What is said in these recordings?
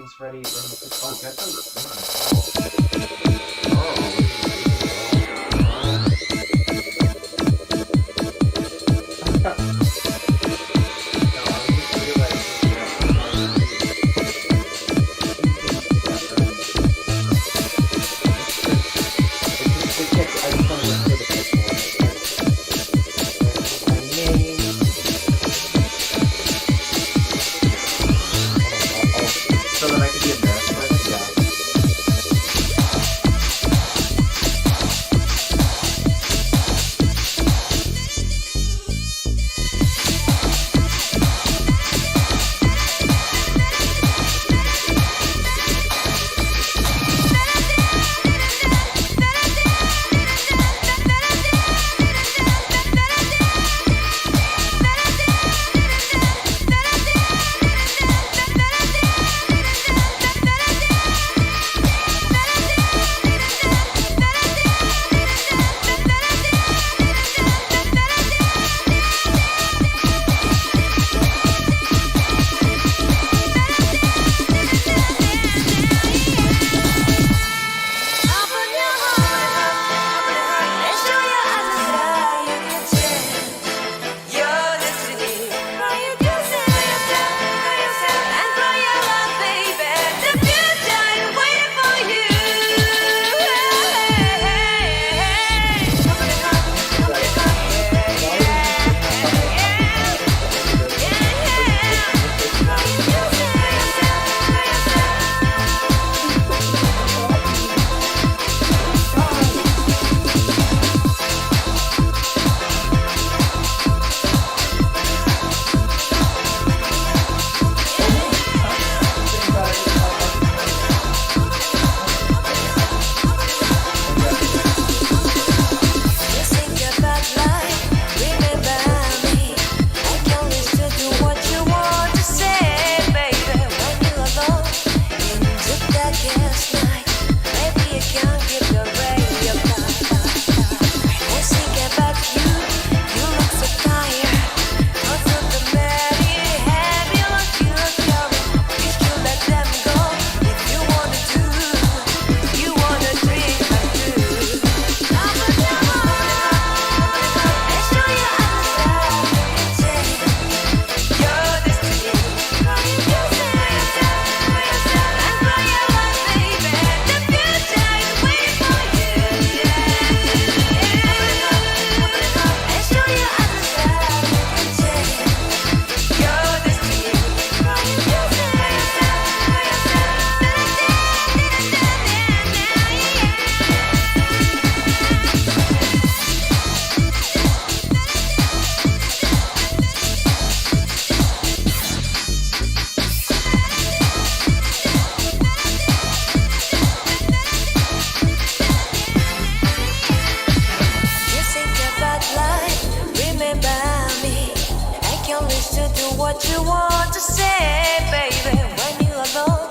everything's ready. And oh, get those. So that I can be embarrassed by it? Yeah. What you want to say, baby, when you're alone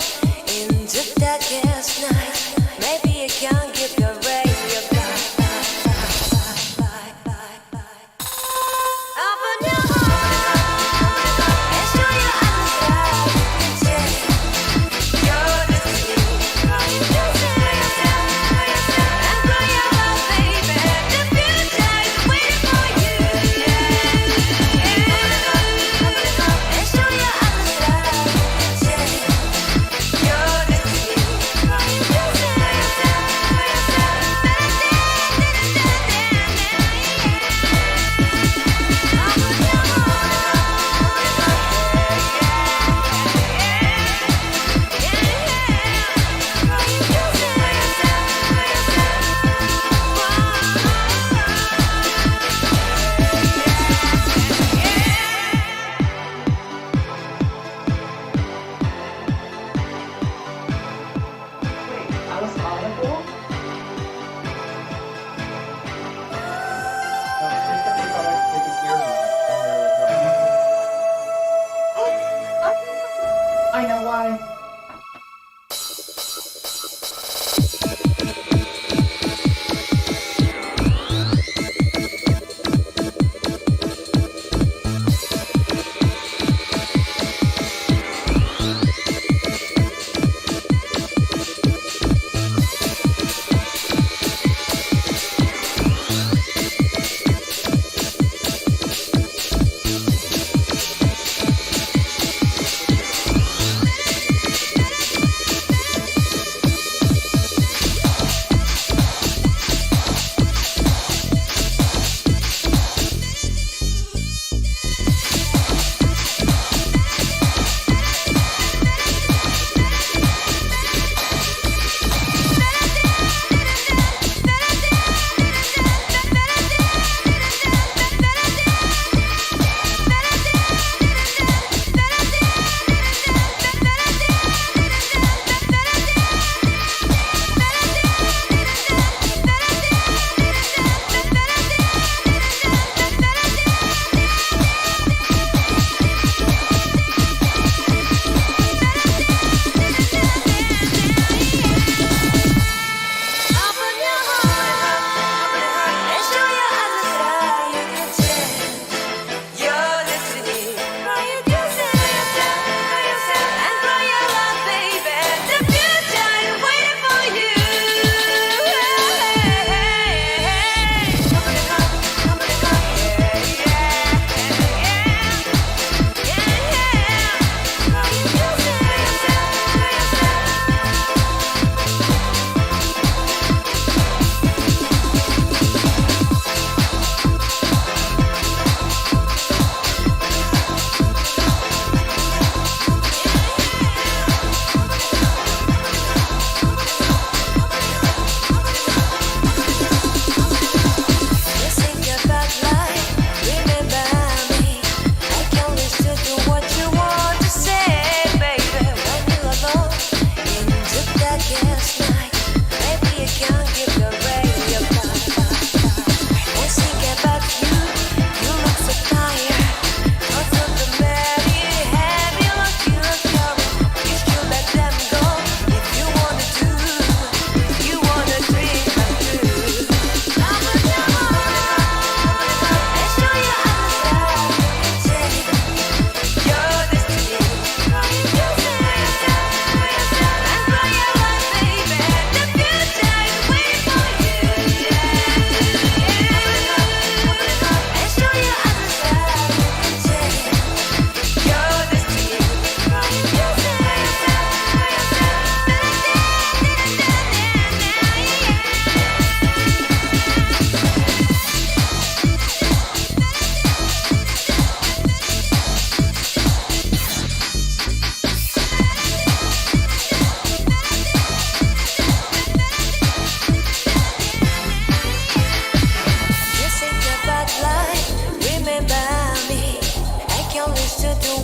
in the darkest night. Maybe you can give your radio open your heart and show your understand. You're the sea, and grow your love, baby. The future is waiting for you. And show your understand.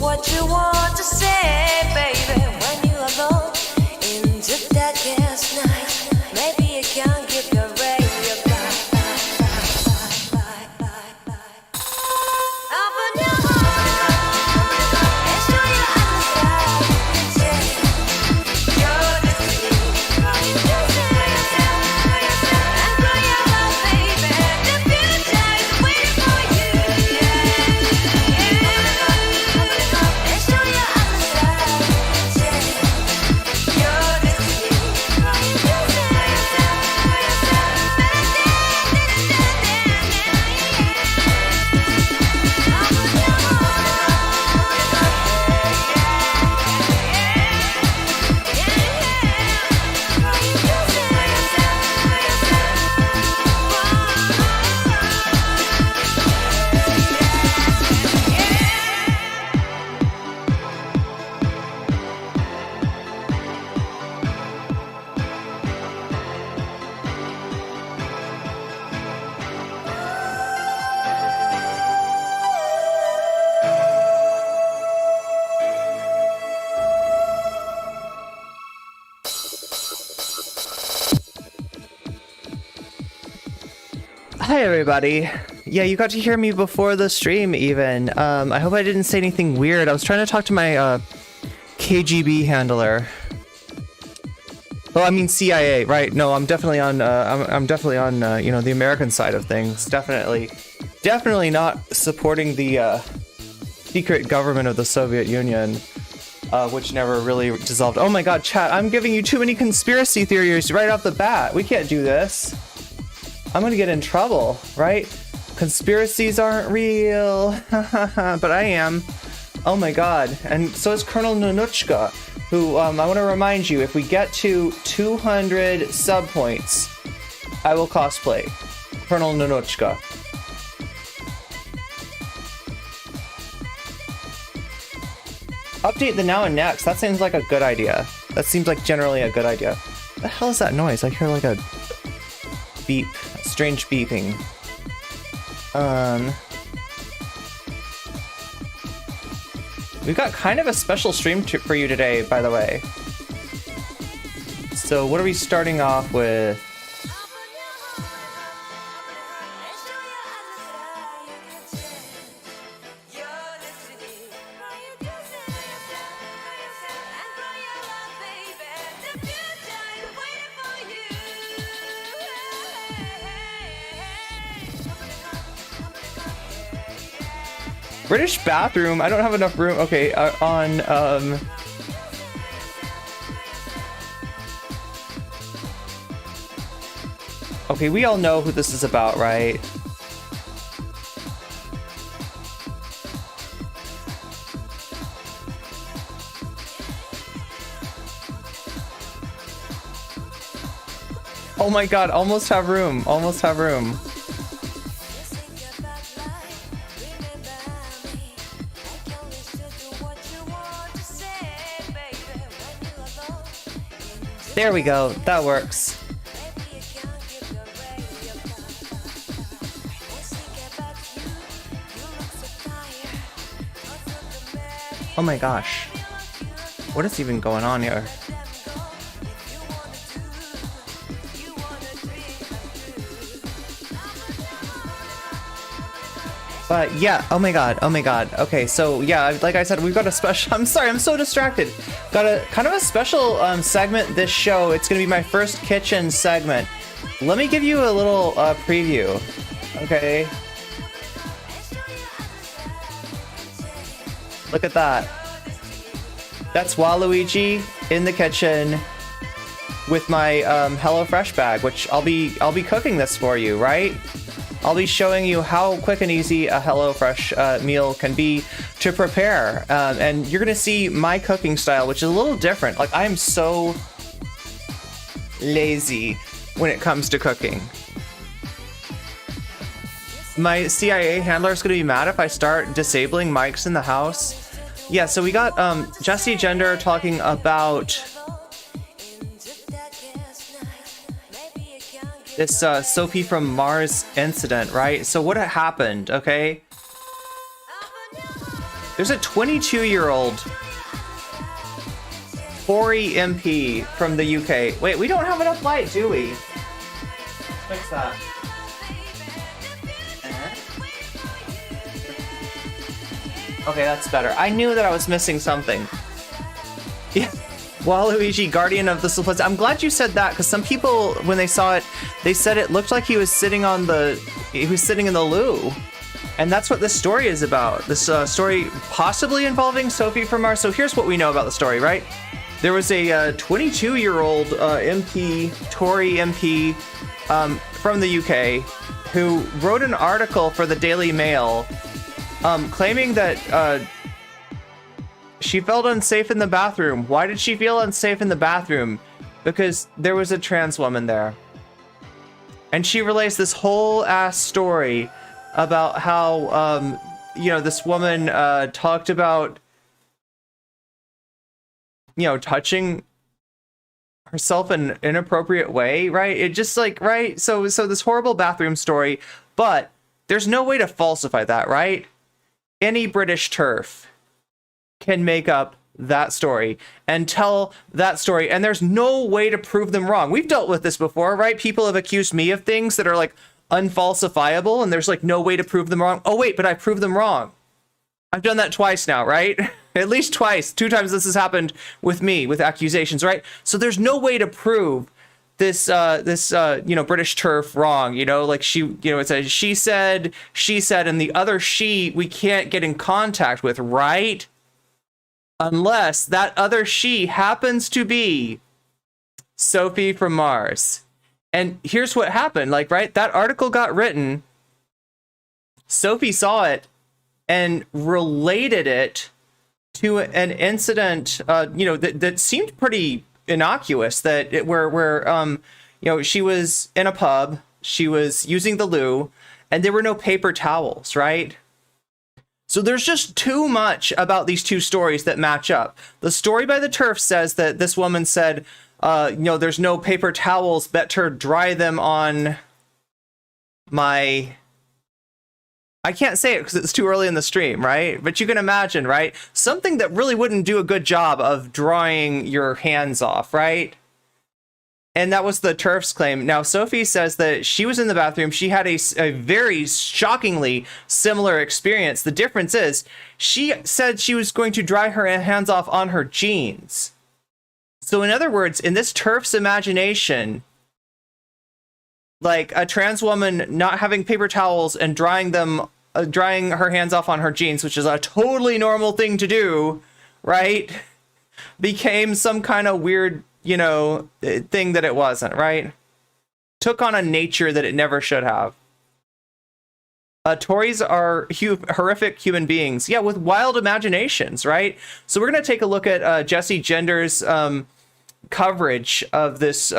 what you want to say, baby. When you're alone in the darkest night, maybe you can give your radio open your heart and show your understanding. Your destiny, and grow your love, baby. The future is waiting for you. And show your understanding. Your destiny, Hi everybody. Yeah, you got to hear me before the stream even. I hope I didn't say anything weird. I was trying to talk to my KGB handler. Oh, I mean CIA, right? No, I'm definitely on I'm definitely on you know, the American side of things. Definitely not supporting the secret government of the Soviet Union, which never really dissolved. Oh my god, chat, I'm giving you too many conspiracy theories right off the bat. We can't do this. I'm gonna get in trouble, right? Conspiracies aren't real, but I am. Oh my god, and so is Colonel Nunuchka, who, I want to remind you, if we get to 200 sub points, I will cosplay Colonel Nunuchka. Update the now and next, that seems like a good idea. That seems like generally a good idea. What the hell is that noise? I hear like a beep, strange beeping. We've got kind of a special stream for you today, by the way. So what are we starting off with? British bathroom? I don't have enough room. Okay, okay, we all know who this is about, right? Oh my god, almost have room. Almost have room. There we go, that works. Oh my gosh. What is even going on here? But yeah, oh my god, oh my god. Okay, so yeah, like I said, we've got a special, I'm sorry, I'm so distracted. Got a kind of a special segment this show. It's gonna be my first kitchen segment. Let me give you a little preview, okay? Look at that. That's Waluigi in the kitchen with my HelloFresh bag, which I'll be cooking this for you, right? I'll be showing you how quick and easy a HelloFresh meal can be to prepare. And you're gonna see my cooking style, which is a little different. Like, I am so lazy when it comes to cooking. My CIA handler is gonna be mad if I start disabling mics in the house. Yeah, so we got Jesse Gender talking about this Sophie from Mars incident, right? So what happened, okay? There's a 22-year-old Tory MP from the UK. Wait, we don't have enough light, do we? Fix that. Okay, that's better. I knew that I was missing something. Yeah. Waluigi, Guardian of the Simplicity. I'm glad you said that, because some people, when they saw it, they said it looked like he was sitting in the loo. And that's what this story is about. This story possibly involving Sophie from Mars. So here's what we know about the story, right? There was a 22-year-old MP, Tory MP from the UK, who wrote an article for the Daily Mail claiming that she felt unsafe in the bathroom. Why did she feel unsafe in the bathroom? Because there was a trans woman there. And she relays this whole ass story about how, this woman talked about, touching herself in an inappropriate way, right? It just like, right? So this horrible bathroom story, but there's no way to falsify that, right? Any British TERF can make up that story and tell that story, and there's no way to prove them wrong. We've dealt with this before, right? People have accused me of things that are like unfalsifiable, and there's like no way to prove them wrong. Oh wait, but I proved them wrong. I've done that twice now, right? At least twice. 2 times this has happened with me, with accusations, right? So there's no way to prove this British TERF wrong, like it says she said, and the other she we can't get in contact with, right? Unless that other she happens to be Sophie from Mars. And here's what happened, right? That article got written. Sophie saw it and related it to an incident, that seemed pretty innocuous, where she was in a pub, she was using the loo, and there were no paper towels, right? So there's just too much about these two stories that match up. The story by the TERF says that this woman said, there's no paper towels, better dry them on my... I can't say it because it's too early in the stream, right? But you can imagine, right? Something that really wouldn't do a good job of drying your hands off, right? And that was the TERF's claim. Now, Sophie says that she was in the bathroom. She had a very shockingly similar experience. The difference is she said she was going to dry her hands off on her jeans. So in other words, in this TERF's imagination, like a trans woman not having paper towels and drying her hands off on her jeans, which is a totally normal thing to do, right? Became some kind of weird, thing that it wasn't, right? Took on a nature that it never should have. Tories are horrific human beings, with wild imaginations, right? So we're going to take a look at Jessie Gender's coverage of this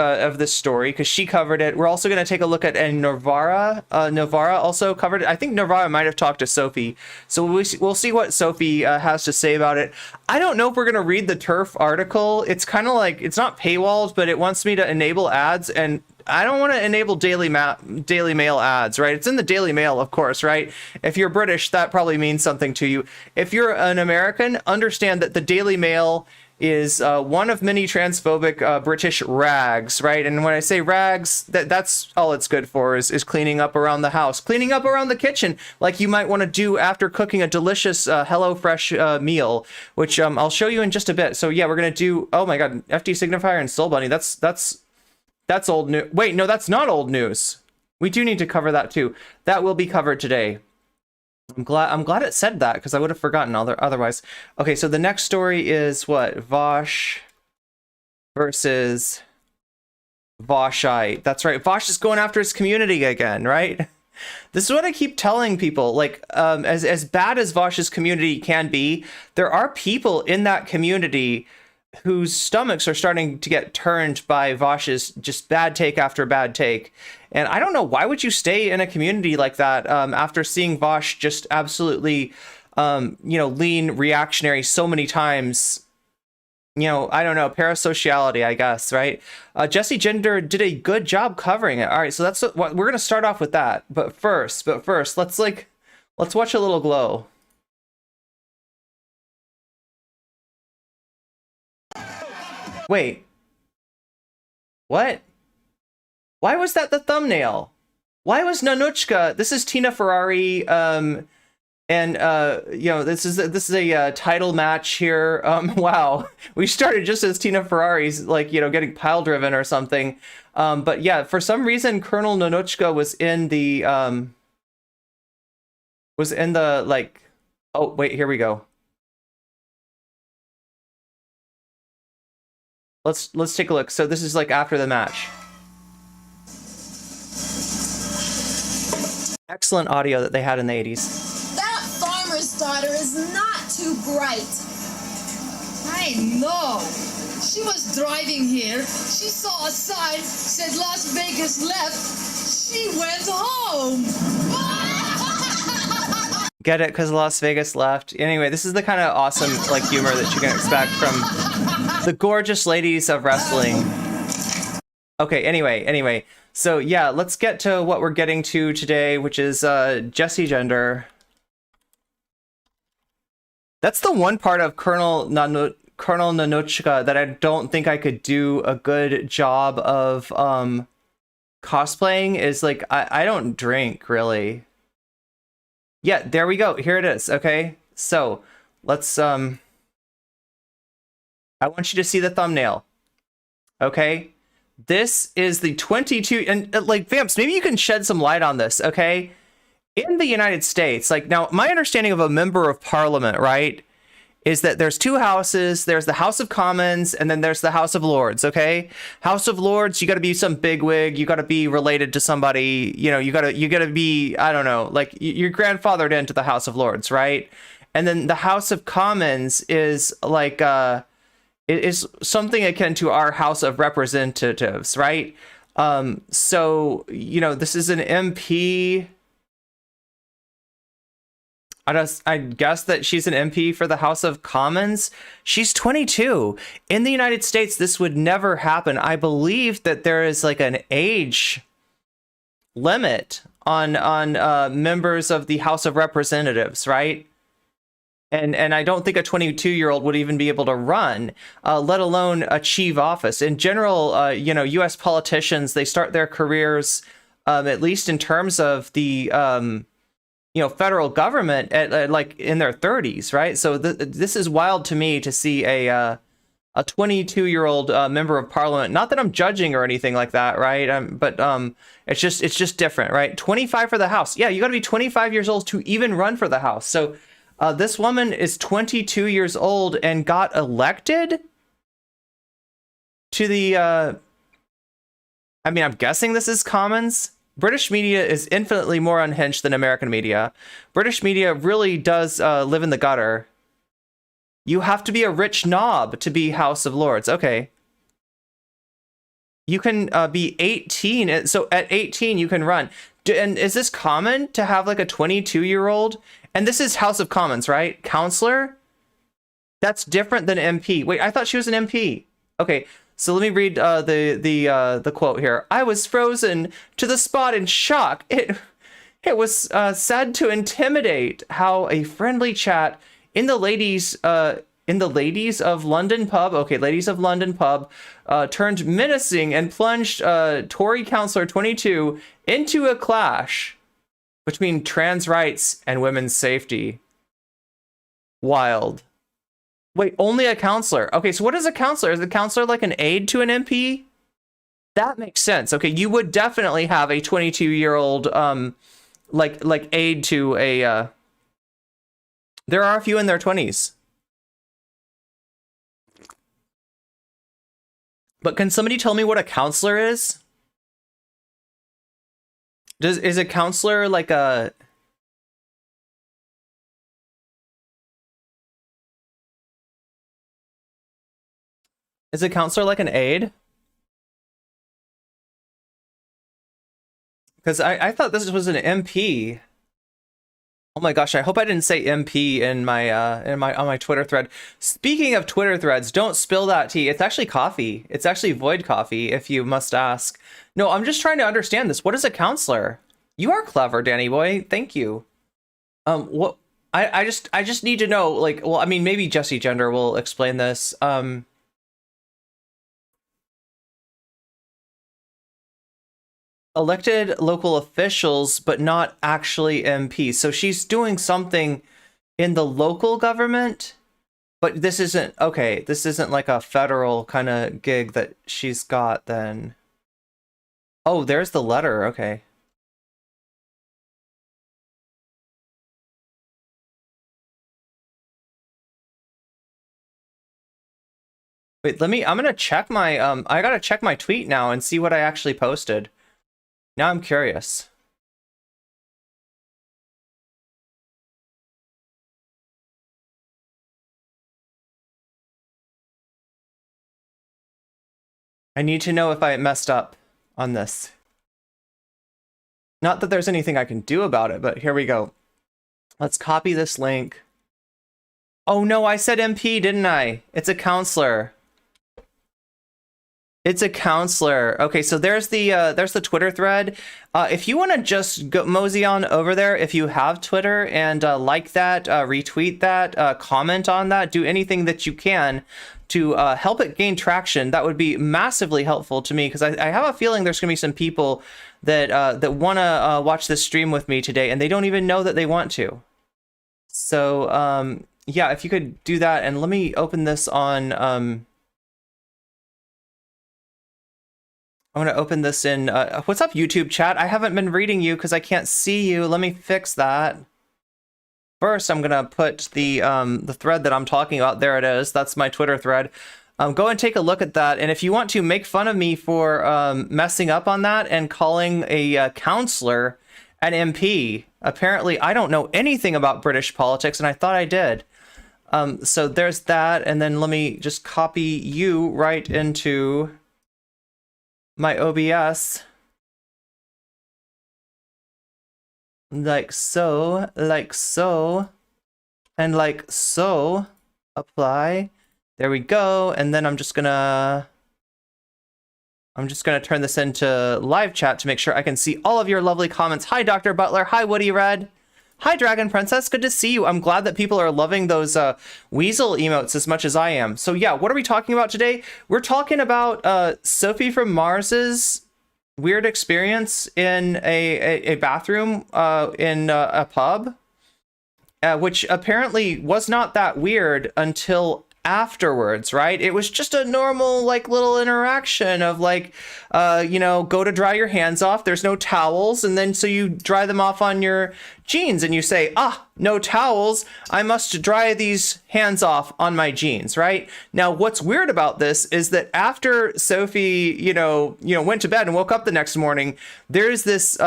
story, because she covered it. We're also going to take a look at, and Novara also covered it. I think Novara might have talked to Sophie, so we'll see what Sophie has to say about it. I don't know if we're going to read the TERF article. It's kind of like, it's not paywalled, but it wants me to enable ads, and I don't want to enable Daily Mail ads, right? It's in the Daily Mail, of course, right? If you're British, that probably means something to you. If you're an American, understand that the Daily Mail is one of many transphobic British rags, right? And when I say rags, that's all it's good for is cleaning up around the house, cleaning up around the kitchen, like you might want to do after cooking a delicious HelloFresh meal, which I'll show you in just a bit. So yeah, we're gonna do, oh my god, FD Signifier and Soul Bunny. That's old news. Wait, no, that's not old news. We do need to cover that too. That will be covered today. I'm glad it said that, because I would have forgotten otherwise. Okay, so the next story is what? Vaush versus Vaushite. That's right. Vaush is going after his community again, right? This is what I keep telling people. Like, as bad as Vaush's community can be, there are people in that community whose stomachs are starting to get turned by Vaush's just bad take after bad take. And I don't know, why would you stay in a community like that after seeing Vaush just absolutely, lean reactionary so many times? I don't know, parasociality, I guess, right? Jessie Gender did a good job covering it. All right, so that's what we're going to start off with that. But first, let's watch a little glow. Wait. What? Why was that the thumbnail? Why was Nanuchka? This is Tina Ferrari, and you know, this is a title match here. Wow, we started just as Tina Ferrari's, like, you know, getting pile driven or something. But yeah, for some reason, Colonel Nanuchka was in the like. Oh wait, here we go. Let's take a look. So this is like after the match. Excellent audio that they had in the 80s. That farmer's daughter is not too bright. I know. She was driving here. She saw a sign, said Las Vegas left. She went home. Get it? Because Las Vegas left. Anyway, this is the kind of awesome, like, humor that you can expect from the gorgeous ladies of wrestling. Okay, anyway. So yeah, let's get to what we're getting to today, which is Jessie Gender. That's the one part of Colonel Nanuchka that I don't think I could do a good job of cosplaying, is like, I don't drink, really. Yeah, there we go. Here it is. Okay, so let's I want you to see the thumbnail. Okay, this is the 22, and like, Vamps, maybe you can shed some light on this. Okay, in the United States, like, now my understanding of a member of parliament, right, is that there's two houses. There's the House of Commons, and then there's the House of Lords. Okay, House of Lords, you got to be some bigwig. You got to be related to somebody. You know, you gotta be, I don't know, like, you're grandfathered into the House of Lords, right? And then the House of Commons is like it is something akin to our House of Representatives, right? So, you know, this is an MP. I guess that she's an MP for the House of Commons. She's 22. In the United States, this would never happen. I believe that there is like an age limit on members of the House of Representatives, right? And I don't think a 22-year-old would even be able to run, let alone achieve office. In general, you know, U.S. politicians, they start their careers, at least in terms of the you know, federal government, at like in their 30s, right? So this is wild to me to see a 22-year-old member of parliament. Not that I'm judging or anything like that, right? But it's just different, right? 25 for the House. Yeah, you got to be 25 years old to even run for the House. So this woman is 22 years old and got elected to the. I mean, I'm guessing this is Commons. British media is infinitely more unhinged than American media. British media really does live in the gutter. You have to be a rich knob to be House of Lords. Okay. You can be 18. So at 18, you can run. And is this common to have like a 22-year-old? And this is House of Commons, right? Counselor? That's different than MP. Wait, I thought she was an MP. Okay. So let me read the quote here. I was frozen to the spot in shock. It was sad to intimidate how a friendly chat in the ladies of London pub. Okay, ladies of London pub turned menacing and plunged Tory Councillor 22 into a clash between trans rights and women's safety. Wild. Wait, only a counselor. Okay, so what is a counselor? Is a counselor like an aide to an MP? That makes sense. Okay, you would definitely have a 22-year-old like aide to a there are a few in their 20s. But can somebody tell me what a counselor is? Is a counselor like a Is a counselor like an aide? Because I thought this was an MP. Oh my gosh, I hope I didn't say MP in my on my Twitter thread. Speaking of Twitter threads, don't spill that tea. It's actually coffee. It's actually void coffee, if you must ask. No, I'm just trying to understand this. What is a counselor? You are clever, Danny boy. Thank you. What I just need to know, like, well, I mean, maybe Jessie Gender will explain this. elected local officials, but not actually MPs. So she's doing something in the local government, but this isn't, okay, this isn't like a federal kind of gig that she's got then. Oh, there's the letter, okay. Wait, I'm gonna check my, I gotta check my tweet now and see what I actually posted. Now I'm curious. I need to know if I messed up on this. Not that there's anything I can do about it, but here we go. Let's copy this link. Oh no, I said MP, didn't I? It's a counselor. It's a counselor. Okay, so there's the Twitter thread. If you want to just go mosey on over there, if you have Twitter, and like that, retweet that, comment on that, do anything that you can to help it gain traction, that would be massively helpful to me, because I have a feeling there's gonna be some people that that want to watch this stream with me today, and they don't even know that they want to. So yeah, if you could do that, and let me open this on. I'm going to open this in, what's up, YouTube chat? I haven't been reading you because I can't see you. Let me fix that. First, I'm going to put the thread that I'm talking about. There it is. That's my Twitter thread. Go and take a look at that. And if you want to make fun of me for messing up on that and calling a counselor an MP, apparently I don't know anything about British politics, and I thought I did. So there's that. And then let me just copy you right into my OBS, like so, and like so. Apply. There we go. And then I'm just gonna turn this into live chat to make sure I can see all of your lovely comments. Hi, Dr. Butler. Hi, Woody Red. Hi, Dragon Princess. Good to see you. I'm glad that people are loving those weasel emotes as much as I am. So yeah, what are we talking about today? We're talking about Sophie from Mars's weird experience in a bathroom in a pub, which apparently was not that weird until afterwards, right? It was just a normal like little interaction of like you know, go to dry your hands off, there's no towels, and then so you dry them off on your jeans and you say, ah, no towels, I must dry these hands off on my jeans, right? Now what's weird about this is that after Sophie you know went to bed and woke up the next morning, there's this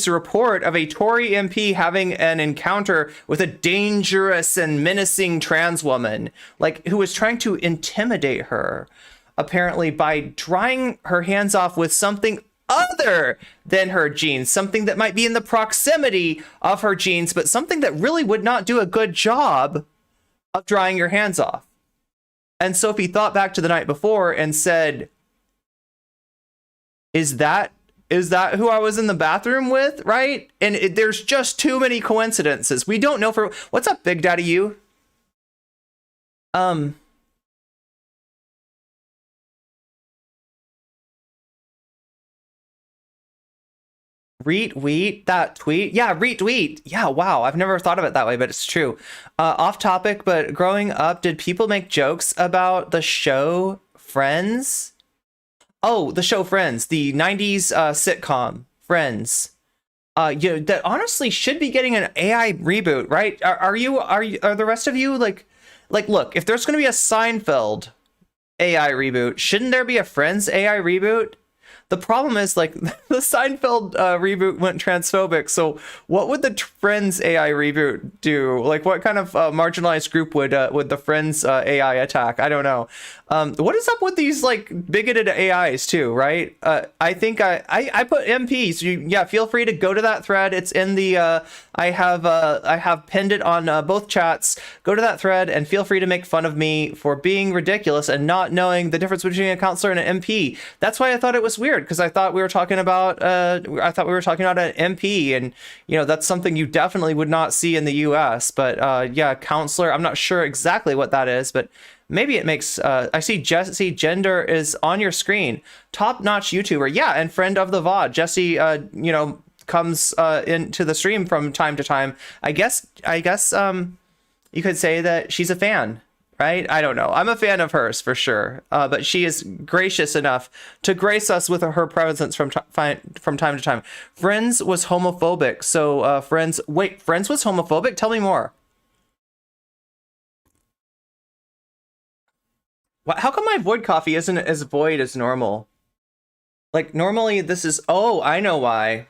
report of a Tory MP having an encounter with a dangerous and menacing trans woman, like who was trying to intimidate her, apparently by drying her hands off with something other than her jeans, something that might be in the proximity of her jeans, but something that really would not do a good job of drying your hands off. And Sophie thought back to the night before and said, is that who I was in the bathroom with, right? And there's just too many coincidences. We don't know for... What's up, Big Daddy you? Retweet that tweet. Yeah, retweet. Yeah, wow. I've never thought of it that way, but it's true. Off topic, but growing up, did people make jokes about the show Friends? Oh, the show Friends, the 90s sitcom Friends. Yeah, that honestly should be getting an AI reboot, right? Are the rest of you like, look, if there's going to be a Seinfeld AI reboot, shouldn't there be a Friends AI reboot? The problem is, like, the Seinfeld reboot went transphobic, so what would the Friends AI reboot do? Like, what kind of marginalized group would the Friends AI attack? I don't know. What is up with these, like, bigoted AIs, too, right? I think I put MP, so yeah, feel free to go to that thread. It's in the, I have pinned it on both chats. Go to that thread and feel free to make fun of me for being ridiculous and not knowing the difference between a counselor and an MP. That's why I thought it was weird, because I thought we were talking about an MP, and you know, that's something you definitely would not see in the US. But yeah, counselor, I'm not sure exactly what that is, but Maybe it makes, I see Jesse Gender is on your screen. Top-notch YouTuber. Yeah, and friend of the VOD. Jesse, you know, comes into the stream from time to time. I guess, you could say that she's a fan, right? I don't know. I'm a fan of hers for sure. But she is gracious enough to grace us with her presence from time to time. Friends was homophobic. So, Friends was homophobic? Tell me more. How come my void coffee isn't as void as normal? Like, normally this is... Oh, I know why.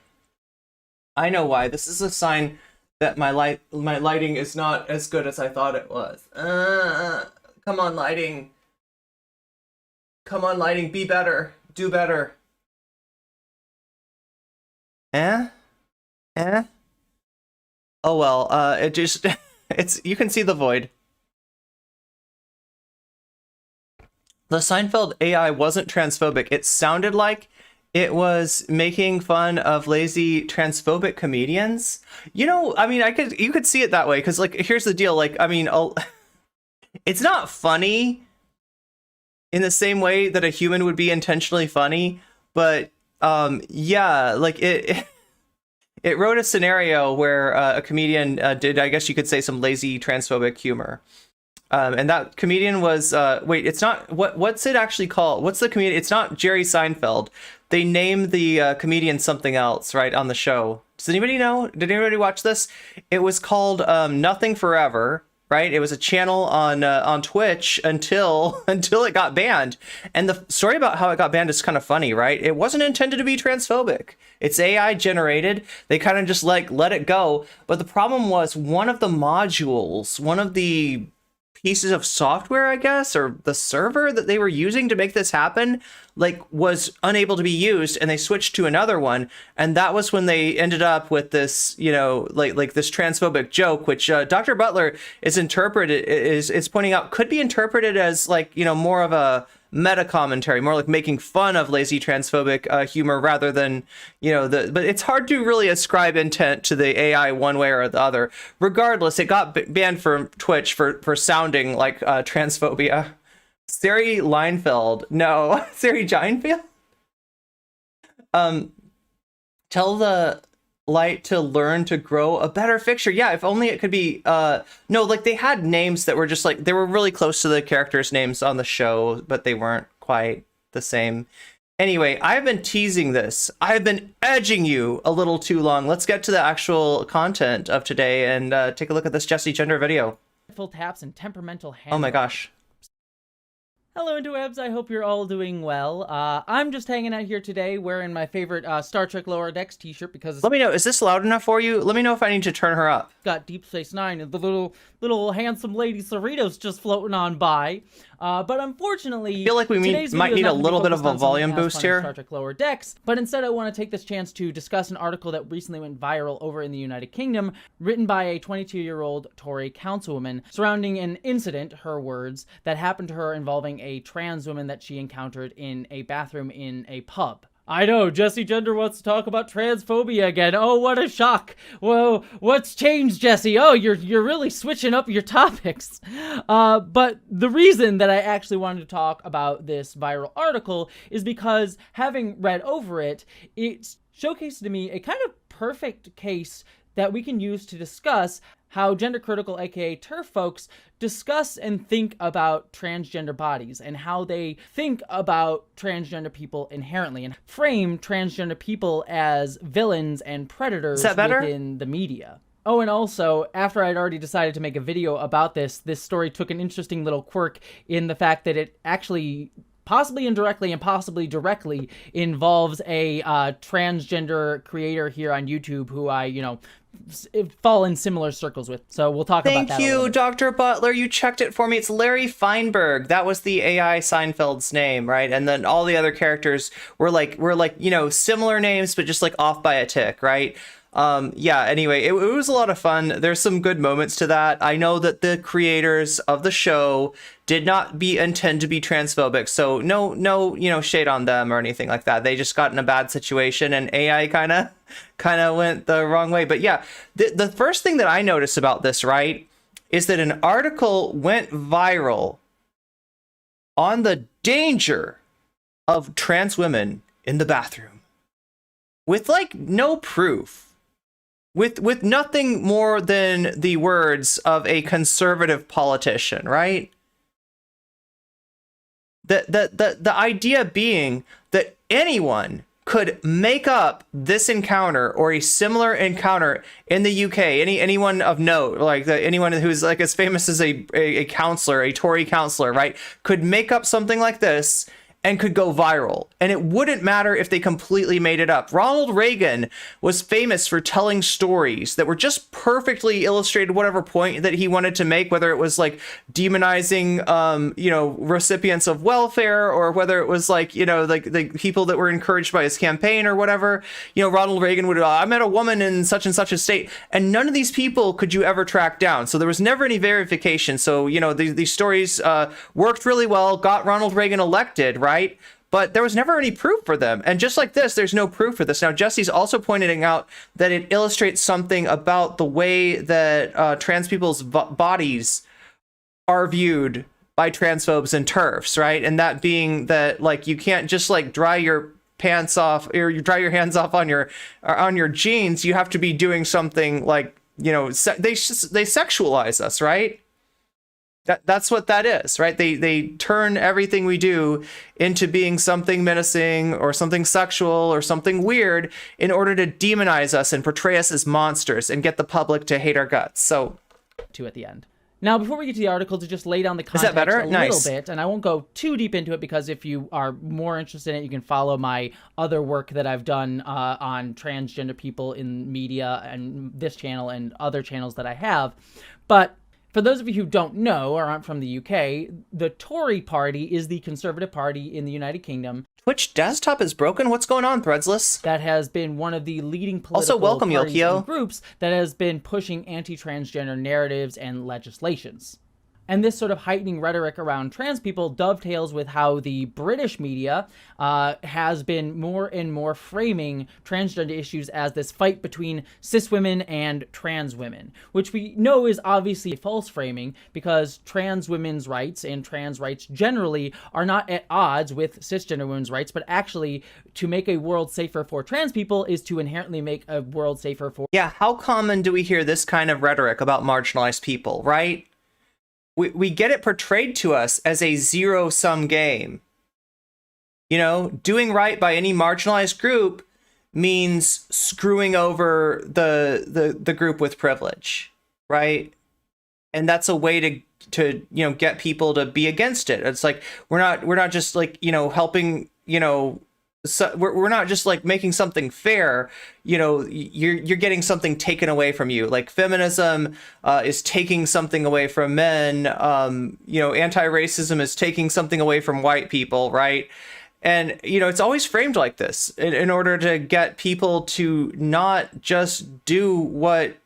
I know why. This is a sign that my lighting is not as good as I thought it was. Come on, lighting. Come on, lighting. Be better. Do better. Oh, well, it just... You can see the void. The Seinfeld AI wasn't transphobic. It sounded like it was making fun of lazy transphobic comedians. You know, I mean, you could see it that way, because, like, here's the deal. Like, I mean, it's not funny in the same way that a human would be intentionally funny, but yeah, like it wrote a scenario where a comedian did, I guess you could say, some lazy transphobic humor. And that comedian was, wait, it's not, what's it actually called? What's the comedian? It's not Jerry Seinfeld. They named the comedian something else, right, on the show. Does anybody know? Did anybody watch this? It was called Nothing Forever, right? It was a channel on Twitch until it got banned. And the story about how it got banned is kind of funny, right? It wasn't intended to be transphobic. It's AI generated. They kind of just like let it go. But the problem was one of the modules, one of the pieces of software, I guess, or the server that they were using to make this happen, like, was unable to be used, and they switched to another one, and that was when they ended up with this, you know, like this transphobic joke, which Dr. Butler is pointing out could be interpreted as, like, you know, more of a meta commentary, more like making fun of lazy transphobic humor rather than, you know, but it's hard to really ascribe intent to the AI one way or the other. Regardless, it got banned from Twitch for sounding like transphobia. Sari Leinfeld, no, Sari Ginefield. Tell the light to learn to grow a better fixture. Yeah, if only it could be no, like, they had names that were just like, they were really close to the characters' names on the show, but they weren't quite the same. Anyway, I've been teasing this. I've been edging you a little too long. Let's get to the actual content of today and take a look at this Jesse Gender video. Full taps and temperamental hand. Oh my gosh. Hello, interwebs. I hope you're all doing well. I'm just hanging out here today wearing my favorite Star Trek Lower Decks t-shirt because... Let me know, is this loud enough for you? Let me know if I need to turn her up. Got Deep Space Nine and the little handsome lady Cerritos just floating on by. But unfortunately, I feel like we might need a little bit of a volume boost here. Star Trek Lower Decks, but instead I want to take this chance to discuss an article that recently went viral over in the United Kingdom, written by a 22-year-old Tory councilwoman, surrounding an incident, her words, that happened to her involving a trans woman that she encountered in a bathroom in a pub. I know, Jesse Gender wants to talk about transphobia again. Oh, what a shock. Whoa, what's changed, Jesse? Oh, you're really switching up your topics. But the reason that I actually wanted to talk about this viral article is because, having read over it, it showcased to me a kind of perfect case that we can use to discuss how gender critical, aka TERF folks, discuss and think about transgender bodies and how they think about transgender people inherently and frame transgender people as villains and predators within the media. Oh, and also, after I'd already decided to make a video about this story took an interesting little quirk in the fact that it actually possibly indirectly and possibly directly involves a transgender creator here on YouTube who I, you know, fall in similar circles with. So we'll talk about that. Thank you, Dr. Butler. You checked it for me. It's Larry Feinberg. That was the AI Seinfeld's name, right? And then all the other characters were like, you know, similar names, but just like off by a tick, right? Yeah, anyway, it was a lot of fun. There's some good moments to that. I know that the creators of the show did not intend to be transphobic, so no, you know, shade on them or anything like that. They just got in a bad situation and AI kind of went the wrong way. But yeah, the first thing that I noticed about this, right, is that an article went viral on the danger of trans women in the bathroom with like no proof, with nothing more than the words of a conservative politician, right? The idea being that anyone could make up this encounter or a similar encounter in the UK, anyone of note, like anyone who's like as famous as a counselor, a Tory counselor, right, could make up something like this and could go viral. And it wouldn't matter if they completely made it up. Ronald Reagan was famous for telling stories that were just perfectly illustrated whatever point that he wanted to make, whether it was like demonizing, recipients of welfare, or whether it was like, like the people that were encouraged by his campaign or whatever. Ronald Reagan would, I met a woman in such and such a state, and none of these people could you ever track down. So there was never any verification. So, these stories worked really well, got Ronald Reagan elected, right? But there was never any proof for them. And just like this, there's no proof for this. Now, Jesse's also pointing out that it illustrates something about the way that trans people's bodies are viewed by transphobes and TERFs, right? And that being that, like, you can't just like dry your pants off, or you dry your hands off on your jeans. You have to be doing something like, they sexualize us, right? That's what that is, right? They turn everything we do into being something menacing or something sexual or something weird in order to demonize us and portray us as monsters and get the public to hate our guts. So, at the end. Now, before we get to the article, to just lay down the context a little bit, and I won't go too deep into it because if you are more interested in it, you can follow my other work that I've done on transgender people in media and this channel and other channels that I have. But for those of you who don't know or aren't from the UK, the Tory party is the Conservative Party in the United Kingdom. Twitch desktop is broken? What's going on, Threadsless? That has been one of the leading political parties and groups that has been pushing anti-transgender narratives and legislations. And this sort of heightening rhetoric around trans people dovetails with how the British media has been more and more framing transgender issues as this fight between cis women and trans women, which we know is obviously a false framing because trans women's rights and trans rights generally are not at odds with cisgender women's rights, but actually to make a world safer for trans people is to inherently make a world safer for... Yeah, how common do we hear this kind of rhetoric about marginalized people, right? We get it portrayed to us as a zero-sum game. Doing right by any marginalized group means screwing over the group with privilege, right? And that's a way to get people to be against it. It's like we're not just like helping so we're not just like making something fair. You're getting something taken away from you. Like feminism is taking something away from men. Anti-racism is taking something away from white people, right? And it's always framed like this in order to get people to not just do what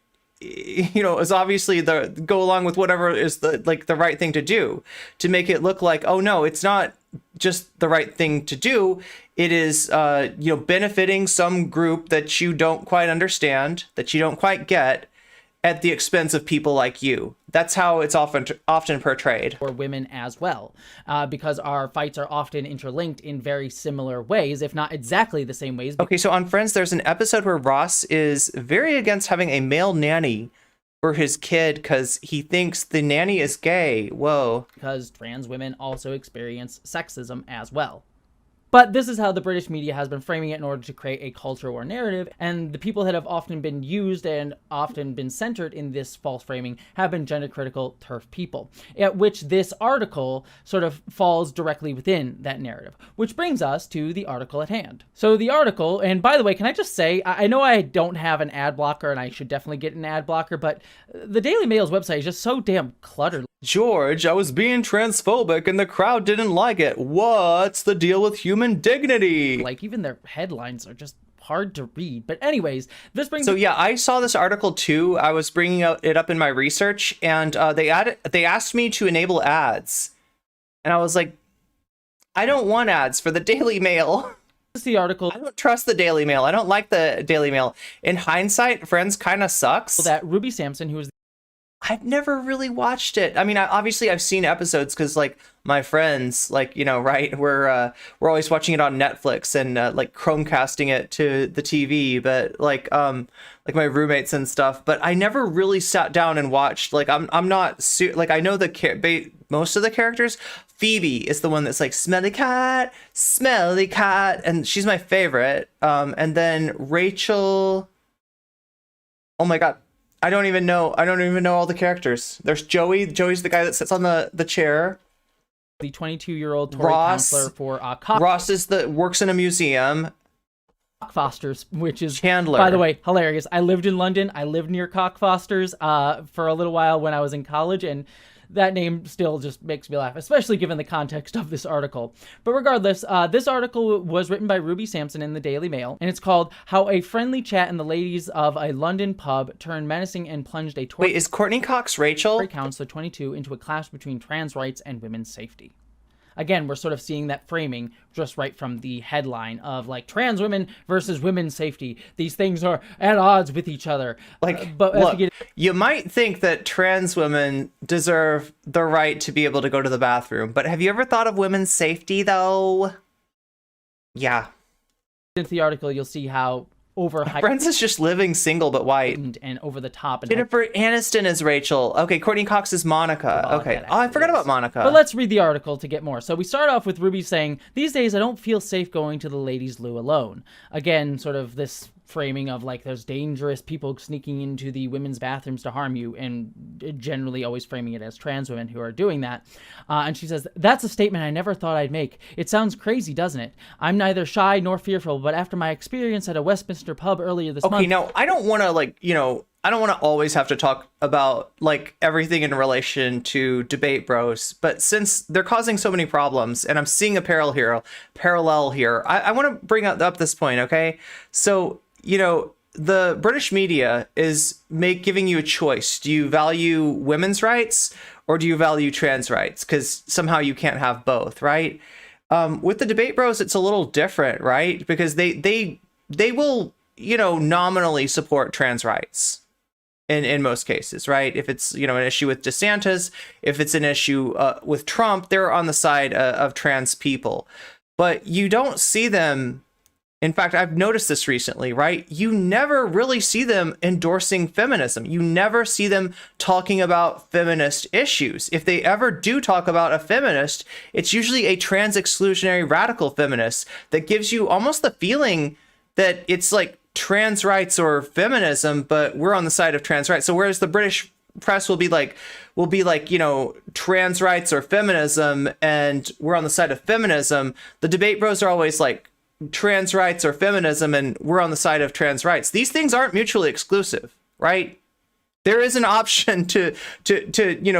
is obviously go along with whatever is the right thing to do, to make it look like, oh no, it's not just the right thing to do. It is, benefiting some group that you don't quite understand, that you don't quite get, at the expense of people like you. That's how it's often portrayed. For women as well, because our fights are often interlinked in very similar ways, if not exactly the same ways. Okay, so on Friends, there's an episode where Ross is very against having a male nanny for his kid because he thinks the nanny is gay. Whoa. Because trans women also experience sexism as well. But this is how the British media has been framing it in order to create a culture or narrative, and the people that have often been used and often been centered in this false framing have been gender-critical TERF people, at which this article sort of falls directly within that narrative, which brings us to the article at hand. So the article, and by the way, can I just say, I know I don't have an ad blocker, and I should definitely get an ad blocker, but the Daily Mail's website is just so damn cluttered. George, I was being transphobic and the crowd didn't like it. What's the deal with human dignity? Like, even their headlines are just hard to read. But anyways, this brings... So yeah, I saw this article too. I was bringing it up in my research, and they asked me to enable ads. And I was like, I don't want ads for the Daily Mail. The article. I don't trust the Daily Mail. I don't like the Daily Mail. In hindsight, Friends kind of sucks. That Ruby Sampson, who was I've never really watched it. I mean, obviously I've seen episodes because like my friends, like, you know, right, we're always watching it on Netflix and like Chromecasting it to the TV, but like my roommates and stuff. But I never really sat down and watched. Like I'm not like I know most of the characters. Phoebe is the one that's like smelly cat, and she's my favorite. And then Rachel. Oh my God. I don't even know all the characters. There's Joey. Joey's the guy that sits on the chair. The 22-year-old Tory counselor for Ross is works in a museum. Cockfosters, which is Chandler. By the way, hilarious. I lived in London. I lived near Cockfosters for a little while when I was in college, and that name still just makes me laugh, especially given the context of this article. But regardless, this article was written by Ruby Sampson in the Daily Mail, and it's called "How a Friendly Chat in the Ladies of a London Pub Turned Menacing and Plunged a Wait, is Courtney Cox Rachel? Counselor 22 into a clash between trans rights and women's safety." Again, we're sort of seeing that framing just right from the headline of like trans women versus women's safety. These things are at odds with each other. Like, but look, you might think that trans women deserve the right to be able to go to the bathroom, but have you ever thought of women's safety though? Yeah. Into the article, you'll see how Friends is just living single but white. And over the top. And Jennifer Aniston is Rachel. Okay, Courtney Cox is Monica. Okay. Oh, I forgot about Monica. But let's read the article to get more. So we start off with Ruby saying, "These days I don't feel safe going to the ladies' loo alone." Again, sort of this framing of like there's dangerous people sneaking into the women's bathrooms to harm you, and generally always framing it as trans women who are doing that. And she says, "That's a statement I never thought I'd make. It sounds crazy, doesn't it? I'm neither shy nor fearful, but after my experience at a Westminster pub earlier this month..." Okay, now I don't want to I don't want to always have to talk about like everything in relation to Debate Bros, but since they're causing so many problems and I'm seeing a parallel here, I want to bring up this point, okay? So, the British media is giving you a choice. Do you value women's rights or do you value trans rights? Because somehow you can't have both, right? With the Debate Bros, it's a little different, right? Because they will, nominally support trans rights in most cases, right? If it's, an issue with DeSantis, if it's an issue with Trump, they're on the side of trans people. But you don't see them. In fact, I've noticed this recently, right? You never really see them endorsing feminism. You never see them talking about feminist issues. If they ever do talk about a feminist, it's usually a trans exclusionary radical feminist that gives you almost the feeling that it's like trans rights or feminism, but we're on the side of trans rights. So whereas the British press will be like, trans rights or feminism, and we're on the side of feminism, the Debate Bros are always like, trans rights or feminism, and we're on the side of trans rights. These things aren't mutually exclusive, right? There is an option to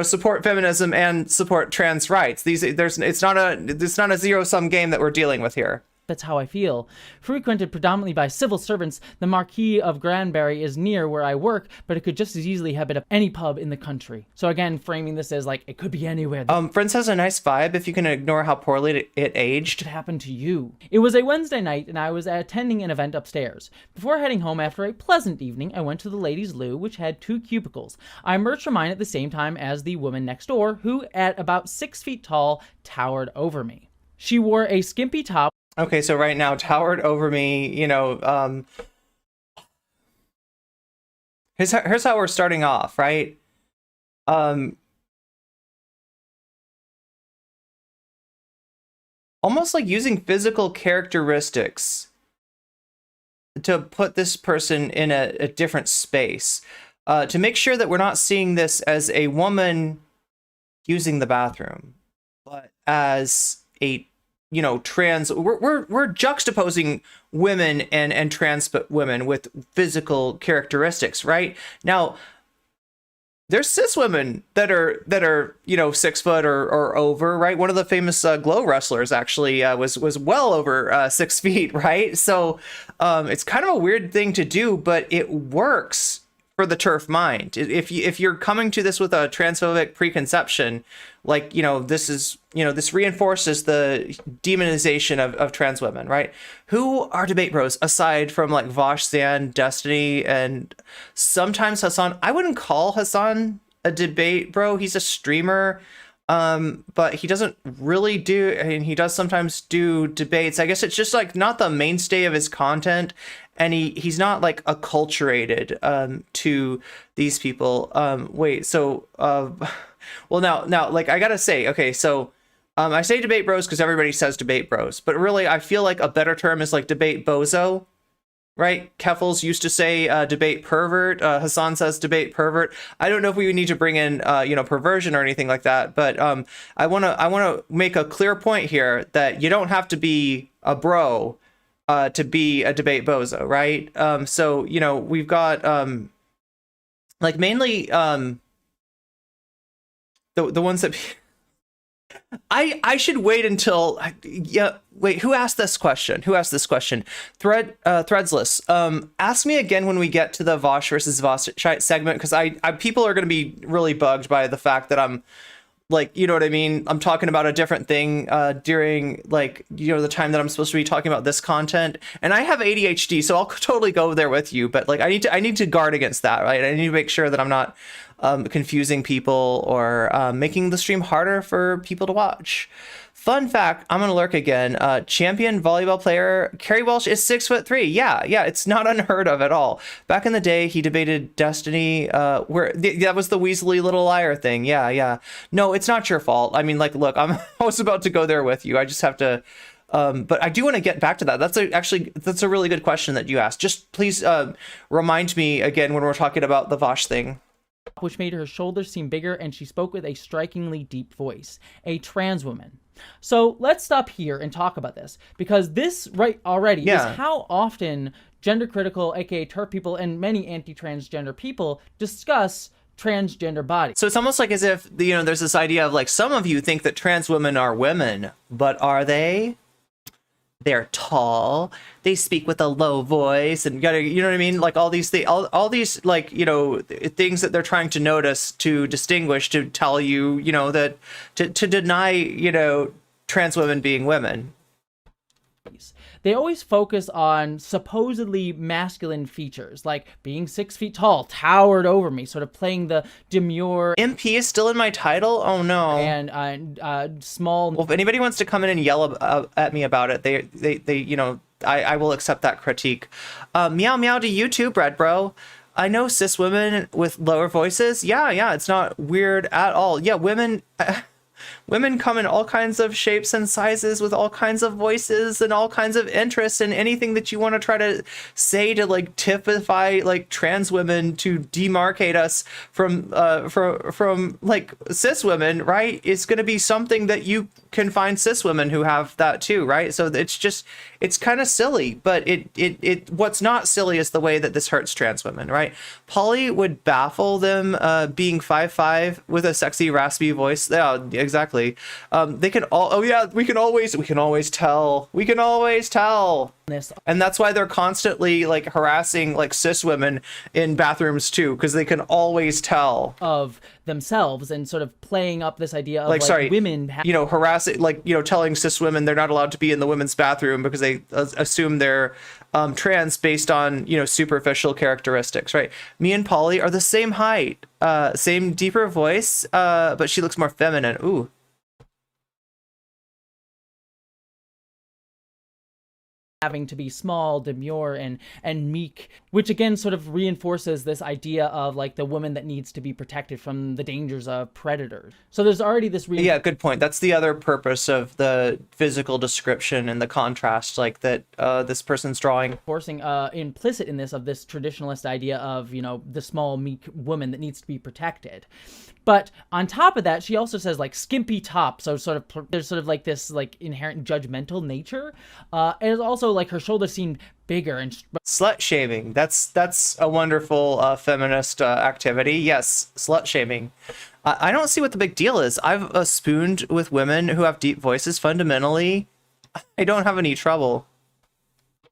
support feminism and support trans rights. It's not a zero-sum game that we're dealing with here. That's how I feel. Frequented predominantly by civil servants, the Marquis of Granbury is near where I work, but it could just as easily have been any pub in the country. So again, framing this as like, it could be anywhere. Friends has a nice vibe if you can ignore how poorly it aged. It could happen to you. It was a Wednesday night, and I was attending an event upstairs. Before heading home after a pleasant evening, I went to the ladies' loo, which had 2 cubicles. I emerged from mine at the same time as the woman next door, who, at about 6 feet tall, towered over me. She wore a skimpy top. Okay, so right now, towered over me, here's how we're starting off, right? Almost like using physical characteristics to put this person in a different space, to make sure that we're not seeing this as a woman using the bathroom, but as a trans. We're juxtaposing women and trans women with physical characteristics, right? Now, there's cis women that are 6 foot or over, right? One of the famous Glow wrestlers actually was well over 6 feet, right? So it's kind of a weird thing to do, but it works for the TERF mind. If you're coming to this with a transphobic preconception, like, this reinforces the demonization of trans women, right? Who are Debate Bros aside from like Vaush, Zan, Destiny, and sometimes Hassan? I wouldn't call Hassan a debate bro. He's a streamer, but he doesn't really do. I mean, he does sometimes do debates. I guess it's just like not the mainstay of his content, and he's not like acculturated to these people. Wait, so well now like I gotta say, okay, so I say debate bros because everybody says debate bros, but really I feel like a better term is like debate bozo. Right? Keffels used to say debate pervert. Hassan says debate pervert. I don't know if we need to bring in perversion or anything like that, but I wanna make a clear point here that you don't have to be a bro to be a debate bozo, right? So we've got like mainly the ones that I should wait until wait, who asked this question? Threadsless. Ask me again when we get to the Vaush versus Vaushite segment, because I people are going to be really bugged by the fact that I'm like, you know what I mean? I'm talking about a different thing during like, the time that I'm supposed to be talking about this content. And I have ADHD, so I'll totally go there with you. But like, I need to guard against that, right? I need to make sure that I'm not confusing people or making the stream harder for people to watch. Fun fact, I'm gonna lurk again. Champion volleyball player Carrie Welsh is 6'3". Yeah, it's not unheard of at all. Back in the day, he debated Destiny, where that was the Weasley Little Liar thing. Yeah. No, it's not your fault. I mean, like, look, I was about to go there with you. I just have to. But I do want to get back to that. That's a really good question that you asked. Just please remind me again when we're talking about the Vaush thing. Which made her shoulders seem bigger, and she spoke with a strikingly deep voice. A trans woman. So let's stop here and talk about this, because this right already is how often gender critical, aka TERF people, and many anti-transgender people discuss transgender bodies. So it's almost like as if there's this idea of like, some of you think that trans women are women, but are they? They're tall, they speak with a low voice, and you know what I mean? Like all these things, all these like, things that they're trying to notice, to distinguish, to tell you, that to deny, trans women being women. They always focus on supposedly masculine features, like being 6 feet tall, towered over me, sort of playing the demure. MP is still in my title? Oh no. And small. Well, if anybody wants to come in and yell at me about it, I will accept that critique. Meow meow to you too, bread bro. I know cis women with lower voices. Yeah, it's not weird at all. Yeah, women come in all kinds of shapes and sizes with all kinds of voices and all kinds of interests, and anything that you want to try to say to like typify like trans women to demarcate us from like cis women, right? It's going to be something that you can find cis women who have that too, right? So it's kind of silly, but it what's not silly is the way that this hurts trans women, right? Polly would baffle them being 5'5" with a sexy raspy voice. Yeah, exactly. They can all. Oh yeah, we can always tell. And that's why they're constantly like harassing like cis women in bathrooms too, because they can always tell of themselves and sort of playing up this idea of women harassing, telling cis women they're not allowed to be in the women's bathroom because they assume they're trans based on superficial characteristics, right? Me and Polly are the same height, same deeper voice, but she looks more feminine. Ooh. Having to be small, demure, and meek, which again sort of reinforces this idea of like the woman that needs to be protected from the dangers of predators. So there's already this yeah, good point. That's the other purpose of the physical description and the contrast like that this person's drawing. Forcing implicit in this of this traditionalist idea of the small meek woman that needs to be protected. But on top of that, she also says like skimpy top. So there's sort of like this like inherent judgmental nature. And also like her shoulders seemed bigger and slut shaming. That's a wonderful feminist activity. Yes, slut shaming. I don't see what the big deal is. I've spooned with women who have deep voices. Fundamentally, I don't have any trouble.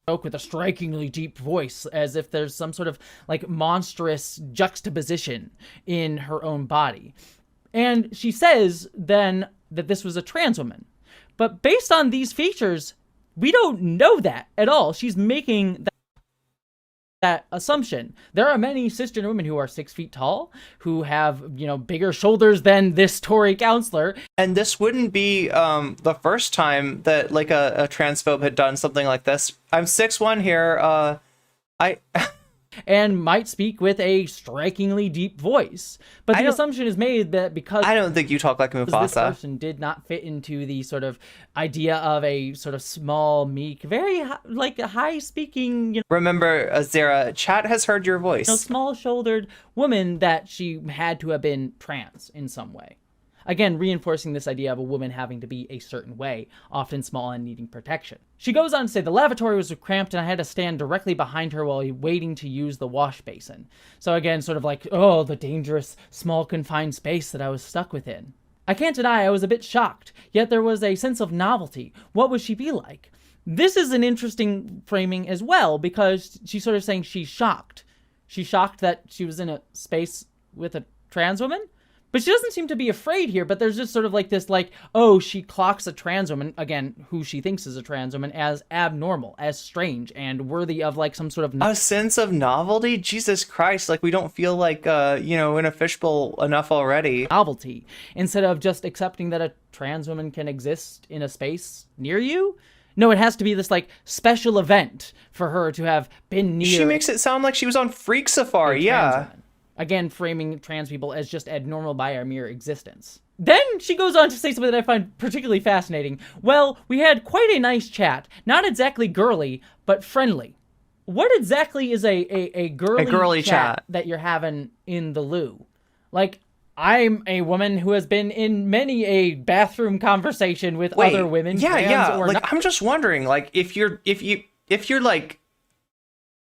With a strikingly deep voice, as if there's some sort of like monstrous juxtaposition in her own body. And she says then that this was a trans woman. But based on these features, we don't know that at all. She's making that that assumption. There are many cisgender women who are 6 feet tall, who have, bigger shoulders than this Tory counselor. And this wouldn't be the first time that like a transphobe had done something like this. I'm 6'1" here. I And might speak with a strikingly deep voice. But the assumption is made that because I don't think you talk like this Mufasa. person did not fit into the sort of idea of a sort of small, meek, very high-speaking, Remember, Azera, chat has heard your voice. small-shouldered woman, that she had to have been trans in some way. Again, reinforcing this idea of a woman having to be a certain way, often small and needing protection. She goes on to say, the lavatory was cramped and I had to stand directly behind her while waiting to use the wash basin. So again, sort of like, oh, the dangerous, small, confined space that I was stuck within. I can't deny I was a bit shocked, yet there was a sense of novelty. What would she be like? This is an interesting framing as well, because she's sort of saying she's shocked. She's shocked that she was in a space with a trans woman? But she doesn't seem to be afraid here, but there's just sort of like this, oh, she clocks a trans woman, again, who she thinks is a trans woman, as abnormal, as strange, and worthy of, some sort of... A sense of novelty? Jesus Christ, we don't feel like, in a fishbowl enough already. Novelty, instead of just accepting that a trans woman can exist in a space near you. No, it has to be this, special event for her to have been near... She makes it sound like she was on Freak Safari, yeah. Woman. Again, framing trans people as just abnormal by our mere existence. Then she goes on to say something that I find particularly fascinating. Well, we had quite a nice chat. Not exactly girly, but friendly. What exactly is a girly chat that you're having in the loo? I'm a woman who has been in many a bathroom conversation with other women. Yeah. Not. I'm just wondering, if you're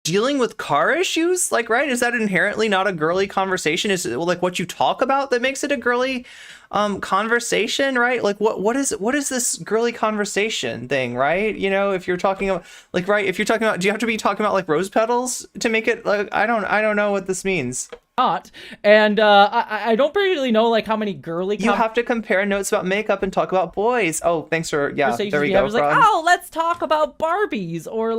dealing with car issues, right? Is that inherently not a girly conversation? Is it what you talk about that makes it a girly conversation, right? What is this girly conversation thing, right? If you're talking about if you're talking about, do you have to be talking about rose petals to make it I don't know what this means. Not. And I don't really know how many girly you have to compare notes about makeup and talk about boys. Oh, thanks for there we go. I was oh, let's talk about Barbies, or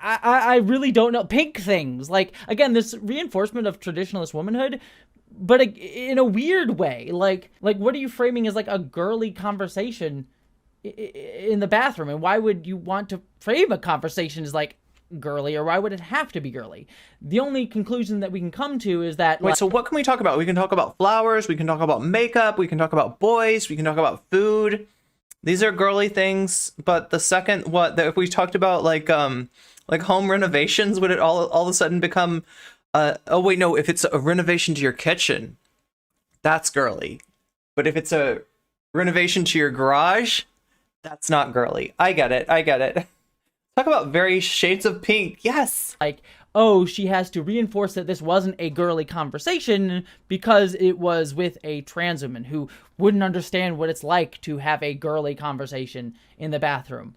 I really don't know. Pink things. Again, this reinforcement of traditionalist womanhood, but in a weird way. What are you framing as a girly conversation in the bathroom? And why would you want to frame a conversation as girly, or why would it have to be girly? The only conclusion that we can come to is that... Wait, so what can we talk about? We can talk about flowers, we can talk about makeup, we can talk about boys, we can talk about food. These are girly things, but the second, if we talked about home renovations, would it all of a sudden become oh wait, no, if it's a renovation to your kitchen, that's girly. But if it's a renovation to your garage, that's not girly. I get it. Talk about very shades of pink. Yes. Oh, she has to reinforce that this wasn't a girly conversation because it was with a trans woman who wouldn't understand what it's like to have a girly conversation in the bathroom.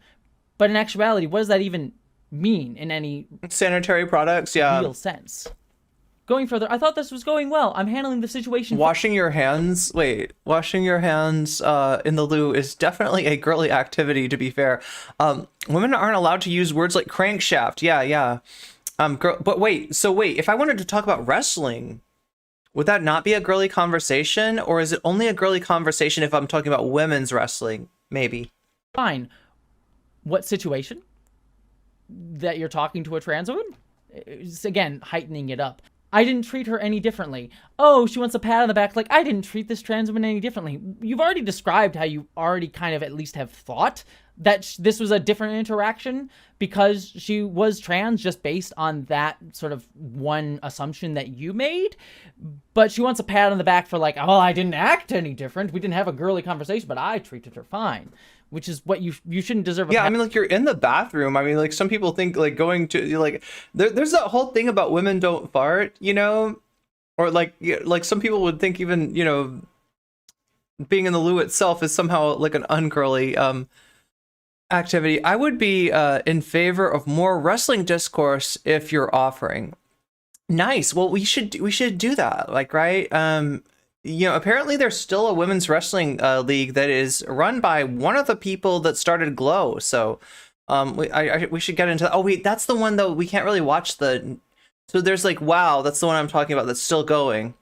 But in actuality, what does that even mean in any sanitary products? Yeah. Real sense. Going further, I thought this was going well. I'm handling the situation. Washing your hands in the loo is definitely a girly activity, to be fair. Women aren't allowed to use words like crankshaft. Yeah. But wait, if I wanted to talk about wrestling, would that not be a girly conversation? Or is it only a girly conversation if I'm talking about women's wrestling? Maybe. Fine. What situation? That you're talking to a trans woman? It's, again, heightening it up. I didn't treat her any differently. Oh, she wants a pat on the back. I didn't treat this trans woman any differently. You've already described how you already kind of at least have thought that this was a different interaction because she was trans, just based on that sort of one assumption that you made. But she wants a pat on the back for oh, I didn't act any different. We didn't have a girly conversation, but I treated her fine. Which is what you shouldn't deserve. Yeah, you're in the bathroom. Some people think going to there's that whole thing about women don't fart, or some people would think even being in the loo itself is somehow an ungirly activity. I would be in favor of more wrestling discourse if you're offering. Nice. Well, we should do that. Right. Apparently there's still a women's wrestling league that is run by one of the people that started Glow. So We should get into. Oh wait, that's the one though. We can't really watch the. So there's like Wow, that's the one I'm talking about. That's still going.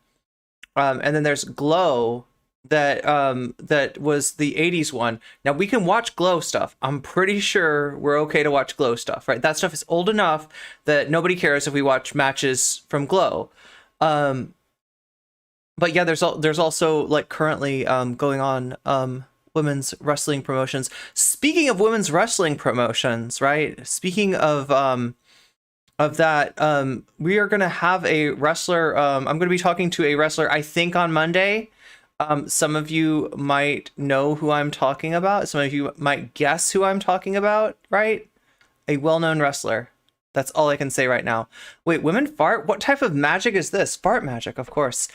And then there's Glow, that was the 80s one. Now we can watch Glow stuff. I'm pretty sure we're okay to watch Glow stuff, right? That stuff is old enough that nobody cares if we watch matches from Glow. But yeah, there's also like currently going on women's wrestling promotions. Speaking of women's wrestling promotions, right? Speaking of that, we are going to have a wrestler. I'm going to be talking to a wrestler, I think, on Monday. Some of you might know who I'm talking about. Some of you might guess who I'm talking about, right? A well-known wrestler. That's all I can say right now. Wait, women fart? What type of magic is this? Fart magic, of course.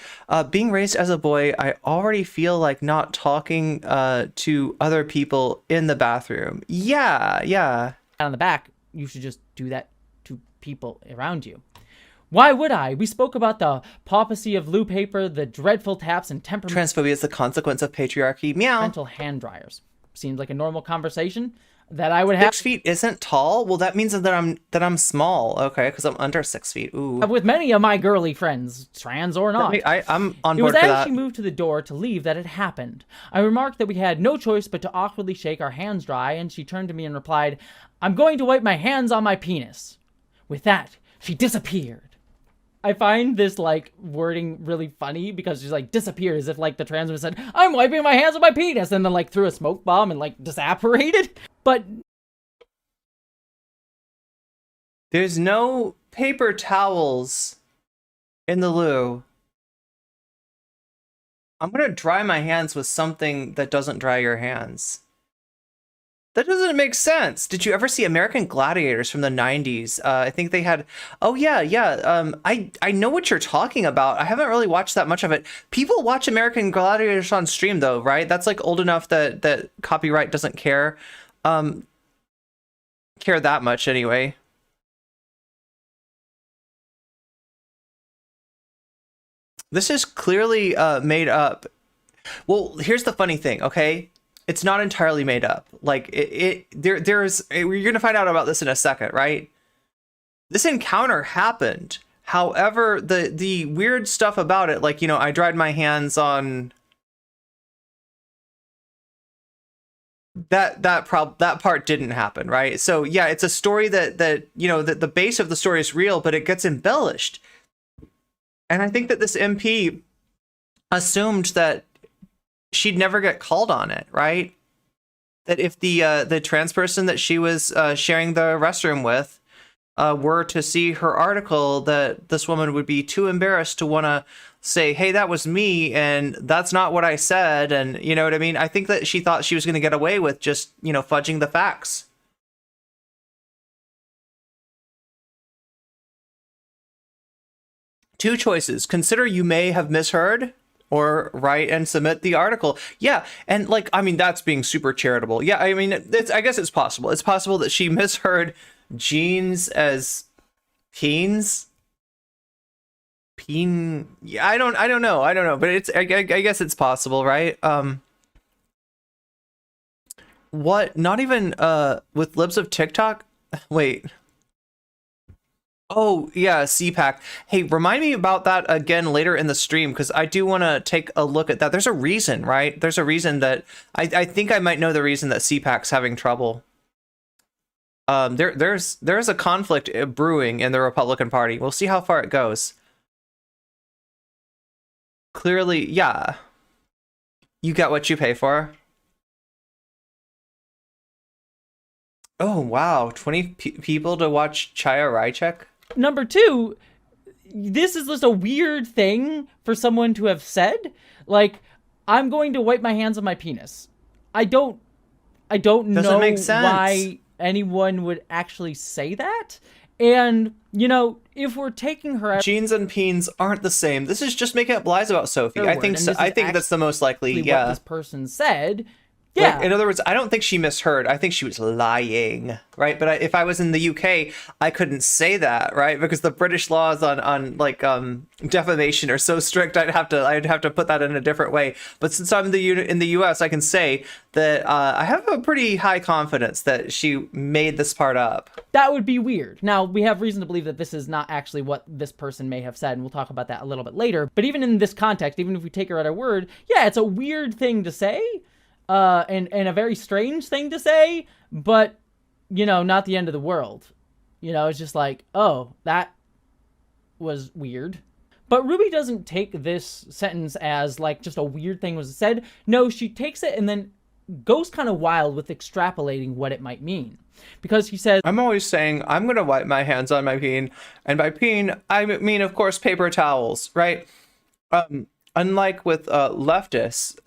Being raised as a boy, I already feel like not talking to other people in the bathroom. Yeah. On the back, you should just do that to people around you. Why would I? We spoke about the papacy of loo paper, the dreadful taps and transphobia is the consequence of patriarchy. Meow. Mental hand dryers. Seems like a normal conversation that I would have. 6 feet isn't tall? Well, that means that I'm small. Okay, because I'm under 6 feet. Ooh. With many of my girly friends, trans or not. I'm on board for that. It was as she moved to the door to leave that it happened. I remarked that we had no choice but to awkwardly shake our hands dry, and she turned to me and replied, "I'm going to wipe my hands on my penis." With that, she disappeared. I find this, like, wording really funny because she's, like, disappeared as if, like, the trans woman said, "I'm wiping my hands on my penis," and then, like, threw a smoke bomb and, like, disapparated. But there's no paper towels in the loo. I'm gonna dry my hands with something that doesn't dry your hands. That doesn't make sense. Did you ever see American Gladiators from the 90s? I think they had... Oh, yeah. I know what you're talking about. I haven't really watched that much of it. People watch American Gladiators on stream, though, right? That's, like, old enough that copyright doesn't care. Care that much, anyway. This is clearly made up. Well, here's the funny thing, okay? It's not entirely made up. Like there's you're gonna find out about this in a second, right? This encounter happened. However, the weird stuff about it, like, you know, I dried my hands on that part didn't happen, right? So yeah, it's a story that you know, that the base of the story is real, but it gets embellished. And I think that this MP assumed that she'd never get called on it, right? That if the trans person that she was sharing the restroom with were to see her article, that this woman would be too embarrassed to want to say, "Hey, that was me, and that's not what I said," and you know what I mean? I think that she thought she was going to get away with just, you know, fudging the facts. Two choices. Consider you may have misheard, or write and submit the article. Yeah, and like, I mean, that's being super charitable. Yeah, I mean, I guess it's possible. It's possible that she misheard jeans as peens. Peen. Yeah, I don't know. But it's I guess it's possible, right? What? Not even with Libs of TikTok? Wait. Oh, yeah, CPAC. Hey, remind me about that again later in the stream, because I do want to take a look at that. There's a reason, right? There's a reason that... I think I might know the reason that CPAC's having trouble. There's a conflict brewing in the Republican Party. We'll see how far it goes. Clearly, yeah. You get what you pay for. Oh, wow. 20 people to watch Chaya Rychek? Number two, this is just a weird thing for someone to have said. Like, "I'm going to wipe my hands on my penis." I don't know why anyone would actually say that. And, you know, if we're taking her... Jeans and peens aren't the same. This is just making up lies about Sophie. I think so. I think that's the most likely, yeah. What this person said, Yeah. Like, in other words, I don't think she misheard. I think she was lying, right? But if I was in the UK, I couldn't say that, right? Because the British laws on like defamation are so strict. I'd have to put that in a different way. But since I'm in the US, I can say that I have a pretty high confidence that she made this part up. That would be weird. Now, we have reason to believe that this is not actually what this person may have said, and we'll talk about that a little bit later. But even in this context, even if we take her at her word, yeah, it's a weird thing to say. And a very strange thing to say, but, you know, not the end of the world. You know, it's just like, oh, that was weird. But Ruby doesn't take this sentence as, like, just a weird thing was said. No, she takes it and then goes kind of wild with extrapolating what it might mean. Because he says, I'm always saying, I'm going to wipe my hands on my peen. And by peen, I mean, of course, paper towels, right? Unlike with leftists,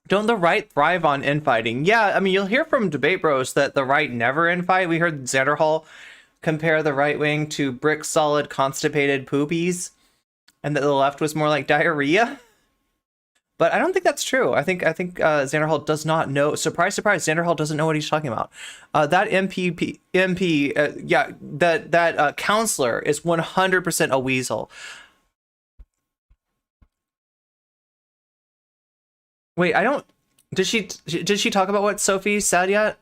don't the right thrive on infighting? Yeah, I mean, you'll hear from debate bros that the right never infight. We heard Xander Hall compare the right wing to brick solid constipated poopies, and that the left was more like diarrhea. But I don't think that's true. I think Xander Hall does not know. Surprise, surprise! Xander Hall doesn't know what he's talking about. That that counselor is 100% a weasel. Wait, I don't. Did she talk about what Sophie said yet?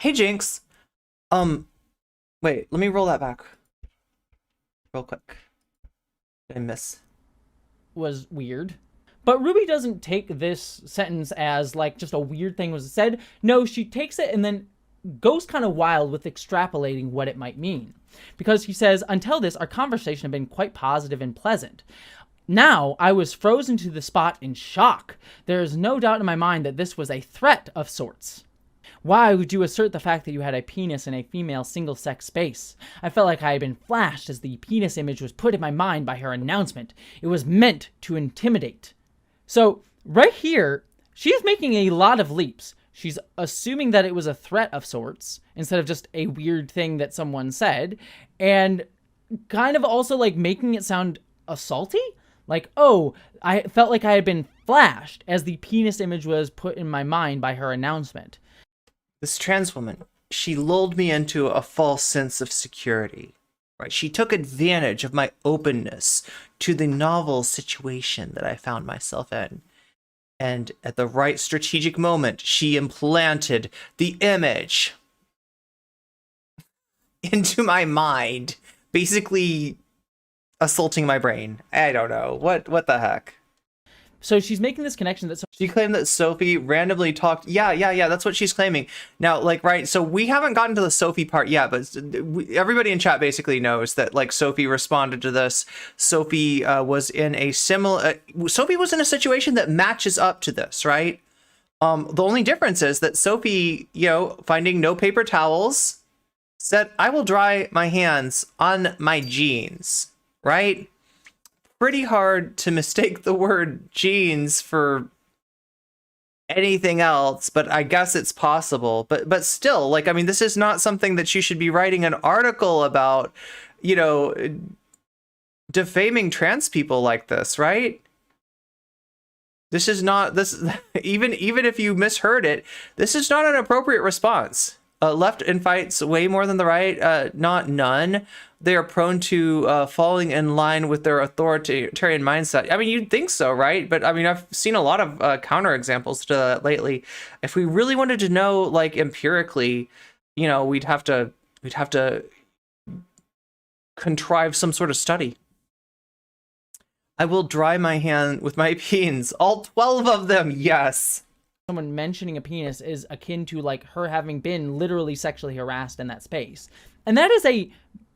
Hey, Jinx. Wait, let me roll that back real quick. Did I miss? Was weird. But Ruby doesn't take this sentence as, like, just a weird thing was said. No, she takes it and then goes kind of wild with extrapolating what it might mean. Because he says, until this, our conversation had been quite positive and pleasant. Now, I was frozen to the spot in shock. There is no doubt in my mind that this was a threat of sorts. Why would you assert the fact that you had a penis in a female single-sex space? I felt like I had been flashed as the penis image was put in my mind by her announcement. It was meant to intimidate. So, right here, she's making a lot of leaps. She's assuming that it was a threat of sorts, instead of just a weird thing that someone said, and kind of also, like, making it sound assaulty? Like, oh, I felt like I had been flashed as the penis image was put in my mind by her announcement. This trans woman, she lulled me into a false sense of security. Right? She took advantage of my openness to the novel situation that I found myself in. And at the right strategic moment, she implanted the image into my mind, basically assaulting my brain. I don't know. What the heck? So she's making this connection that she claimed that Sophie randomly talked. Yeah. That's what she's claiming. Now, like, right. So we haven't gotten to the Sophie part yet, but everybody in chat basically knows that, like, Sophie responded to this. Sophie was in a similar. Sophie was in a situation that matches up to this, right? The only difference is that Sophie, you know, finding no paper towels, said, "I will dry my hands on my jeans," right? Pretty hard to mistake the word jeans for anything else, but I guess it's possible. But still, like, I mean, this is not something that you should be writing an article about, you know, defaming trans people like this, right? This is not this even if you misheard it, this is not an appropriate response. Left infights way more than the right, not none. They are prone to falling in line with their authoritarian mindset. I mean, you'd think so, right? But I mean, I've seen a lot of counter examples to that lately. If we really wanted to know, like, empirically, you know, we'd have to contrive some sort of study. I will dry my hand with my peens, all 12 of them. Yes. Someone mentioning a penis is akin to, like, her having been literally sexually harassed in that space. And that is a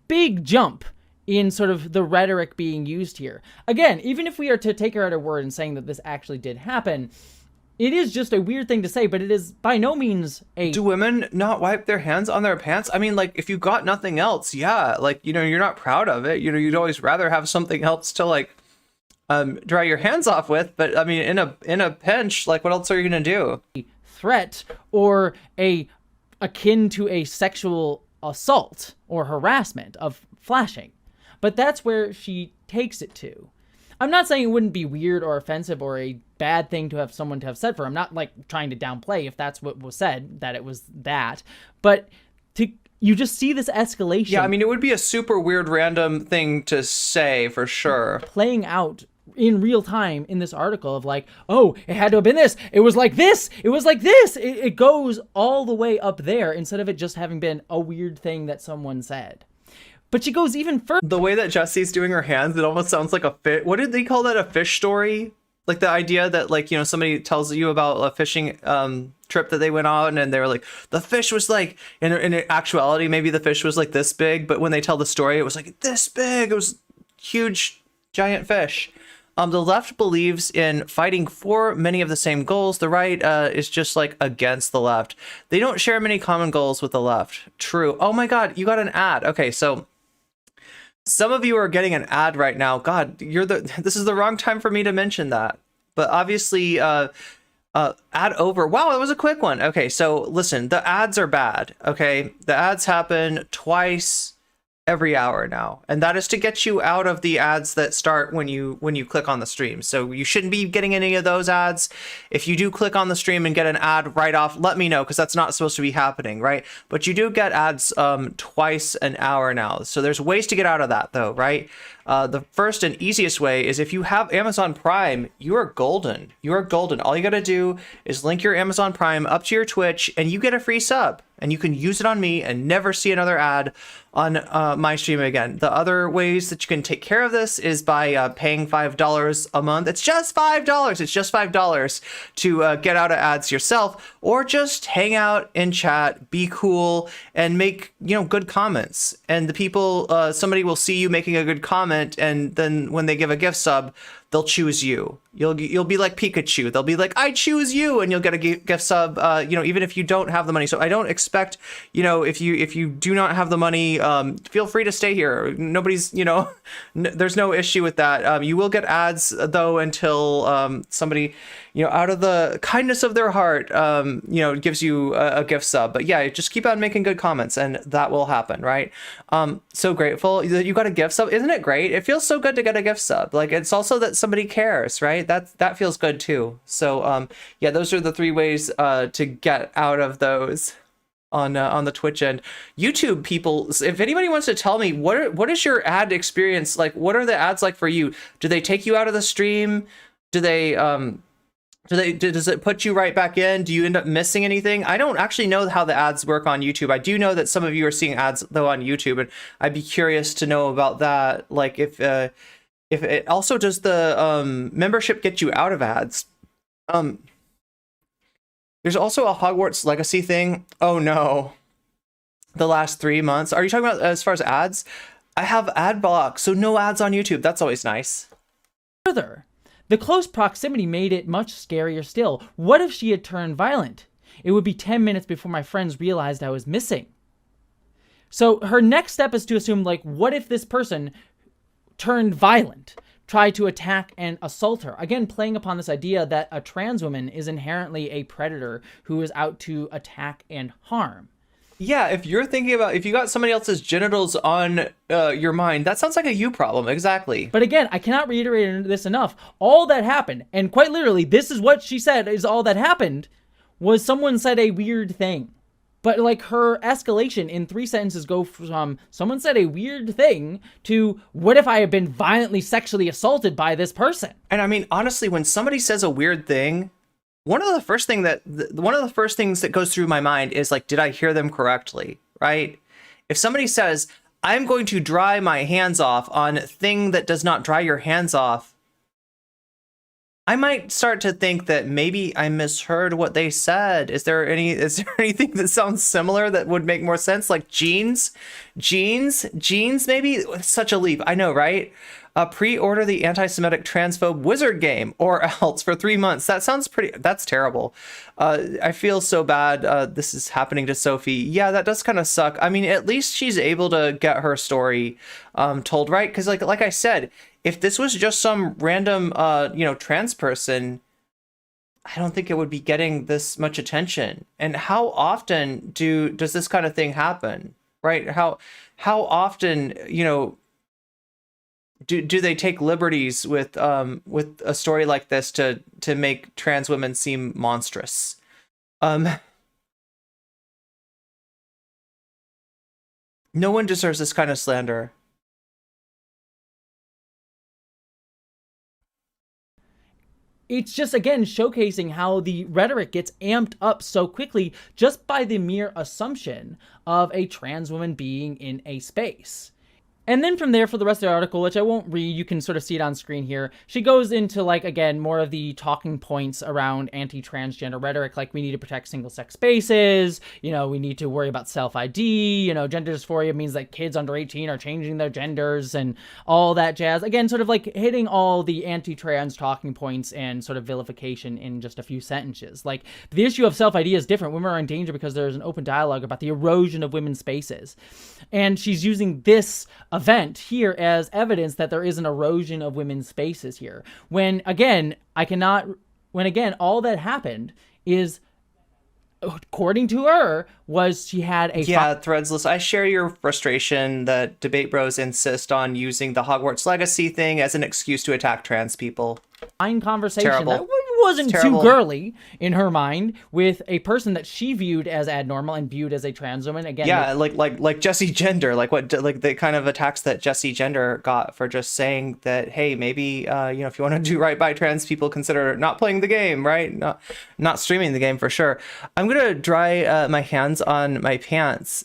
big jump in sort of the rhetoric being used here. Again, even if we are to take her at her word and saying that this actually did happen, it is just a weird thing to say, but it is by no means a... Do women not wipe their hands on their pants? I mean, like, if you got nothing else, yeah, like, you know, you're not proud of it. You know, you'd always rather have something else to, like, dry your hands off with, but I mean, in a pinch, like, what else are you gonna do? Threat or akin to a sexual assault or harassment of flashing, but that's where she takes it to. I'm not saying it wouldn't be weird or offensive or a bad thing to have someone to have said for her. I'm not like trying to downplay if that's what was said, that it was that. But you just see this escalation. Yeah, I mean, it would be a super weird random thing to say for sure. Playing out in real time in this article of like, oh, it had to have been this. It was like this. It was like this. It goes all the way up there instead of it just having been a weird thing that someone said. But she goes even further. The way that Jesse's doing her hands, it almost sounds like a fish. What did they call that? A fish story? Like the idea that, like, you know, somebody tells you about a fishing trip that they went on, and they were like, the fish was like, in actuality, maybe the fish was like this big, but when they tell the story, it was like this big. It was huge, giant fish. The left believes in fighting for many of the same goals. The right is just like against the left. They don't share many common goals with the left. True. Oh my God, you got an ad. Okay, so some of you are getting an ad right now. God, this is the wrong time for me to mention that. But obviously, ad over. Wow, that was a quick one. Okay, so listen, the ads are bad. Okay, the ads happen twice every hour now, and that is to get you out of the ads that start when you click on the stream. So you shouldn't be getting any of those ads. If you do click on the stream and get an ad right off, let me know, because that's not supposed to be happening, right? But you do get ads twice an hour now. So there's ways to get out of that though, right? The first and easiest way is if you have Amazon Prime, you are golden. You are golden. All you got to do is link your Amazon Prime up to your Twitch and you get a free sub, and you can use it on me and never see another ad on my stream again. The other ways that you can take care of this is by paying $5 a month. It's just $5. It's just $5 to get out of ads yourself, or just hang out in chat, be cool, and make, you know, good comments. And the people, somebody will see you making a good comment, and then when they give a gift sub, they'll choose you. You'll be like Pikachu. They'll be like, I choose you, and you'll get a gift sub. You know, even if you don't have the money. So I don't expect, you know, if you do not have the money, feel free to stay here. Nobody's, you know, there's no issue with that. You will get ads though until somebody, you know, out of the kindness of their heart, you know, gives you a gift sub. But yeah, just keep on making good comments, and that will happen, right? So grateful that you got a gift sub. Isn't it great? It feels so good to get a gift sub. Like, it's also that somebody cares, right? That feels good too. So yeah, those are the 3 ways to get out of those on the Twitch end. YouTube people, if anybody wants to tell me what is your ad experience like? What are the ads like for you? Do they take you out of the stream? Do they does it put you right back in? Do you end up missing anything? I don't actually know how the ads work on YouTube. I do know that some of you are seeing ads though on YouTube, and I'd be curious to know about that. Like, if it also, does the membership get you out of ads? There's also a Hogwarts Legacy thing. Oh no. The last 3 months. Are you talking about as far as ads? I have ad block, so no ads on YouTube. That's always nice. Further, the close proximity made it much scarier still. What if she had turned violent? It would be 10 minutes before my friends realized I was missing. So her next step is to assume, like, what if this person turned violent, tried to attack and assault her? Again, playing upon this idea that a trans woman is inherently a predator who is out to attack and harm. Yeah, if you're thinking about, if you got somebody else's genitals on your mind, that sounds like a you problem. Exactly. But again, I cannot reiterate this enough. All that happened, and quite literally, this is what she said is all that happened, was someone said a weird thing. But like, her escalation in 3 sentences go from someone said a weird thing to what if I had been violently sexually assaulted by this person? And I mean, honestly, when somebody says a weird thing, one of the first things that goes through my mind is like, did I hear them correctly? Right? If somebody says, I'm going to dry my hands off on a thing that does not dry your hands off, I might start to think that maybe I misheard what they said. Is there anything that sounds similar that would make more sense? Like jeans, maybe? It's such a leap. I know, right? Pre-order the anti-Semitic transphobe wizard game or else for 3 months. That sounds that's terrible. I feel so bad. This is happening to Sophie. Yeah, that does kind of suck. I mean, at least she's able to get her story told, right? Because like I said, if this was just some random, trans person, I don't think it would be getting this much attention. And how often does this kind of thing happen, right? How often, do they take liberties with a story like this to make trans women seem monstrous? No one deserves this kind of slander. It's just, again, showcasing how the rhetoric gets amped up so quickly just by the mere assumption of a trans woman being in a space. And then from there, for the rest of the article, which I won't read, you can sort of see it on screen here, she goes into, like, again, more of the talking points around anti-transgender rhetoric, like we need to protect single-sex spaces, you know, we need to worry about self-ID, you know, gender dysphoria means that kids under 18 are changing their genders and all that jazz. Again, sort of like hitting all the anti-trans talking points and sort of vilification in just a few sentences. Like, the issue of self-ID is different. Women are in danger because there's an open dialogue about the erosion of women's spaces. And she's using this event here as evidence that there is an erosion of women's spaces here. When again, all that happened is, according to her, was she had a... Threadsless, I share your frustration that debate bros insist on using the Hogwarts Legacy thing as an excuse to attack trans people. Fine conversation Terrible. that wasn't too girly in her mind with a person that she viewed as abnormal and viewed as a trans woman. Again, like Jesse Gender, like the kind of attacks that Jesse Gender got for just saying that, hey, maybe if you want to do right by trans people, consider not playing the game, right? Not streaming the game for sure. I'm gonna dry my hands on my pants.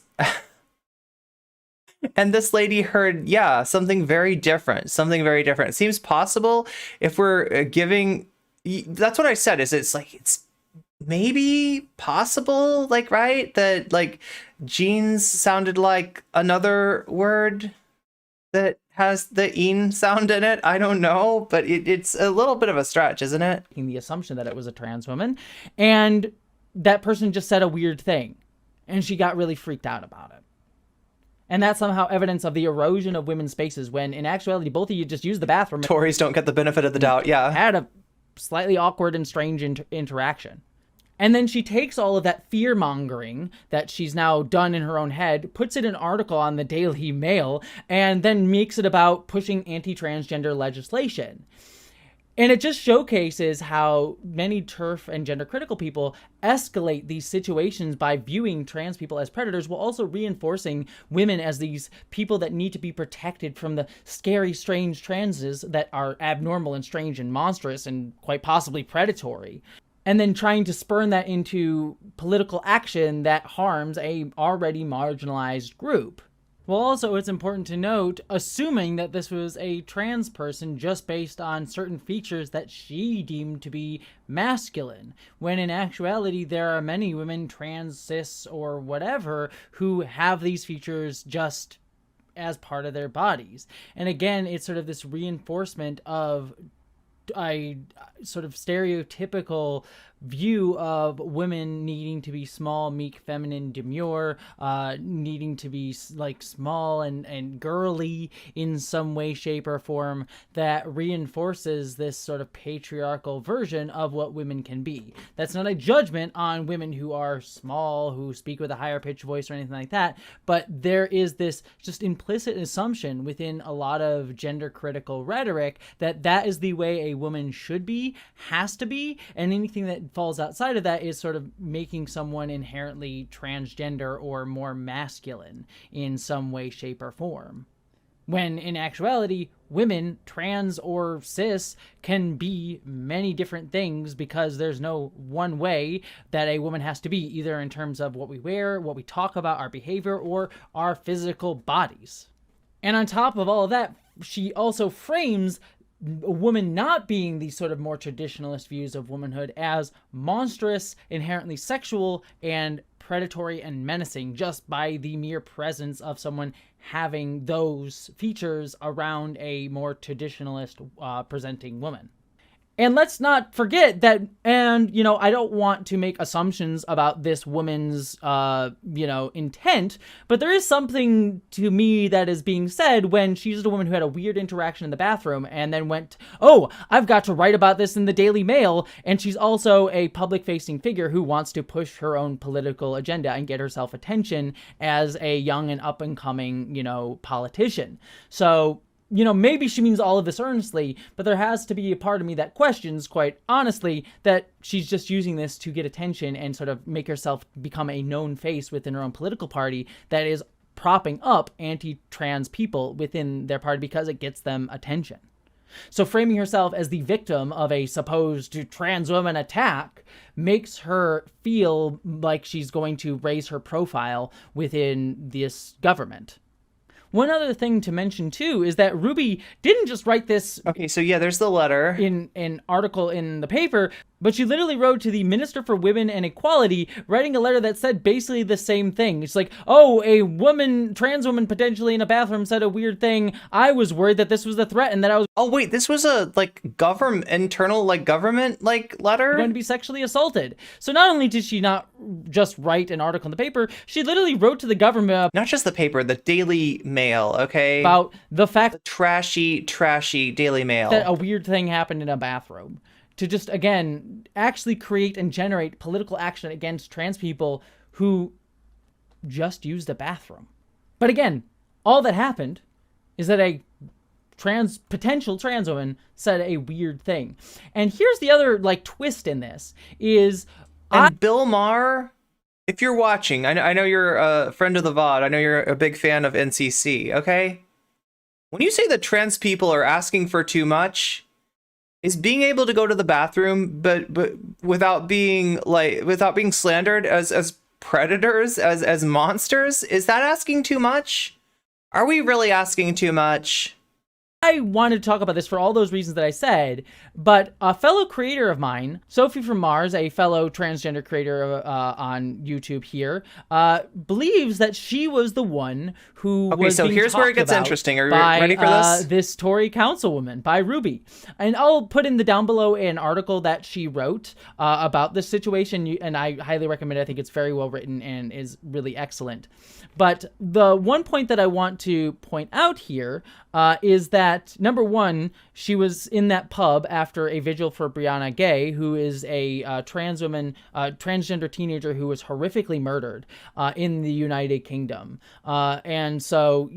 And this lady heard, something very different. It seems possible if we're giving... That's what I said, it's maybe possible, like, right? That, like, jeans sounded like another word that has the "een" sound in it. I don't know, but it's a little bit of a stretch, isn't it? The assumption that it was a trans woman, and that person just said a weird thing, and she got really freaked out about it. And that's somehow evidence of the erosion of women's spaces, when in actuality, both of you just used the bathroom. Tories don't get the benefit of the doubt, yeah. Had a slightly awkward and strange interaction. And then she takes all of that fear-mongering that she's now done in her own head, puts it in an article on the Daily Mail, and then makes it about pushing anti-transgender legislation. And it just showcases how many TERF and gender-critical people escalate these situations by viewing trans people as predators, while also reinforcing women as these people that need to be protected from the scary, strange transes that are abnormal and strange and monstrous and quite possibly predatory. And then trying to spurn that into political action that harms a already marginalized group. Well, also, it's important to note, assuming that this was a trans person just based on certain features that she deemed to be masculine, when in actuality there are many women, trans, cis, or whatever, who have these features just as part of their bodies. And again, it's sort of this reinforcement of a sort of stereotypical view of women needing to be small, meek, feminine, demure, needing to be like small and girly in some way, shape, or form, that reinforces this sort of patriarchal version of what women can be. That's not a judgment on women who are small, who speak with a higher pitched voice or anything like that, but there is this just implicit assumption within a lot of gender critical rhetoric that that is the way a woman should be, has to be, and anything that falls outside of that is sort of making someone inherently transgender or more masculine in some way, shape, or form. When in actuality, women, trans or cis, can be many different things, because there's no one way that a woman has to be, either in terms of what we wear, what we talk about, our behavior, or our physical bodies. And on top of all of that, she also frames a woman not being these sort of more traditionalist views of womanhood as monstrous, inherently sexual, and predatory and menacing, just by the mere presence of someone having those features around a more traditionalist presenting woman. And let's not forget that, and, I don't want to make assumptions about this woman's, intent, but there is something to me that is being said when she's a woman who had a weird interaction in the bathroom and then went, oh, I've got to write about this in the Daily Mail, and she's also a public-facing figure who wants to push her own political agenda and get herself attention as a young and up-and-coming, politician. So maybe she means all of this earnestly, but there has to be a part of me that questions, quite honestly, that she's just using this to get attention and sort of make herself become a known face within her own political party that is propping up anti-trans people within their party because it gets them attention. So framing herself as the victim of a supposed trans woman attack makes her feel like she's going to raise her profile within this government. One other thing to mention, too, is that Ruby didn't just write this... Okay, so yeah, there's the letter. ...in an article in the paper, but she literally wrote to the Minister for Women and Equality, writing a letter that said basically the same thing. It's like, oh, a trans woman potentially in a bathroom said a weird thing. I was worried that this was a threat and that I was... Oh, wait, this was a, internal, government, letter? ...going to be sexually assaulted. So not only did she not just write an article in the paper, she literally wrote to the government... Not just the paper, the Daily Mail, okay? ...about the fact... The trashy Daily Mail. ...that a weird thing happened in a bathroom. To just, again, actually create and generate political action against trans people who just used a bathroom. But again, all that happened is that a potential trans woman said a weird thing. And here's the other, twist in this, is... And Bill Maher, if you're watching, I know you're a friend of the VOD, I know you're a big fan of NCC, okay? When you say that trans people are asking for too much... Is being able to go to the bathroom, but without being slandered as predators, as monsters, is that asking too much? Are we really asking too much? I wanted to talk about this for all those reasons that I said, but a fellow creator of mine, SophieFromMars, a fellow transgender creator on YouTube here, believes that she was the one who was being here's where it gets interesting. Are you ready for this? This Tory councilwoman, by Ruby. And I'll put in the down below an article that she wrote about this situation, and I highly recommend it. I think it's very well written and is really excellent. But the one point that I want to point out here is that, number one, she was in that pub after a vigil for Brianna Gay, who is a trans woman, transgender teenager who was horrifically murdered in the United Kingdom. And so,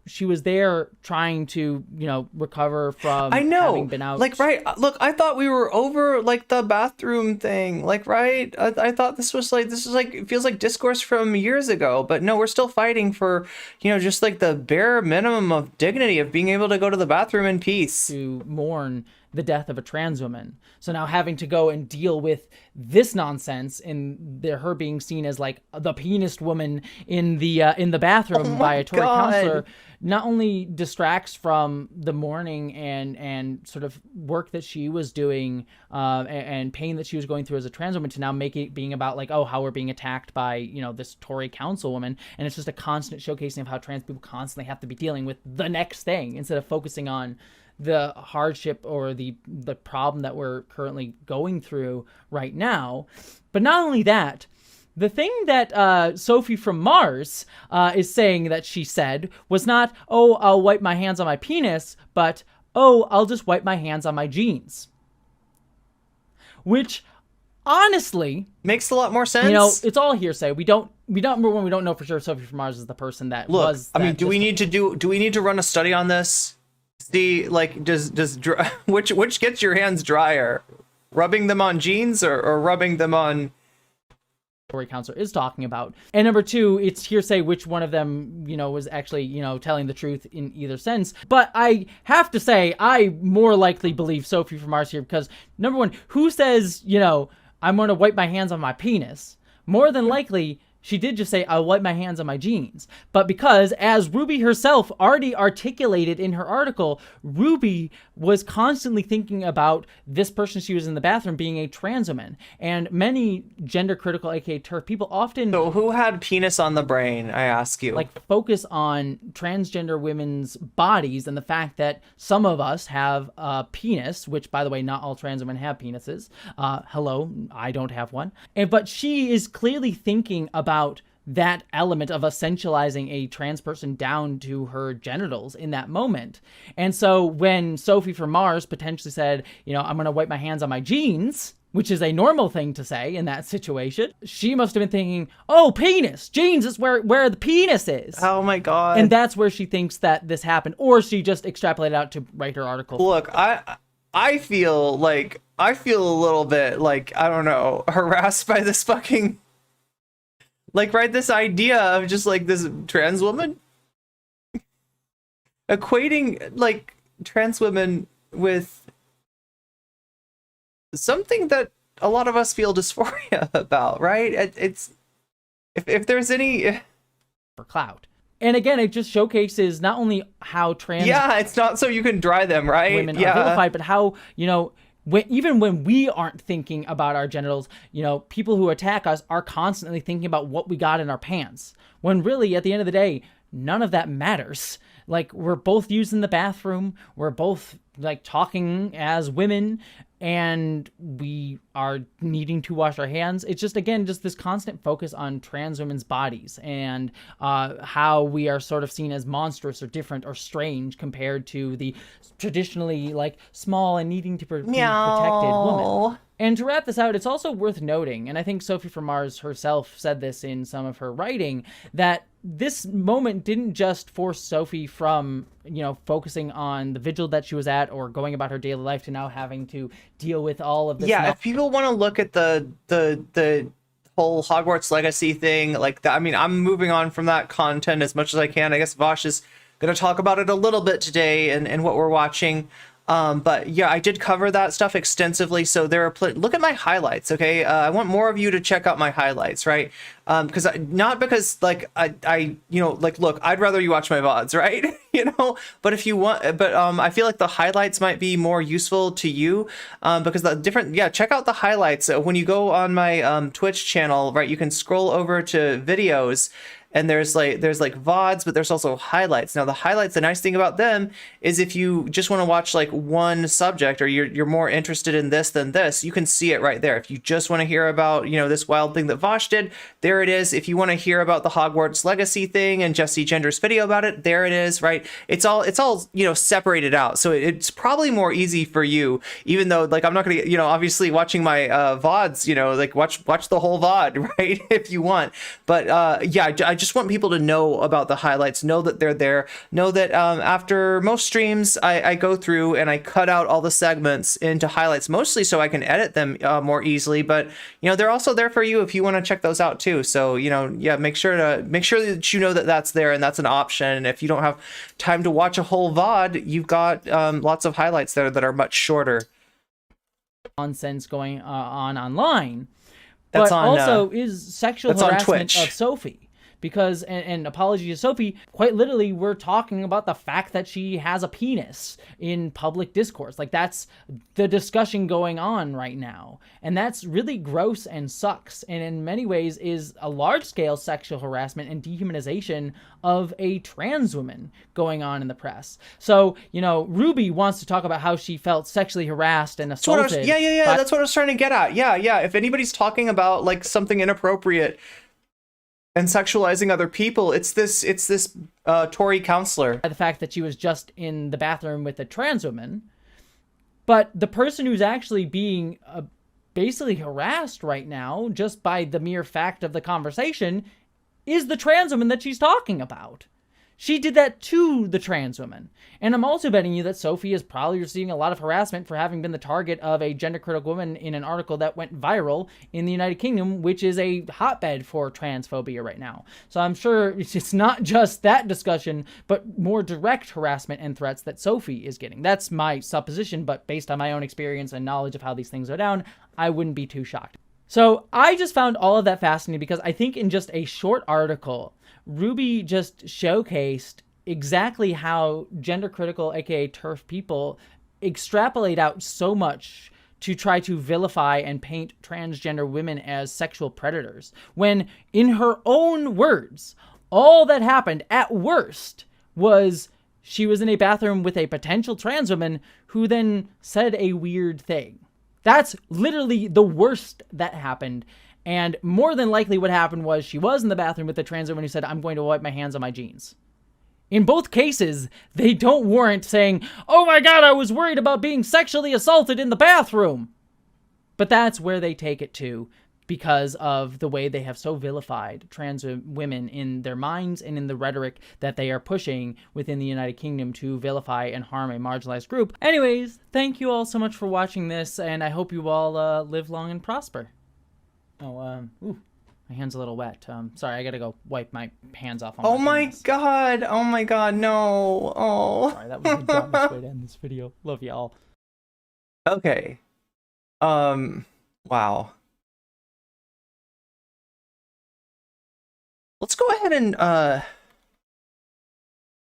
she was there trying to, recover from having been out. Right. Look, I thought we were over, the bathroom thing. Right? I thought this was it feels like discourse from years ago. But no, we're still fighting for, just the bare minimum of dignity of being able to go to the bathroom in peace. To mourn the death of a trans woman. So now having to go and deal with this nonsense and her being seen as the penis woman in the bathroom by a Tory counselor not only distracts from the mourning and sort of work that she was doing and pain that she was going through as a trans woman, to now make it being about how we're being attacked by this Tory councilwoman, and it's just a constant showcasing of how trans people constantly have to be dealing with the next thing instead of focusing on the hardship or the problem that we're currently going through right now. But not only that, the thing that Sophie from Mars is saying that she said was not, oh, I'll wipe my hands on my penis, but, oh, I'll just wipe my hands on my jeans. Which, honestly... makes a lot more sense. It's all hearsay. We don't know for sure Sophie from Mars is the person that was... Look, I mean, do we need to run a study on this? See, which gets your hands drier? Rubbing them on jeans or rubbing them on... Tory counselor is talking about. And number two, it's hearsay which one of them, was actually, telling the truth in either sense. But I have to say, I more likely believe Sophie from Mars here because, number one, who says, I'm going to wipe my hands on my penis? More than likely, she did just say, I'll wipe my hands on my jeans. But because, as Ruby herself already articulated in her article, Ruby was constantly thinking about this person she was in the bathroom being a trans woman. And many gender-critical, aka TERF people often... So who had penis on the brain, I ask you? Focus on transgender women's bodies and the fact that some of us have a penis, which, by the way, not all trans women have penises. Hello, I don't have one. But she is clearly thinking about that element of essentializing a trans person down to her genitals in that moment. And so when Sophie from Mars potentially said, I'm going to wipe my hands on my jeans, which is a normal thing to say in that situation. She must have been thinking, oh, penis, jeans is where the penis is. Oh my God. And that's where she thinks that this happened, or she just extrapolated out to write her article. Look, I feel a little bit like, I don't know, harassed by this fucking, like, right, this idea of just like this trans woman equating like trans women with something that a lot of us feel dysphoria about, right? It's if there's any For clout. And again, it just showcases not only how trans it's not so you can dry them, right? women are vilified, but how, even when we aren't thinking about our genitals, people who attack us are constantly thinking about what we got in our pants. When really, at the end of the day, none of that matters. Like, we're both using the bathroom, we're both like talking as women, and we are needing to wash our hands. It's just, again, just this constant focus on trans women's bodies and how we are sort of seen as monstrous or different or strange compared to the traditionally like small and needing to be protected woman. And to wrap this out, it's also worth noting, and I think Sophie from Mars herself said this in some of her writing, that this moment didn't just force Sophie from, focusing on the vigil that she was at or going about her daily life to now having to deal with all of this. Yeah, if people want to look at the whole Hogwarts Legacy thing, like that, I mean, I'm moving on from that content as much as I can. I guess Vaush is going to talk about it a little bit today and what we're watching. But yeah, I did cover that stuff extensively. So there are look at my highlights. Okay. I want more of you to check out my highlights, right? Because not because like I look, I'd rather you watch my VODs, right? But if you want, but I feel like the highlights might be more useful to you, because check out the highlights. When you go on my Twitch channel, right, you can scroll over to videos. And there's like VODs, but there's also highlights. Now the highlights, the nice thing about them is if you just want to watch like one subject, or you're more interested in this than this, you can see it right there. If you just want to hear about, this wild thing that Vaush did, there it is. If you want to hear about the Hogwarts Legacy thing and Jesse Gender's video about it, there it is, right? It's all separated out. So it's probably more easy for you, even though like I'm not gonna, obviously watching my VODs, like watch the whole VOD, right? If you want. But I just want people to know about the highlights, know that they're there, know that after most streams, I go through and I cut out all the segments into highlights, mostly so I can edit them more easily. But they're also there for you if you want to check those out too. So make sure that you know that that's there and that's an option. And if you don't have time to watch a whole VOD, you've got lots of highlights there that are much shorter. Nonsense going on online, That's but on, also is sexual that's on harassment Twitch. of Sophie. Because, and apology to Sophie, quite literally, we're talking about the fact that she has a penis in public discourse. Like, that's the discussion going on right now. And that's really gross and sucks. And in many ways is a large-scale sexual harassment and dehumanization of a trans woman going on in the press. So, Ruby wants to talk about how she felt sexually harassed and assaulted. That's what I was trying to get at. Yeah. If anybody's talking about, like, something inappropriate and sexualizing other people, it's this Tory counselor. The fact that she was just in the bathroom with a trans woman, but the person who's actually being basically harassed right now, just by the mere fact of the conversation, is the trans woman that she's talking about. She did that to the trans woman. And I'm also betting you that Sophie is probably receiving a lot of harassment for having been the target of a gender-critical woman in an article that went viral in the United Kingdom, which is a hotbed for transphobia right now. So I'm sure it's not just that discussion, but more direct harassment and threats that Sophie is getting. That's my supposition, but based on my own experience and knowledge of how these things go down, I wouldn't be too shocked. So I just found all of that fascinating because I think in just a short article, Ruby just showcased exactly how gender critical, aka TERF people, extrapolate out so much to try to vilify and paint transgender women as sexual predators. When, in her own words, all that happened at worst was she was in a bathroom with a potential trans woman who then said a weird thing. That's literally the worst that happened. And more than likely what happened was she was in the bathroom with a trans woman who said, "I'm going to wipe my hands on my jeans." In both cases, they don't warrant saying, "Oh my God, I was worried about being sexually assaulted in the bathroom." But that's where they take it to because of the way they have so vilified trans women in their minds and in the rhetoric that they are pushing within the United Kingdom to vilify and harm a marginalized group. Anyways, thank you all so much for watching this, and I hope you all live long and prosper. Oh, ooh, my hand's a little wet. Sorry, I gotta go wipe my hands off on my penis. God. Oh my god, no. Oh. Sorry, that was the dumbest way to end this video. Love y'all. Okay. Wow. Let's go ahead and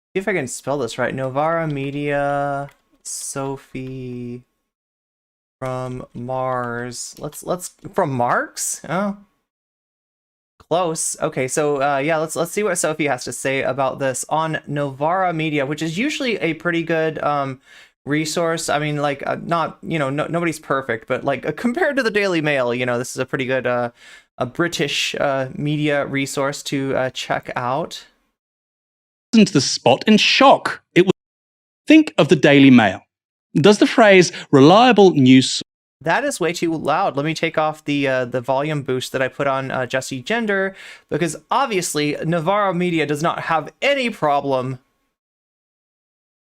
see if I can spell this right. Novara Media, Sophie from Mars. Let's from Marx? Oh. Close. Okay, so yeah, let's see what Sophie has to say about this on Novara Media, which is usually a pretty good resource. I mean, like, not, you know, nobody's perfect, but like compared to the Daily Mail, you know, this is a pretty good a British media resource to check out. Into the spot in shock. It was. Think of the Daily Mail. Does the phrase reliable news? That is way too loud. Let me take off the volume boost that I put on Jesse Gender, because obviously Novara Media does not have any problem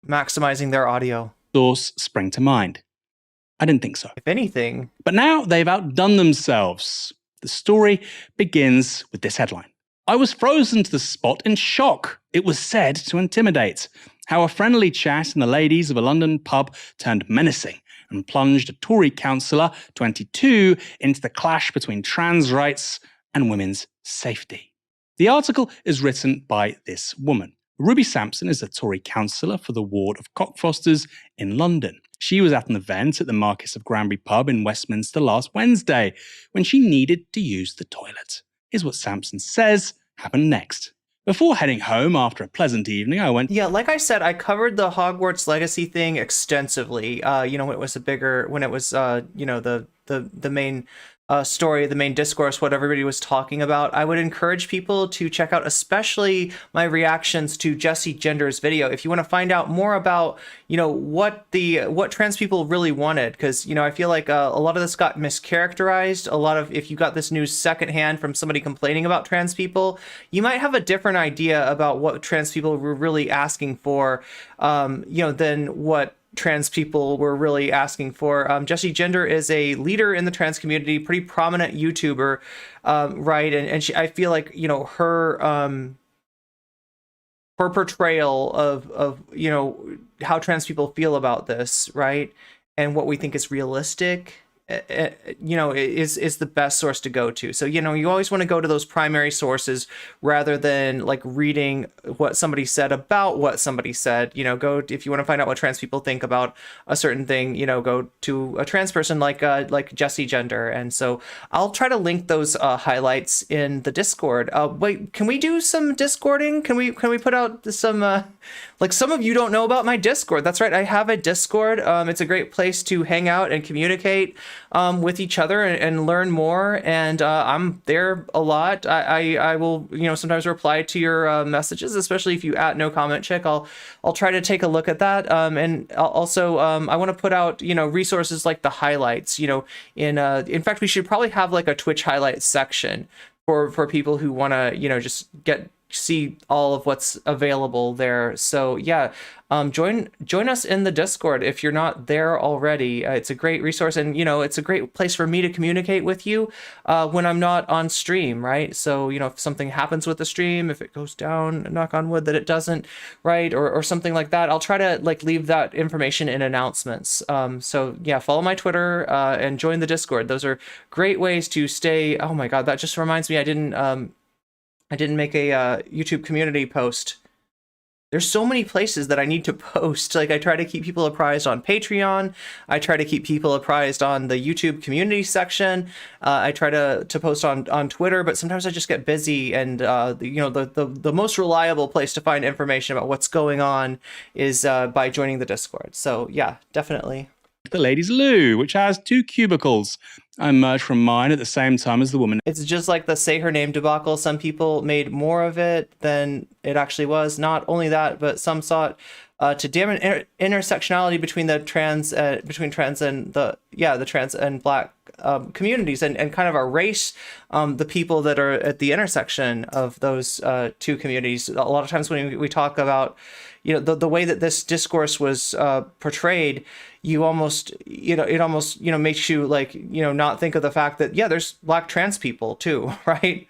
maximizing their audio. Source spring to mind? I didn't think so. If anything. But now they've outdone themselves. The story begins with this headline. I was frozen to the spot in shock. It was said to intimidate. How a friendly chat in the ladies of a London pub turned menacing and plunged a Tory councillor, 22, into the clash between trans rights and women's safety. The article is written by this woman. Ruby Sampson is a Tory councillor for the ward of Cockfosters in London. She was at an event at the Marquis of Granby pub in Westminster last Wednesday when she needed to use the toilet. Here's what Sampson says happened next. Before heading home after a pleasant evening, I went... Yeah, like I said, I covered the Hogwarts Legacy thing extensively. You know, when it was you know, the main story, the main discourse, what everybody was talking about. I would encourage people to check out especially my reactions to Jesse Gender's video if you want to find out more about, you know, what trans people really wanted, because, you know, I feel like a lot of this got mischaracterized. A lot of, if you got this news secondhand from somebody complaining about trans people, you might have a different idea about what trans people were really asking for, you know, than what trans people were really asking for. Jesse Gender is a leader in the trans community, pretty prominent YouTuber, right? And I feel like, you know, her portrayal of you know, how trans people feel about this, right, and what we think is realistic, you know, is the best source to go to. So, you know, you always want to go to those primary sources rather than like reading what somebody said about what somebody said. You know, go, if you want to find out what trans people think about a certain thing, you know, go to a trans person like Jesse Gender. And so I'll try to link those highlights in the Discord. Wait, can we do some Discording? Can we put out some like, some of you don't know about my Discord. That's right, I have a Discord. It's a great place to hang out and communicate with each other and learn more. And I'm there a lot. I will, you know, sometimes reply to your messages, especially if you at No Comment Check. I'll try to take a look at that. And also, I want to put out, you know, resources like the highlights. You know, in fact, we should probably have like a Twitch highlights section for people who want to, you know, just see all of what's available there. So yeah, join us in the Discord if you're not there already. It's a great resource, and you know, it's a great place for me to communicate with you when I'm not on stream, right? So, you know, if something happens with the stream, if it goes down, knock on wood that it doesn't, right, or something like that, I'll try to like leave that information in announcements. So yeah, follow my Twitter and join the Discord. Those are great ways to stay. Oh my god, that just reminds me, I didn't make a YouTube community post. There's so many places that I need to post. Like, I try to keep people apprised on Patreon. I try to keep people apprised on the YouTube community section. I try to post on Twitter, but sometimes I just get busy. And you know, the most reliable place to find information about what's going on is by joining the Discord. So yeah, definitely. The ladies' loo, which has 2 cubicles. I emerged from mine at the same time as the woman. It's just like the Say Her Name debacle. Some people made more of it than it actually was. Not only that, but some saw it to damn intersectionality between the trans and the trans and black communities, and kind of erase the people that are at the intersection of those two communities. A lot of times when we talk about, you know, the way that this discourse was portrayed, you almost, you know, it almost, you know, makes you like, you know, not think of the fact that, yeah, there's black trans people too, right?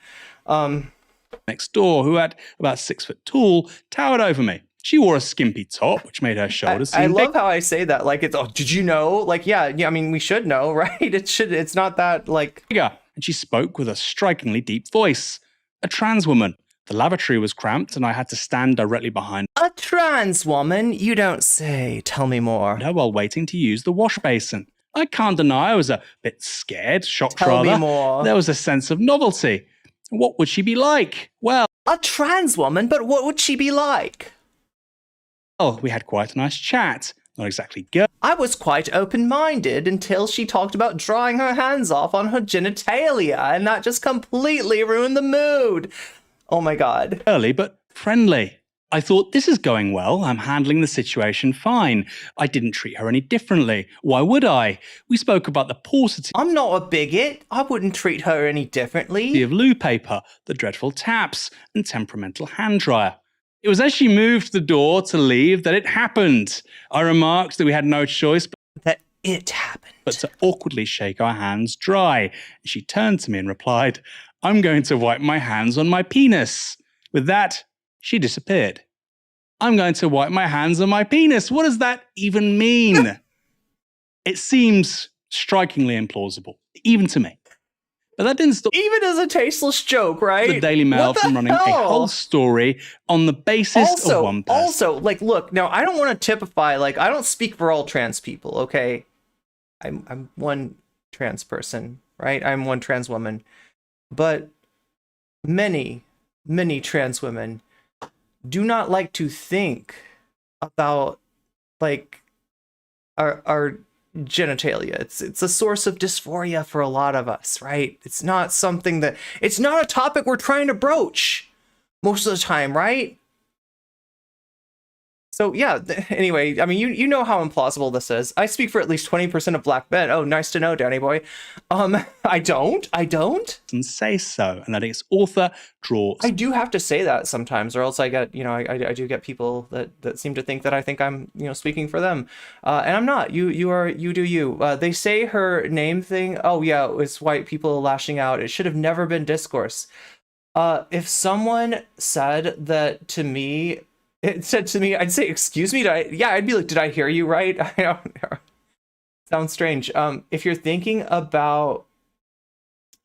Next door, who had about 6 foot tall, towered over me. She wore a skimpy top, which made her shoulders seem I big. love how I say that. Like, it's, oh, did you know? Like, yeah, I mean, we should know, right? It's not that, like... Bigger, and she spoke with a strikingly deep voice. A trans woman. The lavatory was cramped, and I had to stand directly behind A trans woman? You don't say. Tell me more. her while waiting to use the wash basin. I can't deny I was a bit scared, shocked Tell me rather. more. There was a sense of novelty. What would she be like? Well, A trans woman? But what would she be like? we had quite a nice chat. Not exactly girl. I was quite open-minded until she talked about drying her hands off on her genitalia, and that just completely ruined the mood. Oh my god. Early, but friendly. I thought, this is going well. I'm handling the situation fine. I didn't treat her any differently. Why would I? We spoke about the paucity I'm not a bigot. I wouldn't treat her any differently. of loo paper, the dreadful taps, and temperamental hand dryer. It was as she moved the door to leave that it happened. I remarked that we had no choice That it happened. but to awkwardly shake our hands dry. She turned to me and replied, I'm going to wipe my hands on my penis. With that, she disappeared. I'm going to wipe my hands on my penis. What does that even mean? It seems strikingly implausible, even to me. But that didn't stop Even as a tasteless joke, right? the Daily Mail What the from running a hell? whole story on the basis of one person. Also, like, look, now I don't want to typify, like, I don't speak for all trans people, okay? I'm one trans person, right? I'm one trans woman. But many trans women do not like to think about, like, our genitalia. It's a source of dysphoria for a lot of us, right? It's not something that, it's not a topic we're trying to broach most of the time, right? So yeah, anyway, I mean, you know how implausible this is. I speak for at least 20% of black men. Oh, nice to know, Danny boy. I don't. And say so, and that its author draws. I do have to say that sometimes, or else I get, you know, I do get people that seem to think that I think I'm, you know, speaking for them, and I'm not. You do you. They say her name thing. Oh yeah, it's white people lashing out. It should have never been discourse. If someone said that to me, I'd say, excuse me, I'd be like, did I hear you right? I don't know. Sounds strange. If you're thinking about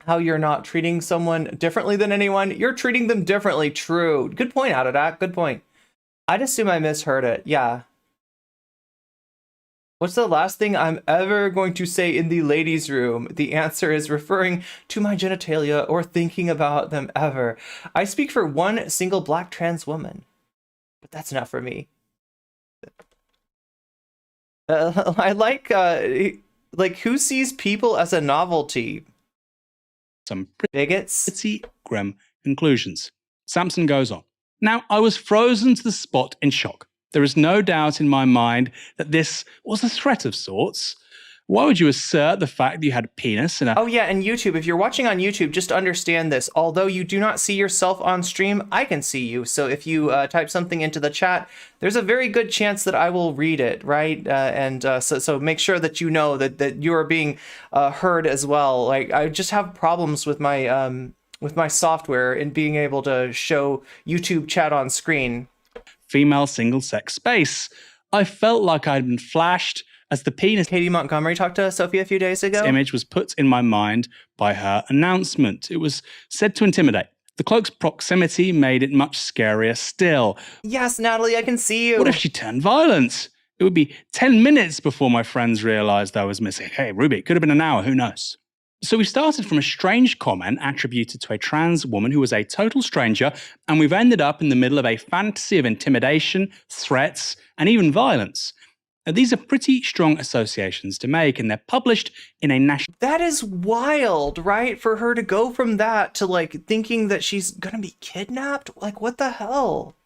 how you're not treating someone differently than anyone, you're treating them differently. True. Good point, Adodak. Good point. I'd assume I misheard it. Yeah. What's the last thing I'm ever going to say in the ladies' room? The answer is referring to my genitalia or thinking about them ever. I speak for one single black trans woman. But that's not for me. I like who sees people as a novelty? Some Bigots? pretty grim conclusions. Sampson goes on. Now, I was frozen to the spot in shock. There is no doubt in my mind that this was a threat of sorts. Why would you assert the fact that you had a penis in a... Oh yeah, and YouTube, if you're watching on YouTube, just understand this. Although you do not see yourself on stream, I can see you. So if you type something into the chat, there's a very good chance that I will read it, right? So make sure that you know that you are being heard as well. Like, I just have problems with my software in being able to show YouTube chat on screen. female single-sex space. I felt like I'd been flashed as the penis Katie Montgomery talked to Sophie a few days ago. image was put in my mind by her announcement. It was said to intimidate. The cloak's proximity made it much scarier still. Yes, Natalie, I can see you. What if she turned violent? It would be 10 minutes before my friends realized I was missing. Hey, Ruby, it could have been an hour, who knows? So we started from a strange comment attributed to a trans woman who was a total stranger, and we've ended up in the middle of a fantasy of intimidation, threats, and even violence. Now, these are pretty strong associations to make, and they're published in a national That is wild, right? For her to go from that to like thinking that she's gonna be kidnapped? Like, what the hell?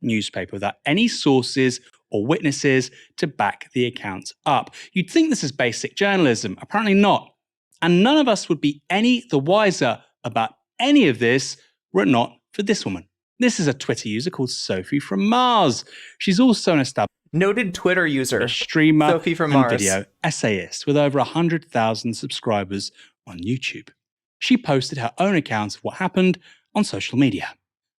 newspaper without any sources or witnesses to back the accounts up. You'd think this is basic journalism. Apparently not. And none of us would be any the wiser about any of this were it not for this woman. This is a Twitter user called SophieFromMars. She's also an established Noted Twitter user. streamer Sophie from and Mars. video essayist with over 100,000 subscribers on YouTube. She posted her own account of what happened on social media.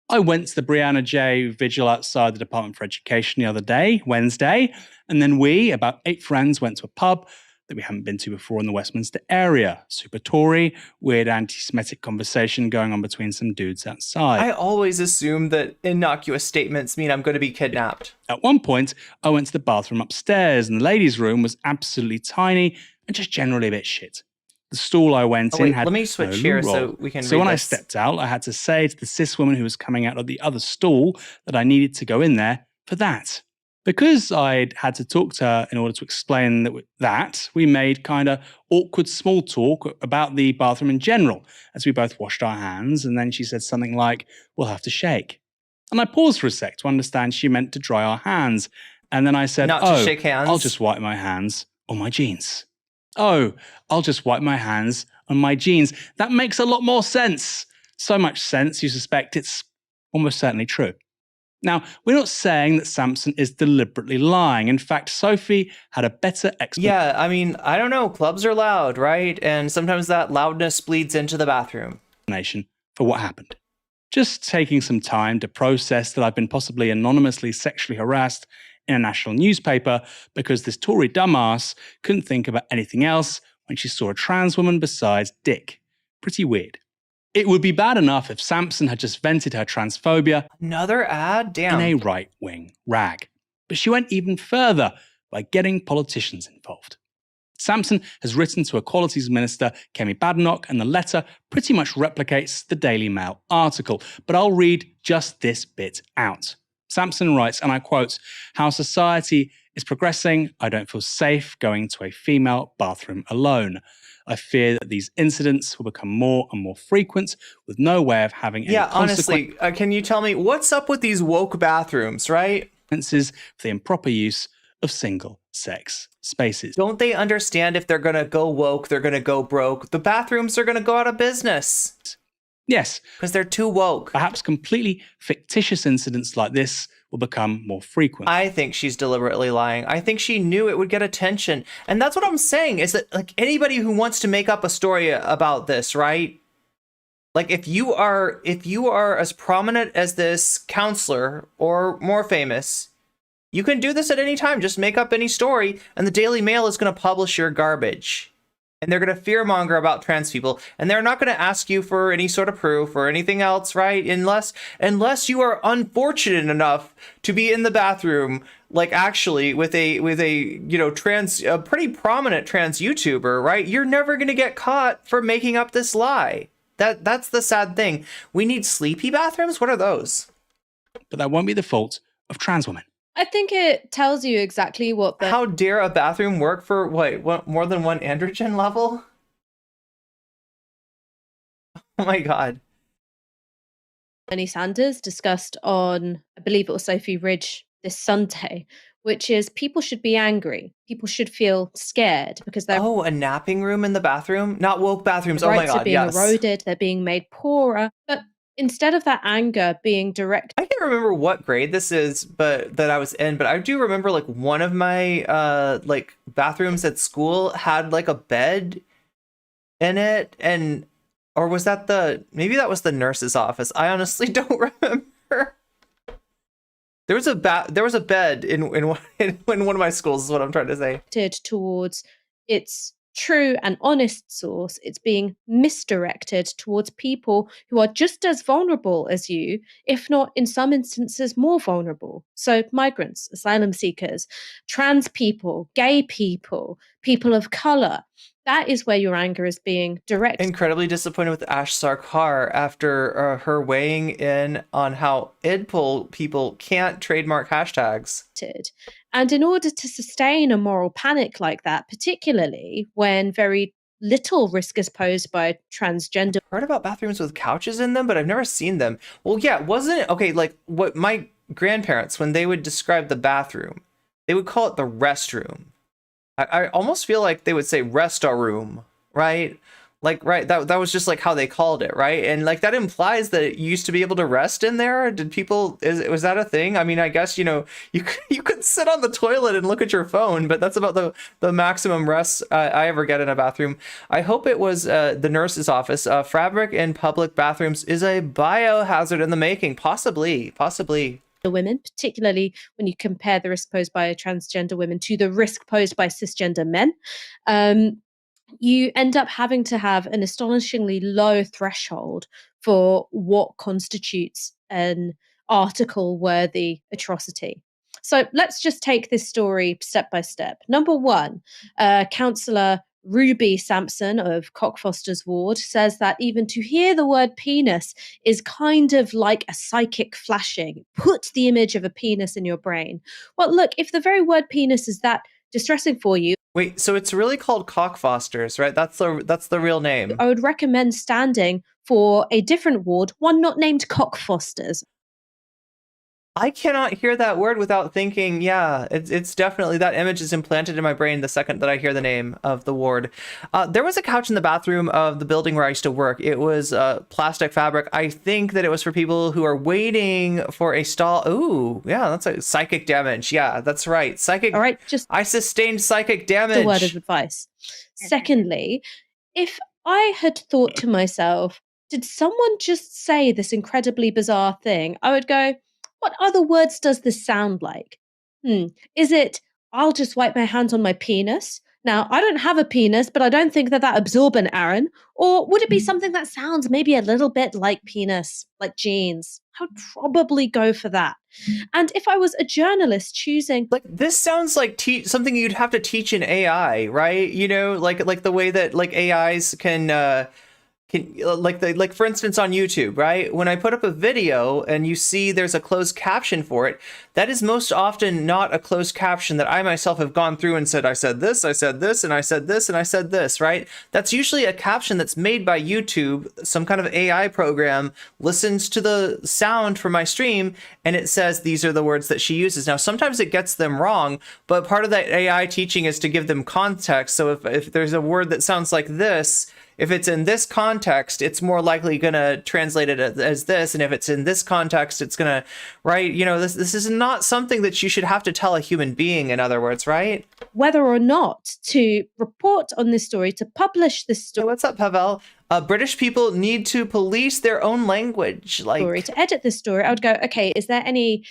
I went to the Brianna J. vigil outside the Department for Education the other day, Wednesday, and then we, about 8 friends, went to a pub that we haven't been to before in the Westminster area. Super Tory, weird anti-Semitic conversation going on between some dudes outside. I always assume that innocuous statements mean I'm going to be kidnapped. At one point, I went to the bathroom upstairs, and the ladies' room was absolutely tiny and just generally a bit shit. The stall I went in had let me switch no loo here roll. so we can So read when I this. stepped out, I had to say to the cis woman who was coming out of the other stall that I needed to go in there for that. Because I'd had to talk to her in order to explain that, we made kind of awkward small talk about the bathroom in general as we both washed our hands, and then she said something like, "We'll have to shake." And I paused for a sec to understand she meant to dry our hands. And then I said, Not to shake hands. I'll just wipe my hands on my jeans. Oh, I'll just wipe my hands on my jeans. That makes a lot more sense. So much sense, you suspect it's almost certainly true. Now, we're not saying that Samson is deliberately lying. In fact, Sophie had a better explanation. Yeah, I mean, I don't know. Clubs are loud, right? And sometimes that loudness bleeds into the bathroom. For what happened. Just taking some time to process that I've been possibly anonymously sexually harassed in a national newspaper because this Tory dumbass couldn't think about anything else when she saw a trans woman besides dick. Pretty weird. It would be bad enough if Samson had just vented her transphobia Another ad? Damn. in a right-wing rag. But she went even further by getting politicians involved. Samson has written to Equalities Minister Kemi Badenoch, and the letter pretty much replicates the Daily Mail article. But I'll read just this bit out. Samson writes, and I quote, "How society is progressing, I don't feel safe going to a female bathroom alone. I fear that these incidents will become more and more frequent with no way of having any honestly, can you tell me what's up with these woke bathrooms, right? consequences for the improper use of single-sex spaces." Don't they understand if they're going to go woke, they're going to go broke? The bathrooms are going to go out of business. Yes, Because they're too woke. perhaps completely fictitious incidents like this will become more frequent. I think she's deliberately lying. I think she knew it would get attention. And that's what I'm saying, is that like anybody who wants to make up a story about this, right? Like if you are as prominent as this counselor or more famous, you can do this at any time. Just make up any story and the Daily Mail is going to publish your garbage. And they're going to fearmonger about trans people, and they're not going to ask you for any sort of proof or anything else, right? Unless you are unfortunate enough to be in the bathroom, like actually with a a pretty prominent trans YouTuber, right? You're never going to get caught for making up this lie. That's the sad thing. We need sleepy bathrooms. What are those? But that won't be the fault of trans women. I think it tells you exactly what the How dare a bathroom work for what more than one androgen level? Oh my god. Bernie Sanders discussed on, I believe it was Sophie Ridge this Sunday, which is people should be angry. People should feel scared because their Oh, a napping room in the bathroom? Not woke bathrooms. Oh my rights god, are being yes. eroded, they're being made poorer. But instead of that anger being directed I can't remember what grade this is, but that I was in, but I do remember like one of my like bathrooms at school had like a bed in it, and or was that maybe that was the nurse's office. I honestly don't remember. There was a bed in one of my schools is what I'm trying to say. towards its true and honest source. It's being misdirected towards people who are just as vulnerable as you, if not in some instances more vulnerable. So migrants, asylum seekers, trans people, gay people, people of color. That is where your anger is being directed. Incredibly disappointed with Ash Sarkar after her weighing in on how IDPOL people can't trademark hashtags. And in order to sustain a moral panic like that, particularly when very little risk is posed by transgender. Heard about bathrooms with couches in them, but I've never seen them. Well, yeah, wasn't it? Okay, like what my grandparents, when they would describe the bathroom, they would call it the restroom. I almost feel like they would say rest-a-room, right? Like, right, that was just like how they called it, right? And like that implies that you used to be able to rest in there. Did people, was that a thing? I mean, I guess, you know, you could sit on the toilet and look at your phone, but that's about the maximum rest I ever get in a bathroom. I hope it was the nurse's office. Fabric in public bathrooms is a biohazard in the making. Possibly. Women, particularly when you compare the risk posed by transgender women to the risk posed by cisgender men. You end up having to have an astonishingly low threshold for what constitutes an article-worthy atrocity. So let's just take this story step by step. Number one, Councillor Ruby Sampson of Cockfosters Ward says that even to hear the word penis is kind of like a psychic flashing. Put the image of a penis in your brain. Well, look, if the very word penis is that distressing for you, Wait, so it's really called Cockfosters, right? That's the real name. I would recommend standing for a different ward, one not named Cockfosters. I cannot hear that word without thinking, yeah, it's definitely, that image is implanted in my brain the second that I hear the name of the ward. There was a couch in the bathroom of the building where I used to work. It was plastic fabric. I think that it was for people who are waiting for a stall. Ooh, yeah, that's a psychic damage. Yeah, that's right. Psychic. All right, just I sustained psychic damage. a word of advice. Secondly, if I had thought to myself, did someone just say this incredibly bizarre thing? I would go, what other words does this sound like? Is it, I'll just wipe my hands on my penis? Now, I don't have a penis, but I don't think that absorbent, Aaron. Or would it be something that sounds maybe a little bit like penis, like jeans? I would probably go for that. And if I was a journalist choosing... Like, this sounds like something you'd have to teach in AI, right? You know, like the way that like AIs can like for instance on YouTube, right? When I put up a video and you see there's a closed caption for it, that is most often not a closed caption that I myself have gone through and said, I said this, and I said this, and I said this, right? That's usually a caption that's made by YouTube. Some kind of AI program listens to the sound from my stream and it says, these are the words that she uses. Now, sometimes it gets them wrong, but part of that AI teaching is to give them context. So if there's a word that sounds like this, if it's in this context, it's more likely going to translate it as this. And if it's in this context, it's going to, right? You know, this is not something that you should have to tell a human being, in other words, right? Whether or not to report on this story, to publish this story. Hey, what's up, Pavel? British people need to police their own language. To edit this story, I would go, okay, is there any...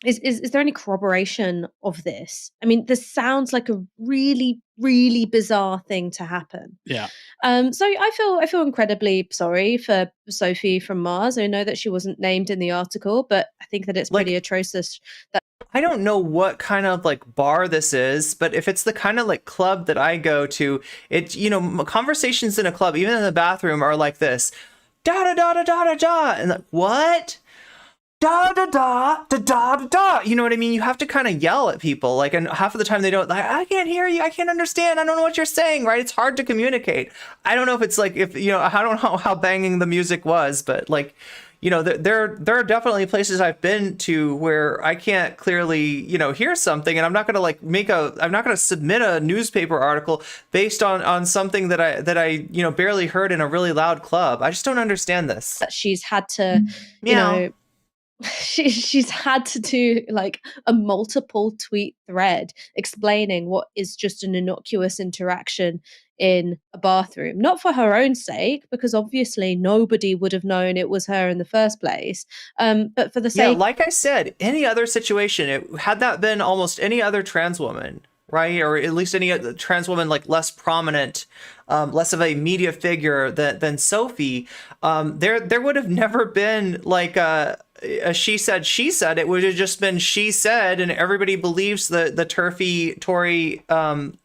Is there any corroboration of this? I mean, this sounds like a really, really bizarre thing to happen. Yeah. So I feel incredibly sorry for Sophie from Mars. I know that she wasn't named in the article, but I think that it's pretty atrocious that I don't know what kind of like bar this is, but if it's the kind of like club that I go to, it's, you know, conversations in a club, even in the bathroom, are like this. Da da da da da da da. And like, what? Da da da da da da da. You know what I mean? You have to kind of yell at people, like, and half of the time they don't, like, I can't hear you, I can't understand, I don't know what you're saying, right? It's hard to communicate. I don't know if it's like, if, you know, I don't know how banging the music was, but like, you know, there are definitely places I've been to where I can't clearly, you know, hear something, and I'm not gonna like I'm not gonna submit a newspaper article based on something that I you know barely heard in a really loud club. I just don't understand this. She's had to, you know. She's had to do like a multiple tweet thread explaining what is just an innocuous interaction in a bathroom, not for her own sake, because obviously nobody would have known it was her in the first place, but for the sake... Yeah, like I said, any other situation, had that been almost any other trans woman, right, or at least any trans woman like less prominent, less of a media figure than Sophie, there would have never been like a she said, it would have just been she said, and everybody believes the TERFy Tory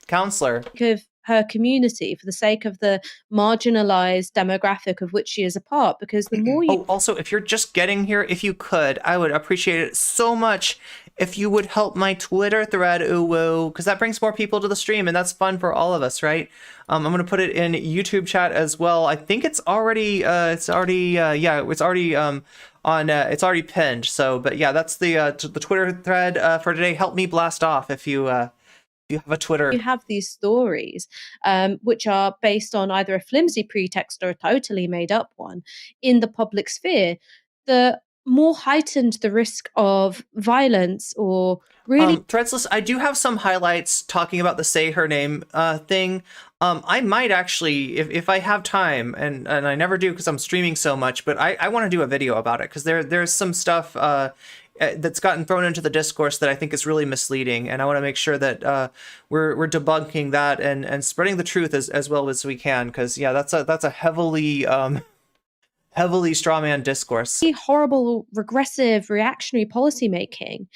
counselor. Of her community, for the sake of the marginalized demographic of which she is a part, because the more you... also, if you're just getting here, if you could, I would appreciate it so much if you would help my Twitter thread, because that brings more people to the stream, and that's fun for all of us, right? I'm going to put it in YouTube chat as well. I think it's already on it's already pinned. So, but yeah, that's the Twitter thread for today. Help me blast off if you have a Twitter. You have these stories, which are based on either a flimsy pretext or a totally made up one in the public sphere, the more heightened the risk of violence or really. Threadsless, I do have some highlights talking about the say her name thing. I might actually, if I have time, and I never do because I'm streaming so much, but I want to do a video about it because there's some stuff that's gotten thrown into the discourse that I think is really misleading, and I want to make sure that we're debunking that and spreading the truth as well as we can, because yeah, that's a heavily strawman discourse. Horrible, regressive, reactionary policymaking.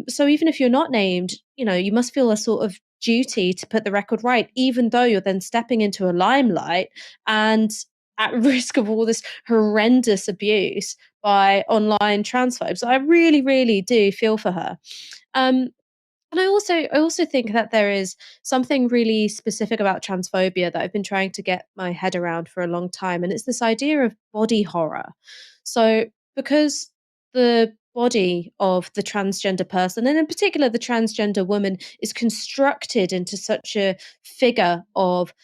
So even if you're not named, you must feel a sort of duty to put the record right, even though you're then stepping into a limelight and at risk of all this horrendous abuse by online transphobes. I really, really do feel for her. And I also think that there is something really specific about transphobia that I've been trying to get my head around for a long time, and it's this idea of body horror. So because the body of the transgender person, and in particular the transgender woman, is constructed into such a figure of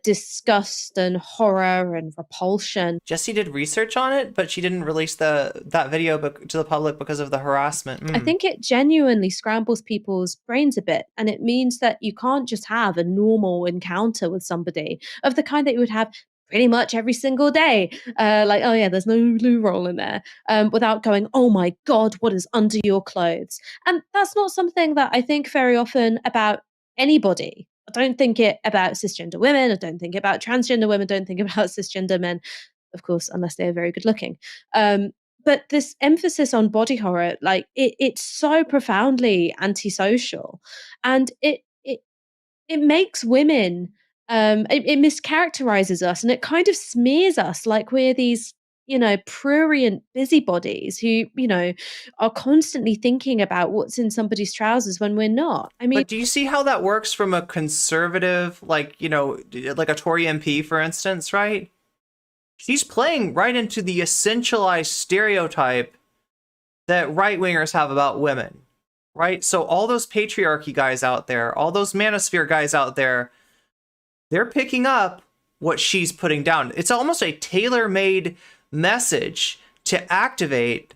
disgust and horror and repulsion. Jessie did research on it, but she didn't release that video to the public because of the harassment. I think it genuinely scrambles people's brains a bit, and it means that you can't just have a normal encounter with somebody of the kind that you would have pretty much every single day, like, oh yeah, there's no loo roll in there, without going, oh my God, what is under your clothes? And that's not something that I think very often about anybody. I don't think it about cisgender women. I don't think about transgender women. I don't think about cisgender men, of course, unless they are very good looking. But this emphasis on body horror, like it's so profoundly antisocial, and it makes women. It mischaracterizes us, and it kind of smears us like we're these, prurient busybodies who, are constantly thinking about what's in somebody's trousers when we're not. I mean, but do you see how that works from a conservative, like a Tory MP, for instance, right? She's playing right into the essentialized stereotype that right-wingers have about women, right? So all those patriarchy guys out there, all those manosphere guys out there, they're picking up what she's putting down. It's almost a tailor-made message to activate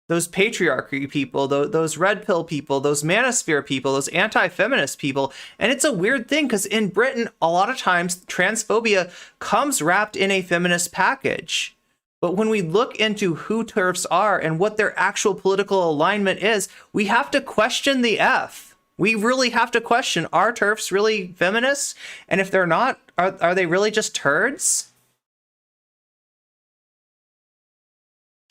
those patriarchy people, those red pill people, those manosphere people, those anti-feminist people. And it's a weird thing because in Britain, a lot of times transphobia comes wrapped in a feminist package. But when we look into who TERFs are and what their actual political alignment is, we have to question the F. We really have to question, are TERFs really feminists? And if they're not, are they really just turds?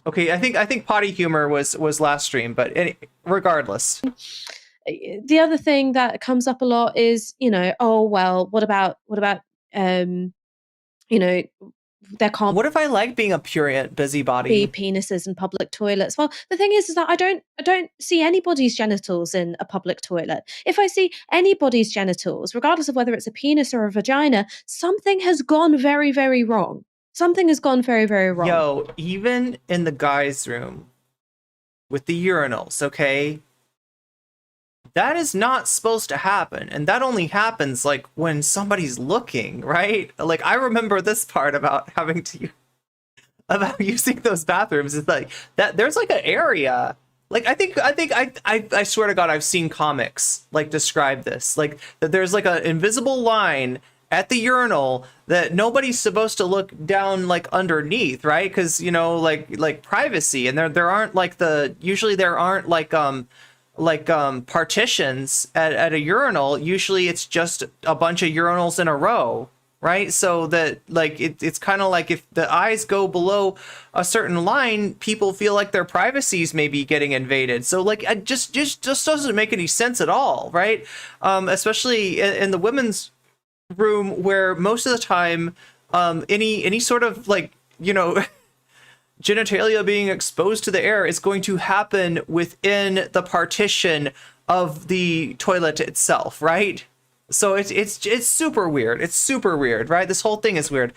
Okay, I think potty humor was last stream, but regardless. The other thing that comes up a lot is, oh well, what about there can't. What if I like being a purient busybody? Be penises in public toilets. Well, the thing is that I don't see anybody's genitals in a public toilet. If I see anybody's genitals, regardless of whether it's a penis or a vagina, something has gone very, very wrong. Something has gone very, very wrong. Yo, even in the guys' room with the urinals, okay? That is not supposed to happen, and that only happens like when somebody's looking, right? Like I remember this part about about using those bathrooms. It's like that there's like an area. Like I swear to God, I've seen comics like describe this, like that there's like an invisible line at the urinal that nobody's supposed to look down like underneath, right? Because like privacy, and there aren't like usually there aren't like partitions at a urinal. Usually it's just a bunch of urinals in a row, right? So that like it's kind of like if the eyes go below a certain line, people feel like their privacy's maybe getting invaded. So like it just doesn't make any sense at all, right? Especially in the women's room, where most of the time any sort of like genitalia being exposed to the air is going to happen within the partition of the toilet itself, right? So it's super weird. It's super weird, right? This whole thing is weird.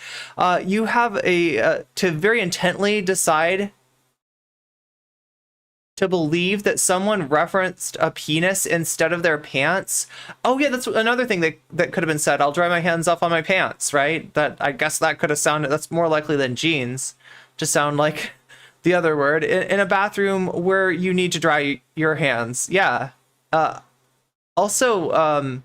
You have to very intently decide to believe that someone referenced a penis instead of their pants. Oh yeah, that's another thing that could have been said. I'll dry my hands off on my pants, right? That, I guess that could have sounded, that's more likely than jeans to sound like the other word. In a bathroom where you need to dry your hands. Yeah. Also,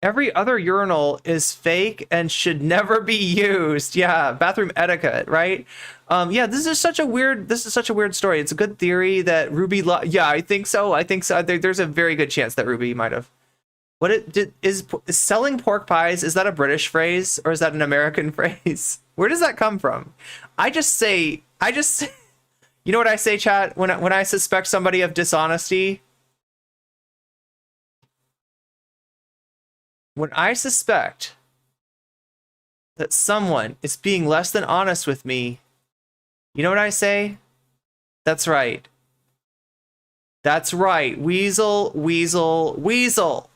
every other urinal is fake and should never be used. Yeah, bathroom etiquette, right? Yeah, this is such a weird story. It's a good theory that Ruby, yeah, I think so. There's a very good chance that Ruby might have. Is selling pork pies, is that a British phrase or is that an American phrase? Where does that come from? I just say, you know what I say, chat? When I suspect somebody of dishonesty? When I suspect that someone is being less than honest with me, you know what I say? That's right. That's right. Weasel, weasel, weasel.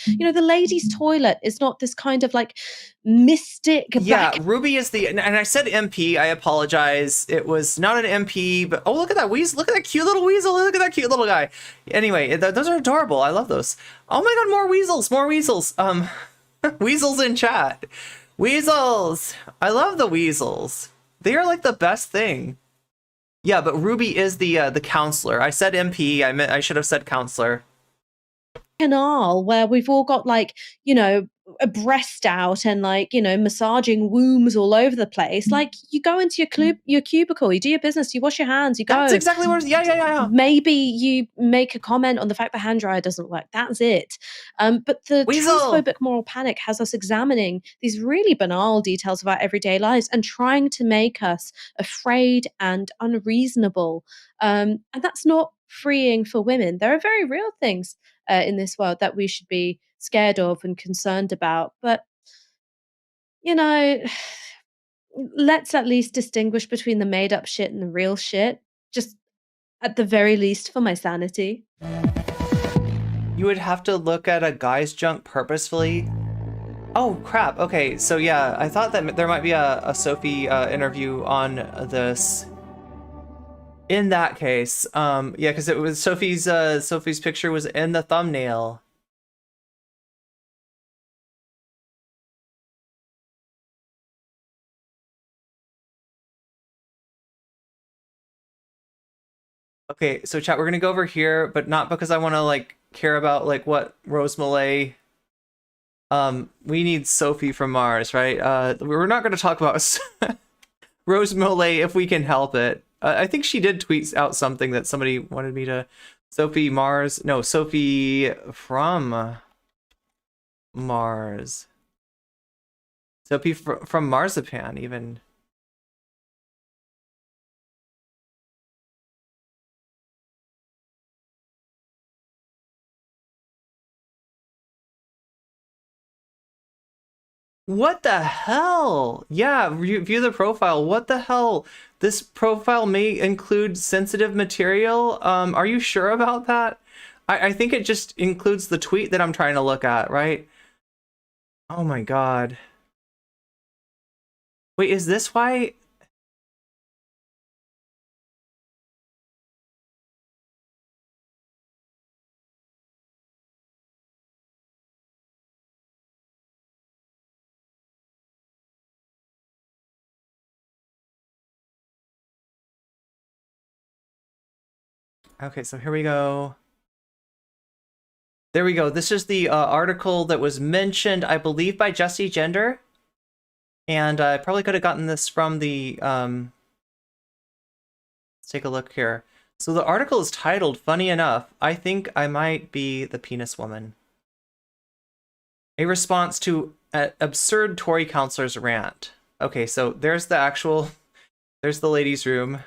You know, the ladies' toilet is not this kind of like mystic. Yeah, Ruby is the, and I said MP, I apologize. It was not an MP, but oh, look at that weasel. Look at that cute little weasel. Look at that cute little guy. Anyway, those are adorable. I love those. Oh my God, more weasels, more weasels. Weasels in chat. Weasels. I love the weasels. They are like the best thing. Yeah, but Ruby is the counselor. I said MP. I should have said counselor. Canal where we've all got like, you know, a breast out and like, you know, massaging wombs all over the place. Like, you go into your cubicle, you do your business, you wash your hands, you go. That's exactly what. Yeah. Maybe you make a comment on the fact the hand dryer doesn't work. That's it. But the transphobic moral panic has us examining these really banal details of our everyday lives and trying to make us afraid and unreasonable. And that's not freeing for women. There are very real things in this world that we should be scared of and concerned about. But, you know, let's at least distinguish between the made up shit and the real shit. Just at the very least for my sanity. You would have to look at a guy's junk purposefully. Oh crap. Okay, so yeah, I thought that there might be a Sophie interview on this. In that case, yeah, because it was Sophie's picture was in the thumbnail. Okay, so chat, we're gonna go over here, but not because I want to like care about like what Rose Malay. We need Sophie from Mars, right? We're not gonna talk about Rose Malay if we can help it. I think she did tweet out something that somebody wanted me to. Sophie from Mars. Sophie from Marzipan, even. What the hell? Yeah, view the profile. What the hell? This profile may include sensitive material. Are you sure about that? I think it just includes the tweet that I'm trying to look at, right? Oh my God. Wait, is this why? Okay, so here we go. There we go. This is the article that was mentioned, I believe, by Jessie Gender. And I probably could have gotten this from the... Let's take a look here. So the article is titled, funny enough, I think I might be the penis woman. A response to an absurd Tory counselor's rant. Okay, so there's the actual... There's the ladies' room.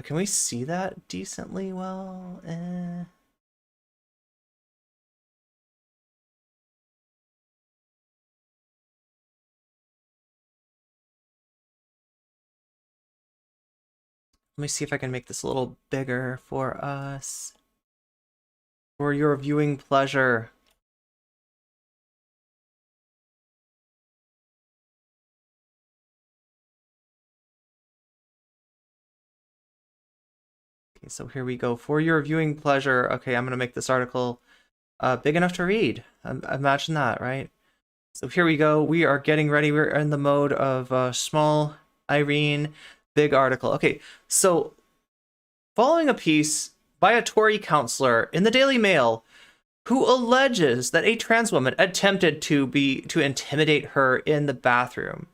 Can we see that decently well? Let me see if I can make this a little bigger for us. For your viewing pleasure. So here we go. For your viewing pleasure. Okay, I'm gonna make this article big enough to read. Imagine that, right? So here we go. We are getting ready. We're in the mode of small Irene, big article. Okay, so following a piece by a Tory councillor in the Daily Mail who alleges that a trans woman attempted to intimidate her in the bathroom,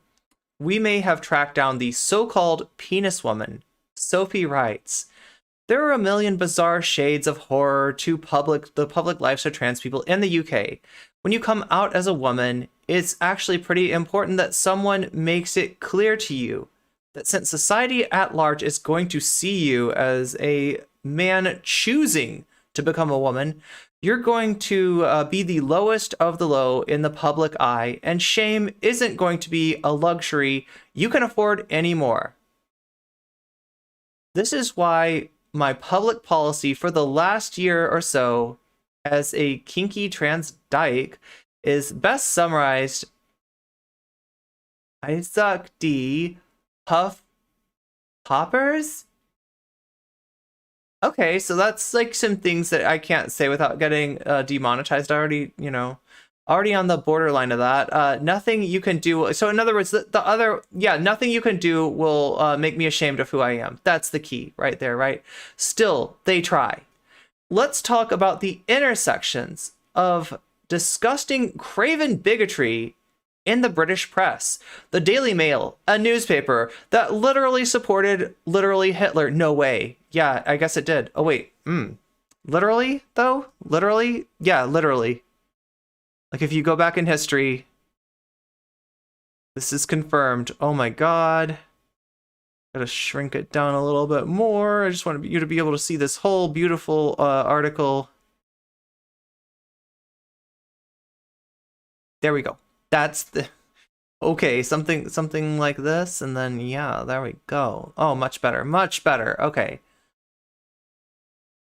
we may have tracked down the so-called penis woman. Sophie writes, there are a million bizarre shades of horror to the public lives of trans people in the UK. When you come out as a woman, it's actually pretty important that someone makes it clear to you that since society at large is going to see you as a man choosing to become a woman, you're going to be the lowest of the low in the public eye, and shame isn't going to be a luxury you can afford anymore. This is why my public policy for the last year or so as a kinky trans dyke is best summarized. I suck D puff poppers. Okay, so that's like some things that I can't say without getting demonetized. Already on the borderline of that. Nothing you can do. So in other words, nothing you can do will make me ashamed of who I am. That's the key right there, right? Still, they try. Let's talk about the intersections of disgusting, craven bigotry in the British press. The Daily Mail, a newspaper that literally supported Hitler. No way. Yeah, I guess it did. Oh, wait. Literally, though? Literally? Yeah, literally. Like, if you go back in history, this is confirmed. Oh my god. Gotta shrink it down a little bit more. I just want you to be able to see this whole beautiful article. There we go. That's the... Okay, something like this, and then, yeah, there we go. Oh, much better, much better. Okay.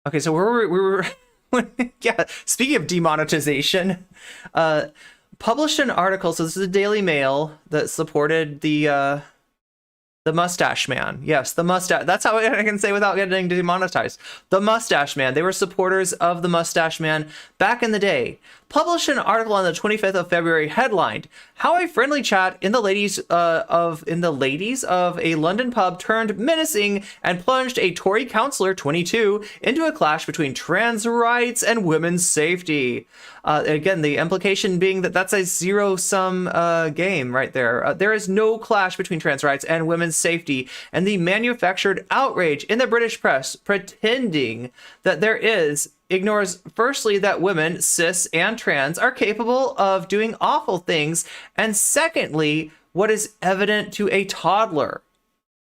Okay, so we were yeah, speaking of demonetization, published an article, so this is a Daily Mail that supported the Mustache Man. Yes, the mustache. That's how I can say without getting demonetized. The Mustache Man. They were supporters of the Mustache Man back in the day. Published an article on the 25th of February headlined, "How a friendly chat in the ladies of a London pub turned menacing and plunged a Tory councillor 22 into a clash between trans rights and women's safety." Again, the implication being that that's a zero-sum game right there. There is no clash between trans rights and women's safety, and the manufactured outrage in the British press pretending that there is ignores firstly that women, cis and trans, are capable of doing awful things, and secondly, what is evident to a toddler.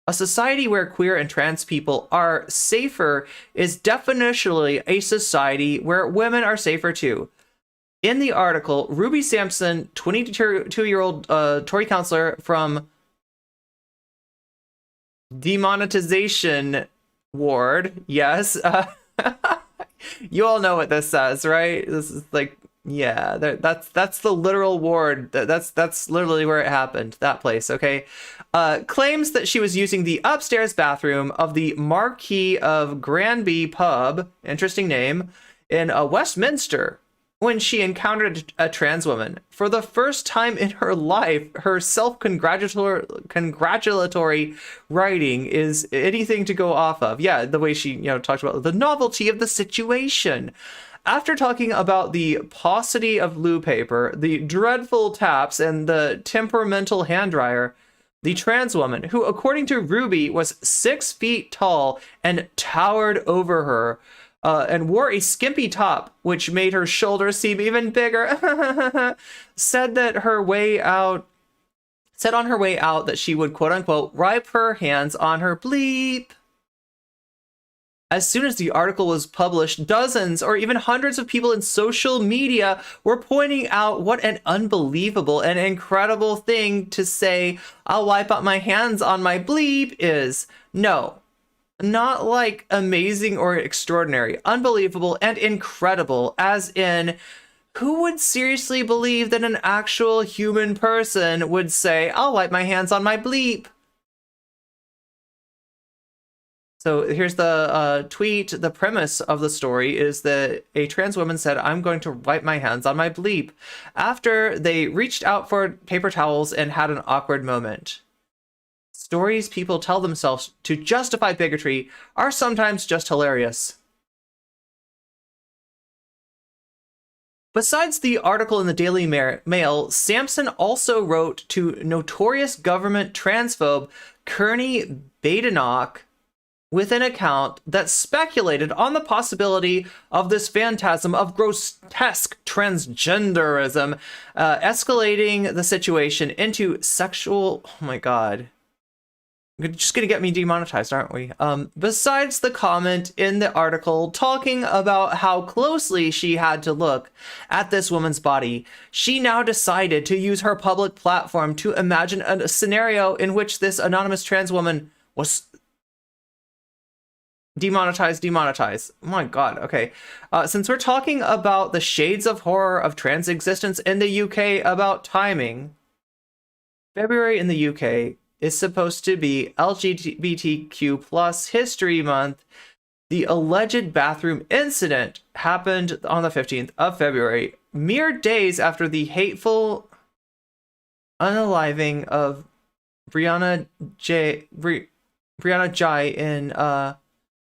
A society where queer and trans people are safer is definitionally a society where women are safer too. In the article, Ruby Sampson, 22-year-old Tory councillor from Demonetization Ward, yes, you all know what this says, right? This is like, yeah, that's the literal ward. That's literally where it happened. That place, okay? Claims that she was using the upstairs bathroom of the Marquis of Granby pub, interesting name, in Westminster, when she encountered a trans woman. For the first time in her life, her self-congratulatory writing is anything to go off of. Yeah, the way she, talked about the novelty of the situation. After talking about the paucity of loo paper, the dreadful taps, and the temperamental hand dryer, the trans woman, who according to Ruby was 6 feet tall and towered over her, and wore a skimpy top, which made her shoulders seem even bigger, said on her way out that she would, quote unquote, wipe her hands on her bleep. As soon as the article was published, dozens or even hundreds of people in social media were pointing out what an unbelievable and incredible thing to say, "I'll wipe out my hands on my bleep" is. No. Not like amazing or extraordinary, unbelievable and incredible, as in, who would seriously believe that an actual human person would say, "I'll wipe my hands on my bleep"? So here's the tweet. The premise of the story is that a trans woman said, "I'm going to wipe my hands on my bleep," after they reached out for paper towels and had an awkward moment. Stories people tell themselves to justify bigotry are sometimes just hilarious. Besides the article in the Daily Mail, Sampson also wrote to notorious government transphobe Kearney Badenoch with an account that speculated on the possibility of this phantasm of grotesque transgenderism escalating the situation into sexual... Oh my god. You're just gonna get me demonetized, aren't we? Besides the comment in the article talking about how closely she had to look at this woman's body, she now decided to use her public platform to imagine a scenario in which this anonymous trans woman was demonetized. Oh my god, okay. Since we're talking about the shades of horror of trans existence in the UK about timing, February in the UK is supposed to be LGBTQ plus History Month. The alleged bathroom incident happened on the 15th of February, mere days after the hateful unaliving of Brianna Jai in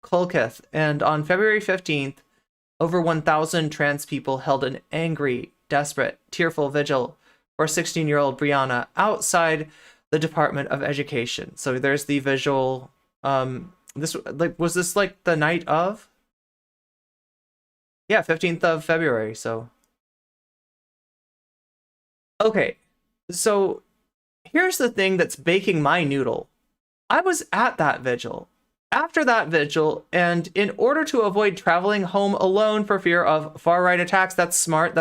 Colchester. And on February 15th, over 1,000 trans people held an angry, desperate, tearful vigil for 16-year-old Brianna outside the Department of Education. So there's the visual. Was this like the night of? Yeah, 15th of February. So okay, so here's the thing that's baking my noodle. I was at that vigil. After that vigil, and in order to avoid traveling home alone for fear of far-right attacks, that's smart.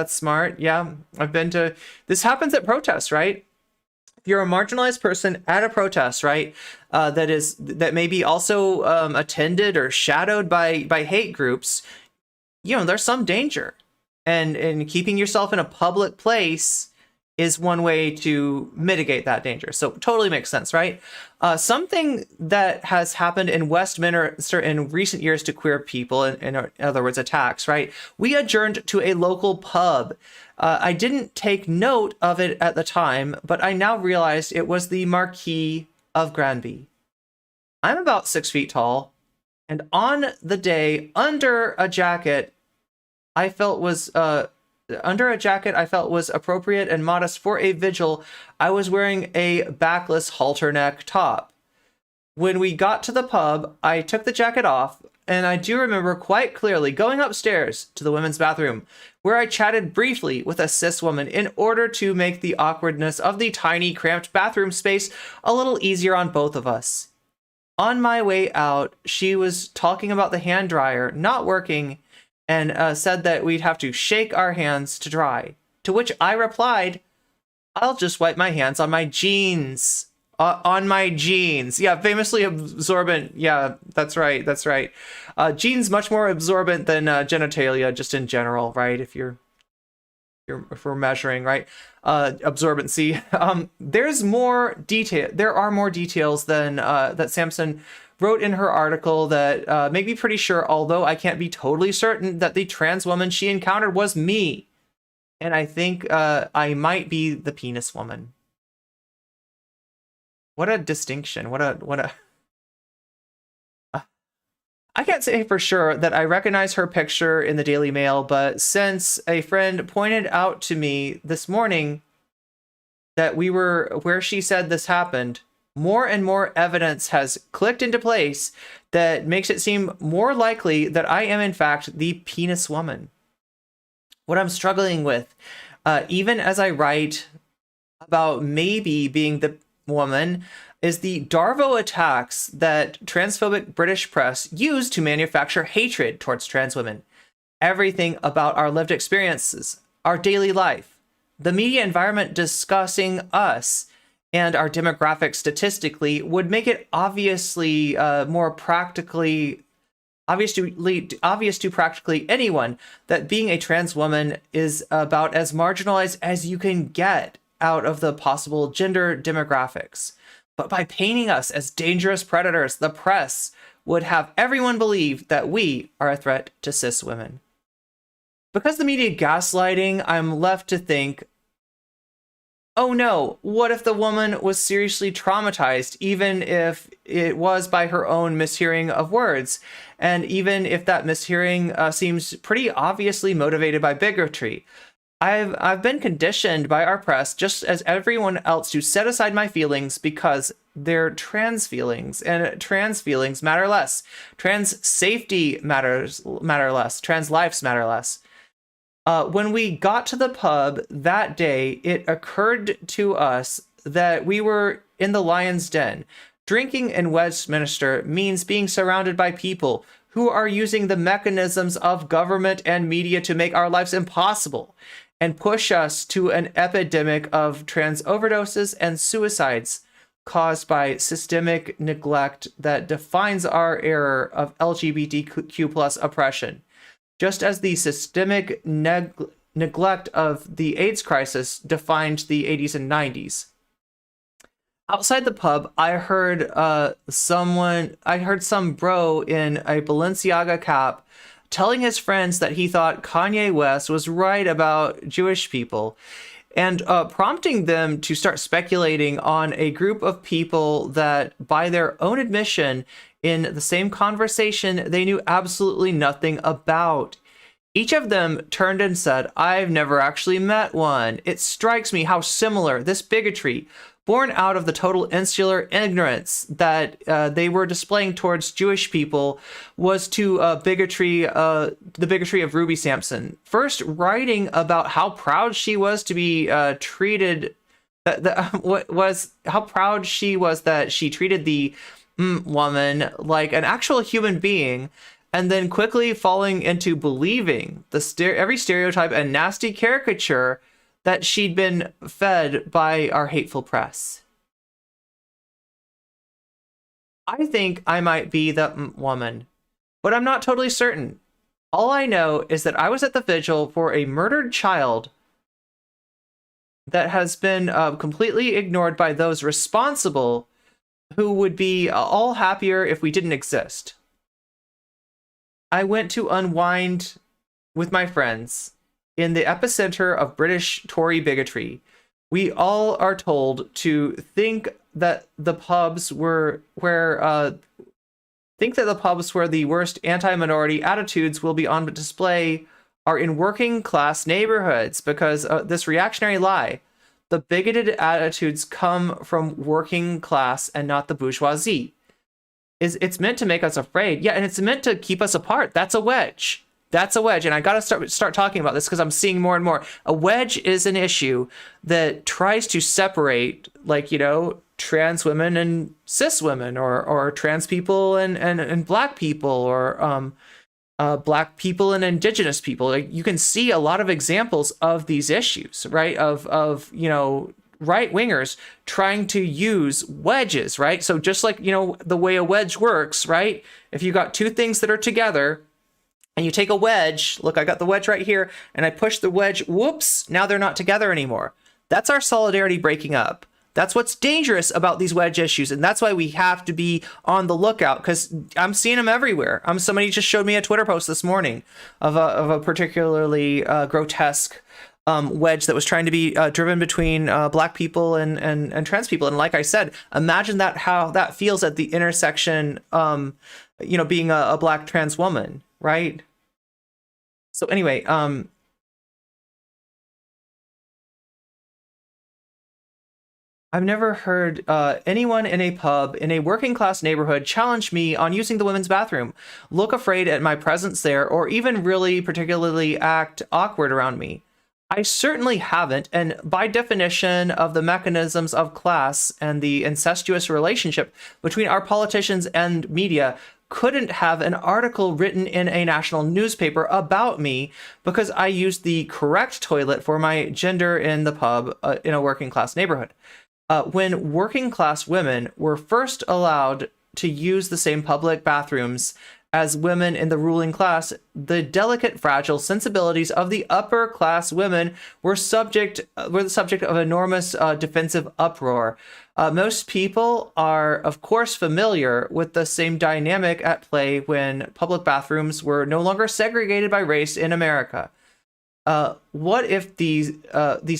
Yeah, I've been to. This happens at protests, right? You're a marginalized person at a protest, right? That may be also attended or shadowed by hate groups. You know, there's some danger, and keeping yourself in a public place is one way to mitigate that danger. So totally makes sense, right? Something that has happened in Westminster in recent years to queer people, in other words, attacks, right? We adjourned to a local pub. I didn't take note of it at the time, but I now realized it was the Marquis of Granby. I'm about 6 feet tall, and on the day, under a jacket I felt was appropriate and modest for a vigil, I was wearing a backless halter neck top. When we got to the pub, I took the jacket off, and I do remember quite clearly going upstairs to the women's bathroom, where I chatted briefly with a cis woman in order to make the awkwardness of the tiny, cramped bathroom space a little easier on both of us. On my way out, she was talking about the hand dryer not working and said that we'd have to shake our hands to dry, to which I replied, "I'll just wipe my hands on my jeans." On my jeans. Yeah, famously absorbent. Yeah, that's right. Jeans much more absorbent than genitalia, just in general, right? If we're measuring, right? Absorbency. There's more detail. There are more details than that Sampson wrote in her article that make me pretty sure, although I can't be totally certain, that the trans woman she encountered was me. And I think I might be the penis woman. What a distinction. What a I can't say for sure that I recognize her picture in the Daily Mail, but since a friend pointed out to me this morning that we were where she said this happened, more and more evidence has clicked into place that makes it seem more likely that I am in fact the penis woman. What I'm struggling with, even as I write about maybe being the woman, is the Darvo attacks that transphobic British press use to manufacture hatred towards trans women. Everything about our lived experiences, our daily life, the media environment discussing us, and our demographics statistically would make it obviously more practically obvious to practically anyone that being a trans woman is about as marginalized as you can get out of the possible gender demographics. But by painting us as dangerous predators, the press would have everyone believe that we are a threat to cis women. Because the media gaslighting, I'm left to think, oh no, what if the woman was seriously traumatized, even if it was by her own mishearing of words, and even if that mishearing seems pretty obviously motivated by bigotry? I've been conditioned by our press, just as everyone else, to set aside my feelings because they're trans feelings, and trans feelings matter less. Trans safety matter less. Trans lives matter less. When we got to the pub that day, it occurred to us that we were in the lion's den. Drinking in Westminster means being surrounded by people who are using the mechanisms of government and media to make our lives impossible and push us to an epidemic of trans overdoses and suicides caused by systemic neglect that defines our era of LGBTQ plus oppression. Just as the systemic neglect of the AIDS crisis defined the 80s and 90s. Outside the pub, I heard some bro in a Balenciaga cap telling his friends that he thought Kanye West was right about Jewish people, and prompting them to start speculating on a group of people that, by their own admission, in the same conversation, they knew absolutely nothing about. Each of them turned and said, "I've never actually met one. It strikes me how similar this bigotry, born out of the total insular ignorance that they were displaying towards Jewish people, was to the bigotry of Ruby Sampson. First writing about how proud she was to be treated, how proud she was that she treated the woman like an actual human being, and then quickly falling into believing every stereotype and nasty caricature that she'd been fed by our hateful press. I think I might be that woman, but I'm not totally certain. All I know is that I was at the vigil for a murdered child that has been completely ignored by those responsible, who would be all happier if we didn't exist. I went to unwind with my friends in the epicenter of British Tory bigotry. We all are told to think that the pubs were where the worst anti-minority attitudes will be on display are in working class neighborhoods, because this reactionary lie, the bigoted attitudes come from working class and not the bourgeoisie. It's meant to make us afraid. Yeah, and it's meant to keep us apart. That's a wedge. That's a wedge, and I gotta start talking about this because I'm seeing more and more. A wedge is an issue that tries to separate, like, you know, trans women and cis women, or trans people and black people, or black people and indigenous people. Like, you can see a lot of examples of these issues, right? Of you know, right wingers trying to use wedges, right? So just like, you know, the way a wedge works, right? If you got two things that are together, and you take a wedge, look, I got the wedge right here, and I push the wedge, whoops, now they're not together anymore. That's our solidarity breaking up. That's what's dangerous about these wedge issues, and that's why we have to be on the lookout, because I'm seeing them everywhere. Somebody just showed me a Twitter post this morning of a particularly grotesque wedge that was trying to be driven between black people and trans people. And like I said, imagine how that feels at the intersection, you know, being a black trans woman, right? So anyway, I've never heard anyone in a pub in a working class neighborhood challenge me on using the women's bathroom, look afraid at my presence there, or even really particularly act awkward around me. I certainly haven't, and by definition of the mechanisms of class and the incestuous relationship between our politicians and media, couldn't have an article written in a national newspaper about me because I used the correct toilet for my gender in the pub in a working class neighborhood. When working class women were first allowed to use the same public bathrooms as women in the ruling class, the delicate, fragile sensibilities of the upper class women were the subject of enormous defensive uproar. Most people are, of course, familiar with the same dynamic at play when public bathrooms were no longer segregated by race in America. What if these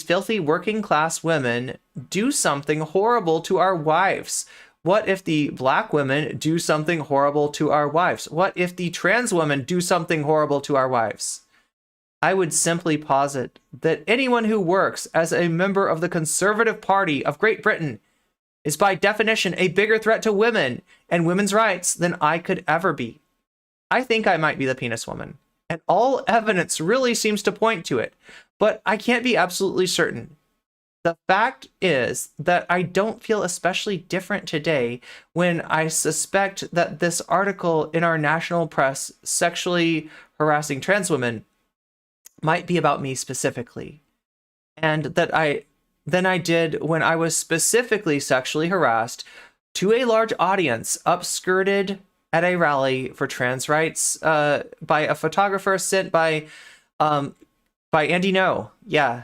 filthy working class women do something horrible to our wives? What if the black women do something horrible to our wives? What if the trans women do something horrible to our wives? I would simply posit that anyone who works as a member of the Conservative Party of Great Britain is by definition a bigger threat to women and women's rights than I could ever be. I think I might be the penis woman, and all evidence really seems to point to it, but I can't be absolutely certain. The fact is that I don't feel especially different today when I suspect that this article in our national press sexually harassing trans women might be about me specifically, and that than I did when I was specifically sexually harassed to a large audience upskirted at a rally for trans rights by a photographer sent by Andy No. Yeah.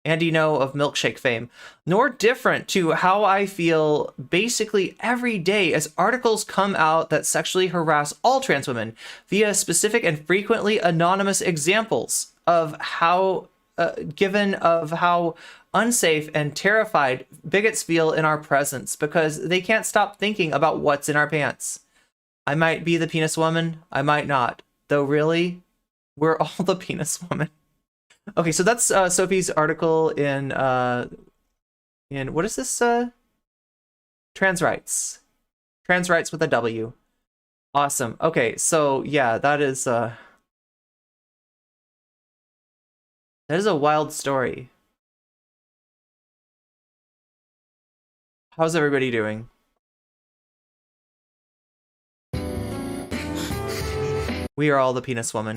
Andy No of Milkshake fame, nor different to how I feel basically every day as articles come out that sexually harass all trans women via specific and frequently anonymous examples of how unsafe and terrified bigots feel in our presence because they can't stop thinking about what's in our pants. I might be the penis woman, I might not, though really, we're all the penis woman. Okay, so that's Sophie's article in what is this? Trans rights with a W. Awesome. Okay, so yeah, that is a wild story. How's everybody doing? We are all the penis woman.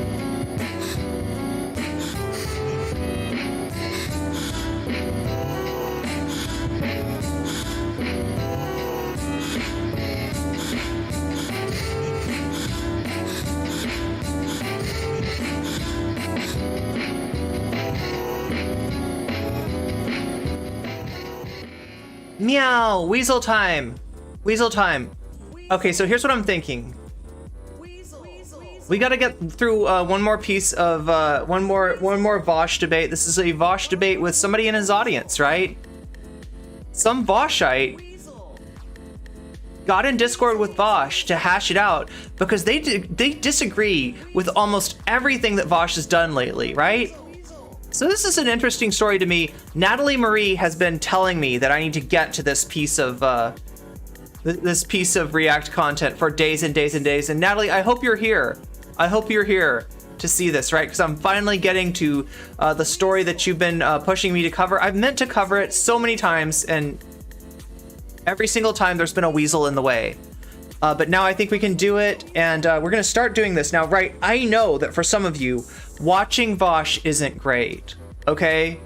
Meow! Weasel time! Weasel time. Okay, so here's what I'm thinking. We gotta get through one more piece of one more Vaush debate. This is a Vaush debate with somebody in his audience, right? Some Vaushite got in Discord with Vaush to hash it out because they disagree with almost everything that Vaush has done lately, right? So this is an interesting story to me. Natalie Marie has been telling me that I need to get to this piece of React content for days and days and days. And Natalie, I hope you're here. I hope you're here to see this, right? Because I'm finally getting to the story that you've been pushing me to cover. I've meant to cover it so many times, and every single time there's been a weasel in the way. But now I think we can do it, and we're going to start doing this now, right? I know that for some of you, watching Vaush isn't great, okay?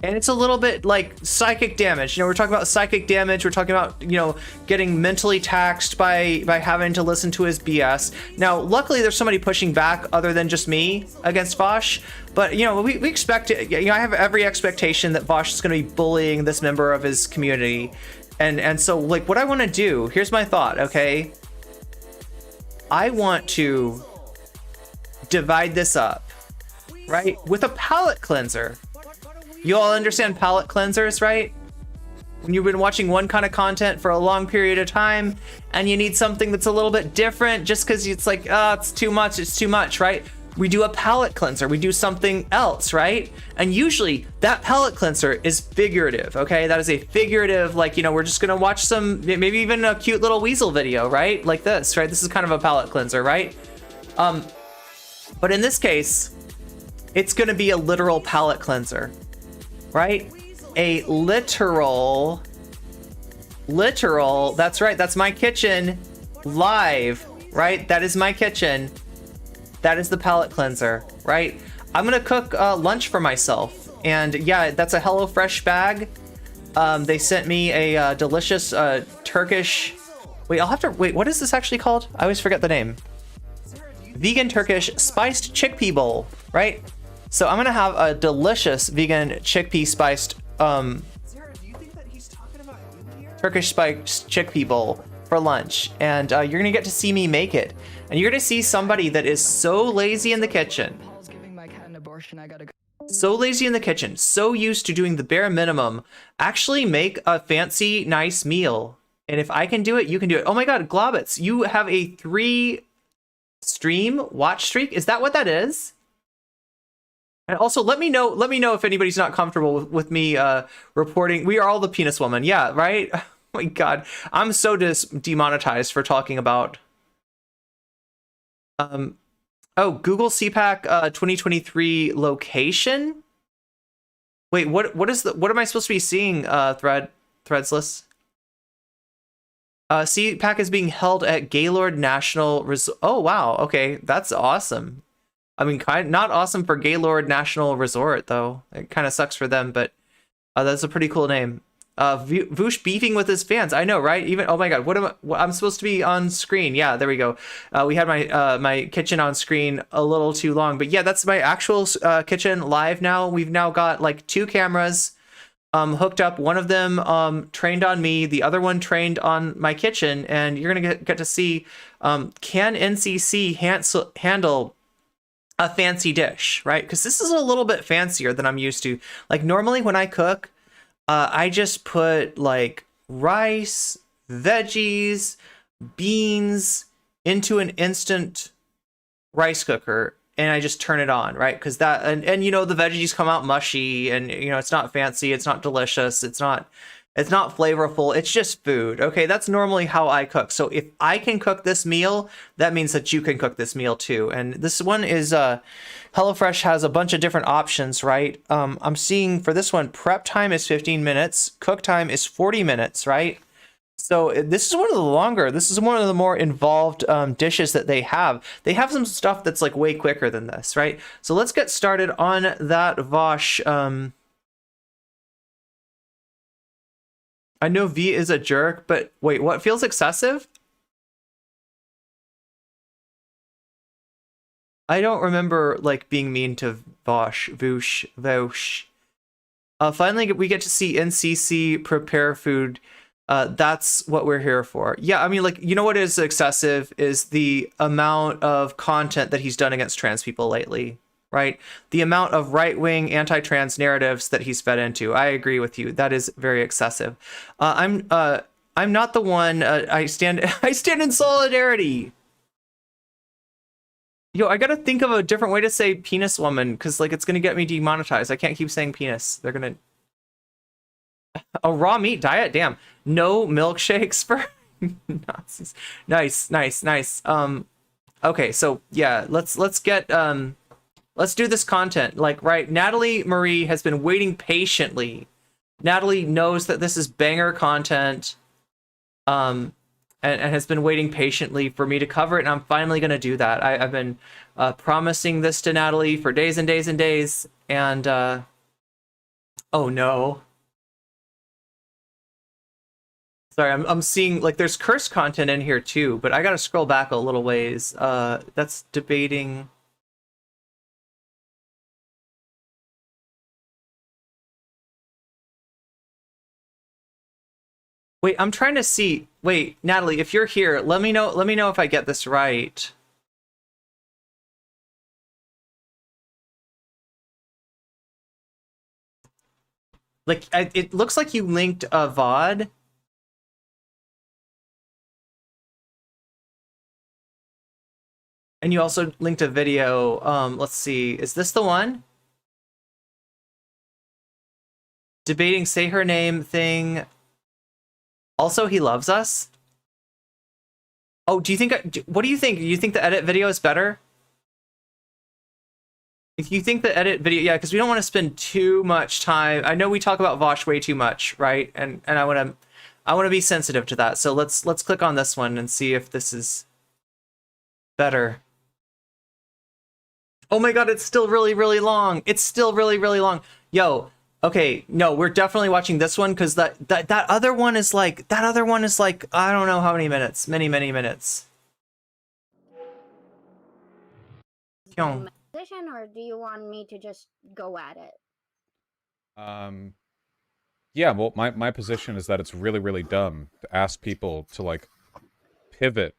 And it's a little bit like psychic damage. You know, we're talking about psychic damage. We're talking about, you know, getting mentally taxed by having to listen to his BS. Now, luckily, there's somebody pushing back other than just me against Vaush. But, you know, we expect it. You know, I have every expectation that Vaush is going to be bullying this member of his community. And so, like, what I want to do, here's my thought, okay? I want to divide this up, right? With a palate cleanser. You all understand palate cleansers, right? When you've been watching one kind of content for a long period of time and you need something that's a little bit different just because it's like, it's too much, right? We do a palate cleanser. We do something else, right? And usually that palate cleanser is figurative, okay? That is a figurative, like, you know, we're just gonna watch some, maybe even a cute little weasel video, right? Like this, right? This is kind of a palate cleanser, right? But in this case, it's gonna be a literal palate cleanser, right? A literal, that's right, that's my kitchen, live, right? That is my kitchen. That is the palate cleanser, right? I'm gonna cook lunch for myself, and yeah, that's a HelloFresh bag. They sent me a delicious Turkish Wait, I'll have to wait. What is this actually called? I always forget the name. Vegan Turkish spiced chickpea bowl, right? So I'm gonna have a delicious vegan chickpea spiced Turkish spiced chickpea bowl for lunch, and you're gonna get to see me make it, and you're gonna see somebody that is so lazy in the kitchen. So lazy in the kitchen, so used to doing the bare minimum, actually make a fancy, nice meal. And if I can do it, you can do it. Oh my God, Globbits, you have a 3 stream watch streak. Is that what that is? And also, let me know if anybody's not comfortable with me reporting. We are all the penis woman. Yeah, right? Oh my God, I'm so demonetized for talking about. Oh, Google CPAC 2023 location. Wait, what am I supposed to be seeing? Threadsless. CPAC is being held at Gaylord National Resort. Oh wow, okay, that's awesome. I mean, not awesome for Gaylord National Resort though. It kind of sucks for them, but that's a pretty cool name. Vaush beefing with his fans. I know, right? Even, oh my God, I'm supposed to be on screen. Yeah, there we go. We had my kitchen on screen a little too long, but yeah, that's my actual kitchen live now. We've now got like 2 cameras hooked up. One of them trained on me, the other one trained on my kitchen, and you're gonna get to see can NCC handle a fancy dish, right? Because this is a little bit fancier than I'm used to. Like normally when I cook, I just put like rice, veggies, beans into an instant rice cooker, and I just turn it on, right? Because that, and you know, the veggies come out mushy, and you know, it's not fancy, it's not delicious, it's not flavorful, it's just food. Okay, that's normally how I cook. So if I can cook this meal, that means that you can cook this meal too. And this one is HelloFresh has a bunch of different options, right? I'm seeing for this one, prep time is 15 minutes, cook time is 40 minutes, right? So this is one of the longer, this is one of the more involved dishes that they have. They have some stuff that's like way quicker than this, right? So let's get started on that Vaush. I know V is a jerk, but wait, what feels excessive? I don't remember like being mean to Vaush. Finally, we get to see NCC prepare food. That's what we're here for. Yeah, I mean, like, you know what is excessive is the amount of content that he's done against trans people lately, right? The amount of right-wing anti-trans narratives that he's fed into. I agree with you. That is very excessive. I'm not the one. I stand in solidarity. Yo, I gotta think of a different way to say penis woman, because like it's gonna get me demonetized. I can't keep saying penis. They're gonna. A raw meat diet? Damn. No milkshakes for Nazis. Nice. Okay, so yeah, let's get let's do this content. Like, right, Natalie Marie has been waiting patiently. Natalie knows that this is banger content. And has been waiting patiently for me to cover it, and I'm finally gonna do that. I've been promising this to Natalie for days and days and days, and oh no. Sorry, I'm seeing, like, there's cursed content in here too, but I gotta scroll back a little ways. That's debating. Wait, I'm trying to see. Wait, Natalie, if you're here, let me know if I get this right. Like, it looks like you linked a VOD. And you also linked a video. Let's see. Is this the one? Debating say her name thing. Also, he loves us. Oh, do you think? What do you think? Do you think the edit video is better? If you think the edit video, yeah, because we don't want to spend too much time. I know we talk about Vaush way too much, right? And I want to be sensitive to that. So let's click on this one and see if this is better. Oh my God, it's still really long. It's still really long. Yo, Okay, no, we're definitely watching this one because that other one is like I don't know how many minutes, many minutes. Kyung. Position, or do you want me to just go at it? Yeah, well, my position is that it's really, really dumb to ask people to, like, pivot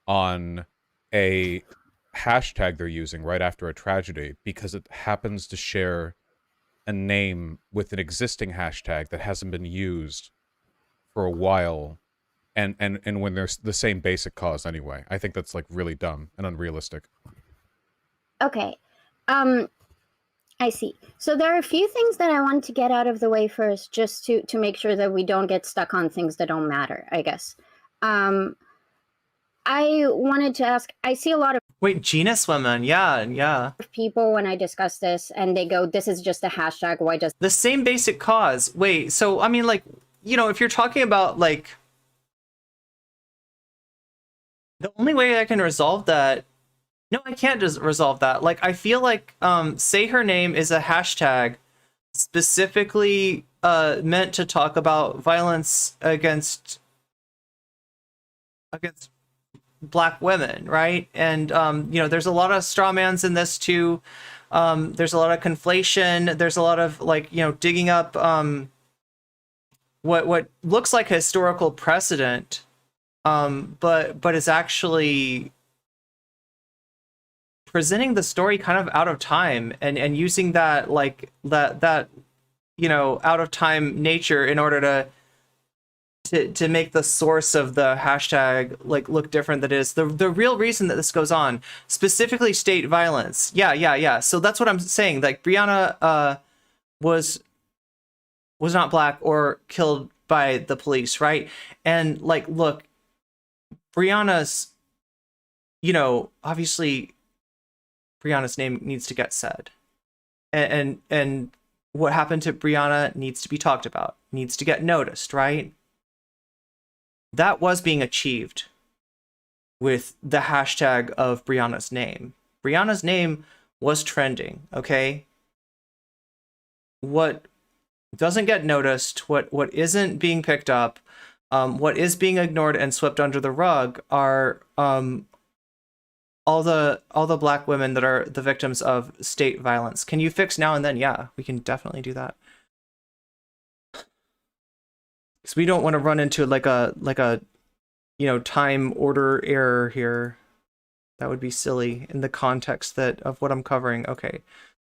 on a hashtag they're using right after a tragedy because it happens to share a name with an existing hashtag that hasn't been used for a while, and when there's the same basic cause anyway. I think that's, like, really dumb and unrealistic. Okay. I see. So there are a few things that I want to get out of the way first, just to make sure that we don't get stuck on things that don't matter, I guess. I wanted to ask, I see a lot of Wait, genus women, yeah. people when I discuss this, and they go, this is just a hashtag, why does... The same basic cause. Wait, so, I mean, like, you know, if you're talking about, like... The only way I can resolve that... No, I can't just resolve that. Like, I feel like, say her name is a hashtag specifically meant to talk about violence against Black women, right? And you know, there's a lot of straw mans in this too. There's a lot of conflation. There's a lot of, like, you know, digging up what looks like historical precedent, but is actually presenting the story kind of out of time and using that, like, that you know, out of time nature in order to make the source of the hashtag, like, look different than it is. The real reason that this goes on, specifically state violence. Yeah. So that's what I'm saying. Like, Brianna was not Black or killed by the police, right? And, like, look, Brianna's, you know, obviously Brianna's name needs to get said. And what happened to Brianna needs to be talked about, needs to get noticed, right? That was being achieved with the hashtag of Brianna's name. Brianna's name was trending, okay? What doesn't get noticed, what isn't being picked up, what is being ignored and swept under the rug are all the Black women that are the victims of state violence. Can you fix now and then? Yeah, we can definitely do that. Because we don't want to run into like a you know, time order error here. That would be silly in the context of what I'm covering. Okay,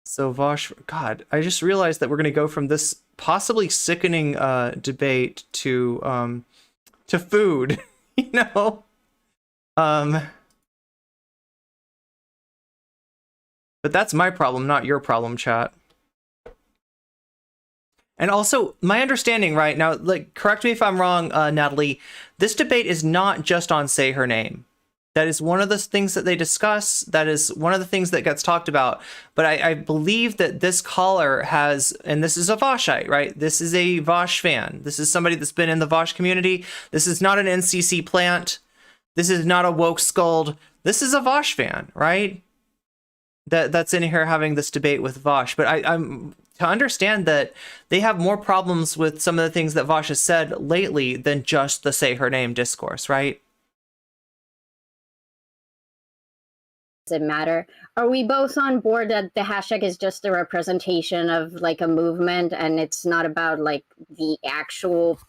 so Vaush, God, I just realized that we're gonna go from this possibly sickening debate to food, you know. But that's my problem, not your problem, chat. And also, my understanding right now, like, correct me if I'm wrong, Natalie, this debate is not just on Say Her Name. That is one of the things that they discuss. That is one of the things that gets talked about. But I believe that this caller has, and this is a Vaushite, right? This is a Vaush fan. This is somebody that's been in the Vaush community. This is not an NCC plant. This is not a woke scold. This is a Vaush fan, right? That's in here having this debate with Vaush. But I'm to understand that they have more problems with some of the things that Vaush has said lately than just the Say Her Name discourse, right? Does it matter? Are we both on board that the hashtag is just a representation of, like, a movement, and it's not about, like, the actual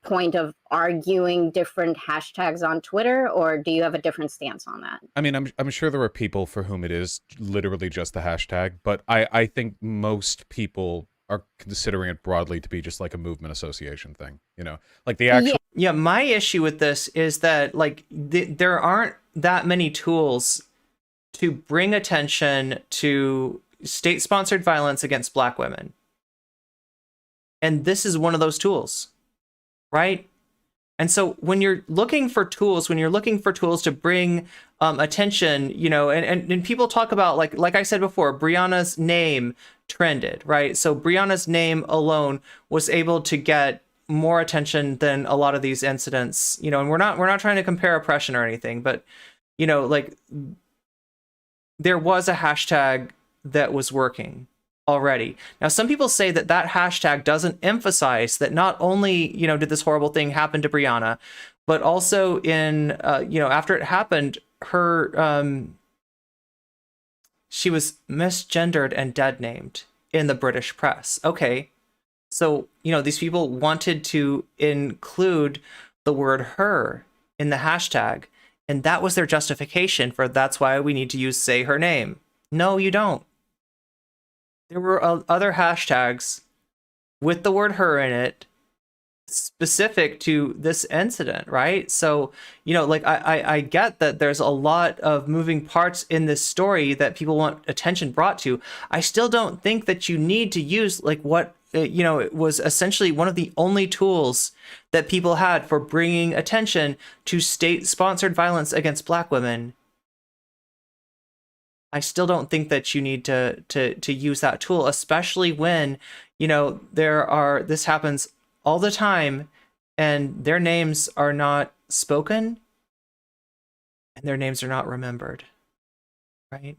point of arguing different hashtags on Twitter, or do you have a different stance on that? I mean, I'm sure there are people for whom it is literally just the hashtag, but I think most people are considering it broadly to be just like a movement association thing, you know, like the actual... Yeah, my issue with this is that, like, there aren't that many tools to bring attention to state-sponsored violence against Black women. And this is one of those tools, right? And so when you're looking for tools, to bring attention, you know, and people talk about, like I said before, Brianna's name trended, right? So Brianna's name alone was able to get more attention than a lot of these incidents, you know, and we're not trying to compare oppression or anything, but, you know, like, there was a hashtag that was working already. Now, some people say that that hashtag doesn't emphasize that not only, did this horrible thing happen to Brianna, but also in, after it happened, she was misgendered and dead named in the British press. Okay. So, these people wanted to include the word her in the hashtag, and that was their justification for that's why we need to use say her name. No, you don't. There were other hashtags with the word her in it specific to this incident, right? So, I get that there's a lot of moving parts in this story that people want attention brought to. I still don't think that you need to use what it was essentially one of the only tools that people had for bringing attention to state-sponsored violence against Black women. I still don't think that you need to use that tool, especially when, this happens all the time and their names are not spoken and their names are not remembered, right?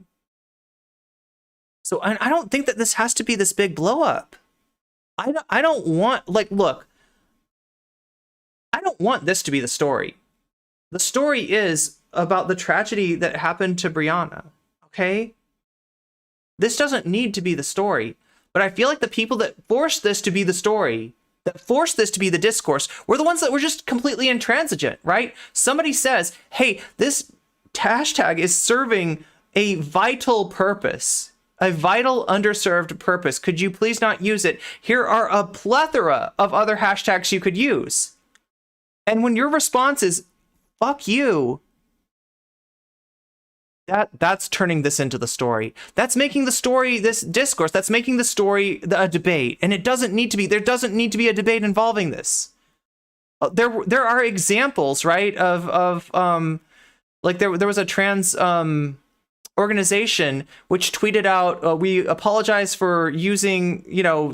So I don't think that this has to be this big blow up. I don't want, look, I don't want this to be the story. The story is about the tragedy that happened to Brianna, okay? This doesn't need to be the story, but I feel like the people that forced this to be the story, that forced this to be the discourse, were the ones that were just completely intransigent, right? Somebody says, hey, this hashtag is serving a vital purpose. A vital underserved purpose. Could you please not use it? Here are a plethora of other hashtags you could use. And when your response is, fuck you, that's turning this into the story. That's making the story this discourse. That's making the story a debate. And it doesn't need to be. There doesn't need to be a debate involving this. There are examples, right, of there was a trans organization which tweeted out, we apologize for using,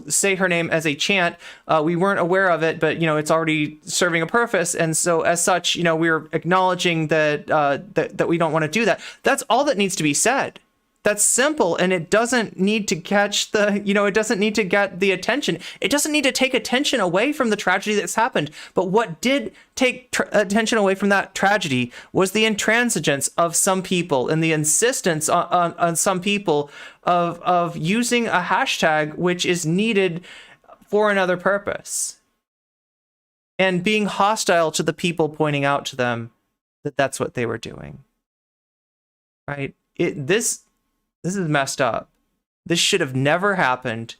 say her name as a chant. We weren't aware of it, but, it's already serving a purpose. And so as such, we're acknowledging that, that we don't want to do that. That's all that needs to be said. That's simple. And it doesn't need to catch the, it doesn't need to get the attention. It doesn't need to take attention away from the tragedy that's happened. But what did take attention away from that tragedy was the intransigence of some people and the insistence on some people of using a hashtag which is needed for another purpose, and being hostile to the people pointing out to them that that's what they were doing, right? This is messed up. This should have never happened.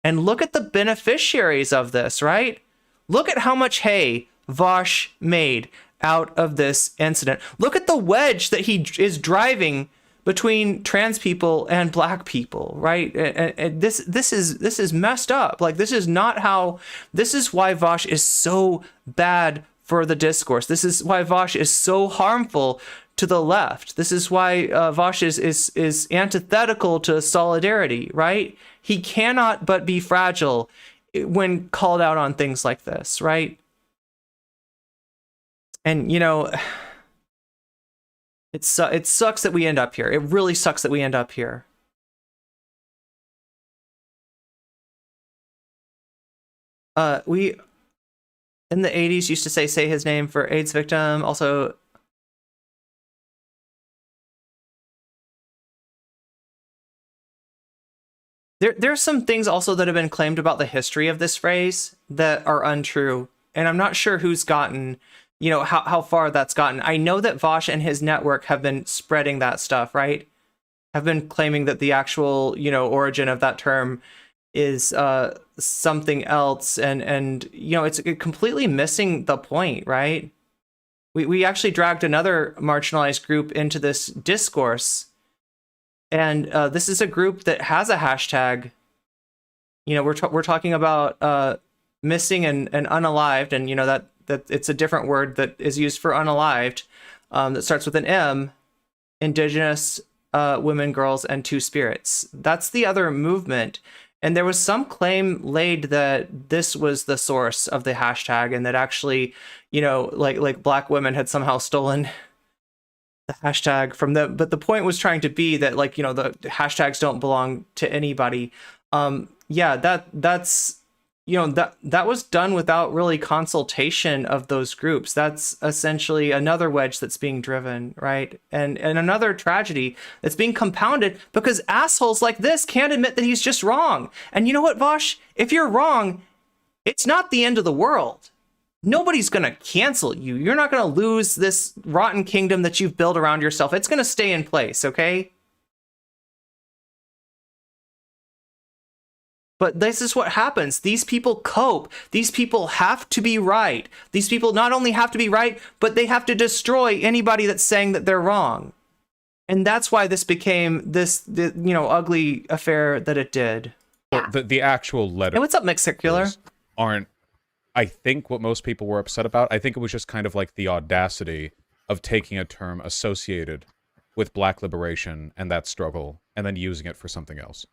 And look at the beneficiaries of this, right? Look at how much hay Vaush made out of this incident. Look at the wedge that he is driving between trans people and Black people, right? And this is messed up. This is not how. This is why Vaush is so bad for the discourse. This is why Vaush is so harmful to the left. This is why Vaush is antithetical to solidarity, right? He cannot but be fragile when called out on things like this, right? And, it sucks that we end up here. It really sucks that we end up here. We, in the 80s, used to say his name for AIDS victim. Also, There's some things also that have been claimed about the history of this phrase that are untrue. And I'm not sure who's gotten, how far that's gotten. I know that Vaush and his network have been spreading that stuff, right? Have been claiming that the actual, origin of that term is something else. And it's completely missing the point, right? We actually dragged another marginalized group into this discourse. And this is a group that has a hashtag. We're talking about missing and unalived, and that it's a different word that is used for unalived, that starts with an M. Indigenous women, girls, and two spirits. That's the other movement. And there was some claim laid that this was the source of the hashtag, and that actually, like Black women had somehow stolen the hashtag from them. But the point was trying to be that, the hashtags don't belong to anybody. Yeah, that's that was done without really consultation of those groups. That's essentially another wedge that's being driven, right? And another tragedy that's being compounded because assholes like this can't admit that he's just wrong. And you know what, Vaush? If you're wrong, it's not the end of the world. Nobody's gonna cancel you. You're not gonna lose this rotten kingdom that you've built around yourself. It's gonna stay in place, okay? But this is what happens. These people cope. These people have to be right. These people not only have to be right, but they have to destroy anybody that's saying that they're wrong. And that's why this became this, ugly affair that it did. Well, the actual letter. Hey, what's up, Mixed Circular? Aren't, I think, what most people were upset about. I think it was just kind of like the audacity of taking a term associated with Black liberation and that struggle and then using it for something else.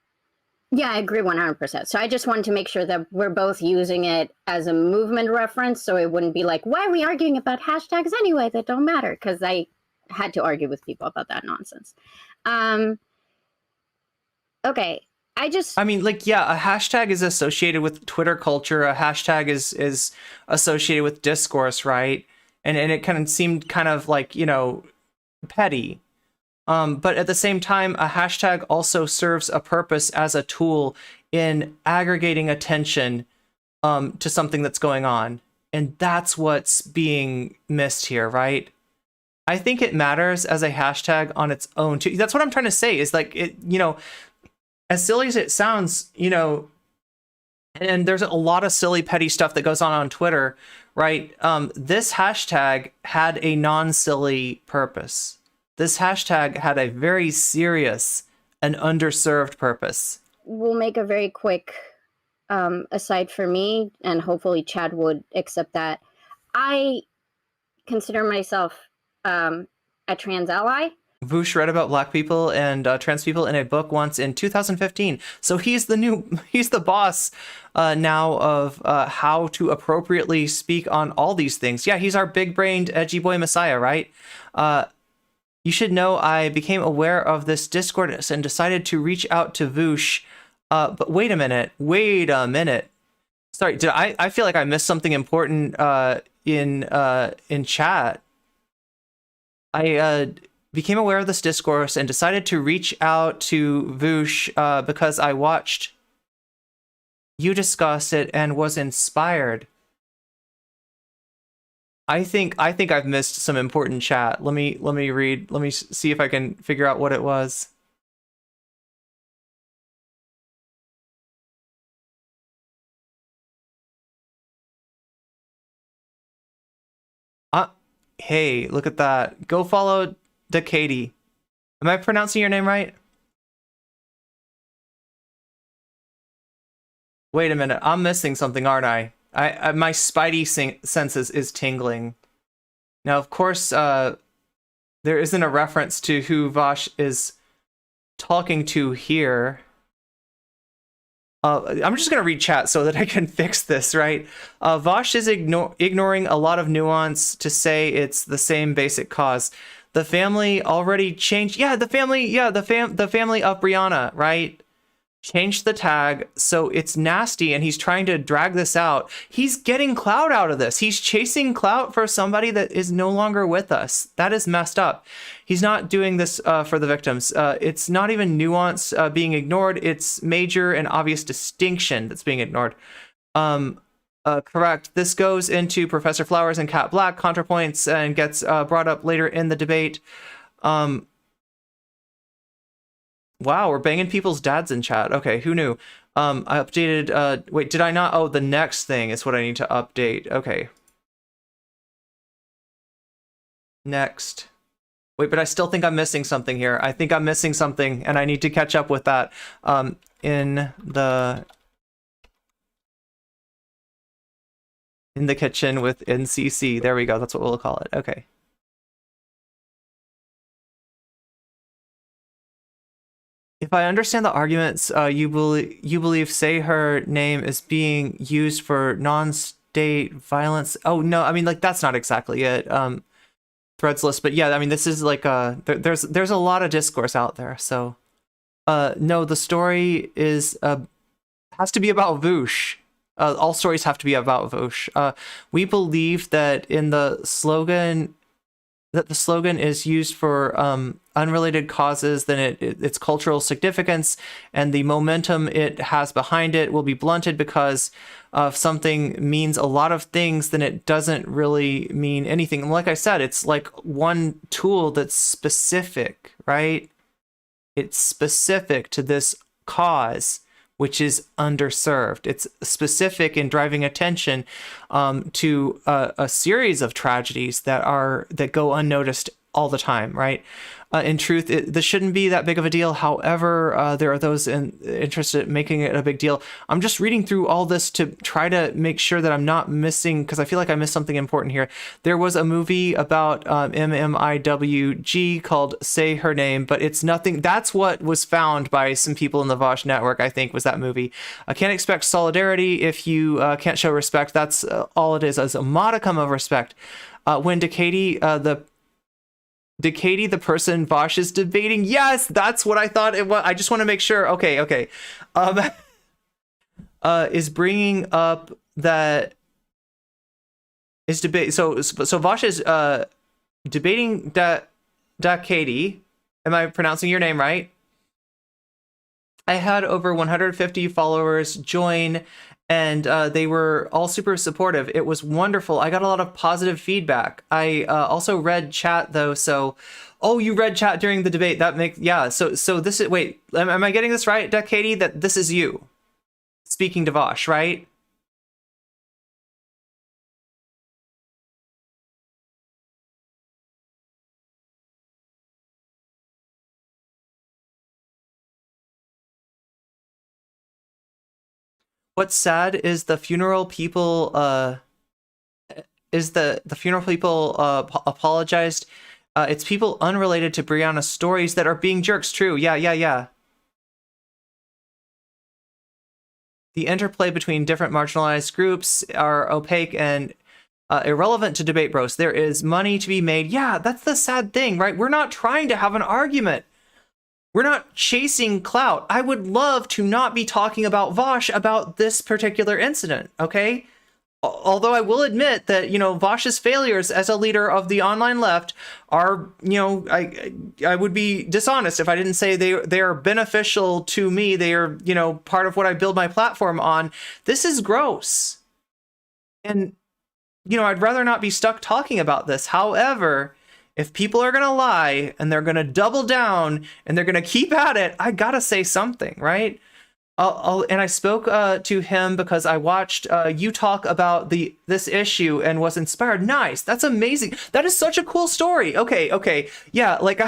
Yeah, I agree 100%. So I just wanted to make sure that we're both using it as a movement reference, so it wouldn't be like, why are we arguing about hashtags anyway that don't matter? Because I had to argue with people about that nonsense. Okay, I mean, like, yeah, a hashtag is associated with Twitter culture. A hashtag is associated with discourse, right? And it kind of seemed kind of like, petty. But at the same time, a hashtag also serves a purpose as a tool in aggregating attention to something that's going on. And that's what's being missed here, right? I think it matters as a hashtag on its own, too. That's what I'm trying to say is like, as silly as it sounds, and there's a lot of silly, petty stuff that goes on Twitter, right? This hashtag had a non-silly purpose. This hashtag had a very serious and underserved purpose. We'll make a very quick aside for me, and hopefully Chad would accept that. I consider myself a trans ally. Vaush read about Black people and trans people in a book once in 2015. So he's the boss now of how to appropriately speak on all these things. Yeah, he's our big-brained, edgy boy messiah, right? You should know I became aware of this Discord and decided to reach out to Vaush. But wait a minute. Sorry, I feel like I missed something important in chat. I became aware of this discourse and decided to reach out to Vaush because I watched you discuss it and was inspired. I think I've missed some important chat. Let me read. Let me see if I can figure out what it was. Hey, look at that. Go follow Katie. Am I pronouncing your name right? Wait a minute. I'm missing something, aren't I? My spidey senses is tingling. Now, of course, there isn't a reference to who Vaush is talking to here. I'm just going to read chat so that I can fix this, right? Vaush is ignoring a lot of nuance to say it's the same basic cause. The family already changed. Yeah, the family of Brianna, right? Changed the tag, so it's nasty, and he's trying to drag this out. He's getting clout out of this. He's chasing clout for somebody that is no longer with us. That is messed up. He's not doing this for the victims. It's not even nuance being ignored. It's major and obvious distinction that's being ignored. Correct. This goes into Professor Flowers and Cat Black contrapoints and gets brought up later in the debate. Wow, we're banging people's dads in chat. Okay, who knew? I updated, wait, did I not? Oh, the next thing is what I need to update. Okay. Next. Wait, but I still think I'm missing something here. I think I'm missing something, and I need to catch up with that in the kitchen with NCC. There we go. That's what we'll call it. Okay. If I understand the arguments, you believe say her name is being used for non-state violence. Oh no, I mean, like, that's not exactly it. Threadsless, but yeah, I mean, this is like there's a lot of discourse out there. So no, the story is has to be about Vaush. All stories have to be about Vaush. We believe that in the slogan, that the slogan is used for unrelated causes, then its cultural significance and the momentum it has behind it will be blunted because if something means a lot of things, then it doesn't really mean anything. And like I said, it's like one tool that's specific, right? It's specific to this cause, which is underserved. It's specific in driving attention to a series of tragedies that go unnoticed all the time, right? In truth, this shouldn't be that big of a deal. However, there are those interested in making it a big deal. I'm just reading through all this to try to make sure that I'm not missing, because I feel like I missed something important here. There was a movie about MMIWG called Say Her Name, but it's nothing. That's what was found by some people in the Vaush network, I think, was that movie. I can't expect solidarity if you can't show respect. That's all it is, as a modicum of respect. When Decady, the person Vaush is debating. Yes, that's what I thought it was. I just want to make sure. Okay. Is bringing up that is debate. So Vaush is debating Decady. Am I pronouncing your name right? I had over 150 followers join, and they were all super supportive. It was wonderful. I got a lot of positive feedback. I also read chat though. So, you read chat during the debate. That makes, yeah. So this is, wait, am I getting this right, Decady? That this is you speaking to Vaush, right? What's sad is the funeral people apologized. It's people unrelated to Brianna's stories that are being jerks. True. Yeah. The interplay between different marginalized groups are opaque and irrelevant to debate bros. There is money to be made. Yeah, that's the sad thing, right? We're not trying to have an argument. We're not chasing clout. I would love to not be talking about Vaush about this particular incident, okay? Although I will admit that, Vaush's failures as a leader of the online left are, I would be dishonest if I didn't say they are beneficial to me. They are, part of what I build my platform on. This is gross. And, I'd rather not be stuck talking about this. However, if people are going to lie and they're going to double down and they're going to keep at it, I got to say something, right? And I spoke to him because I watched you talk about this issue and was inspired. Nice. That's amazing. That is such a cool story. Okay. Yeah, like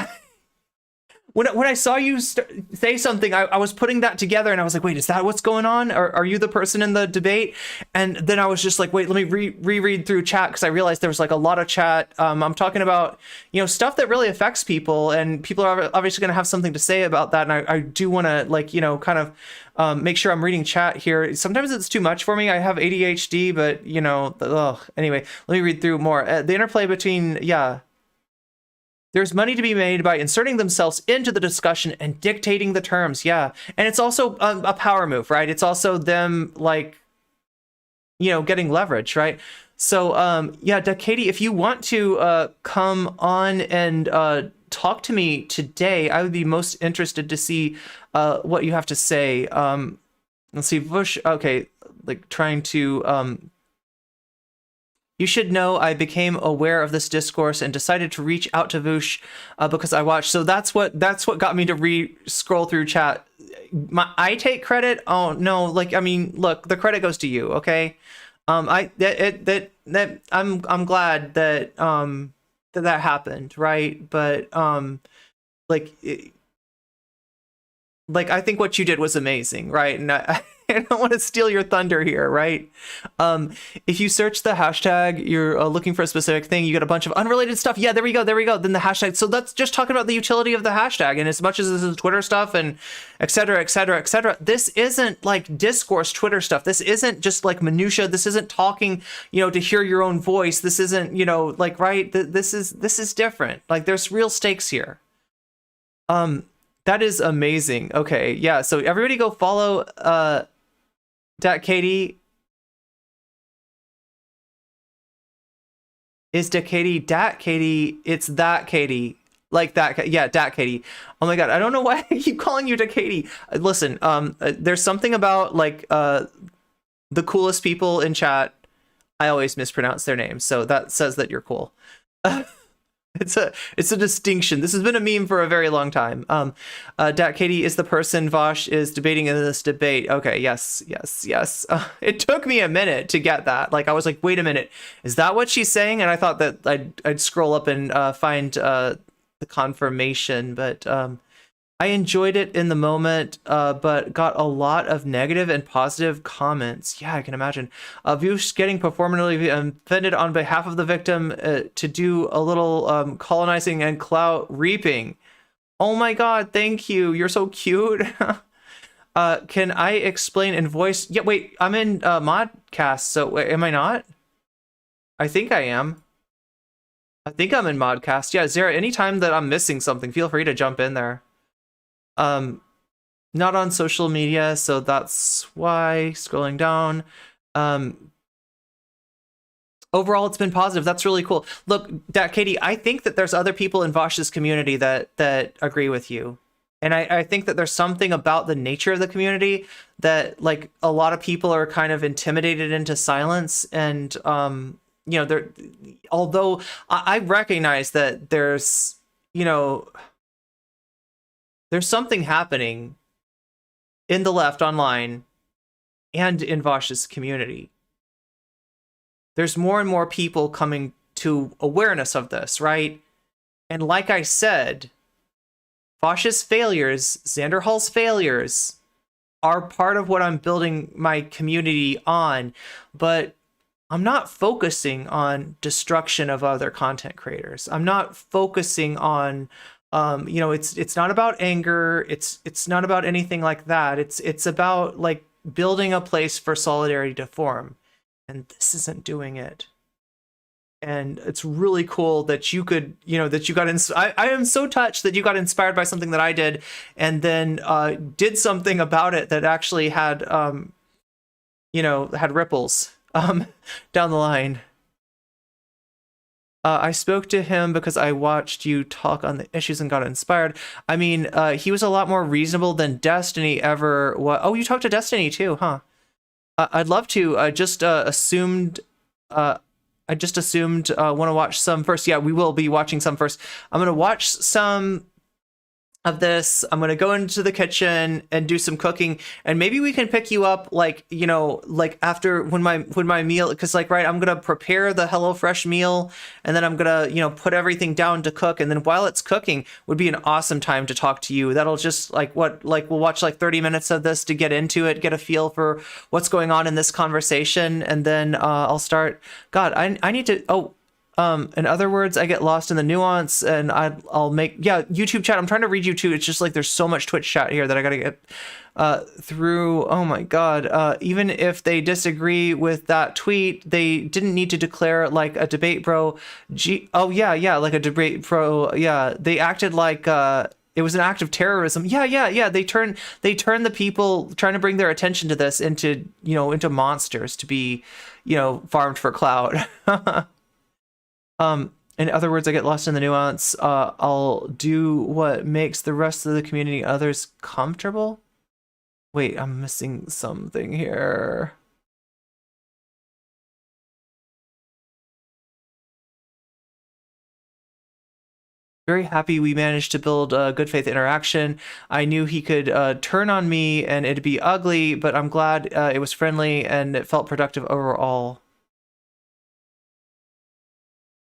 when I saw you say something, I was putting that together and I was like, wait, is that what's going on? Are you the person in the debate? And then I was just like, wait, let me reread through chat, because I realized there was like a lot of chat. I'm talking about, stuff that really affects people, and people are obviously going to have something to say about that. And I do want to kind of make sure I'm reading chat here. Sometimes it's too much for me. I have ADHD, but anyway, let me read through more. The interplay between, there's money to be made by inserting themselves into the discussion and dictating the terms. Yeah. And it's also a power move, right? It's also them getting leverage, right? So, Decady, if you want to come on and talk to me today, I would be most interested to see what you have to say. Let's see, Vaush, okay, trying to... You should know I became aware of this discourse and decided to reach out to Vaush because I watched. So that's what got me to scroll through chat. I take credit. Oh no, look, the credit goes to you. Okay, I'm glad that that happened, right? But I think what you did was amazing, right? And I don't want to steal your thunder here, right? If you search the hashtag, you're looking for a specific thing, you get a bunch of unrelated stuff. Yeah, there we go. Then the hashtag. So let's just talk about the utility of the hashtag. And as much as this is Twitter stuff and et cetera, this isn't discourse Twitter stuff. This isn't just minutia. This isn't talking, to hear your own voice. This isn't, right? This is different. There's real stakes here. That is amazing. Okay, yeah. So everybody go follow Dat Katie. Is Da Katie Dat Katie? It's that Katie. Like that, yeah, Dat Katie. Oh my god, I don't know why I keep calling you Da Katie. Listen, there's something about like the coolest people in chat. I always mispronounce their names, so that says that you're cool. It's a distinction. This has been a meme for a very long time. Dat Katie is the person Vaush is debating in this debate. Okay, yes. It took me a minute to get that. Like, I was like, wait a minute, is that what she's saying? And I thought that I'd scroll up and find the confirmation, but I enjoyed it in the moment, but got a lot of negative and positive comments. Yeah, I can imagine. Vaush getting performatively offended on behalf of the victim to do a little colonizing and clout reaping. Oh my god, thank you. You're so cute. Can I explain in voice? Yeah, wait, I'm in Modcast, so wait, am I not? I think I am. I think I'm in Modcast. Yeah, Zara, anytime that I'm missing something, feel free to jump in there. Not on social media, so that's why. Scrolling down. Overall, it's been positive. That's really cool. Look, Katie, I think that there's other people in Vaush's community that agree with you. And I think that there's something about the nature of the community that, like, a lot of people are kind of intimidated into silence. And, you know, although I recognize that there's, you know, there's something happening in the left online and in Vaush's community. There's more and more people coming to awareness of this, right? And like I said, Vaush's failures, Xander Hall's failures, are part of what I'm building my community on, but I'm not focusing on destruction of other content creators. I'm not focusing on, you know, it's not about anger. It's not about anything like that. It's about like building a place for solidarity to form, and this isn't doing it. And it's really cool that you could, you know, that you got I am so touched that you got inspired by something that I did, and then did something about it that actually had, you know, had ripples down the line. I spoke to him because I watched you talk on the issues and got inspired. I mean, he was a lot more reasonable than Destiny ever was. Oh, you talked to Destiny too, huh? I'd love to. I just assumed want to watch some first. Yeah, we will be watching some first. I'm going to watch some of this. I'm going to go into the kitchen and do some cooking, and maybe we can pick you up, like, you know, like after when my meal, because like, right, I'm going to prepare the HelloFresh meal, and then I'm going to, you know, put everything down to cook, and then while it's cooking would be an awesome time to talk to you. That'll just like we'll watch like 30 minutes of this to get into it, get a feel for what's going on in this conversation, and then I'll start. God, I need to, in other words, I get lost in the nuance, and I'll make, yeah, YouTube chat. I'm trying to read you too. It's just like there's so much Twitch chat here that I gotta get through. Oh my god. Even if they disagree with that tweet, they didn't need to declare like a debate bro. Oh yeah, like a debate bro. Yeah, they acted like it was an act of terrorism. Yeah. They turn the people trying to bring their attention to this into, you know, into monsters to be, you know, farmed for clout. In other words, I get lost in the nuance. I'll do what makes the rest of the community and others comfortable. Wait, I'm missing something here. Very happy we managed to build a good faith interaction. I knew he could turn on me and it'd be ugly, but I'm glad it was friendly and it felt productive overall.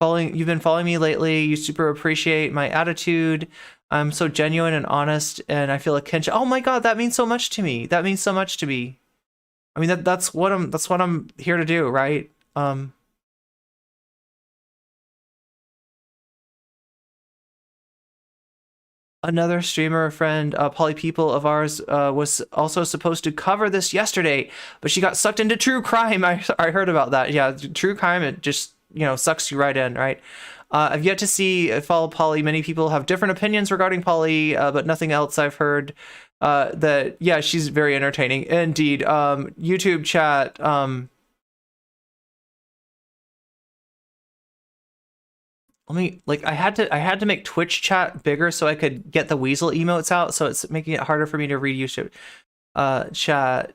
You've been following me lately. You super appreciate my attitude. I'm so genuine and honest, and I feel a kinship. Oh my god, that means so much to me. That means so much to me. I mean, that's what I'm here to do, right? Another streamer friend, Polly People of ours, was also supposed to cover this yesterday, but she got sucked into true crime. I heard about that. Yeah, true crime, it just, you know, sucks you right in, right? I've yet to follow Polly. Many people have different opinions regarding Polly, but nothing else I've heard. That yeah, she's very entertaining indeed. YouTube chat. Let me I had to make Twitch chat bigger so I could get the weasel emotes out. So it's making it harder for me to read YouTube chat.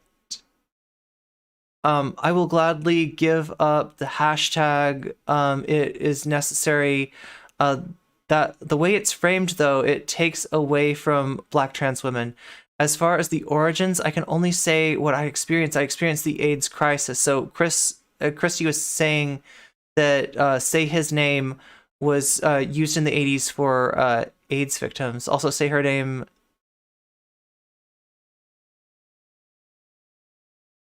I will gladly give up the hashtag. It is necessary. That the way it's framed, though, it takes away from Black trans women. As far as the origins, I can only say what I experienced. I experienced the AIDS crisis. So Christy was saying that Say His Name was used in the 80s for AIDS victims. Also, Say Her Name.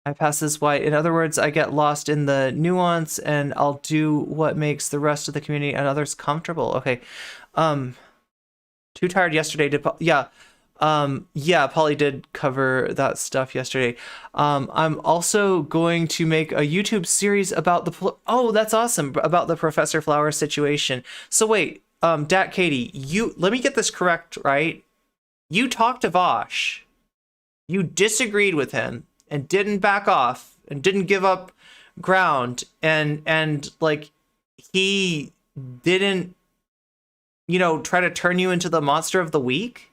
I pass as white. In other words, I get lost in the nuance and I'll do what makes the rest of the community and others comfortable. Okay. Too tired yesterday to... Yeah. Yeah, Polly did cover that stuff yesterday. I'm also going to make a YouTube series about the... Oh, that's awesome. About the Professor Flower situation. So wait, Dat Katie, let me get this correct, right? You talked to Vaush. You disagreed with him and didn't back off and didn't give up ground and like he didn't, try to turn you into the monster of the week.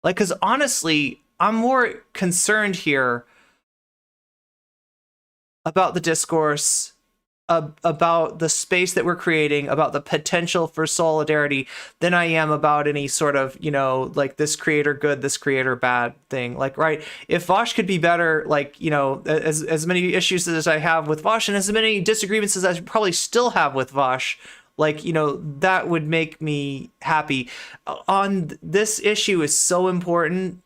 Like, because honestly, I'm more concerned here about the discourse, about the space that we're creating, about the potential for solidarity, than I am about any sort of, this creator good, this creator bad thing. Like, right, if Vaush could be better, as many issues as I have with Vaush and as many disagreements as I probably still have with Vaush, that would make me happy. On this issue is so important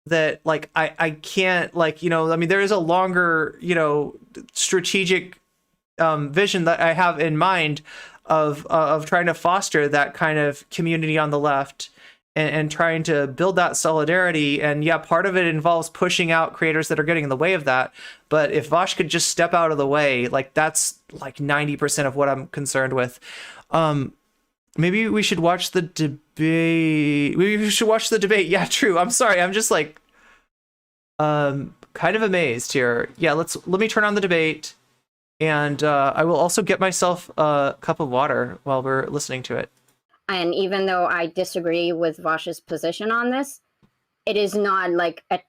that I can't there is a longer, strategic vision that I have in mind of trying to foster that kind of community on the left and trying to build that solidarity. And yeah, part of it involves pushing out creators that are getting in the way of that. But if Vaush could just step out of the way, that's 90% of what I'm concerned with. Maybe we should watch the debate. Maybe we should watch the debate. Yeah, true. I'm sorry. I'm just kind of amazed here. Yeah, let me turn on the debate. And I will also get myself a cup of water while we're listening to it. And even though I disagree with Vaush's position on this, it is not like an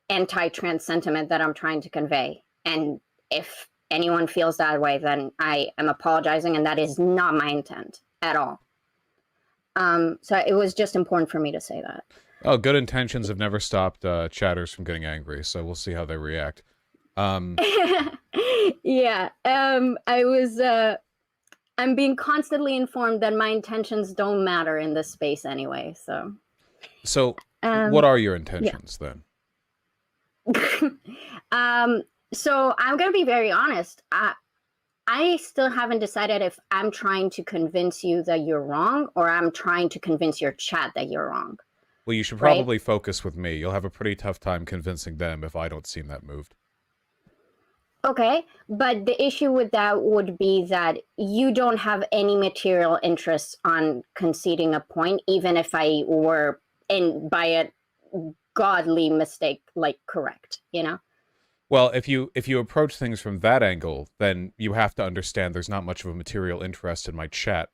anti-trans sentiment that I'm trying to convey. And if anyone feels that way, then I am apologizing, and that is not my intent at all. So it was just important for me to say that. Oh, good intentions have never stopped chatters from getting angry, so we'll see how they react. Yeah, I'm being constantly informed that my intentions don't matter in this space anyway, so. So, what are your intentions then? So I'm going to be very honest. I still haven't decided if I'm trying to convince you that you're wrong or I'm trying to convince your chat that you're wrong. Well, you should probably focus with me. You'll have a pretty tough time convincing them if I don't seem that moved. Okay, but the issue with that would be that you don't have any material interest on conceding a point, even if I were, by a godly mistake, correct, Well, if you approach things from that angle, then you have to understand there's not much of a material interest in my chat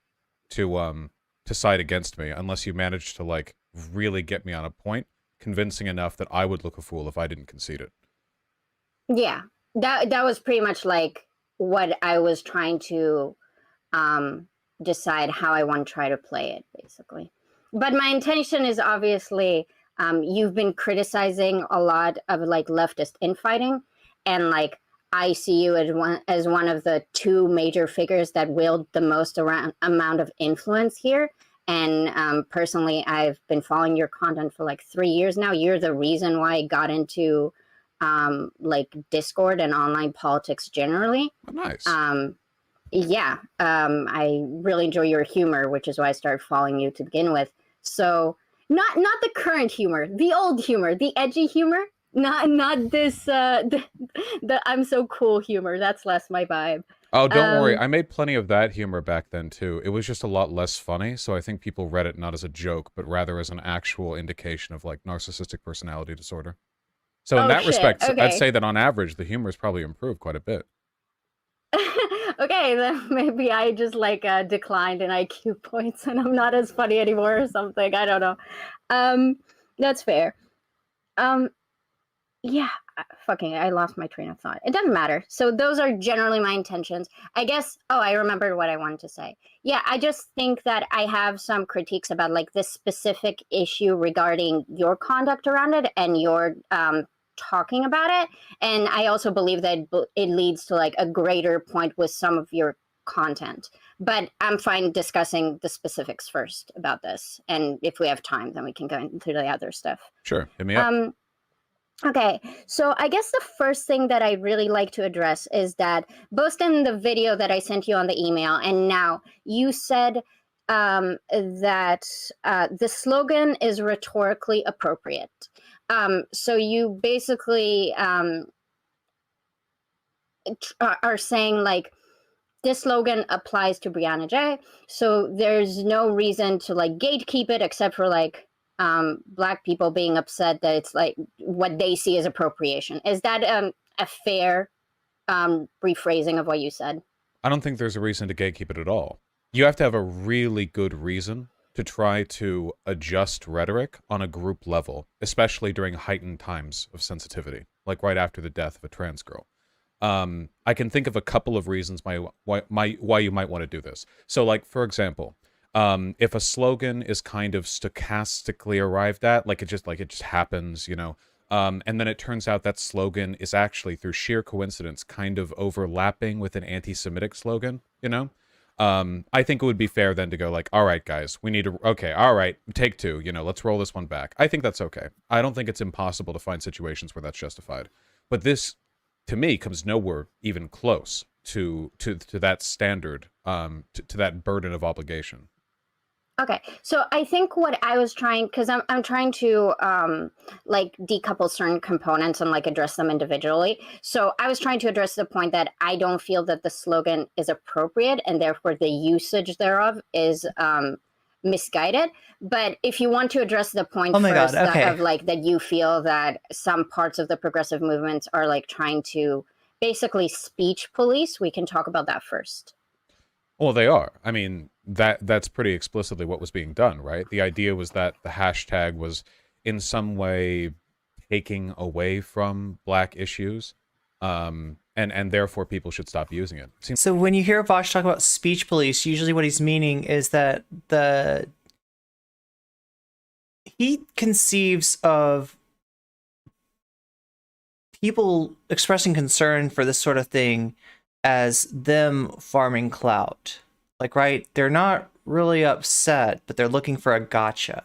to side against me, unless you manage to really get me on a point, convincing enough that I would look a fool if I didn't concede it. Yeah. That was pretty much what I was trying to decide how I want to try to play it, basically. But my intention is obviously, you've been criticizing a lot of leftist infighting, and I see you as one of the two major figures that wield the most amount of influence here. And personally, I've been following your content for 3 years now. You're the reason why I got into Discord and online politics generally. Oh, nice. Yeah, I really enjoy your humor, which is why I started following you to begin with. So not the current humor, the old humor, the edgy humor, not this the I'm so cool humor. That's less my vibe. Oh, don't worry. I made plenty of that humor back then, too. It was just a lot less funny, so I think people read it not as a joke, but rather as an actual indication of, like, narcissistic personality disorder. So in that respect, I'd Okay. say that on average, the humor has probably improved quite a bit. Okay, then maybe I just like declined in IQ points and I'm not as funny anymore or something. I don't know. That's fair. Yeah, I lost my train of thought. It doesn't matter. So those are generally my intentions. I guess, I remembered what I wanted to say. Yeah, I just think that I have some critiques about like this specific issue regarding your conduct around it and your talking about it. And I also believe that it leads to like a greater point with some of your content. But I'm fine discussing the specifics first about this. And if we have time, then we can go into the other stuff. Sure, hit me up. Okay, so I guess the first thing that I really like to address is that both in the video that I sent you on the email and now you said that the slogan is rhetorically appropriate. So you basically are saying like this slogan applies to Brianna J. So there's no reason to like gatekeep it except for like Black people being upset that it's like what they see as appropriation. Is that a fair rephrasing of what you said? I don't think there's a reason to gatekeep it at all. You have to have a really good reason to try to adjust rhetoric on a group level, especially during heightened times of sensitivity, like right after the death of a trans girl. I can think of a couple of reasons why you might want to do this. So, like, for example, if a slogan is kind of stochastically arrived at, like it just happens, you know, and then it turns out that slogan is actually, through sheer coincidence, kind of overlapping with an anti-Semitic slogan, you know, I think it would be fair then to go like, all right, guys, we need to, okay, all right, take two, you know, let's roll this one back. I think that's okay. I don't think it's impossible to find situations where that's justified. But this, to me, comes nowhere even close to that standard, to that burden of obligation. Okay, so I think what I was trying, because I'm trying to like decouple certain components and like address them individually. So I was trying to address the point that I don't feel that the slogan is appropriate and therefore the usage thereof is misguided. But if you want to address the point first of like that you feel that some parts of the progressive movements are like trying to basically speech police, we can talk about that first. Well, they are. I mean, that's pretty explicitly what was being done, right? The idea was that the hashtag was in some way taking away from Black issues, and therefore people should stop using it. So when you hear Vaush talk about speech police, usually what he's meaning is that he conceives of people expressing concern for this sort of thing as them farming clout. Like, right, they're not really upset, but they're looking for a gotcha.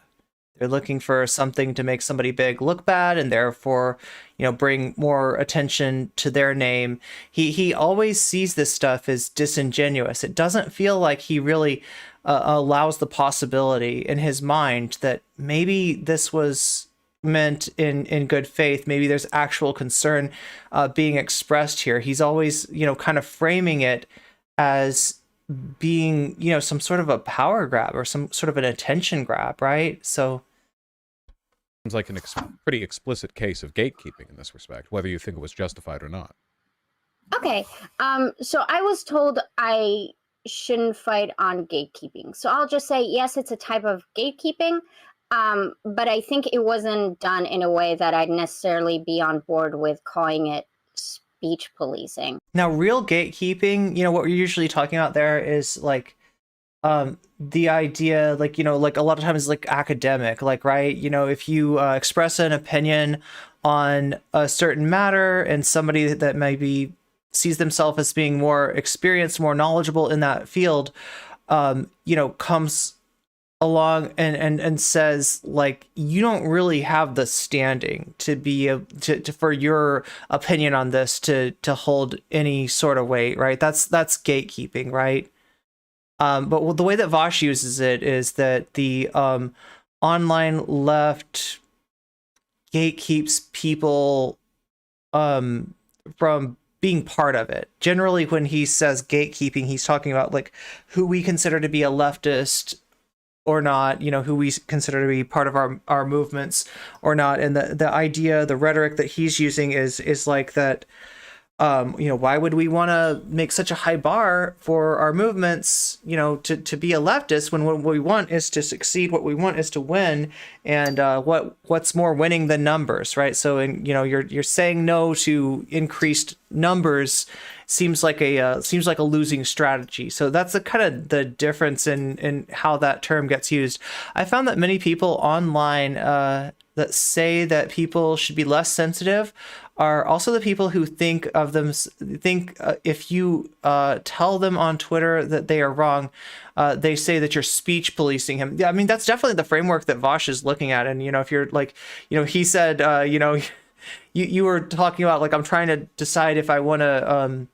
They're looking for something to make somebody big look bad and therefore, you know, bring more attention to their name. He always sees this stuff as disingenuous. It doesn't feel like he really allows the possibility in his mind that maybe this was meant in good faith. Maybe there's actual concern being expressed here. He's always, you know, kind of framing it as being, you know, some sort of a power grab or some sort of an attention grab, right? So seems like an pretty explicit case of gatekeeping in this respect, whether you think it was justified or not. Okay, so I was told I shouldn't fight on gatekeeping. So I'll just say, yes, it's a type of gatekeeping, but I think it wasn't done in a way that I'd necessarily be on board with calling it speech policing. Now, real gatekeeping, you know, what we're usually talking about there is like the idea, like, you know, like a lot of times like academic, like, right, you know, if you express an opinion on a certain matter and somebody that maybe sees themselves as being more experienced, more knowledgeable in that field, you know, comes along and says like, you don't really have the standing to be to for your opinion on this to hold any sort of weight, right? That's gatekeeping, right? But the way that Vaush uses it is that the online left gatekeeps people from being part of it. Generally, when he says gatekeeping, he's talking about like who we consider to be a leftist or not, you know, who we consider to be part of our movements or not. And the idea, the rhetoric that he's using is like that, you know, why would we want to make such a high bar for our movements, you know, to be a leftist when what we want is to succeed, what we want is to win, and what's more winning than numbers, right? So, you know, you're saying no to increased numbers seems like a losing strategy. So that's the kind of the difference in how that term gets used. I found that many people online that say that people should be less sensitive are also the people who think if you tell them on Twitter that they are wrong, they say that you're speech policing him. Yeah, I mean, that's definitely the framework that Vaush is looking at. And, you know, if you're like, you know, he said, you know, you were talking about like, I'm trying to decide if I want to,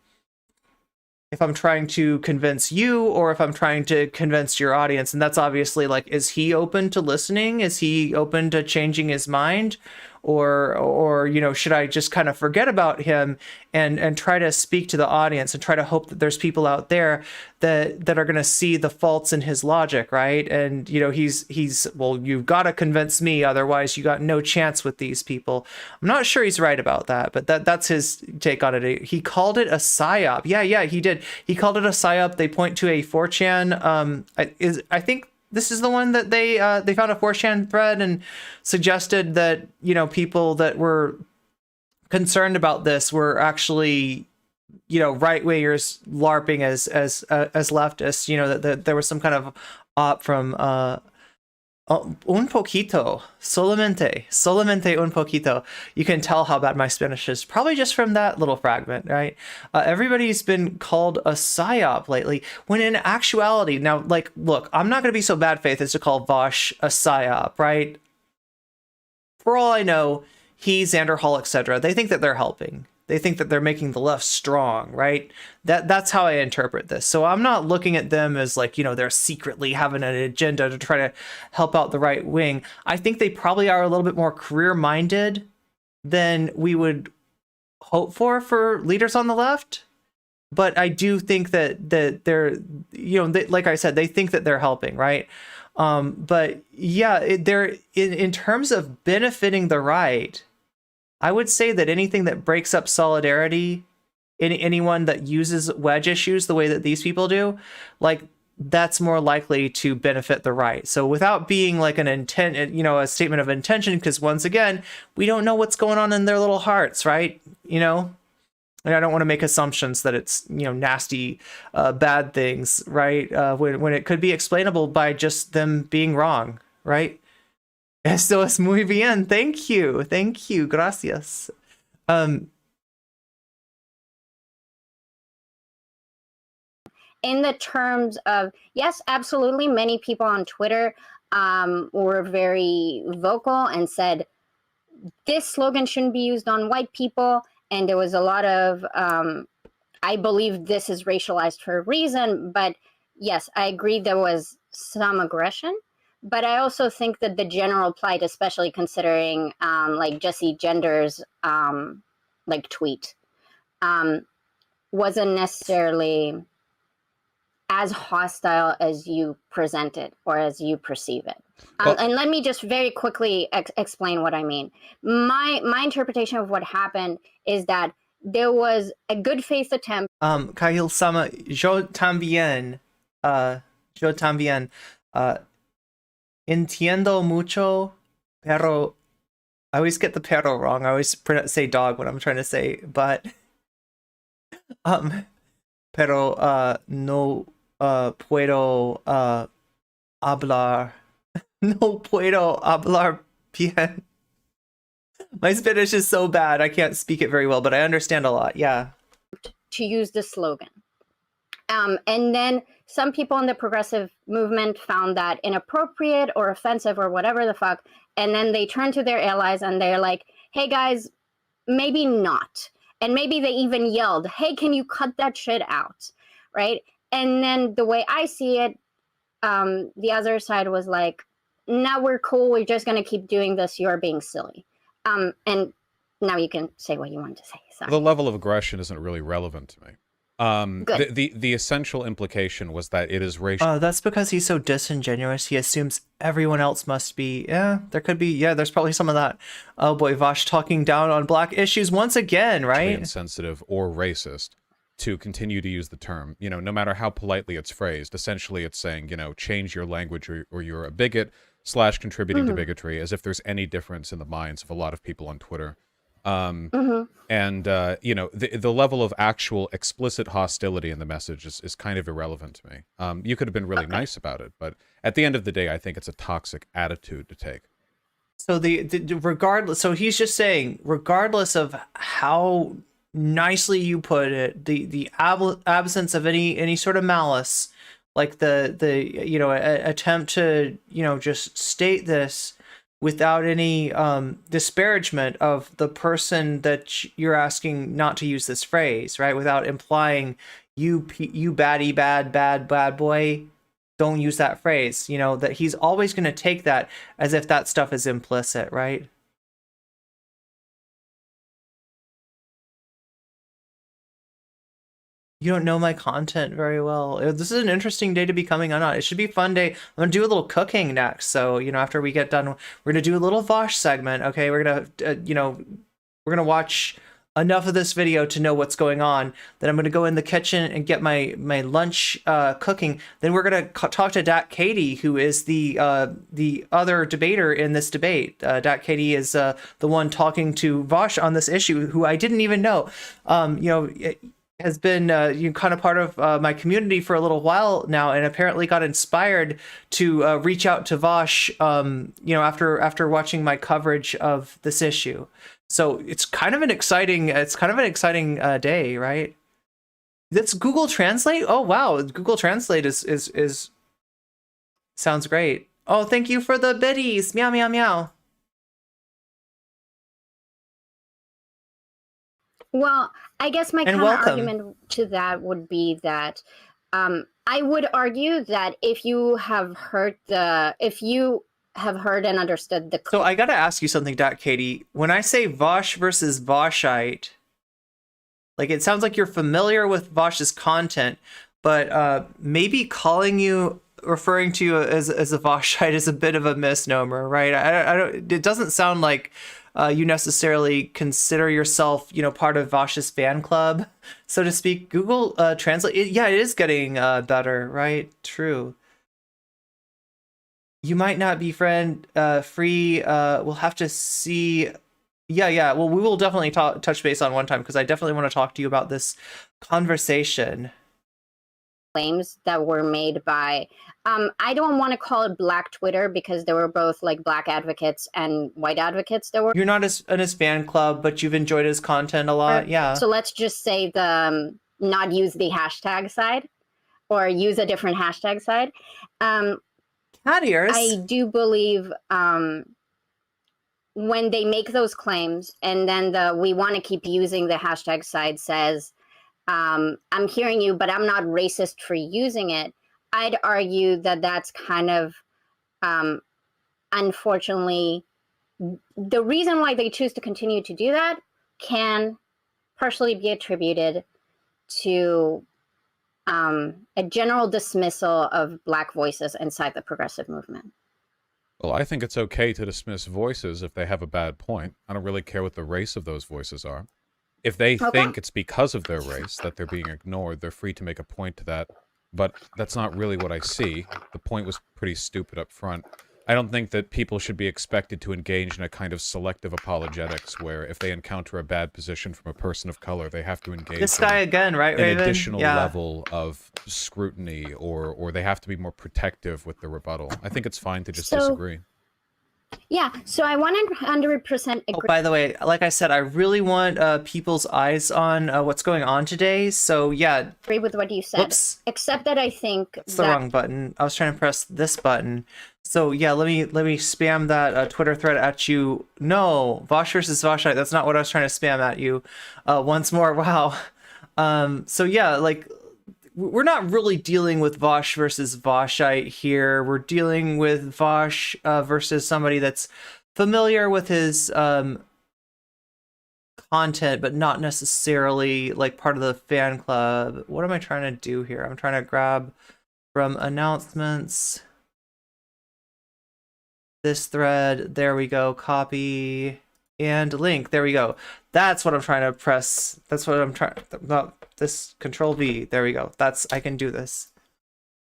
if I'm trying to convince you or if I'm trying to convince your audience. And that's obviously like, is he open to listening? Is he open to changing his mind? Or you know, should I just kind of forget about him and try to speak to the audience and try to hope that there's people out there that are going to see the faults in his logic, right? And you know, he's well, you've got to convince me, otherwise you got no chance with these people. I'm not sure he's right about that, but that's his take on it. He called it a psyop. Yeah, he did. He called it a psyop. They point to a 4chan. I think this is the one that they found a 4chan thread and suggested that, you know, people that were concerned about this were actually, you know, right wingers LARPing as leftists. You know, that there was some kind of op from un poquito, solamente un poquito. You can tell how bad my Spanish is, probably just from that little fragment, right? Everybody's been called a psyop lately, when in actuality, now, like, look, I'm not going to be so bad faith as to call Vaush a psyop, right? For all I know, he, Xander Hall, etc., they think that they're helping. They think that they're making the left strong, right? That's how I interpret this. So I'm not looking at them as like, you know, they're secretly having an agenda to try to help out the right wing. I think they probably are a little bit more career-minded than we would hope for leaders on the left. But I do think that they're, you know, like I said, they think that they're helping, right? But yeah, they're in terms of benefiting the right, I would say that anything that breaks up solidarity, anyone that uses wedge issues the way that these people do, like, that's more likely to benefit the right. So without being like an intent, you know, a statement of intention, because once again, we don't know what's going on in their little hearts, right? You know, and I don't want to make assumptions that it's, you know, nasty, bad things, right? When it could be explainable by just them being wrong, right? Esto es muy bien. Thank you. Gracias. In the terms of, yes, absolutely, many people on Twitter were very vocal and said this slogan shouldn't be used on white people. And there was a lot of, I believe this is racialized for a reason, but yes, I agree there was some aggression. But I also think that the general plight, especially considering like Jesse Gender's like tweet, wasn't necessarily as hostile as you present it or as you perceive it. And let me just very quickly explain what I mean. My interpretation of what happened is that there was a good faith attempt. Kahil-sama, yo también. Entiendo mucho, pero I always get the pero wrong. I always say dog when I'm trying to say, but pero no puedo hablar. No puedo hablar bien. My Spanish is so bad, I can't speak it very well, but I understand a lot. Yeah. To use the slogan. And then some people in the progressive movement found that inappropriate or offensive or whatever the fuck. And then they turn to their allies and they're like, hey guys, maybe not. And maybe they even yelled, hey, can you cut that shit out? Right? And then the way I see it, the other side was like, now we're cool. We're just going to keep doing this. You're being silly. And Now you can say what you want to say. Sorry. The level of aggression isn't really relevant to me. Good. The essential implication was that it is racial. That's because he's so disingenuous. He assumes everyone else must be. Yeah, there could be. Yeah, there's probably some of that. Oh boy, Vaush talking down on black issues once again, right? Insensitive or racist to continue to use the term. You know, no matter how politely it's phrased, essentially it's saying, you know, change your language or you're a bigot / contributing to bigotry, as if there's any difference in the minds of a lot of people on Twitter. And you know, the level of actual explicit hostility in the message is kind of irrelevant to me. You could have been really nice about it, but at the end of the day, I think it's a toxic attitude to take. So regardless, so he's just saying, regardless of how nicely you put it, the absence of any sort of malice, like the you know, attempt to, you know, just state this without any disparagement of the person that you're asking not to use this phrase, right? Without implying you baddie bad boy, don't use that phrase. You know, that he's always going to take that as if that stuff is implicit, right? You don't know my content very well. This is an interesting day to be coming on. It should be a fun day. I'm gonna do a little cooking next. So, you know, after we get done, we're gonna do a little Vaush segment. Okay, we're gonna, you know, we're gonna watch enough of this video to know what's going on. Then I'm gonna go in the kitchen and get my lunch cooking. Then we're gonna talk to Dat Katie, who is the other debater in this debate. Dat Katie is the one talking to Vaush on this issue, who I didn't even know. You know. Has been kind of part of my community for a little while now, and apparently got inspired to reach out to Vaush, you know, after watching my coverage of this issue. So it's kind of an exciting day, right? That's Google Translate. Oh wow, Google Translate is sounds great. Oh, thank you for the biddies. Meow meow meow. Well, I guess my counter argument to that would be that I would argue that if you have heard and understood the... So I gotta ask you something, Katie. When I say Vaush versus Vaushite, like, it sounds like you're familiar with Vaush's content, but maybe referring to you as a Vaushite is a bit of a misnomer, right? I don't. It doesn't sound like you necessarily consider yourself, you know, part of Vaush's fan club, so to speak. Google Translate, it is getting better, right? True. You might not be free. We'll have to see. Yeah. Well, we will definitely touch base on one time, because I definitely want to talk to you about this conversation. Claims that were made by I don't want to call it Black Twitter, because there were both like black advocates and white advocates that were... You're not in his fan club, but you've enjoyed his content a lot. Yeah, so let's just say the not use the hashtag side, or use a different hashtag side. Cat ears. I do believe when they make those claims, and then we want to keep using the hashtag side says, I'm hearing you, but I'm not racist for using it. I'd argue that that's kind of, unfortunately, the reason why they choose to continue to do that can partially be attributed to a general dismissal of Black voices inside the progressive movement. Well, I think it's okay to dismiss voices if they have a bad point. I don't really care what the race of those voices are. If they think it's because of their race that they're being ignored, they're free to make a point to that. But that's not really what I see. The point was pretty stupid up front. I don't think that people should be expected to engage in a kind of selective apologetics where if they encounter a bad position from a person of color, they have to engage this guy again, right, an Raven? additional level of scrutiny, or they have to be more protective with the rebuttal. I think it's fine to just disagree. Yeah, so I want to 100% agree. Oh, by the way, like I said, I really want people's eyes on what's going on today. So yeah, agree with what you said. Whoops. Except that I think it's the wrong button. I was trying to press this button. So yeah, let me spam that Twitter thread at you. No, Vaush versus Vaushite. That's not what I was trying to spam at you. Once more, wow. So yeah, like, we're not really dealing with Vaush versus Vaushite here. We're dealing with Vaush versus somebody that's familiar with his content, but not necessarily like part of the fan club. What am I trying to do here? I'm trying to grab from announcements. This thread, there we go, copy and link, there we go. That's what I'm trying to press. That's what I'm trying, not this, Control V, there we go. I can do this.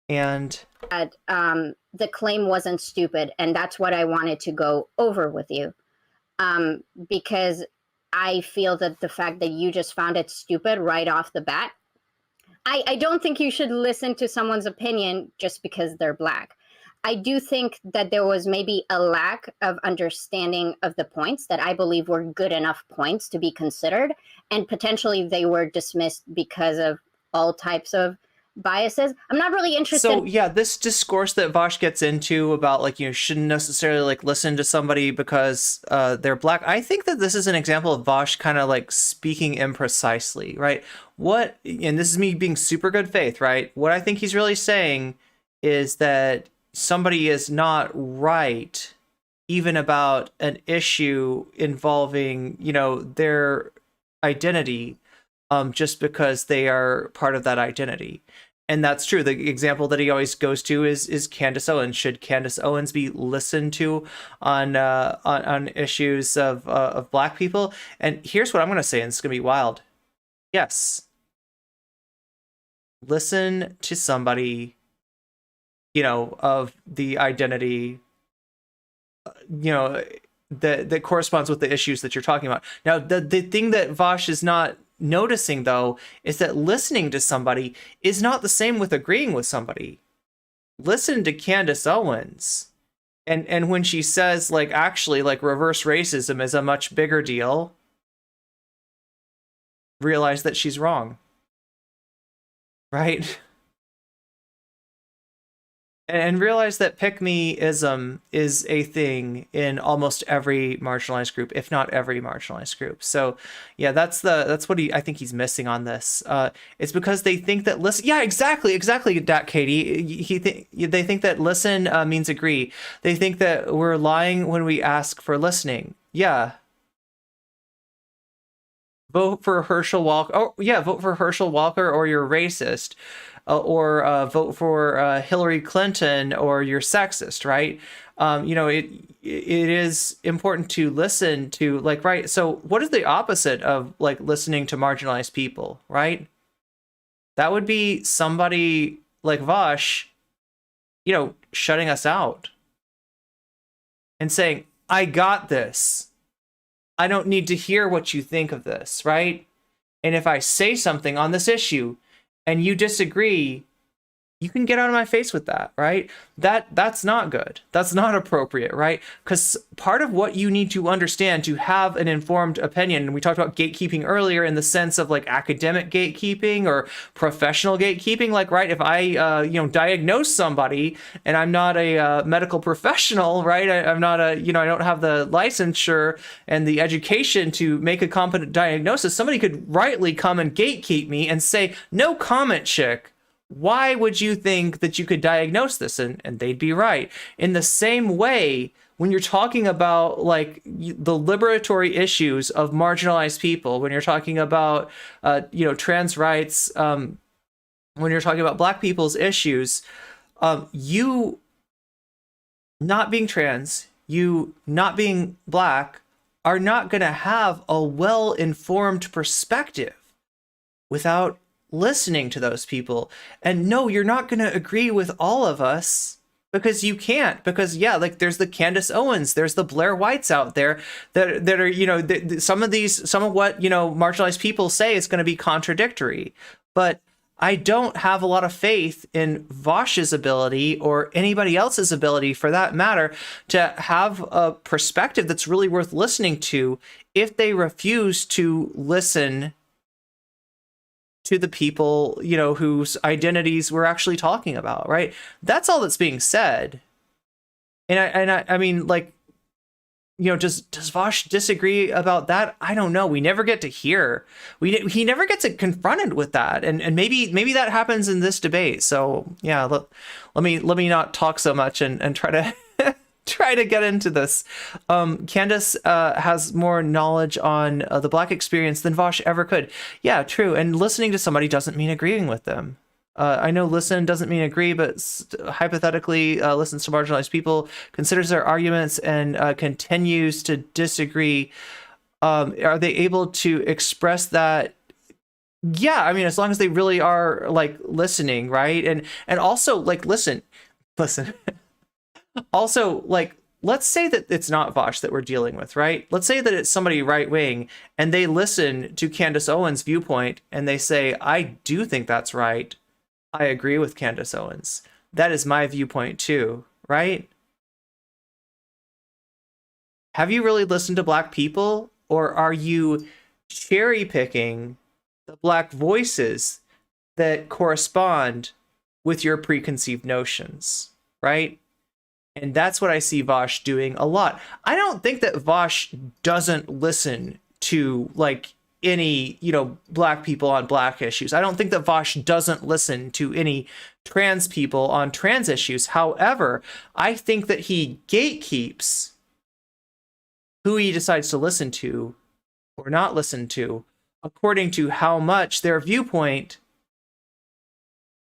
And the claim wasn't stupid, and that's what I wanted to go over with you. Because I feel that the fact that you just found it stupid right off the bat, I don't think you should listen to someone's opinion just because they're Black. I do think that there was maybe a lack of understanding of the points that I believe were good enough points to be considered, and potentially they were dismissed because of all types of biases. I'm not really interested. So yeah, this discourse that Vaush gets into about like, you shouldn't necessarily like listen to somebody because they're Black. I think that this is an example of Vaush kind of like speaking imprecisely, right? And this is me being super good faith, right? What I think he's really saying is that somebody is not right even about an issue involving, you know, their identity, just because they are part of that identity. And that's true. The example that he always goes to is Candace Owens. Should Candace Owens be listened to on issues of Black people? And here's what I'm going to say, and it's going to be wild. Yes. Listen to somebody, you know, of the identity, you know, that corresponds with the issues that you're talking about. Now, the thing that Vaush is not noticing, though, is that listening to somebody is not the same with agreeing with somebody. Listen to Candace Owens, and when she says, like, actually, like, reverse racism is a much bigger deal, realize that she's wrong. Right? And realize that pick-me-ism is a thing in almost every marginalized group, if not every marginalized group. So, yeah, that's what I think he's missing on this. It's because they think that listen. Yeah, exactly, Dat Katie. They think that listen means agree. They think that we're lying when we ask for listening. Yeah. Vote for Herschel Walker. Oh, yeah, vote for Herschel Walker or you're racist. Or vote for Hillary Clinton or you're sexist, right? You know, it is important to listen to, like, right? So what is the opposite of, like, listening to marginalized people, right? That would be somebody like Vaush, you know, shutting us out and saying, I got this. I don't need to hear what you think of this, right? And if I say something on this issue and you disagree, you can get out of my face with that, right? That's not good. That's not appropriate, right? Because part of what you need to understand to have an informed opinion, and we talked about gatekeeping earlier in the sense of like academic gatekeeping or professional gatekeeping, like, right, if I, you know, diagnose somebody and I'm not a medical professional, right? I'm not a, you know, I don't have the licensure and the education to make a competent diagnosis. Somebody could rightly come and gatekeep me and say, no comment, chick. Why would you think that you could diagnose this? And they'd be right. In the same way, when you're talking about like the liberatory issues of marginalized people, when you're talking about, you know, trans rights, when you're talking about Black people's issues, you not being trans, you not being Black are not going to have a well-informed perspective without listening to those people. And no, you're not going to agree with all of us because you can't, because yeah, like there's the Candace Owens, there's the Blair Whites out there that are, you know, some of what, you know, marginalized people say is going to be contradictory, but I don't have a lot of faith in Vaush's ability or anybody else's ability for that matter to have a perspective that's really worth listening to if they refuse to listen to the people, you know, whose identities we're actually talking about, right? That's all that's being said. And I mean, like, you know, does Vaush disagree about that? I don't know. We never get to hear. He never gets confronted with that, and maybe that happens in this debate. So yeah, let me not talk so much and try to try to get into this. Candace has more knowledge on the Black experience than Vaush ever could. Yeah, true. And listening to somebody doesn't mean agreeing with them. I know listen doesn't mean agree, but hypothetically listens to marginalized people, considers their arguments, and continues to disagree. Are they able to express that? Yeah, I mean, as long as they really are like listening, right? And also like listen. Also, like, let's say that it's not Vaush that we're dealing with, right? Let's say that it's somebody right wing and they listen to Candace Owens' viewpoint and they say, I do think that's right. I agree with Candace Owens. That is my viewpoint too, right? Have you really listened to Black people, or are you cherry picking the Black voices that correspond with your preconceived notions, right? And that's what I see Vaush doing a lot. I don't think that Vaush doesn't listen to like any, Black people on Black issues. I don't think that Vaush doesn't listen to any trans people on trans issues. However, I think that he gatekeeps who he decides to listen to or not listen to according to how much their viewpoint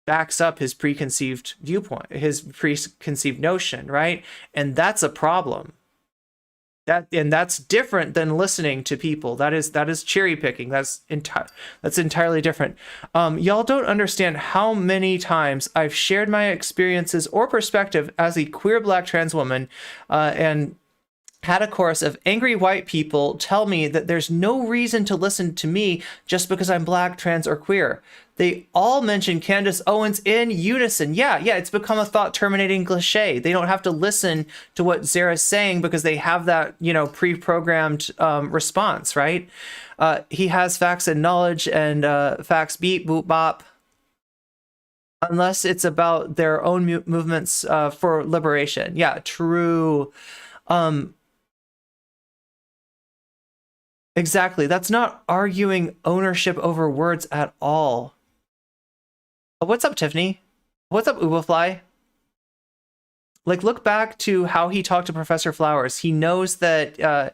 backs up his preconceived viewpoint, his preconceived notion, right? And that's a problem. That's different than listening to people. That is cherry picking. That's entirely different. Y'all don't understand how many times I've shared my experiences or perspective as a queer Black trans woman, and had a chorus of angry white people tell me that there's no reason to listen to me just because I'm Black, trans, or queer. They all mention Candace Owens in unison. Yeah, it's become a thought-terminating cliche. They don't have to listen to what Zara's saying because they have that, pre-programmed response, right? He has facts and knowledge, and facts beep, boop, bop. Unless it's about their own movements for liberation. Yeah, true. Exactly. That's not arguing ownership over words at all. What's up, Tiffany? What's up, Ubafly? Like, look back to how he talked to Professor Flowers. He knows that, God,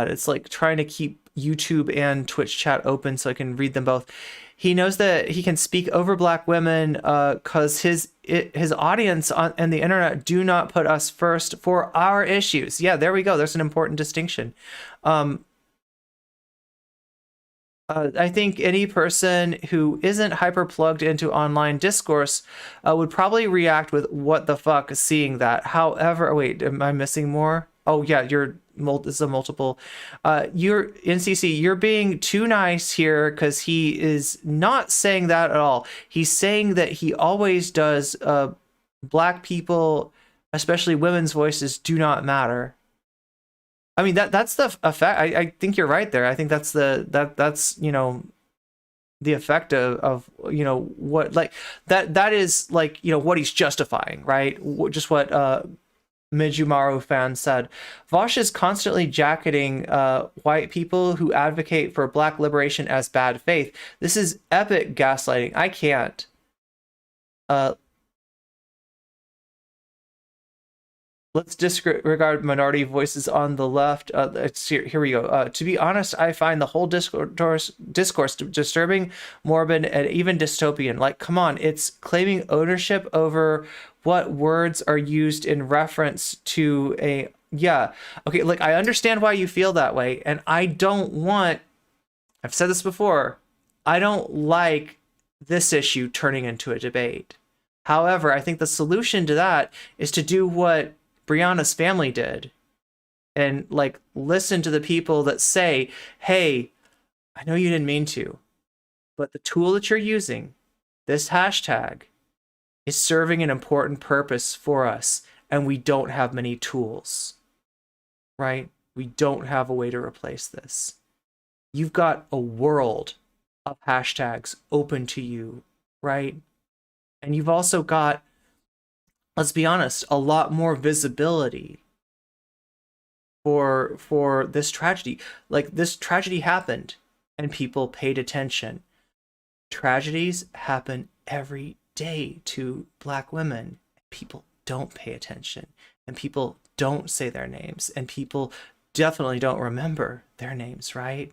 it's like trying to keep YouTube and Twitch chat open so I can read them both. He knows that he can speak over Black women because his audience and the internet do not put us first for our issues. Yeah, there we go. There's an important distinction. I think any person who isn't hyper plugged into online discourse would probably react with "what the fuck" seeing that. However, wait, am I missing more? Oh yeah, this is a multiple. You're NCC. You're being too nice here because he is not saying that at all. He's saying that he always does. Black people, especially women's voices, do not matter. I mean that's the effect. I think you're right there. I think that's that's the effect of what like that is like what he's justifying, right? Just what Mijumaru fan said. Vaush is constantly jacketing white people who advocate for Black liberation as bad faith. This is epic gaslighting. I can't. Let's disregard minority voices on the left. Here we go. To be honest, I find the whole discourse disturbing, morbid, and even dystopian. Like, come on, it's claiming ownership over what words are used in reference to a... Yeah, okay, like, I understand why you feel that way, and I don't want... I've said this before. I don't like this issue turning into a debate. However, I think the solution to that is to do what Brianna's family did and like listen to the people that say, hey, I know you didn't mean to, but the tool that you're using, this hashtag, is serving an important purpose for us, and we don't have many tools, right? We don't have a way to replace this. You've got a world of hashtags open to you, right? And you've also got, let's be honest, a lot more visibility for this tragedy. Like, this tragedy happened and people paid attention. Tragedies happen every day to Black women. People don't pay attention, and people don't say their names, and people definitely don't remember their names, right?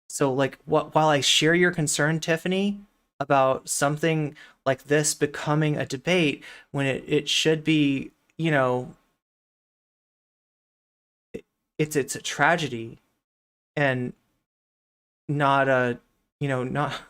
So like while I share your concern, Tiffany, about something like this becoming a debate when it should be, you know, it's a tragedy and not a, you know, not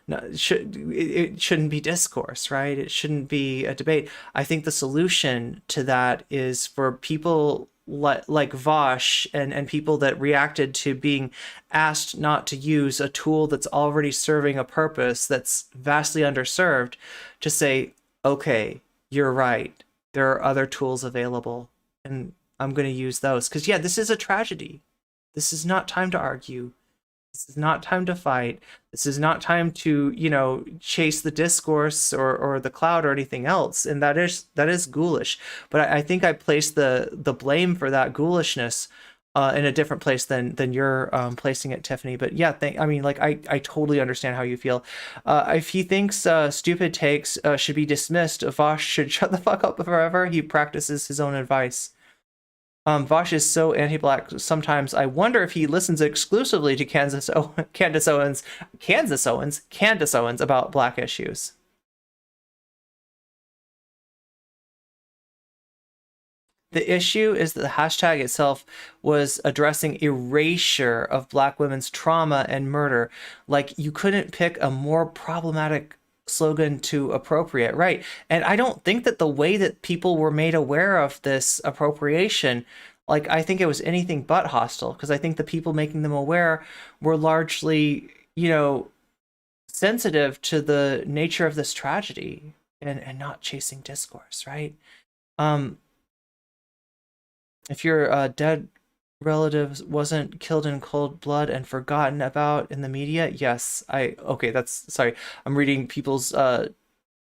it shouldn't be discourse, right? It shouldn't be a debate. I think the solution to that is for people like Vaush and people that reacted to being asked not to use a tool that's already serving a purpose that's vastly underserved, to say, okay, you're right, there are other tools available and I'm going to use those. Because yeah, this is a tragedy. This is not time to argue. This is not time to fight. This is not time to, you know, chase the discourse or the cloud or anything else. And that is ghoulish. But I think I place the blame for that ghoulishness in a different place than you're placing it, Tiffany. But yeah, I mean, like, I totally understand how you feel. If he thinks stupid takes should be dismissed, Vaush should shut the fuck up forever. He practices his own advice. Vaush is so anti-black. Sometimes I wonder if he listens exclusively to Candace Owens about black issues. The issue is that the hashtag itself was addressing erasure of black women's trauma and murder. Like, you couldn't pick a more problematic slogan to appropriate, right? And I don't think that the way that people were made aware of this appropriation, like, I think it was anything but hostile, because I think the people making them aware were largely, you know, sensitive to the nature of this tragedy and not chasing discourse, right? If your dead relative wasn't killed in cold blood and forgotten about in the media, yes, okay, that's, sorry, I'm reading people's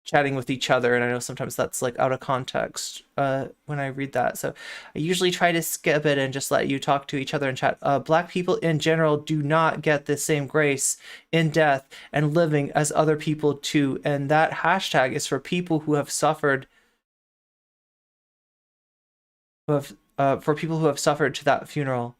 chatting with each other, and I know sometimes that's like out of context when I read that, so I usually try to skip it and just let you talk to each other and chat. Black people in general do not get the same grace in death and living as other people too, and that hashtag is for people who have suffered, for people who have suffered to that funeral.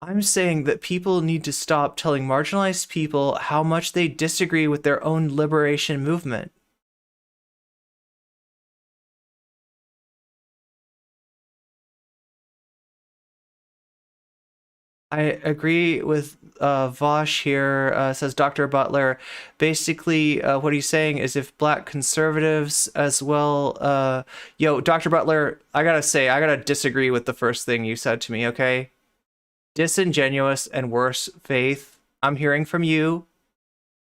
I'm saying that people need to stop telling marginalized people how much they disagree with their own liberation movement. I agree with Vaush here, says Dr. Butler. Basically, what he's saying is if black conservatives as well... yo, Dr. Butler, I gotta disagree with the first thing you said to me, okay? Disingenuous and worse faith. I'm hearing from you,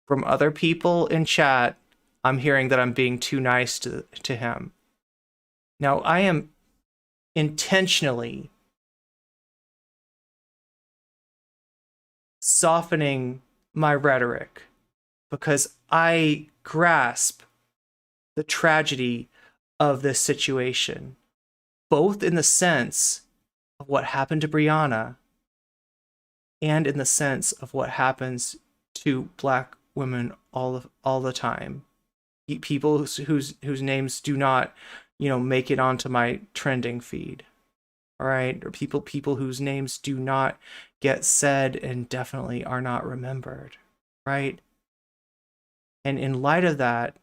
from other people in chat. I'm hearing that I'm being too nice to him. Now, I am intentionally softening my rhetoric because I grasp the tragedy of this situation, both in the sense of what happened to Brianna and in the sense of what happens to black women all the time. People whose names do not, you know, make it onto my trending feed. All right, or people whose names do not get said and definitely are not remembered, right? And in light of that,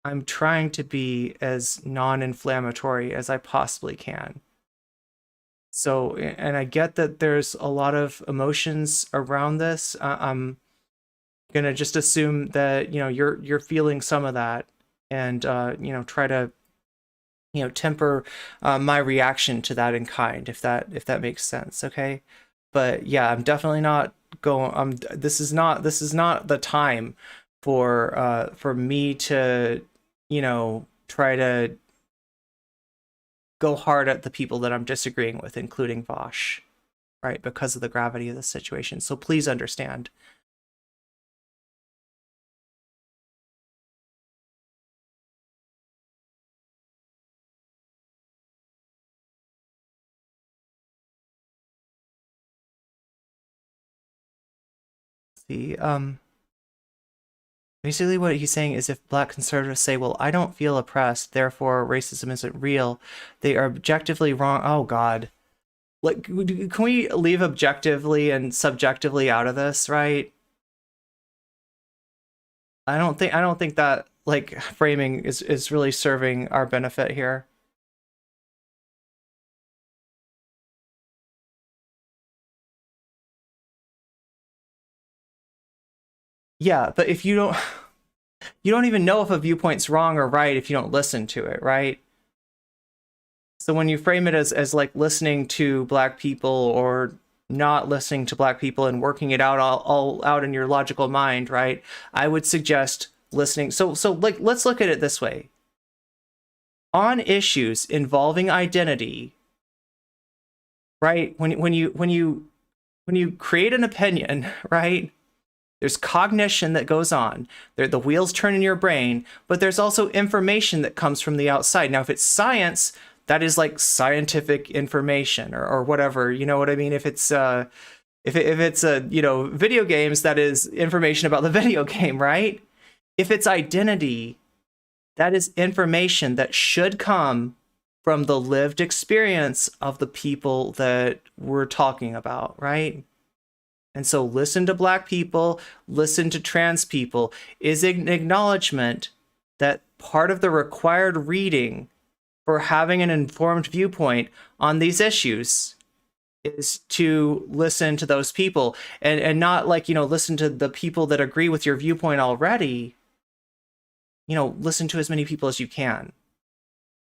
I'm trying to be as non-inflammatory as I possibly can. So, and I get that there's a lot of emotions around this. I'm gonna just assume that, you know, you're feeling some of that, and you know, try to, you know, temper my reaction to that in kind, if that makes sense, okay? But yeah, I'm definitely not going. This is not the time for me to, you know, try to go hard at the people that I'm disagreeing with, including Vaush, right? Because of the gravity of the situation. So please understand. See, Basically, what he's saying is if black conservatives say, well, I don't feel oppressed, therefore racism isn't real, they are objectively wrong. Oh, God. Like, can we leave objectively and subjectively out of this, right? I don't think that, like, framing is really serving our benefit here. Yeah, but if you don't even know if a viewpoint's wrong or right if you don't listen to it, right? So when you frame it as like listening to black people or not listening to black people and working it out all out in your logical mind, right? I would suggest listening. So like, let's look at it this way. On issues involving identity, right? When you create an opinion, right? There's cognition that goes on. The wheels turn in your brain, but there's also information that comes from the outside. Now, if it's science, that is like scientific information or whatever. You know what I mean? If it's if it's video games, that is information about the video game, right? If it's identity, that is information that should come from the lived experience of the people that we're talking about, right? And so listen to black people, listen to trans people is an acknowledgement that part of the required reading for having an informed viewpoint on these issues is to listen to those people and not like, listen to the people that agree with your viewpoint already. Listen to as many people as you can.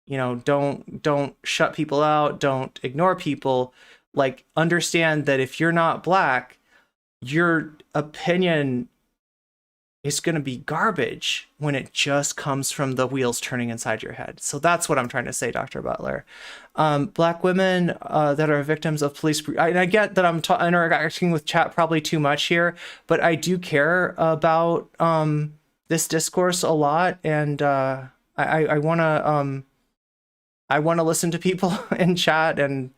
Don't shut people out. Don't ignore people. Like, understand that if you're not black, your opinion is going to be garbage when it just comes from the wheels turning inside your head. So that's what I'm trying to say, Dr. Butler. Black women that are victims of police... I get that I'm interacting with chat probably too much here, but I do care about this discourse a lot, and I want to listen to people in chat. And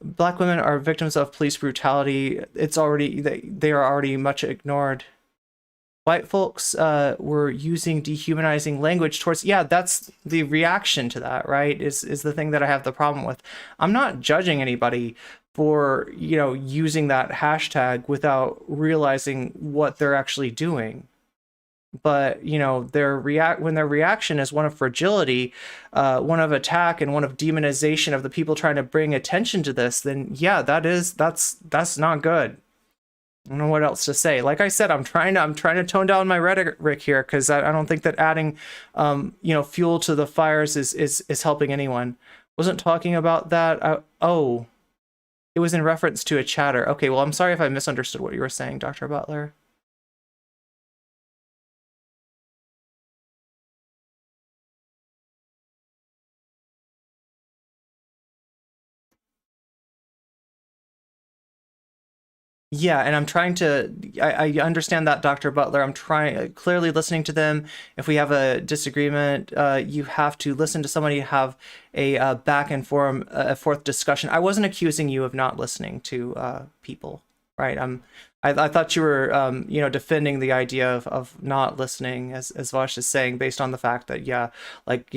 black women are victims of police brutality. It's already they are already much ignored. White folks were using dehumanizing language towards... Yeah, that's the reaction to that, right? Is the thing that I have the problem with. I'm not judging anybody for, using that hashtag without realizing what they're actually doing. But, when their reaction is one of fragility, one of attack, and one of demonization of the people trying to bring attention to this, then yeah, that's not good. I don't know what else to say. Like I said, I'm trying to tone down my rhetoric here, because I don't think that adding, fuel to the fires is helping anyone. Wasn't talking about that. Oh, it was in reference to a chatter. Okay, well, I'm sorry if I misunderstood what you were saying, Dr. Butler. Yeah, and I'm trying to, I understand that, Dr. Butler. I'm clearly listening to them. If we have a disagreement, you have to listen to somebody, have a back and forth discussion. I wasn't accusing you of not listening to people, right? I thought you were, defending the idea of not listening, as Vaush is saying, based on the fact that, yeah, like,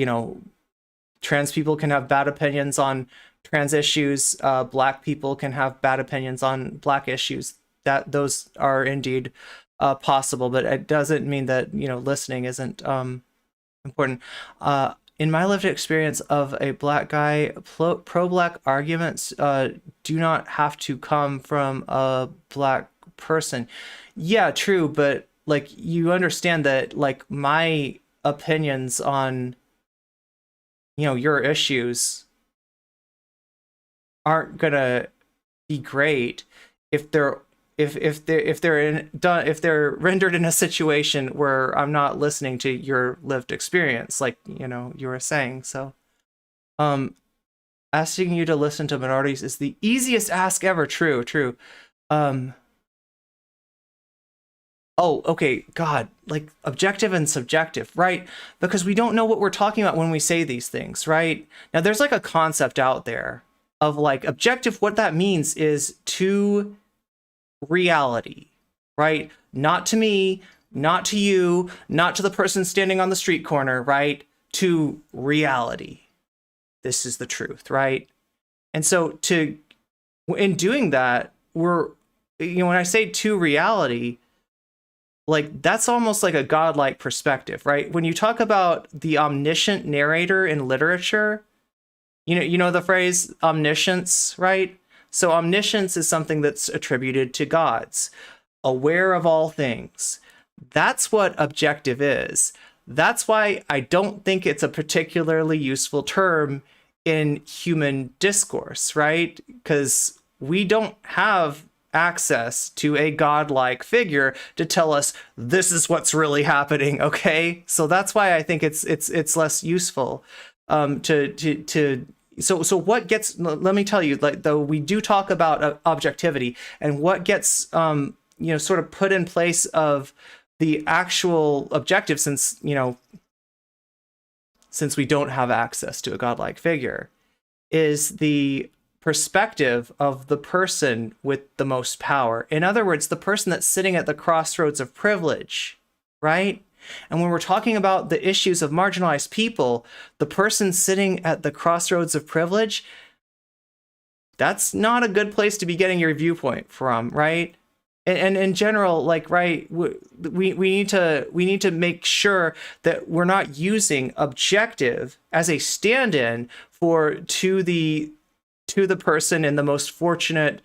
trans people can have bad opinions on trans issues, black people can have bad opinions on black issues. That those are indeed possible, but it doesn't mean that listening isn't important. In my lived experience of a black guy, pro-black arguments do not have to come from a black person. Yeah, true, but like, you understand that, like, my opinions on your issues aren't gonna be great if they're rendered in a situation where I'm not listening to your lived experience, like you were saying. So asking you to listen to minorities is the easiest ask ever. True. Oh, okay, God, like, objective and subjective, right? Because we don't know what we're talking about when we say these things, right? Now, there's like a concept out there of like objective. What that means is to reality, right? Not to me, Not to you, not to the person standing on the street corner, right? To reality. This is the truth, right? And so in doing that, when I say to reality, like that's almost like a godlike perspective, right? When you talk about the omniscient narrator in literature, you know the phrase omniscience, right? So omniscience is something that's attributed to gods, aware of all things. That's what objective is. That's why I don't think it's a particularly useful term in human discourse, right? Because we don't have access to a godlike figure to tell us this is what's really happening, okay? So that's why I think it's less useful so what gets, let me tell you, like, though we do talk about objectivity and what gets sort of put in place of the actual objective, since we don't have access to a godlike figure, is the perspective of the person with the most power. In other words, the person that's sitting at the crossroads of privilege, right? And when we're talking about the issues of marginalized people, the person sitting at the crossroads of privilege, that's not a good place to be getting your viewpoint from, right? And in general, like, right, we need to make sure that we're not using objective as a stand-in to the person in the most fortunate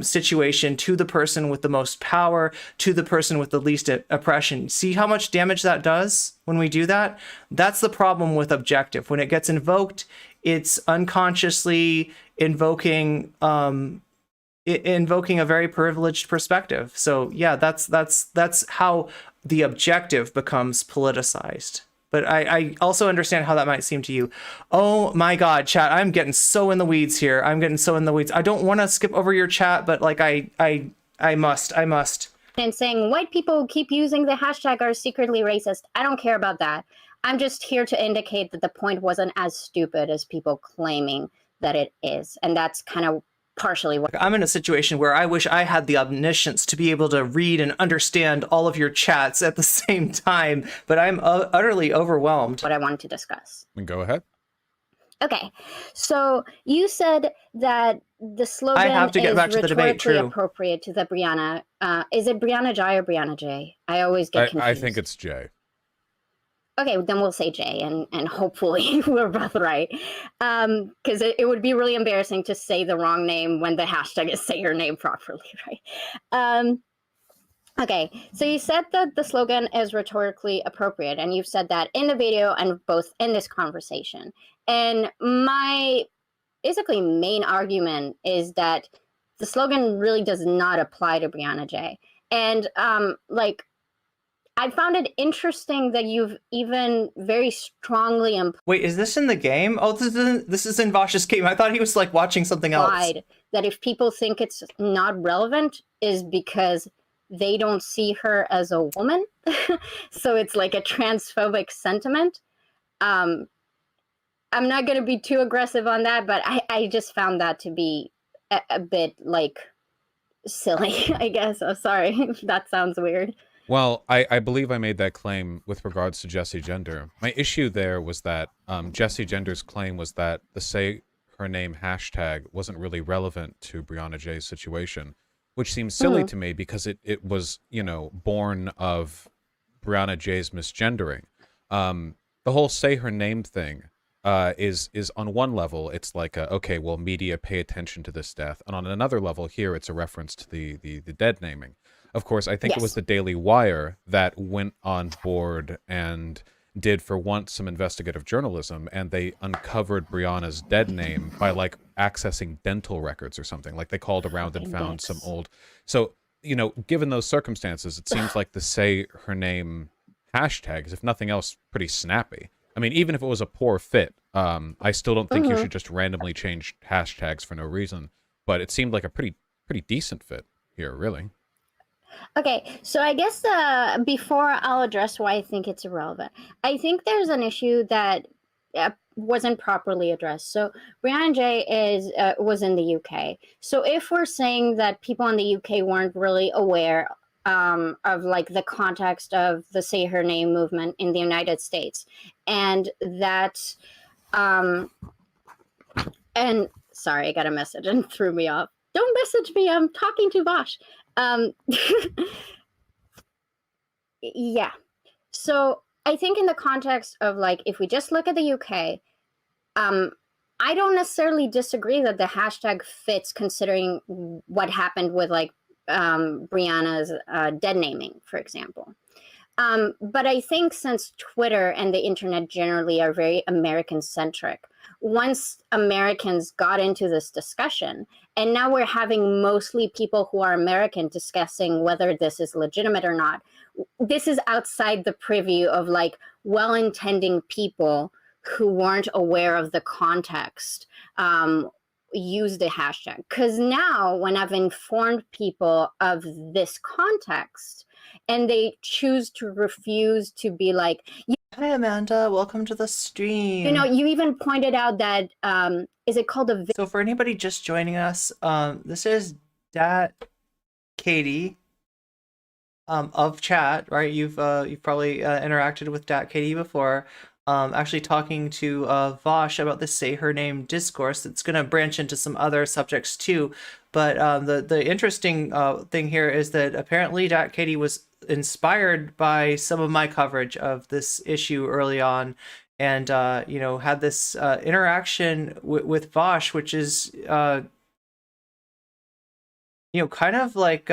situation, to the person with the most power, to the person with the least oppression. See how much damage that does when we do that? That's the problem with objective. When it gets invoked, it's unconsciously invoking a very privileged perspective. So yeah, that's how the objective becomes politicized. But I also understand how that might seem to you. Oh my God, chat, I'm getting so in the weeds here. I don't want to skip over your chat, but like I must. And saying white people keep using the hashtag are secretly racist. I don't care about that. I'm just here to indicate that the point wasn't as stupid as people claiming that it is. And that's kind of partially what I'm in a situation where I wish I had the omniscience to be able to read and understand all of your chats at the same time, but I'm utterly overwhelmed. What I wanted to discuss. Go ahead. Okay, so you said that the slogan I have to get back to the debate, rhetorically true. appropriate to the Brianna. Is it Brianna Jai or Brianna J? I always get confused. I think it's Jay. Okay, then we'll say Jay, and hopefully we're both right. Because it would be really embarrassing to say the wrong name when the hashtag is say your name properly, right? Okay, so you said that the slogan is rhetorically appropriate, and you've said that in the video and both in this conversation. And my basically main argument is that the slogan really does not apply to Brianna J. And I found it interesting that you've even very strongly Wait, is this in the game? Oh, this is in Vaush's game. I thought he was like watching something else. That if people think it's not relevant is because they don't see her as a woman. So it's like a transphobic sentiment. I'm not going to be too aggressive on that, but I just found that to be a bit like silly, I guess. I'm sorry if that sounds weird. Well, I believe I made that claim with regards to Jessie Gender. My issue there was that Jessie Gender's claim was that the say her name hashtag wasn't really relevant to Brianna J's situation, which seems silly to me because it was, born of Brianna J's misgendering. The whole say her name thing is on one level, it's like, okay, well, media pay attention to this death. And on another level here, it's a reference to the dead naming. Of course, I think it was the Daily Wire that went on board and did for once some investigative journalism, and they uncovered Brianna's dead name by like accessing dental records or something. Like they called around and found some old. So, given those circumstances, it seems like the say her name hashtag is, if nothing else, pretty snappy. I mean, even if it was a poor fit, I still don't think you should just randomly change hashtags for no reason. But it seemed like a pretty decent fit here, really. Okay, so I guess before I'll address why I think it's irrelevant, I think there's an issue that wasn't properly addressed. So Brianna J was in the UK. So if we're saying that people in the UK weren't really aware of like the context of the Say Her Name movement in the United States, and that and sorry, I got a message and threw me off. Don't message me. I'm talking to Vaush. Yeah. So I think in the context of like, if we just look at the UK, I don't necessarily disagree that the hashtag fits considering what happened with like Brianna's dead naming, for example. But I think since Twitter and the internet generally are very American centric, once Americans got into this discussion, and now we're having mostly people who are American discussing whether this is legitimate or not, this is outside the purview of like well-intending people who weren't aware of the context use the hashtag. Because now when I've informed people of this context and they choose to refuse to be like, Hi, Amanda. Welcome to the stream. you know, you even pointed out that, is it called a... So for anybody just joining us, this is Dat Katie of chat, right? You've probably interacted with Dat Katie before. Actually talking to Vaush about the Say Her Name discourse. It's going to branch into some other subjects too. But the interesting thing here is that apparently Dat Katie was inspired by some of my coverage of this issue early on, and you know, had this interaction with Vaush, which is you know, kind of like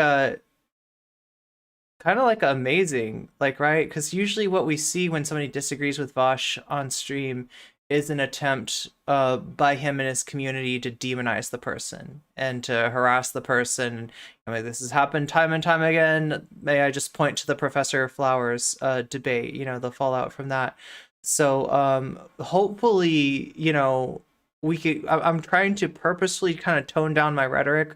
amazing, like, right? Because usually what we see when somebody disagrees with Vaush on stream is an attempt by him and his community to demonize the person and to harass the person. I mean, this has happened time and time again. May I just point to the Professor Flowers debate, you know, the fallout from that. So hopefully, you know, we could, I'm trying to purposely kind of tone down my rhetoric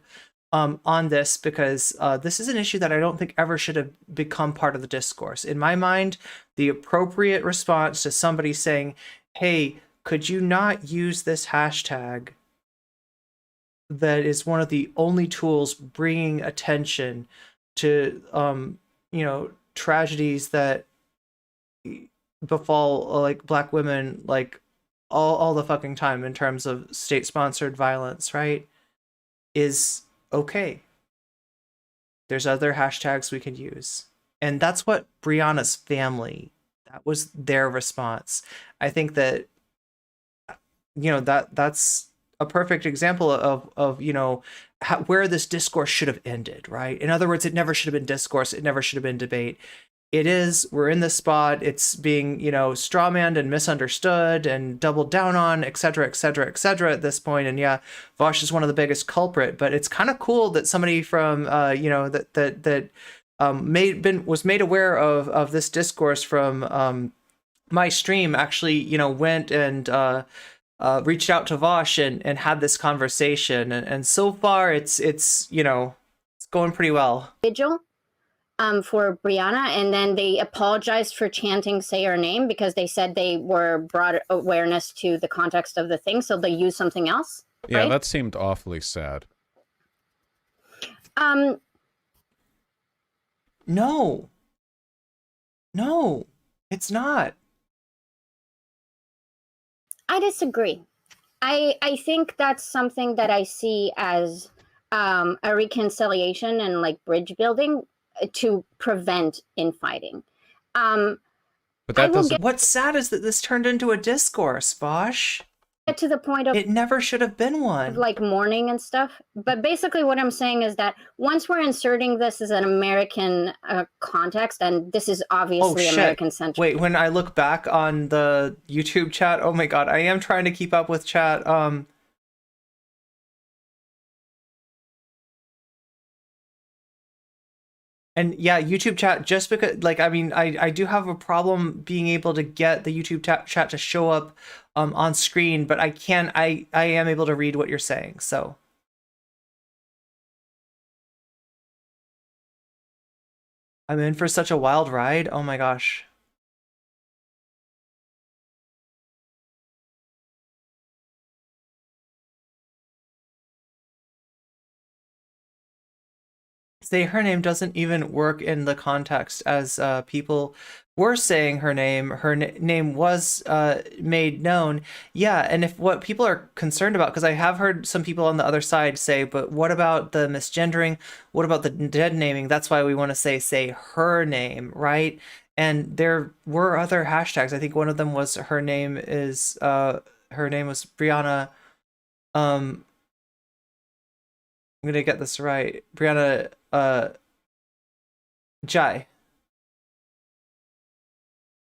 on this, because this is an issue that I don't think ever should have become part of the discourse. In my mind, the appropriate response to somebody saying, hey, could you not use this hashtag that is one of the only tools bringing attention to, you know, tragedies that befall like Black women, like all the fucking time in terms of state-sponsored violence, right? Is okay. There's other hashtags we could use. And that's what Brianna's family, that was their response. I think that, you know, that's a perfect example of you know, where this discourse should have ended, right? In other words, it never should have been discourse. It never should have been debate. It is, we're in this spot, it's being, you know, strawmanned and misunderstood and doubled down on, etc., etc., etc. at this point. And yeah, Vaush is one of the biggest culprit, but it's kind of cool that somebody from, you know, that was made aware of this discourse from my stream, actually, you know, went and reached out to Vaush and had this conversation. And so far it's, you know, it's going pretty well. Vigil. For Brianna, and then they apologized for chanting Say Her Name because they said they were brought awareness to the context of the thing, so they used something else. Yeah, right? that seemed awfully sad. No, it's not. I disagree. I think that's something that I see as a reconciliation and like bridge building to prevent infighting. But that doesn't... What's sad is that this turned into a discourse, Vaush. Get to the point of it never should have been one. Like mourning and stuff. But basically what I'm saying is that once we're inserting this as an American context, and this is obviously American centric. Wait, when I look back on the YouTube chat, oh my god, I am trying to keep up with chat. And yeah, YouTube chat, just because, like, I mean, I do have a problem being able to get the YouTube chat to show up on screen, but I am able to read what you're saying, so. I'm in for such a wild ride, oh my gosh. say her name doesn't even work in the context as people were saying her name. Her name was made known. Yeah, and if what people are concerned about, because I have heard some people on the other side say, but what about the misgendering? What about the dead naming? That's why we want to say her name, right? And there were other hashtags. I think one of them was her name was Brianna. I'm gonna get this right. Brianna Jai.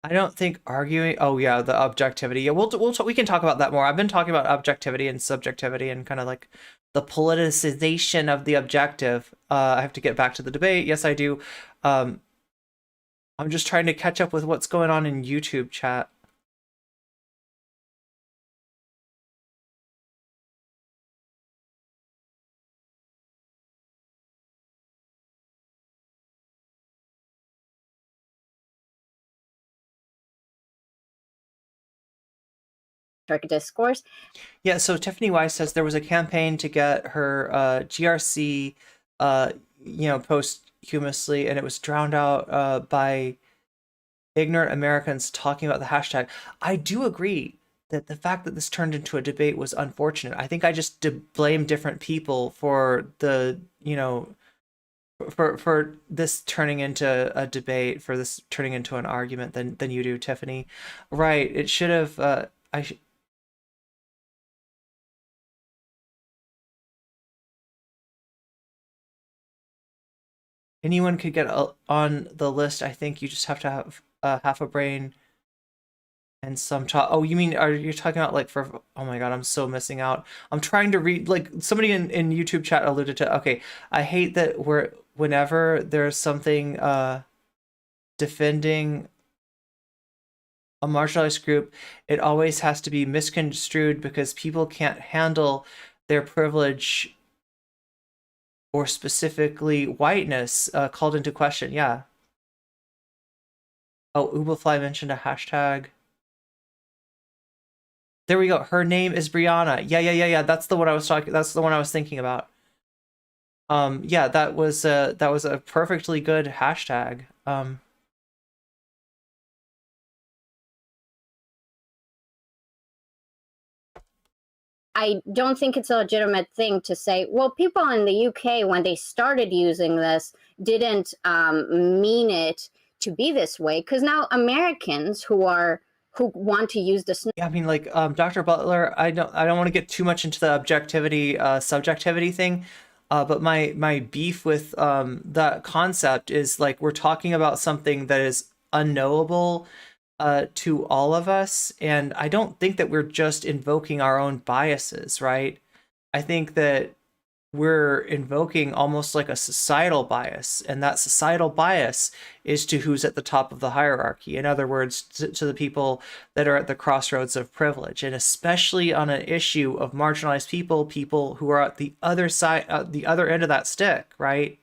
I don't think arguing. Oh yeah, the objectivity. Yeah, we can talk about that more. I've been talking about objectivity and subjectivity and kind of like the politicization of the objective. I have to get back to the debate. Yes, I do. I'm just trying to catch up with what's going on in YouTube chat. Discourse. Yeah, so Tiffany Weiss says there was a campaign to get her GRC, posthumously, and it was drowned out by ignorant Americans talking about the hashtag. I do agree that the fact that this turned into a debate was unfortunate. I think I just blame different people for the, for this turning into a debate, for this turning into an argument than you do, Tiffany. Right? It should have. Anyone could get on the list. I think you just have to have half a brain and some talk. Oh, you mean, are you talking about like for, oh my God, I'm so missing out. I'm trying to read, like somebody in YouTube chat alluded to, okay, I hate that whenever there's something defending a marginalized group, it always has to be misconstrued because people can't handle their privilege or specifically whiteness called into question. Yeah. Oh, Ubafly mentioned a hashtag. There we go. Her name is Brianna. Yeah. That's the one I was talking. That's the one I was thinking about. Yeah, that was a perfectly good hashtag. I don't think it's a legitimate thing to say, well, people in the UK, when they started using this, didn't mean it to be this way. Because now Americans who want to use this. Yeah, I mean, like Dr. Butler, I don't want to get too much into the objectivity, subjectivity thing. But my beef with that concept is like we're talking about something that is unknowable to all of us, and I don't think that we're just invoking our own biases, right? I think that we're invoking almost like a societal bias, and that societal bias is to who's at the top of the hierarchy. In other words, to the people that are at the crossroads of privilege, and especially on an issue of marginalized people who are at the other side, the other end of that stick, right?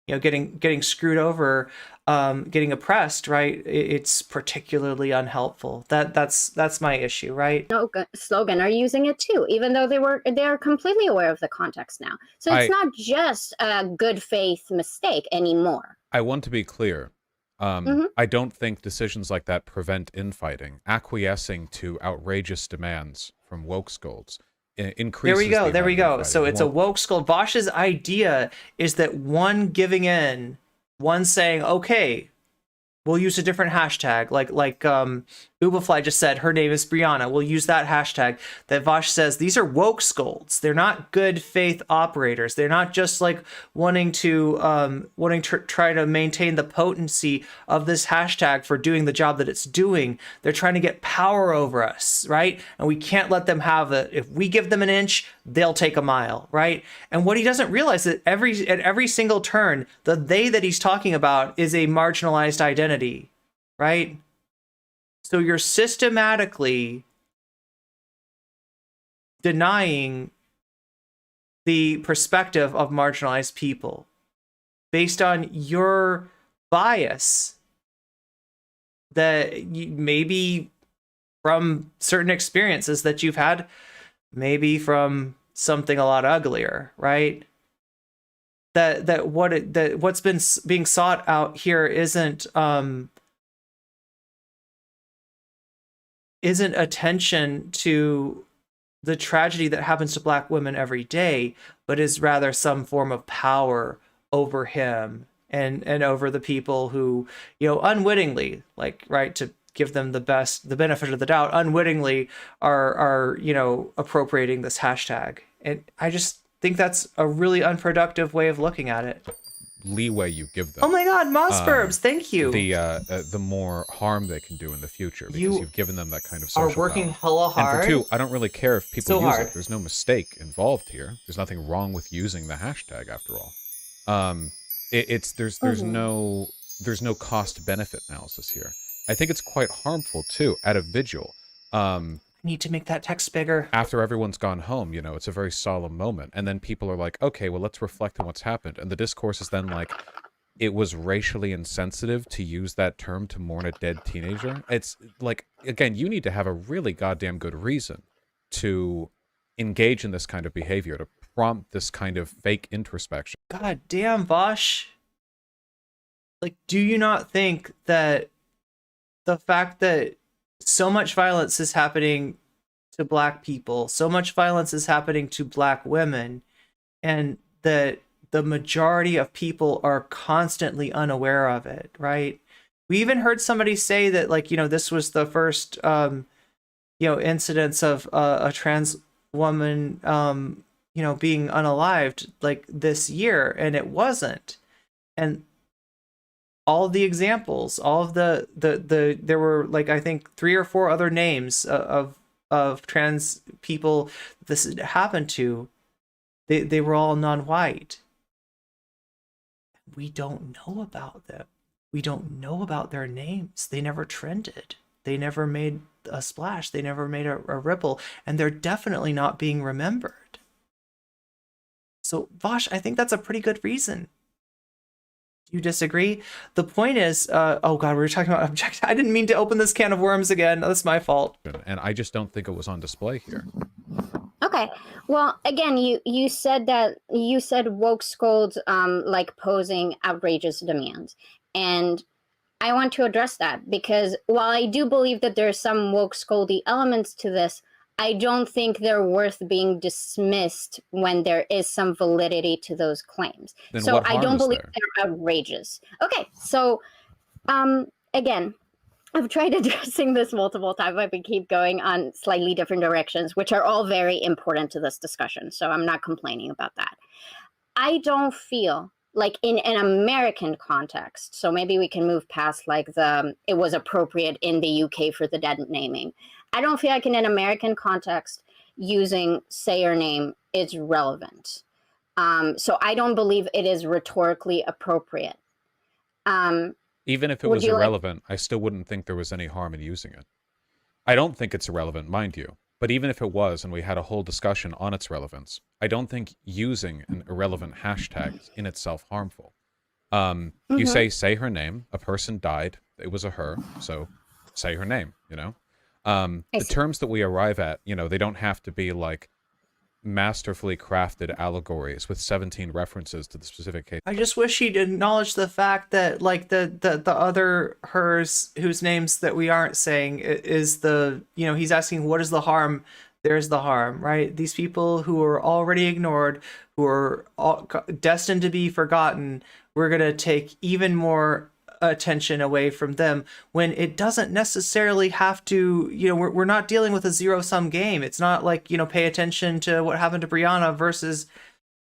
Getting screwed over, getting oppressed, right? It's particularly unhelpful. That's my issue, right? Slogan are using it too, even though they are completely aware of the context now. So it's not just a good faith mistake anymore. I want to be clear. I don't think decisions like that prevent infighting. Acquiescing to outrageous demands from woke scolds increases. There we go. So it's a woke scold. Vaush's idea is that one giving in, one saying, okay, we'll use a different hashtag, like Ubafly just said, her name is Brianna. We'll use that hashtag. That Vaush says these are woke scolds. They're not good faith operators. They're not just like wanting to try to maintain the potency of this hashtag for doing the job that it's doing. They're trying to get power over us, right? And we can't let them have it. If we give them an inch, they'll take a mile, right? And what he doesn't realize is that at every single turn, the they that he's talking about is a marginalized identity, right? So you're systematically denying the perspective of marginalized people based on your bias that maybe from certain experiences that you've had, maybe from something a lot uglier, right? that what's been being sought out here isn't attention to the tragedy that happens to Black women every day, but is rather some form of power over him and over the people who, you know, unwittingly, like, right, to give them the benefit of the doubt, unwittingly are you know, appropriating this hashtag. And I just think that's a really unproductive way of looking at it. Leeway you give them. Oh my God, Mossburbs, thank you. The more harm they can do in the future, because you've given them that kind of social are working power. hella hard. And for two, I don't really care if people So use hard. it. There's no mistake involved here. There's nothing wrong with using the hashtag after all. There's no cost benefit analysis here. I think it's quite harmful too at a vigil. Need to make that text bigger. After everyone's gone home, you know, it's a very solemn moment. And then people are like, okay, well, let's reflect on what's happened. And the discourse is then like, it was racially insensitive to use that term to mourn a dead teenager. It's like, again, you need to have a really goddamn good reason to engage in this kind of behavior, to prompt this kind of fake introspection. God damn, Vaush. Like, do you not think that the fact that so much violence is happening to Black people, so much violence is happening to Black women, and that the majority of people are constantly unaware of it, right? We even heard somebody say that, like, you know, this was the first, you know, incidence of a trans woman, you know, being unalived, like, this year, and it wasn't. And all the examples, all of the there were, like, I think 3 or 4 other names of trans people this happened to. They were all non-white. We don't know about them. We don't know about their names. They never trended. They never made a splash. They never made a ripple, and they're definitely not being remembered. So, Vaush, I think that's a pretty good reason. You disagree? The point is, oh God, we were talking about object. I didn't mean to open this can of worms again. That's my fault. And I just don't think it was on display here. Okay. Well, again, you said woke scolds like posing outrageous demands, and I want to address that because while I do believe that there are some woke scoldy elements to this, I don't think they're worth being dismissed when there is some validity to those claims. Then so what I harm don't is believe there? they're outrageous. Okay, so again, I've tried addressing this multiple times, but we keep going on slightly different directions, which are all very important to this discussion. So I'm not complaining about that. I don't feel like in an American context, so maybe we can move past like it was appropriate in the UK for the dead naming. I don't feel like in an American context, using say your name is relevant. So I don't believe it is rhetorically appropriate. Even if it was irrelevant, I still wouldn't think there was any harm in using it. I don't think it's irrelevant, mind you. But even if it was, and we had a whole discussion on its relevance, I don't think using an irrelevant hashtag is in itself harmful. You say her name, a person died, it was a her, so say her name, you know? The terms that we arrive at, you know, they don't have to be like masterfully crafted allegories with 17 references to the specific case. I just wish he'd acknowledge the fact that, like, the other hers whose names that we aren't saying is the, you know, he's asking what is the harm. There's the harm, right? These people who are already ignored, who are destined to be forgotten, we're going to take even more attention away from them when it doesn't necessarily have to, you know, we're not dealing with a zero-sum game. It's not like, you know, pay attention to what happened to Brianna versus,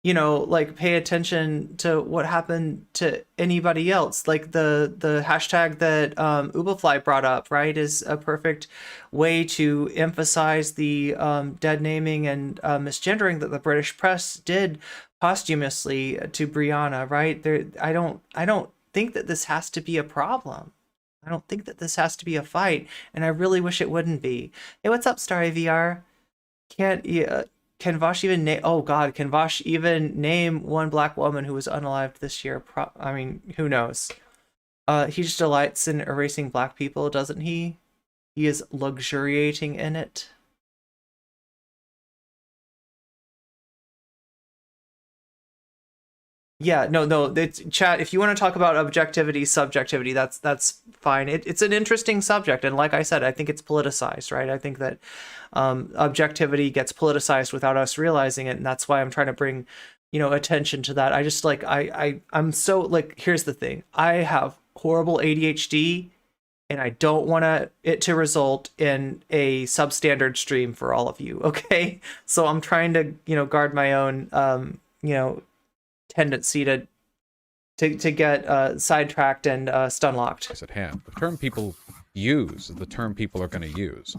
you know, like pay attention to what happened to anybody else. Like the hashtag that Ubafly brought up, right, is a perfect way to emphasize the dead naming and misgendering that the British press did posthumously to Brianna, right? I don't think that this has to be a problem. I don't think that this has to be a fight, and I really wish it wouldn't be. Hey, what's up, Starry VR? Can Vaush even name? Oh God, can Vaush even name one Black woman who was unalived this year? I mean, who knows? He just delights in erasing Black people, doesn't he? He is luxuriating in it. Yeah, no, it's chat. If you want to talk about objectivity, subjectivity, that's fine. It's an interesting subject, and like I said, I think it's politicized, right? I think that objectivity gets politicized without us realizing it, and that's why I'm trying to bring, attention to that. I just like I'm so like. Here's the thing: I have horrible ADHD, and I don't want it to result in a substandard stream for all of you. Okay, so I'm trying to guard my own tendency to get sidetracked and stunlocked. At hand. The term people use is the term people are going to use.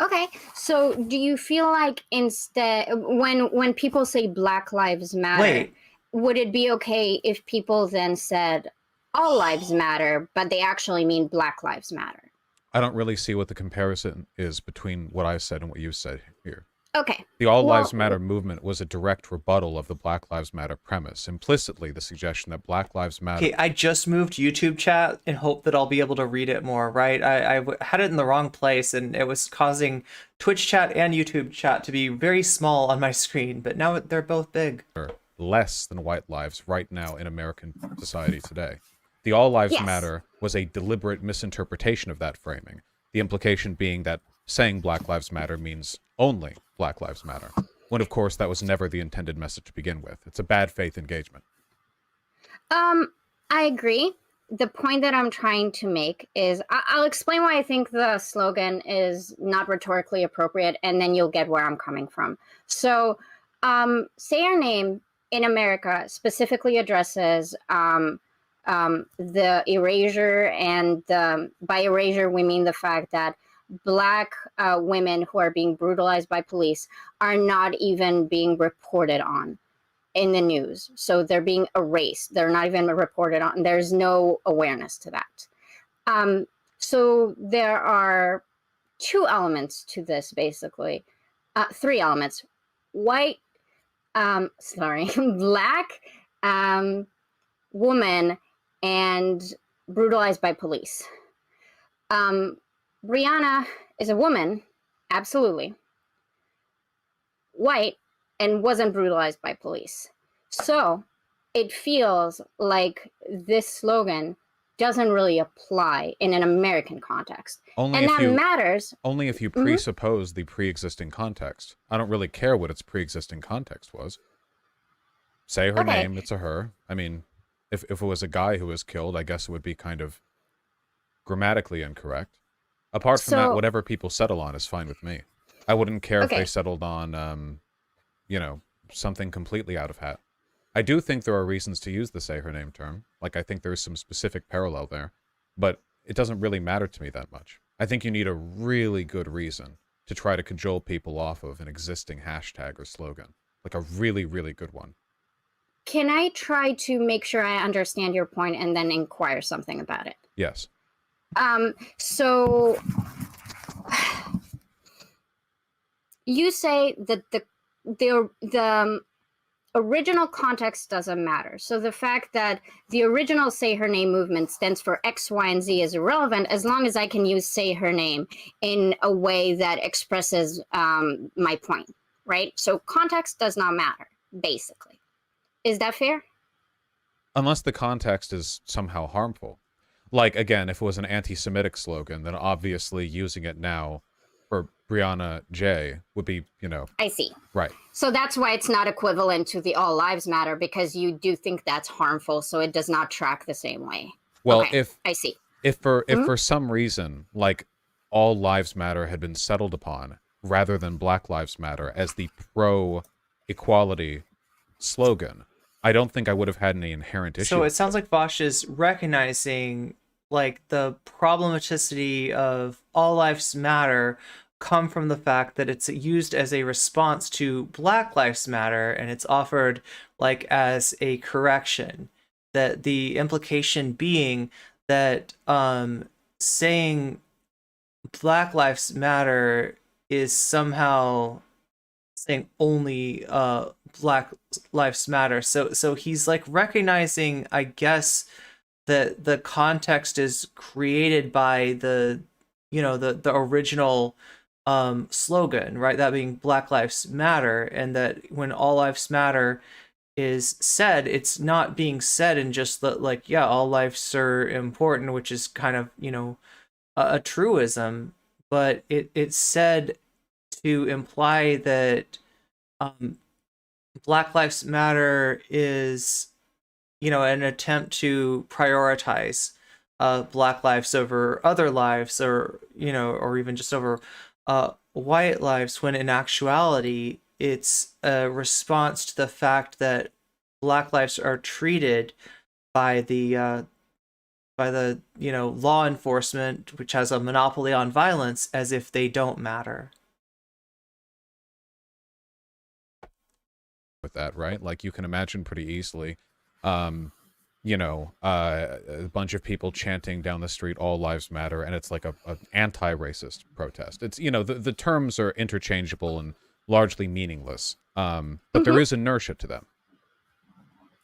Okay, so do you feel like instead, when people say Black Lives Matter, would it be okay if people then said all lives matter, but they actually mean Black Lives Matter? I don't really see what the comparison is between what I said and what you said here. Okay. The All Lives Matter movement was a direct rebuttal of the Black Lives Matter premise. Implicitly, the suggestion that Black Lives Matter... Okay, I just moved YouTube chat in hope that I'll be able to read it more, right? I had it in the wrong place, and it was causing Twitch chat and YouTube chat to be very small on my screen, but now they're both big. Less than white lives right now in American society today. The All Lives Matter was a deliberate misinterpretation of that framing. The implication being that saying Black Lives Matter means only Black Lives Matter, when of course that was never the intended message to begin with. It's a bad faith engagement. I agree. The point that I'm trying to make is, I'll explain why I think the slogan is not rhetorically appropriate, and then you'll get where I'm coming from. So, Say Our Name in America specifically addresses the erasure, and by erasure we mean the fact that Black women who are being brutalized by police are not even being reported on in the news. So they're being erased. They're not even reported on. There's no awareness to that. So there are two elements to this, basically. Three elements. Black woman and brutalized by police. Brianna is a woman, absolutely, white, and wasn't brutalized by police. So it feels like this slogan doesn't really apply in an American context. Only if you presuppose the pre-existing context. I don't really care what its pre-existing context was. Say her name, it's a her. I mean, if it was a guy who was killed, I guess it would be kind of grammatically incorrect. Apart from that, whatever people settle on is fine with me. I wouldn't care if they settled on, something completely out of hat. I do think there are reasons to use the Say Her Name term. Like, I think there's some specific parallel there. But it doesn't really matter to me that much. I think you need a really good reason to try to cajole people off of an existing hashtag or slogan. Like a really, really good one. Can I try to make sure I understand your point and then inquire something about it? Yes. So you say that the original context doesn't matter. So the fact that the original Say Her Name movement stands for X, Y, and Z is irrelevant as long as I can use Say Her Name in a way that expresses my point, right? So context does not matter, basically. Is that fair? Unless the context is somehow harmful. Like, again, if it was an anti-Semitic slogan, then obviously using it now for Brianna J would be, I see. Right. So that's why it's not equivalent to the All Lives Matter, because you do think that's harmful, so it does not track the same way. Well, okay, I see. If for some reason, like, All Lives Matter had been settled upon rather than Black Lives Matter as the pro-equality slogan, I don't think I would have had any inherent issue. So it sounds like Vaush is recognizing like the problematicity of All Lives Matter come from the fact that it's used as a response to Black Lives Matter, and it's offered like as a correction. That the implication being that saying Black Lives Matter is somehow saying only Black Lives Matter. So he's like recognizing, I guess, that the context is created by the original slogan, right? That being Black Lives Matter, and that when all lives matter is said, it's not being said in just the, like, yeah, all lives are important, which is kind of, you know, a truism, but it's said to imply that Black Lives Matter is, you know, an attempt to prioritize Black lives over other lives, or, you know, or even just over white lives, when in actuality it's a response to the fact that Black lives are treated by the you know, law enforcement, which has a monopoly on violence, as if they don't matter. With that, right? Like, you can imagine pretty easily, you know, a bunch of people chanting down the street, all lives matter, and it's like a anti-racist protest. It's, you know, the terms are interchangeable and largely meaningless, but there is inertia to them.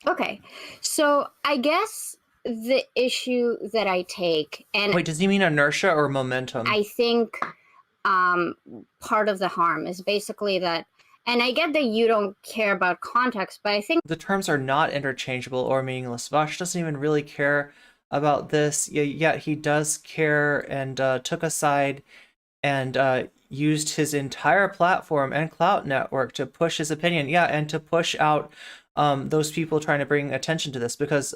Okay, so I guess the issue that I take, and Wait, does he mean inertia or momentum? I think part of the harm is basically that, and I get that you don't care about context, but I think the terms are not interchangeable or meaningless. Vaush doesn't even really care about this, yet he does care, and took a side and used his entire platform and clout network to push his opinion. Yeah, and to push out those people trying to bring attention to this, because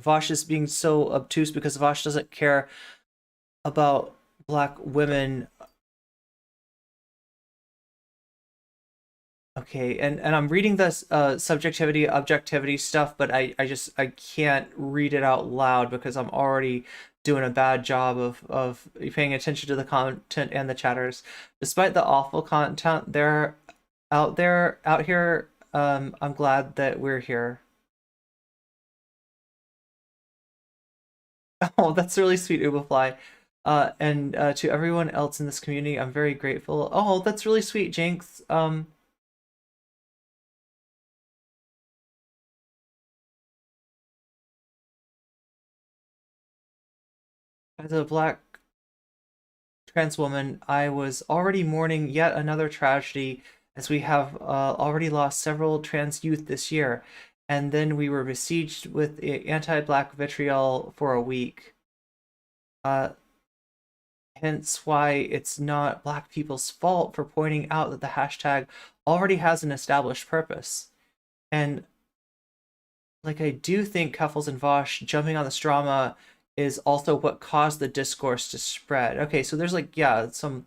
Vaush is being so obtuse, because Vaush doesn't care about Black women. Okay, and I'm reading this subjectivity, objectivity stuff, but I can't read it out loud because I'm already doing a bad job of paying attention to the content and the chatters. Despite the awful content out here, I'm glad that we're here. Oh, that's really sweet, Ubafly. And to everyone else in this community, I'm very grateful. Oh, that's really sweet, Jinx. As a Black trans woman, I was already mourning yet another tragedy, as we have already lost several trans youth this year, and then we were besieged with anti-Black vitriol for a week. Hence why it's not Black people's fault for pointing out that the hashtag already has an established purpose. And, like, I do think Cuffles and Vaush jumping on this drama is also what caused the discourse to spread. Okay, so there's, like, yeah, some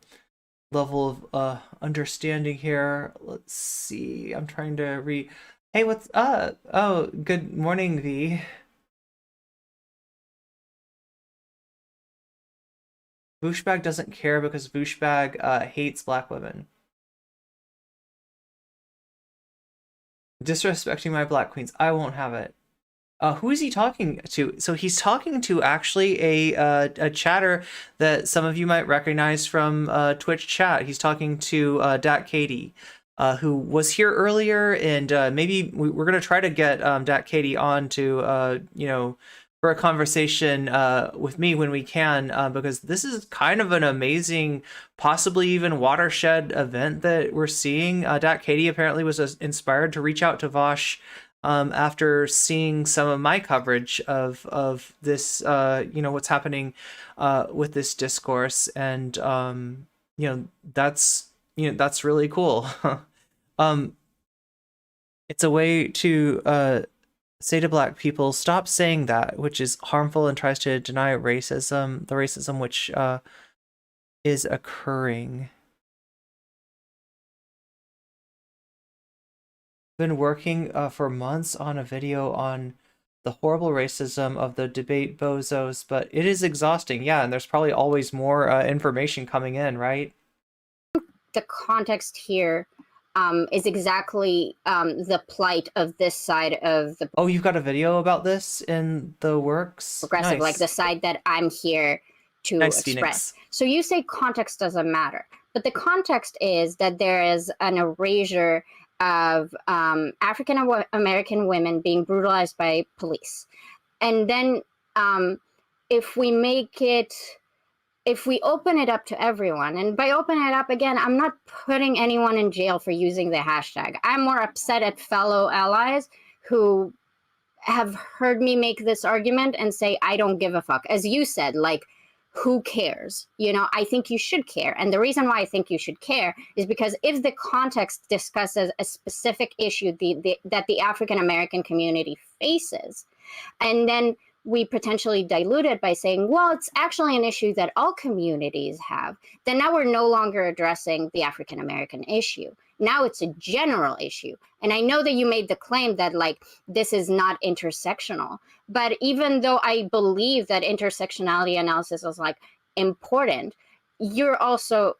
level of understanding here. Let's see. I'm trying to read. Hey, what's up? Oh, good morning, V. Vaushbag doesn't care because Vaushbag hates Black women. Disrespecting my Black queens. I won't have it. Who is he talking to? So he's talking to actually a chatter that some of you might recognize from Twitch chat. He's talking to Dat Katie, who was here earlier, and maybe we're gonna try to get Dat Katie on to you know, for a conversation with me when we can, because this is kind of an amazing, possibly even watershed event that we're seeing. Dat Katie apparently was inspired to reach out to Vaush after seeing some of my coverage of this, you know, what's happening with this discourse, and you know, that's really cool. It's a way to say to Black people, stop saying that, which is harmful and tries to deny racism, the racism which is occurring. Been working for months on a video on the horrible racism of the debate bozos, but it is exhausting. Yeah, and there's probably always more information coming in, right? the context here is exactly the plight of this side of the Oh, you've got a video about this in the works? progressive, Nice. like the side that I'm here to Nice, express. Phoenix. So you say context doesn't matter, but the context is that there is an erasure of African American women being brutalized by police. And then if we make it if we open it up to everyone, and by open it up, again, I'm not putting anyone in jail for using the hashtag. I'm more upset at fellow allies who have heard me make this argument and say, I don't give a fuck. As you said, like, who cares? You know, I think you should care. And the reason why I think you should care is because if the context discusses a specific issue that the African American community faces, and then we potentially dilute it by saying, well, it's actually an issue that all communities have, then now we're no longer addressing the African American issue. Now it's a general issue. And I know that you made the claim that, like, this is not intersectional. But even though I believe that intersectionality analysis is, like, important, you're also,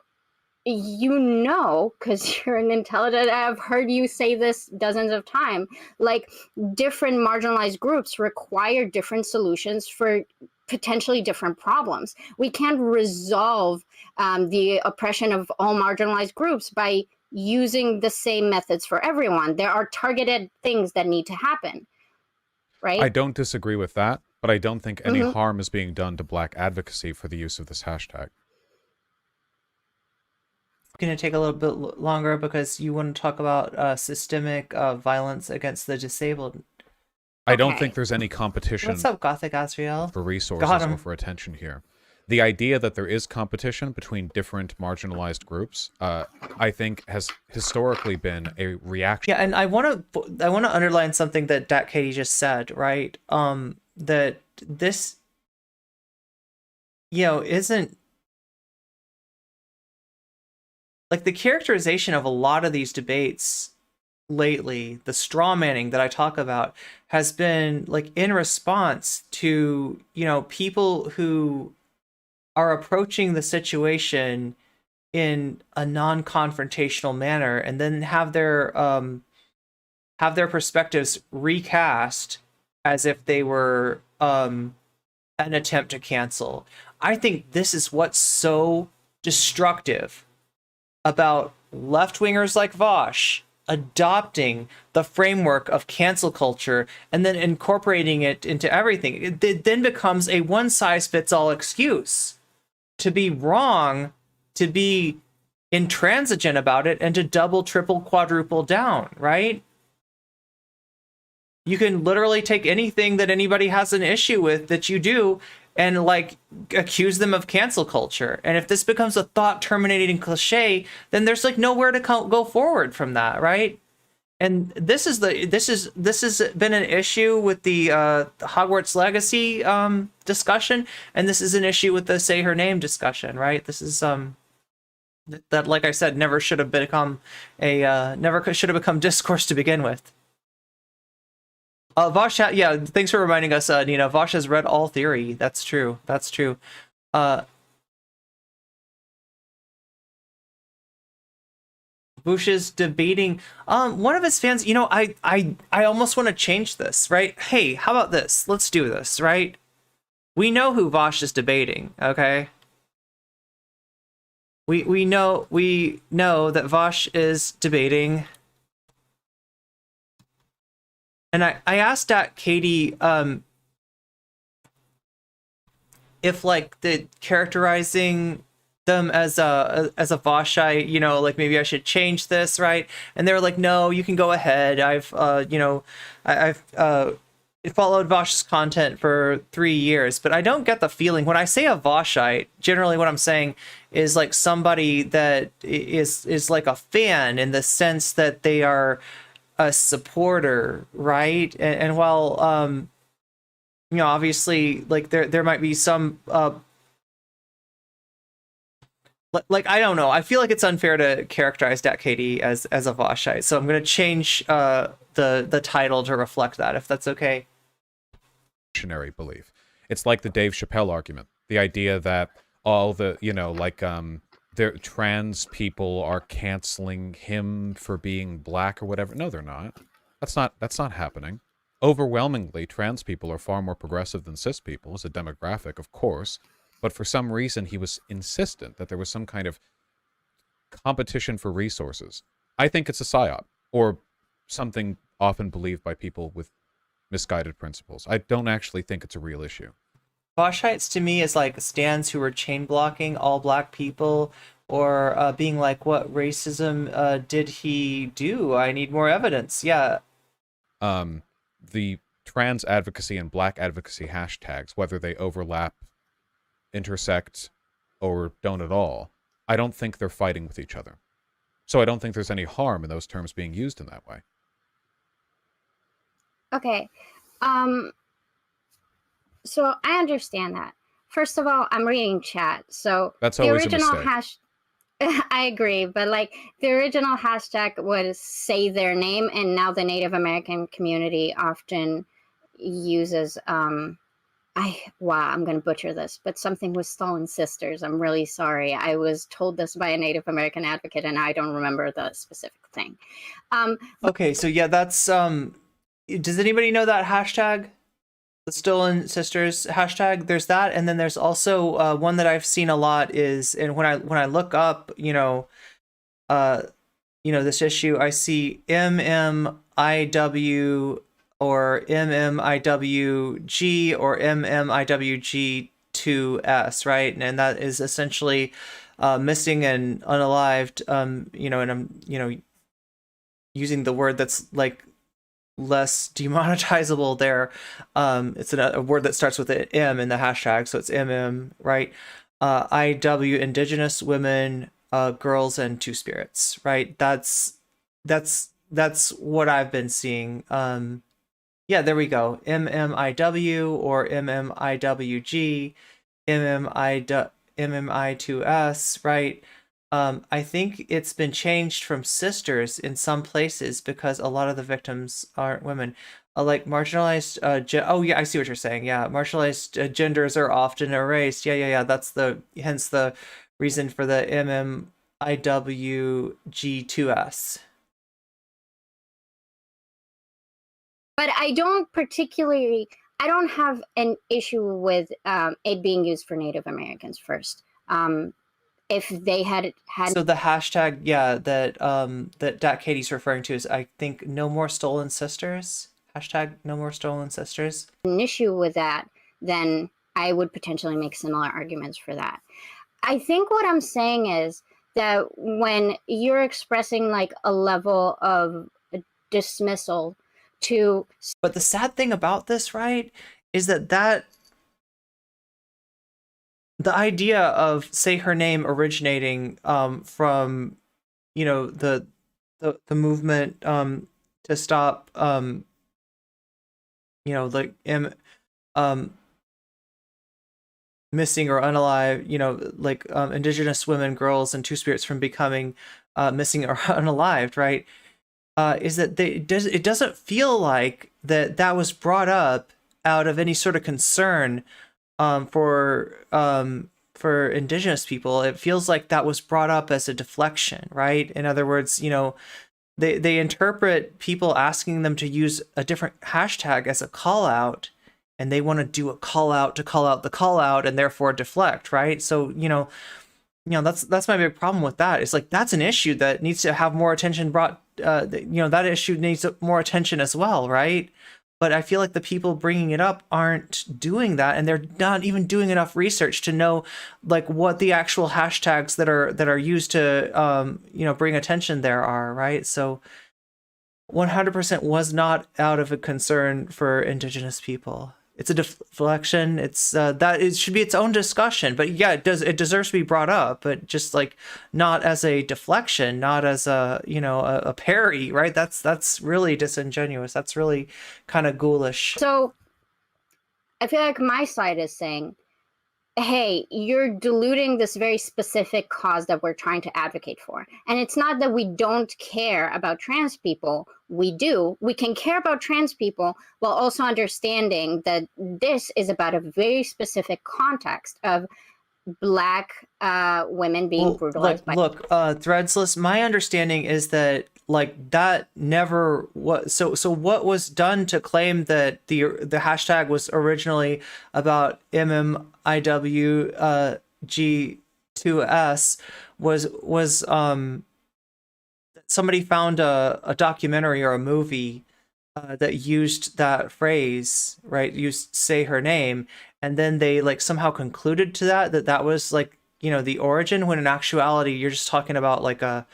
you know, because you're an intelligent, I've heard you say this dozens of times, like, different marginalized groups require different solutions for potentially different problems. We can't resolve the oppression of all marginalized groups by using the same methods for everyone. There are targeted things that need to happen, right? I don't disagree with that, but I don't think any harm is being done to Black advocacy for the use of this hashtag. Going to take a little bit longer because you want to talk about systemic violence against the disabled. I don't think there's any competition. What's up, Gothic Asriel? For resources or for attention here. The idea that there is competition between different marginalized groups, I think, has historically been a reaction. Yeah, and I want to underline something that Dat Katie just said, right? That this, you know, isn't like the characterization of a lot of these debates lately, the straw manning that I talk about, has been like in response to, you know, people who are approaching the situation in a non-confrontational manner and then have their perspectives recast as if they were an attempt to cancel. I think this is what's so destructive about left-wingers like Vaush adopting the framework of cancel culture and then incorporating it into everything. It then becomes a one-size-fits-all excuse to be wrong, to be intransigent about it, and to double, triple, quadruple down, right? You can literally take anything that anybody has an issue with that you do and, like, accuse them of cancel culture. And if this becomes a thought-terminating cliche, then there's, like, nowhere to go forward from that, right? And this has been an issue with the Hogwarts Legacy discussion, and this is an issue with the Say Her Name discussion, right? This is that, like I said, never should have become discourse to begin with. Vaush, yeah, thanks for reminding us, Nina. Vaush has read all theory. That's true. That's true. Bush is debating. One of his fans, you know, I almost want to change this, right? Hey, how about this? Let's do this, right? We know who Vaush is debating, okay? We know that Vaush is debating. And I asked Katie if, like, the characterizing them as a Vaushite, you know, like, maybe I should change this, right? And they were like, no, you can go ahead. I've followed Vaush's content for 3 years, but I don't get the feeling when I say a Vaushite, generally what I'm saying is, like, somebody that is like a fan in the sense that they are a supporter, right? And while you know, obviously, like, there might be some like, I don't know, I feel like it's unfair to characterize Dat Katie as a Vaushite, so I'm going to change the title to reflect that, if that's okay. Belief. It's like the Dave Chappelle argument, the idea that all the, you know, like, trans people are canceling him for being black or whatever. No, they're not. That's not happening. Overwhelmingly, trans people are far more progressive than cis people as a demographic, of course. But for some reason, he was insistent that there was some kind of competition for resources. I think it's a psyop, or something often believed by people with misguided principles. I don't actually think it's a real issue. Vaushites to me is like stands who were chain blocking all black people, or being like, what racism did he do? I need more evidence. Yeah. The trans advocacy and black advocacy hashtags, whether they overlap, intersect, or don't at all, I don't think they're fighting with each other. So I don't think there's any harm in those terms being used in that way. Okay. So I understand that. First of all, I'm reading chat. So that's the always original a mistake. I agree, but like the original hashtag was say their name, and now the Native American community often uses wow, I'm going to butcher this, but something with stolen sisters. I'm really sorry. I was told this by a Native American advocate, and I don't remember the specific thing. Okay, so yeah, that's does anybody know that hashtag? The Stolen Sisters hashtag? There's that, and then there's also one that I've seen a lot is, and when I look up, this issue, I see MMIW or MMIWG or MMIWG2S, right? And that is essentially missing and unalived, and I'm, using the word that's like less demonetizable there. It's a word that starts with an M in the hashtag, so it's MM, right? IW, Indigenous women, girls, and two spirits, right? That's what I've been seeing. Yeah, there we go. MMIW or MMIWG, MMI2S, right? I think it's been changed from sisters in some places because a lot of the victims aren't women. Like marginalized, oh yeah, I see what you're saying. Yeah, marginalized genders are often erased. Yeah. That's hence the reason for the MMIWG2S. But I don't have an issue with it being used for Native Americans first. If they had so the hashtag, yeah, that Dat Katie's referring to is, I think, no more stolen sisters. Hashtag no more stolen sisters. An issue with that, then I would potentially make similar arguments for that. I think what I'm saying is that when you're expressing like a level of dismissal to... But the sad thing about this, right, is that the idea of say her name originating from the movement to stop missing or unalive, Indigenous women, girls, and two spirits from becoming missing or unalived, right? Is that it doesn't feel like that was brought up out of any sort of concern for Indigenous people. It feels like that was brought up as a deflection, right? In other words, they interpret people asking them to use a different hashtag as a call out, and they want to do a call out to call out the call out and therefore deflect, right? So that's my big problem with that. It's like that's an issue that needs to have more attention brought. That issue needs more attention as well, right? But I feel like the people bringing it up aren't doing that, and they're not even doing enough research to know like what the actual hashtags that are used to bring attention there are, right? So 100% was not out of a concern for Indigenous people. It's a deflection. It's that it should be its own discussion. But yeah, it deserves to be brought up, but just like not as a deflection, not as a parry, right? That's really disingenuous. That's really kind of ghoulish. So I feel like my side is saying, hey, you're diluting this very specific cause that we're trying to advocate for. And it's not that we don't care about trans people. We do. We can care about trans people while also understanding that this is about a very specific context of Black women being brutalized by... Look, Threadsless, my understanding is that like that never was so what was done to claim that the hashtag was originally about MMIWG2S was somebody found a documentary or a movie that used that phrase, right? Used say her name, and then they like somehow concluded to that was like, you know, the origin, when in actuality you're just talking about like a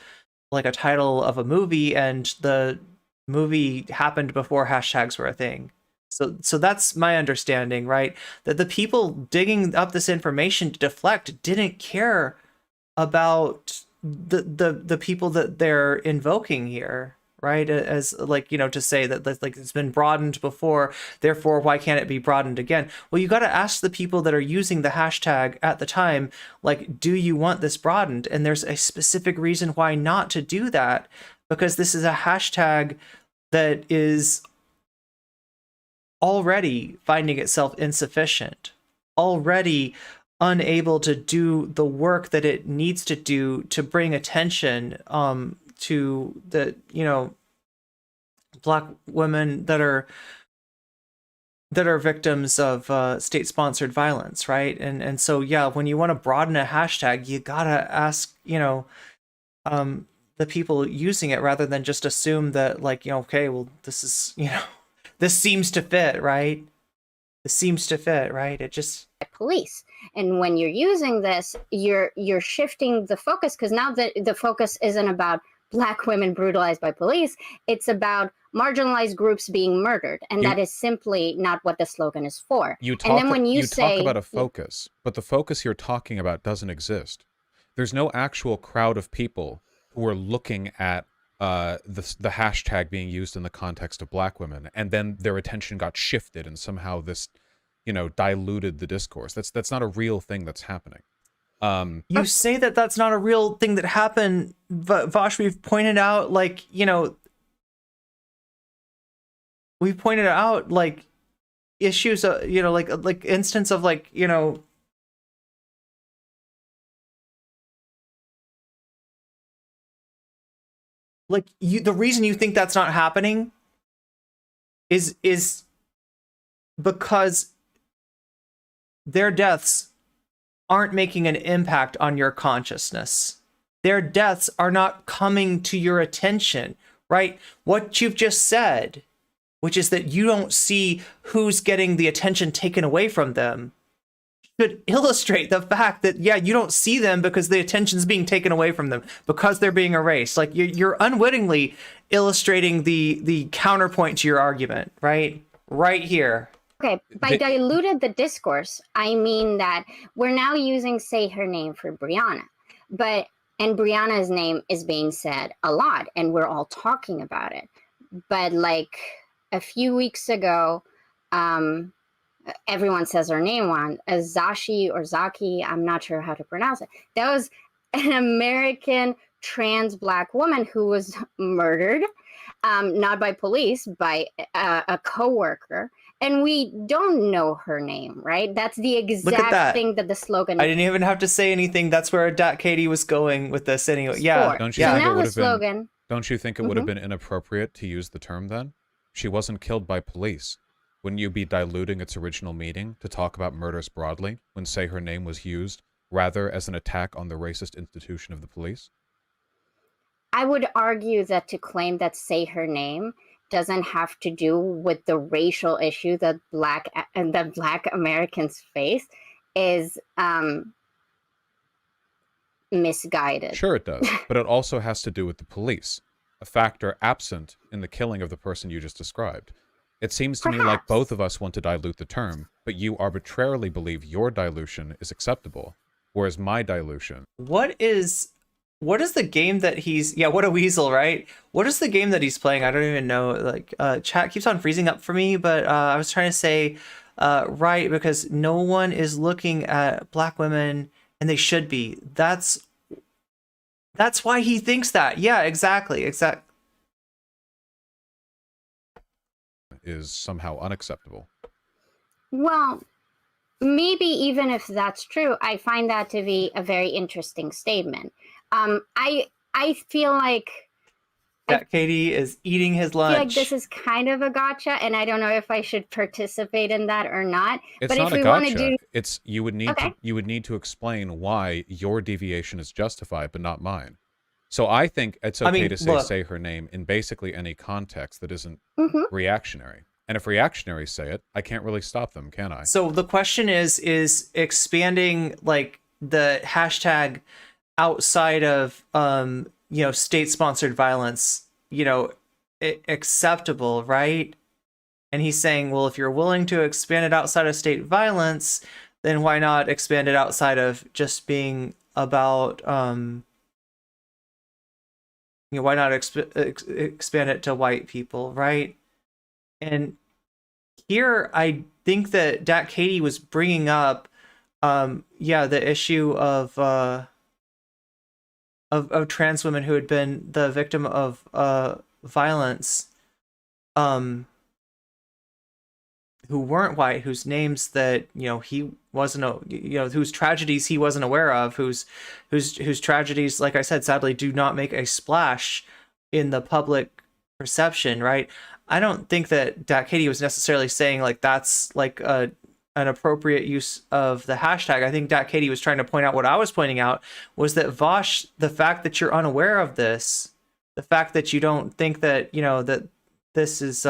title of a movie, and the movie happened before hashtags were a thing. So that's my understanding, right? That the people digging up this information to deflect didn't care about the people that they're invoking here, right? As like, you know, to say that like it's been broadened before, therefore why can't it be broadened again? Well, you got to ask the people that are using the hashtag at the time, like, do you want this broadened? And there's a specific reason why not to do that, because this is a hashtag that is already finding itself insufficient, already unable to do the work that it needs to do to bring attention to the, you know, Black women that are victims of state-sponsored violence, right? And so yeah, when you want to broaden a hashtag, you gotta ask, you know, the people using it, rather than just assume that, like, you know, okay, well, this is, you know, this seems to fit, right? This seems to fit, right? It just... Police. And when you're using this, you're shifting the focus, because now the focus isn't about Black women brutalized by police. It's about marginalized groups being murdered. And that is simply not what the slogan is for. You talk, and then when you talk about a focus, but the focus you're talking about doesn't exist. There's no actual crowd of people who are looking at the hashtag being used in the context of Black women, and then their attention got shifted, and somehow this, you know, diluted the discourse. That's not a real thing that's happening. You say that that's not a real thing that happened, but Vaush, we've pointed out, like, you know, we pointed out like issues, you know, like instance of, like, you know, like, the reason you think that's not happening is because their deaths aren't making an impact on your consciousness. Their deaths are not coming to your attention, right? What you've just said, which is that you don't see who's getting the attention taken away from them, should illustrate the fact that, yeah, you don't see them because the attention's being taken away from them, because they're being erased. Like, you're unwittingly illustrating the counterpoint to your argument, right? Right here. Okay, by diluted the discourse, I mean that we're now using say her name for Brianna, and Brianna's name is being said a lot, and we're all talking about it. But like a few weeks ago, everyone says her name wrong, Zashi or Zaki, I'm not sure how to pronounce it. That was an American trans Black woman who was murdered, not by police, by a coworker. And we don't know her name, right? That's the exact thing that the slogan... I didn't even have to say anything. That's where Katie was going with this anyway. Yeah. Don't you think it would have been inappropriate to use the term then? She wasn't killed by police. Wouldn't you be diluting its original meaning to talk about murders broadly when say her name was used rather as an attack on the racist institution of the police? I would argue that to claim that say her name doesn't have to do with the racial issue that Black Americans face is misguided. Sure it does, but it also has to do with the police, a factor absent in the killing of the person you just described. It seems to me like both of us want to dilute the term, but you arbitrarily believe your dilution is acceptable, whereas my dilution... What is the game that he's... Yeah, what a weasel, right? What is the game that he's playing? I don't even know. Like, chat keeps on freezing up for me, but I was trying to say, right, because no one is looking at Black women, and they should be. That's why he thinks that. Yeah, exactly. Is somehow unacceptable. Well, maybe even if that's true, I find that to be a very interesting statement. I feel like Katie is eating his lunch. I feel like this is kind of a gotcha, and I don't know if I should participate in that or not. It's but not if a we gotcha. Want to do... It's you would need to explain why your deviation is justified, but not mine. So I think it's okay to say her name in basically any context that isn't reactionary. And if reactionaries say it, I can't really stop them, can I? So the question is expanding like the hashtag outside of state-sponsored violence, acceptable, right? And he's saying, well, if you're willing to expand it outside of state violence, then why not expand it outside of just being about why not expand it to white people, right? And here I think that Dat Katie was bringing up the issue of trans women who had been the victim of violence, who weren't white, whose names that he wasn't whose tragedies he wasn't aware of, whose tragedies, like I said, sadly do not make a splash in the public perception, right? I don't think that Dat Katie was necessarily saying like that's like an appropriate use of the hashtag. I think Dat Katie was trying to point out what I was pointing out, was that Vaush, the fact that you're unaware of this, the fact that you don't think that that this is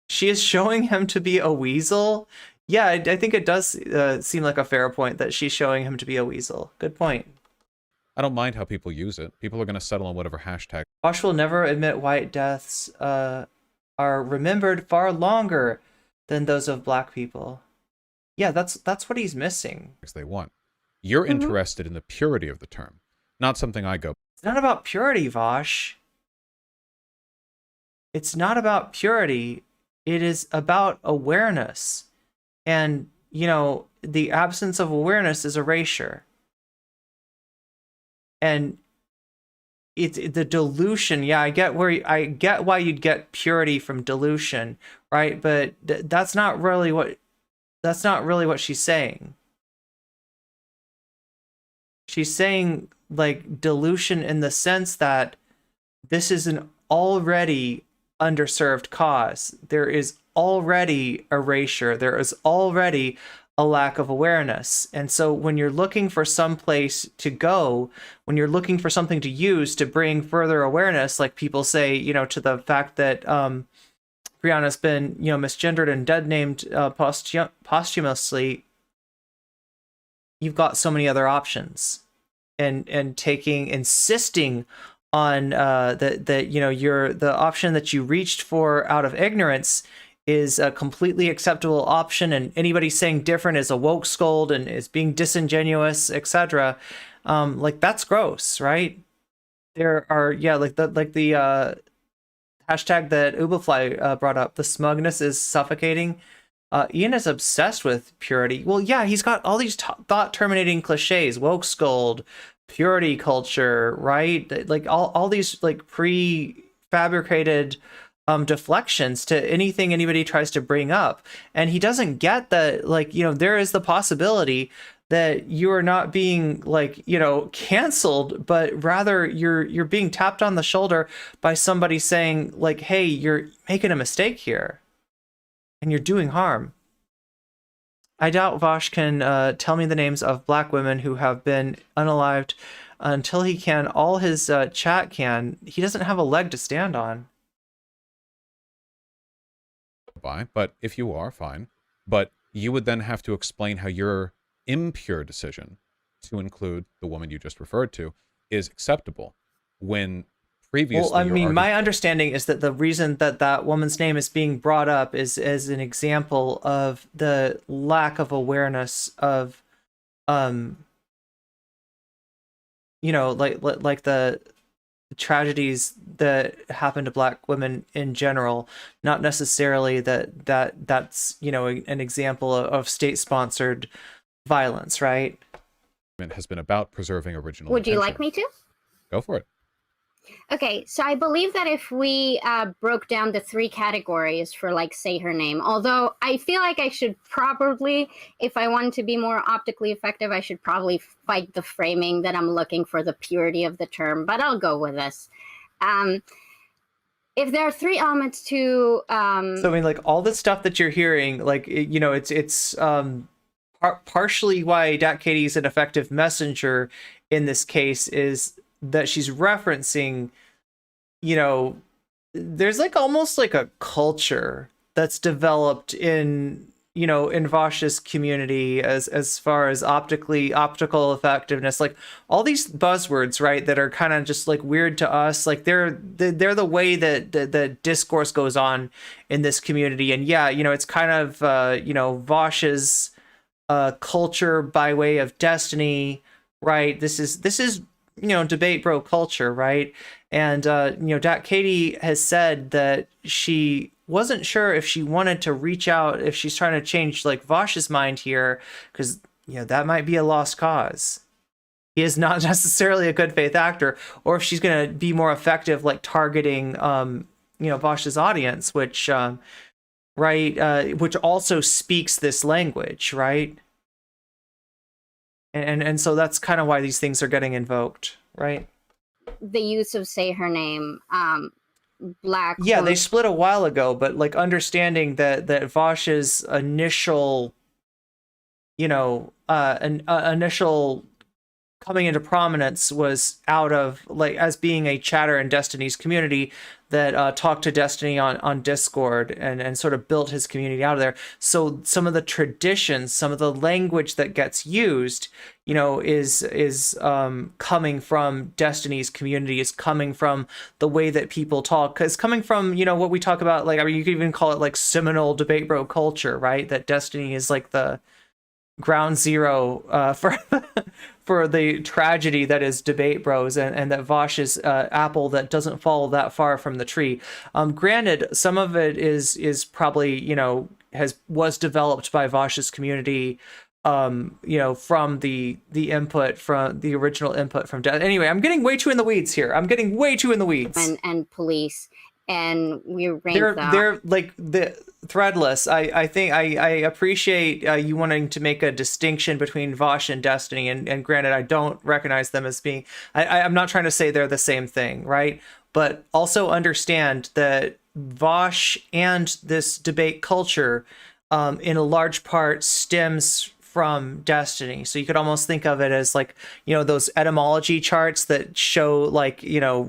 she is showing him to be a weasel. Yeah, I think it does seem like a fair point that she's showing him to be a weasel. Good point. I don't mind how people use it. People are going to settle on whatever hashtag. Vaush will never admit white deaths are remembered far longer than those of black people. Yeah, that's what he's missing. They want. You're interested in the purity of the term, not something I go. It's not about purity, Vaush. It's not about purity. It is about awareness. And, the absence of awareness is erasure. And it's the dilution. Yeah, I get why you'd get purity from dilution, right? But that's not really what she's saying. She's saying like dilution in the sense that this is an already underserved cause. There is already erasure. There is already a lack of awareness. And so when you're looking for some place to go, when you're looking for something to use to bring further awareness, like people say, to the fact that Brianna's been, misgendered and dead named posthumously, you've got so many other options. And insisting on the option that you reached for out of ignorance is a completely acceptable option, and anybody saying different is a woke scold and is being disingenuous, etc. Like that's gross, right? There are the hashtag that Ubafly brought up. The smugness is suffocating. Ian is obsessed with purity. Well, yeah, he's got all these thought-terminating cliches: woke scold, purity culture, right? Like all these like prefabricated deflections to anything anybody tries to bring up. And he doesn't get that, there is the possibility that you are not being canceled, but rather you're being tapped on the shoulder by somebody saying like, hey, you're making a mistake here and you're doing harm. I doubt Vaush can tell me the names of black women who have been unalived until he can. All his chat can. He doesn't have a leg to stand on. But if you are, fine. But you would then have to explain how your impure decision to include the woman you just referred to is acceptable when previously... Well, I mean, my understanding is that the reason that woman's name is being brought up is as an example of the lack of awareness of, like the tragedies that happen to black women in general, not necessarily that's an example of state-sponsored violence, right? It has been about preserving original Would you intention. like me to? Go for it. Okay, so I believe that if we broke down the 3 categories for, say her name, although I feel like I should probably, if I wanted to be more optically effective, I should probably fight the framing that I'm looking for the purity of the term, but I'll go with this. If there are 3 elements to... So, I mean, all the stuff that you're hearing, it's partially why Dat Katie's an effective messenger in this case is that she's referencing, you know, there's like almost like a culture that's developed in, you know, in Vaush's community as far as optical effectiveness, like all these buzzwords, right, that are kind of just like weird to us, like they're the way that the discourse goes on in this community. And yeah, you know, it's kind of you know, Vaush's culture by way of Destiny, right? This is you know, debate bro culture, right? And you know, Katie has said that she wasn't sure if she wanted to reach out, if she's trying to change like Vaush's mind here, because you know, that might be a lost cause. He is not necessarily a good faith actor, or if she's going to be more effective, like targeting you know, Vaush's audience, which right, which also speaks this language, right? And so that's kind of why these things are getting invoked, right? The use of say her name, black. Yeah, they split a while ago, but like understanding that Vaush's initial, you know, initial coming into prominence was out of like as being a chatter in Destiny's community that talked to Destiny on Discord and sort of built his community out of there. So some of the traditions, some of the language that gets used, you know, is coming from Destiny's community, is coming from the way that people talk, because coming from, you know, what we talk about, like, I mean, you could even call it like seminal debate bro culture, right? That Destiny is like the ground zero for the tragedy that is debate bros, and that Vaush is apple that doesn't fall that far from the tree. Granted, some of it is probably, you know, was developed by Vaush's community, you know, from the input from the original input from anyway, I'm getting way too in the weeds here. And police, and we rank them. They're like the threadless. I think I appreciate you wanting to make a distinction between Vaush and Destiny, and granted, I don't recognize them as being. I'm not trying to say they're the same thing, right? But also understand that Vaush and this debate culture, in a large part, stems from Destiny. So you could almost think of it as like, you know, those etymology charts that show like, you know,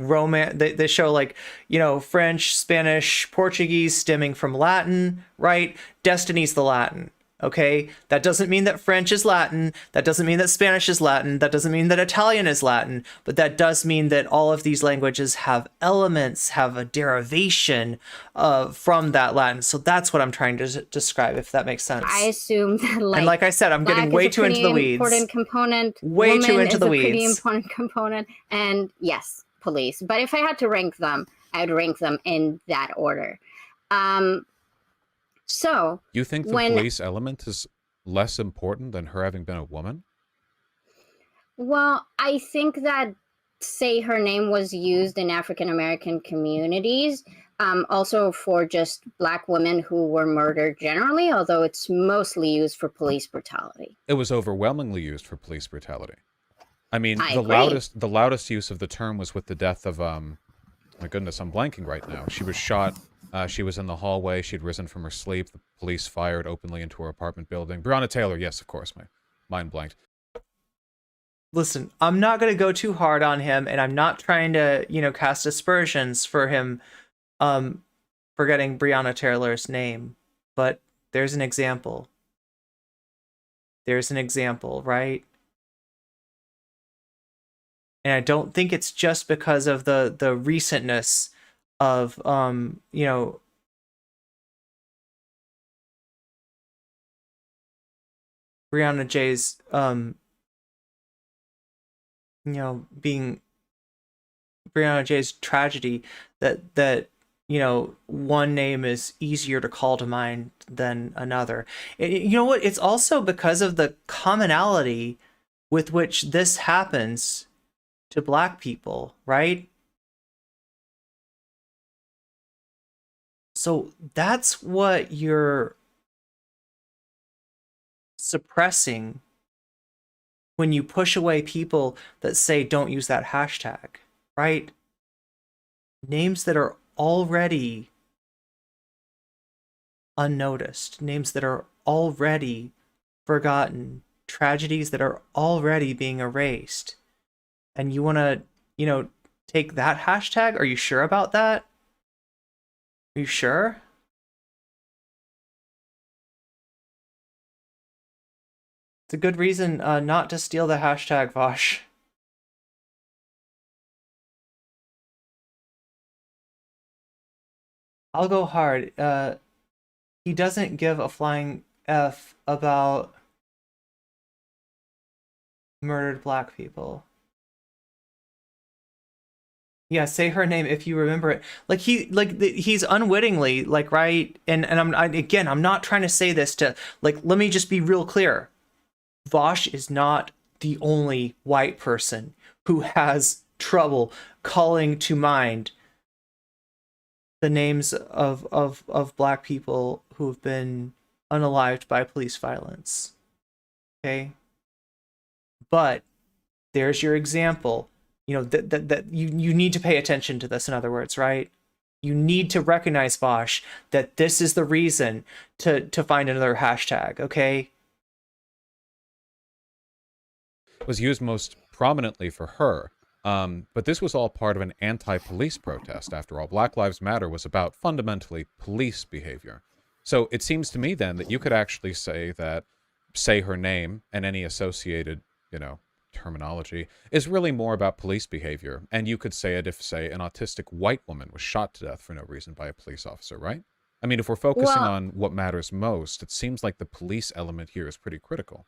they show like, you know, French, Spanish, Portuguese stemming from Latin, right? Destiny's the Latin. Okay, that doesn't mean that French is Latin. That doesn't mean that Spanish is Latin. That doesn't mean that Italian is Latin. But that does mean that all of these languages have elements, have a derivation from that Latin. So that's what I'm trying to describe, if that makes sense. I assume that, and like I said, I'm getting way too into the weeds. Important component. Way too into the weeds. Pretty important component. And yes, police. But if I had to rank them, I would rank them in that order. So you think the police element is less important than her having been a woman? Well, I think that say her name was used in African American communities, also for just Black women who were murdered generally, although it's mostly used for police brutality. It was overwhelmingly used for police brutality. I mean, the loudest use of the term was with the death of my goodness, I'm blanking right now. She was shot. She was in the hallway. She'd risen from her sleep. The police fired openly into her apartment building. Breonna Taylor, yes, of course. My mind blanked. Listen, I'm not going to go too hard on him, and I'm not trying to, you know, cast aspersions for him forgetting Breonna Taylor's name. But there's an example. There's an example, right? And I don't think it's just because of the recentness of you know, Breonna J's you know, being Breonna J's tragedy, that you know, one name is easier to call to mind than another. You know what? It's also because of the commonality with which this happens to Black people, right? So that's what you're suppressing when you push away people that say don't use that hashtag, right? Names that are already unnoticed, names that are already forgotten, tragedies that are already being erased. And you want to, take that hashtag? Are you sure about that? Are you sure? It's a good reason not to steal the hashtag, Vaush. I'll go hard. He doesn't give a flying F about murdered black people. Yeah, say her name if you remember it. Like he's unwittingly, like, right? And I'm not trying to say this to, like, let me just be real clear. Vaush is not the only white person who has trouble calling to mind the names of black people who have been unalived by police violence. Okay? But there's your example. That you need to pay attention to this, in other words, right? You need to recognize, Vaush, that this is the reason to find another hashtag, okay? Was used most prominently for her. But this was all part of an anti-police protest. After all, Black Lives Matter was about fundamentally police behavior. So it seems to me then that you could actually say that say her name and any associated, terminology is really more about police behavior. And you could say it if, say, an autistic white woman was shot to death for no reason by a police officer, right? I mean, if we're focusing on what matters most, it seems like the police element here is pretty critical.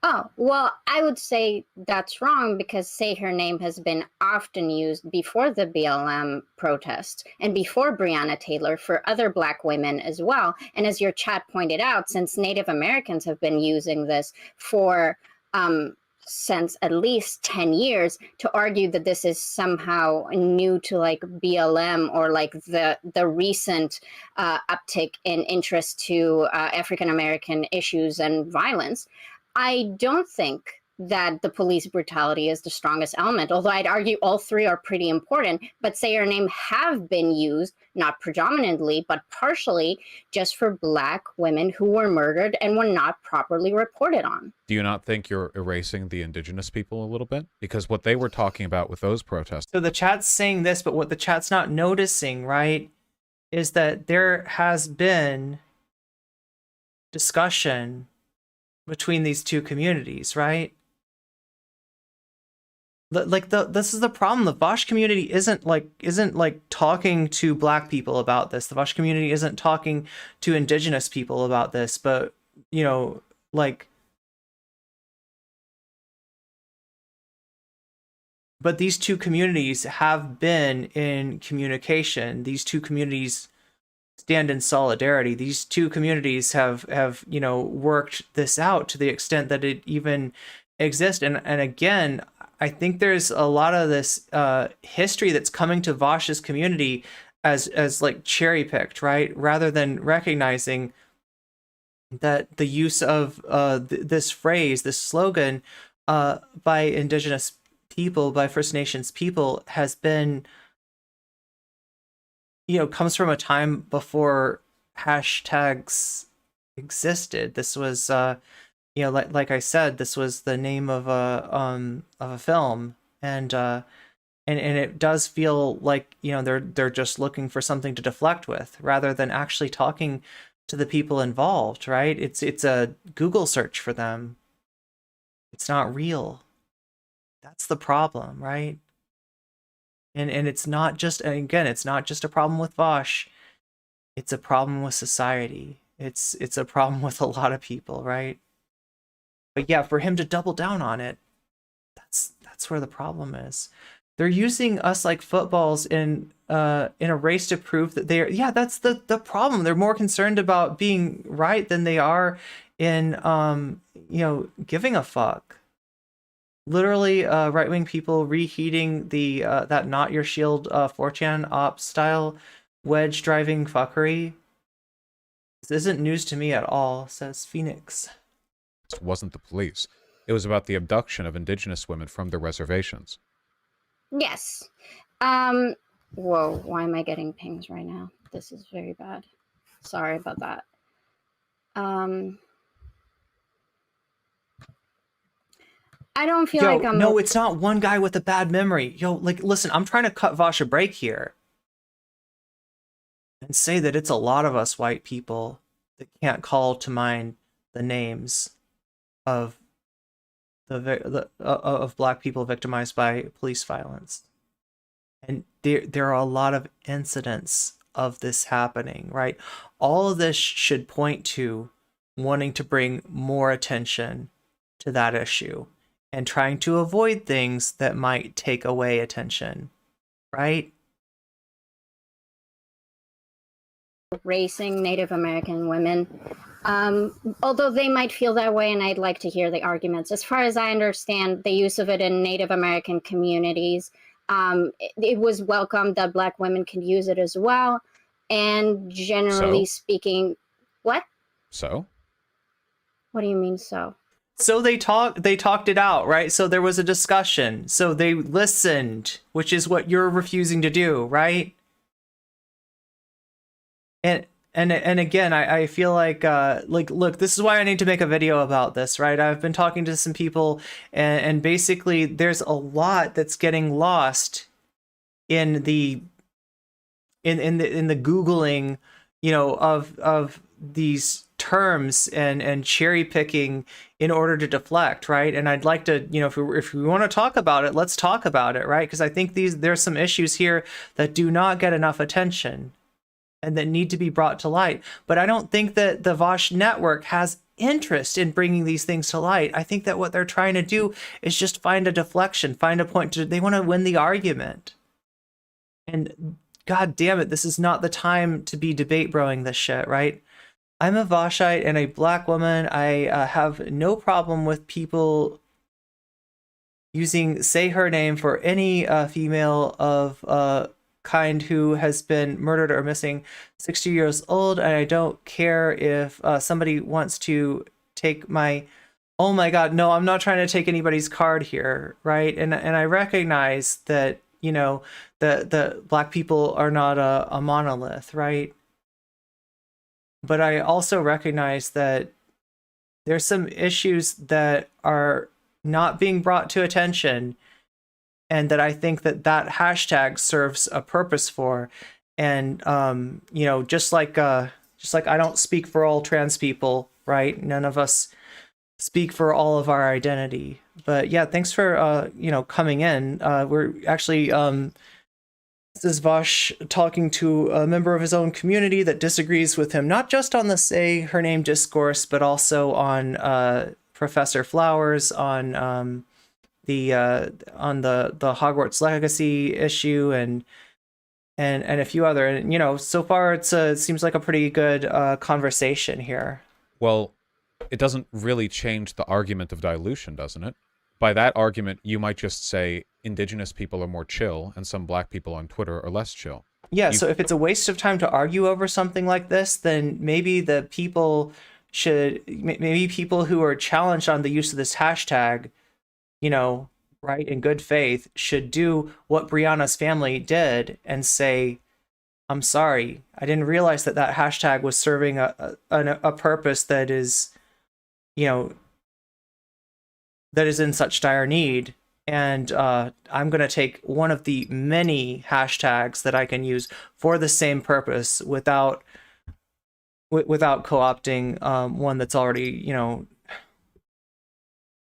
Oh, well, I would say that's wrong because say her name has been often used before the BLM protests and before Breonna Taylor for other Black women as well. And as your chat pointed out, since Native Americans have been using this for since at least 10 years to argue that this is somehow new to like BLM or like the recent uptick in interest to African-American issues and violence. I don't think that the police brutality is the strongest element, although I'd argue all three are pretty important, but say her name have been used, not predominantly, but partially just for Black women who were murdered and were not properly reported on. Do you not think you're erasing the indigenous people a little bit? Because what they were talking about with those protests... So the chat's saying this, but what the chat's not noticing, right, is that there has been discussion between these two communities, right? This is the problem. The Vaush community isn't talking to Black people about this. The Vaush community isn't talking to indigenous people about this, but but these two communities have been in communication. These two communities stand in solidarity. These two communities have worked this out to the extent that it even exists. And again, I think there's a lot of this history that's coming to Vaush's community as like cherry picked, right? Rather than recognizing that the use of this phrase, this slogan, by indigenous people, by First Nations people, has been, comes from a time before hashtags existed. This was like I said, this was the name of a film, and it does feel like they're just looking for something to deflect with rather than actually talking to the people involved, right? It's a Google search for them. It's not real. That's the problem, right? And it's not just, and again, it's not just a problem with Vaush. It's a problem with society. It's a problem with a lot of people, right? But yeah, for him to double down on it, that's where the problem is. They're using us like footballs in a race to prove that they're, yeah, that's the problem. They're more concerned about being right than they are in giving a fuck. Literally, right-wing people reheating the that Not Your Shield 4chan op style wedge driving fuckery. This isn't news to me at all, says Phoenix. It wasn't the police. It was about the abduction of indigenous women from their reservations. Yes. Whoa, why am I getting pings right now? This is very bad. Sorry about that. I don't feel Yo, like I'm. no, it's not one guy with a bad memory. Yo, like, listen, I'm trying to cut Vaush a break here and say that it's a lot of us white people that can't call to mind the names of of Black people victimized by police violence. And there are a lot of incidents of this happening, right? All of this should point to wanting to bring more attention to that issue and trying to avoid things that might take away attention, right? Racing Native American women. Although they might feel that way, and I'd like to hear the arguments. As far as I understand, the use of it in Native American communities, it was welcome that Black women can use it as well. And generally speaking, what? So? What do you mean so? So they talked it out, right? So there was a discussion. So they listened, which is what you're refusing to do, right? And again, I feel like look, this is why I need to make a video about this, right? I've been talking to some people, and basically there's a lot that's getting lost in the Googling, you know, of these terms and cherry picking in order to deflect, right? And I'd like to, you know, if we want to talk about it, let's talk about it, right? Because I think there's some issues here that do not get enough attention and that need to be brought to light. But I don't think that the Vaush network has interest in bringing these things to light. I think that what they're trying to do is just find a deflection, find a point they want to win the argument. And God damn it, this is not the time to be debate broing this shit, right? I'm a Vaushite and a Black woman. I have no problem with people using say her name for any female of kind who has been murdered or missing 60 years old. And I don't care if somebody wants to take my, oh my God, no, I'm not trying to take anybody's card here, right? And I recognize that, you know, the Black people are not a monolith, right? But I also recognize that there's some issues that are not being brought to attention, and that I think that hashtag serves a purpose for. And you know, just like I don't speak for all trans people, right? None of us speak for all of our identity. But yeah, thanks for you know, coming in. We're actually this is Vaush talking to a member of his own community that disagrees with him, not just on the say her name discourse, but also on Professor Flowers, on the Hogwarts legacy issue, and a few other. And you know, so far it seems like a pretty good conversation here. Well, it doesn't really change the argument of dilution, doesn't it? By that argument, you might just say Indigenous people are more chill and some Black people on Twitter are less chill. Yeah, so if it's a waste of time to argue over something like this, then maybe the people maybe people who are challenged on the use of this hashtag, you know, right, in good faith, should do what Brianna's family did and say, I'm sorry, I didn't realize that hashtag was serving a purpose that is, you know, that is in such dire need. And I'm going to take one of the many hashtags that I can use for the same purpose without co-opting one that's already, you know,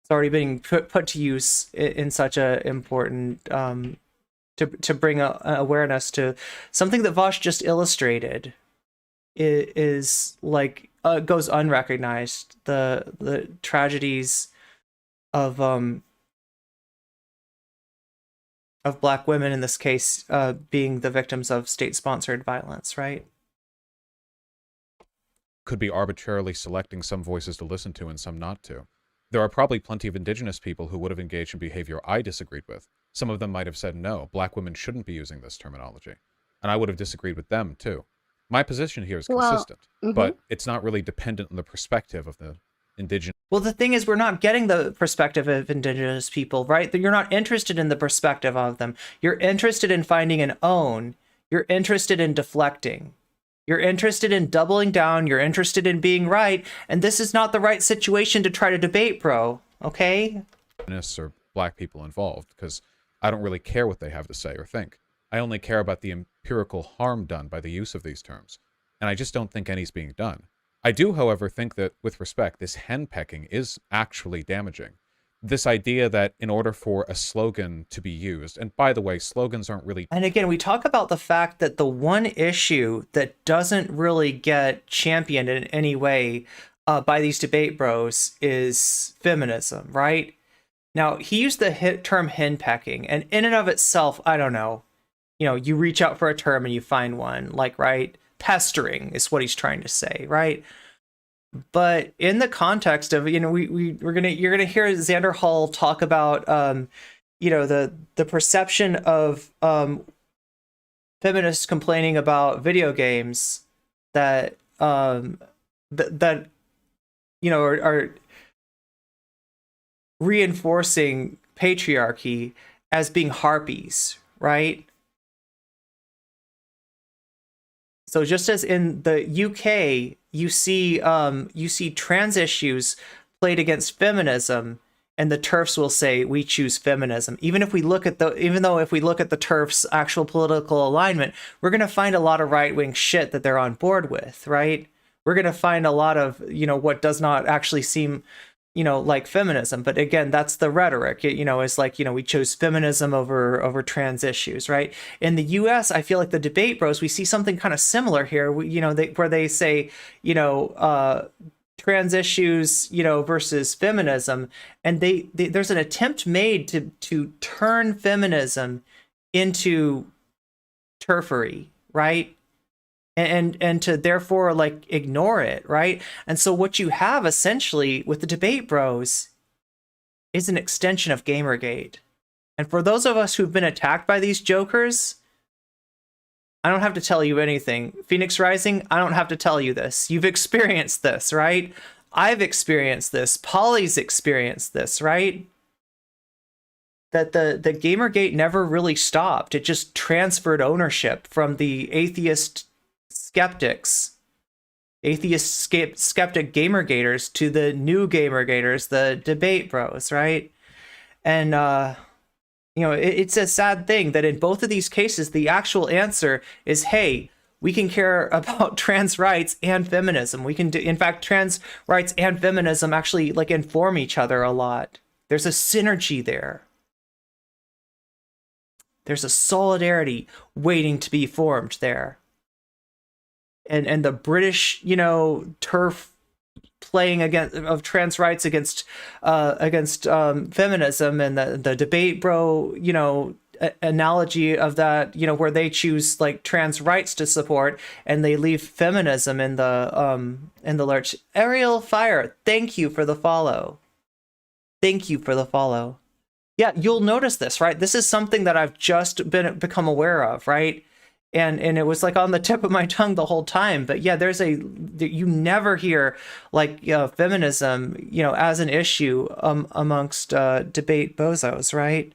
it's already being put to use in such a important to bring awareness to something that Vaush just illustrated is like goes unrecognized, the tragedies of Black women, in this case, being the victims of state-sponsored violence, right? Could be arbitrarily selecting some voices to listen to and some not to. There are probably plenty of Indigenous people who would have engaged in behavior I disagreed with. Some of them might have said, no, Black women shouldn't be using this terminology. And I would have disagreed with them, too. My position here is consistent, but it's not really dependent on the perspective of the Indigenous. Well, the thing is, we're not getting the perspective of Indigenous people, right? You're not interested in the perspective of them. You're interested in finding an own. You're interested in deflecting. You're interested in doubling down. You're interested in being right. And this is not the right situation to try to debate, bro. Okay? feminists or black people involved, because I don't really care what they have to say or think. I only care about the empirical harm done by the use of these terms, and I just don't think any's being done. I do, however, think that, with respect, this henpecking is actually damaging. This idea that in order for a slogan to be used, and by the way, slogans aren't really... And again, we talk about the fact that the one issue that doesn't really get championed in any way by these debate bros is feminism, right? Now, he used the term henpecking, and in and of itself, I don't know. You know, you reach out for a term and you find one, like, right? Pestering is what he's trying to say, right? But in the context of, you know, you're gonna hear Xander Hall talk about, you know, the perception of feminists complaining about video games that that you know are reinforcing patriarchy as being harpies, right? So just as in the UK, you see trans issues played against feminism, and the TERFs will say we choose feminism. Even though if we look at the TERFs' actual political alignment, we're gonna find a lot of right-wing shit that they're on board with, right? We're gonna find a lot of, you know, what does not actually seem, you know, like feminism. But again, that's the rhetoric. It, you know, is like, you know, we chose feminism over trans issues, right? In the US, I feel like the debate bros, we see something kind of similar here. You know, where they say, you know, trans issues, you know, versus feminism, and there's an attempt made to turn feminism into turfery, right? And to therefore like ignore it, right? And so what you have essentially with the debate bros is an extension of Gamergate. And for those of us who've been attacked by these jokers, I don't have to tell you anything. Phoenix Rising, I don't have to tell you this. You've experienced this, right? I've experienced this. Polly's experienced this, right? That the Gamergate never really stopped. It just transferred ownership from the atheist skeptic Gamergators to the new Gamergators, the debate bros, right? And you know, it's a sad thing that in both of these cases, the actual answer is, hey, we can care about trans rights and feminism. We can do, in fact, trans rights and feminism actually like inform each other a lot. There's a synergy there. There's a solidarity waiting to be formed there. And the British, you know, TERF playing of trans rights against feminism, and the debate bro, you know, analogy of that, you know, where they choose like trans rights to support and they leave feminism in the lurch. Ariel Fire, thank you for the follow. Thank you for the follow. Yeah, you'll notice this, right? This is something that I've just become aware of, right? And it was like on the tip of my tongue the whole time. But yeah, you never hear like feminism, you know, as an issue amongst debate bozos, right?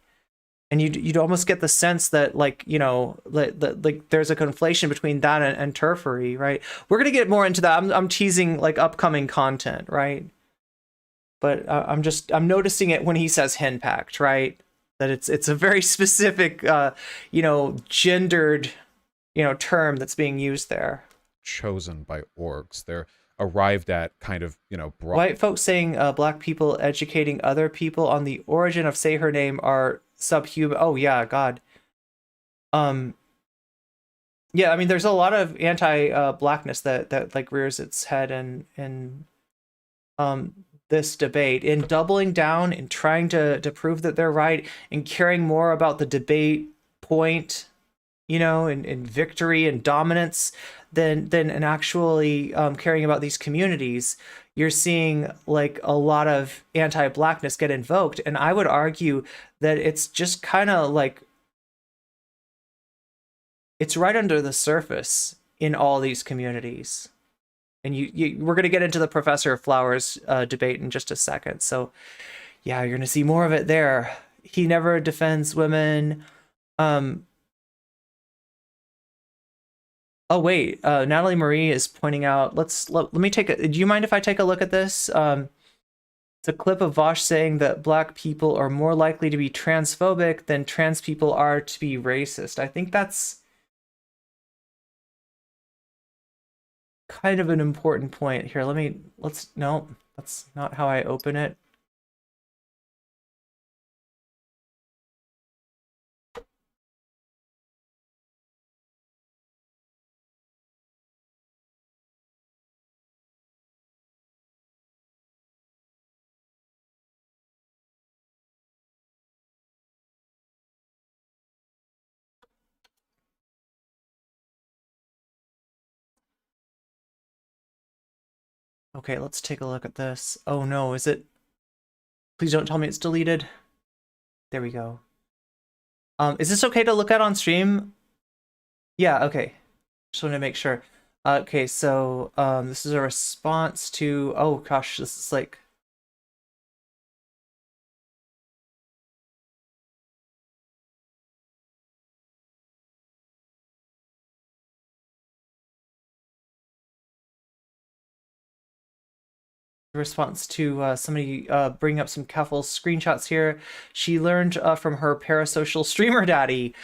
And you'd almost get the sense that like, you know, like there's a conflation between that and turfery, right? We're gonna get more into that. I'm teasing like upcoming content, right? But I'm noticing it when he says henpacked, right? That it's a very specific, you know, gendered, you know, term that's being used there. Chosen by orgs. They're arrived at kind of, you know, white folks saying black people educating other people on the origin of say her name are subhuman. Oh yeah, God. Yeah, I mean, there's a lot of anti-blackness that like rears its head in this debate, in doubling down, in trying to prove that they're right, in caring more about the debate point, you know, in victory and dominance than actually caring about these communities. You're seeing like a lot of anti-blackness get invoked, and I would argue that it's just kind of like it's right under the surface in all these communities. And we're going to get into the Professor Flowers debate in just a second. So yeah, you're going to see more of it there. He never defends women. Oh wait, Natalie Marie is pointing out. Let me take a. Do you mind if I take a look at this? It's a clip of Vaush saying that black people are more likely to be transphobic than trans people are to be racist. I think that's kind of an important point here. No, that's not how I open it. Okay, let's take a look at this. Oh no, is it? Please don't tell me it's deleted. There we go. Is this okay to look at on stream? Yeah, okay. Just want to make sure. Okay, so this is a response to, oh gosh, this is like, response to somebody bringing up some Keffel screenshots here. She learned from her parasocial streamer daddy.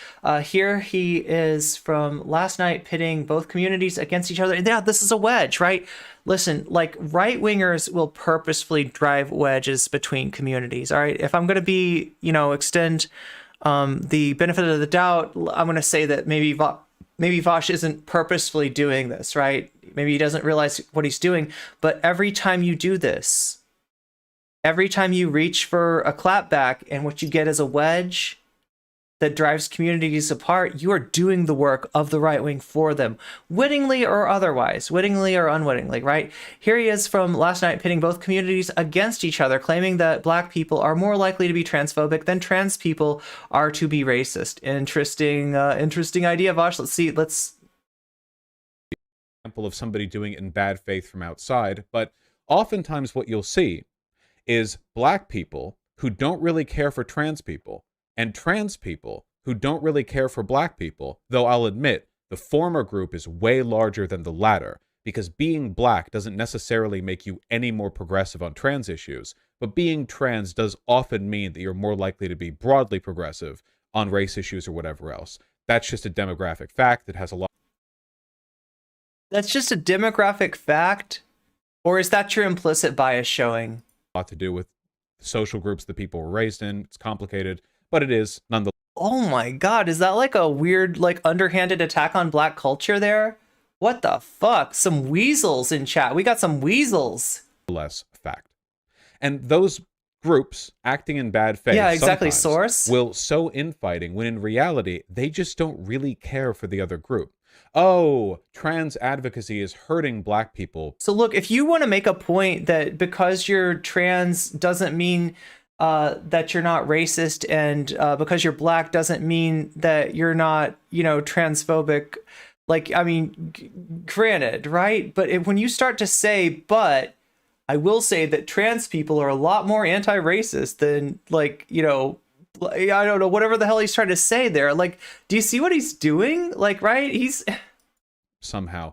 Here he is from last night pitting both communities against each other. Yeah, this is a wedge, right? Listen, like right-wingers will purposefully drive wedges between communities, all right? If I'm going to be, extend the benefit of the doubt, I'm going to say that maybe Vaush isn't purposefully doing this, right? Maybe he doesn't realize what he's doing, but every time you do this, every time you reach for a clapback and what you get is a wedge that drives communities apart, you are doing the work of the right wing for them, wittingly or otherwise, wittingly or unwittingly, right? Here he is from last night pitting both communities against each other, claiming that black people are more likely to be transphobic than trans people are to be racist. Interesting idea, Vaush. Let's example of somebody doing it in bad faith from outside, but oftentimes what you'll see is black people who don't really care for trans people and trans people who don't really care for black people, though I'll admit the former group is way larger than the latter, because being black doesn't necessarily make you any more progressive on trans issues, but being trans does often mean that you're more likely to be broadly progressive on race issues or whatever else. That's just a demographic fact that has a lot. That's just a demographic fact? Or is that your implicit bias showing? A lot to do with social groups that people were raised in. It's complicated, but it is nonetheless. Oh my god, is that like a weird, like, underhanded attack on black culture there? What the fuck? Some weasels in chat. We got some weasels. Less fact. And those groups acting in bad faith, yeah, exactly, source, will sow infighting when in reality, they just don't really care for the other group. Oh, trans advocacy is hurting black people. So look, if you want to make a point that because you're trans doesn't mean that you're not racist, and because you're black doesn't mean that you're not, transphobic, like, I mean, granted, right? But when you start to say, but I will say that trans people are a lot more anti-racist than, like, I don't know, whatever the hell he's trying to say there. Like, do you see what he's doing? Like, right? He's somehow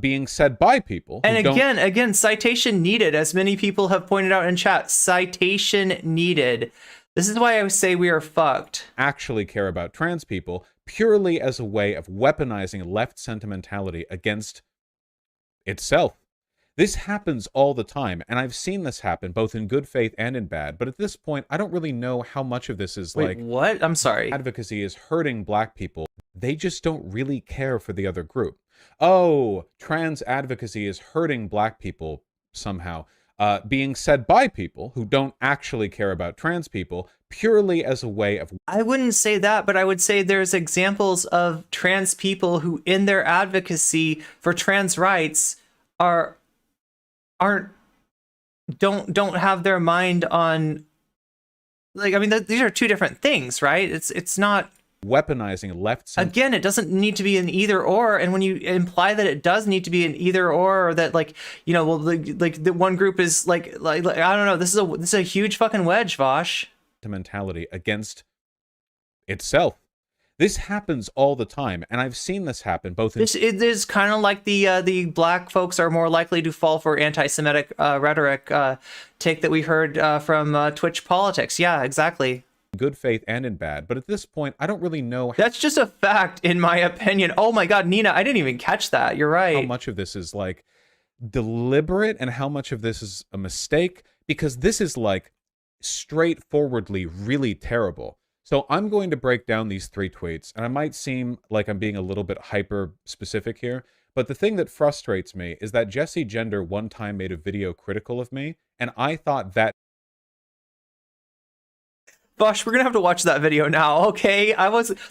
being said by people. And again, citation needed, as many people have pointed out in chat. Citation needed. This is why I say we are fucked. Actually care about trans people purely as a way of weaponizing left sentimentality against itself. This happens all the time, and I've seen this happen both in good faith and in bad, but at this point, I don't really know how much of this is Wait, what? I'm sorry. Advocacy is hurting black people. They just don't really care for the other group. Oh, trans advocacy is hurting black people somehow, being said by people who don't actually care about trans people purely as a way of... I wouldn't say that, but I would say there's examples of trans people who, in their advocacy for trans rights, don't have their mind on, like, I mean, these are two different things, right? It's not weaponizing left. Again, it doesn't need to be an either or, and when you imply that it does need to be an either or that, like, well, like the one group is like I don't know, this is a huge fucking wedge, Vaush. Mentality against itself. This happens all the time, and I've seen this happen both in This is kind of like the black folks are more likely to fall for anti-Semitic rhetoric take that we heard from Twitch politics. Yeah, exactly. good faith and in bad. But at this point, I don't really know That's just a fact, in my opinion. Oh my God, Nina, I didn't even catch that. You're right. how much of this is like deliberate and how much of this is a mistake, because this is like straightforwardly really terrible. So I'm going to break down these 3 tweets, and I might seem like I'm being a little bit hyper specific here, but the thing that frustrates me is that Jesse Gender one time made a video critical of me, and I thought that Vaush, we're gonna have to watch that video now, okay?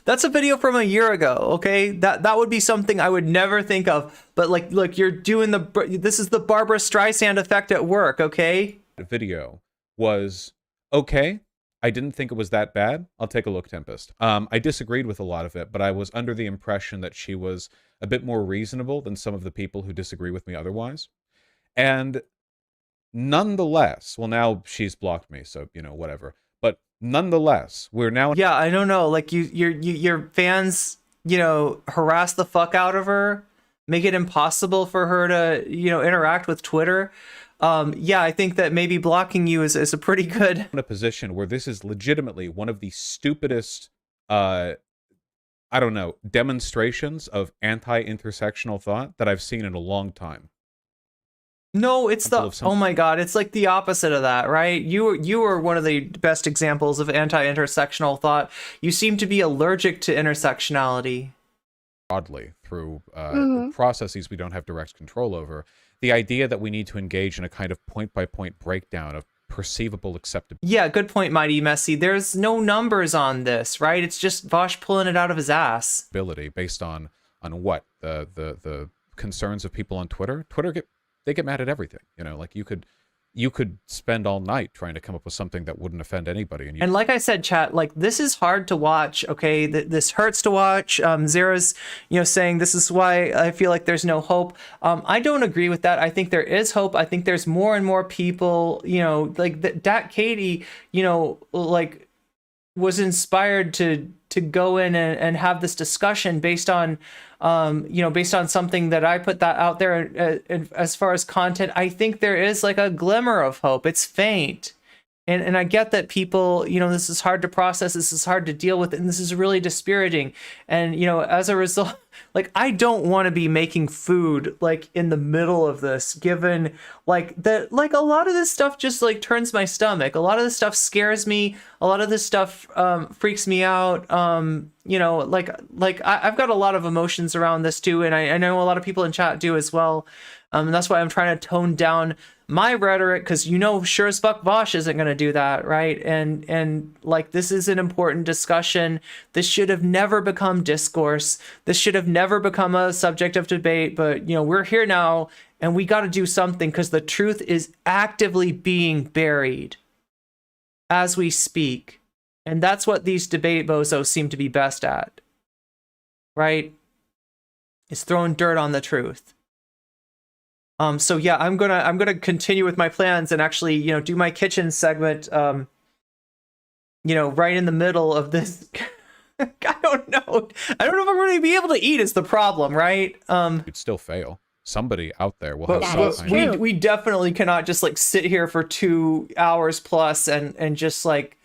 That's a video from a year ago, okay? That would be something I would never think of. But like, look, you're doing this is the Barbara Streisand effect at work, okay? video was okay. I didn't think it was that bad. I'll take a look, Tempest. I disagreed with a lot of it, but I was under the impression that she was a bit more reasonable than some of the people who disagree with me otherwise. And nonetheless, well, now she's blocked me, so, you know, whatever. But nonetheless, we're now... Yeah, I don't know. Like, your fans, you know, harass the fuck out of her, make it impossible for her to, you know, interact with Twitter. Yeah, I think that maybe blocking you is a pretty good... in a position where this is legitimately one of the stupidest, I don't know, demonstrations of anti-intersectional thought that I've seen in a long time. No, it's oh my God, it's like the opposite of that, right? You were one of the best examples of anti-intersectional thought. You seem to be allergic to intersectionality. Broadly, through processes we don't have direct control over. The idea that we need to engage in a kind of point-by-point breakdown of perceivable acceptability. Yeah, good point, Mighty Messy. There's no numbers on this, right? It's just Vaush pulling it out of his ass. Based on what? The concerns of people on Twitter? They get mad at everything. You know, like you could spend all night trying to come up with something that wouldn't offend anybody. And like I said, chat, like this is hard to watch, okay? This hurts to watch. Zera's, you know, saying this is why I feel like there's no hope. I don't agree with that. I think there is hope. I think there's more and more people, you know, like that Katie, you know, like was inspired to go in and have this discussion based on you know, based on something that I put that out there as far as content. I think there is like a glimmer of hope. It's faint. And I get that people, you know, this is hard to process, this is hard to deal with, and this is really dispiriting. And, you know, as a result, like, I don't want to be making food, like, in the middle of this, given, like, that, like, a lot of this stuff just, like, turns my stomach. A lot of this stuff scares me. A lot of this stuff freaks me out. You know, like I've got a lot of emotions around this, too, and I know a lot of people in chat do as well. And that's why I'm trying to tone down my rhetoric, because you know sure as fuck Vaush isn't going to do that, right? And like, this is an important discussion. This should have never become discourse. This should have never become a subject of debate. But, you know, we're here now, and we got to do something, because the truth is actively being buried as we speak. And that's what these debate bozos seem to be best at, right? Is throwing dirt on the truth. So yeah, I'm gonna continue with my plans and actually, you know, do my kitchen segment, you know, right in the middle of this. I don't know if I'm going to be able to eat is the problem, right? You'd still fail. Somebody out there will have some true. We definitely cannot just like sit here for 2 hours plus and just like,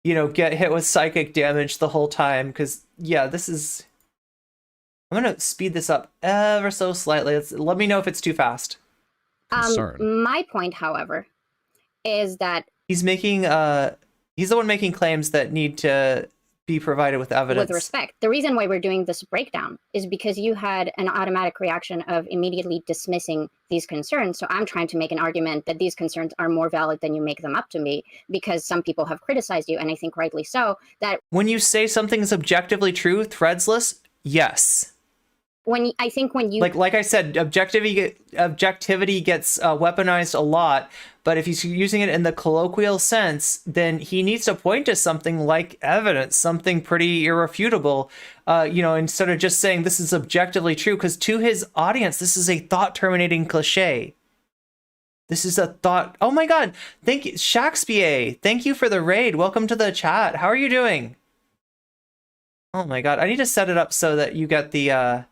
you know, get hit with psychic damage the whole time. Because yeah, this is. I'm gonna speed this up ever so slightly. Let me know if it's too fast. My point, however, is that he's the one making claims that need to be provided with evidence. With respect, the reason why we're doing this breakdown is because you had an automatic reaction of immediately dismissing these concerns. So I'm trying to make an argument that these concerns are more valid than you make them up to me, because some people have criticized you, and I think rightly so, that when you say something is objectively true, threadsless, yes. When you like I said, objectivity gets weaponized a lot, but if he's using it in the colloquial sense, then he needs to point to something like evidence, something pretty irrefutable, you know, instead of just saying this is objectively true, because to his audience, this is a thought-terminating cliche. This is a thought. Oh my God! Thank you, Shakespeare. Thank you for the raid. Welcome to the chat. How are you doing? Oh my god, I need to set it up so that you get the I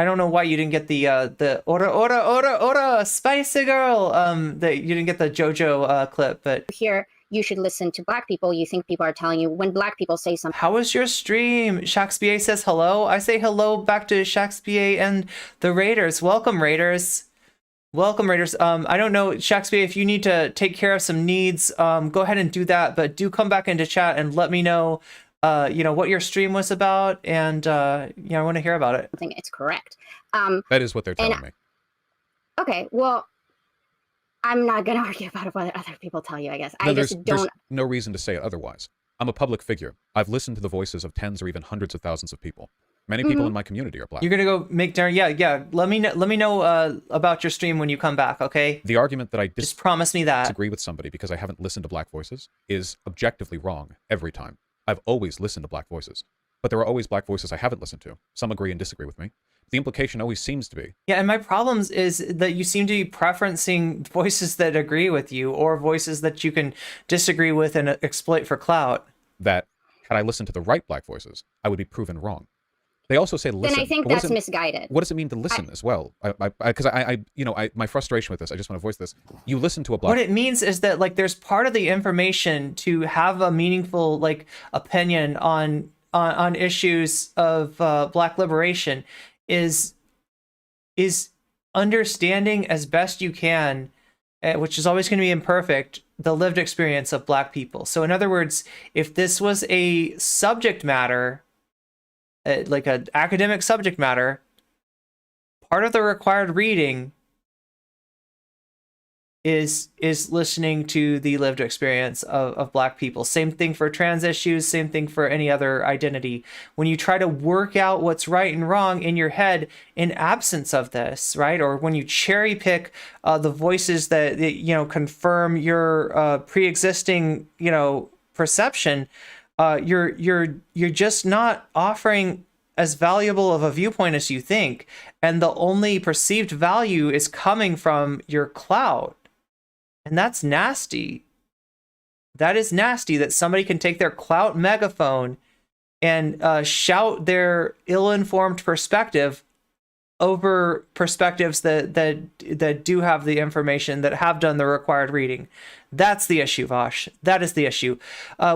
don't know why you didn't get the ora spicy girl that you didn't get the JoJo clip, but Here, you should listen to black people. You think people are telling you when black people say something. how was your stream? Shakespeare says hello. I say hello back to Shakespeare and the Raiders. Welcome, Raiders. Welcome, Raiders. I don't know, Shakespeare, if you need to take care of some needs, go ahead and do that, but do come back into chat and let me know, you know, what your stream was about, and, you know, I want to hear about it. It's correct. That is what they're telling me. Okay, well, I'm not going to argue about what other people tell you, I guess. No, I just there's don't. no reason to say it otherwise. I'm a public figure. I've listened to the voices of tens or even hundreds of thousands of people. Many people in my community are black. You're gonna go make dinner? Yeah. Let me know about your stream when you come back, okay? The argument that I just promise me that disagree with somebody because I haven't listened to black voices is objectively wrong every time. I've always listened to black voices, but there are always black voices I haven't listened to. Some agree and disagree with me. The implication always seems to be. Yeah, and my problems is that you seem to be preferencing voices that agree with you or voices that you can disagree with and exploit for clout. That had I listened to the right black voices, I would be proven wrong. They also say listen. Then I think that's misguided. What does it mean to listen as well? Because my frustration with this, I just want to voice this. You listen to a black. What it means is that like there's part of the information to have a meaningful like opinion on issues of black liberation is understanding as best you can, which is always going to be imperfect, the lived experience of black people. So in other words, if this was a subject matter, like an academic subject matter, part of the required reading is listening to the lived experience of black people. Same thing for trans issues, same thing for any other identity. When you try to work out what's right and wrong in your head in absence of this, right? Or when you cherry pick the voices that you know confirm your pre-existing, you know, perception, you're just not offering as valuable of a viewpoint as you think, and the only perceived value is coming from your clout, and that's nasty. That is nasty that somebody can take their clout megaphone and shout their ill-informed perspective over perspectives that do have the information, that have done the required reading. That's the issue, Vaush. That is the issue.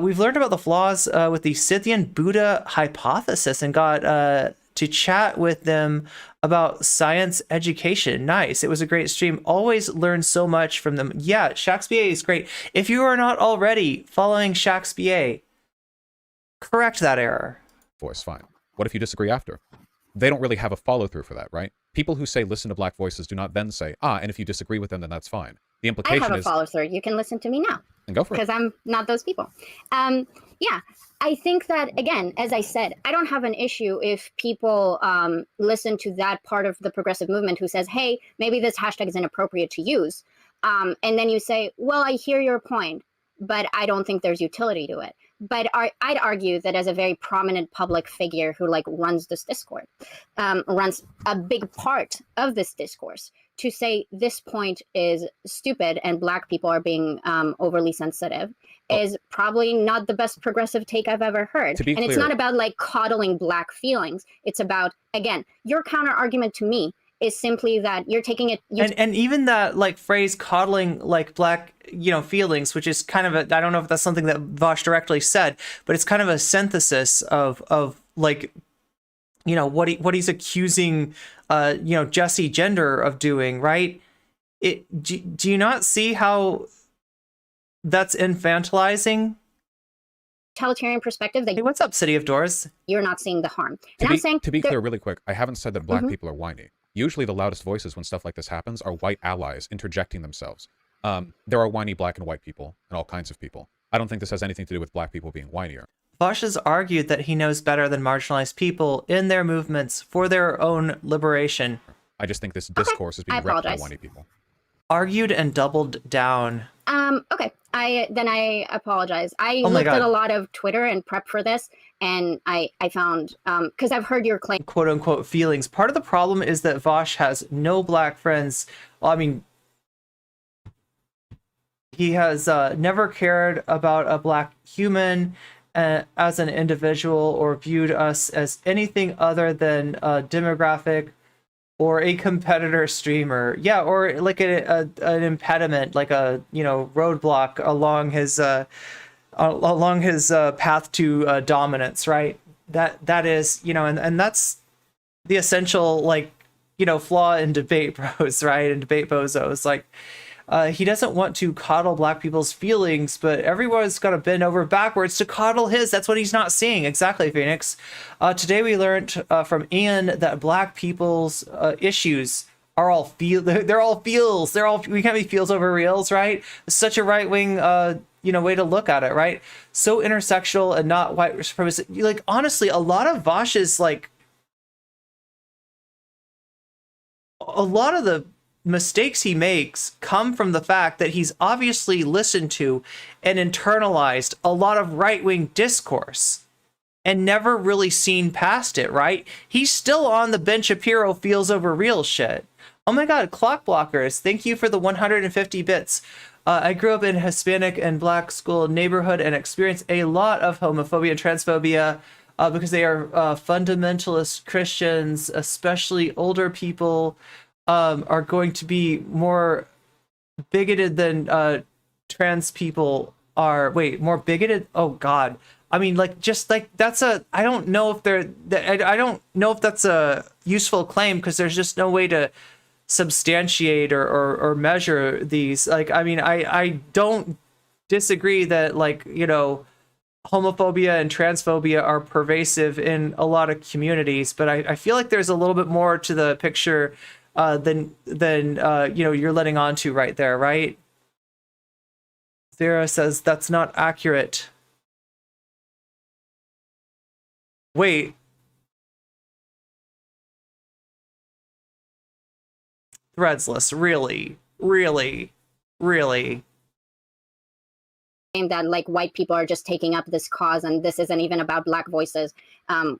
We've learned about the flaws with the Scythian Buddha hypothesis and got to chat with them about science education. Nice. It was a great stream. Always learn so much from them. Yeah, Shakespeare is great. If you are not already following Shakespeare, correct that error. Voice, fine. What if you disagree after? They don't really have a follow-through for that, right? People who say listen to black voices do not then say, and if you disagree with them, then that's fine. The implication I have a is... follow-through. You can listen to me now. And go for it. Because I'm not those people. Yeah, I think that, again, as I said, I don't have an issue if people listen to that part of the progressive movement who says, hey, maybe this hashtag is inappropriate to use. And then you say, well, I hear your point, but I don't think there's utility to it. But I'd argue that as a very prominent public figure who like runs this discourse, runs a big part of this discourse, to say this point is stupid and black people are being overly sensitive is probably not the best progressive take I've ever heard. To be clear, it's not about like coddling black feelings. It's about, again, your counter argument to me is simply that you're taking it. And even that like phrase coddling like black, you know, feelings, which is kind of I don't know if that's something that Vaush directly said, but it's kind of a synthesis of like, you know, what he's accusing, you know, Jesse Gender of doing, right? Do you not see how that's infantilizing? Totalitarian perspective. Hey, what's up, City of Doors? You're not seeing the harm. And I'm saying to be clear, really quick, I haven't said that black people are whiny. Usually the loudest voices when stuff like this happens are white allies interjecting themselves. There are whiny black and white people and all kinds of people. I don't think this has anything to do with black people being whinier. Vaush has argued that he knows better than marginalized people in their movements for their own liberation. I just think this discourse is being read by whiny people. Argued and doubled down. Okay. I apologize. I looked at a lot of Twitter and prep for this, and I found, because I've heard your claim, quote unquote feelings. Part of the problem is that Vaush has no black friends. Well, I mean, he has never cared about a black human, as an individual or viewed us as anything other than a demographic or a competitor streamer. Yeah, or like an impediment, like a, you know, roadblock along his path to dominance, right? That is, you know, and that's the essential, like, you know, flaw in debate bros, right? And debate bozos. Like, he doesn't want to coddle black people's feelings, but everyone's got to bend over backwards to coddle his. That's what he's not seeing. Exactly, Phoenix. Today we learned from Ian that black people's issues are all they're all feels. We can't be feels over reals, right? It's such a right-wing you know, way to look at it, right? So intersectional and not white supremacist. Like, honestly, a lot of Vaush's, like, a lot of the mistakes he makes come from the fact that he's obviously listened to and internalized a lot of right-wing discourse and never really seen past it, right? He's still on the Ben Shapiro feels over real shit. Oh my God, Clock Blockers, thank you for the 150 bits. I grew up in a Hispanic and black school neighborhood and experienced a lot of homophobia and transphobia because they are fundamentalist Christians, especially older people. Are going to be more bigoted than trans people are. Wait, more bigoted? Oh God. I mean, like, just like I don't know if I don't know if that's a useful claim, because there's just no way to substantiate or measure these. Like, I mean, I don't disagree that, like, you know, homophobia and transphobia are pervasive in a lot of communities, but I feel like there's a little bit more to the picture than you know, you're letting on to right there, right? Zara says that's not accurate. Wait. Threadsless, really? That, like, white people are just taking up this cause and this isn't even about black voices,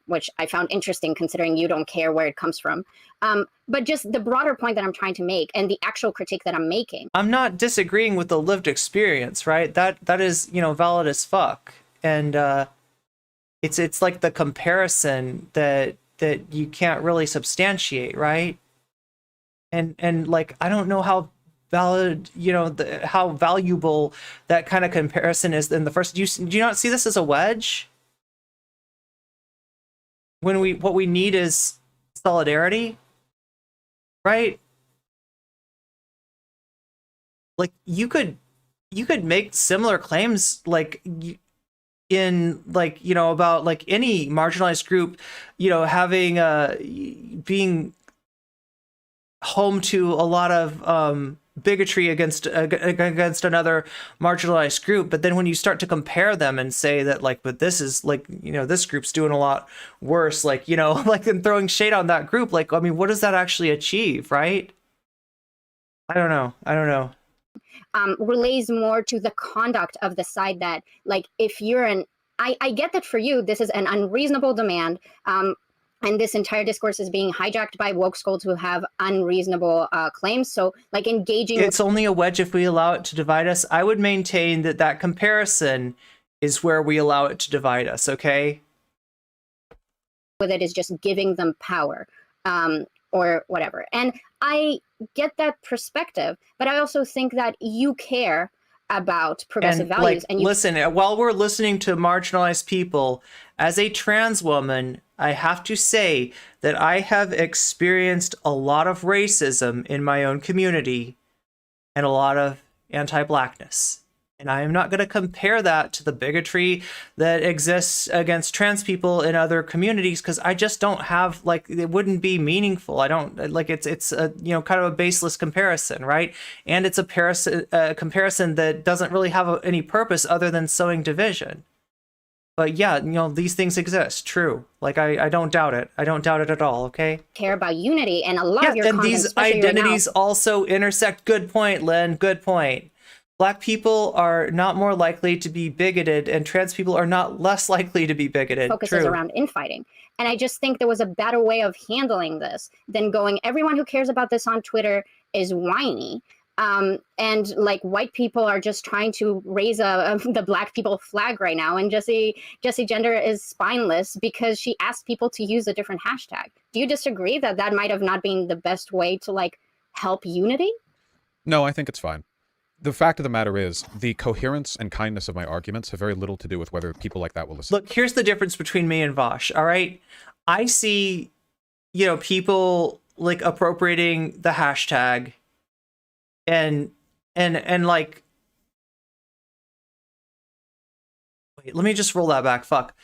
which I found interesting considering you don't care where it comes from. But just the broader point that I'm trying to make and the actual critique that I'm making. I'm not disagreeing with the lived experience, right? That is, you know, valid as fuck. And it's like the comparison that you can't really substantiate, right? And like, I don't know how valid, you know, how valuable that kind of comparison is in the first. Do you not see this as a wedge? When what we need is solidarity, right? Like, you could make similar claims, like, in, like, you know, about, like, any marginalized group, you know, having being home to a lot of bigotry against another marginalized group. But then when you start to compare them and say that, like, but this is, like, you know, this group's doing a lot worse, like, you know, like, then throwing shade on that group, like, I mean, what does that actually achieve, right? I don't know. Relays more to the conduct of the side that, like, if you're I get that for you, this is an unreasonable demand. And this entire discourse is being hijacked by woke scolds who have unreasonable claims. So, like, engaging... It's only a wedge if we allow it to divide us. I would maintain that comparison is where we allow it to divide us, okay? With it is just giving them power or whatever. And I get that perspective, but I also think that you care about progressive values. Like, and you listen, while we're listening to marginalized people, as a trans woman, I have to say that I have experienced a lot of racism in my own community and a lot of anti-blackness. And I am not going to compare that to the bigotry that exists against trans people in other communities, because I just don't have, like, it wouldn't be meaningful. I don't, like, it's a, you know, kind of a baseless comparison, right? And it's a comparison that doesn't really have any purpose other than sowing division. But yeah, you know, these things exist, true. Like, I don't doubt it. I don't doubt it at all, okay? Care about unity, and a lot of your and content, these especially right now- identities also intersect. Good point, Lynn, good point. Black people are not more likely to be bigoted, and trans people are not less likely to be bigoted. Focuses around infighting. And I just think there was a better way of handling this than going, everyone who cares about this on Twitter is whiny. And like white people are just trying to raise the black people flag right now. And Jessie Gender is spineless because she asked people to use a different hashtag. Do you disagree that that might have not been the best way to like help unity? No, I think it's fine. The fact of the matter is, the coherence and kindness of my arguments have very little to do with whether people like that will listen. Look, here's the difference between me and Vaush, all right? I see, you know, people like appropriating the hashtag and like, wait, let me just roll that back. Fuck.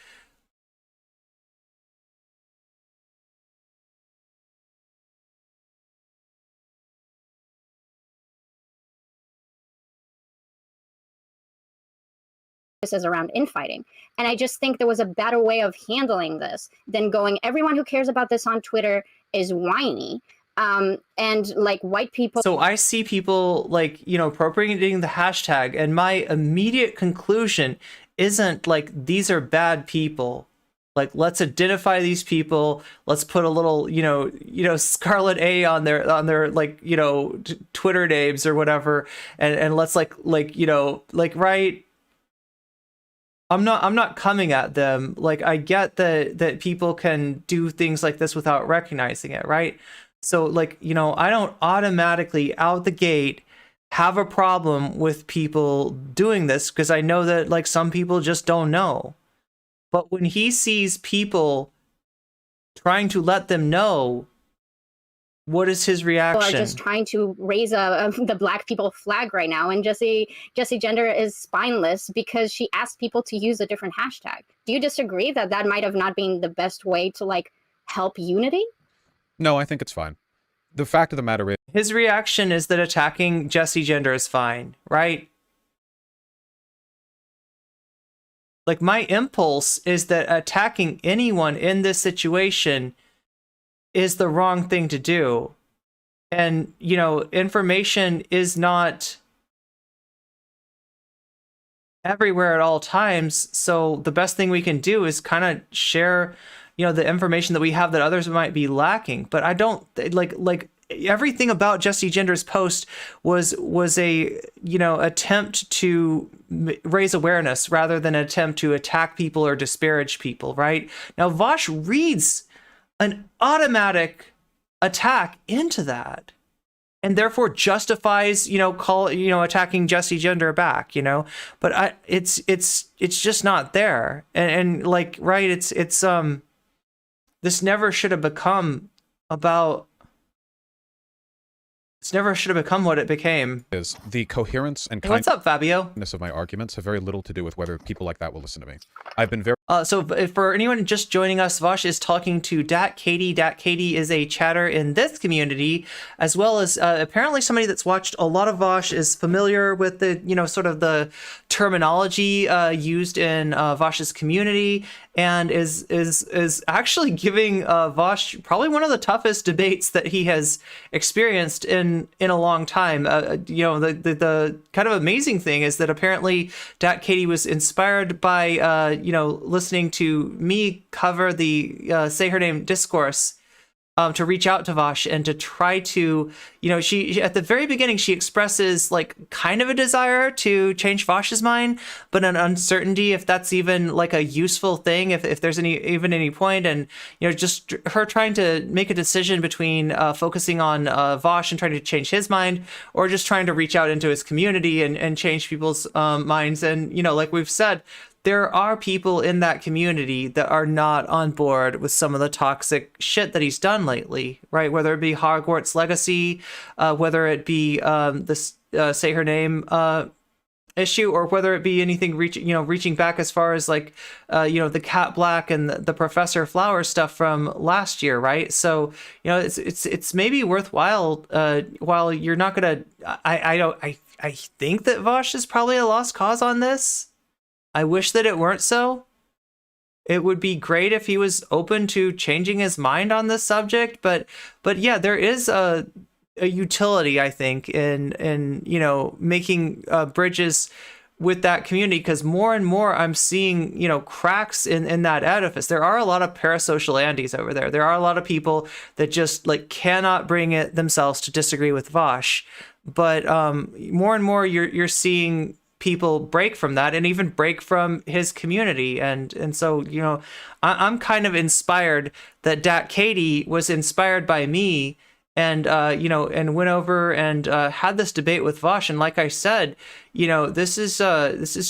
Is around infighting. And I just think there was a better way of handling this than going, everyone who cares about this on Twitter is whiny. And like white people. So I see people like, you know, appropriating the hashtag, and my immediate conclusion isn't like, these are bad people. Like, let's identify these people. Let's put a little, you know, Scarlet A on their like, you know, Twitter names or whatever. And let's like, you know, like, right. I'm not coming at them. Like, I get that people can do things like this without recognizing it, right? So like, you know, I don't automatically out the gate have a problem with people doing this because I know that like some people just don't know. But when he sees people trying to let them know, what is his reaction? People are just trying to raise the black people flag right now. And Jessie Gender is spineless because she asked people to use a different hashtag. Do you disagree that that might have not been the best way to like help unity? No, I think it's fine. The fact of the matter is, his reaction is that attacking Jessie Gender is fine, right? Like, my impulse is that attacking anyone in this situation is the wrong thing to do. And, you know, information is not everywhere at all times. So the best thing we can do is kind of share, you know, the information that we have that others might be lacking. But I don't like everything about Jessie Gender's post was a, you know, attempt to raise awareness rather than an attempt to attack people or disparage people, right? Now, Vaush reads an automatic attack into that and therefore justifies, you know, attacking Jessie Gender back, you know, but it's just not there. And like, right. It's this never should have become about, it's never should have become what it became. is the coherence and Hey, what's up, Fabio? kindness of my arguments have very little to do with whether people like that will listen to me. I've been very So for anyone just joining us, Vaush is talking to Dat Katie. Dat Katie is a chatter in this community, as well as apparently somebody that's watched a lot of Vaush, is familiar with the, you know, sort of the terminology used in Vaush's community, and is actually giving Vaush probably one of the toughest debates that he has experienced in a long time. You know, the kind of amazing thing is that apparently Dat Katie was inspired by you know, listening to me cover the Say Her Name discourse to reach out to Vaush and to try to, you know, she at the very beginning, she expresses like kind of a desire to change Vaush's mind, but an uncertainty if that's even like a useful thing, if there's any point. And, you know, just her trying to make a decision between focusing on Vaush and trying to change his mind, or just trying to reach out into his community and change people's minds. And, you know, like we've said, there are people in that community that are not on board with some of the toxic shit that he's done lately, right? Whether it be Hogwarts Legacy, whether it be this Say Her Name issue, or whether it be anything reaching back as far as like you know, the Cat Black and the Professor Flower stuff from last year, right? So, you know, it's maybe worthwhile while you're not gonna. I think that Vaush is probably a lost cause on this. I wish that it weren't so. It would be great if he was open to changing his mind on this subject, but yeah, there is a utility, I think, in you know, making bridges with that community, because more and more I'm seeing, you know, cracks in that edifice. There are a lot of parasocial Andes over there. There are a lot of people that just like cannot bring it themselves to disagree with Vaush. but more and more you're seeing people break from that and even break from his community. And so, I'm kind of inspired that Dat Katie was inspired by me and, and went over and had this debate with Vaush. And like I said, this is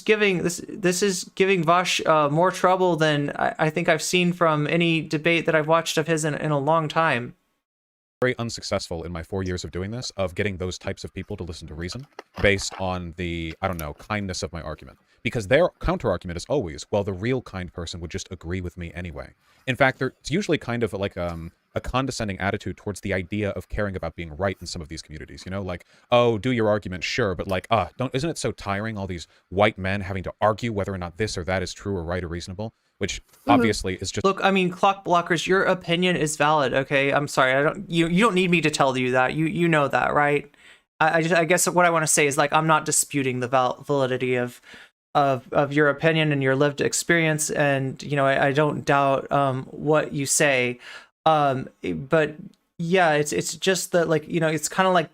giving Vaush more trouble than I think I've seen from any debate that I've watched of his in a long time. Very unsuccessful in my 4 years of doing this, of getting those types of people to listen to reason based on the, I don't know, kindness of my argument. Because their counter-argument is always, well, the real kind person would just agree with me anyway. In fact, it's usually kind of like a condescending attitude towards the idea of caring about being right in some of these communities, like, oh, do your argument, sure, but like, isn't it so tiring, all these white men having to argue whether or not this or that is true or right or reasonable? Which obviously is just... Look, I mean, clock blockers, your opinion is valid, okay? I'm sorry, you don't need me to tell you that. You know that, right? I guess what I want to say is, like, I'm not disputing the validity of your opinion and your lived experience, and I don't doubt what you say. But yeah, it's just that, like, it's kind of like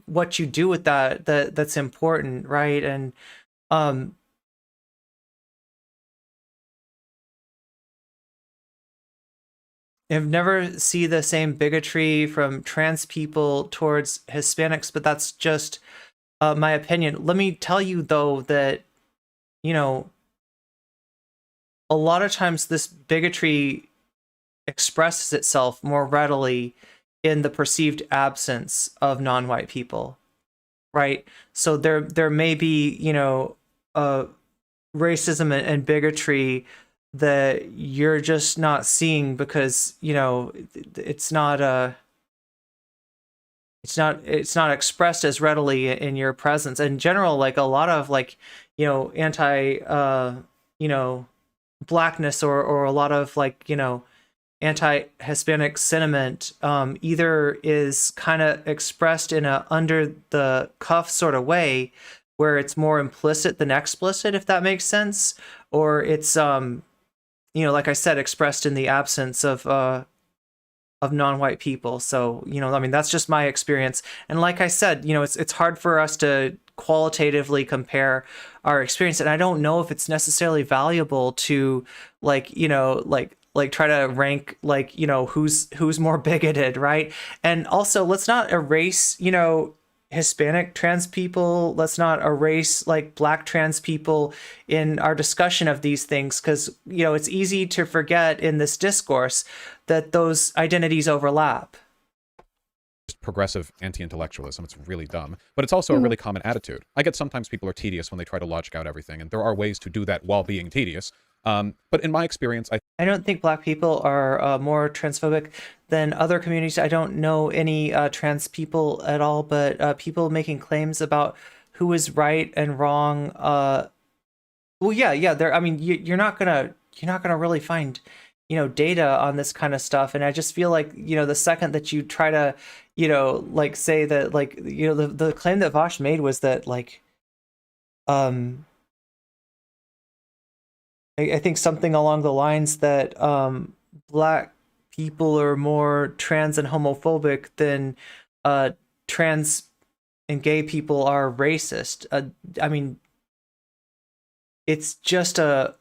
what you do with that's important, right? And I've never see the same bigotry from trans people towards Hispanics, but that's just my opinion. Let me tell you, though, that, a lot of times this bigotry expresses itself more readily in the perceived absence of non-white people, right? So there may be, racism and bigotry that you're just not seeing because it's not expressed as readily in your presence. In general, like a lot of anti blackness or a lot of anti-Hispanic sentiment either is kind of expressed in a under the cuff sort of way where it's more implicit than explicit, if that makes sense, or it's like I said, expressed in the absence of non-white people. So, I mean, that's just my experience. And like I said, it's hard for us to qualitatively compare our experience. And I don't know if it's necessarily valuable to try to rank who's more bigoted, right? And also, let's not erase, Hispanic trans people. Let's not erase Black trans people in our discussion of these things, because it's easy to forget in this discourse that those identities overlap. Progressive anti-intellectualism. It's really dumb, but it's also a really common attitude. I get sometimes people are tedious when they try to logic out everything, and there are ways to do that while being tedious. But in my experience, I don't think Black people are more transphobic than other communities. I don't know any trans people at all, but people making claims about who is right and wrong. Well, yeah. There. I mean, you're not gonna really find data on this kind of stuff. And I just feel like the second that you try to say that the claim that Vaush made was that I think something along the lines that Black people are more trans and homophobic than trans and gay people are racist. I mean, it's just a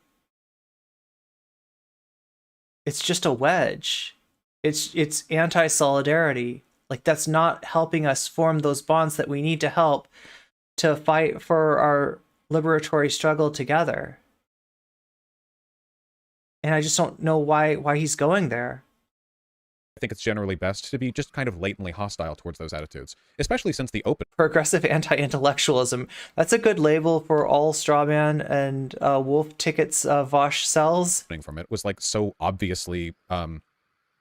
wedge. It's anti-solidarity. That's not helping us form those bonds that we need to help to fight for our liberatory struggle together. And I just don't know why he's going there. I think it's generally best to be just kind of latently hostile towards those attitudes, especially since the open progressive anti-intellectualism. That's a good label for all strawman and wolf tickets Vaush sells. From it was so obviously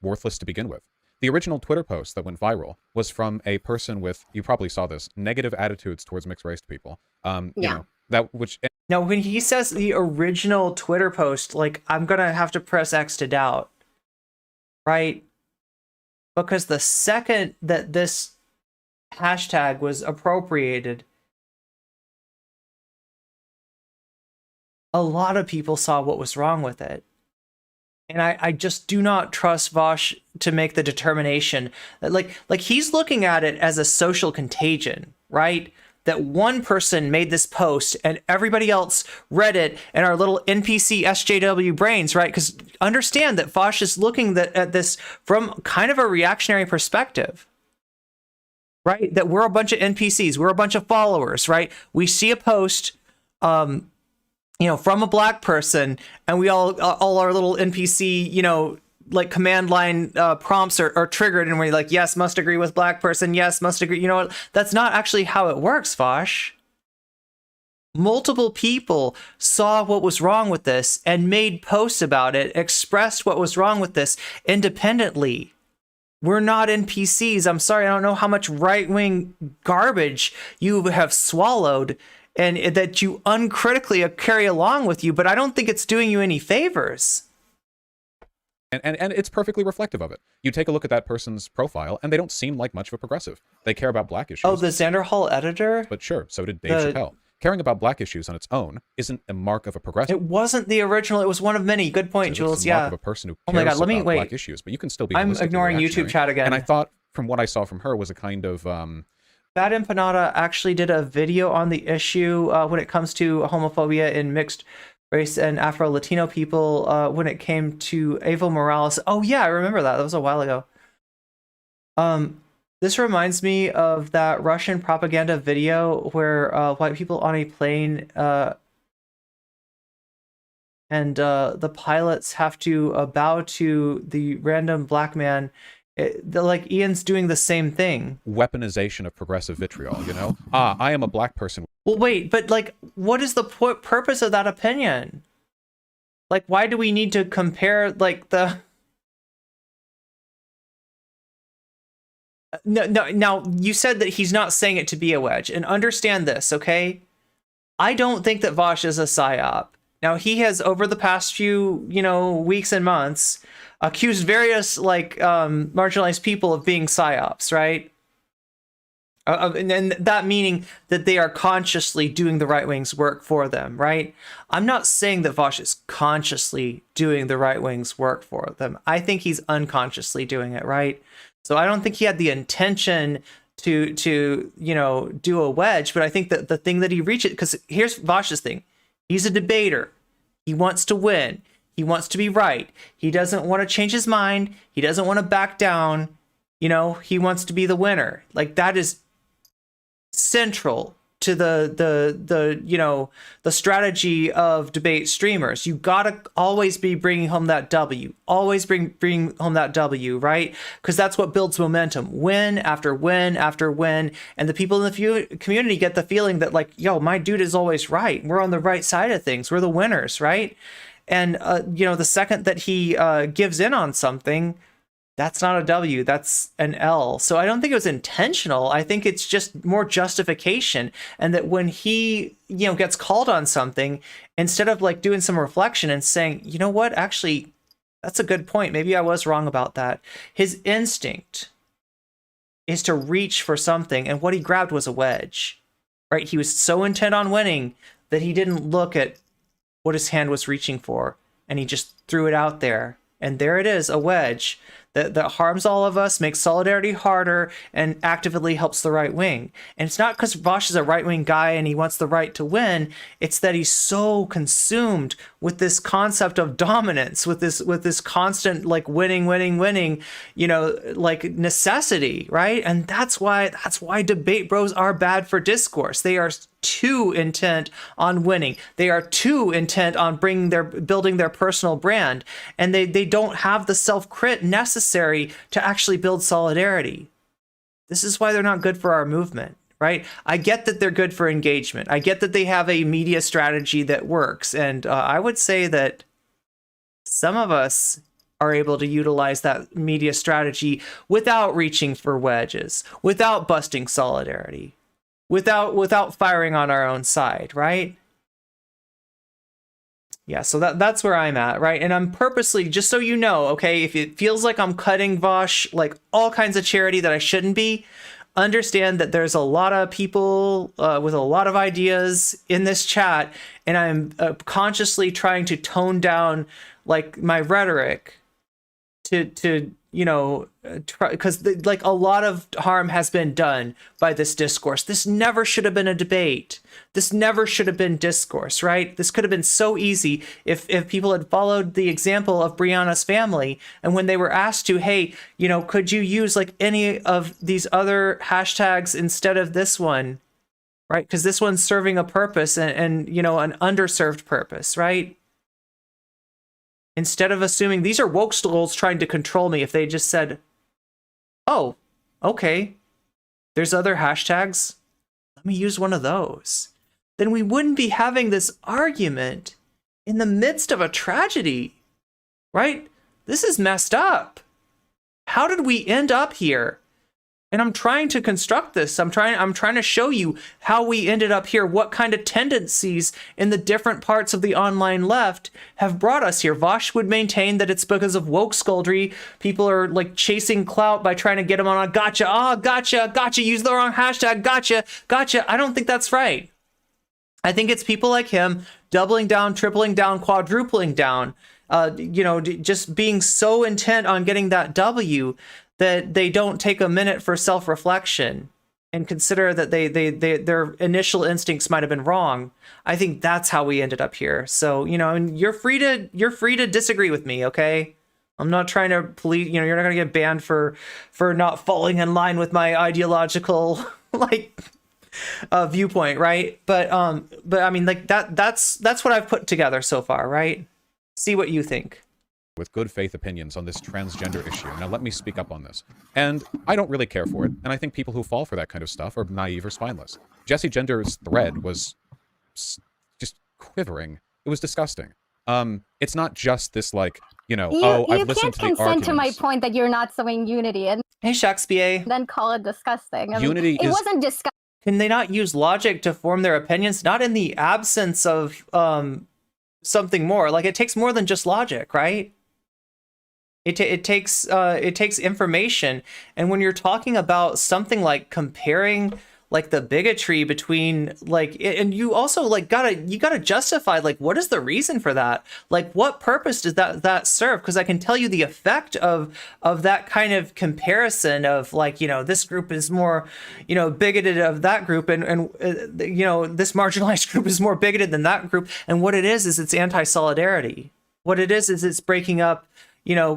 worthless to begin with. The original Twitter post that went viral was from a person with, you probably saw this, negative attitudes towards mixed race people. Now, when he says the original Twitter post, I'm gonna have to press X to doubt, right? Because the second that this hashtag was appropriated, a lot of people saw what was wrong with it. And I just do not trust Vaush to make the determination that he's looking at it as a social contagion, right? That one person made this post and everybody else read it and our little NPC SJW brains, right? Because understand that Vaush is looking at this from kind of a reactionary perspective, right? That we're a bunch of NPCs, we're a bunch of followers, right? We see a post, from a black person, and we all our little NPC, like command line prompts are triggered, and we're like, yes, must agree with black person, yes, must agree. You know what? That's not actually how it works, Vaush. Multiple people saw what was wrong with this and made posts about it, expressed what was wrong with this independently. We're not NPCs. I'm sorry, I don't know how much right-wing garbage you have swallowed and that you uncritically carry along with you, but I don't think it's doing you any favors. And it's perfectly reflective of it. You take a look at that person's profile, and they don't seem like much of a progressive. They care about black issues. Oh, the Xander Hall editor? But sure, so did Dave Chappelle. Caring about black issues on its own isn't a mark of a progressive. It wasn't the original. It was one of many. Good point, So Jules. it's a Yeah. mark of a person who Oh my cares God, let me about wait. black issues, but you can still be. I'm holistically ignoring YouTube reactionary. chat again. And I thought, from what I saw from her, was a kind of Bad Empanada actually did a video on the issue when it comes to homophobia in mixed race and Afro-Latino people when it came to Evo Morales. Oh yeah, I remember that. That was a while ago. This reminds me of that Russian propaganda video where white people on a plane and the pilots have to bow to the random black man. Like Ian's doing the same thing. weaponization of progressive vitriol. I am a black person. Well, wait, but like, what is the purpose of that opinion? Like, why do we need to compare like the... No, now you said that he's not saying it to be a wedge, and understand this, okay? I don't think that Vaush is a psyop. Now, he has, over the past few, weeks and months, accused various, marginalized people of being psyops, right? And that meaning that they are consciously doing the right wing's work for them, right? I'm not saying that Vaush is consciously doing the right wing's work for them. I think he's unconsciously doing it, right? So I don't think he had the intention to do a wedge, but I think that the thing that he reaches, because here's Vaush's thing. He's a debater. He wants to win. He wants to be right. He doesn't want to change his mind. He doesn't want to back down. He wants to be the winner. Like, that is central to the strategy of debate streamers. You gotta always be bringing home that W. Always bring home that W, right? Because that's what builds momentum. Win after win after win, and the people in the community get the feeling that, like, yo, my dude is always right. We're on the right side of things. We're the winners, right? And the second that he gives in on something, that's not a W, that's an L. So I don't think it was intentional. I think it's just more justification. And that when he, gets called on something, instead of like doing some reflection and saying, you know what, actually, that's a good point. Maybe I was wrong about that. His instinct is to reach for something. And what he grabbed was a wedge, right? He was so intent on winning that he didn't look at what his hand was reaching for. And he just threw it out there. And there it is, a wedge that harms all of us, makes solidarity harder, and actively helps the right wing. And it's not because Vaush is a right-wing guy and he wants the right to win. It's that he's so consumed with this concept of dominance, with this constant like winning, like necessity, right? And that's why debate bros are bad for discourse. They are too intent on winning. They are too intent on building their personal brand, and they don't have the self-crit necessary to actually build solidarity. This is why they're not good for our movement, right? I get that they're good for engagement. I get that they have a media strategy that works, and I would say that some of us are able to utilize that media strategy without reaching for wedges, without busting solidarity, without firing on our own side, right? Yeah, so that's where I'm at, right? And I'm purposely, just so you know, okay, if it feels like I'm cutting Vaush like all kinds of charity that I shouldn't be, understand that there's a lot of people with a lot of ideas in this chat, and I'm consciously trying to tone down like my rhetoric to because like a lot of harm has been done by this discourse. This never should have been a debate. This never should have been discourse, right? This could have been so easy if people had followed the example of Brianna's family, and when they were asked to, hey, could you use like any of these other hashtags instead of this one, right? Because this one's serving a purpose and an underserved purpose, right? Instead of assuming these are woke souls trying to control me, if they just said, oh, okay, there's other hashtags, let me use one of those, then we wouldn't be having this argument in the midst of a tragedy, right? This is messed up. How did we end up here? And I'm trying to construct this. I'm trying to show you how we ended up here, what kind of tendencies in the different parts of the online left have brought us here. Vaush would maintain that it's because of woke skulldry. People are like chasing clout by trying to get them on a gotcha. Oh, gotcha, use the wrong hashtag, gotcha. I don't think that's right. I think it's people like him doubling down, tripling down, quadrupling down, just being so intent on getting that W that they don't take a minute for self-reflection and consider that their initial instincts might have been wrong. I think that's how we ended up here. So, and you're free to disagree with me, okay? I'm not trying to police, you're not going to get banned for not falling in line with my ideological viewpoint, right? But I mean, like that's what I've put together so far, right? See what you think. With good faith opinions on this transgender issue. Now let me speak up on this. And I don't really care for it, and I think people who fall for that kind of stuff are naive or spineless. Jesse Gender's thread was just quivering. It was disgusting. It's not just this like, I've listened to the arguments. You can't consent to my point that you're not sowing unity and hey, Shakespeare. Then call it disgusting. Unity it wasn't disgusting. Can they not use logic to form their opinions? Not in the absence of something more. Like it takes more than just logic, right? It takes information, and when you're talking about something like comparing like the bigotry between and you also gotta justify like what is the reason for that, like what purpose does that serve? Because I can tell you the effect of that kind of comparison of this group is more bigoted of that group, and this marginalized group is more bigoted than that group, and what it is it's anti-solidarity. What it is it's breaking up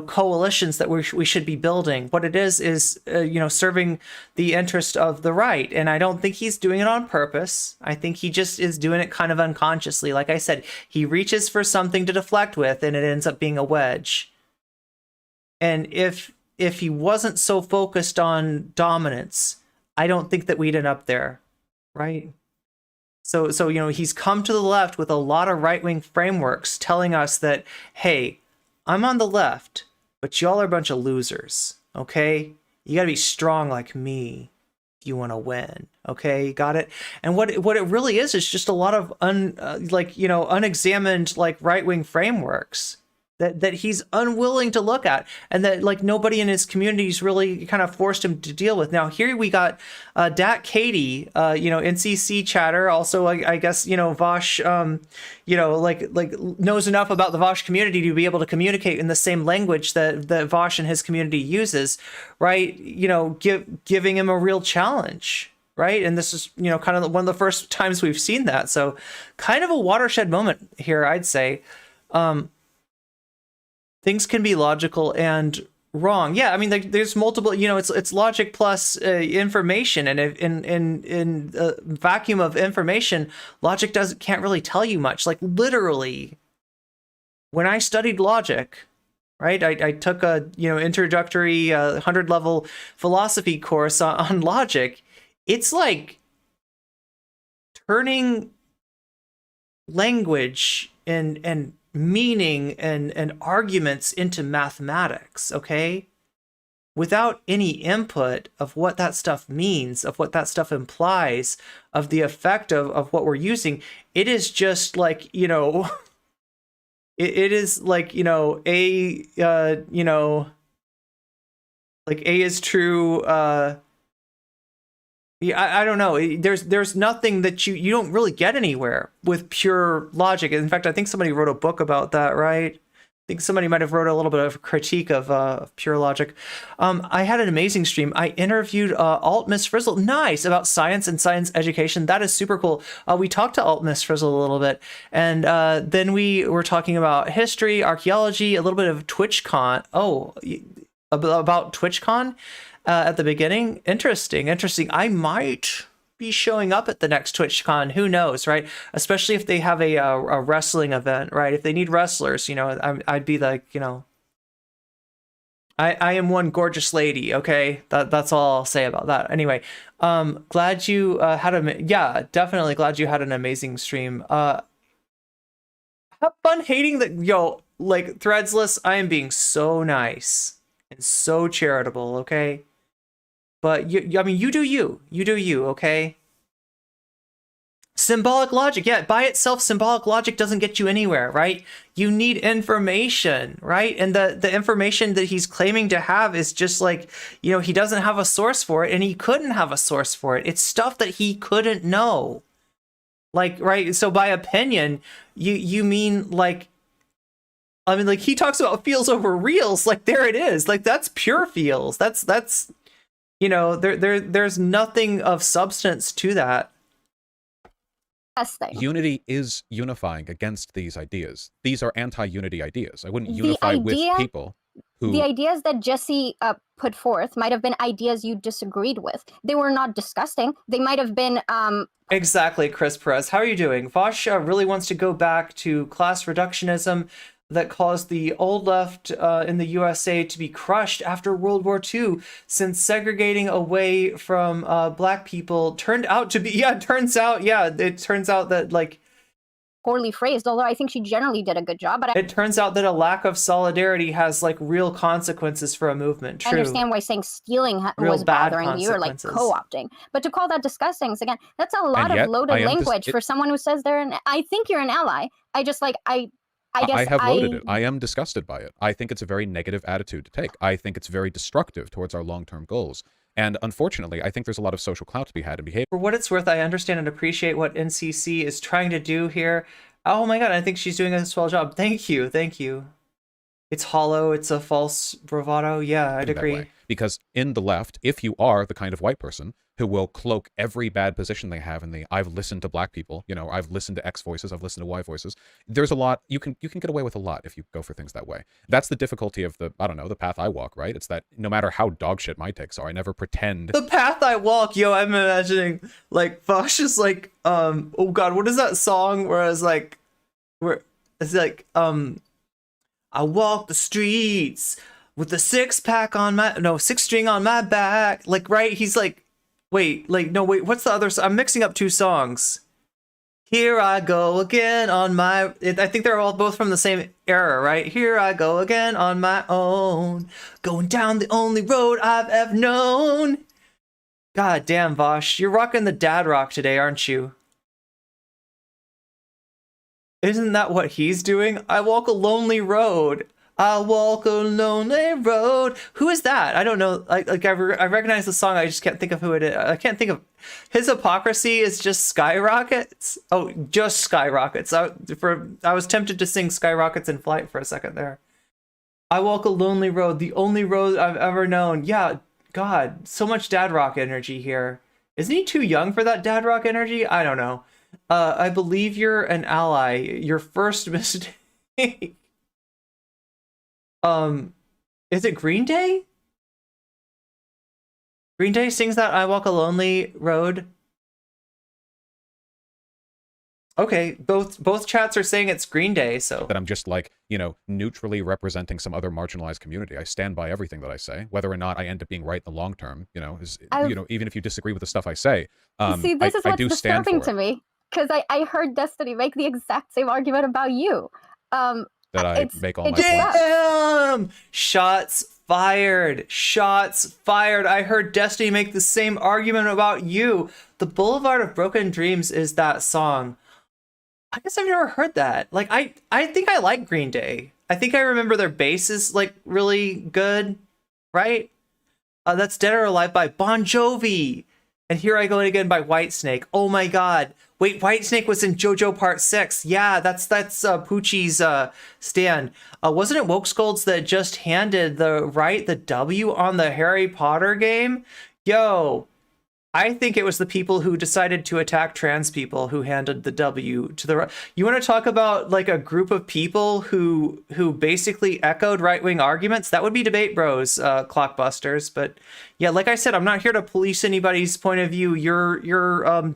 coalitions that we should be building. What it is serving the interest of the right. And I don't think he's doing it on purpose. I think he just is doing it kind of unconsciously. Like I said, he reaches for something to deflect with, and it ends up being a wedge. And if he wasn't so focused on dominance, I don't think that we'd end up there, right? So he's come to the left with a lot of right-wing frameworks telling us that, hey, I'm on the left, but y'all are a bunch of losers, okay? You gotta be strong like me if you want to win, okay? Got it? And what it really is just a lot of unexamined right-wing frameworks that he's unwilling to look at, and that nobody in his community's really kind of forced him to deal with. Now here we got Dat Katie, NCC chatter, also I guess Vaush knows enough about the Vaush community to be able to communicate in the same language that Vaush and his community uses, right? Giving him a real challenge, right? And this is kind of one of the first times we've seen that, so kind of a watershed moment here, I'd say. Things can be logical and wrong. Yeah, I mean, there's multiple. It's logic plus information, and in the vacuum of information, logic can't really tell you much. Like literally, when I studied logic, right, I took a introductory 100-level philosophy course on logic. It's like turning language and meaning and arguments into mathematics, okay? Without any input of what that stuff means, of what that stuff implies, of the effect of what we're using, it is just it is A is true, I don't know. There's nothing that you don't really get anywhere with pure logic. In fact, I think somebody wrote a book about that, right? I think somebody might have wrote a little bit of a critique of Pure Logic. I had an amazing stream. I interviewed Alt Miss Frizzle. Nice, about science and science education. That is super cool. We talked to Alt Miss Frizzle a little bit, and then we were talking about history, archaeology, a little bit of TwitchCon. Oh, about TwitchCon at the beginning. Interesting. I might be showing up at the next TwitchCon. Who knows, right? Especially if they have a wrestling event, right? If they need wrestlers, you know, I'd be like, you know, I am one gorgeous lady. Okay, that's all I'll say about that. Anyway, glad you yeah, definitely glad you had an amazing stream. Have fun hating the like Threadsless. I am being so nice and so charitable. Okay. But I mean, you do you, okay? Symbolic logic, yeah, by itself, symbolic logic doesn't get you anywhere, right? You need information, right? And the information that he's claiming to have is just like, you know, he doesn't have a source for it, and he couldn't have a source for it. It's stuff that he couldn't know. Like, right? So by opinion, you mean like, I mean, like, he talks about feels over reals, like, there it is. Like, that's pure feels. That's you know, there's nothing of substance to that. Unity is unifying against these ideas. These are anti-unity ideas. I wouldn't unify with people who... The ideas that Jesse put forth might have been ideas you disagreed with. They were not disgusting. They might have been... Exactly, Chris Perez. How are you doing? Vaush really wants to go back to class reductionism that caused the old left in the USA to be crushed after World War II, since segregating away from black people turned out to be, it turns out that, like, poorly phrased, although I think she generally did a good job, but it turns out that a lack of solidarity has, like, real consequences for a movement. True. I understand why saying stealing was bothering you, or like co-opting, but to call that disgusting, again, that's a lot of loaded language for someone who says I think you're an ally. I just, like, I have loaded it. I am disgusted by it. I think it's a very negative attitude to take. I think it's very destructive towards our long-term goals. And unfortunately, I think there's a lot of social clout to be had in behavior. For what it's worth, I understand and appreciate what NCC is trying to do here. Oh my god, I think she's doing a swell job. Thank you. It's hollow, it's a false bravado. Yeah, I'd agree. Because in the left, if you are the kind of white person who will cloak every bad position they have in the I've listened to black people, you know, I've listened to X voices, I've listened to Y voices, there's a lot, you can get away with a lot if you go for things that way. That's the difficulty of the path I walk, right? It's that no matter how dog shit my takes are, I never pretend. The path I walk, I'm imagining, like, Vaush is like, oh god, what is that song where it's like, I walk the streets with a six string on my back. Like, right? He's like, wait, what's the other song? I'm mixing up two songs. Here I go again on my... I think they're all both from the same era, right? Here I go again on my own, going down the only road I've ever known. God damn, Vaush, you're rocking the dad rock today, aren't you? Isn't that what he's doing? I walk a lonely road. I walk a lonely road. Who is that? I don't know. I recognize the song. I just can't think of who it is. I can't think of... His hypocrisy is just skyrockets. Oh, just skyrockets. I was tempted to sing Skyrockets in Flight for a second there. I walk a lonely road, the only road I've ever known. Yeah, God, so much dad rock energy here. Isn't he too young for that dad rock energy? I don't know. I believe you're an ally. Your first mistake. Is it Green Day? Green Day sings that I walk a lonely road. Okay, both chats are saying it's Green Day, so that I'm just like, you know, neutrally representing some other marginalized community. I stand by everything that I say, whether or not I end up being right in the long term. You know, even if you disagree with the stuff I say, see, this is what's disturbing to me, because I heard Destiny make the exact same argument about you. That I make all my points. Damn! Shots fired. Shots fired. I heard Destiny make the same argument about you. The Boulevard of Broken Dreams is that song. I guess I've never heard that. Like, I think I like Green Day. I think I remember their bass is, like, really good, right? That's Dead or Alive by Bon Jovi. And here I go again by Whitesnake. Oh my god. Wait, Whitesnake was in JoJo Part 6. Yeah, that's Poochie's stand. Wasn't it Woke Scolds that just handed the W on the Harry Potter game? Yo, I think it was the people who decided to attack trans people who handed the W to the right. You want to talk about like a group of people who basically echoed right-wing arguments? That would be Debate Bros, Clockbusters. But yeah, like I said, I'm not here to police anybody's point of view. Your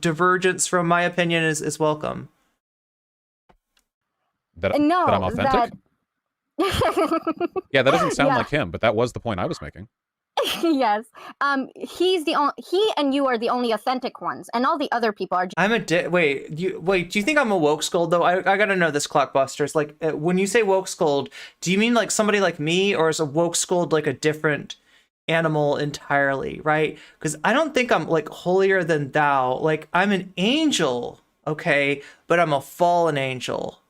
divergence from my opinion is welcome. That I'm authentic? Yeah, that doesn't sound like him, but that was the point I was making. Yes. He and you are the only authentic ones, and all the other people are. I'm a wait. Do you think I'm a woke scold though? I gotta know this, Clockbusters. Like, when you say woke scold, do you mean like somebody like me, or is a woke scold like a different animal entirely? Right? Because I don't think I'm like holier than thou. Like, I'm an angel, okay, but I'm a fallen angel.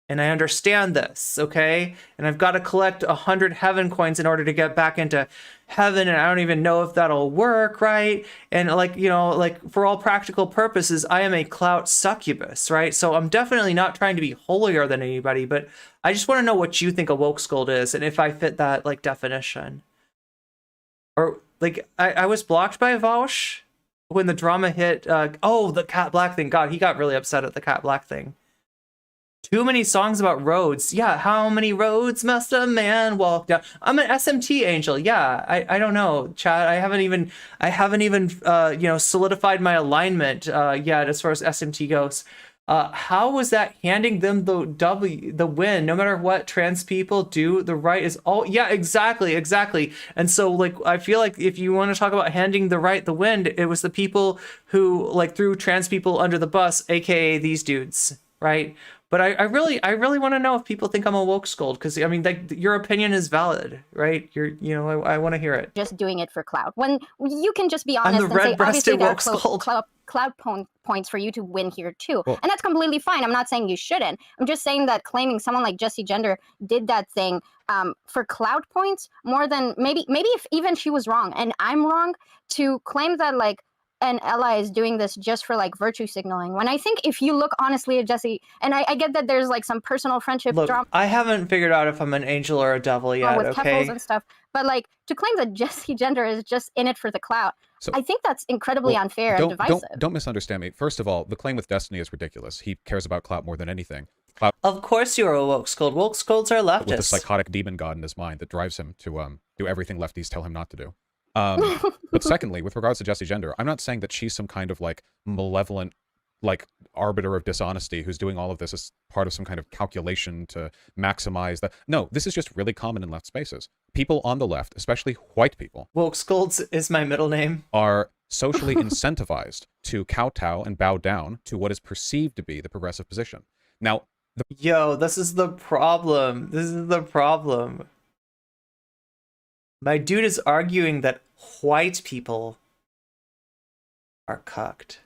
And I understand this, okay? And I've got to collect 100 heaven coins in order to get back into heaven, and I don't even know if that'll work, right? And like, you know, like for all practical purposes, I am a clout succubus, right? So I'm definitely not trying to be holier than anybody, but I just want to know what you think a woke scold is, and if I fit that like definition. Or like, I was blocked by Vaush when the drama hit. Oh, the Cat Black thing. God, he got really upset at the Cat Black thing. Too many songs about roads. Yeah, how many roads must a man walk down? I'm an SMT angel. Yeah, I don't know, Chad. I haven't even you know, solidified my alignment yet as far as SMT goes. How was that handing them the win? No matter what trans people do, the right is all. Yeah, exactly. And so like, I feel like if you want to talk about handing the right the win, it was the people who like threw trans people under the bus, aka these dudes, right? But I really want to know if people think I'm a woke scold, because I mean, like, your opinion is valid, right? I want to hear it. Just doing it for clout. When you can just be honest and say, obviously there are clout points for you to win here too, and that's completely fine. I'm not saying you shouldn't. I'm just saying that claiming someone like Jessie Gender did that thing for clout points more than maybe if even she was wrong and I'm wrong, to claim that like an ally is doing this just for like virtue signaling, when I think if you look honestly at Jessie, and I get that there's like some personal friendship drama. I haven't figured out if I'm an angel or a devil yet, with Keffels and stuff, but like to claim that Jessie Gender is just in it for the clout, so, I think that's incredibly unfair and divisive. Don't misunderstand me. First of all, the claim with Destiny is ridiculous. He cares about clout more than anything. Of course you're a woke scold. Woke scolds are leftists. With a psychotic demon god in his mind that drives him to do everything lefties tell him not to do. But secondly, with regards to Jessie Gender, I'm not saying that she's some kind of like malevolent, like arbiter of dishonesty who's doing all of this as part of some kind of calculation to maximize that. No, this is just really common in left spaces. People on the left, especially white people, woke scolds is my middle name, are socially incentivized to kowtow and bow down to what is perceived to be the progressive position. Now, yo, this is the problem. My dude is arguing that white people are cucked.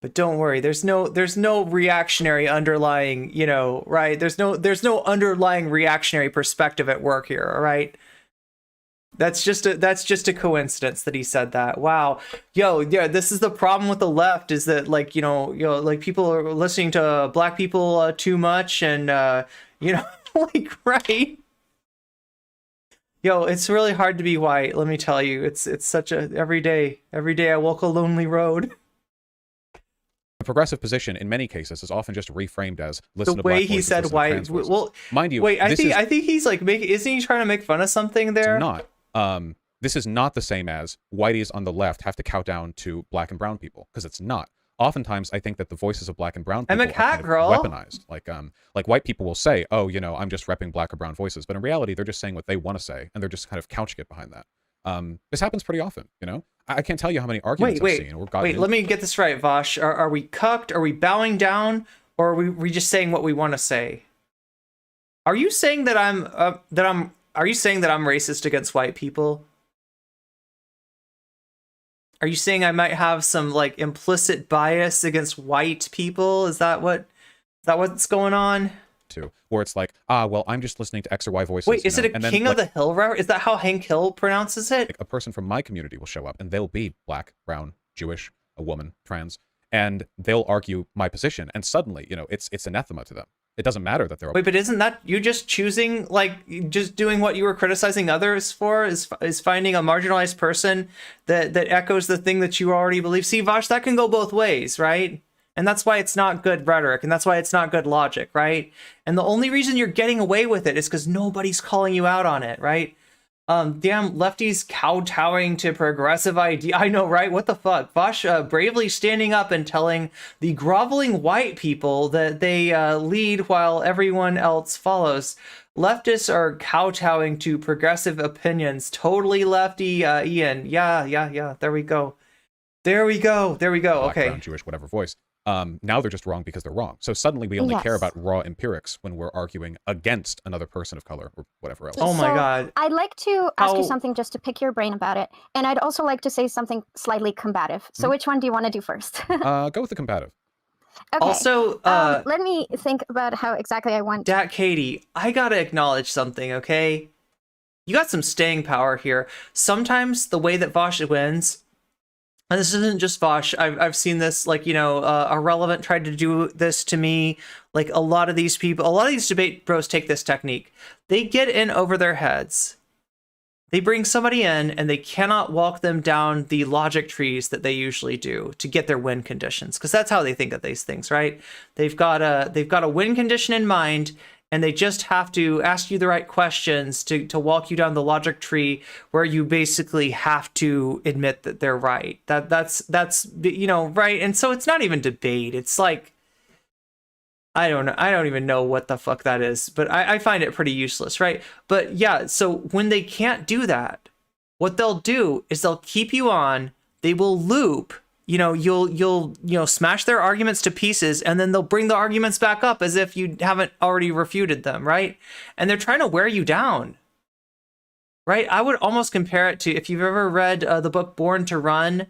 But don't worry, there's no reactionary underlying, you know, right? There's no underlying reactionary perspective at work here, all right? That's just a coincidence that he said that. Wow. Yo, yeah, this is the problem with the left, is that like, you know, like people are listening to black people too much, and you know, like, right? Yo, it's really hard to be white, let me tell you. It's such a every day I walk a lonely road. The progressive position in many cases is often just reframed as listen the to black way he voices, said white. Well, mind you, wait, I think he's like isn't he trying to make fun of something there? Not. This is not the same as whiteys on the left have to cow down to black and brown people, because it's not. Oftentimes, I think that the voices of black and brown people I'm a cat are girl. Weaponized. Like white people will say, "Oh, you know, I'm just repping black or brown voices," but in reality, they're just saying what they want to say, and they're just kind of couching it behind that. This happens pretty often, you know. I can't tell you how many arguments I've seen. Wait, let me get this right, Vaush. Are we cucked? Are we bowing down? Or are we just saying what we want to say? Are you saying that Are you saying that I'm racist against white people? Are you saying I might have some like implicit bias against white people? Is that what's going on? to, where it's like, well, I'm just listening to X or Y voices. Wait, is it a and then, King of the Hill route? Is that how Hank Hill pronounces it? like, a person from my community will show up, and they'll be black, brown, Jewish, a woman, trans, and they'll argue my position, and suddenly, it's anathema to them. It doesn't matter that they're... Wait, but isn't that you just choosing, like, just doing what you were criticizing others for, is finding a marginalized person that echoes the thing that you already believe? See, Vaush, that can go both ways, right? And that's why it's not good rhetoric, and that's why it's not good logic, right? And the only reason you're getting away with it is because nobody's calling you out on it, right? Damn lefties kowtowing to progressive idea. I know, right? What the fuck? Vaush bravely standing up and telling the groveling white people that they lead while everyone else follows. Leftists are kowtowing to progressive opinions. Totally lefty, Ian. Yeah. There we go. Black, Okay. brown, Jewish, whatever voice. Now they're just wrong because they're wrong. So suddenly we only care about raw empirics when we're arguing against another person of color or whatever else. Oh my God. I'd like to ask you something just to pick your brain about it. And I'd also like to say something slightly combative. So which one do you want to do first? Go with the combative. Okay. Also, let me think about how exactly I want. Dat Katie, I gotta acknowledge something, okay? You got some staying power here. Sometimes the way that Vaush wins, and this isn't just Vaush, I've seen this, like, Irrelevant tried to do this to me. Like, a lot of these debate bros take this technique. They get in over their heads. They bring somebody in and they cannot walk them down the logic trees that they usually do to get their win conditions, because that's how they think of these things, right? They've got a win condition in mind, and they just have to ask you the right questions to walk you down the logic tree where you basically have to admit that they're right. That's right. And so it's not even debate. It's like, I don't know. I don't even know what the fuck that is, but I find it pretty useless, right? But yeah, so when they can't do that, what they'll do is they'll keep you on, they will loop, you'll smash their arguments to pieces, and then they'll bring the arguments back up as if you haven't already refuted them, right? And they're trying to wear you down, right? I would almost compare it to, if you've ever read the book Born to Run,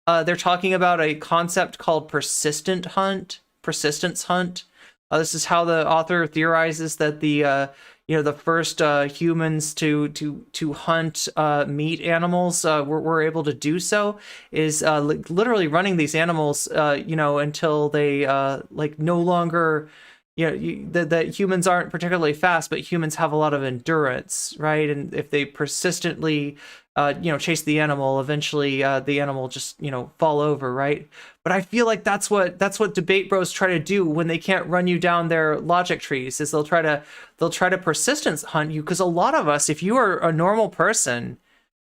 they're talking about a concept called persistence hunt. This is how the author theorizes that the first humans to hunt meat animals were able to do so is literally running these animals until they no longer that humans aren't particularly fast, but humans have a lot of endurance, right? And if they persistently chase the animal, eventually the animal just fall over, right? But I feel like that's what debate bros try to do when they can't run you down their logic trees, is they'll try to persistence hunt you, because a lot of us, if you are a normal person,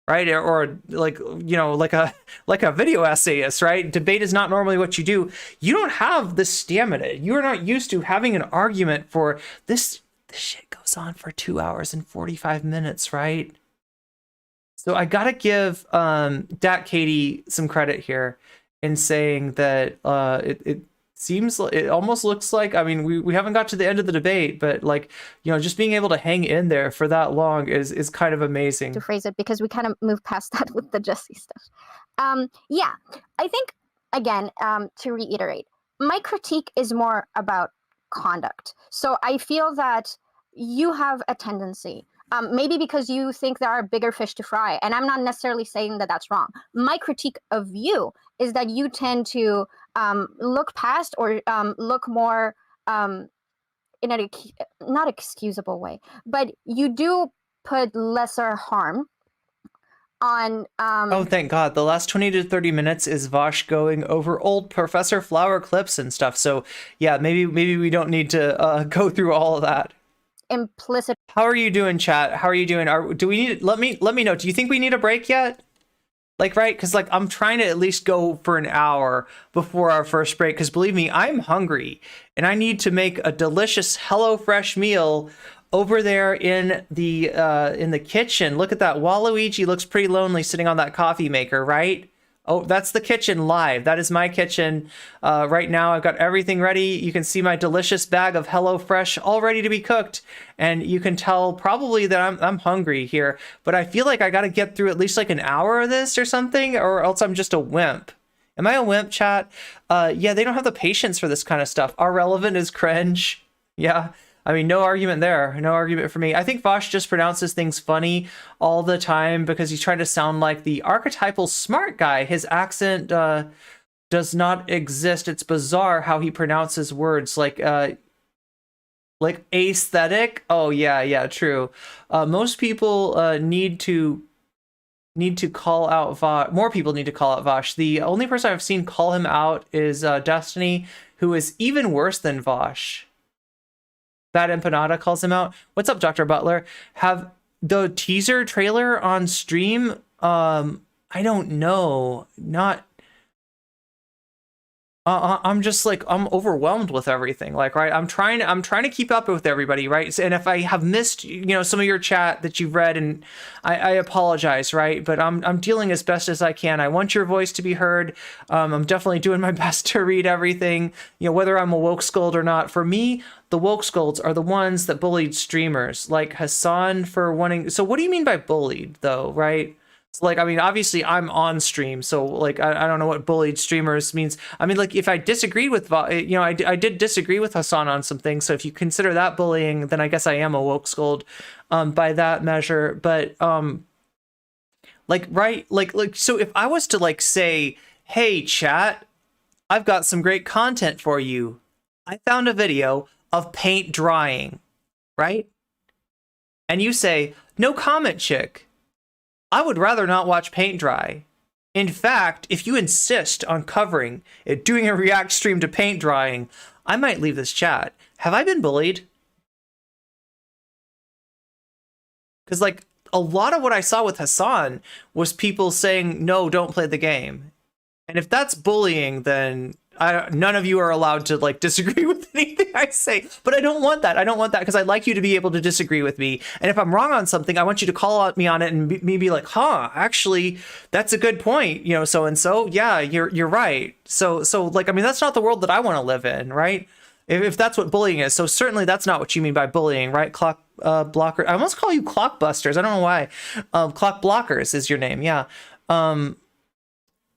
right, or like a video essayist, right, debate is not normally what you do. You don't have the stamina. You are not used to having an argument for this. This shit goes on for 2 hours and 45 minutes, right? So I gotta give Dat Katie some credit here in saying that it seems like, it almost looks like, I mean, we haven't got to the end of the debate, but just being able to hang in there for that long is kind of amazing. To phrase it, because we kind of moved past that with the Jesse stuff. Yeah, I think, again, to reiterate, my critique is more about conduct. So I feel that you have a tendency, maybe because you think there are bigger fish to fry, and I'm not necessarily saying that that's wrong. My critique of you is that you tend to look past or look more in a not excusable way, but you do put lesser harm on. Oh, thank God. The last 20 to 30 minutes is Vaush going over old Professor Flower clips and stuff. So yeah, maybe we don't need to go through all of that. Implicit. How are you doing, chat? How are you doing? Do we need, let me know. Do you think we need a break yet? Like, right? Because I'm trying to at least go for an hour before our first break. Because believe me, I'm hungry and I need to make a delicious HelloFresh meal over there in the kitchen. Look at that. Waluigi looks pretty lonely sitting on that coffee maker, right? Oh, that's the kitchen live. That is my kitchen right now. I've got everything ready. You can see my delicious bag of HelloFresh all ready to be cooked. And you can tell probably that I'm hungry here. But I feel like I got to get through at least like an hour of this or something, or else I'm just a wimp. Am I a wimp, chat? Yeah, they don't have the patience for this kind of stuff. Our relevant is cringe. Yeah. I mean, no argument there. No argument for me. I think Vaush just pronounces things funny all the time because he's trying to sound like the archetypal smart guy. His accent does not exist. It's bizarre how he pronounces words like aesthetic. Oh yeah, true. Most people need to call out Vaush. More people need to call out Vaush. The only person I've seen call him out is Destiny, who is even worse than Vaush. Bad Empanada calls him out. What's up, Dr. Butler? Have the teaser trailer on stream? I don't know. Not. I'm just like, I'm overwhelmed with everything. Like, right, I'm trying to keep up with everybody, right? And if I have missed, some of your chat that you've read, and I apologize, right? But I'm dealing as best as I can. I want your voice to be heard. I'm definitely doing my best to read everything, whether I'm a woke scold or not. For me, the woke scolds are the ones that bullied streamers, like Hassan for wanting. So what do you mean by bullied, though, right? Like, I mean, obviously I'm on stream, so like, I don't know what bullied streamers means. I mean, like, if I disagreed with, I did disagree with Hassan on some things. So if you consider that bullying, then I guess I am a woke scold, by that measure. But, so if I was to like say, hey chat, I've got some great content for you. I found a video of paint drying, right? And you say, no comment, chick. I would rather not watch paint dry. In fact, if you insist on doing a react stream to paint drying, I might leave this chat. Have I been bullied? Because like a lot of what I saw with Hassan was people saying, no, don't play the game. And if that's bullying, then none of you are allowed to like disagree with anything I say. But I don't want that. I don't want that because I'd like you to be able to disagree with me. And if I'm wrong on something, I want you to call out me on it and me be like, actually, that's a good point. So and so. Yeah, you're right. So like, I mean, that's not the world that I want to live in, right? If that's what bullying is. So certainly that's not what you mean by bullying, right? Clock blocker. I almost call you Clockbusters. I don't know why. Clock blockers is your name. Yeah.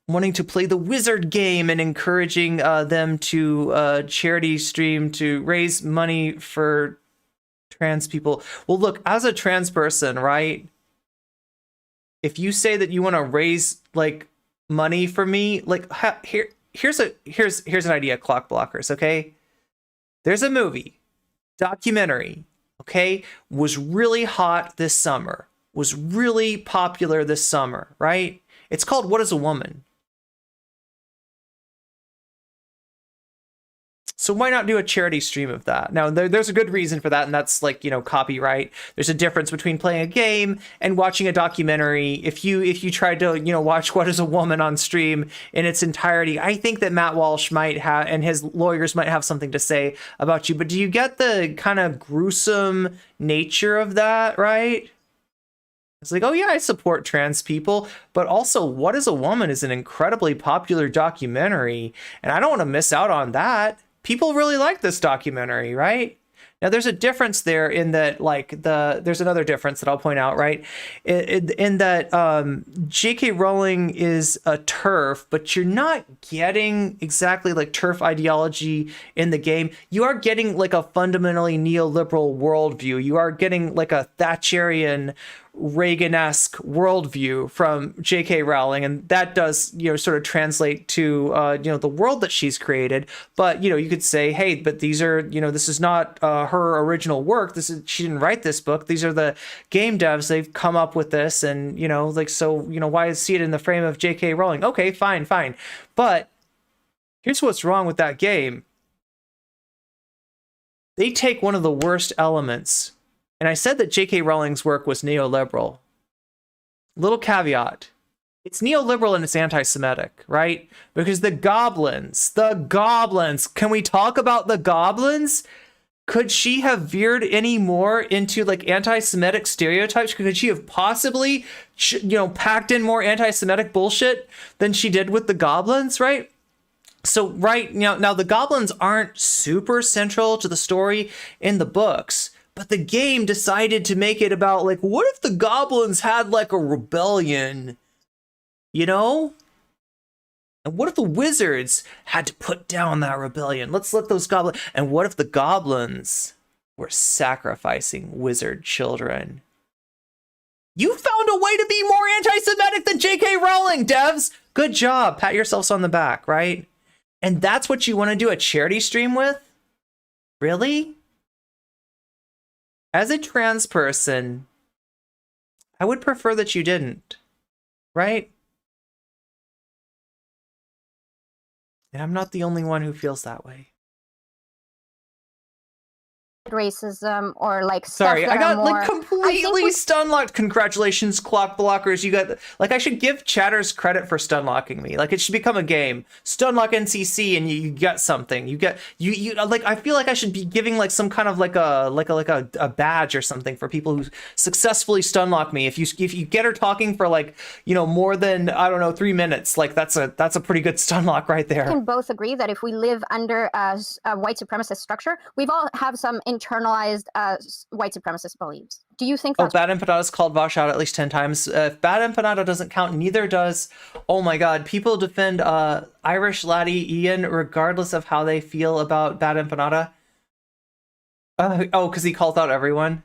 Wanting to play the wizard game and encouraging them to charity stream to raise money for trans people. Well, look, as a trans person, right? If you say that you want to raise like money for me, like here's an idea, clock blockers, okay? There's a movie, documentary, okay? Was really hot this summer, was really popular this summer, right? It's called What is a Woman? So why not do a charity stream of that? Now, there's a good reason for that, and that's like, copyright. There's a difference between playing a game and watching a documentary. If you tried to, watch What is a Woman on stream in its entirety, I think that Matt Walsh might have, and his lawyers might have something to say about you. But do you get the kind of gruesome nature of that, right? It's like, oh yeah, I support trans people, but also What is a Woman is an incredibly popular documentary, and I don't want to miss out on that. People really like this documentary, right? Now, there's a difference there in that, like, there's another difference that I'll point out, right? In that J.K. Rowling is a TERF, but you're not getting exactly like TERF ideology in the game. You are getting like a fundamentally neoliberal worldview. You are getting like a Thatcherian Reagan-esque worldview from J.K. Rowling, and that does, sort of translate to, the world that she's created. But, you could say, hey, but these are, this is not her original work. She didn't write this book. These are the game devs. They've come up with this, and, why see it in the frame of J.K. Rowling? Okay, fine. But here's what's wrong with that game. They take one of the worst elements. And I said that J.K. Rowling's work was neoliberal. Little caveat. It's neoliberal and it's anti-Semitic, right? Because the goblins, can we talk about the goblins? Could she have veered any more into like anti-Semitic stereotypes? Could she have possibly, packed in more anti-Semitic bullshit than she did with the goblins, right? So, right, now the goblins aren't super central to the story in the books. But the game decided to make it about, like, what if the goblins had, like, a rebellion? And what if the wizards had to put down that rebellion? Let's let those goblins... And what if the goblins We're sacrificing wizard children. You found a way to be more anti-Semitic than J.K. Rowling, devs! Good job. Pat yourselves on the back, right? And that's what you want to do a charity stream with? Really? As a trans person, I would prefer that you didn't, right? And I'm not the only one who feels that way. Racism or like Sorry, stuff I that got are more, like completely stun locked. Congratulations, clock blockers. You got like I should give chatters credit for stun locking me. Like it should become a game. Stun lock NCC and you get something. You get you like I feel like I should be giving like some kind of like a badge or something for people who successfully stun lock me. If you get her talking for like, you know, more than I don't know 3 minutes, like that's a pretty good stun lock right there. We can both agree that if we live under a white supremacist structure, we've all have some internalized white supremacist beliefs. Do you think that's... Oh, Bad Empanada's called Vaush out at least 10 times. If Bad Empanada doesn't count, neither does... Oh my god, people defend Irish laddie Ian regardless of how they feel about Bad Empanada. Oh, because he called out everyone?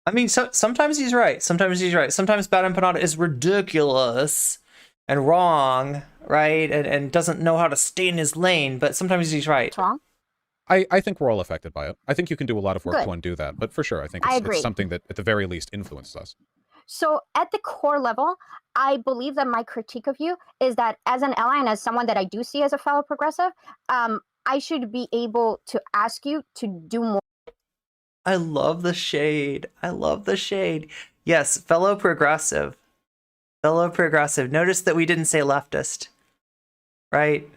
I mean, sometimes he's right. Sometimes he's right. Sometimes Bad Empanada is ridiculous and wrong, right? And doesn't know how to stay in his lane, but sometimes he's right. It's wrong? I think we're all affected by it. I think you can do a lot of work Good. to undo that, but for sure, I think I it's agree. something that at the very least influences us. So at the core level, I believe that my critique of you is that as an ally and as someone that I do see as a fellow progressive, I should be able to ask you to do more. I love the shade. I love the shade. Yes, fellow progressive. Fellow progressive. Notice that we didn't say leftist. Right?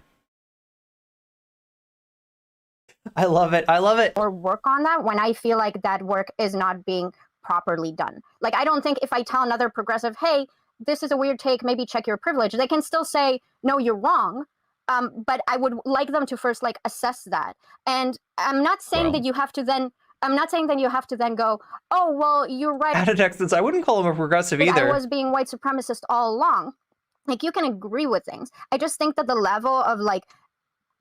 I love it. I love it. Or work on that when I feel like that work is not being properly done. Like, I don't think if I tell another progressive, hey, this is a weird take, maybe check your privilege, they can still say, no, you're wrong. But I would like them to first like assess that. And I'm not saying that you have to then, I'm not saying that you have to then go, oh, well, you're right. Texas, I wouldn't call him a progressive either. I was being white supremacist all along. Like, you can agree with things. I just think that the level of like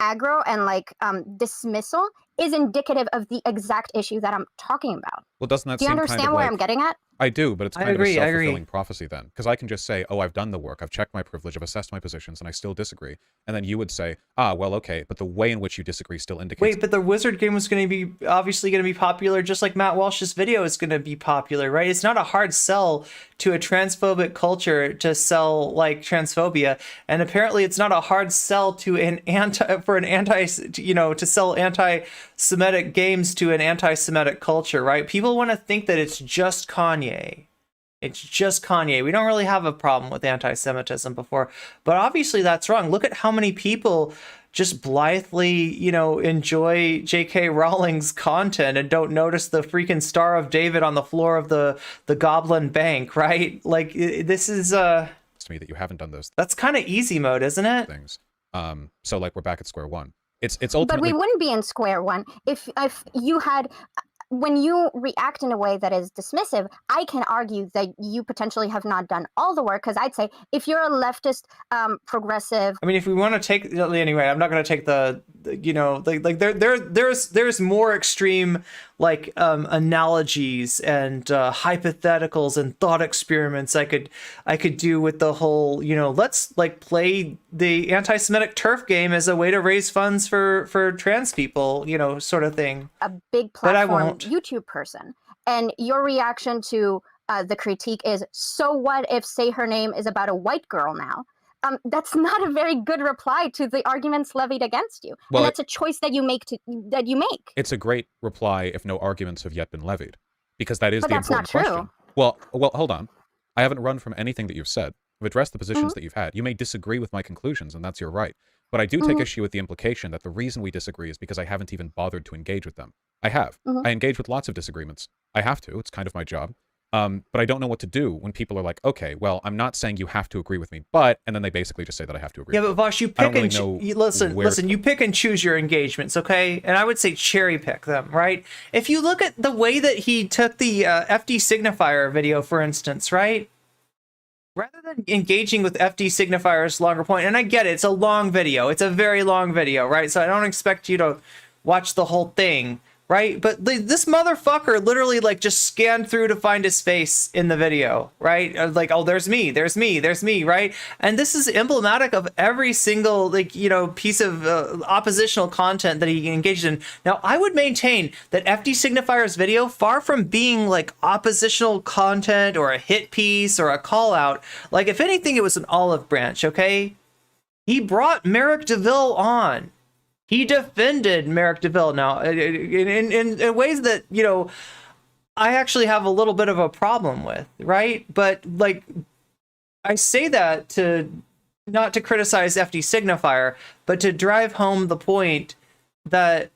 aggro and like dismissal is indicative of the exact issue that I'm talking about. Well, doesn't that Do you seem understand kind of where like... I'm getting at? I do, but it's I kind agree, of I a agree. self-fulfilling prophecy then. Because I can just say, oh, I've done the work, I've checked my privilege, I've assessed my positions, and I still disagree. And then you would say, ah, well, okay, but the way in which you disagree still indicates... Wait, but the wizard game was going to be obviously going to be popular, just like Matt Walsh's video is going to be popular, right? It's not a hard sell to a transphobic culture to sell like transphobia, and apparently it's not a hard sell to an to sell anti-Semitic games to an anti-Semitic culture, right? People want to think that it's just Kanye. It's just Kanye. We don't really have a problem with anti-Semitism before, but obviously that's wrong. Look at how many people just blithely, enjoy J.K. Rowling's content and don't notice the freaking Star of David on the floor of the Goblin Bank, right? Like, this is to me that you haven't done those. That's kind of easy mode, isn't it? Things. So like we're back at square one. It's ultimately... But we wouldn't be in square one if you had... When you react in a way that is dismissive, I can argue that you potentially have not done all the work, because I'd say if you're a leftist, progressive... I mean, if we want to take... Anyway, I'm not going to take there's more extreme, like, analogies and hypotheticals and thought experiments I could do with the whole, let's, like, play the anti-Semitic TERF game as a way to raise funds for trans people, sort of thing. A big platform, but I won't. YouTube person, and your reaction to the critique is, so what if say her name is about a white girl now? That's not a very good reply to the arguments levied against you. Well, and that's a choice that you make. It's a great reply if no arguments have yet been levied, because that is But the that's not important true. question. Well, hold on. I haven't run from anything that you've said. I've addressed the positions that you've had. You may disagree with my conclusions, and that's your right. But I do take issue with the implication that the reason we disagree is because I haven't even bothered to engage with them. I have. I engage with lots of disagreements. I have to. It's kind of my job. But I don't know what to do when people are like, okay, well, I'm not saying you have to agree with me, but, and then they basically just say that I have to agree. Yeah, with but Vaush, you pick listen, you pick and choose your engagements, okay? And I would say cherry pick them, right? If you look at the way that he took the FD signifier video, for instance, right? rather than engaging with FD Signifier's longer point, and I get it, it's a long video. It's a very long video, right? So I don't expect you to watch the whole thing, right? But this motherfucker literally like just scanned through to find his face in the video, right? Like, oh, there's me, right? And this is emblematic of every single like, you know, piece of oppositional content that he engaged in. Now, I would maintain that FD Signifier's video, far from being like oppositional content or a hit piece or a call out, like if anything, it was an olive branch, okay? He brought Merrick DeVille on. He defended Merrick DeVille now in ways that, you know, I actually have a little bit of a problem with, right? But like, I say that to not to criticize FD Signifier, but to drive home the point that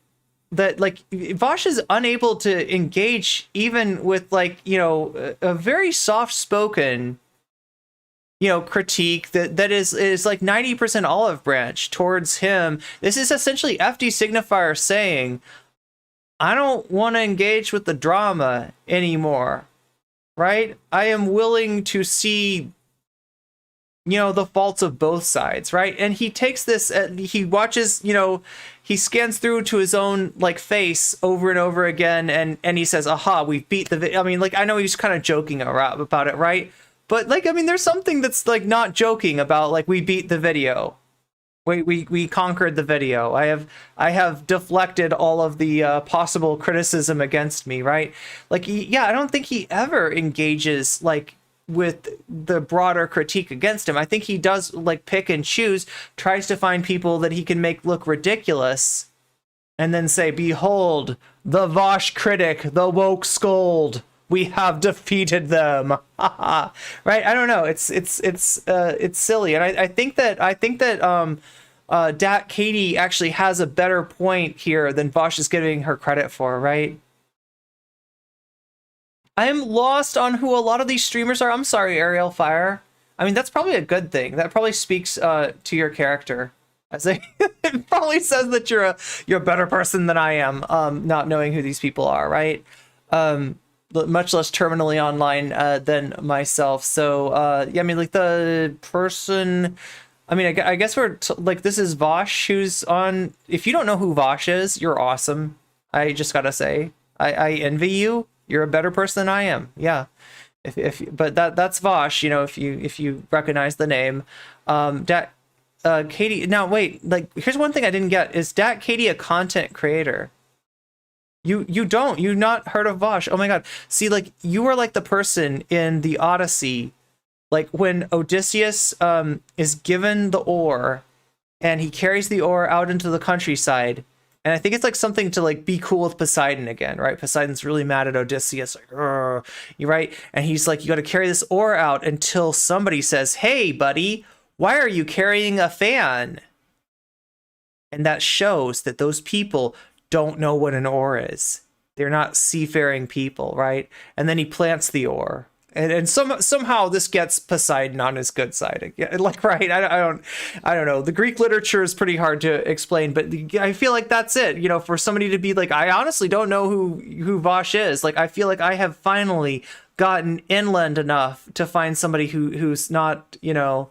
like Vaush is unable to engage even with like, you know, a very soft spoken, you know, critique that is like 90% olive branch towards him. This is essentially FD Signifier saying, I don't want to engage with the drama anymore, right? I am willing to see, you know, the faults of both sides, right? And he takes this, he watches, you know, he scans through to his own like face over and over again, and he says, aha, we beat the, I mean, like, I know he's kind of joking about it, right? But like, I mean, there's something that's like not joking about, like, we beat the video. We conquered the video. I have deflected all of the possible criticism against me, right? Like, yeah, I don't think he ever engages like with the broader critique against him. I think he does like pick and choose, tries to find people that he can make look ridiculous, and then say, behold, the Vaush critic, the woke scold. We have defeated them. Right? I don't know. It's silly, and I think that Dat Katie actually has a better point here than Vaush is giving her credit for. Right? I am lost on who a lot of these streamers are. I'm sorry, Ariel Fire. I mean, that's probably a good thing. That probably speaks to your character. As it probably says that you're a better person than I am, not knowing who these people are. Right? Much less terminally online than myself. So yeah, I mean, like the person, I mean, I guess we're like, this is Vaush who's on. If you don't know who Vaush is, you're awesome. I just gotta say, I envy you. You're a better person than I am. Yeah. But that's Vaush, you know, if you recognize the name. Katie, now wait, like, here's one thing I didn't get. Is Dat Katie a content creator? You not heard of Vaush? Oh my god. See, like, you are like the person in the Odyssey, like when Odysseus is given the oar and he carries the oar out into the countryside, and I think it's like something to like be cool with Poseidon again, right? Poseidon's really mad at Odysseus, like, you're right, and he's like, you got to carry this oar out until somebody says, hey buddy, why are you carrying a fan? And that shows that those people don't know what an oar is. They're not seafaring people, right? And then he plants the oar, and somehow this gets Poseidon on his good side again. Like, right? I don't know. The Greek literature is pretty hard to explain, but I feel like that's it. You know, for somebody to be like, I honestly don't know who Vaush is. Like, I feel like I have finally gotten inland enough to find somebody who's not, you know,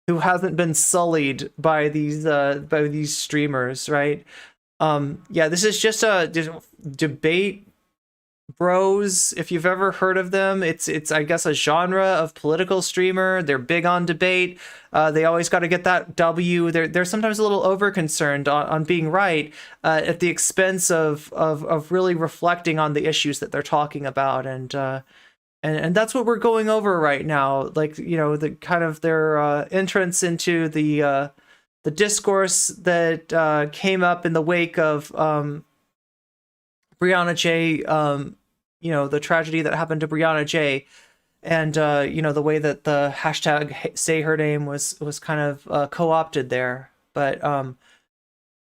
who hasn't been sullied by these streamers, right? Yeah, this is just a debate bros, if you've ever heard of them. It's I guess a genre of political streamer. They're big on debate. They always got to get that W. They're sometimes a little over concerned on being right at the expense of really reflecting on the issues that they're talking about, and that's what we're going over right now. Like, you know, the kind of their entrance into the discourse that came up in the wake of Brianna J, you know, the tragedy that happened to Brianna J, and you know, the way that the hashtag say her name was kind of co-opted there. But I'm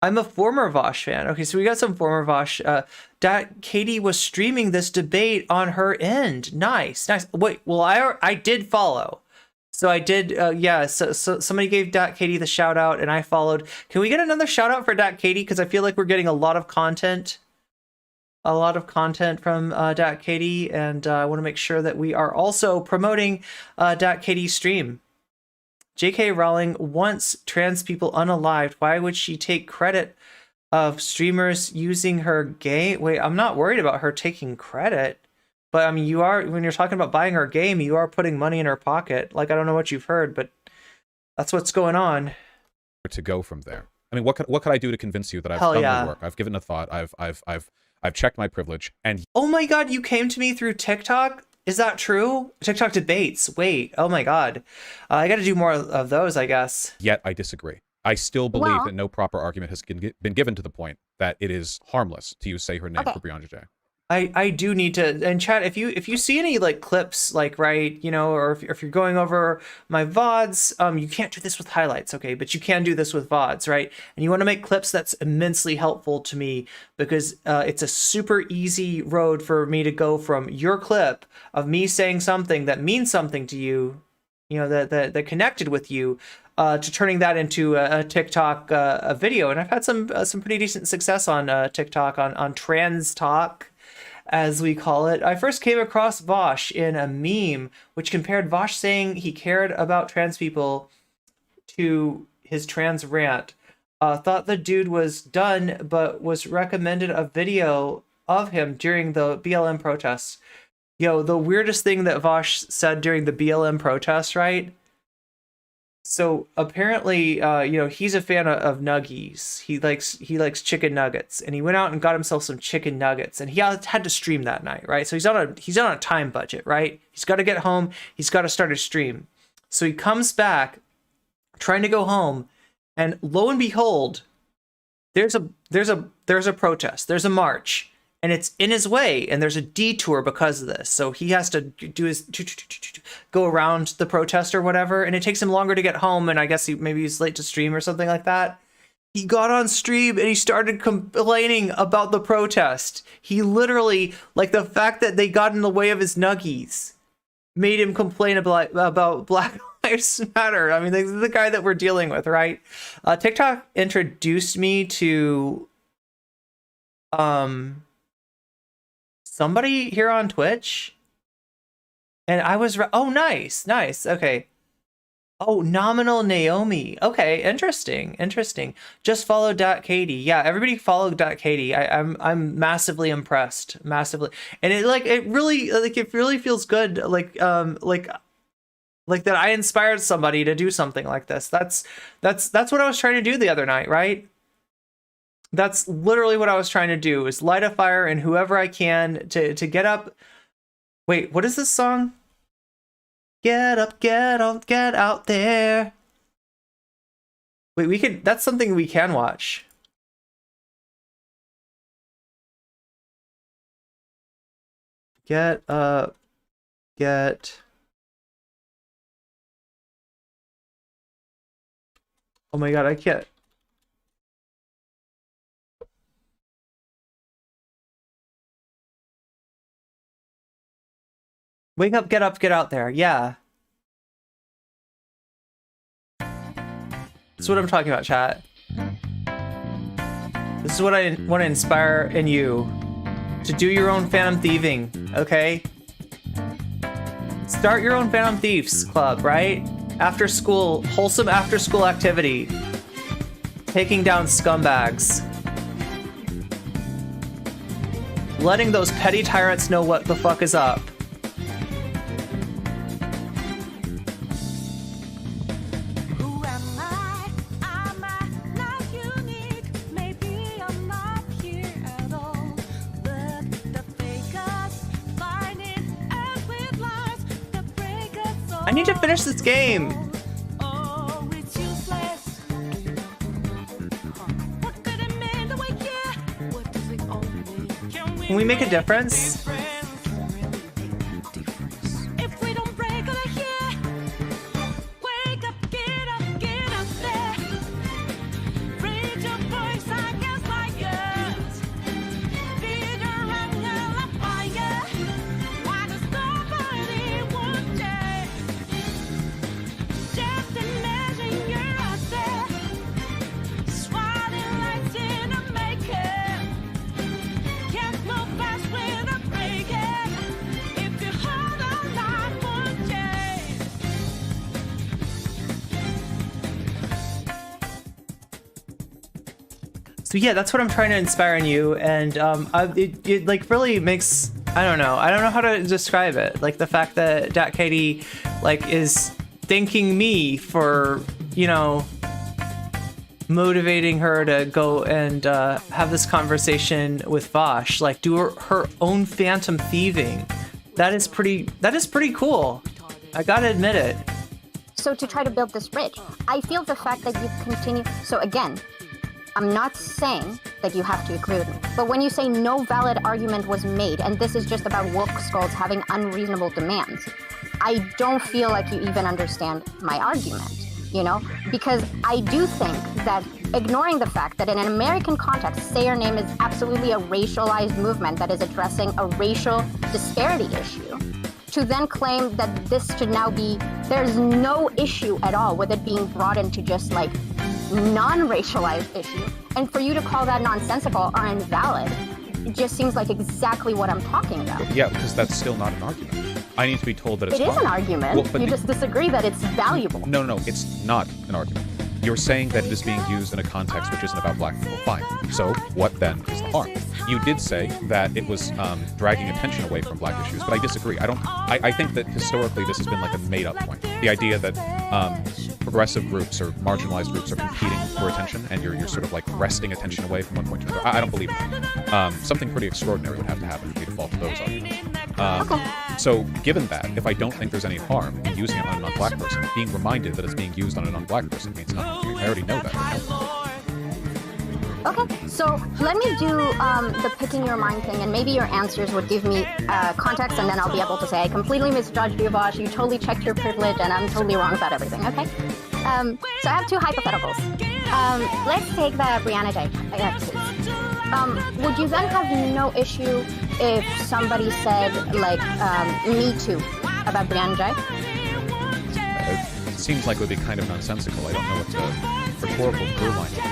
a former Vaush fan. Okay, so we got some former Vaush. Katie was streaming this debate on her end. Nice. Wait, well, I did follow. So I did, yeah, so somebody gave Dat Katie the shout out, and I followed. Can we get another shout out for Dat Katie? Because I feel like we're getting a lot of content a lot of content from Dat Katie, and I want to make sure that we are also promoting Dat Katie's stream. J.K. Rowling wants trans people unalived. Why would she take credit of streamers using her game? Wait, I'm not worried about her taking credit. But I mean, you are, when you're talking about buying her game, you are putting money in her pocket. Like, I don't know what you've heard, but that's what's going on. To go from there. I mean, what could I do to convince you that I've Hell done yeah. the work? I've given a thought. I've checked my privilege, and Oh my god, you came to me through TikTok? Is that true? TikTok debates. Wait, oh my god. I got to do more of those, I guess. yet I disagree. I still believe Well- that no proper argument has been given to the point that it is harmless to use say her name Okay. for Brianna J. I do need to, and chat, if you see any like clips, like, right, you know, or if you're going over my VODs, you can't do this with highlights, okay, but you can do this with VODs, right? And you want to make clips that's immensely helpful to me, because it's a super easy road for me to go from your clip of me saying something that means something to you, you know, that connected with you, to turning that into a TikTok a video. And I've had some pretty decent success on TikTok on trans talk, as we call it. I first came across Vaush in a meme which compared Vaush saying he cared about trans people to his trans rant. Thought the dude was done, but was recommended a video of him during the BLM protests. Yo, the weirdest thing that Vaush said during the BLM protests, right? So apparently, you know, he's a fan of nuggies. He likes chicken nuggets, and he went out and got himself some chicken nuggets, and he had to stream that night, right? So he's on a time budget, right? He's got to get home. He's got to start a stream. So he comes back, trying to go home, and lo and behold, there's a protest. There's a march, and it's in his way, and there's a detour because of this. So he has to do his go around the protest or whatever, and it takes him longer to get home, and I guess maybe he's late to stream or something like that. He got on stream and he started complaining about the protest. He literally, like, the fact that they got in the way of his nuggies made him complain about Black Lives Matter. I mean, this is the guy that we're dealing with, right? TikTok introduced me to somebody here on Twitch, and I was oh, nice, okay. Oh, Nominal Naomi. Okay, interesting. Just follow Katie. Yeah, everybody follow Katie. I'm massively impressed, massively, and it really feels good. Like that I inspired somebody to do something like this. That's what I was trying to do the other night, right? That's literally what I was trying to do, is light a fire in whoever I can to get up. Wait, what is this song? Get up, get on, get out there. Wait, that's something we can watch. Get up, get. Oh my god, I can't. Wake up, get out there. Yeah. That's what I'm talking about, chat. This is what I want to inspire in you. To do your own Phantom Thieving, okay? Start your own Phantom Thieves club, right? After school, wholesome after school activity. Taking down scumbags. Letting those petty tyrants know what the fuck is up. I need to finish this game. Can we make a difference? So yeah, that's what I'm trying to inspire in you, and it like really makes, I don't know how to describe it. Like the fact that Dat Katie like is thanking me for, you know, motivating her to go and have this conversation with Vaush, like do her own phantom thieving. That is pretty cool. I gotta admit it. So to try to build this bridge, I feel the fact that you continue. So again, I'm not saying that you have to agree with me, but when you say no valid argument was made, and this is just about woke skulls having unreasonable demands, I don't feel like you even understand my argument, you know? Because I do think that ignoring the fact that in an American context, Say Her Name is absolutely a racialized movement that is addressing a racial disparity issue, to then claim that this should now be, there's no issue at all with it being brought into just like non-racialized issue, and for you to call that nonsensical or invalid, it just seems like exactly what I'm talking about. Yeah, because that's still not an argument. I need to be told that it's It is an argument. Well, but you just disagree that it's valuable. No, it's not an argument. You're saying that it is being used in a context which isn't about black people. Fine. So what then is the harm? You did say that it was dragging attention away from black issues, but I disagree. I think that historically this has been like a made-up point. The idea that progressive groups or marginalized groups are competing for attention, and you're sort of like wresting attention away from one point to another. I don't believe in that. Something pretty extraordinary would have to happen for me to fall to those arguments. So given that, if I don't think there's any harm in using it on a non-black person, being reminded that it's being used on a non-black person means nothing. I already know that. Okay, so let me do the picking your mind thing, and maybe your answers would give me context, and then I'll be able to say, I completely misjudged you, Vaush, you totally checked your privilege, and I'm totally wrong about everything, okay? So I have two hypotheticals. Let's take the Brianna J case. Would you then have no issue if somebody said, like, me too, about Brianna J? It seems like it would be kind of nonsensical. I don't know what the rhetorical through line would be.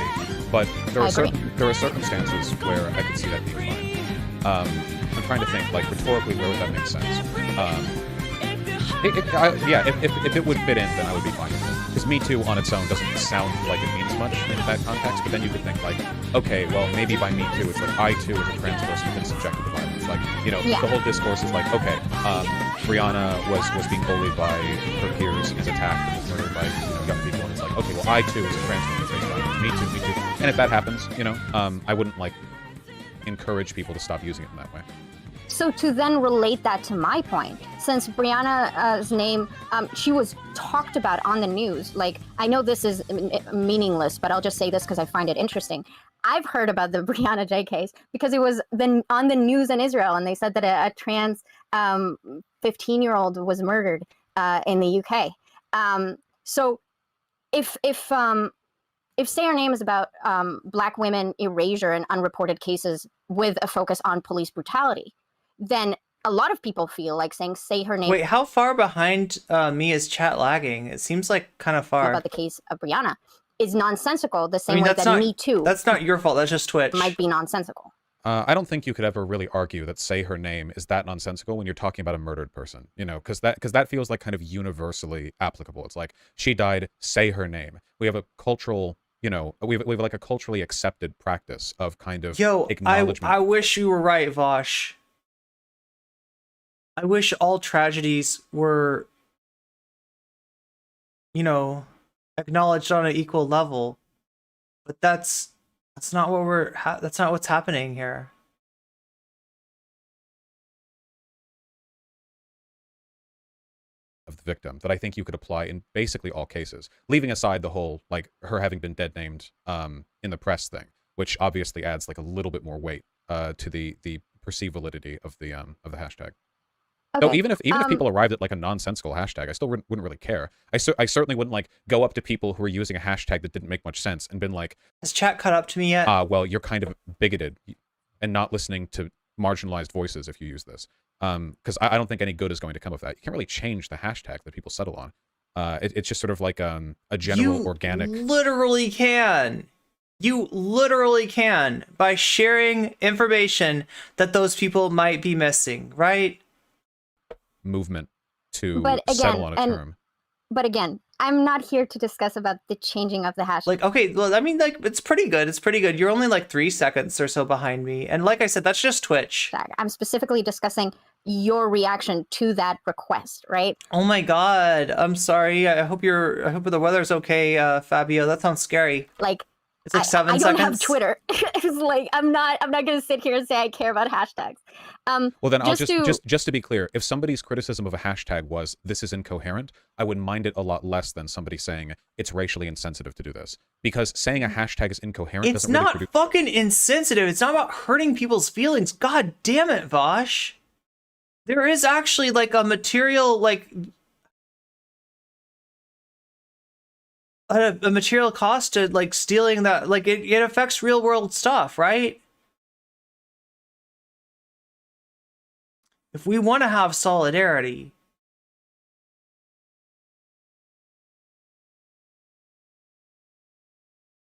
But there are circumstances where I could see that being fine. I'm trying to think, like, rhetorically, where would that make sense? If it would fit in, then I would be fine with it. Because Me Too on its own doesn't sound like it means much in that context, but then you could think, like, okay, well, maybe by Me Too, it's like I, too, as a trans person, have been subjected to violence. Like, you know, the whole discourse is like, okay, Brianna was being bullied by her peers, is attacked, and was murdered by, you know, young people, and it's like, okay, well, I, too, as a trans woman, face violence. Me Too, Me Too. And if that happens, you know, I wouldn't, like, encourage people to stop using it in that way. So to then relate that to my point, since Brianna's name, she was talked about on the news. Like, I know this is meaningless, but I'll just say this because I find it interesting. I've heard about the Brianna J case because it was then on the news in Israel, and they said that a trans 15-year-old was murdered in the UK. So if Say Her Name is about Black women erasure and unreported cases with a focus on police brutality, then a lot of people feel like saying Say Her Name. Wait, how far behind me is chat lagging? It seems like kind of far. About the case of Brianna is nonsensical the same way that Me Too. That's not your fault. That's just Twitch. Might be nonsensical. I don't think you could ever really argue that Say Her Name is that nonsensical when you're talking about a murdered person, you know, because that feels like kind of universally applicable. It's like, she died, say her name. We have a cultural, you know, we have like a culturally accepted practice of kind of acknowledgement. I wish you were right, Vaush. I wish all tragedies were, you know, acknowledged on an equal level, but that's not what that's not what's happening here. Of the victim that I think you could apply in basically all cases, leaving aside the whole, like, her having been dead named in the press thing, which obviously adds like a little bit more weight to the perceived validity of the hashtag. Okay. So even if people arrived at like a nonsensical hashtag, I still wouldn't really care. I certainly wouldn't like go up to people who are using a hashtag that didn't make much sense and been like, has chat caught up to me yet? Well, you're kind of bigoted and not listening to marginalized voices if you use this. Because I don't think any good is going to come of that. You can't really change the hashtag that people settle on. It's just sort of like a general organic. Literally can. You literally can by sharing information that those people might be missing, right? Movement to settle on a term. but again, I'm not here to discuss about the changing of the hashtag. Like, okay, well, I mean, like, it's pretty good. It's pretty good. You're only like 3 seconds or so behind me. And like I said, that's just Twitch. I'm specifically discussing your reaction to that request, right? Oh my God. I'm sorry. I hope the weather's okay, Fabio. That sounds scary. Like, it's like 7 seconds. seconds. I don't have Twitter. It's like, I'm not going to sit here and say I care about hashtags. Well, then I'll just to be clear, if somebody's criticism of a hashtag was this is incoherent, I would mind it a lot less than somebody saying it's racially insensitive to do this. Because saying a hashtag is incoherent it's doesn't not really fucking insensitive. It's not about hurting people's feelings. God damn it, Vaush. There is actually like a material, like a material cost to like stealing that. Like it affects real world stuff, right? If we want to have solidarity,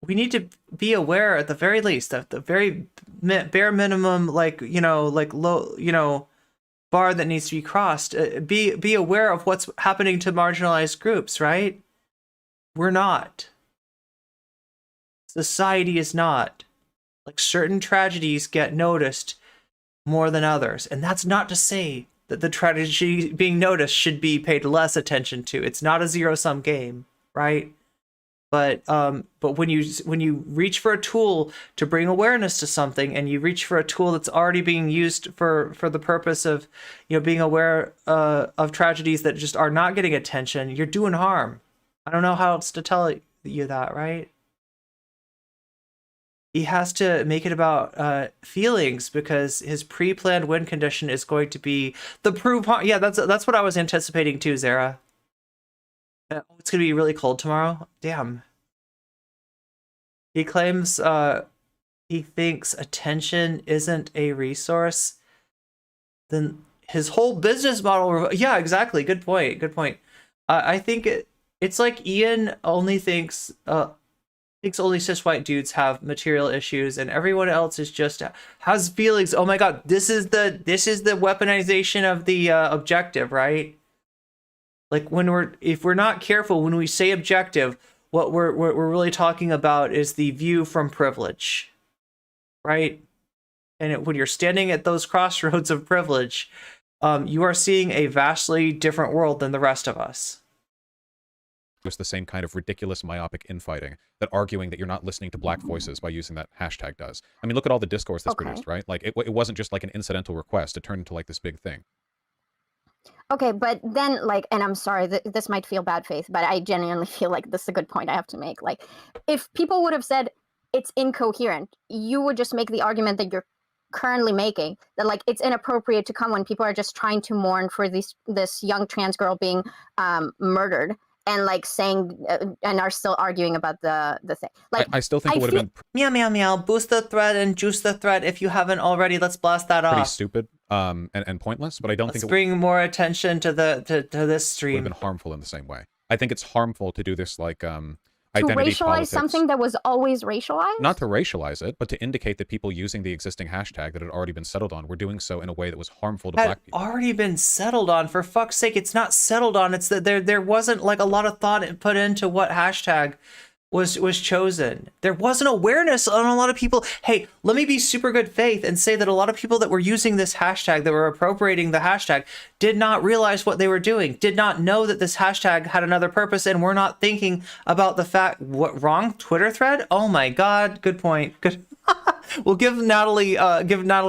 we need to be aware at the very least, at the very bare minimum, like, you know, like low, you know, bar that needs to be crossed. Be aware of what's happening to marginalized groups, right? We're not. Society is not. Like, certain tragedies get noticed more than others. And that's not to say that the tragedy being noticed should be paid less attention to. It's not a zero-sum game, right? But when you reach for a tool to bring awareness to something, and you reach for a tool that's already being used for the purpose of, you know, being aware of tragedies that just are not getting attention, you're doing harm. I don't know how else to tell you that, right? He has to make it about feelings, because his pre-planned win condition is going to be the proof. Yeah, that's what I was anticipating too, Zara. It's gonna be really cold tomorrow. Damn. He claims he thinks attention isn't a resource. Then his whole business model. Yeah, exactly. Good point. Good point. I think it's like Ian only thinks only cis white dudes have material issues, and everyone else is just has feelings. Oh my God, this is the weaponization of the objective, right? Like, if we're not careful, when we say objective, what we're really talking about is the view from privilege, right? And when you're standing at those crossroads of privilege, you are seeing a vastly different world than the rest of us. It's the same kind of ridiculous myopic infighting that arguing that you're not listening to black voices by using that hashtag does. I mean, look at all the discourse that's produced, right? Like, it wasn't just like an incidental request. It turned into like this big thing. Okay, but then, like, and I'm sorry, this might feel bad faith, but I genuinely feel like this is a good point I have to make. Like, if people would have said it's incoherent, you would just make the argument that you're currently making, that, like, it's inappropriate to come when people are just trying to mourn for this young trans girl being murdered, and, like, saying, and are still arguing about the thing. Like, I still think it would have been... Meow, meow, meow. Boost the thread and juice the thread if you haven't already. Let's blast that off. Pretty stupid and pointless, but I don't think... Let's bring more attention to this stream. Would have been harmful in the same way. I think it's harmful to do this, like, to identity racialize politics. something that was always racialized? Not to racialize it, but to indicate that people using the existing hashtag that had already been settled on were doing so in a way that was harmful to black people. Already been settled on, for fuck's sake. It's not settled on. It's that there wasn't like a lot of thought put into what hashtag was chosen. There wasn't awareness on a lot of people. Hey, let me be super good faith and say that a lot of people that were using this hashtag, that were appropriating the hashtag, did not realize what they were doing, did not know that this hashtag had another purpose, and were not thinking about the fact, what, wrong Twitter thread? Oh my God, good point. Good. We'll give Natalie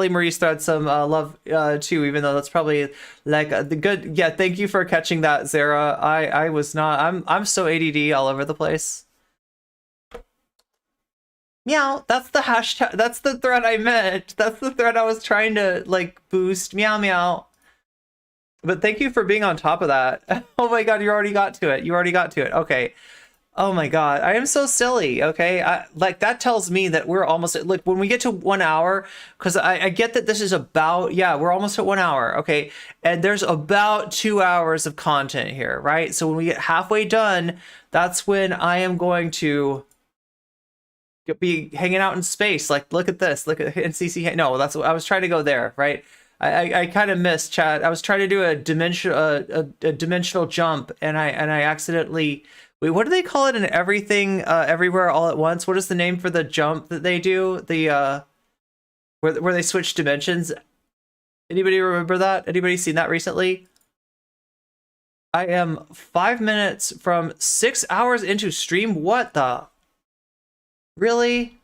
Marie's thread some love too, even though that's probably like the good. Yeah, thank you for catching that, Zara. I was not. I'm so ADD all over the place. Meow, that's the hashtag, that's the thread I meant. That's the thread I was trying to, like, boost. Meow, meow. But thank you for being on top of that. Oh my God, you already got to it. Okay. Oh my God, I am so silly, okay? Like, that tells me that we're almost at, like, when we get to 1 hour, because I get that this is about, yeah, we're almost at 1 hour, okay? And there's about 2 hours of content here, right? So when we get halfway done, that's when I am going to be hanging out in space. Like, look at this, look at NCC. No, that's what I was trying to go there, right? I kind of missed, chat. I was trying to do a dimensional jump, and I accidentally. Wait, what do they call it in Everything, Everywhere, All at Once? What is the name for the jump that they do? The where they switch dimensions. Anybody remember that? Anybody seen that recently? I am 5 minutes from 6 hours into stream. What the? Really?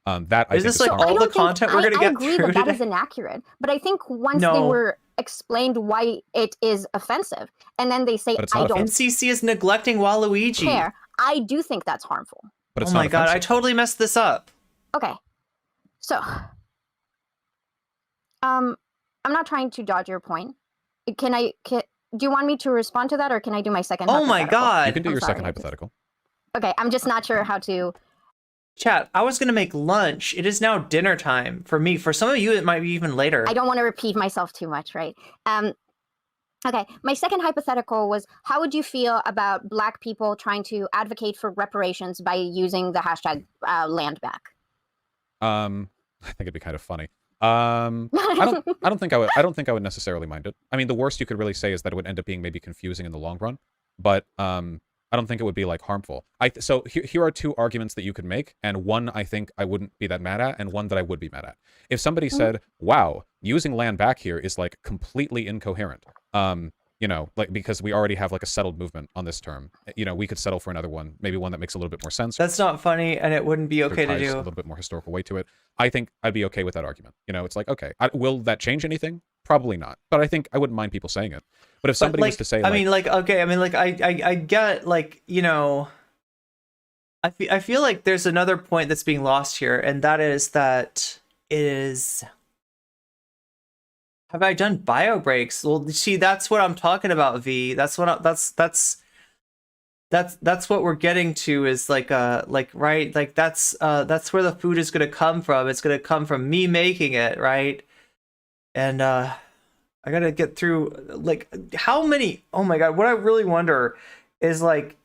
That I is think this like harmful. all the content we're gonna get agree through that today? is inaccurate, but I think once they No. were explained why it is offensive, and then they say, But it's I not don't NCC is neglecting Waluigi. care, I do think that's harmful. But it's Oh my not god, I offensive. totally messed this up. Okay. So, I'm not trying to dodge your point. Do you want me to respond to that, or can I do my second Oh my hypothetical? god. You can do I'm your sorry, second I just- hypothetical. Okay, I'm just not sure how to... Chat, I was gonna make lunch. It is now dinner time for me. For some of you, it might be even later. I don't want to repeat myself too much, right? Okay, my second hypothetical was, how would you feel about Black people trying to advocate for reparations by using the hashtag land back? I think it'd be kind of funny. I don't think I would necessarily mind it. I mean, the worst you could really say is that it would end up being maybe confusing in the long run, but I don't think it would be like harmful. So here are two arguments that you could make, and one I think I wouldn't be that mad at, and one that I would be mad at. If somebody said, "Wow, using land back here is like completely incoherent," you know, like because we already have like a settled movement on this term, you know, we could settle for another one, maybe one that makes a little bit more sense. That's not funny, and it wouldn't be or okay to ties a do. little bit more historical weight to it. I think I'd be okay with that argument. You know, it's like, okay, will that change anything? Probably not. But I think I wouldn't mind people saying it. But if somebody was to say, I mean, like, okay, I mean, like, I get, like, you know, I feel like there's another point that's being lost here, and that is that it is. Have I done bio breaks? Well, see, that's what I'm talking about, V. That's what that's what we're getting to is like right, like that's where the food is gonna come from. It's gonna come from me making it, right? And I gotta get through like how many. Oh my god, what I really wonder is like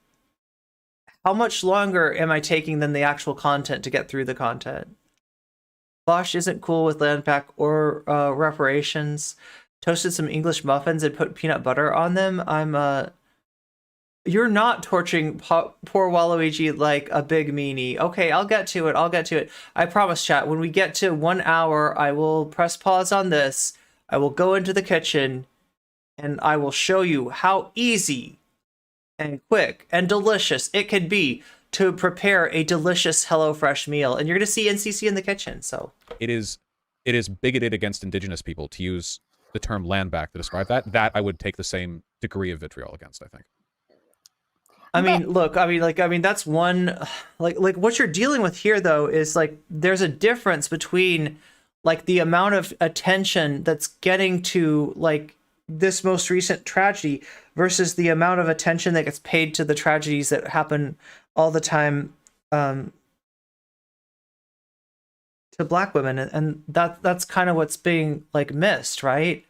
how much longer am I taking than the actual content to get through the content? Vaush isn't cool with land pack or reparations. Toasted some English muffins and put peanut butter on them. You're not torching poor Waluigi like a big meanie. Okay, I'll get to it. I promise, chat. When we get to 1 hour, I will press pause on this. I will go into the kitchen and I will show you how easy and quick and delicious it can be to prepare a delicious HelloFresh meal. And you're going to see NCC in the kitchen, so. it is bigoted against indigenous people to use the term land back to describe that. That I would take the same degree of vitriol against, I think. I mean, look, I mean, that's one, like what you're dealing with here, though, is like, there's a difference between like the amount of attention that's getting to like this most recent tragedy versus the amount of attention that gets paid to the tragedies that happen all the time to Black women. And that's kind of what's being like missed, right?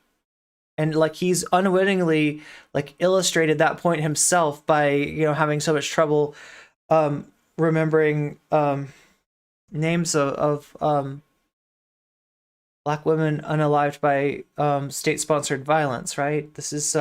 And like he's unwittingly like illustrated that point himself by, you know, having so much trouble remembering names of Black women unalived by state-sponsored violence, right? This is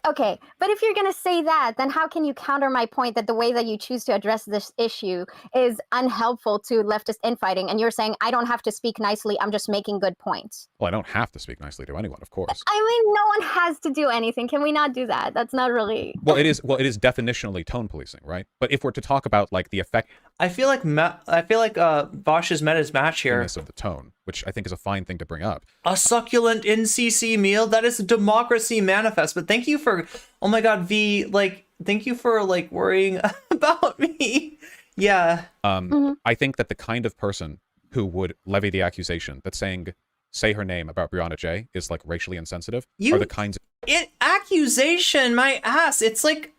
Okay, but if you're going to say that, then how can you counter my point that the way that you choose to address this issue is unhelpful to leftist infighting? And you're saying, I don't have to speak nicely, I'm just making good points. Well, I don't have to speak nicely to anyone, of course. I mean, no one has to do anything. Can we not do that? That's not really... Well, it is definitionally tone policing, right? But if we're to talk about like the effect I feel like Vaush has met his match here. of the tone, which I think is a fine thing to bring up. A succulent NCC meal, that is a democracy manifest. But thank you for, oh my god, V, like, thank you for like worrying about me. Yeah. I think that the kind of person who would levy the accusation that say her name about Brianna J is like racially insensitive are the kinds of accusation, my ass. It's like,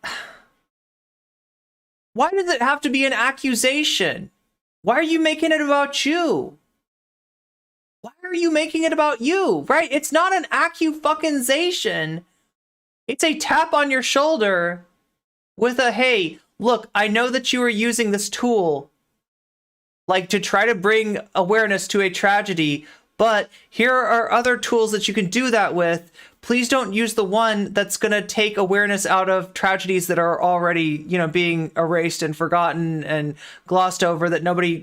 why does it have to be an accusation? Why are you making it about you? Why are you making it about you? Right? It's not an accu-fucking-zation. It's a tap on your shoulder with a, hey, look, I know that you are using this tool like to try to bring awareness to a tragedy, But here are other tools that you can do that with. Please don't use the one that's going to take awareness out of tragedies that are already, being erased and forgotten and glossed over, that nobody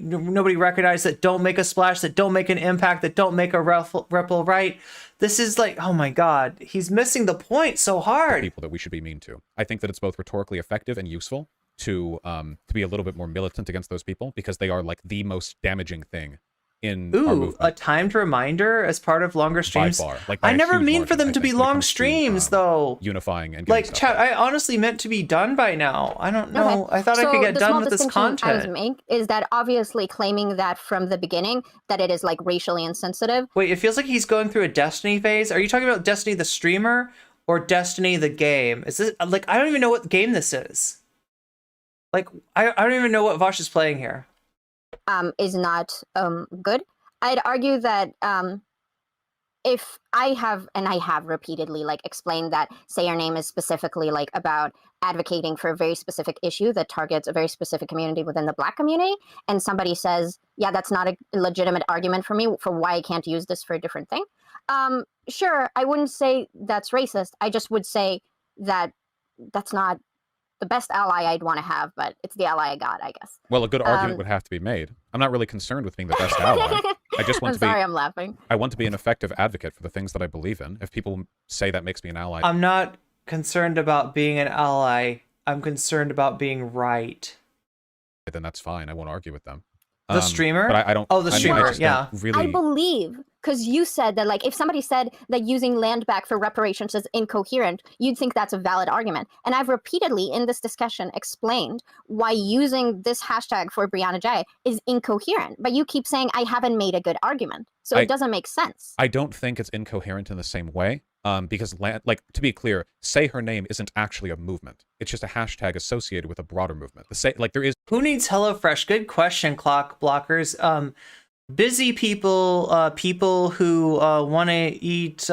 recognized, that don't make a splash, that don't make an impact, that don't make a ripple, right? This is like, oh my God, he's missing the point so hard. People that we should be mean to. I think that it's both rhetorically effective and useful to be a little bit more militant against those people, because they are like the most damaging thing in our movement. A timed reminder as part of longer streams. By far. By I a never huge mean for margin, them I to be think, when it long comes to, streams, though. Unifying and getting Like, stuff chat, done. I honestly meant to be done by now. I don't know. Okay. I thought I could get the done small with this distinction I was content. make is that obviously claiming that from the beginning that it is like racially insensitive. Wait, it feels like he's going through a Destiny phase. Are you talking about Destiny the streamer or Destiny the game? Is this like, I don't even know what game this is. Like, I don't even know what Vaush is playing here. Is not good. I'd argue that if I have repeatedly like explained that Say Your Name is specifically like about advocating for a very specific issue that targets a very specific community within the Black community, and somebody says, yeah, that's not a legitimate argument for me for why I can't use this for a different thing. Sure, I wouldn't say that's racist. I just would say that that's not the best ally I'd want to have, but it's the ally I got, I guess. Well, a good argument would have to be made. I'm not really concerned with being the best ally. I just want I'm laughing. I want to be an effective advocate for the things that I believe in. If people say that makes me an ally, I'm not concerned about being an ally. I'm concerned about being right. then that's fine. I won't argue with them. The streamer? But I don't. Oh, the I mean, streamer, I just yeah. don't really. I believe, because you said that, like, if somebody said that using land back for reparations is incoherent, you'd think that's a valid argument. And I've repeatedly in this discussion explained why using this hashtag for Brianna J is incoherent. But you keep saying I haven't made a good argument. So it doesn't make sense. I don't think it's incoherent in the same way. Because, like, to be clear, Say Her Name isn't actually a movement. It's just a hashtag associated with a broader movement. There is. Who needs HelloFresh? Good question, clock blockers. Busy people, people who want to eat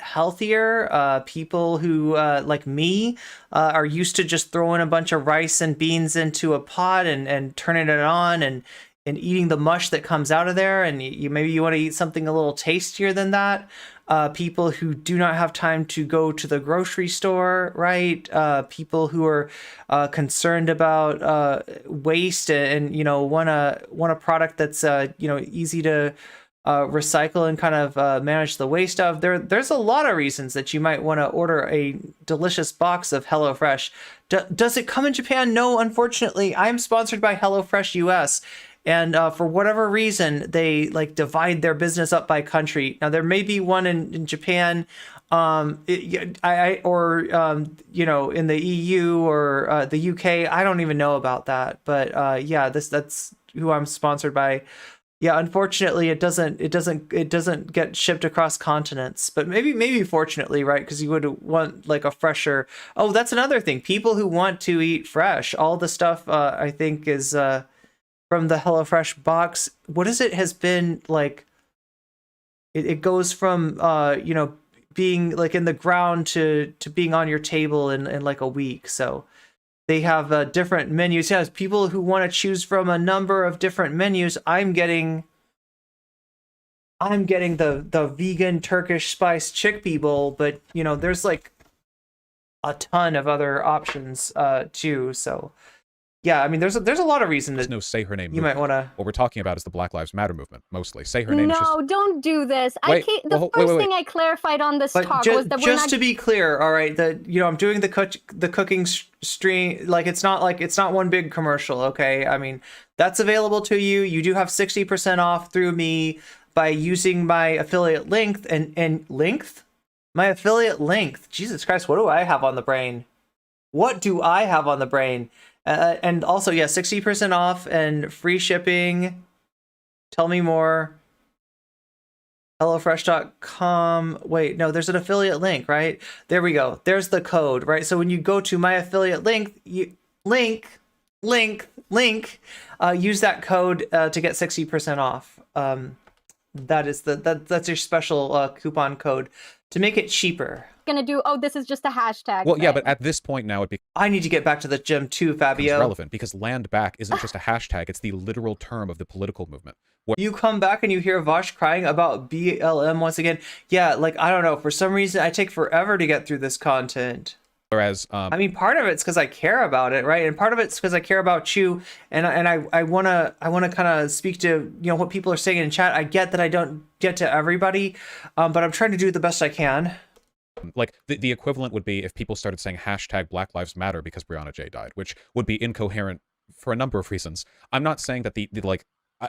healthier, people who, like me, are used to just throwing a bunch of rice and beans into a pot and turning it on and eating the mush that comes out of there. And maybe you want to eat something a little tastier than that. People who do not have time to go to the grocery store, right? People who are concerned about waste and want a product that's easy to recycle and kind of manage the waste of. There's a lot of reasons that you might want to order a delicious box of HelloFresh. Does it come in Japan? No, unfortunately. I'm sponsored by HelloFresh US. And for whatever reason, they like divide their business up by country. Now there may be one in Japan, in the EU or the UK. I don't even know about that. But that's who I'm sponsored by. Yeah, unfortunately, it doesn't get shipped across continents. But maybe fortunately, right? Because you would want like a fresher. Oh, that's another thing. People who want to eat fresh, all the stuff I think is. From the HelloFresh box, what is it has been like, it goes from being like in the ground to being on your table in like a week. So they have different menus. Yes, people who want to choose from a number of different menus. I'm getting the vegan Turkish spice chickpea bowl, but there's like a ton of other options too. So yeah, I mean, there's a lot of reason There's no Say Her Name you movement. might want to. What we're talking about is the Black Lives Matter movement, mostly. Say Her Name is just... No, don't do this. Wait, The first thing I clarified on this talk was that we're just not... to be clear, all right, that I'm doing the cooking stream, like it's not one big commercial, okay? I mean, that's available to you. You do have 60% off through me by using my affiliate link and length. My affiliate length. Jesus Christ, what do I have on the brain? What do I have on the brain? And also, yeah, 60% off and free shipping. Tell me more. HelloFresh.com. Wait, no, there's an affiliate link, right? There we go. There's the code, right? So when you go to my affiliate link, use that code to get 60% off. That's your special coupon code to make it cheaper. Gonna do, oh, this is just a hashtag. Well, yeah, thing. but at this point now it becomes I need to get back to the gym too, Fabio. relevant because land back isn't just a hashtag, it's the literal term of the political movement. You come back and you hear Vaush crying about BLM once again. Yeah, like, I don't know. For some reason, I take forever to get through this content. Whereas, I mean, part of it's because I care about it, right? And part of it's because I care about you, and I wanna kind of speak to what people are saying in chat. I get that I don't get to everybody, but I'm trying to do the best I can. like the equivalent would be if people started saying hashtag Black Lives Matter because Breonna J died, which would be incoherent for a number of reasons. I'm not saying that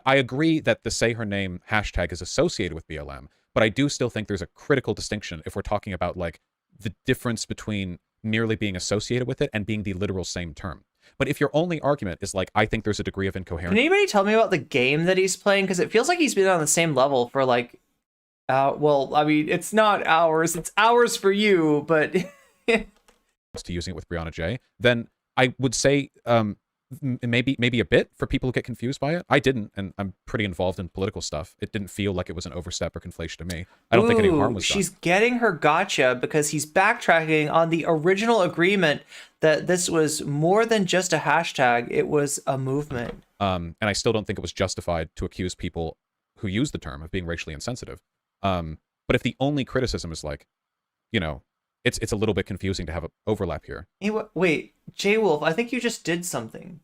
I agree that the say her name hashtag is associated with BLM, but I do still think there's a critical distinction if we're talking about like the difference between merely being associated with it and being the literal same term. But if your only argument is like, I think there's a degree of incoherence. Can anybody tell me about the game that he's playing? Because it feels like he's been on the same level for like, well, I mean, it's not hours, it's hours for you, but to using it with Breonna J, then I would say maybe a bit for people who get confused by it. I didn't, and I'm pretty involved in political stuff. It didn't feel like it was an overstep or conflation to me. I don't think any harm was done. She's getting her gotcha because he's backtracking on the original agreement that this was more than just a hashtag, it was a movement. And I still don't think it was justified to accuse people who use the term of being racially insensitive. But if the only criticism is like, it's a little bit confusing to have an overlap here. Hey, wait, J Wolf, I think you just did something.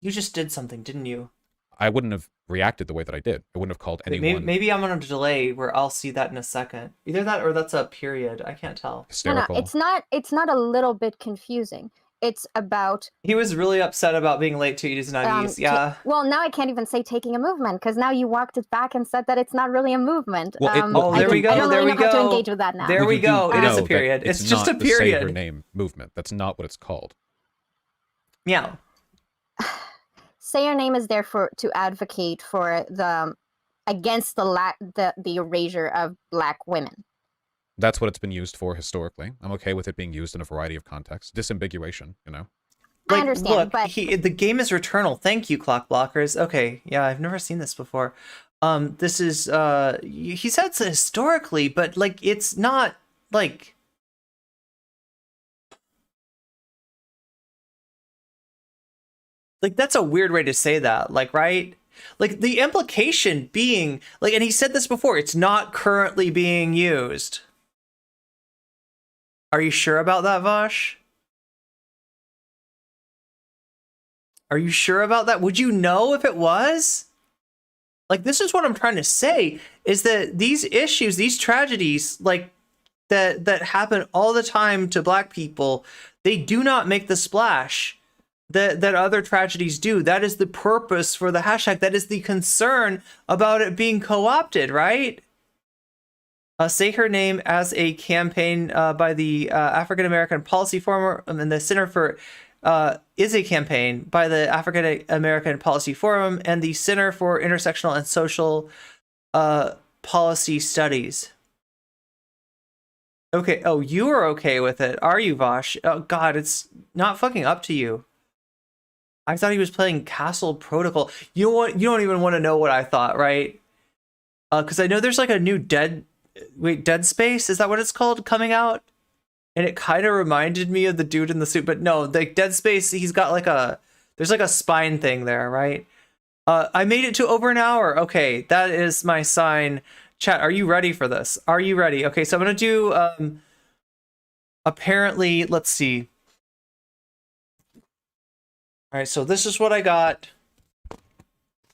You just did something, didn't you? I wouldn't have reacted the way that I did. I wouldn't have called anyone. Maybe I'm on a delay where I'll see that in a second. Either that or that's a period. I can't tell. Hysterical. No, it's not a little bit confusing. It's about... He was really upset about being late to Edie's and IVs, yeah. Well, now I can't even say taking a movement, because now you walked it back and said that it's not really a movement. Well, there we go, I don't there really we know how to go. engage with that now. There we go, it is a that period. It's just a not the say her period. name movement. That's not what it's called. Meow. Say Your Name is there to advocate for against the erasure of Black women. That's what it's been used for historically. I'm okay with it being used in a variety of contexts. Disambiguation, I understand, look, but the game is Returnal. Thank you, Clock Blockers. Okay, yeah, I've never seen this before. This is he said it's historically, but like it's not like that's a weird way to say that, like, right? Like the implication being like, and he said this before, it's not currently being used. Are you sure about that, Vaush? Are you sure about that? Would you know if it was? Like, this is what I'm trying to say, is that these issues, these tragedies, like, that happen all the time to Black people, they do not make the splash that other tragedies do. That is the purpose for the hashtag. That is the concern about it being co-opted, right? Say Her Name as a campaign by the African American Policy Forum and the Center for is a campaign by the African American Policy Forum and the Center for Intersectional and Social Policy Studies. Okay. Oh, you are okay with it, are you, Vaush? Oh God, it's not fucking up to you. I thought he was playing Castle Protocol. You know what? You don't even want to know what I thought, right? Because I know there's like a new Dead Space, is that what it's called, coming out? And it kind of reminded me of the dude in the suit, but no, the Dead Space, he's got like there's like a spine thing there, right? I made it to over an hour. Okay, that is my sign. Chat, are you ready for this? Are you ready? Okay, so I'm gonna do, apparently, let's see. All right, so this is what I got.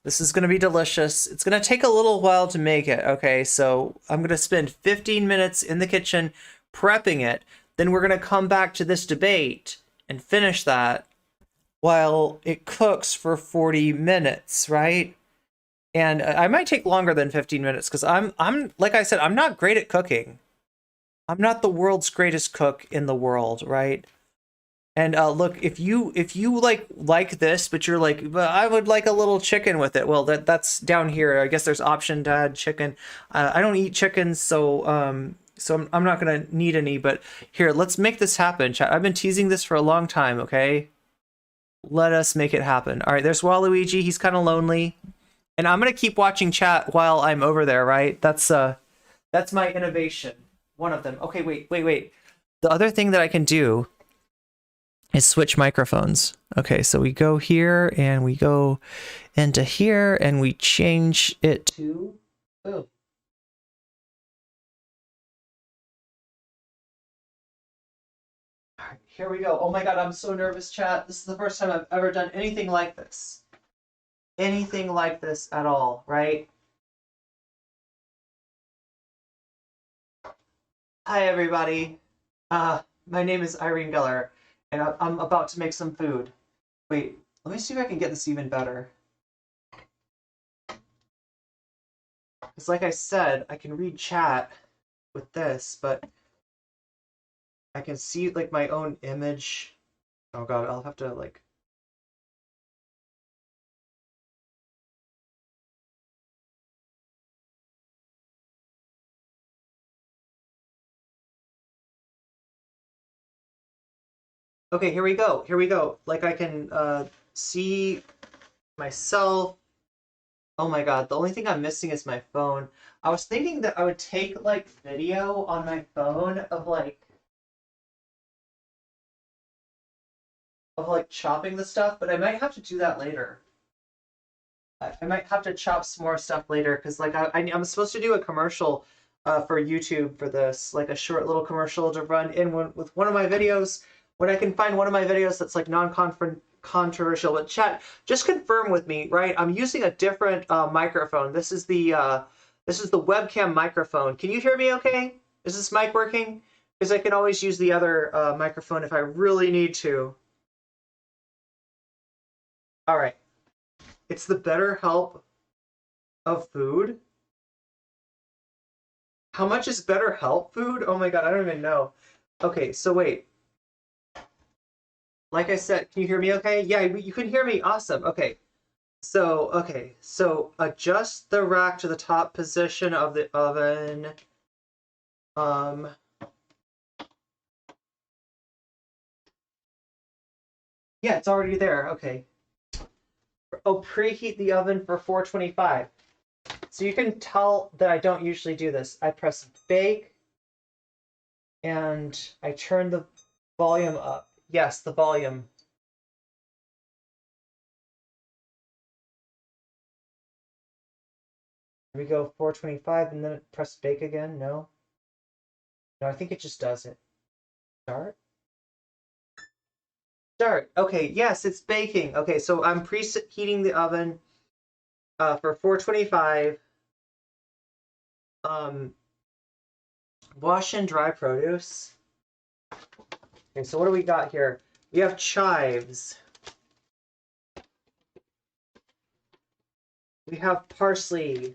This is going to be delicious. It's going to take a little while to make it, okay? So I'm going to spend 15 minutes in the kitchen prepping it. Then we're going to come back to this debate and finish that while it cooks for 40 minutes, right? And I might take longer than 15 minutes because I'm like I said, I'm not great at cooking. I'm not the world's greatest cook in the world, right? And look, if you like this, but you're like, but I would like a little chicken with it. Well, that's down here. I guess there's option to add chicken. I don't eat chicken, so I'm not gonna need any. But here, let's make this happen, chat. I've been teasing this for a long time. Okay, let us make it happen. All right, there's Waluigi. He's kind of lonely. And I'm gonna keep watching chat while I'm over there, right? That's my innovation. One of them. Okay, wait. The other thing that I can do is switch microphones. Okay, so we go here and we go into here and we change it to... Oh. All right, here we go. Oh my god, I'm so nervous, chat. This is the first time I've ever done anything like this. Anything like this at all, right? Hi, everybody. My name is Irene Geller, and I'm about to make some food. Wait, let me see if I can get this even better. Because like I said, I can read chat with this, but I can see like my own image. Oh god, I'll have to like... Okay, here we go. Here we go. Like I can see myself. Oh my god, the only thing I'm missing is my phone. I was thinking that I would take like video on my phone of like chopping the stuff, but I might have to do that later. I might have to chop some more stuff later because like I'm supposed to do a commercial for YouTube for this, like a short little commercial to run in with one of my videos when I can find one of my videos that's like non-controversial. But chat, just confirm with me, right? I'm using a different microphone. This is the webcam microphone. Can you hear me okay? Is this mic working? Because I can always use the other microphone if I really need to. All right. It's the BetterHelp of food. How much is BetterHelp food? Oh my god, I don't even know. Okay, so wait. Like I said, can you hear me okay? Yeah, you can hear me. Awesome. Okay. So adjust the rack to the top position of the oven. Yeah, it's already there. Okay. Oh, preheat the oven for 425. So you can tell that I don't usually do this. I press bake and I turn the volume up. Yes, the volume. Here we go, 425, and then press bake again. No, I think it just does it. Start. Okay, yes, it's baking. Okay, so I'm preheating the oven for 425. Wash and dry produce. Okay, so what do we got here? We have chives. We have parsley.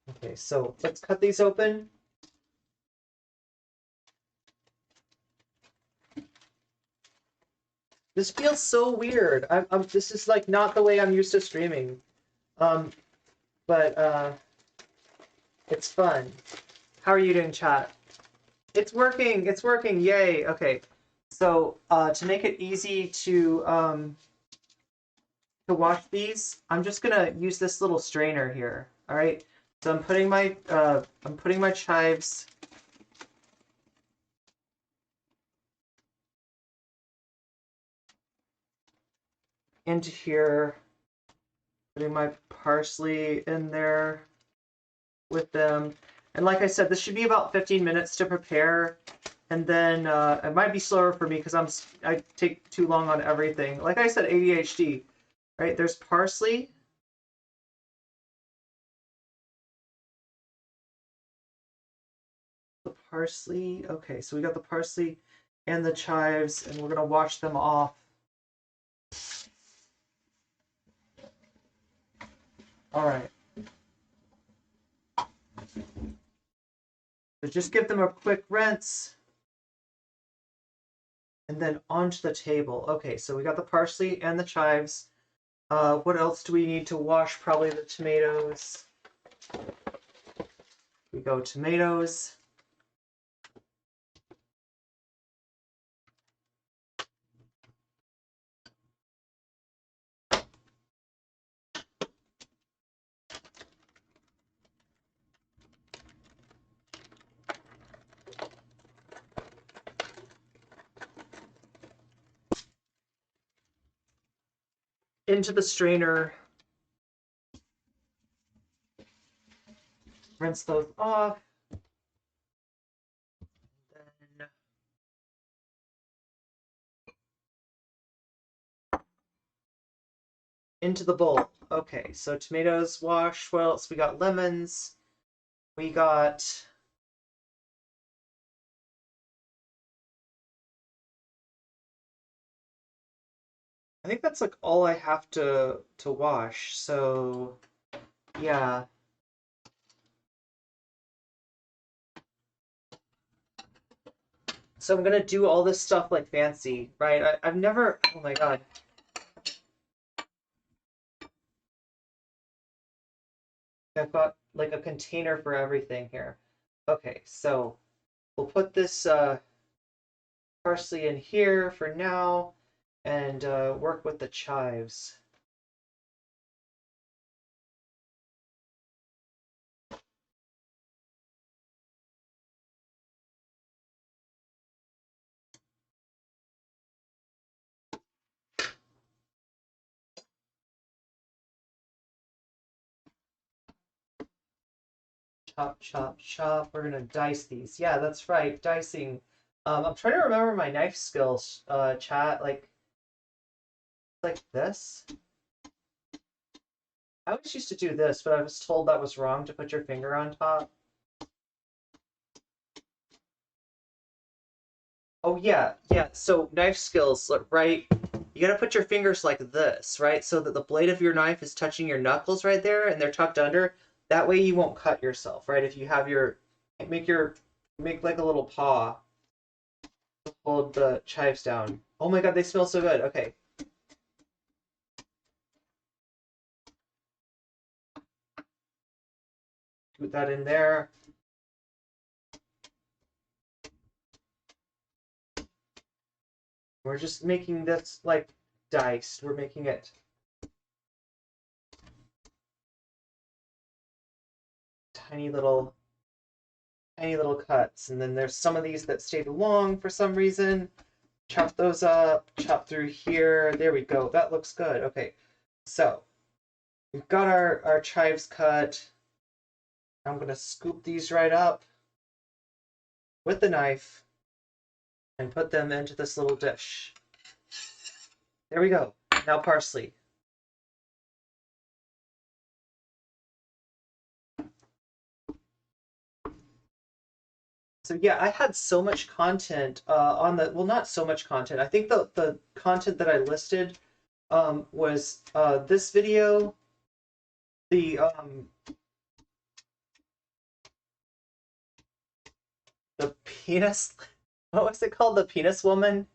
Okay, so let's cut these open. This feels so weird. This is like not the way I'm used to streaming. But it's fun. How are you doing, chat? It's working. It's working. Yay. Okay. So to make it easy to wash these, I'm just gonna use this little strainer here. All right. So I'm putting my chives into here. Putting my parsley in there with them. And like I said, this should be about 15 minutes to prepare. And then it might be slower for me because I take too long on everything. Like I said, ADHD. Right? There's parsley. The parsley. Okay, so we got the parsley and the chives, and we're gonna wash them off. All right. So just give them a quick rinse. And then onto the table. Okay, so we got the parsley and the chives. What else do we need to wash? Probably the tomatoes. We go tomatoes. into the strainer. Rinse those off. Then into the bowl. Okay, so tomatoes wash. What else? We got lemons. We got I think that's like all I have to wash. So yeah. So I'm gonna do all this stuff like fancy, right? I've never, oh my god. I've got like a container for everything here. Okay, so we'll put this parsley in here for now and work with the chives. Chop, chop, chop. We're gonna dice these. Yeah, that's right, dicing. I'm trying to remember my knife skills, chat. Like this. I always used to do this, but I was told that was wrong to put your finger on top. Oh yeah, yeah. So knife skills, right? You gotta put your fingers like this, right? So that the blade of your knife is touching your knuckles right there, and they're tucked under. That way you won't cut yourself, right? If you have make like a little paw to hold the chives down. Oh my god, they smell so good. Okay. Put that in there. We're just making this like diced. We're making it tiny little cuts. And then there's some of these that stayed long for some reason. Chop those up, chop through here. There we go. That looks good. Okay, so we've got our chives cut. I'm gonna scoop these right up with the knife and put them into this little dish. There we go. Now parsley. So yeah, I had so much content on the, well, not so much content. I think the content that I listed was this video, the penis, what was it called? The penis woman?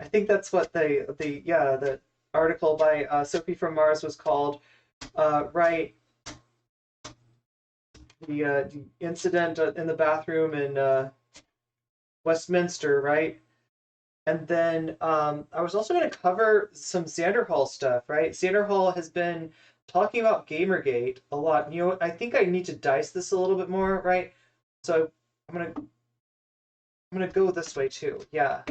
I think that's what the article by Sophie from Mars was called, right? The incident in the bathroom in Westminster, right? And then I was also going to cover some Xander Hall stuff, right? Xander Hall has been talking about Gamergate a lot. You know, I think I need to dice this a little bit more, right? So I'm gonna go this way too. Yeah.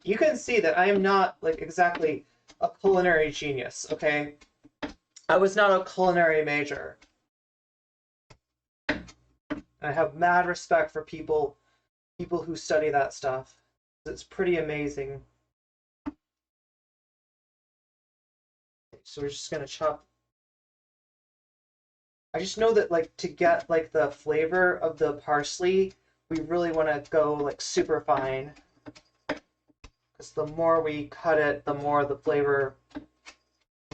You can see that I am not like exactly a culinary genius, okay? I was not a culinary major. I have mad respect for people who study that stuff. It's pretty amazing. So we're just gonna chop. I just know that like to get like the flavor of the parsley, we really want to go like super fine. Because the more we cut it, the more the flavor of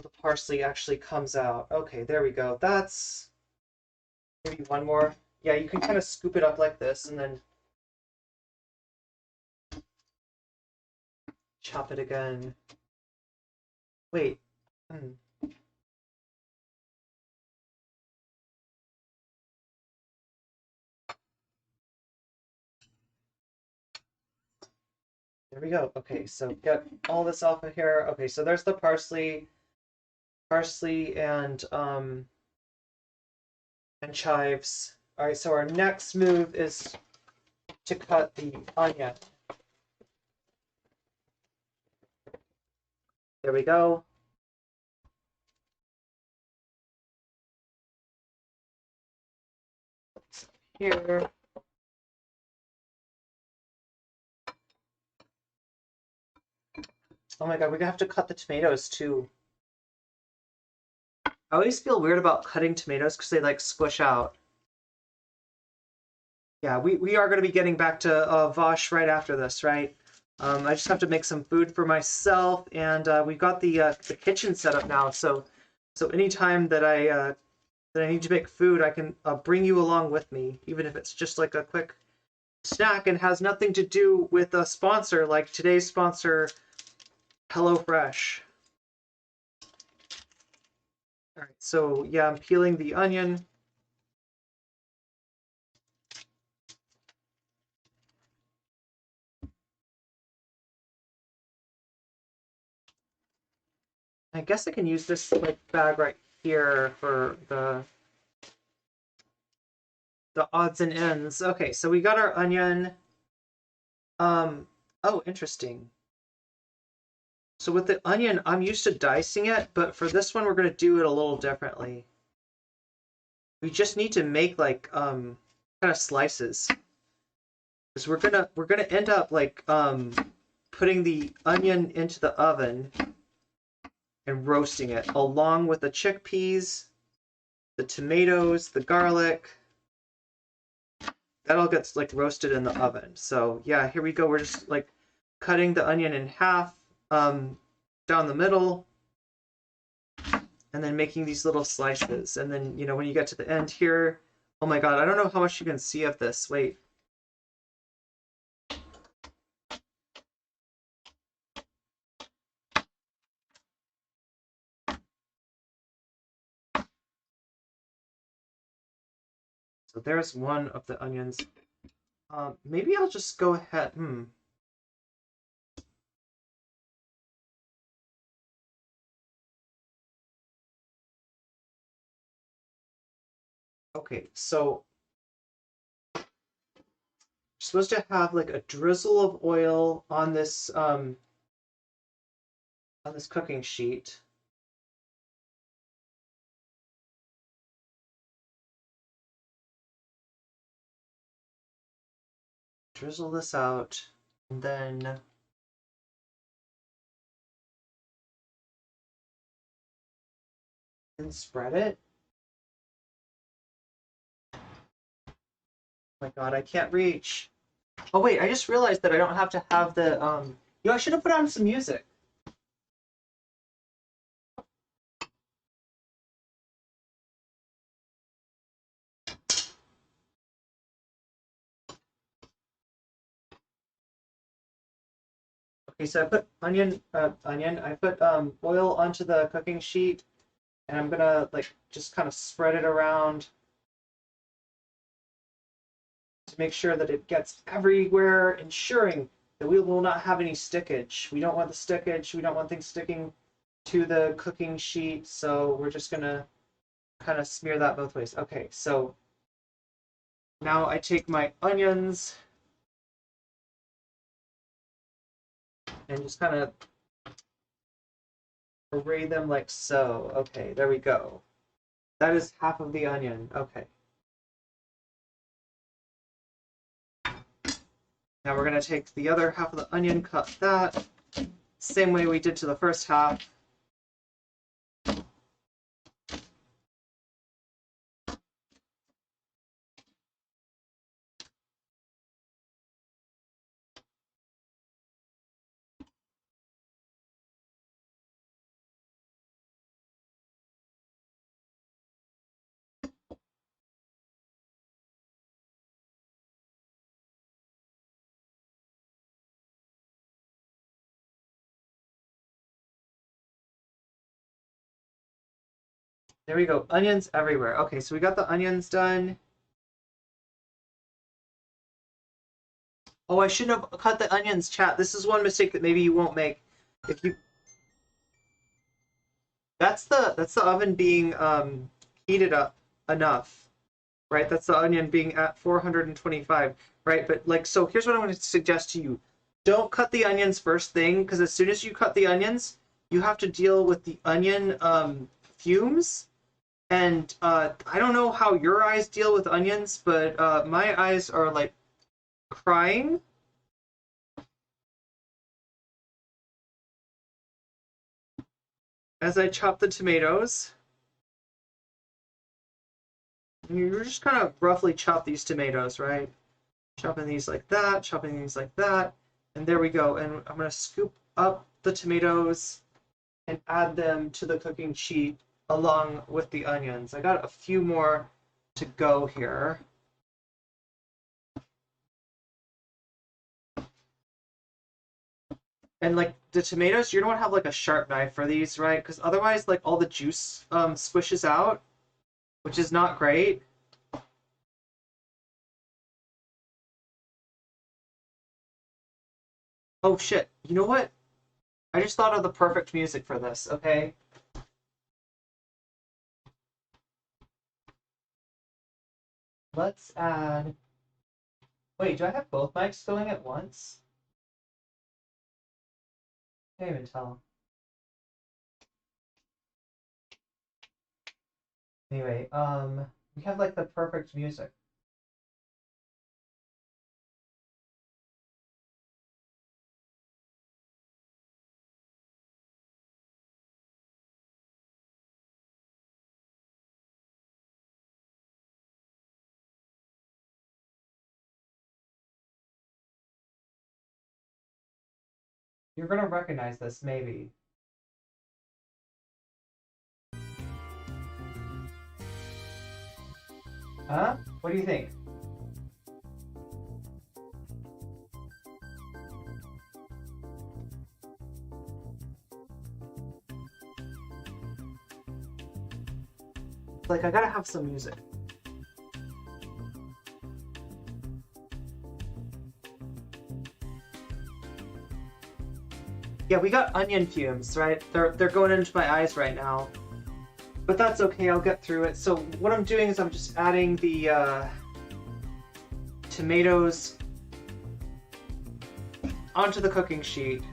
the parsley actually comes out. Okay, there we go. That's maybe one more. Yeah, you can kind of scoop it up like this and then chop it again. Wait. There we go. Okay, so get all this off of here. Okay, so there's the parsley and chives. All right, so our next move is to cut the onion. There we go. Here. Oh my god, we're gonna have to cut the tomatoes too. I always feel weird about cutting tomatoes because they like squish out. Yeah, we are going to be getting back to Vaush right after this, right? I just have to make some food for myself, and we've got the kitchen set up now. So anytime that I need to make food, I can bring you along with me, even if it's just like a quick snack and has nothing to do with a sponsor like today's sponsor, HelloFresh. All right, so yeah, I'm peeling the onion. I guess I can use this like bag right here for the odds and ends. Okay, so we got our onion. Oh, interesting. So with the onion, I'm used to dicing it, but for this one, we're going to do it a little differently. We just need to make like kind of slices. Because we're gonna end up like putting the onion into the oven and roasting it along with the chickpeas, the tomatoes, the garlic. That all gets like roasted in the oven. So yeah, here we go. We're just like cutting the onion in half down the middle and then making these little slices. And then, you know, when you get to the end here, oh my god, I don't know how much you can see of this. Wait. So there's one of the onions. Maybe I'll just go ahead. Okay, so you're supposed to have like a drizzle of oil on this cooking sheet. Drizzle this out, and then spread it. Oh my god, I can't reach. Oh wait, I just realized that I don't have to have the I should have put on some music. Okay, so I put I put oil onto the cooking sheet, and I'm gonna like just kind of spread it around to make sure that it gets everywhere, ensuring that we will not have any stickage. We don't want the stickage, we don't want things sticking to the cooking sheet, so we're just gonna kind of smear that both ways. Okay, so now I take my onions and just kind of array them like so. Okay, there we go. That is half of the onion. Okay. Now we're going to take the other half of the onion, cut that, same way we did to the first half. There we go. Onions everywhere. Okay, so we got the onions done. Oh, I shouldn't have cut the onions, chat. This is one mistake that maybe you won't make. If you That's the oven being heated up enough, right? That's the onion being at 425, right? But like, so here's what I'm going to suggest to you. Don't cut the onions first thing, because as soon as you cut the onions, you have to deal with the onion fumes. And I don't know how your eyes deal with onions, but my eyes are like crying. As I chop the tomatoes. And you just kind of roughly chop these tomatoes, right? Chopping these like that, chopping these like that. And there we go. And I'm going to scoop up the tomatoes and add them to the cooking sheet along with the onions. I got a few more to go here. And like the tomatoes, you don't have like a sharp knife for these, right? Because otherwise like all the juice squishes out, which is not great. Oh shit, you know what? I just thought of the perfect music for this, okay? Let's add... Wait, do I have both mics going at once? Can't even tell. Anyway, we have like the perfect music. You're gonna recognize this, maybe. Huh? What do you think? Like, I gotta have some music. Yeah, we got onion fumes, right? They're going into my eyes right now. But that's okay, I'll get through it. So what I'm doing is I'm just adding the tomatoes onto the cooking sheet.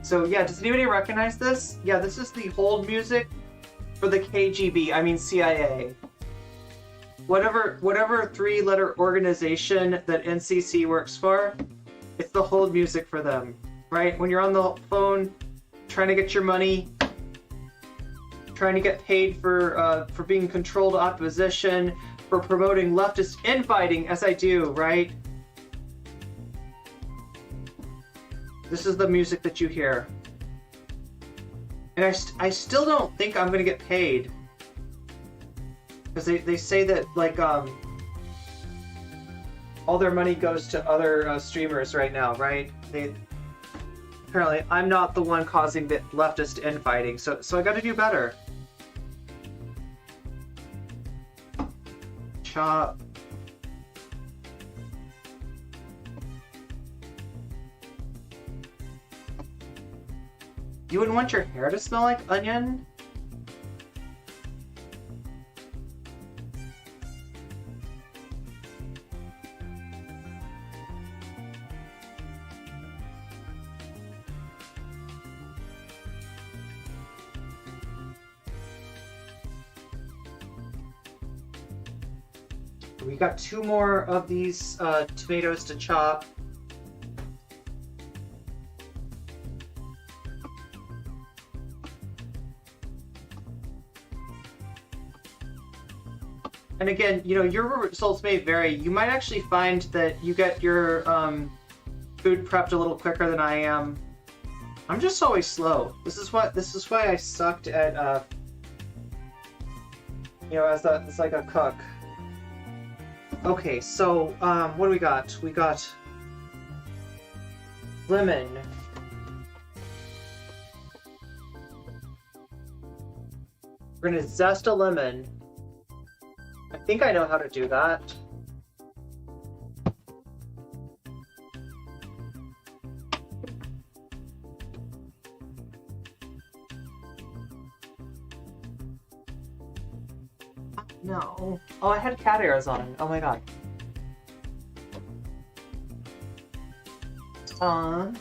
So yeah, does anybody recognize this? Yeah, this is the hold music for the KGB, I mean CIA. Whatever three-letter organization that NCC works for, it's the hold music for them, right? When you're on the phone, trying to get your money, trying to get paid for being controlled opposition, for promoting leftist infighting, as I do, right? This is the music that you hear. And I still don't think I'm gonna get paid. Because they say that, like, all their money goes to other streamers right now, right? Apparently, I'm not the one causing the leftist infighting, so I gotta do better. Chop. You wouldn't want your hair to smell like onion? We got 2 more of these tomatoes to chop. And again, you know, your results may vary. You might actually find that you get your food prepped a little quicker than I am. I'm just always slow. This is why I sucked at you know, as like a cook. Okay, so what do we got? We got lemon. We're gonna zest a lemon. I think I know how to do that. No. Oh, I had cat ears on. Oh my god. on.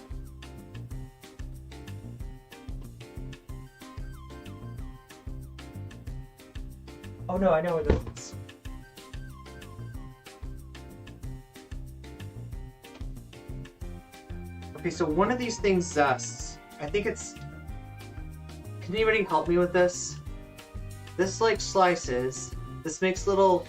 Oh no, I know what this is. Okay, so one of these things zests. I think it's... Can anybody help me with this? This like slices. This makes little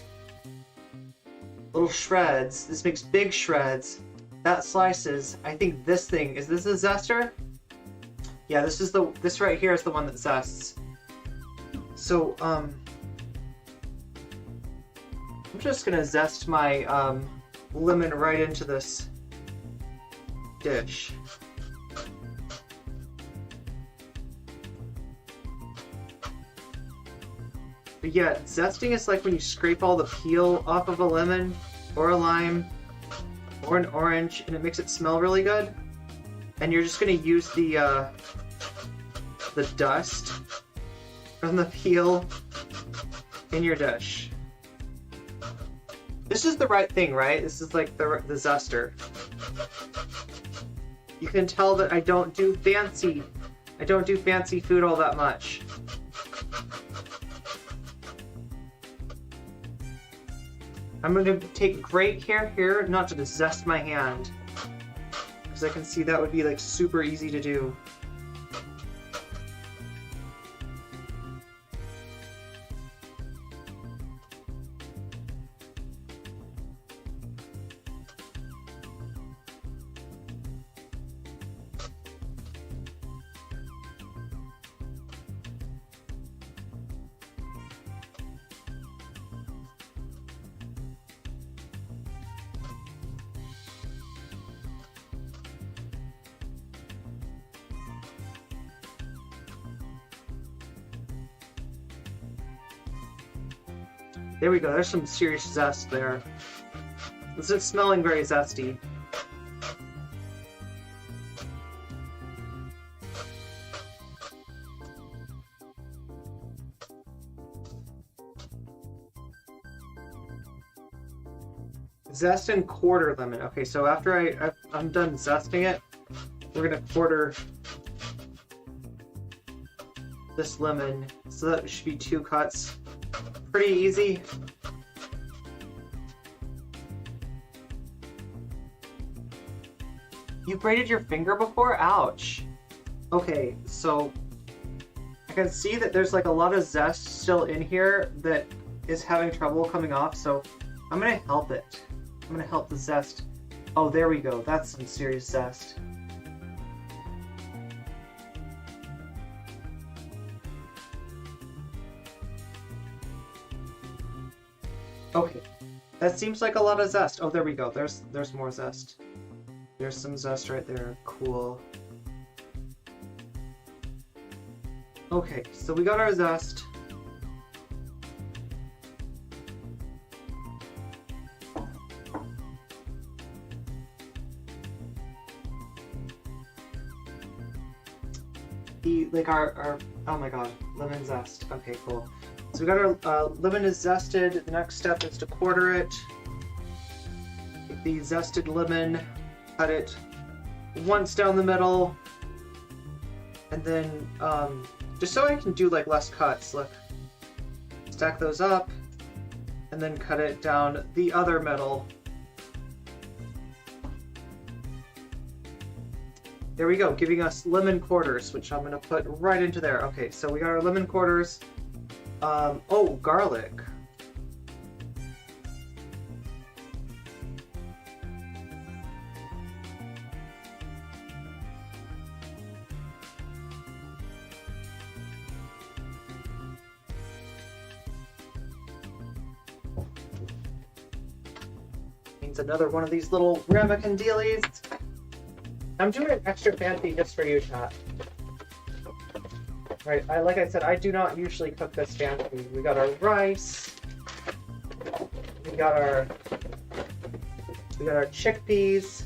shreds. This makes big shreds. That slices. I think this thing, is this a zester? Yeah, this right here is the one that zests. So, I'm just gonna zest my lemon right into this dish. But yeah, zesting is like when you scrape all the peel off of a lemon or a lime or an orange, and it makes it smell really good. And you're just gonna use the dust from the peel in your dish. This is the right thing, right? This is like the zester. You can tell that I don't do fancy food all that much. I'm going to take great care here not to zest my hand, because I can see that would be like super easy to do. There we go, there's some serious zest there. This is smelling very zesty. Zest and quarter lemon. Okay, so after I'm done zesting it, we're gonna quarter this lemon. So that should be 2 cuts. Pretty easy. You braided your finger before? Ouch. Okay, so I can see that there's like a lot of zest still in here that is having trouble coming off, so I'm gonna help it. I'm gonna help the zest. Oh, there we go. That's some serious zest. Okay, that seems like a lot of zest. Oh, there we go. There's more zest. There's some zest right there. Cool. Okay, so we got our zest. Our oh my god, lemon zest. Okay, cool. So we got our lemon is zested. The next step is to quarter it. Take the zested lemon, cut it once down the middle, and then just so I can do like less cuts, look, stack those up, and then cut it down the other middle. There we go, giving us lemon quarters, which I'm gonna put right into there. Okay, so we got our lemon quarters. Oh, garlic. Means another one of these little ramekin dealies. I'm doing it extra fancy just for you, chat. Right, like I said, I do not usually cook this fancy. We got our rice. We got our chickpeas.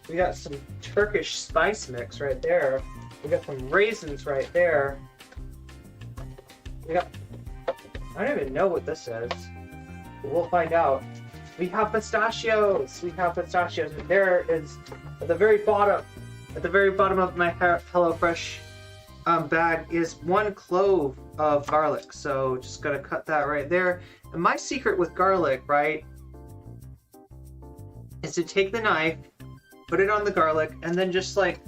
We got some Turkish spice mix right there. We got some raisins right there. We got, I don't even know what this is, but we'll find out. We have pistachios. We have pistachios. And there is at the very bottom of my HelloFresh bag is 1 clove of garlic. So just gotta cut that right there. And my secret with garlic, right, is to take the knife, put it on the garlic, and then just like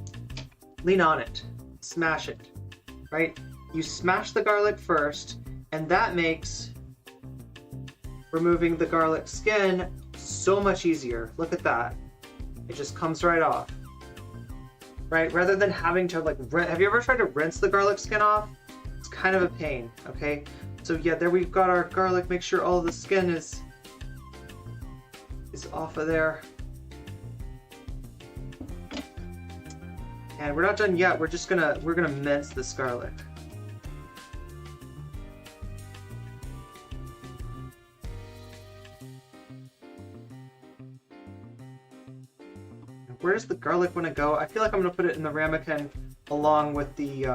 lean on it, smash it, right? You smash the garlic first, and that makes removing the garlic skin so much easier. Look at that. It just comes right off. Right? Rather than having to like have you ever tried to rinse the garlic skin off? It's kind of a pain, okay? So yeah, there we've got our garlic. Make sure all the skin is off of there. And we're not done yet. We're gonna mince this garlic. Where does the garlic want to go? I feel like I'm going to put it in the ramekin along with the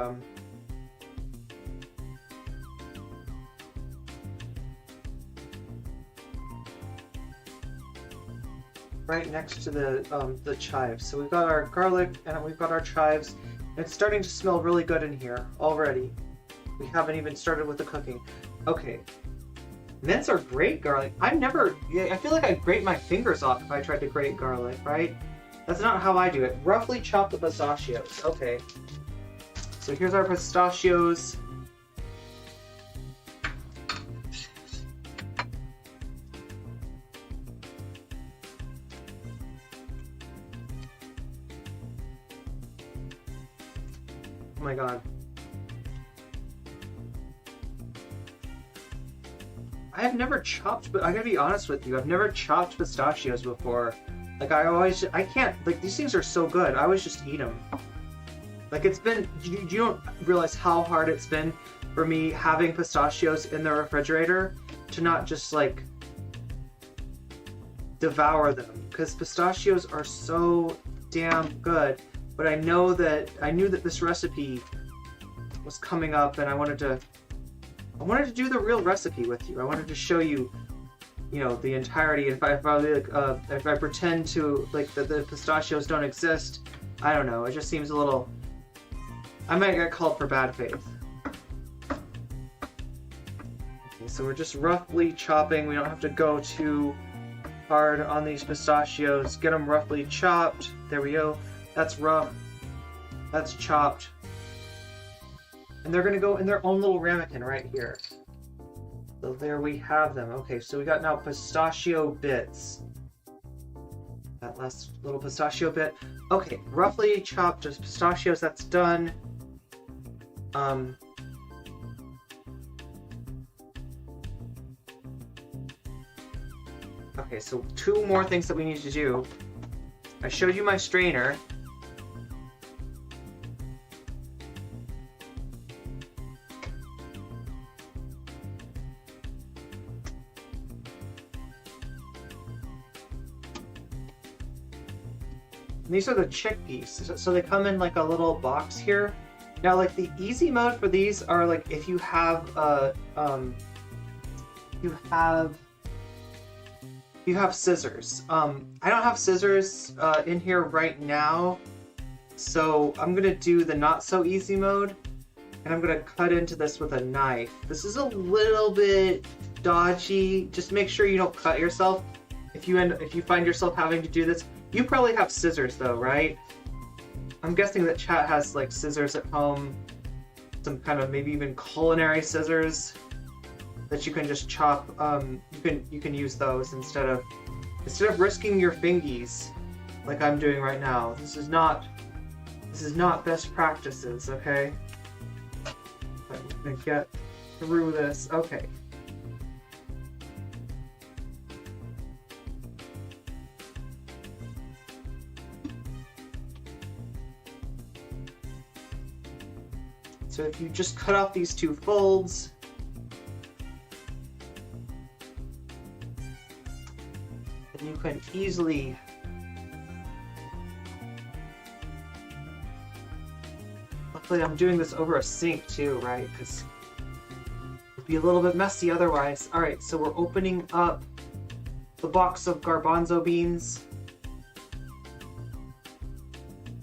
right next to the chives. So we've got our garlic and we've got our chives. And it's starting to smell really good in here already. We haven't even started with the cooking. Okay. Mints are great garlic. I feel like I'd grate my fingers off if I tried to grate garlic, right? That's not how I do it. Roughly chop the pistachios. Okay. So here's our pistachios. Oh my god. I have never chopped, but I gotta be honest with you, I've never chopped pistachios before. Like I can't, like these things are so good, I always just eat them. Like it's been, you don't realize how hard it's been for me having pistachios in the refrigerator to not just like devour them. Because pistachios are so damn good. But I knew that this recipe was coming up and I wanted to do the real recipe with you. I wanted to show you, you know, the entirety. If I pretend to like that the pistachios don't exist, I don't know. It just seems a little. I might get called for bad faith. Okay, so we're just roughly chopping. We don't have to go too hard on these pistachios. Get them roughly chopped. There we go. That's rough. That's chopped. And they're gonna go in their own little ramekin right here. So there we have them. Okay, so we got now pistachio bits. That last little pistachio bit. Okay, roughly chopped as pistachios, that's done. Okay, so 2 more things that we need to do. I showed you my strainer. And these are the chickpeas, so they come in like a little box here. Now, like the easy mode for these are like if you have scissors. I don't have scissors in here right now, so I'm gonna do the not so easy mode, and I'm gonna cut into this with a knife. This is a little bit dodgy. Just make sure you don't cut yourself if you find yourself having to do this. You probably have scissors though, right? I'm guessing that chat has like scissors at home, some kind of maybe even culinary scissors that you can just chop. You can use those instead of risking your fingies like I'm doing right now. This is not best practices, okay? But we're gonna get through this. Okay. So if you just cut off these 2 folds, then you can easily hopefully I'm doing this over a sink too, right? Because it'd be a little bit messy otherwise. Alright, so we're opening up the box of garbanzo beans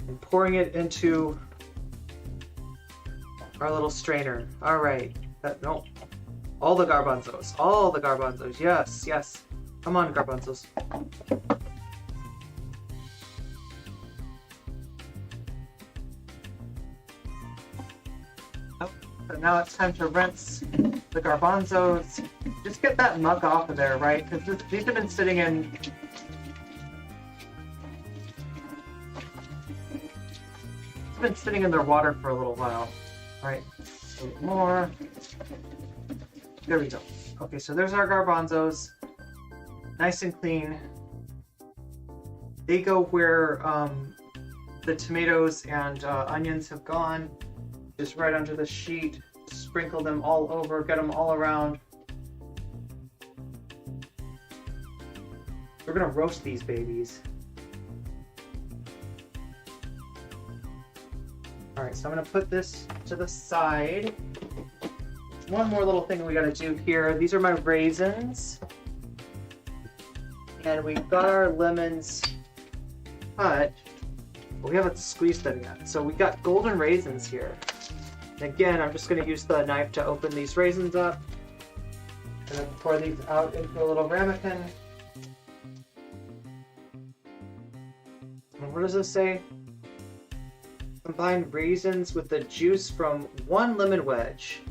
and pouring it into our little strainer. All right, no, all the garbanzos, yes, yes. Come on, garbanzos. So now it's time to rinse the garbanzos. Just get that muck off of there, right? Because these have been sitting in... It's been sitting in their water for a little while. All right, a little more. There we go. Okay, so there's our garbanzos. Nice and clean. They go where the tomatoes and onions have gone. Just right under the sheet. Sprinkle them all over, get them all around. We're gonna roast these babies. All right, so I'm gonna put this to the side. One more little thing we gotta do here. These are my raisins. And we've got our lemons cut, but we haven't squeezed them yet. So we got golden raisins here. And again, I'm just gonna use the knife to open these raisins up. And then pour these out into a little ramekin. And what does this say? Combine raisins with the juice from 1 lemon wedge.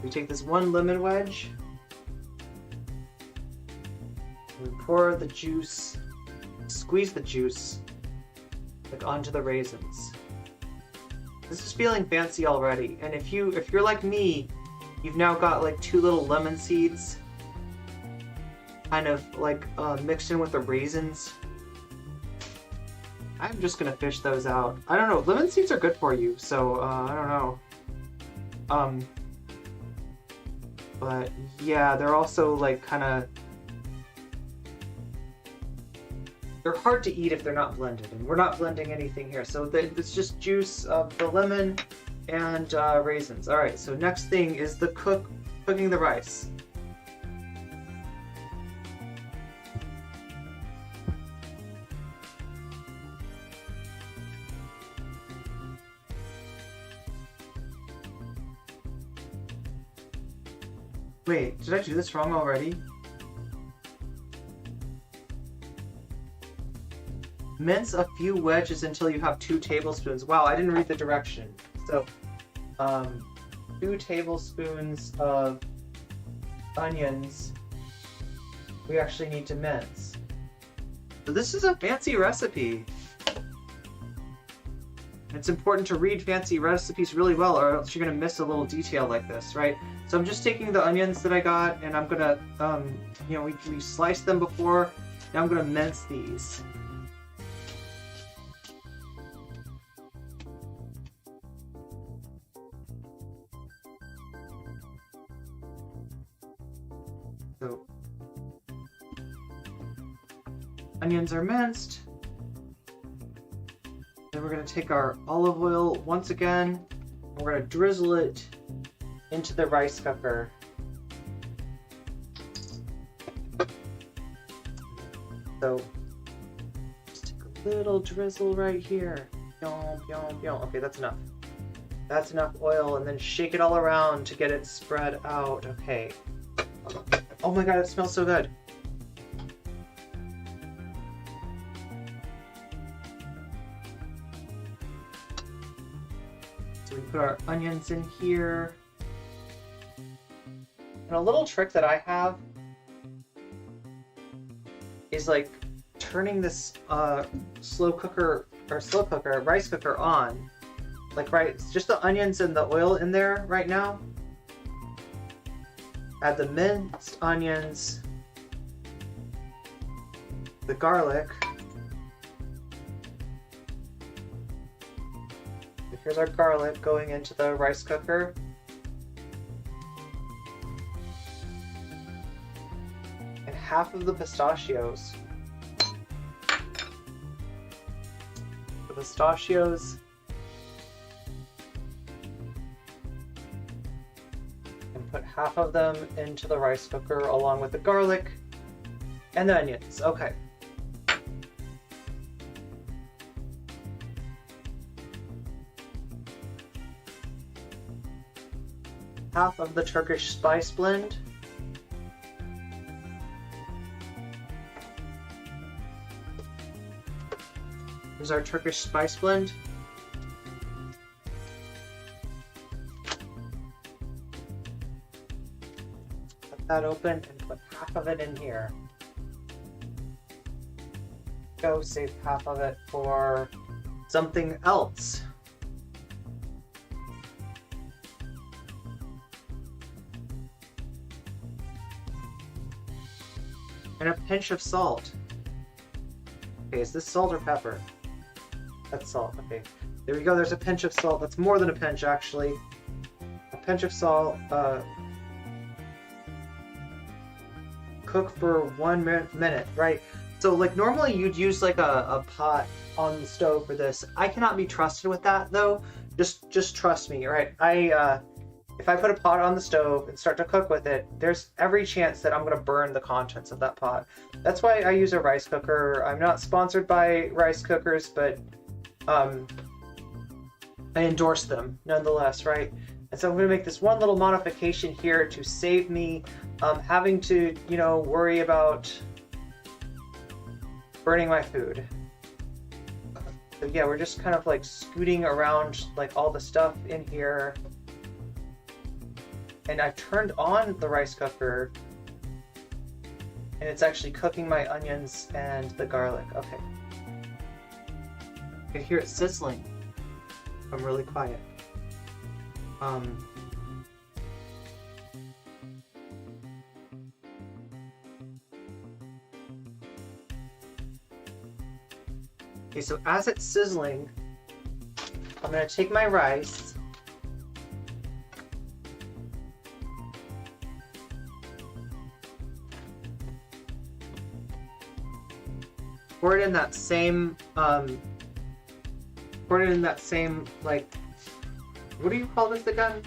We take this 1 lemon wedge, we pour the juice, squeeze the juice, like onto the raisins. This is feeling fancy already, and if you're like me, you've now got like 2 little lemon seeds, kind of like mixed in with the raisins. I'm just gonna fish those out. I don't know, lemon seeds are good for you, so I don't know. But yeah, they're also like kind of... They're hard to eat if they're not blended, and we're not blending anything here. So it's just juice of the lemon and raisins. All right, so next thing is the cooking the rice. Wait, did I do this wrong already? Mince a few wedges until you have 2 tablespoons. Wow, I didn't read the direction. So, 2 tablespoons of onions we actually need to mince. So this is a fancy recipe. It's important to read fancy recipes really well, or else you're gonna miss a little detail like this, right? So I'm just taking the onions that I got, and I'm gonna, you know, we sliced them before. Now I'm gonna mince these. So, onions are minced. Then we're going to take our olive oil once again, and we're going to drizzle it into the rice cooker. So, just take a little drizzle right here. Yum, yum, yum. Okay, that's enough. That's enough oil, and then shake it all around to get it spread out. Okay. Oh my god, it smells so good. So we put our onions in here. And a little trick that I have is like turning this rice cooker on. Like it's just the onions and the oil in there right now. Add the minced onions, the garlic. Here's our garlic going into the rice cooker. And half of the pistachios. The pistachios. put half of them into the rice cooker along with the garlic and the onions. Okay. Half of the Turkish spice blend. Here's our Turkish spice blend. Cut that open and put half of it in here. Go save half of it for something else. And a pinch of salt. Okay, is this salt or pepper? That's salt, okay. There we go, there's a pinch of salt. That's more than a pinch, actually. A pinch of salt. Cook for 1 minute, right? So, like, normally you'd use, like, a pot on the stove for this. I cannot be trusted with that, though. Just trust me, right? If I put a pot on the stove and start to cook with it, there's every chance that I'm going to burn the contents of that pot. That's why I use a rice cooker. I'm not sponsored by rice cookers, but I endorse them nonetheless, right? And so I'm going to make this one little modification here to save me having to, you know, worry about burning my food. So yeah, we're just kind of like scooting around like all the stuff in here. And I've turned on the rice cooker and it's actually cooking my onions and the garlic. Okay. I can hear it sizzling. I'm really quiet. Okay, so as it's sizzling, I'm gonna take my rice pour it in that same like, what do you call this again?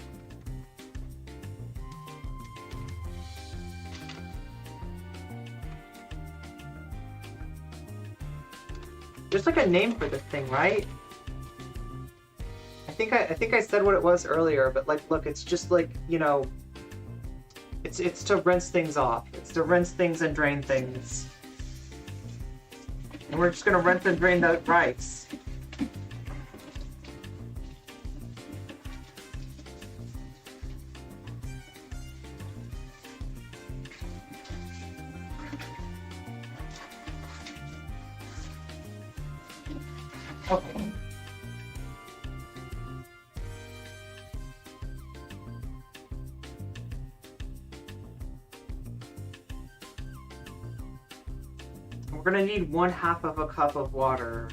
There's like a name for this thing, right? I think I said what it was earlier, but like, look, it's just like, you know, it's to rinse things off. It's to rinse things and drain things. And we're just gonna rinse and drain the rice. Okay. We're gonna need 1/2 of a cup of water.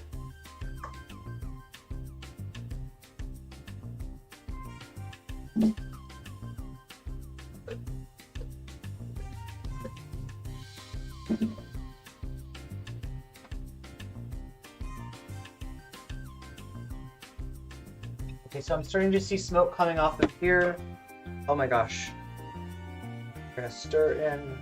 Okay, so I'm starting to see smoke coming off of here. Oh my gosh. We're gonna stir in.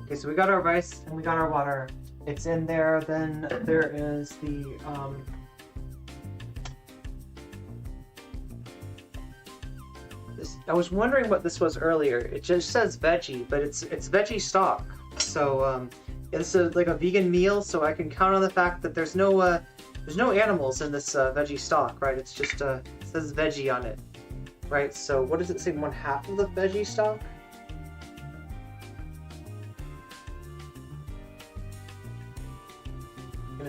Okay, so we got our rice and we got our water. It's in there. Then there is the I was wondering what this was earlier. It just says veggie, but it's veggie stock. So it's like a vegan meal. So I can count on the fact that there's no animals in this veggie stock, right? It's just it says veggie on it, right? So what does it say? 1/2 of the veggie stock.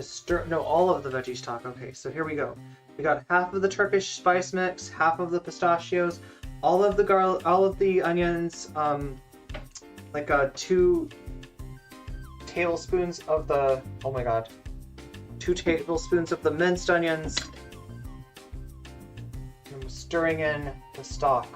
Stir, no, all of the veggie stock. Okay, so here we go. We got 1/2 of the Turkish spice mix, 1/2 of the pistachios, all of the garlic, all of the onions, like 2 tablespoons of the, oh my god, 2 tablespoons of the minced onions. I'm stirring in the stock.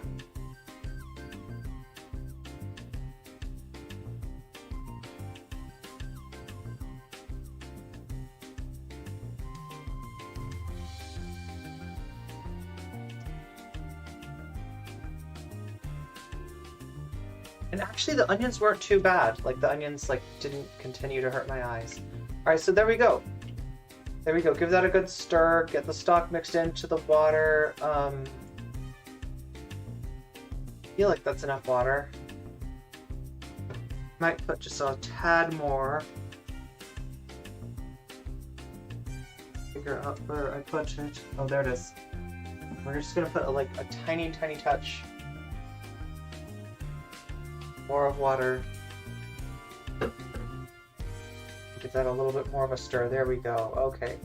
And actually the onions weren't too bad. Like the onions like didn't continue to hurt my eyes. Alright, so there we go. There we go. Give that a good stir. Get the stock mixed into the water. I feel like that's enough water. Might put just a tad more. Figure out where I put it. Oh, there it is. We're just gonna put like a tiny, tiny touch more of water. Give that a little bit more of a stir. There we go. Okay.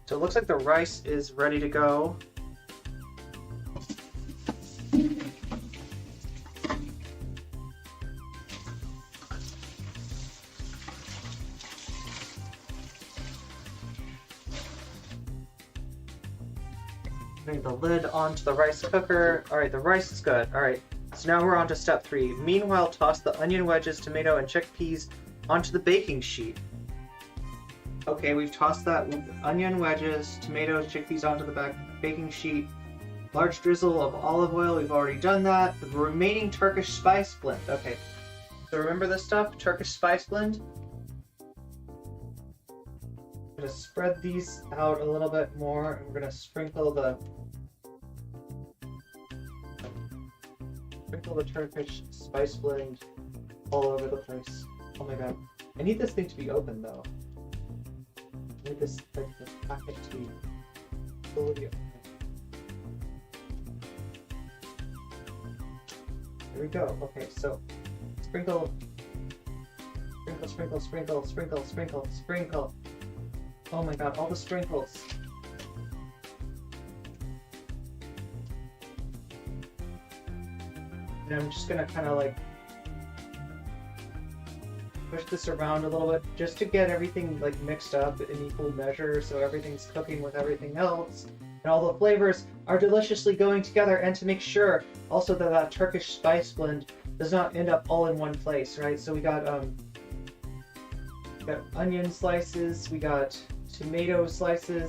So it looks like the rice is ready to go. Putting the lid onto the rice cooker. Alright, the rice is good. Alright. So now we're on to step 3. Meanwhile, toss the onion wedges, tomato, and chickpeas onto the baking sheet. Okay, we've tossed that onion wedges, tomatoes, chickpeas onto the baking sheet. Large drizzle of olive oil, we've already done that. The remaining Turkish spice blend. Okay, so remember this stuff? Turkish spice blend? I'm going to spread these out a little bit more, and we're going to sprinkle the Turkish spice blend all over the place. Oh my god. I need this thing to be open though. I need this packet to be fully open. There we go. Okay, so sprinkle, sprinkle, sprinkle, sprinkle, sprinkle, sprinkle. Oh my god, all the sprinkles. And I'm just gonna kind of like push this around a little bit just to get everything like mixed up in equal measure so everything's cooking with everything else and all the flavors are deliciously going together, and to make sure also that that Turkish spice blend does not end up all in one place, right? So we got onion slices, we got tomato slices,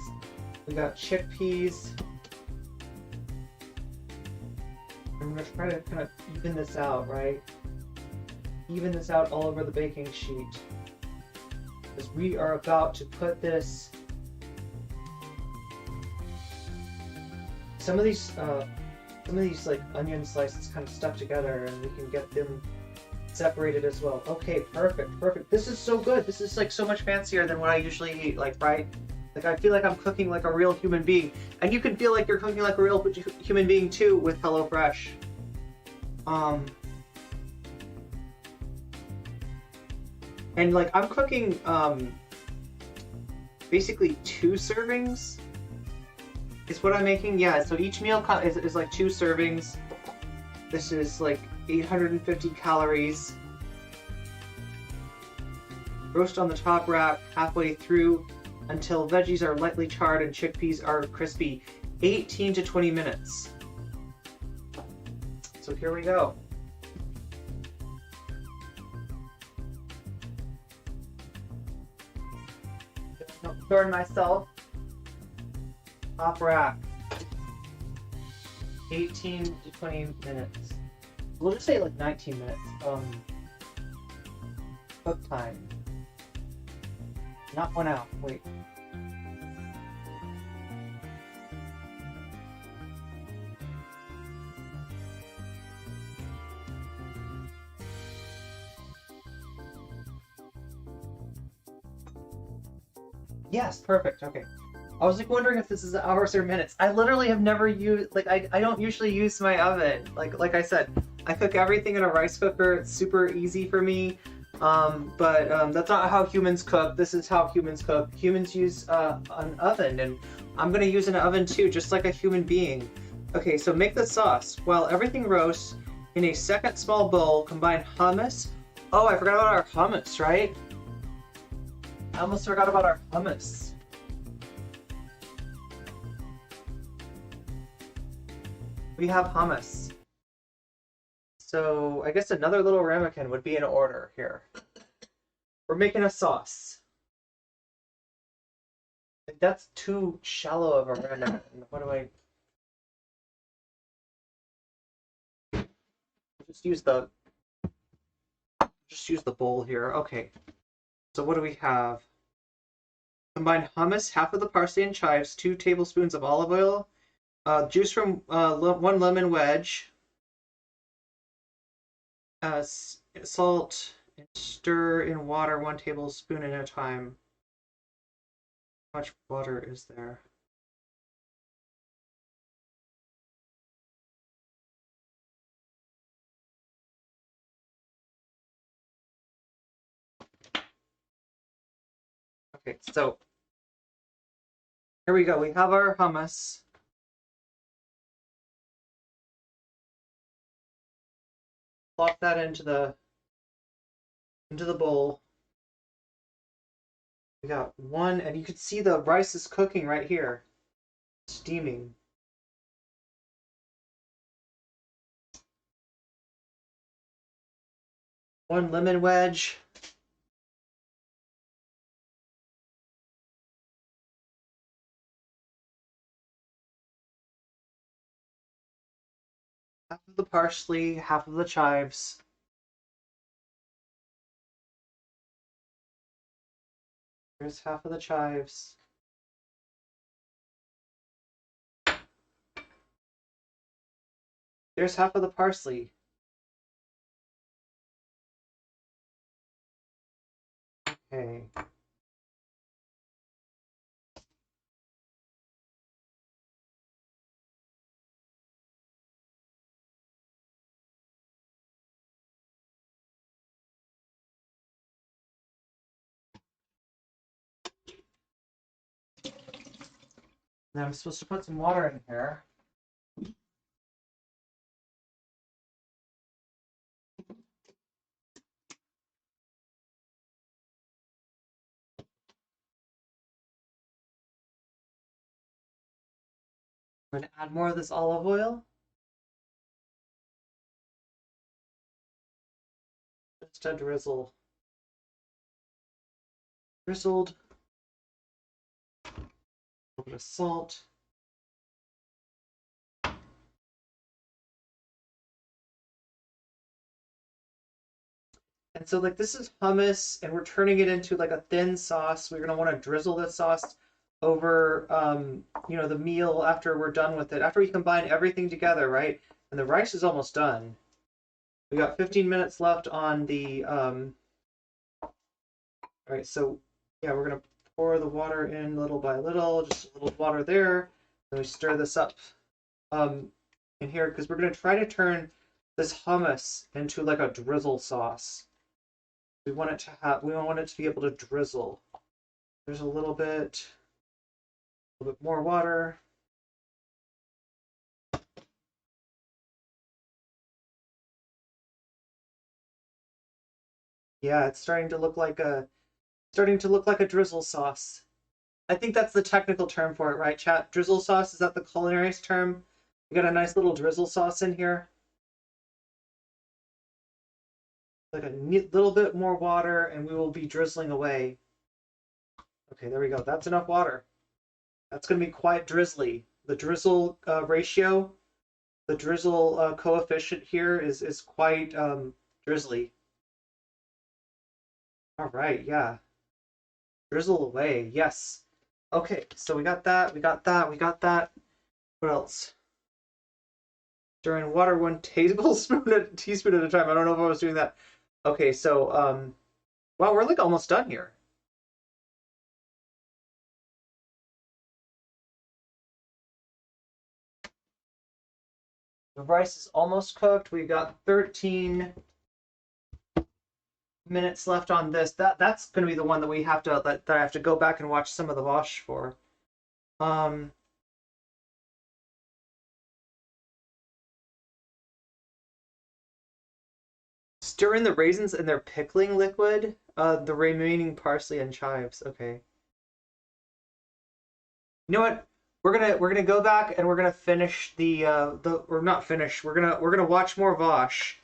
we got chickpeas. I'm going to try to kind of even this out, right? Even this out all over the baking sheet. Because we are about to put this... Some of these like onion slices kind of stuck together, and we can get them separated as well. Okay, perfect, perfect. This is so good. This is like so much fancier than what I usually eat, like, right? Like, I feel like I'm cooking like a real human being. And you can feel like you're cooking like a real human being too with HelloFresh. And like, I'm cooking basically 2 servings is what I'm making. Yeah, so each meal is like 2 servings. This is like 850 calories. Roast on the top rack halfway through until veggies are lightly charred and chickpeas are crispy. 18 to 20 minutes. So here we go. Don't burn myself. Top rack. 18 to 20 minutes. We'll just say like 19 minutes. Cook time. Not 1 hour. Wait. Yes, perfect. Okay. I was like wondering if this is hours or minutes. I literally have never used, like, I don't usually use my oven. Like I said, I cook everything in a rice cooker. It's super easy for me. But that's not how humans cook. This is how humans cook. Humans use an oven, and I'm gonna use an oven too, just like a human being. Okay, so make the sauce. While everything roasts, in a second small bowl, combine hummus. Oh, I forgot about our hummus, right? I almost forgot about our hummus. We have hummus. So I guess another little ramekin would be in order here. We're making a sauce. That's too shallow of a ramekin. What do I... Just use the bowl here. Okay. So what do we have? Combine hummus, half of the parsley and chives, 2 tablespoons of olive oil, juice from 1 lemon wedge, salt, and stir in water 1 tablespoon at a time. How much water is there? Okay, so here we go. We have our hummus. Plop that into the bowl. We got 1, and you can see the rice is cooking right here, steaming. One lemon wedge. Half of the parsley, half of the chives. Here's half of the chives. There's half of the parsley. Okay. Now I'm supposed to put some water in here. I'm going to add more of this olive oil. Just a drizzle. Drizzled. A little bit of salt. And so like this is hummus and we're turning it into like a thin sauce. We're going to want to drizzle this sauce over you know, the meal after we're done with it. After we combine everything together, right? And the rice is almost done. We got 15 minutes left on the all right, so yeah, we're going to pour the water in little by little, just a little water there. Then we stir this up in here because we're going to try to turn this hummus into like a drizzle sauce. We want it to be able to drizzle. There's a little bit more water. Yeah, it's starting to look like a drizzle sauce. I think that's the technical term for it, right, chat? Drizzle sauce, is that the culinary term? We got a nice little drizzle sauce in here. Like a little bit more water and we will be drizzling away. Okay, there we go. That's enough water. That's going to be quite drizzly. The drizzle ratio, the drizzle coefficient here is quite drizzly. All right, yeah. Drizzle away, yes. Okay, so we got that, we got that, we got that. What else? Stir in water 1 teaspoon at a time. I don't know if I was doing that. Okay, so wow, we're like almost done here. The rice is almost cooked. We've got 13 minutes left on this. That's going to be the one that we have to that I have to go back and watch some of the Vaush for. Stir in the raisins in their pickling liquid. The remaining parsley and chives. Okay. You know what? we're gonna go back and we're gonna finish the or not finish. We're gonna watch more Vaush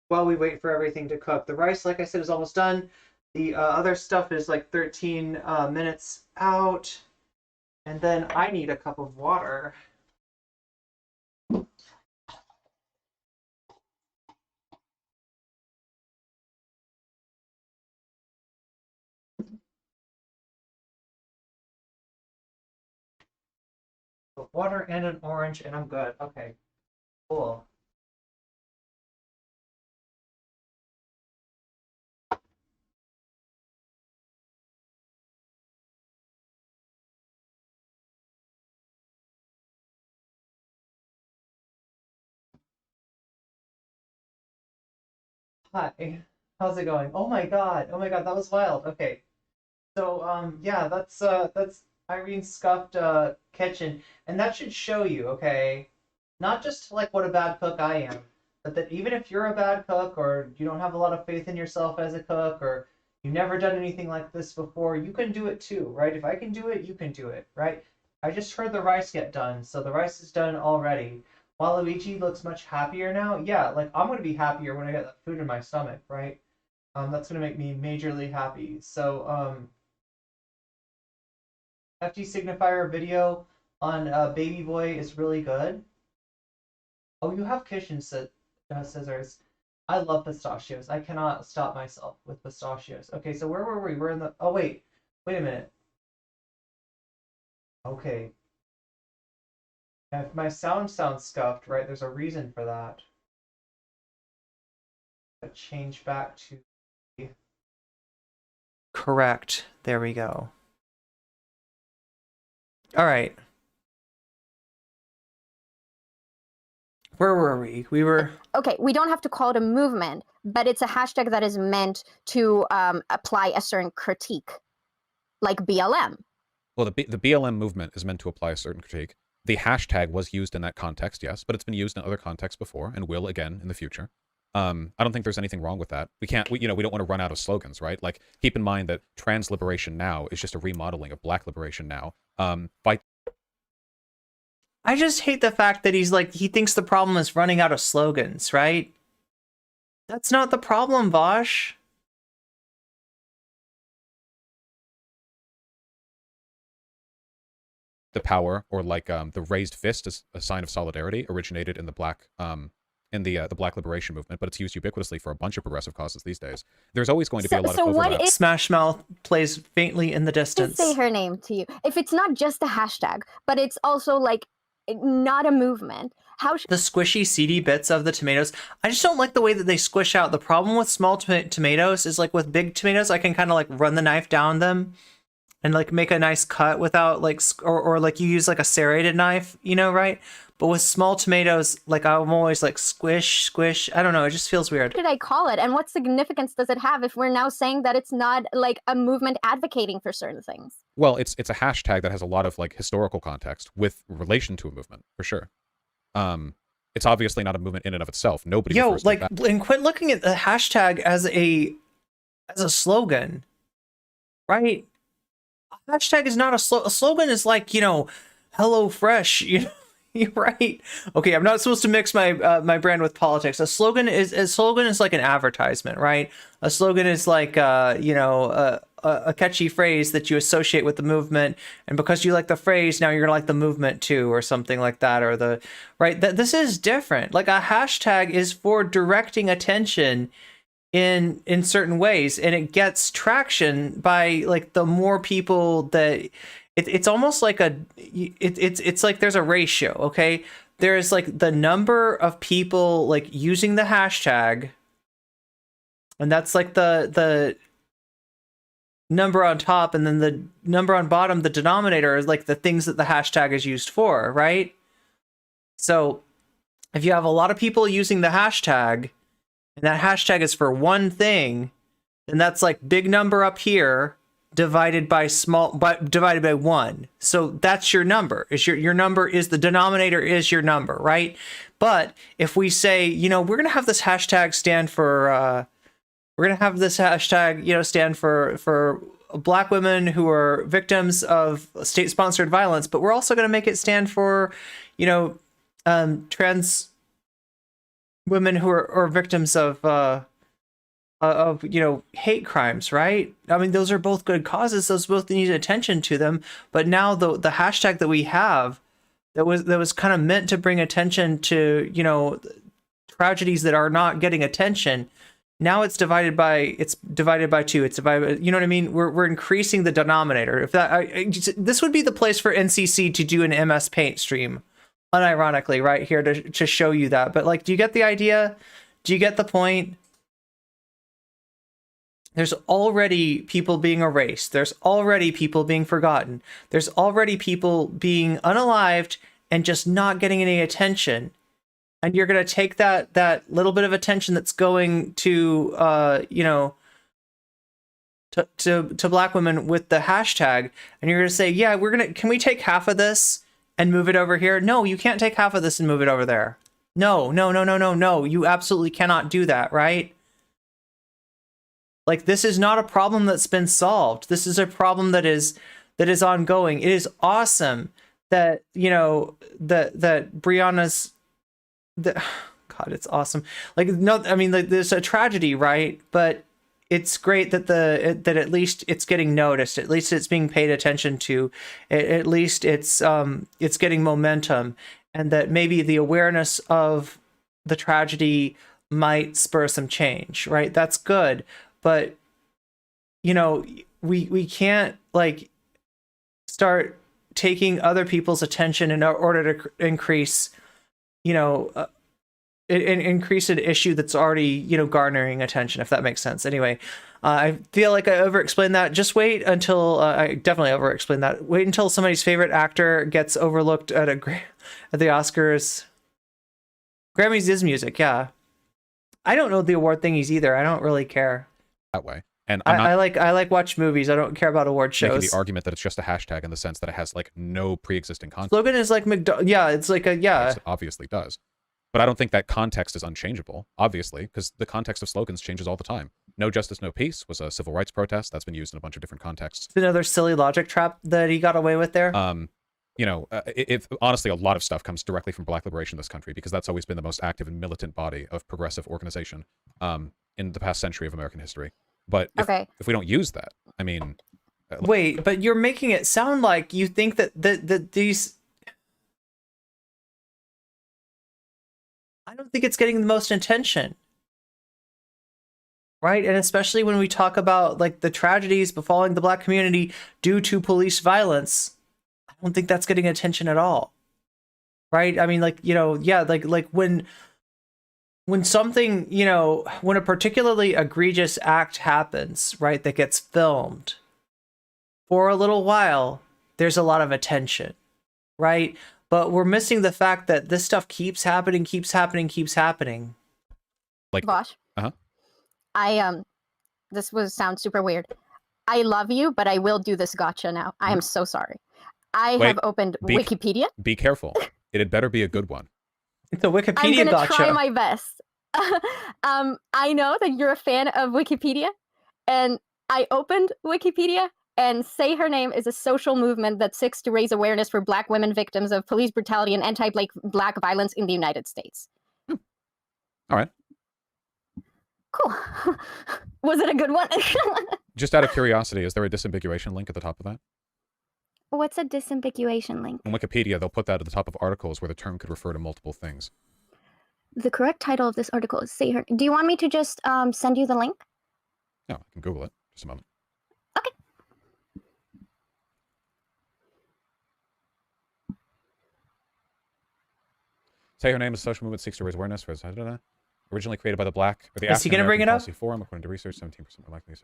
while we wait for everything to cook. The rice, like I said, is almost done. The other stuff is like 13 minutes out, and then I need a cup of water. Water and an orange, and I'm good. Okay, cool. Hi, how's it going? Oh my god, that was wild. Okay, so yeah, that's Irene's scuffed kitchen, and that should show you, okay, not just like what a bad cook I am, but that even if you're a bad cook or you don't have a lot of faith in yourself as a cook or you've never done anything like this before, you can do it too, right? If I can do it, you can do it, right? I just heard the rice get done, so the rice is done already. Waluigi looks much happier now. Yeah, like I'm gonna be happier when I get that food in my stomach, right? That's gonna make me majorly happy. So FT signifier video on Baby Boy is really good. Oh, you have kitchen scissors. I love pistachios. I cannot stop myself with pistachios. Okay, so where were we? We're in the... Oh, wait. Wait a minute. Okay. If my sound sounds scuffed, right, there's a reason for that. Change back to... Correct. There we go. All right. Where were we? We were... Okay, we don't have to call it a movement, but it's a hashtag that is meant to apply a certain critique, like BLM. Well, the BLM movement is meant to apply a certain critique. The hashtag was used in that context, yes, but it's been used in other contexts before and will again in the future. I don't think there's anything wrong with that. We can't, we don't want to run out of slogans, right? Like, keep in mind that trans liberation now is just a remodeling of black liberation now. Fight. I just hate the fact that he's like, he thinks the problem is running out of slogans, right? That's not the problem, Vaush. The power, or like the raised fist as a sign of solidarity, originated in the black Black liberation movement, but it's used ubiquitously for a bunch of progressive causes these days. There's always going to be a lot of overlap. What if Smash Mouth plays faintly in the distance? say her name to you? If it's not just a hashtag, but it's also like not a movement, how should the squishy seedy bits of the tomatoes? I just don't like the way that they squish out. The problem with small tomatoes is like with big tomatoes, I can kind of like run the knife down them and like make a nice cut without like, or like you use like a serrated knife, you know, right? But with small tomatoes, like I'm always like squish, squish. I don't know. It just feels weird. What did I call it? And what significance does it have if we're now saying that it's not like a movement advocating for certain things? Well, it's a hashtag that has a lot of like historical context with relation to a movement, for sure. It's obviously not a movement in and of itself. Nobody. Yo, like, and quit looking at the hashtag as a slogan, right? A hashtag is not a slogan. Is like, you know, HelloFresh, you know. You're right. Okay, I'm not supposed to mix my my brand with politics. A slogan is like an advertisement, right? A slogan is like you know, a catchy phrase that you associate with the movement, and because you like the phrase, now you're gonna like the movement too, or something like that, or the right. This is different. Like a hashtag is for directing attention in certain ways, and it gets traction by like the more people that. It's almost like it's like there's a ratio, okay? There's like the number of people like using the hashtag, and that's like the number on top, and then the number on bottom, the denominator, is like the things that the hashtag is used for, right? So if you have a lot of people using the hashtag, and that hashtag is for one thing, then that's like big number up here, divided by divided by 1. So that's your number. Is your number is the denominator is your number, right? But if we say, you know, we're going to have this hashtag stand for stand for Black women who are victims of state-sponsored violence, but we're also going to make it stand for, you know, trans women who are victims of you know, hate crimes, right? I mean, those are both good causes. Those both need attention to them. But now the hashtag that we have that was kind of meant to bring attention to, you know, tragedies that are not getting attention. Now it's divided by two. It's divided. You know what I mean? We're increasing the denominator. If that this would be the place for NCC to do an MS Paint stream, unironically, right here to show you that. But like, do you get the idea? Do you get the point? There's already people being erased. There's already people being forgotten. There's already people being unalived and just not getting any attention. And you're going to take that little bit of attention that's going to, you know, to Black women with the hashtag, and you're going to say, yeah, can we take half of this and move it over here? No, you can't take half of this and move it over there. No. You absolutely cannot do that, right? Like, this is not a problem that's been solved. This is a problem that is ongoing. It is awesome that, you know, that Brianna's, God, it's awesome. Like, no, I mean, like, there's a tragedy, right? But it's great that that at least it's getting noticed. At least it's being paid attention to. At least it's getting momentum, and that maybe the awareness of the tragedy might spur some change, right? That's good. But, you know, we can't, like, start taking other people's attention in order to increase, you know, increase an issue that's already, you know, garnering attention, if that makes sense. Anyway, I feel like I over-explained that. Just wait until, I definitely over-explained that. Wait until somebody's favorite actor gets overlooked at the Oscars. Grammys is music, yeah. I don't know the award thingies either. I don't really care. That way. And I like watch movies. I don't care about award shows. Making the argument that it's just a hashtag in the sense that it has like no pre-existing context. Slogan is like yeah, it's like a yeah. It obviously does. But I don't think that context is unchangeable, obviously, because the context of slogans changes all the time. No justice, no peace was a civil rights protest. That's been used in a bunch of different contexts. It's another silly logic trap that he got away with there. You know, honestly, a lot of stuff comes directly from Black liberation in this country, because that's always been the most active and militant body of progressive organization in the past century of American history. But if we don't use that, I mean... Wait, but you're making it sound like you think that these... I don't think it's getting the most attention. Right? And especially when we talk about, like, the tragedies befalling the Black community due to police violence, I don't think that's getting attention at all. Right? I mean, like, you know, yeah, like when something, you know, when a particularly egregious act happens, right, that gets filmed, for a little while, there's a lot of attention, right? But we're missing the fact that this stuff keeps happening. Like, Vaush, this sound super weird. I love you, but I will do this gotcha now. I am so sorry. I have opened Wikipedia. Be careful. It had better be a good one. It's a Wikipedia I'm gonna gotcha. try my best. I know that you're a fan of Wikipedia, and I opened Wikipedia, and Say Her Name is a social movement that seeks to raise awareness for Black women victims of police brutality and anti-Black violence in the United States. All right. Cool. Was it a good one? Just out of curiosity, is there a disambiguation link at the top of that? What's a disambiguation link? On Wikipedia, they'll put that at the top of articles where the term could refer to multiple things. The correct title of this article is Say Her... Do you want me to just send you the link? No, I can Google it. Just a moment. Okay. Say Her Name is a social movement seeks to raise awareness for... Originally created by the Is he going to bring it up? Policy Forum, according to research, 17% more likely.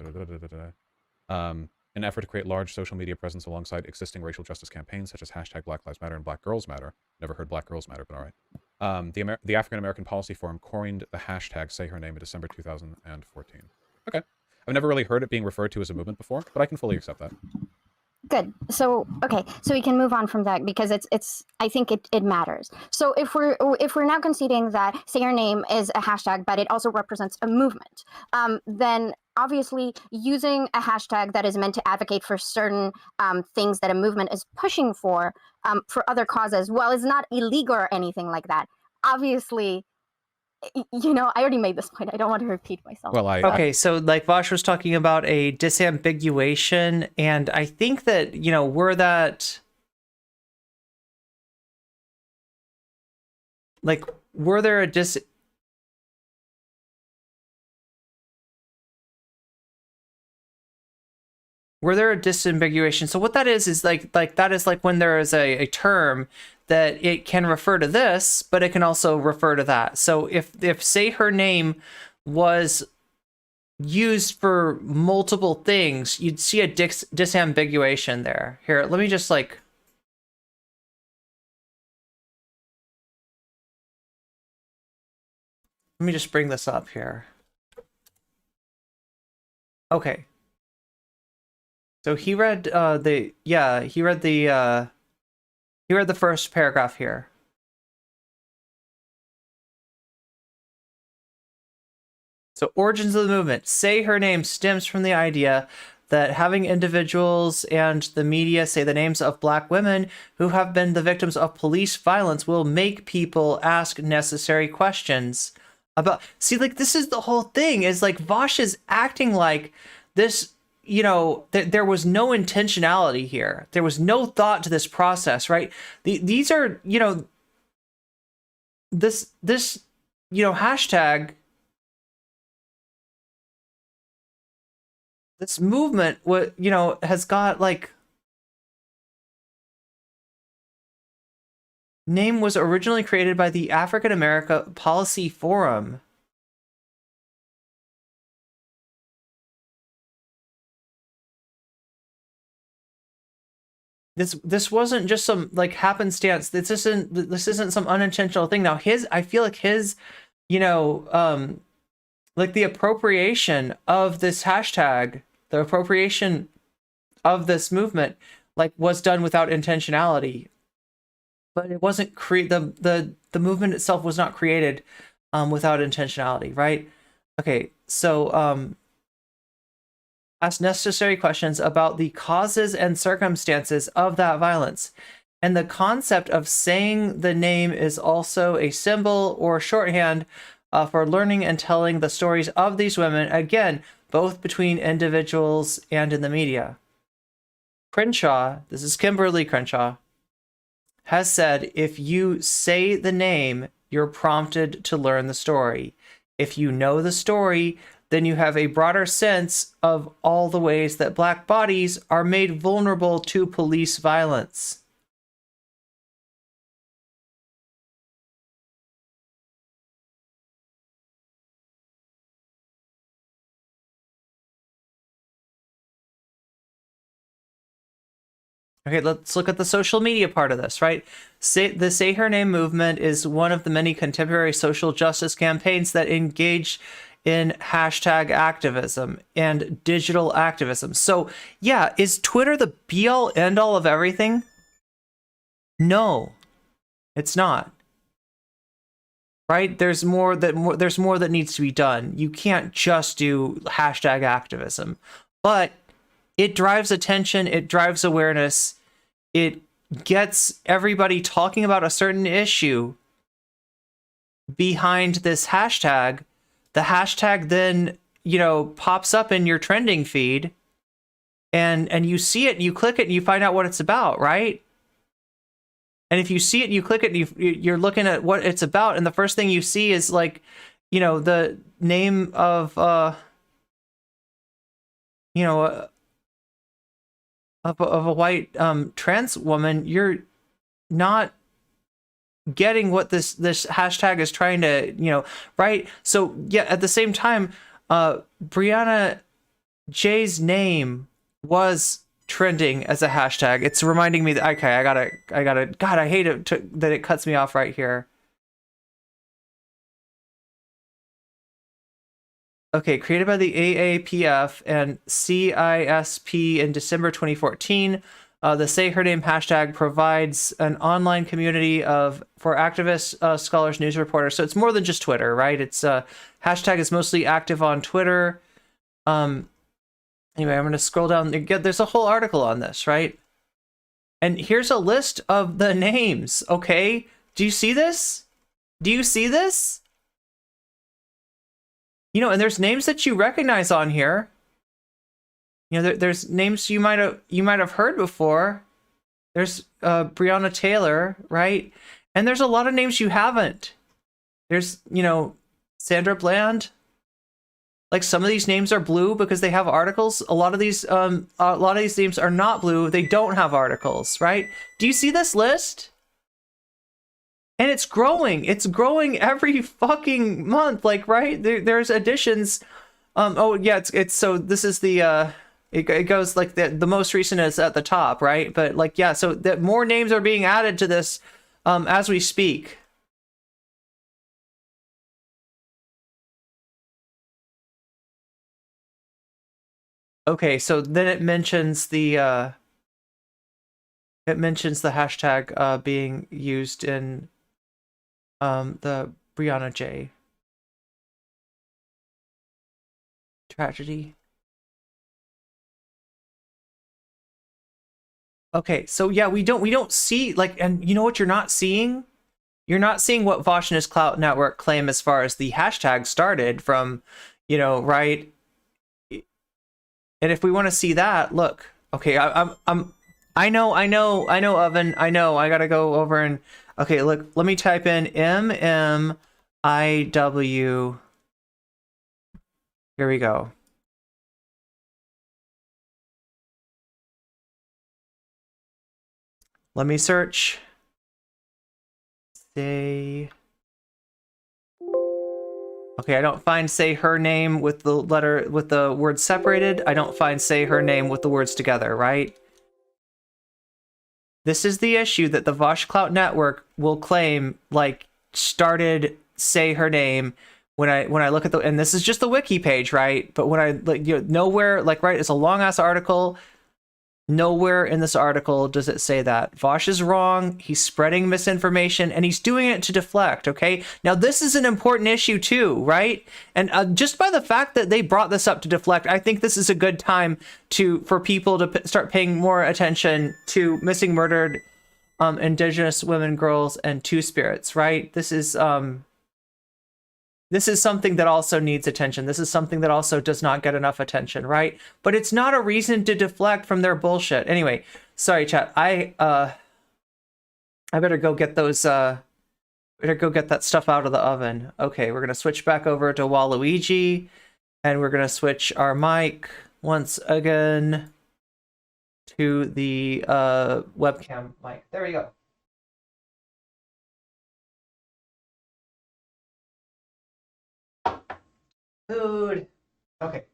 An effort to create large social media presence alongside existing racial justice campaigns such as hashtag Black Lives Matter and Black Girls Matter. Never heard Black Girls Matter, but all right. The African American Policy Forum coined the hashtag Say Her Name in December 2014. Okay. I've never really heard it being referred to as a movement before, but I can fully accept that. Good. So, okay, so we can move on from that because I think it matters. So if we're now conceding that Say Your Name is a hashtag, but it also represents a movement, then obviously using a hashtag that is meant to advocate for certain things that a movement is pushing for other causes, well, is not illegal or anything like that. Obviously, you know, I already made this point. I don't want to repeat myself. Well, okay, so like Vaush was talking about a disambiguation, and I think that, you know, were there a disambiguation? So what that is like that is like when there is a term that it can refer to this, but it can also refer to that. So if say her name was used for multiple things, you'd see a disambiguation there. Here, let me just like... Let me just bring this up here. Okay. So he read the first paragraph here. So origins of the movement. Say her name stems from the idea that having individuals and the media say the names of Black women who have been the victims of police violence will make people ask necessary questions about... See, like, this is the whole thing, is like Vaush is acting like this, you know, there was no intentionality here. There was no thought to this process, right? These are, you know, this, you know, hashtag... This movement, you know, has got like... Name was originally created by the African America Policy Forum. This wasn't just some like happenstance. This isn't some unintentional thing. Now I feel like his, you know, like the appropriation of this hashtag, the appropriation of this movement, like was done without intentionality. But it wasn't the movement itself was not created without intentionality, right? Okay, so ask necessary questions about the causes and circumstances of that violence. And the concept of saying the name is also a symbol or shorthand for learning and telling the stories of these women, again, both between individuals and in the media. Crenshaw, this is Kimberly Crenshaw, has said, if you say the name, you're prompted to learn the story. If you know the story, then you have a broader sense of all the ways that Black bodies are made vulnerable to police violence. Okay, let's look at the social media part of this, right? The Say Her Name movement is one of the many contemporary social justice campaigns that engage in hashtag activism and digital activism. So, yeah, is Twitter the be-all, end-all of everything? No, it's not. Right? There's more that needs to be done. You can't just do hashtag activism. But it drives attention, it drives awareness, it gets everybody talking about a certain issue behind this hashtag. The hashtag then, you know, pops up in your trending feed, and you see it and you click it and you find out what it's about, right? And if you see it and you click it and you're looking at what it's about, and the first thing you see is like, you know, the name of you know, of a white trans woman, you're not getting what this hashtag is trying to, you know, right? So yeah, at the same time, Brianna J's name was trending as a hashtag. It's reminding me that, okay, I gotta, God, I hate it that it cuts me off right here. Okay, created by the AAPF and CISP in December 2014, the Say Her Name hashtag provides an online community for activists, scholars, news reporters. So it's more than just Twitter, right? It's hashtag is mostly active on Twitter. Anyway, I'm going to scroll down. There's a whole article on this, right? And here's a list of the names, okay? Do you see this? Do you see this? You know, and there's names that you recognize on here. You know, there's names you might have heard before. There's Breonna Taylor, right? And there's a lot of names you haven't. There's, you know, Sandra Bland. Like, some of these names are blue because they have articles. A lot of these names are not blue. They don't have articles, right? Do you see this list? And it's growing. It's growing every fucking month. Like, right? There's additions. Oh yeah, it's so this is the it goes like the most recent is at the top, right? But like, yeah, so that more names are being added to this as we speak. Okay, so then it mentions the hashtag being used in the Breonna J. tragedy. Okay, so yeah, we don't see, like, and you know what you're not seeing? You're not seeing what Vaush and his clout network claim as far as the hashtag started from, you know, right? And if we want to see that, look, okay, I know, Oven, I know, I gotta go over and, okay, look, let me type in MMIW. Here we go. Let me search. Say. Okay, I don't find say her name with the letter, with the words separated. I don't find say her name with the words together, right? This is the issue that the Vaush Clout Network will claim, like, started say her name when I look at the, and this is just the wiki page, right? But when I, like, you know, nowhere, like, right, it's a long ass article. Nowhere in this article does it say that. Vaush is wrong. He's spreading misinformation, and he's doing it to deflect, okay? Now, this is an important issue, too, right? And just by the fact that they brought this up to deflect, I think this is a good time for people to start paying more attention to missing, murdered Indigenous women, girls, and Two-Spirits, right? This is something that also needs attention. This is something that also does not get enough attention, right? But it's not a reason to deflect from their bullshit. Anyway, sorry, chat. I better go get those. Better go get that stuff out of the oven. Okay, we're gonna switch back over to Waluigi, and we're gonna switch our mic once again to the webcam mic. There we go. Food. Okay.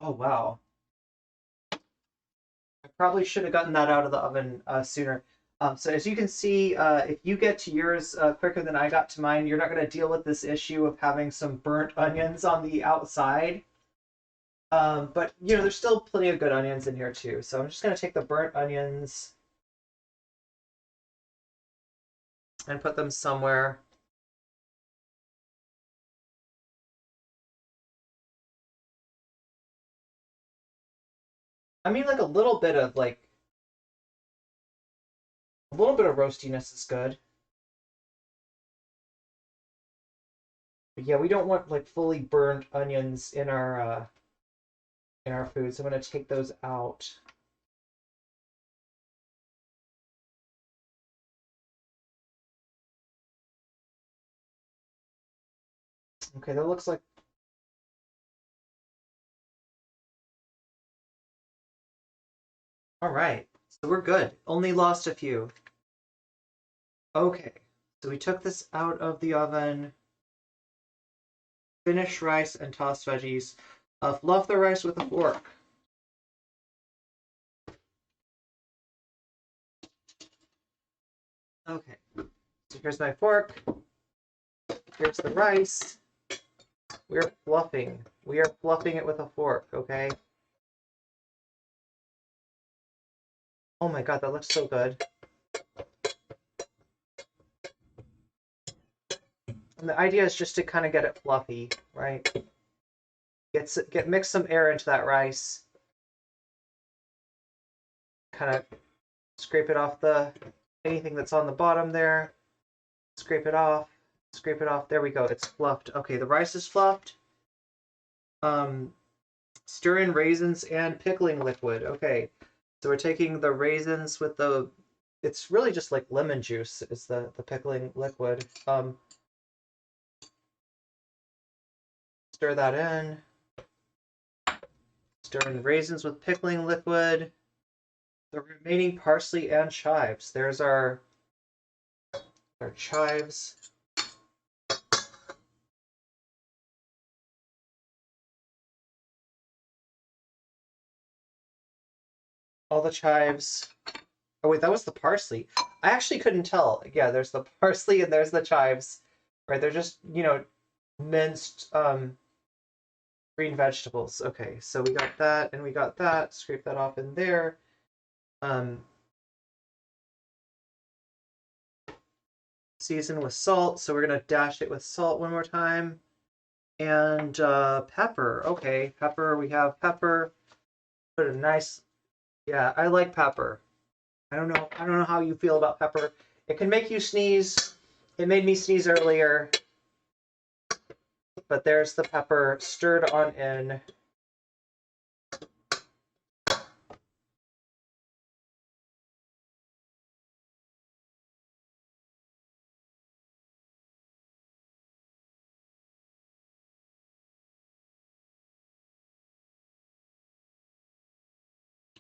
Oh, wow. I probably should have gotten that out of the oven sooner. So as you can see, if you get to yours quicker than I got to mine, you're not going to deal with this issue of having some burnt onions on the outside. But, you know, there's still plenty of good onions in here, too. So I'm just going to take the burnt onions and put them somewhere. I mean, like, a little bit of roastiness is good. But yeah, we don't want, like, fully burned onions in our food, so I'm going to take those out. Okay, that looks like... All right, so we're good. Only lost a few. Okay, so we took this out of the oven. Finish rice and tossed veggies. Fluff the rice with a fork. Okay, so here's my fork. Here's the rice. We're fluffing We are fluffing it with a fork, okay? Oh my god, that looks so good. And the idea is just to kind of get it fluffy, right? Mix some air into that rice. Kind of scrape it off anything that's on the bottom there. Scrape it off. Scrape it off. There we go. It's fluffed. Okay, the rice is fluffed. Stir in raisins and pickling liquid. Okay, so we're taking the raisins with it's really just like lemon juice is the pickling liquid. Stir that in. Stir in raisins with pickling liquid. The remaining parsley and chives. There's our chives. All the chives. Oh wait, that was the parsley. I actually couldn't tell. Yeah, there's the parsley and there's the chives. Right, they're just, minced green vegetables. Okay, so we got that and we got that. Scrape that off in there. Season with salt, so we're gonna dash it with salt one more time. And pepper. Okay, pepper. We have pepper. Put a nice. Yeah, I like pepper. I don't know how you feel about pepper. It can make you sneeze. It made me sneeze earlier. But there's the pepper stirred on in.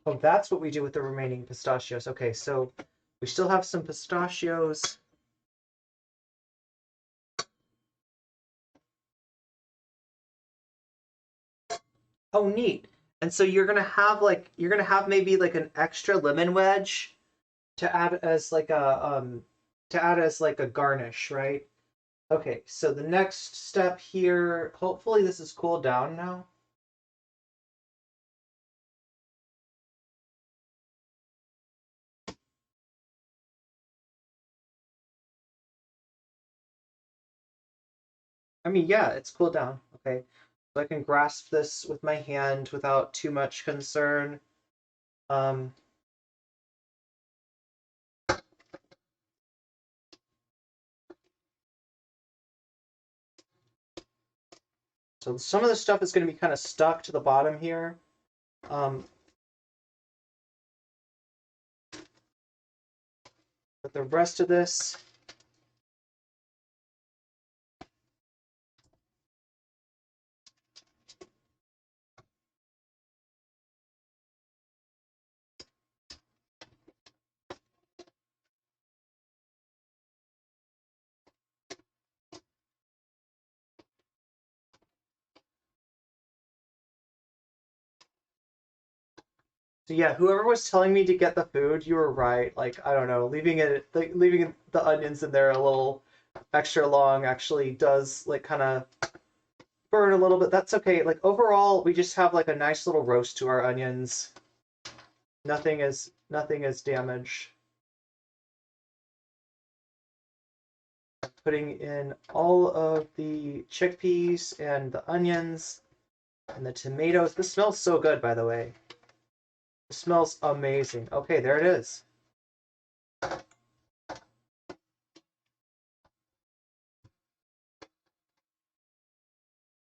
Oh, that's what we do with the remaining pistachios. Okay, so we still have some pistachios. Oh, neat. And so you're gonna have maybe like an extra lemon wedge to add as like a garnish, right? Okay, so the next step here, hopefully this is cooled down now. I mean, yeah, it's cooled down. Okay, so I can grasp this with my hand without too much concern. So some of the stuff is going to be kind of stuck to the bottom here. But the rest of this, so yeah, whoever was telling me to get the food, you were right. Like, I don't know, leaving the onions in there a little extra long actually does like kind of burn a little bit. That's okay. Like overall, we just have like a nice little roast to our onions. Nothing is damaged. Putting in all of the chickpeas and the onions and the tomatoes. This smells so good, by the way. It smells amazing. Okay, there it is.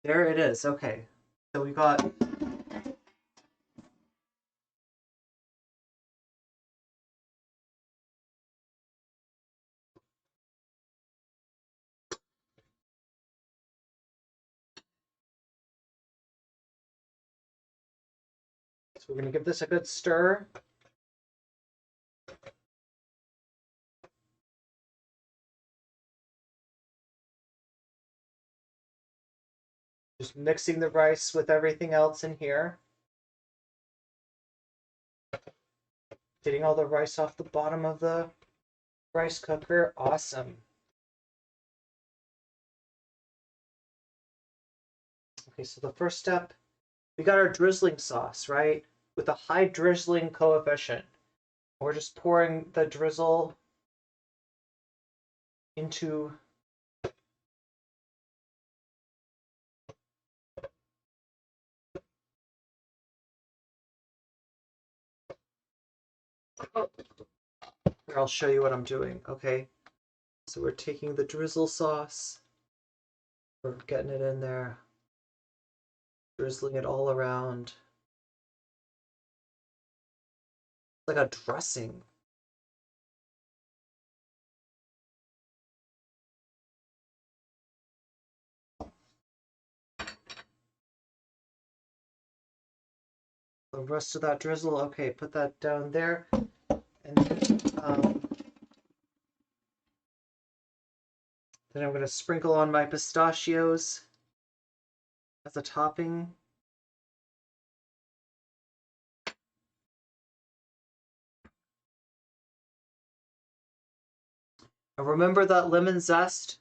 There it is. Okay. So we got so we're going to give this a good stir. Just mixing the rice with everything else in here. Getting all the rice off the bottom of the rice cooker. Awesome. Okay, so the first step, we got our drizzling sauce, right? With a high drizzling coefficient. We're just pouring the drizzle into here, I'll show you what I'm doing, okay? So we're taking the drizzle sauce, we're getting it in there, drizzling it all around. Like a dressing. The rest of that drizzle, okay, put that down there. And then I'm going to sprinkle on my pistachios as a topping. And remember that lemon zest?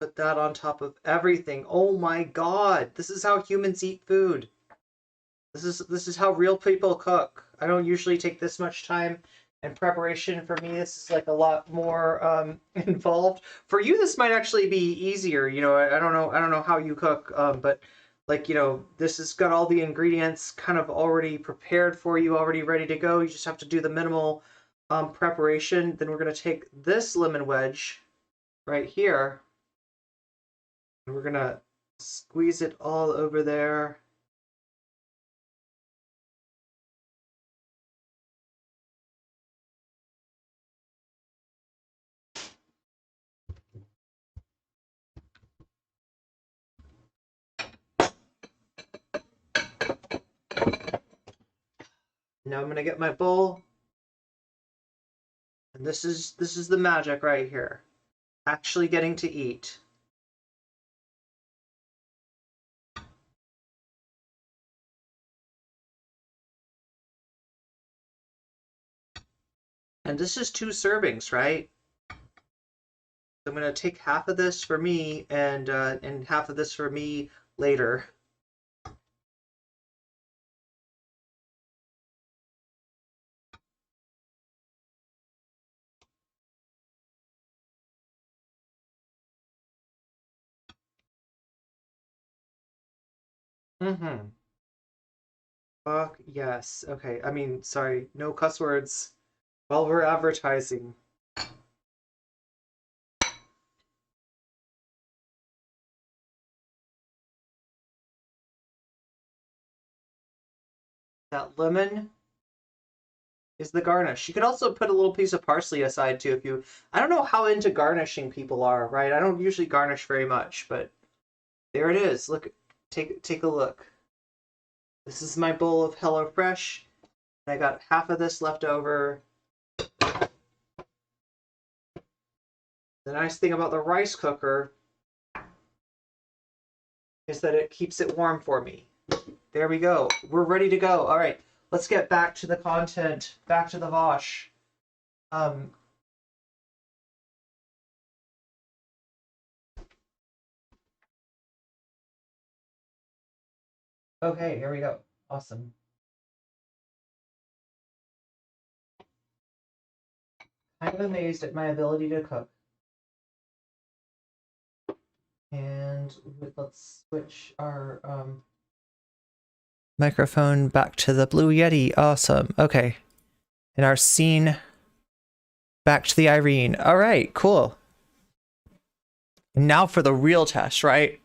Put that on top of everything. Oh my god, this is how humans eat food. This is how real people cook. I don't usually take this much time in preparation. For me, this is like a lot more involved. For you, this might actually be easier. You know, I don't know how you cook, but like, you know, this has got all the ingredients kind of already prepared for you, already ready to go. You just have to do the minimal preparation. Then we're going to take this lemon wedge right here, and we're going to squeeze it all over there. Now I'm gonna get my bowl, and this is the magic right here. Actually getting to eat. And this is 2 servings, right? So I'm gonna take half of this for me and half of this for me later. Mm-hmm. Fuck yes. Okay, I mean, sorry, no cuss words while we're advertising. That lemon is the garnish. You could also put a little piece of parsley aside too if you... I don't know how into garnishing people are, right? I don't usually garnish very much, but there it is. Look, take a look. This is my bowl of HelloFresh. I got half of this left over. The nice thing about the rice cooker is that it keeps it warm for me. There we go. We're ready to go. All right, let's get back to the content, back to the Vaush. Okay, here we go. Awesome. Kind of amazed at my ability to cook. And let's switch our microphone back to the Blue Yeti. Awesome. Okay. And our scene back to the Irene. All right, cool. And now for the real test, right?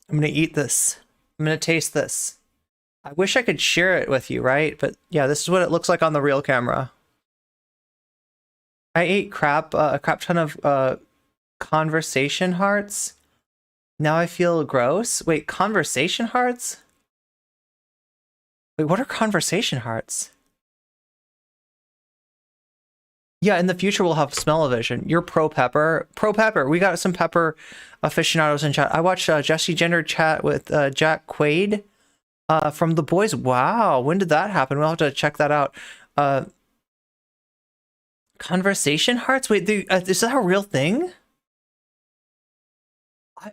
I'm going to eat this. I'm going to taste this. I wish I could share it with you, right? But yeah, this is what it looks like on the real camera. I ate a crap ton of conversation hearts. Now I feel gross. Wait, conversation hearts? Wait, what are conversation hearts? Yeah, in the future we'll have smell-o-vision. You're pro pepper. Pro pepper. We got some pepper aficionados in chat. I watched Jesse Gender chat with Jack Quaid from The Boys. Wow, when did that happen? We'll have to check that out. Conversation hearts? Wait, is that a real thing?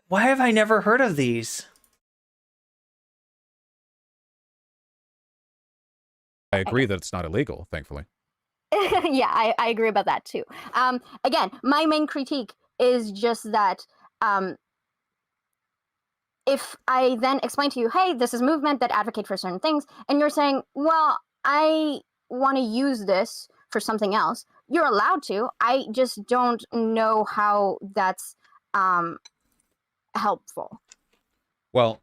Why have I never heard of these? I agree that it's not illegal, thankfully. Yeah, I agree about that too. Again, my main critique is just that if I then explain to you, hey, this is movement that advocate for certain things, and you're saying, well, I want to use this for something else, you're allowed to. I just don't know how that's helpful. Well,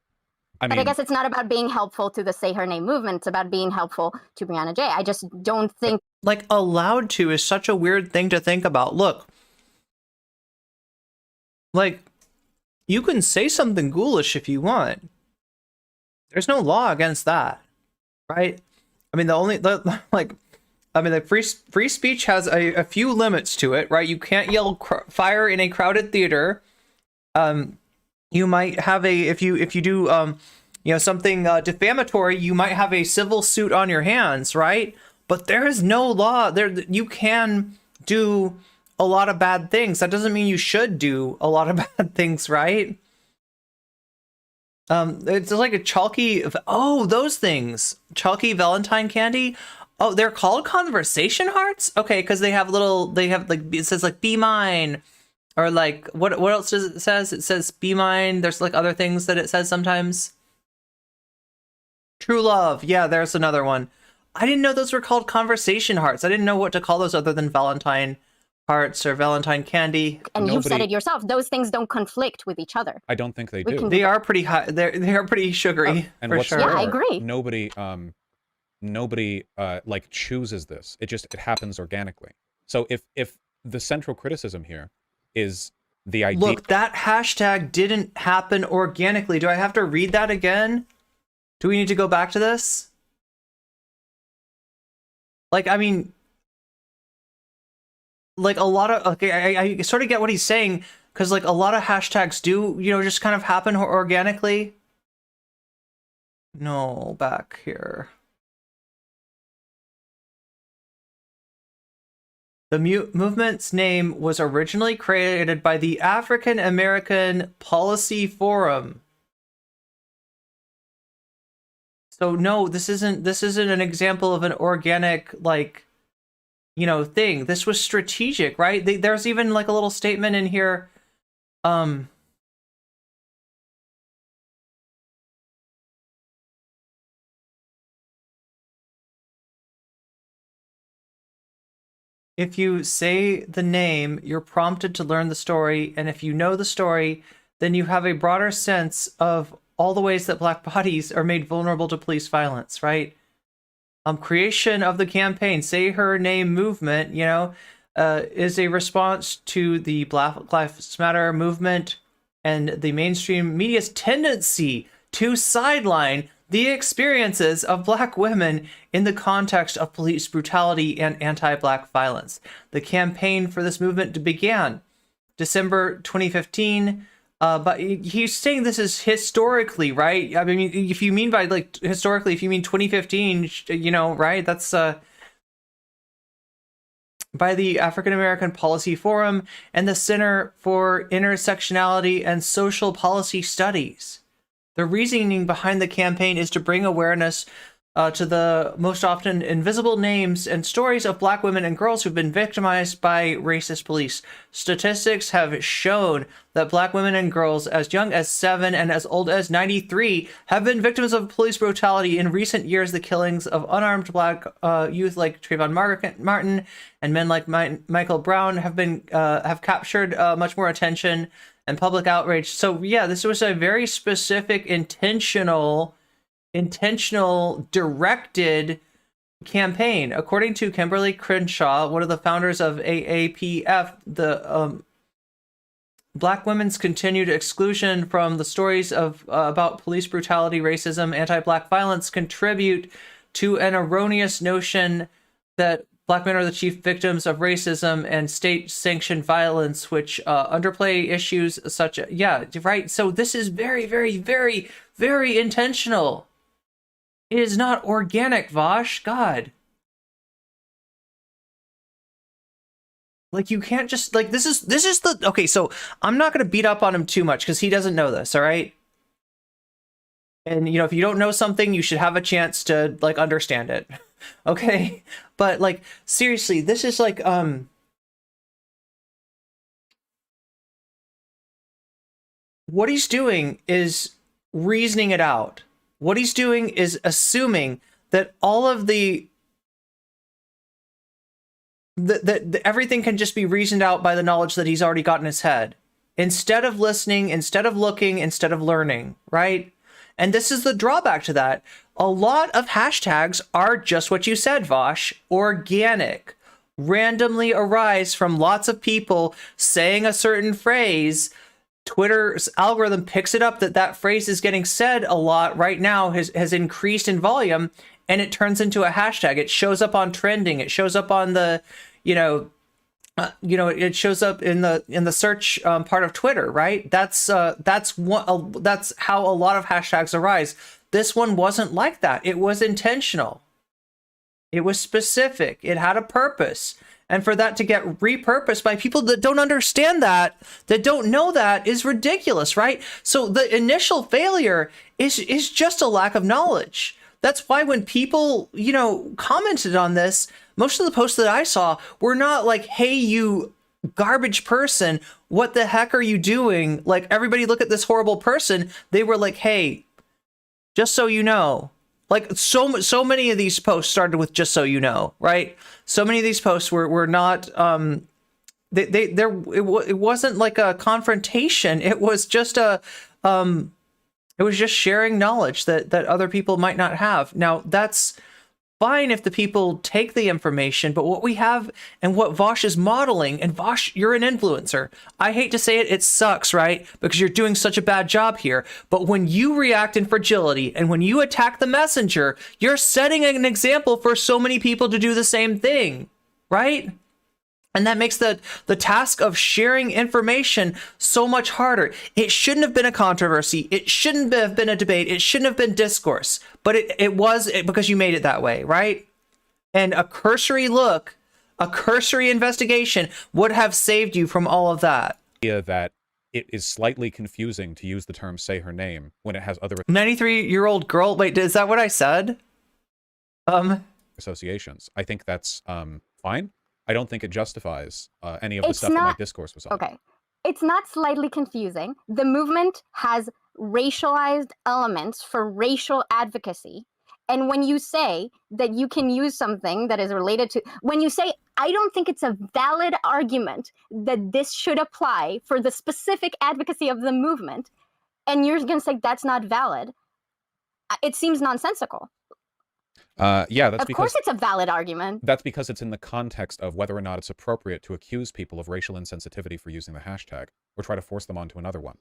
I mean, but I guess it's not about being helpful to the Say Her Name movement. It's about being helpful to Brianna J. I just don't think... Like, allowed to is such a weird thing to think about. Look. Like, you can say something ghoulish if you want. There's no law against that. Right? I mean, free speech has a few limits to it, right? You can't yell fire in a crowded theater. You might have if you do something defamatory, you might have a civil suit on your hands, right? But there is no law there. You can do a lot of bad things. That doesn't mean you should do a lot of bad things, right? It's like a chalky. Oh, those things. Chalky Valentine candy. Oh, they're called conversation hearts? Okay, because they have like, it says like be mine. Or like, what else does it says? It says be mine. There's like other things that it says sometimes. True love. Yeah, there's another one. I didn't know those were called conversation hearts. I didn't know what to call those other than Valentine hearts or Valentine candy. And you've said it yourself. Those things don't conflict with each other. I don't think they do. They are pretty high. They are pretty sugary. And for what's sure. Yeah, I agree. Nobody like chooses this. It happens organically. So if the central criticism here is the idea. Look, that hashtag didn't happen organically. Do I have to read that again? Do we need to go back to this? Like, I mean, like a lot of, okay, I sort of get what he's saying, because like a lot of hashtags do, just kind of happen organically. No, back here. The movement's name was originally created by the African American Policy Forum. So no, this isn't an example of an organic, like, thing. This was strategic, right? There's even like a little statement in here. If you say the name, you're prompted to learn the story, and if you know the story, then you have a broader sense of all the ways that Black bodies are made vulnerable to police violence, right? Creation of the campaign, Say Her Name movement, is a response to the Black Lives Matter movement and the mainstream media's tendency to sideline the experiences of Black women in the context of police brutality and anti-Black violence. The campaign for this movement began December 2015, but he's saying this is historically, right? I mean, if you mean by like historically, if you mean 2015, right? That's by the African American Policy Forum and the Center for Intersectionality and Social Policy Studies. The reasoning behind the campaign is to bring awareness to the most often invisible names and stories of Black women and girls who've been victimized by racist police. Statistics have shown that Black women and girls as young as 7 and as old as 93 have been victims of police brutality in recent years. The killings of unarmed Black youth like Trayvon Martin and men like Michael Brown have captured much more attention and public outrage. So yeah, this was a very specific, intentional, directed campaign. According to Kimberly Crenshaw, one of the founders of AAPF, the Black women's continued exclusion from the stories of about police brutality, racism, anti-Black violence contribute to an erroneous notion that Black men are the chief victims of racism and state-sanctioned violence, which underplay issues such as... Yeah, right? So this is very, very, very, very intentional. It is not organic, Vaush. God. Like, you can't just, like, this is the, okay, so I'm not going to beat up on him too much because he doesn't know this, all right? And, you know, if you don't know something, you should have a chance to, like, understand it, okay? But, like, seriously, this is, like, what he's doing is reasoning it out. What he's doing is assuming that all of that everything can just be reasoned out by the knowledge that he's already got in his head, instead of listening, instead of looking, instead of learning, right? And this is the drawback to that. A lot of hashtags are just what you said, Vaush, organic, randomly arise from lots of people saying a certain phrase. Twitter's algorithm picks it up that phrase is getting said a lot right now, has increased in volume, and it turns into a hashtag. It shows up on trending. It shows up on the, it shows up in the search part of Twitter, right? That's how a lot of hashtags arise. This one wasn't like that. It was intentional. It was specific. It had a purpose. And for that to get repurposed by people that don't understand that don't know that, is ridiculous, right? So the initial failure is just a lack of knowledge. That's why when people, commented on this, most of the posts that I saw were not like, hey, you garbage person, what the heck are you doing? Like, everybody look at this horrible person. They were like, hey, just so you know. Like, so many of these posts started with just so you know, right? So many of these posts were not, it wasn't like a confrontation. It was just it was just sharing knowledge that other people might not have. Now, that's fine if the people take the information, but what we have and what Vaush is modeling, and Vaush, you're an influencer. I hate to say it, it sucks, right? Because you're doing such a bad job here. But when you react in fragility and when you attack the messenger, you're setting an example for so many people to do the same thing, right? And that makes the task of sharing information so much harder. It shouldn't have been a controversy. It shouldn't have been a debate. It shouldn't have been discourse. But it was because you made it that way, right? And a cursory look, a cursory investigation would have saved you from all of that. That it is slightly confusing to use the term "say her name" when it has other 93-year-old girl. Wait, is that what I said? Associations. I think that's fine. I don't think it justifies any of the stuff that my discourse was on. Okay. It's not slightly confusing. The movement has racialized elements for racial advocacy. And when you say that you can use something that is related to, when you say, I don't think it's a valid argument that this should apply for the specific advocacy of the movement, and you're going to say that's not valid, it seems nonsensical. Yeah, that's of course it's a valid argument. That's because it's in the context of whether or not it's appropriate to accuse people of racial insensitivity for using the hashtag, or try to force them onto another one.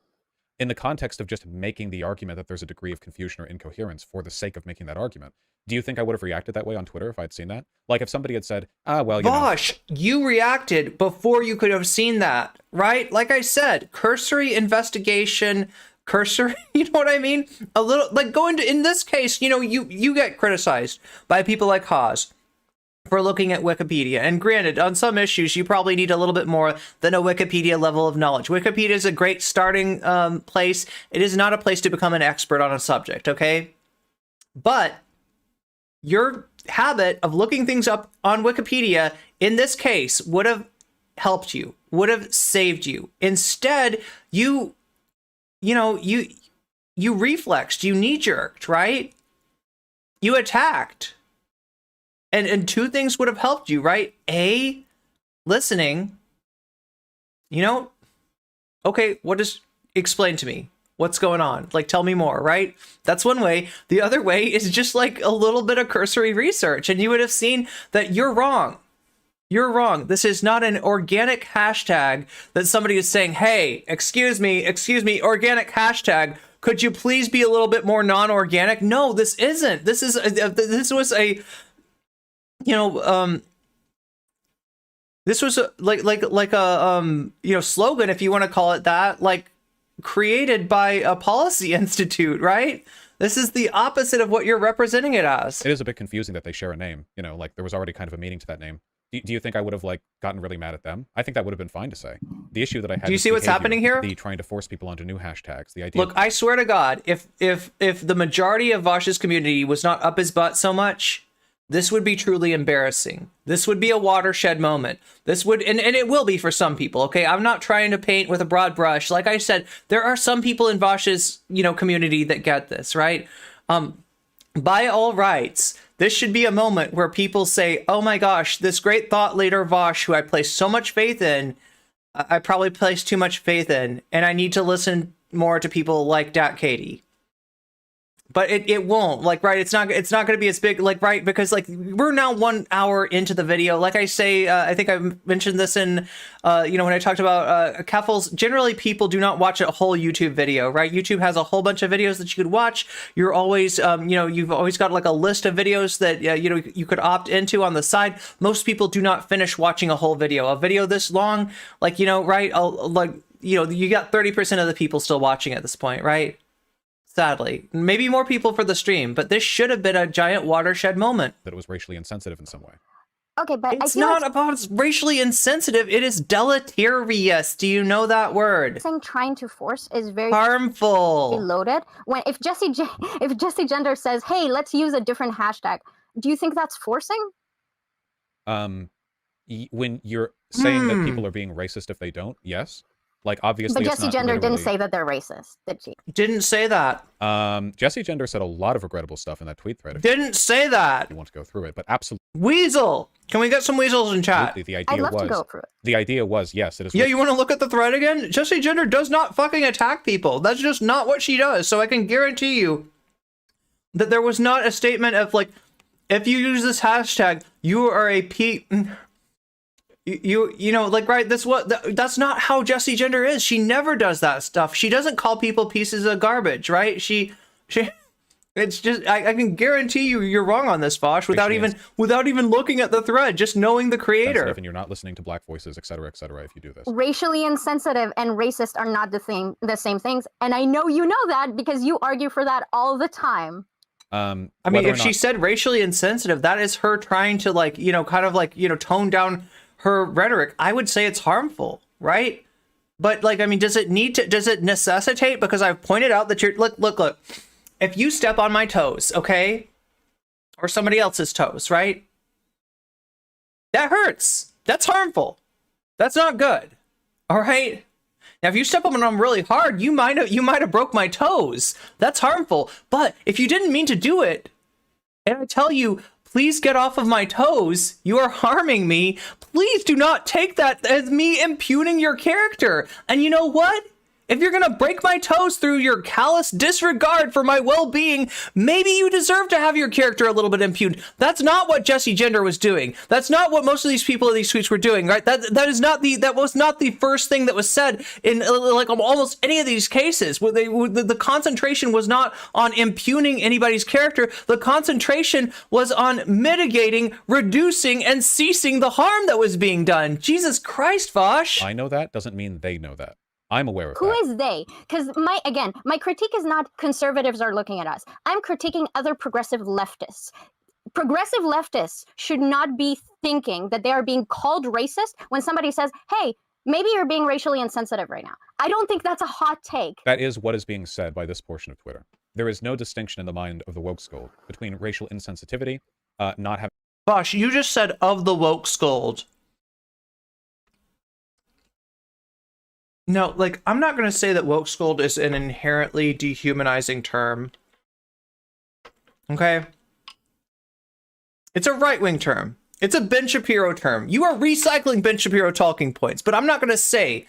In the context of just making the argument that there's a degree of confusion or incoherence for the sake of making that argument, do you think I would have reacted that way on Twitter if I'd seen that? Like, if somebody had said, well, Vaush, you reacted before you could have seen that, right? Like I said, cursory investigation, cursory, you know what I mean? A little, like, going to, in this case, you get criticized by people like Haas for looking at Wikipedia. And granted, on some issues, you probably need a little bit more than a Wikipedia level of knowledge. Wikipedia is a great starting place. It is not a place to become an expert on a subject, okay? But your habit of looking things up on Wikipedia, in this case, would have helped you, would have saved you. Instead, you reflexed, you knee-jerked, right? You attacked. And two things would have helped you, right? A, listening. Okay, explain to me. What's going on? Like, tell me more, right? That's one way. The other way is just like a little bit of cursory research, and you would have seen that you're wrong. You're wrong. This is not an organic hashtag that somebody is saying, hey, excuse me, organic hashtag. Could you please be a little bit more non-organic? No, this isn't. This was a slogan, if you want to call it that, like, created by a policy institute, right? This is the opposite of what you're representing it as. It is a bit confusing that they share a name, like there was already kind of a meaning to that name. Do you think I would have like gotten really mad at them? I think that would have been fine to say. The issue that I had. Do you see what's happening here? The trying to force people onto new hashtags. The idea. Look, I swear to God, if the majority of Vaush's community was not up his butt so much, this would be truly embarrassing. This would be a watershed moment. This would, and it will be for some people. Okay, I'm not trying to paint with a broad brush. Like I said, there are some people in Vaush's community that get this, right? By all rights, this should be a moment where people say, oh my gosh, this great thought leader Vaush, who I place so much faith in, I probably placed too much faith in, and I need to listen more to people like Dat Katie. But it won't, like, right, it's not going to be as big, like, right, because, like, we're now 1 hour into the video. Like I say, I think I mentioned this in, when I talked about Keffels. Generally, people do not watch a whole YouTube video, right? YouTube has a whole bunch of videos that you could watch. You're always, you've always got, like, a list of videos that, you could opt into on the side. Most people do not finish watching a whole video. A video this long, like, right, you got 30% of the people still watching at this point, right? Sadly, maybe more people for the stream, but this should have been a giant watershed moment. That it was racially insensitive in some way. Okay, but it's not about racially insensitive. It is deleterious. Do you know that word? Saying trying to force is very harmful. Loaded. If Jesse Gender says, "Hey, let's use a different hashtag," do you think that's forcing? When you're saying that people are being racist if they don't, yes. Like, obviously, but Jesse Gender didn't say that they're racist, did she? Didn't say that. Jesse Gender said a lot of regrettable stuff in that tweet thread. Didn't say that. You want to go through it, but absolutely. Weasel, can we get some weasels in chat? The idea I'd love to go through it. The idea was, yes, it is. Yeah, you want to look at the thread again? Jesse Gender does not fucking attack people. That's just not what she does. So I can guarantee you that there was not a statement of like, if you use this hashtag, you are a like, right, that's not how Jesse Gender is. She never does that stuff. She doesn't call people pieces of garbage, right? She it's just, I can guarantee you're wrong on this, Vaush, without even looking at the thread, just knowing the creator. And you're not listening to black voices, etc., if you do this. Racially insensitive and racist are not the same things, and I know you know that because you argue for that all the time. I mean, if she said racially insensitive, that is her trying to, like, kind of like, tone down her rhetoric. I would say it's harmful, right? But, like, I mean, does it necessitate? Because I've pointed out that you're, look, if you step on my toes, okay, or somebody else's toes, right, that hurts. That's harmful. That's not good. All right. Now, if you step on them really hard, you might have broke my toes. That's harmful. But if you didn't mean to do it, and I tell you, please get off of my toes, you are harming me, please do not take that as me impugning your character. And you know what? If you're gonna break my toes through your callous disregard for my well-being, maybe you deserve to have your character a little bit impugned. That's not what Jesse Gender was doing. That's not what most of these people in these tweets were doing, right? That was not the first thing that was said in like almost any of these cases. Where the concentration was not on impugning anybody's character. The concentration was on mitigating, reducing, and ceasing the harm that was being done. Jesus Christ, Vaush. I know that doesn't mean they know that. I'm aware of Who that. Who is they? Because my critique is not conservatives are looking at us. I'm critiquing other progressive leftists. Progressive leftists should not be thinking that they are being called racist when somebody says, hey, maybe you're being racially insensitive right now. I don't think that's a hot take. That is what is being said by this portion of Twitter. There is no distinction in the mind of the woke scold between racial insensitivity, not having... Vaush, you just said of the woke scold. No, like, I'm not going to say that woke scold is an inherently dehumanizing term. Okay? It's a right-wing term. It's a Ben Shapiro term. You are recycling Ben Shapiro talking points, but I'm not going to say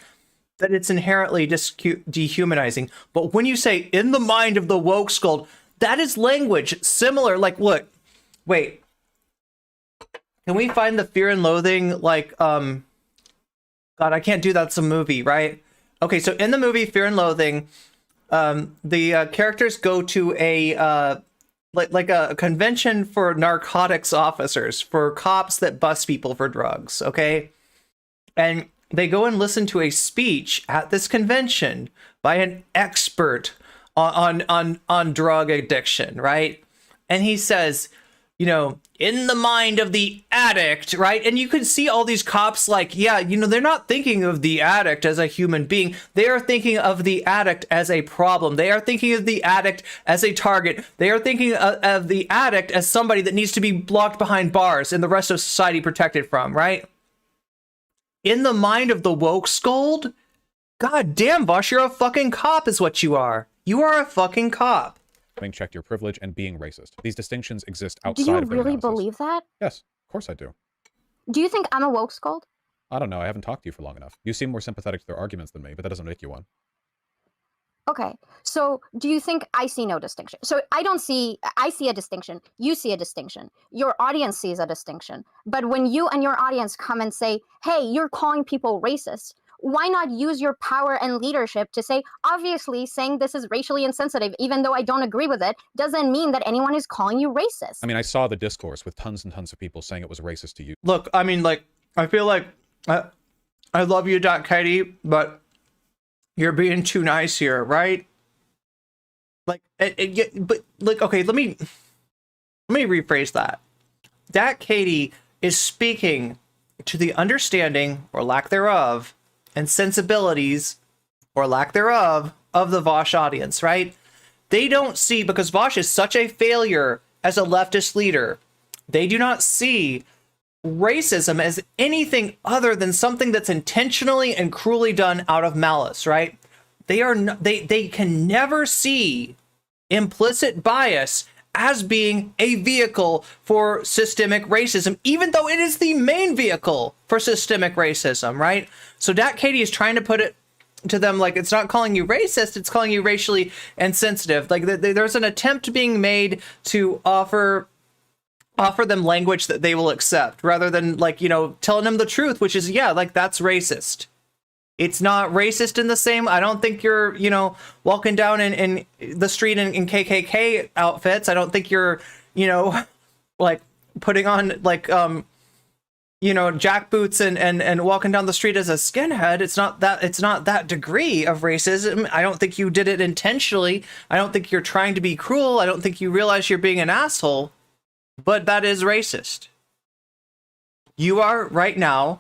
that it's inherently dehumanizing. But when you say in the mind of the woke scold, that is language similar. Like, look, wait. Can we find the Fear and Loathing, like, God, I can't do that. It's a movie, right? Okay, so in the movie Fear and Loathing, the characters go to a like a convention for narcotics officers, for cops that bust people for drugs, okay? And they go and listen to a speech at this convention by an expert on drug addiction, right? And he says, you know, in the mind of the addict, right? And you can see all these cops like, yeah, you know, they're not thinking of the addict as a human being. They are thinking of the addict as a problem. They are thinking of the addict as a target. They are thinking of the addict as somebody that needs to be locked behind bars and the rest of society protected from, right? In the mind of the woke scold, god damn, Vaush, you're a fucking cop is what you are. You are a fucking cop. Having checked your privilege and being racist. These distinctions exist outside Do you of their really analysis. believe that? Yes, of course I do. Do you think I'm a woke scold? I don't know. I haven't talked to you for long enough. You seem more sympathetic to their arguments than me, but that doesn't make you one. Okay, so do you think I see no distinction? So I see a distinction. You see a distinction. Your audience sees a distinction. But when you and your audience come and say, hey, you're calling people racist, why not use your power and leadership to say, obviously saying this is racially insensitive, even though I don't agree with it, doesn't mean that anyone is calling you racist. I mean, I saw the discourse with tons and tons of people saying it was racist to you. Look, I mean, like, I feel like I love you, Katie, but you're being too nice here, right? Like, but like, okay, let me rephrase that. Katie is speaking to the understanding or lack thereof and sensibilities or lack thereof of the Vaush audience, right? They don't see, because Vaush is such a failure as a leftist leader, they do not see racism as anything other than something that's intentionally and cruelly done out of malice, right? They can never see implicit bias as being a vehicle for systemic racism, even though it is the main vehicle for systemic racism, right? So Katie is trying to put it to them like, it's not calling you racist, it's calling you racially insensitive. Like there's an attempt being made to offer them language that they will accept, rather than, like, you know, telling them the truth, which is, yeah, like, that's racist. It's not racist in the same. I don't think you're, you know, walking down in the street in KKK outfits. I don't think you're, you know, like putting on like, you know, jack boots and walking down the street as a skinhead. It's not that degree of racism. I don't think you did it intentionally. I don't think you're trying to be cruel. I don't think you realize you're being an asshole, but that is racist. You are right now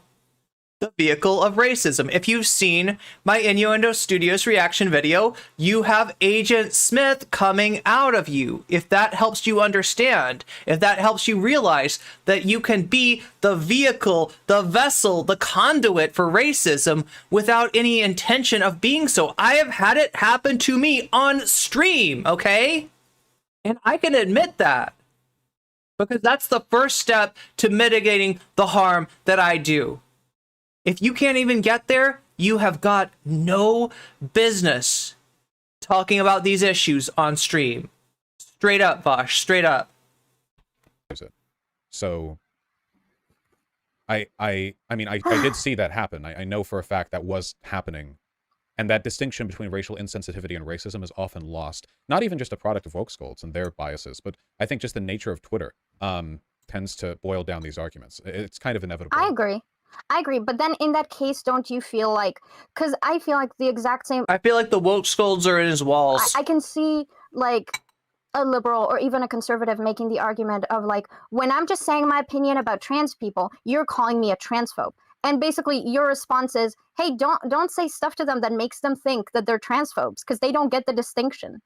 the vehicle of racism. If you've seen my Innuendo Studios reaction video, you have Agent Smith coming out of you. If that helps you understand, if that helps you realize that you can be the vehicle, the vessel, the conduit for racism without any intention of being so. I have had it happen to me on stream, okay? And I can admit that, because that's the first step to mitigating the harm that I do. If you can't even get there, you have got no business talking about these issues on stream. Straight up, Vaush, straight up. So, I mean, I did see that happen. I know for a fact that was happening. And that distinction between racial insensitivity and racism is often lost. Not even just a product of woke scolds and their biases, but I think just the nature of Twitter tends to boil down these arguments. It's kind of inevitable. I agree, but then in that case, don't you feel like, because I feel like the exact same. I feel like the woke scolds are in his walls. I can see like a liberal or even a conservative making the argument of like, when I'm just saying my opinion about trans people, you're calling me a transphobe. And basically your response is, hey, don't say stuff to them that makes them think that they're transphobes, because they don't get the distinction.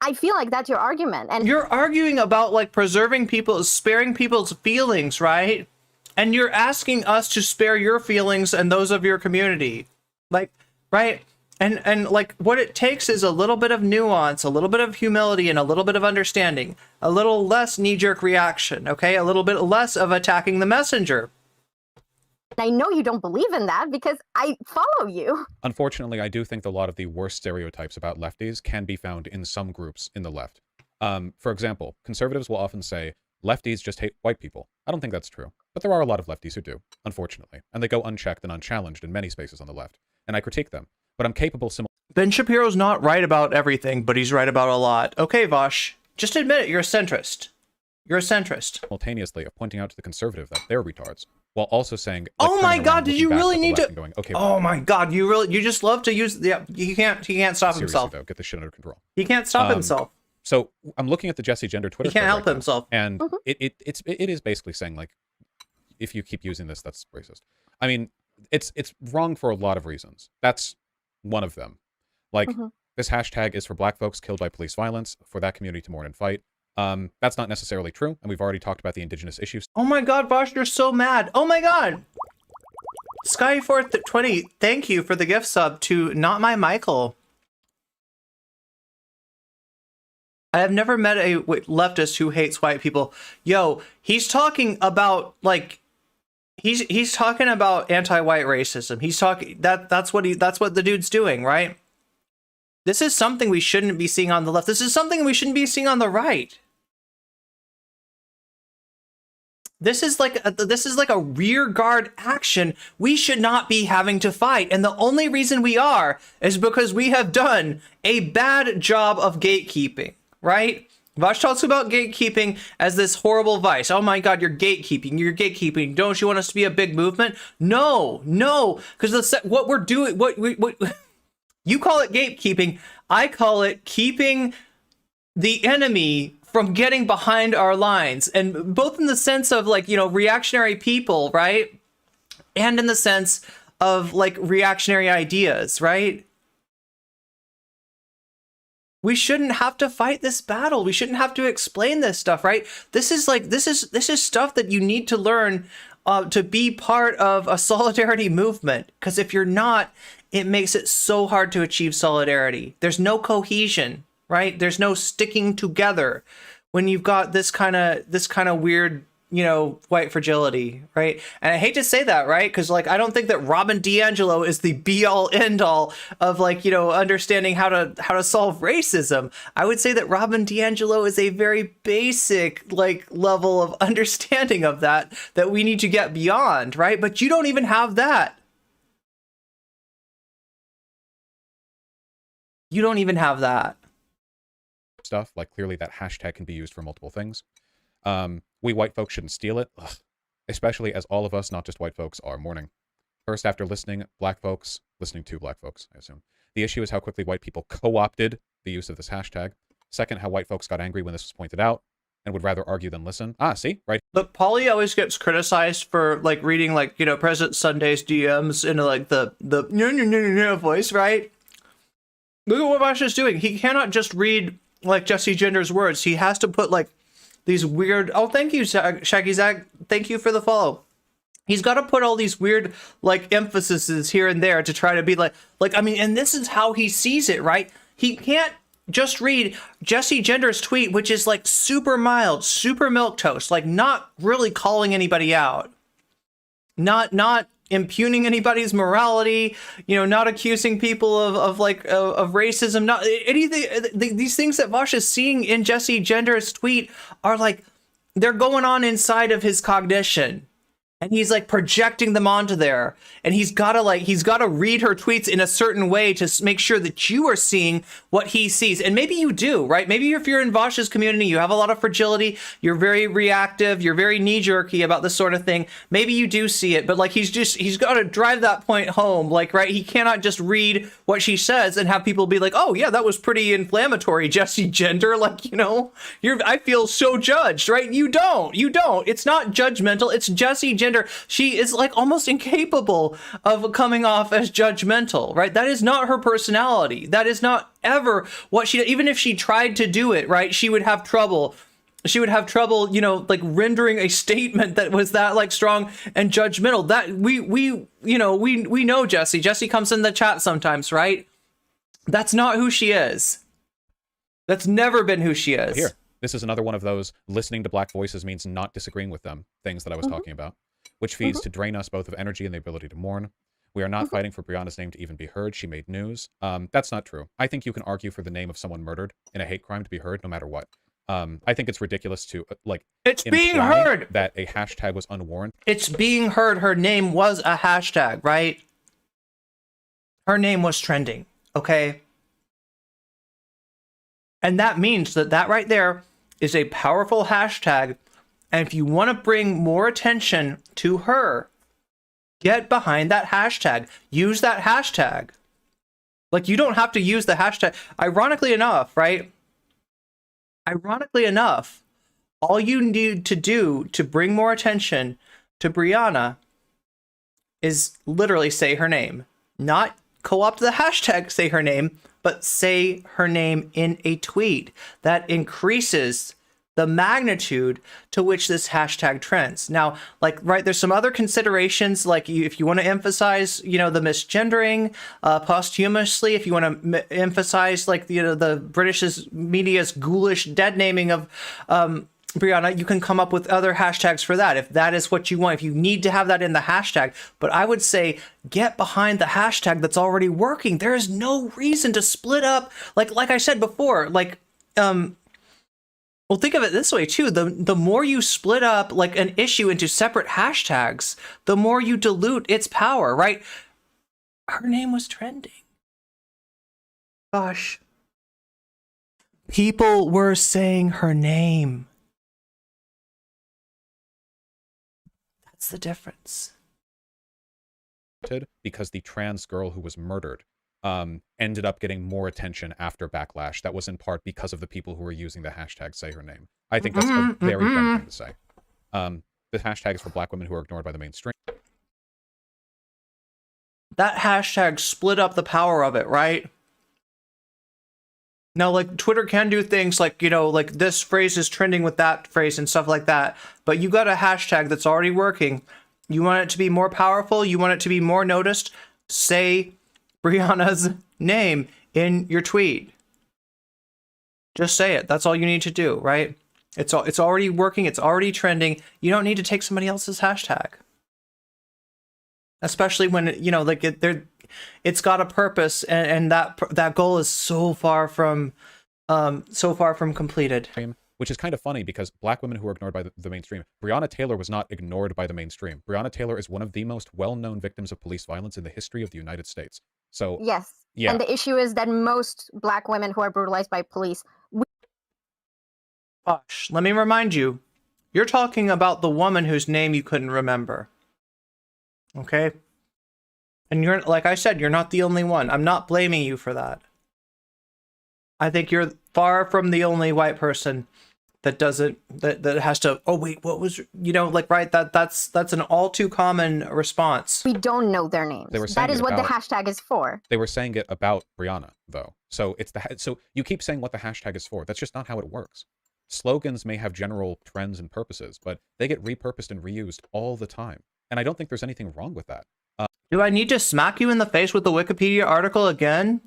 I feel like that's your argument. And you're arguing about like sparing people's feelings, right? And you're asking us to spare your feelings and those of your community. Like, right? And like what it takes is a little bit of nuance, a little bit of humility, and a little bit of understanding, a little less knee-jerk reaction, okay? A little bit less of attacking the messenger. I know you don't believe in that because I follow you. Unfortunately, I do think a lot of the worst stereotypes about lefties can be found in some groups in the left. For example, conservatives will often say, lefties just hate white people. I don't think that's true. But there are a lot of lefties who do, unfortunately. And they go unchecked and unchallenged in many spaces on the left. And I critique them. But I'm capable Ben Shapiro's not right about everything, but he's right about a lot. Okay, Vaush, just admit it, you're a centrist. You're a centrist. Simultaneously of pointing out to the conservative that they're retards, while also saying, oh my god, did you really need to going, okay, oh my god, you just love to use he can't stop seriously, himself though, get this shit under control. He can't stop himself. So I'm looking at the Jesse Gender Twitter. He can't thread help right now, himself. and it is basically saying like, if you keep using this, that's racist. I mean, it's wrong for a lot of reasons. That's one of them. Like this hashtag is for Black folks killed by police violence, for that community to mourn and fight. That's not necessarily true, and we've already talked about the indigenous issues. Oh my god, Vaush, you're so mad. Oh my god. Skyforth20, thank you for the gift sub to Not My Michael. I have never met a leftist who hates white people. Yo, he's talking about like he's talking about anti-white racism. He's talking that's what the dude's doing, right? This is something we shouldn't be seeing on the left. This is something we shouldn't be seeing on the right. This is like a rear guard action we should not be having to fight. And the only reason we are is because we have done a bad job of gatekeeping, right? Vaush talks about gatekeeping as this horrible vice. Oh my God, you're gatekeeping. You're gatekeeping. Don't you want us to be a big movement? No, because what we're doing, what you call it gatekeeping, I call it keeping the enemy from getting behind our lines, and both in the sense of like, you know, reactionary people, right? And in the sense of like reactionary ideas, right? We shouldn't have to fight this battle. We shouldn't have to explain this stuff, right? This is stuff that you need to learn to be part of a solidarity movement. Because if you're not, it makes it so hard to achieve solidarity. There's no cohesion, right? There's no sticking together when you've got this kind of weird, you know, white fragility, right? And I hate to say that, right? Because like I don't think that Robin DiAngelo is the be all end all of like, you know, understanding how to solve racism. I would say that Robin DiAngelo is a very basic like level of understanding of that we need to get beyond, right? But you don't even have that. You don't even have that. Stuff like clearly that hashtag can be used for multiple things. We white folks shouldn't steal it, especially as all of us, not just white folks, are mourning. First, after listening to black folks, I assume. The issue is how quickly white people co-opted the use of this hashtag. Second, how white folks got angry when this was pointed out and would rather argue than listen. See, right? Look, Pauly always gets criticized for like reading like, you know, President Sunday's DMs into like the voice, right? Look at what Vaush is doing. He cannot just read like Jesse Gender's words. He has to put like these weird, oh, thank you, Shaggy Zag. Thank you for the follow. He's got to put all these weird like emphases here and there to try to be like, I mean, and this is how he sees it, right? He can't just read Jesse Gender's tweet, which is like super mild, super milquetoast, like not really calling anybody out. Not impugning anybody's morality, you know, not accusing people of racism, not anything. These things that Vaush is seeing in Jesse Gender's tweet are like, they're going on inside of his cognition. And he's like projecting them onto there. And he's got to read her tweets in a certain way to make sure that you are seeing what he sees. And maybe you do, right? Maybe if you're in Vaush's community, you have a lot of fragility. You're very reactive. You're very knee jerky about this sort of thing. Maybe you do see it, but like he's got to drive that point home. Like, right. He cannot just read what she says and have people be like, oh yeah, that was pretty inflammatory, Jesse Gender. Like, you know, I feel so judged, right? You don't. It's not judgmental. It's Jesse Gender. She is like almost incapable of coming off as judgmental, right? That is not her personality. That is not ever what she, even if she tried to do it, right? She would have trouble, you know, like rendering a statement that was that like strong and judgmental. That we know Jesse. Jesse comes in the chat sometimes, right? That's not who she is. That's never been who she is. Here, this is another one of those listening to black voices means not disagreeing with them things that I was talking about, which feeds to drain us both of energy and the ability to mourn. We are not fighting for Brianna's name to even be heard. She made news. That's not true. I think you can argue for the name of someone murdered in a hate crime to be heard no matter what. I think it's ridiculous to it's being heard that a hashtag was unwarranted. It's being heard. Her name was a hashtag, right? Her name was trending. Okay. And that means that right there is a powerful hashtag. And if you want to bring more attention to her, get behind that hashtag. Use that hashtag. Like, you don't have to use the hashtag. Ironically enough, right? ironically enough, all you need to do to bring more attention to Brianna is literally say her name. Not co-opt the hashtag say her name, but say her name in a tweet. That increases the magnitude to which this hashtag trends. Now, like, right, there's some other considerations, like if you want to emphasize, the misgendering posthumously, if you want to emphasize, like, the British media's ghoulish dead naming of Brianna, you can come up with other hashtags for that if that is what you want, if you need to have that in the hashtag. But I would say get behind the hashtag that's already working. There is no reason to split up, like I said before, well, think of it this way too. The more you split up like an issue into separate hashtags, the more you dilute its power, right? Her name was trending. Gosh. People were saying her name. That's the difference. Because the trans girl who was murdered ended up getting more attention after backlash. That was in part because of the people who were using the hashtag say her name. I think that's a very dumb thing to say. The hashtag is for black women who are ignored by the mainstream. That hashtag split up the power of it, right? Now, like, Twitter can do things like, like this phrase is trending with that phrase and stuff like that. But you got a hashtag that's already working. You want it to be more powerful. You want it to be more noticed. Say Brianna's name in your tweet. Just say it. That's all you need to do, right? It's already working. It's already trending. You don't need to take somebody else's hashtag. Especially when, it's got a purpose, and that goal is so far from completed. Which is kind of funny because black women who are ignored by the mainstream. Breonna Taylor was not ignored by the mainstream. Breonna Taylor is one of the most well-known victims of police violence in the history of the United States. So yes, yeah. And the issue is that most black women who are brutalized by police. Vaush, let me remind you, you're talking about the woman whose name you couldn't remember. Okay? And you're, like I said, you're not the only one. I'm not blaming you for that. I think you're far from the only white person that has to, oh wait, what was, right, that's an all too common response. We don't know their names. That is what the hashtag is for. They were saying it about Brianna, though. So so you keep saying what the hashtag is for. That's just not how it works. Slogans may have general trends and purposes, but they get repurposed and reused all the time. And I don't think there's anything wrong with that. Do I need to smack you in the face with the Wikipedia article again?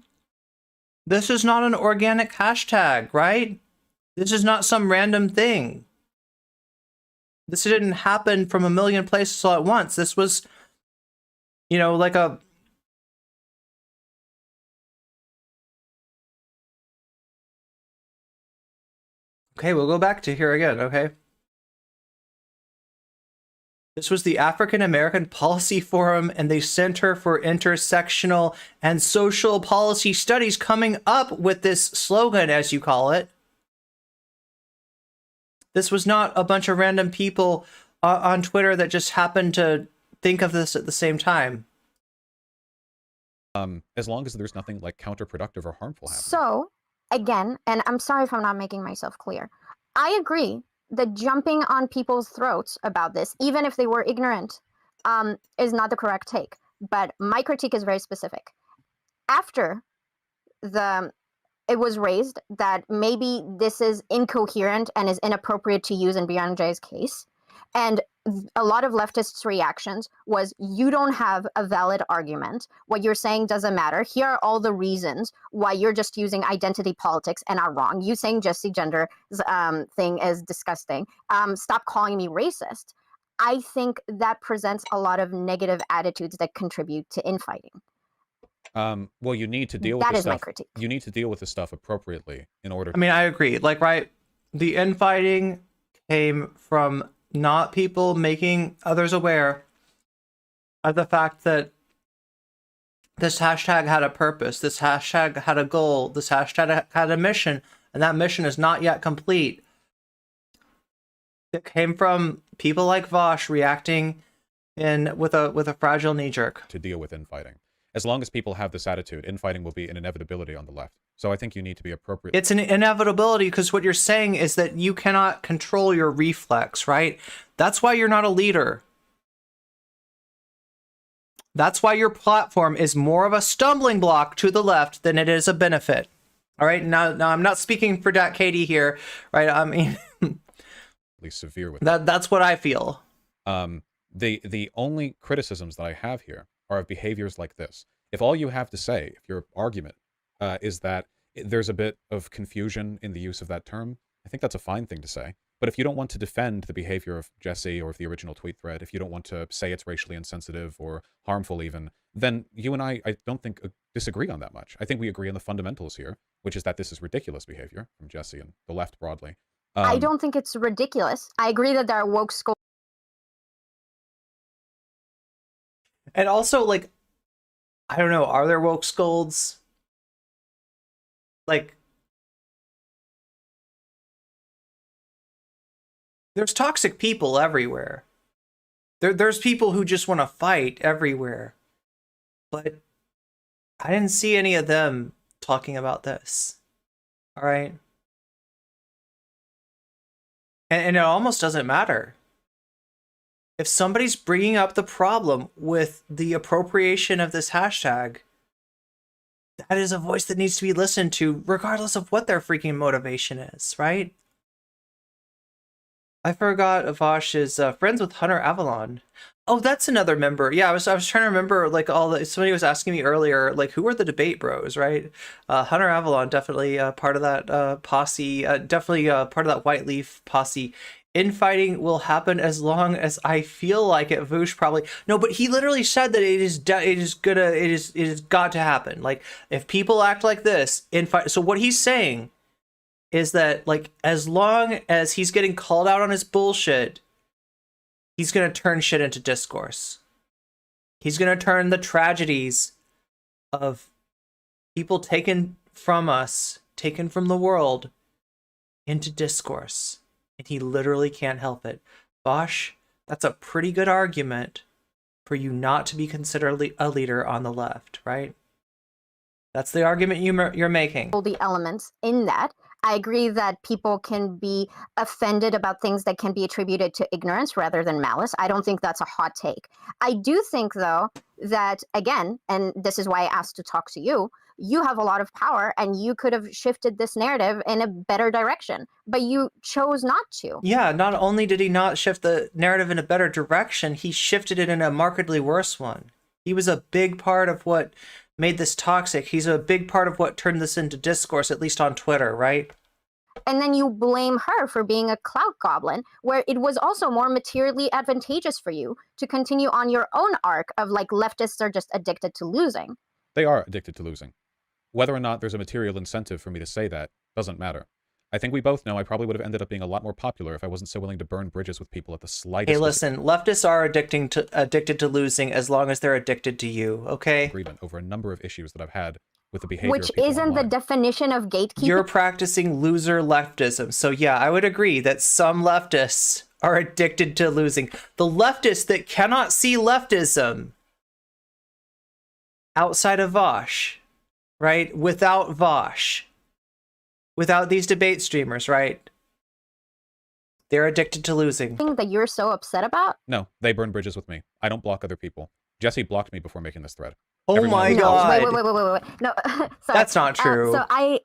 This is not an organic hashtag, right? This is not some random thing. This didn't happen from a million places all at once. This was, like a... Okay, we'll go back to here again, okay? This was the African American Policy Forum and the Center for Intersectional and Social Policy Studies coming up with this slogan, as you call it. This was not a bunch of random people on Twitter that just happened to think of this at the same time. As long as there's nothing like counterproductive or harmful happening. So, again, and I'm sorry if I'm not making myself clear, I agree that jumping on people's throats about this, even if they were ignorant, is not the correct take. But my critique is very specific. After it was raised that maybe this is incoherent and is inappropriate to use in Brianna J's case, and a lot of leftists' reactions was, you don't have a valid argument. What you're saying doesn't matter. Here are all the reasons why you're just using identity politics and are wrong. You saying just the gender thing is disgusting. Stop calling me racist. I think that presents a lot of negative attitudes that contribute to infighting. Well, you need to deal with that this is stuff. my critique. You need to deal with this stuff appropriately in order. I mean, I agree. Like, right, the infighting came from not people making others aware of the fact that this hashtag had a purpose, this hashtag had a goal, this hashtag had a mission, and that mission is not yet complete. It came from people like Vaush reacting with a fragile knee jerk. To deal with infighting. As long as people have this attitude, infighting will be an inevitability on the left. So I think you need to be appropriate. It's an inevitability because what you're saying is that you cannot control your reflex, right? That's why you're not a leader. That's why your platform is more of a stumbling block to the left than it is a benefit. All right, now I'm not speaking for Katie here, right? I mean, at least severe with that's what I feel. The only criticisms that I have here are of behaviors like this. If all you have to say, if your argument is that there's a bit of confusion in the use of that term, I think that's a fine thing to say. But if you don't want to defend the behavior of Jesse or of the original tweet thread, if you don't want to say it's racially insensitive or harmful even, then you and I don't think disagree on that much. I think we agree on the fundamentals here, which is that this is ridiculous behavior from Jesse and the left broadly. I don't think it's ridiculous. I agree that there are woke schools. And also, like, I don't know, are there woke scolds? Like, there's toxic people everywhere. There's people who just want to fight everywhere. But I didn't see any of them talking about this. All right? And it almost doesn't matter. If somebody's bringing up the problem with the appropriation of this hashtag, that is a voice that needs to be listened to regardless of what their freaking motivation is, right? I forgot Vaush is friends with Hunter Avalon. Oh, that's another member. Yeah, I was trying to remember, like, somebody was asking me earlier, like, who are the debate bros, right? Hunter Avalon, definitely part of that posse, definitely part of that White Leaf posse. Infighting will happen as long as I feel like it. Vaush probably no, but he literally said that it is got to happen. Like, if people act like this, infight. So what he's saying is that, like, as long as he's getting called out on his bullshit, he's gonna turn shit into discourse. He's gonna turn the tragedies of people taken from us, taken from the world, into discourse. And he literally can't help it. Vaush, that's a pretty good argument for you not to be considered a leader on the left, right? That's the argument you're making. The elements in that. I agree that people can be offended about things that can be attributed to ignorance rather than malice. I don't think that's a hot take. I do think, though, that, again, and this is why I asked to talk to you, you have a lot of power and you could have shifted this narrative in a better direction, but you chose not to. Yeah, not only did he not shift the narrative in a better direction, he shifted it in a markedly worse one. He was a big part of what made this toxic. He's a big part of what turned this into discourse, at least on Twitter, right? And then you blame her for being a clout goblin, where it was also more materially advantageous for you to continue on your own arc of, like, leftists are just addicted to losing. They are addicted to losing. Whether or not there's a material incentive for me to say that doesn't matter. I think we both know I probably would have ended up being a lot more popular if I wasn't so willing to burn bridges with people at the slightest. Hey, listen, leftists are addicted to losing as long as they're addicted to you, okay? Agreement over a number of issues that I've had with the behavior Which of people isn't online. the definition of gatekeeping. You're practicing loser leftism. So yeah, I would agree that some leftists are addicted to losing. The leftists that cannot see leftism outside of Vaush, right? Without Vaush, without these debate streamers, right? They're addicted to losing. That you're so upset about? No, they burn bridges with me. I don't block other people. Jesse blocked me before making this thread. Oh my God. Wait. No, sorry. That's not true. So I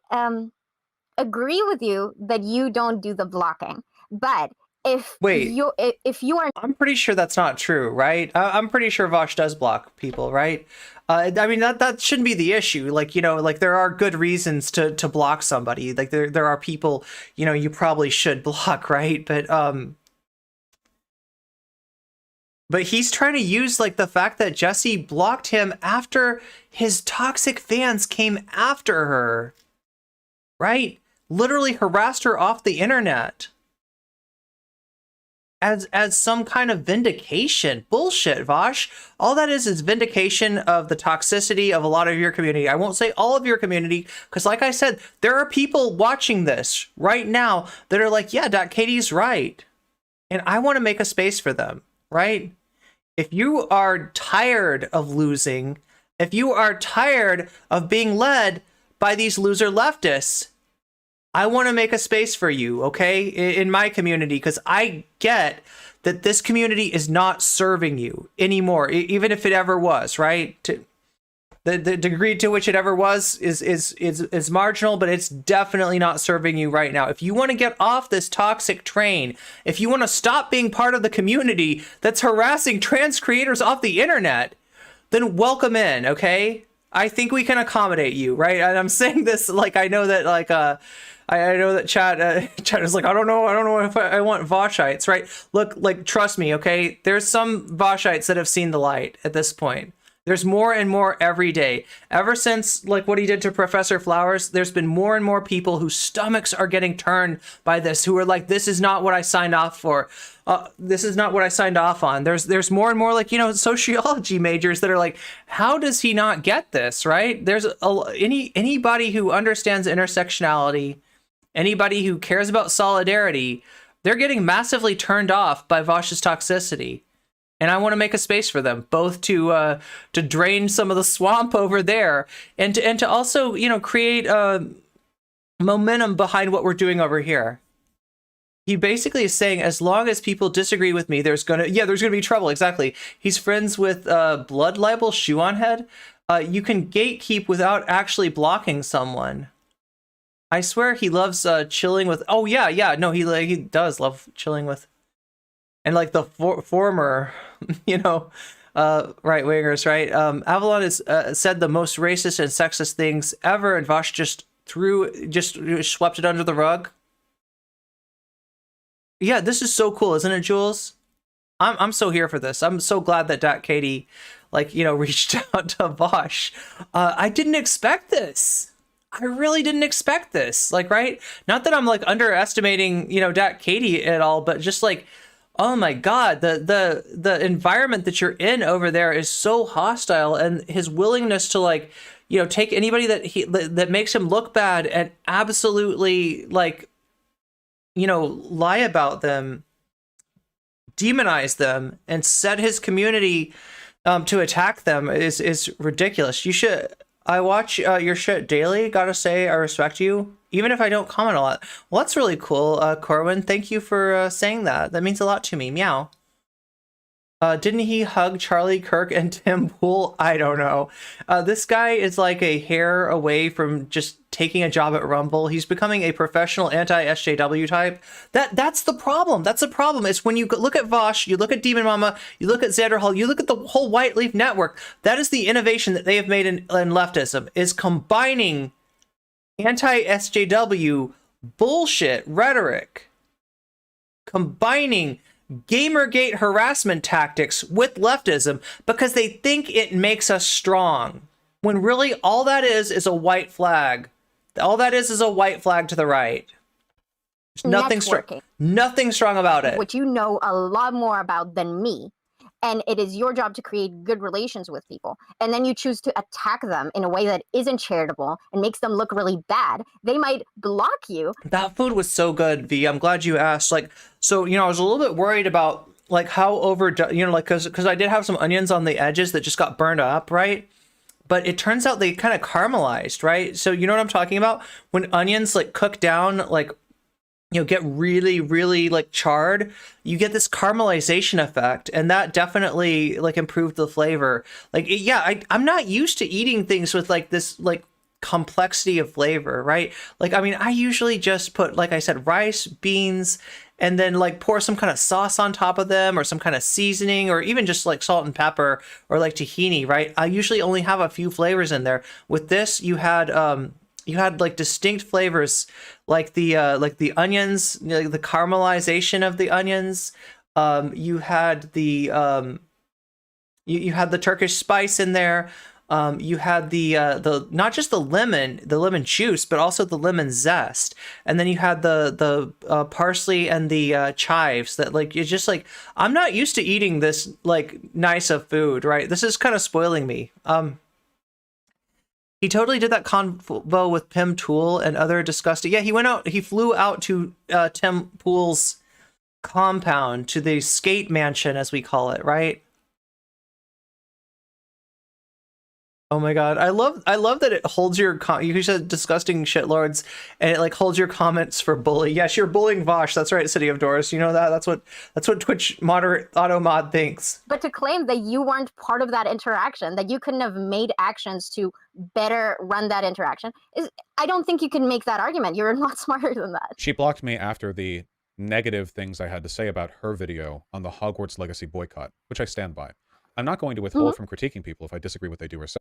agree with you that you don't do the blocking, but if you are, I'm pretty sure that's not true, right? I'm pretty sure Vaush does block people, right? I mean, that shouldn't be the issue. Like, you know, like, there are good reasons to block somebody. Like, there are people, you know, you probably should block, right? But he's trying to use, like, the fact that Jesse blocked him after his toxic fans came after her, right? Literally harassed her off the internet. As some kind of vindication. Bullshit, Vaush. All that is vindication of the toxicity of a lot of your community. I won't say all of your community, because like I said, there are people watching this right now that are like, yeah, Katie's right. And I want to make a space for them, right? If you are tired of losing, If you are tired of being led by these loser leftists, I want to make a space for you, okay, in my community, because I get that this community is not serving you anymore, even if it ever was, right? The degree to which it ever was is marginal, but it's definitely not serving you right now. If you want to get off this toxic train, if you want to stop being part of the community that's harassing trans creators off the internet, then welcome in, okay? I think we can accommodate you, right? And I'm saying this like I know that like I know that chat is like, I don't know if I want Vaushites, right? Look, like, trust me, okay? There's some Vaushites that have seen the light at this point. There's more and more every day. Ever since, like, what he did to Professor Flowers, there's been more and more people whose stomachs are getting turned by this, who are like, this is not what I signed off for. This is not what I signed off on. There's more and more, like, you know, sociology majors that are like, how does he not get this, right? There's anybody who understands intersectionality, anybody who cares about solidarity, they're getting massively turned off by Vaush's toxicity. And I want to make a space for them, both to drain some of the swamp over there, and to also, you know, create momentum behind what we're doing over here. He basically is saying, as long as people disagree with me, there's gonna be trouble. Exactly. He's friends with Blood Libel Shoe on Head. You can gatekeep without actually blocking someone. I swear he loves chilling with. Oh yeah, no, he does love chilling with. And like the former, you know, right wingers, right? Avalon has said the most racist and sexist things ever, and Vaush just swept it under the rug. Yeah, this is so cool, isn't it, Jules? I'm so here for this. I'm so glad that Dat Katie, like, you know, reached out to Vaush. I didn't expect this. I really didn't expect this. Like, right? Not that I'm like underestimating, you know, Dat Katie at all, but just like, oh my God, the environment that you're in over there is so hostile, and his willingness to, like, you know, take anybody that makes him look bad and absolutely, like, you know, lie about them, demonize them, and set his community to attack them is ridiculous. You should. I watch your shit daily. Gotta say, I respect you, even if I don't comment a lot. Well, that's really cool, Corwin. Thank you for saying that. That means a lot to me. Meow. Didn't he hug Charlie Kirk and Tim Pool? I don't know. This guy is like a hair away from just taking a job at Rumble. He's becoming a professional anti-SJW type. That's the problem. That's the problem. It's when you look at Vaush, you look at Demon Mama, you look at Xander Hall, you look at the whole White Leaf Network. That is the innovation that they have made in leftism, is combining anti-SJW bullshit rhetoric, combining Gamergate harassment tactics with leftism because they think it makes us strong, when really all that is a white flag. All that is a white flag to the right. There's nothing strong about it. Which you know a lot more about than me. And it is your job to create good relations with people. And then you choose to attack them in a way that isn't charitable and makes them look really bad. They might block you. That food was so good, V. I'm glad you asked. Like, so, you know, I was a little bit worried about, like, how overdone, you know, like, because I did have some onions on the edges that just got burned up, right? But it turns out they kind of caramelized, right? So, you know what I'm talking about? When onions, like, cook down, like, you know, get really, really, like, charred, you get this caramelization effect, and that definitely, like, improved the flavor. Like, I'm not used to eating things with, like, this, like, complexity of flavor, right? Like, I mean, I usually just put, like I said, rice, beans, and then, like, pour some kind of sauce on top of them, or some kind of seasoning, or even just, like, salt and pepper, or, like, tahini, right? I usually only have a few flavors in there. With this, you had like distinct flavors, like the onions, you know, the caramelization of the onions. You had the you had the Turkish spice in there. You had the not just the lemon juice, but also the lemon zest, and then you had the parsley and the chives. That, like, it's just like, I'm not used to eating this, like, nice of food, right? This is kind of spoiling me. He totally did that convo with Pim Tool and other disgusting. Yeah, he flew out to Tim Pool's compound, to the skate mansion, as we call it, right? Oh my god, I love that it holds your you said disgusting shitlords, and it like holds your comments for bully. Yes, you're bullying Vaush. That's right, City of Doris. You know that. That's what Twitch moderate auto mod thinks. But to claim that you weren't part of that interaction, that you couldn't have made actions to better run that interaction, I don't think you can make that argument. You're a lot smarter than that. She blocked me after the negative things I had to say about her video on the Hogwarts Legacy boycott, which I stand by. I'm not going to withhold from critiquing people if I disagree with what they do or say.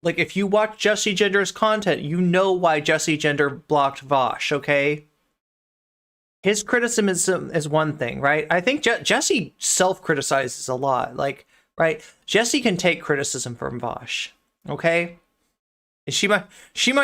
Like, if you watch Jesse Gender's content, you know why Jesse Gender blocked Vaush, okay? His criticism is one thing, right? I think Jesse self-criticizes a lot. Like, right? Jesse can take criticism from Vaush, okay? She might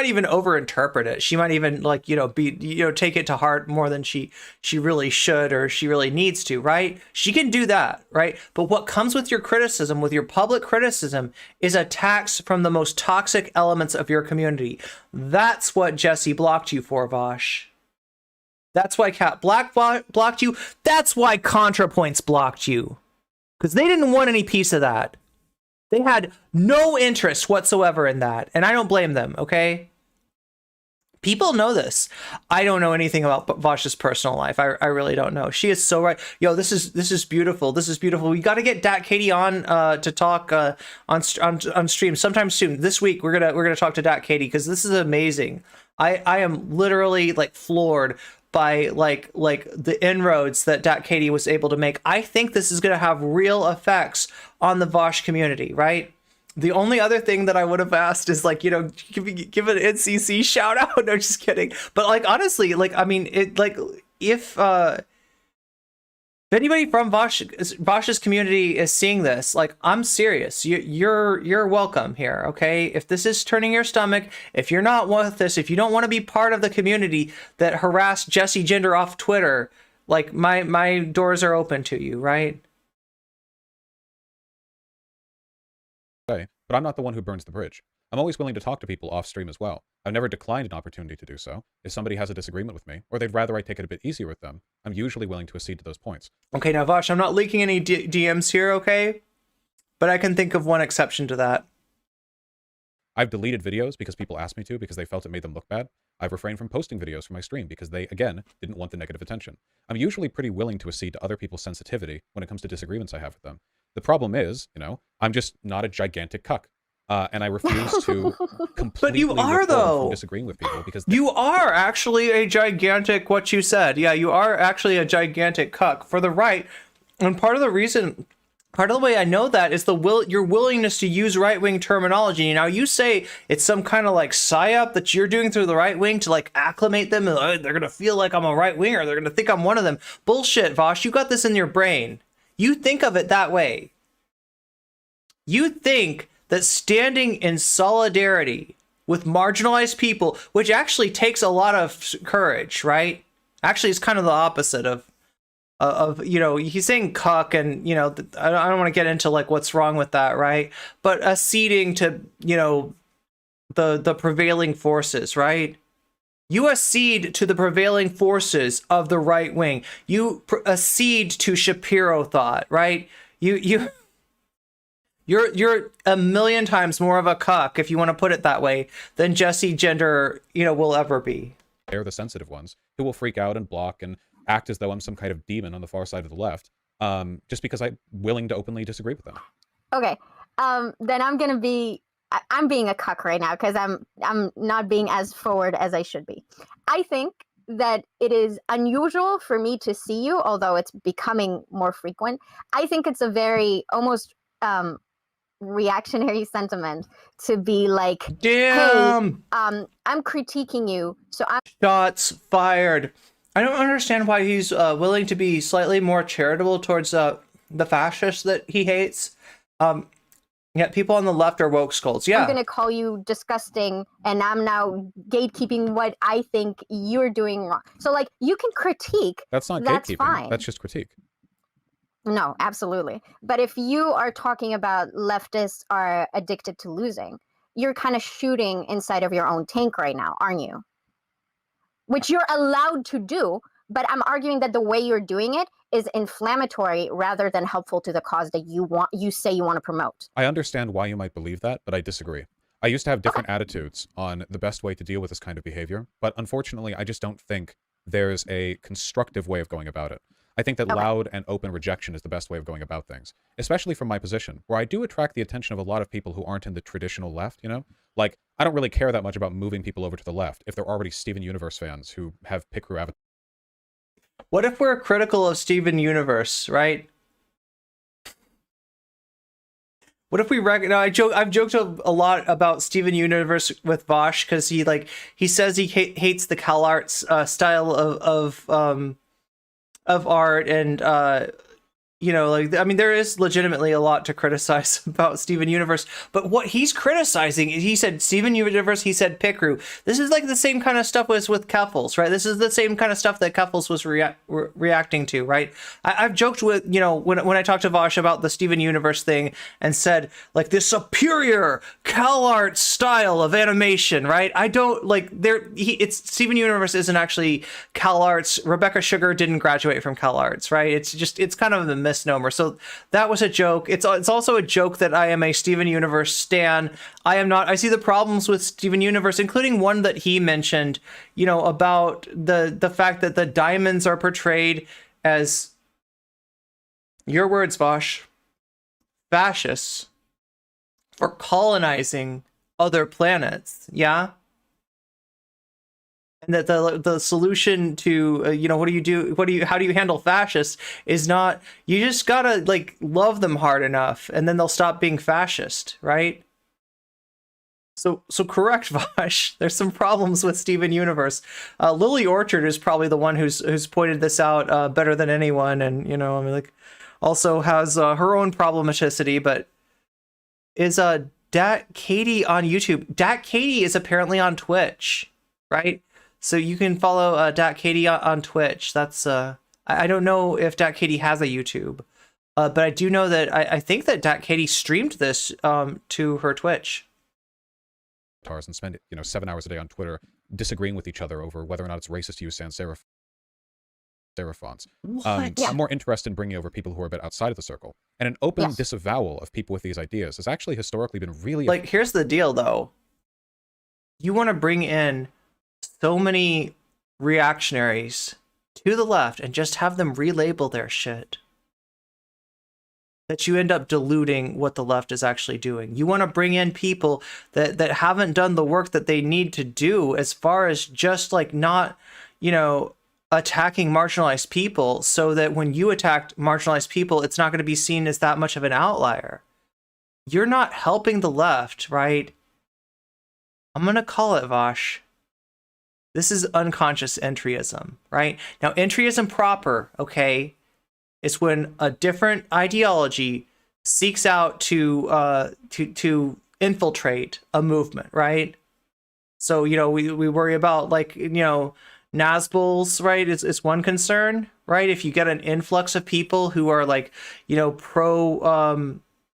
even overinterpret it. She might even like, take it to heart more than she really should or she really needs to, right? She can do that, right? But what comes with your criticism, with your public criticism, is attacks from the most toxic elements of your community. That's what Jesse blocked you for, Vaush. That's why Cat Black blocked you. That's why ContraPoints blocked you. Because they didn't want any piece of that. They had no interest whatsoever in that, and I don't blame them, okay? People know this. I don't know anything about Vaush's personal life. I really don't know. She is so right. Yo, this is beautiful. This is beautiful. We got to get Dat Katie on to talk on stream sometime soon. This week we're gonna talk to Dat Katie because this is amazing. I am literally like floored by like the inroads that Dat Katie was able to make. I think this is going to have real effects on the Vaush community, right? The only other thing that I would have asked is like, give an NCC shout out. No, just kidding. But like, honestly, like, I mean, it like if anybody from Vaush's community is seeing this, like, I'm serious. You're welcome here, okay? If this is turning your stomach, if you're not with this, if you don't want to be part of the community that harassed Jesse Gender off Twitter, like, my doors are open to you, right? But I'm not the one who burns the bridge. I'm always willing to talk to people off stream as well. I've never declined an opportunity to do so. If somebody has a disagreement with me, or they'd rather I take it a bit easier with them, I'm usually willing to accede to those points. Okay, now Vaush, I'm not leaking any DMs here, okay? But I can think of one exception to that. I've deleted videos because people asked me to because they felt it made them look bad. I've refrained from posting videos from my stream because they, again, didn't want the negative attention. I'm usually pretty willing to accede to other people's sensitivity when it comes to disagreements I have with them. The problem is, I'm just not a gigantic cuck. And I refuse to completely but you are, though. From disagreeing with people because you are actually a gigantic, what you said. Yeah, you are actually a gigantic cuck for the right. And part of the way I know that is your willingness to use right-wing terminology. Now, you say it's some kind of like psyop that you're doing through the right wing to like acclimate them. They're going to feel like I'm a right winger. They're going to think I'm one of them. Bullshit, Vaush. You got this in your brain. You think of it that way. You think that standing in solidarity with marginalized people, which actually takes a lot of courage, right? Actually, it's kind of the opposite of he's saying cuck, and I don't want to get into like what's wrong with that, right? But acceding to the prevailing forces, right? You accede to the prevailing forces of the right wing. You accede to Shapiro thought, right? You're a million times more of a cuck, if you want to put it that way, than Jesse Gender, will ever be. They're the sensitive ones who will freak out and block and act as though I'm some kind of demon on the far side of the left, just because I'm willing to openly disagree with them. Okay, then I'm being a cuck right now because I'm not being as forward as I should be. I think that it is unusual for me to see you, although it's becoming more frequent. I think it's a very almost reactionary sentiment to be like, damn, hey, I'm critiquing you, so I'm shots fired. I don't understand why he's willing to be slightly more charitable towards the fascists that he hates. Yet people on the left are woke skulls. Yeah, I'm gonna call you disgusting, and I'm now gatekeeping what I think you're doing wrong. So like, you can critique. That's not that's gatekeeping. Fine. That's just critique. No, absolutely. But if you are talking about leftists are addicted to losing, you're kind of shooting inside of your own tank right now, aren't you? Which you're allowed to do, but I'm arguing that the way you're doing it is inflammatory rather than helpful to the cause that you say you want to promote. I understand why you might believe that, but I disagree. I used to have different attitudes on the best way to deal with this kind of behavior, but unfortunately, I just don't think there's a constructive way of going about it. I think that loud and open rejection is the best way of going about things, especially from my position, where I do attract the attention of a lot of people who aren't in the traditional left, you know? Like, I don't really care that much about moving people over to the left if they're already Steven Universe fans who have Picru avatars. What if we're critical of Steven Universe, right? What if we I've joked a lot about Steven Universe with Vaush because he says he hates the CalArts style of art, and you know, like, I mean, there is legitimately a lot to criticize about Steven Universe, but what he's criticizing is, he said Steven Universe, he said Picru. This is like the same kind of stuff was with Keffels, right? This is the same kind of stuff that Keffels was reacting to, right? I've joked with, you know, when I talked to Vaush about the Steven Universe thing and said, like, this superior CalArts style of animation, right? I don't, like, it's Steven Universe isn't actually CalArts. Rebecca Sugar didn't graduate from CalArts, right? It's kind of a misnomer. So that was a joke. It's also a joke that I am a Steven Universe stan. I am not. I see the problems with Steven Universe, including one that he mentioned, you know, about the fact that the diamonds are portrayed as, your words, Vaush, fascists for colonizing other planets. And that the solution to you know, how do you handle fascists is not, you just gotta, like, love them hard enough and then they'll stop being fascist, right? So correct, Vaush. There's some problems with Steven Universe. Lily Orchard is probably the one who's pointed this out better than anyone, and, you know, I mean, like, also has her own problematicity. But is Dat Katie on YouTube? Dat Katie is apparently on Twitch, right? So you can follow Dat Katie on Twitch. That's I don't know if Dat Katie has a YouTube, but I do know that I think that Dat Katie streamed this to her Twitch. And spend, you know, 7 hours a day on Twitter disagreeing with each other over whether or not it's racist to use sans serif fonts. I'm more interested in bringing over people who are a bit outside of the circle. And an open disavowal of people with these ideas has actually historically been really... Like, here's the deal, though. You want to bring in so many reactionaries to the left and just have them relabel their shit, that you end up diluting what the left is actually doing. You want to bring in people that haven't done the work that they need to do, as far as just, like, not, you know, attacking marginalized people, so that when you attack marginalized people, it's not going to be seen as that much of an outlier. You're not helping the left, right? I'm going to call it, Vaush. This is unconscious entryism, right? Now, entryism proper, okay, is when a different ideology seeks out to infiltrate a movement, right? So, you know, we worry about, like, you know, Nazguls, right? Is one concern, right? If you get an influx of people who are, like, you know, pro,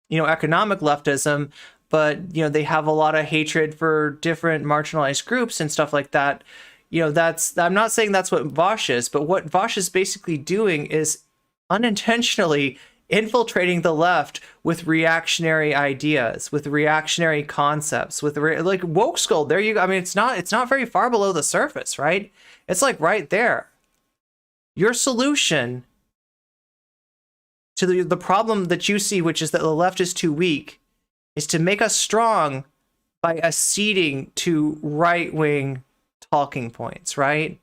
you know, economic leftism, but, you know, they have a lot of hatred for different marginalized groups and stuff like that. You know, I'm not saying that's what Vaush is, but what Vaush is basically doing is unintentionally infiltrating the left with reactionary ideas, with reactionary concepts, with like woke skull. There you go. I mean, it's not very far below the surface, right? It's like right there. Your solution to the problem that you see, which is that the left is too weak, is to make us strong by acceding to right-wing talking points, right?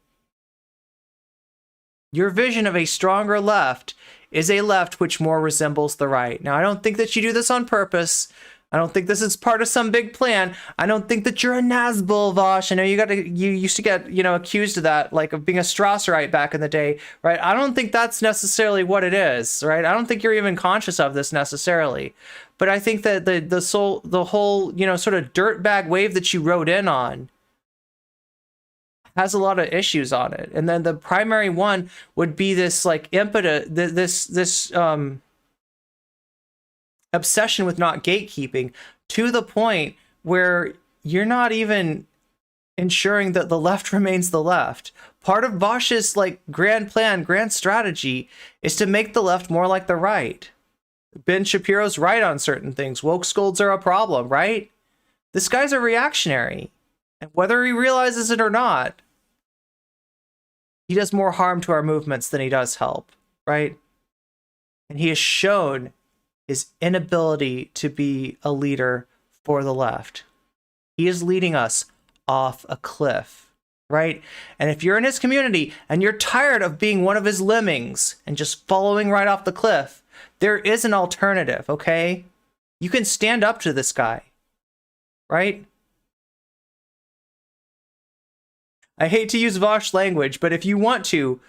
Your vision of a stronger left is a left which more resembles the right. Now, I don't think that you do this on purpose. I don't think this is part of some big plan. I don't think that you're a Nazgul, Vaush. I know you used to get, you know, accused of that, like of being a Strasserite back in the day, right? I don't think that's necessarily what it is, right? I don't think you're even conscious of this necessarily. But I think that the whole, you know, sort of dirtbag wave that you rode in on has a lot of issues on it. And then the primary one would be this, like, impetus, this obsession with not gatekeeping, to the point where you're not even ensuring that the left remains the left. Part of Vaush's, like, grand plan, grand strategy is to make the left more like the right. Ben Shapiro's right on certain things. Woke scolds are a problem, right? This guy's a reactionary. And whether he realizes it or not, he does more harm to our movements than he does help, right? And he has shown his inability to be a leader for the left. He is leading us off a cliff, right? And if you're in his community and you're tired of being one of his lemmings and just following right off the cliff, there is an alternative, okay? You can stand up to this guy, right? I hate to use Vaush language, but if you want to,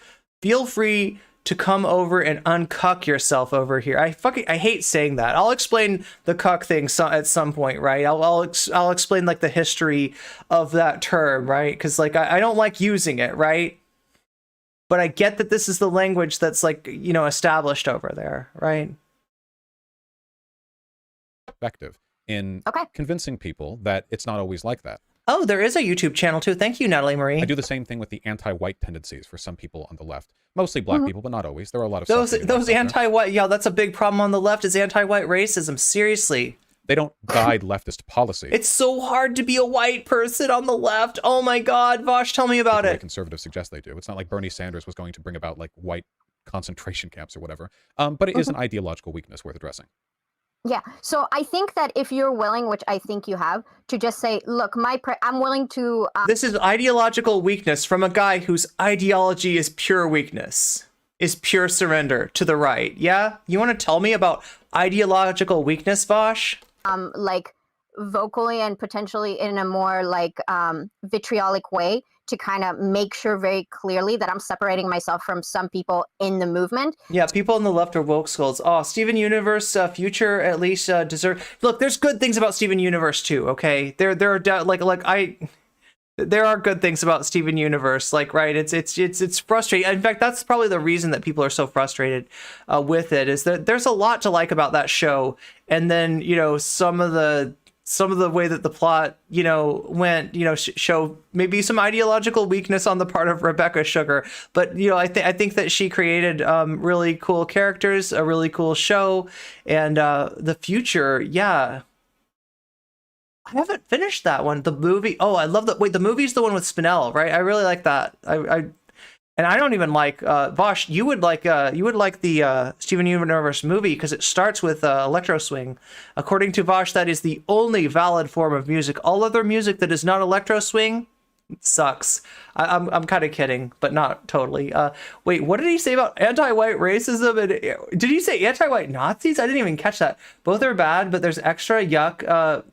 feel free to come over and uncuck yourself over here. I hate saying that. I'll explain the cuck thing at some point, right? I'll explain like the history of that term, right? Because like I don't like using it, right? But I get that this is the language that's like, you know, established over there, right? Effective in convincing people that it's not always like that. Oh, there is a YouTube channel too. Thank you, Natalie Marie. I do the same thing with the anti-white tendencies for some people on the left. Mostly black people, but not always. There are a lot of those anti-white. Yeah, that's a big problem on the left is anti-white racism. Seriously. They don't guide leftist policy. It's so hard to be a white person on the left. Oh my God, Vaush, tell me about it. Conservatives suggest they do. It's not like Bernie Sanders was going to bring about like white concentration camps or whatever. But it is an ideological weakness worth addressing. Yeah, so I think that if you're willing, which I think you have, to just say, look, I'm willing to... This is ideological weakness from a guy whose ideology is pure weakness, is pure surrender to the right, yeah? You want to tell me about ideological weakness, Vaush? Like, vocally and potentially in a more, like, vitriolic way to kind of make sure very clearly that I'm separating myself from some people in the movement. Yeah, people on the left are woke skulls. Oh, Steven Universe, Future at least deserve. Look, there's good things about Steven Universe too. Okay, there are there are good things about Steven Universe. Like, right, it's frustrating. In fact, that's probably the reason that people are so frustrated with it. Is that there's a lot to like about that show, and then you know some of the way that the plot, you know, went, you know, show maybe some ideological weakness on the part of Rebecca Sugar. But, you know, I think that she created really cool characters, a really cool show, and the future, yeah. I haven't finished that one. The movie, oh, I love that. Wait, the movie's the one with Spinell, right? I really like that. And I don't even like Vaush. You would like the Steven Universe movie because it starts with electro swing. According to Vaush, that is the only valid form of music. All other music that is not electro swing sucks. I'm kind of kidding, but not totally. Wait, what did he say about anti-white racism? And did he say anti-white Nazis? I didn't even catch that. Both are bad, but there's extra yuck.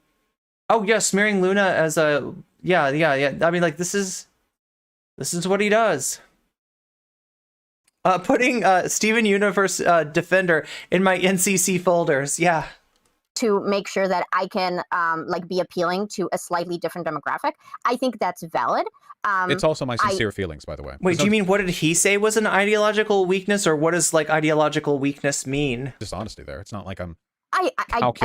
Oh yeah, smearing Luna as a yeah. I mean, like this is what he does. Putting Steven Universe Defender in my NCC folders, yeah. To make sure that I can like be appealing to a slightly different demographic. I think that's valid. It's also my sincere feelings, by the way. Wait, do you mean what did he say was an ideological weakness, or what does like ideological weakness mean? Dishonesty there. It's not like I'm I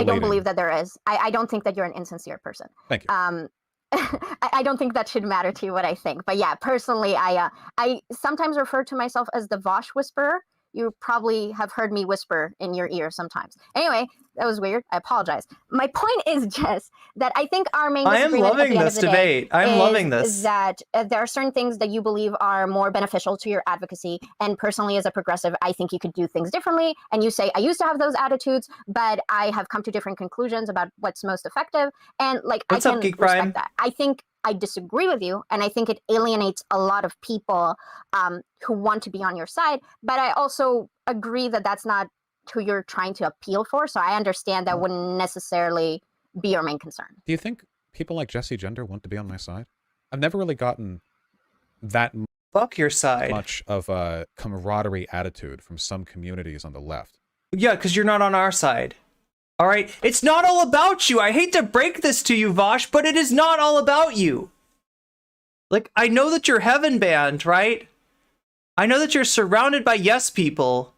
don't believe that there is. I don't think that you're an insincere person. Thank you. I don't think that should matter to you what I think. But yeah, personally, I sometimes refer to myself as the Vaush whisperer. You probably have heard me whisper in your ear sometimes. Anyway, that was weird. I apologize. My point is just that I think our main disagreement at the end of the day is that there are certain things that you believe are more beneficial to your advocacy. And personally, as a progressive, I think you could do things differently. And you say, I used to have those attitudes, but I have come to different conclusions about what's most effective. And like, I can respect that. I think I disagree with you, and I think it alienates a lot of people who want to be on your side. But I also agree that that's not who you're trying to appeal for. So I understand that wouldn't necessarily be your main concern. Do you think people like Jesse Gender want to be on my side? I've never really gotten that fuck your side much of a camaraderie attitude from some communities on the left. Yeah, because you're not on our side. All right, it's not all about you. I hate to break this to you, Vaush, but it is not all about you. Like, I know that you're heaven banned, right? I know that you're surrounded by yes people,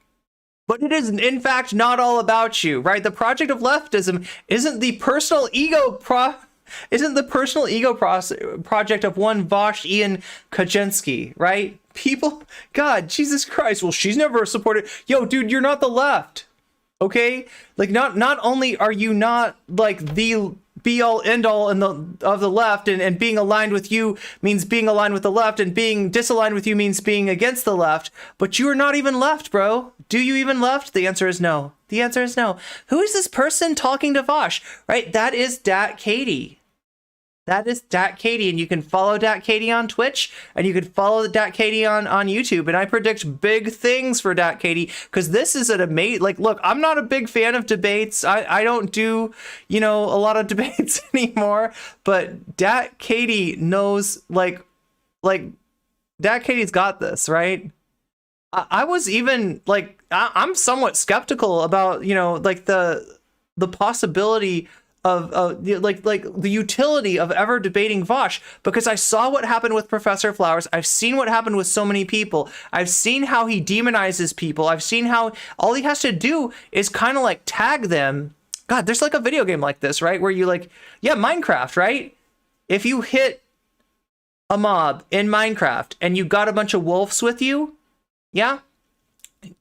but it is in fact not all about you, right? The project of leftism isn't the personal ego project of one Vaush Ian Kaczynski, right? People, God, Jesus Christ. Well, she's never supported. Yo, dude, you're not the left. Okay, like not only are you not like the be all end all of the left, and being aligned with you means being aligned with the left, and being disaligned with you means being against the left. But you are not even left, bro. Do you even left? The answer is no. The answer is no. Who is this person talking to Vaush? Right? That is Dat Katie. That is Dat Katie, and you can follow Dat Katie on Twitch, and you can follow Dat Katie on YouTube. And I predict big things for Dat Katie, because this is an amazing. Like, look, I'm not a big fan of debates. I don't do, a lot of debates anymore. But Dat Katie knows, like Dat Katie's got this, right? I was even like, I'm somewhat skeptical about, like the possibility of like the utility of ever debating Vaush, because I saw what happened with Professor Flowers. I've seen what happened with so many people. I've seen how he demonizes people. I've seen how all he has to do is kind of like tag them. God, there's like a video game like this, right? Where you Minecraft, right? If you hit a mob in Minecraft and you got a bunch of wolves with you, yeah,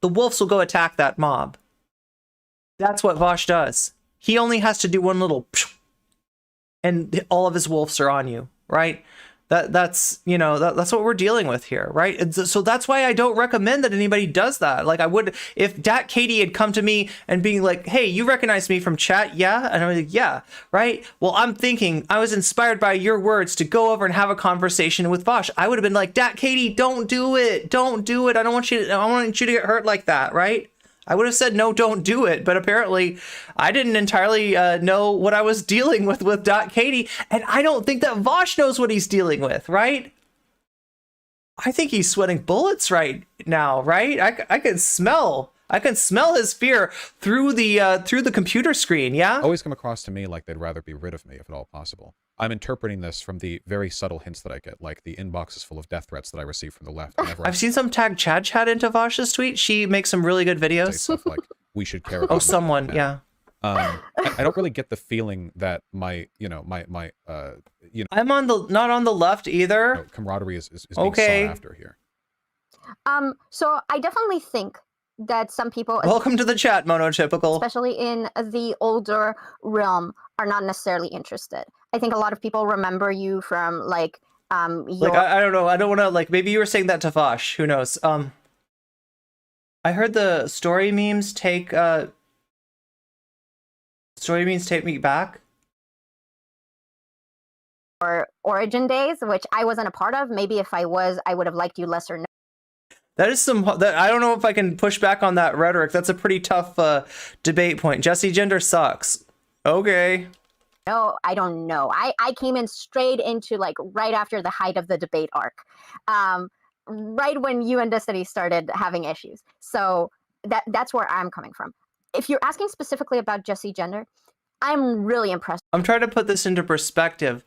the wolves will go attack that mob. That's what Vaush does. He only has to do one little and all of his wolves are on you, right? That's that's what we're dealing with here, right? And so that's why I don't recommend that anybody does that. Like, I would, if Dat Katie had come to me and being like, hey, you recognize me from chat? Yeah. And I'm like, yeah, right? Well, I'm thinking I was inspired by your words to go over and have a conversation with Vaush. I would have been like, Dat Katie, don't do it. Don't do it. I want you to get hurt like that, right? I would have said, no, don't do it. But apparently I didn't entirely know what I was dealing with Dat Katie. And I don't think that Vaush knows what he's dealing with, right? I think he's sweating bullets right now, right? I can smell his fear through the computer screen, yeah? Always come across to me like they'd rather be rid of me if at all possible. I'm interpreting this from the very subtle hints that I get, like the inbox is full of death threats that I receive from the left. I've seen some tag Chad Chat into Vaush's tweet. She makes some really good videos. Stuff like, we should care about someone, yeah. I don't really get the feeling that my I'm not on the left either. Camaraderie is being sought after here. So I definitely think that some people, welcome to the chat, Monotypical, especially in the older realm, are not necessarily interested. I think a lot of people remember you from I don't know. I don't want to maybe you were saying that to Vaush. Who knows? I heard the story memes take me back. Or Origin Days, which I wasn't a part of. Maybe if I was, I would have liked you less or no. That is I don't know if I can push back on that rhetoric. That's a pretty tough debate point. Jesse Gender sucks. Okay. No, I don't know. I came in straight into right after the height of the debate arc. Right when you and Destiny started having issues. So that's where I'm coming from. If you're asking specifically about Jesse Gender, I'm really impressed. I'm trying to put this into perspective.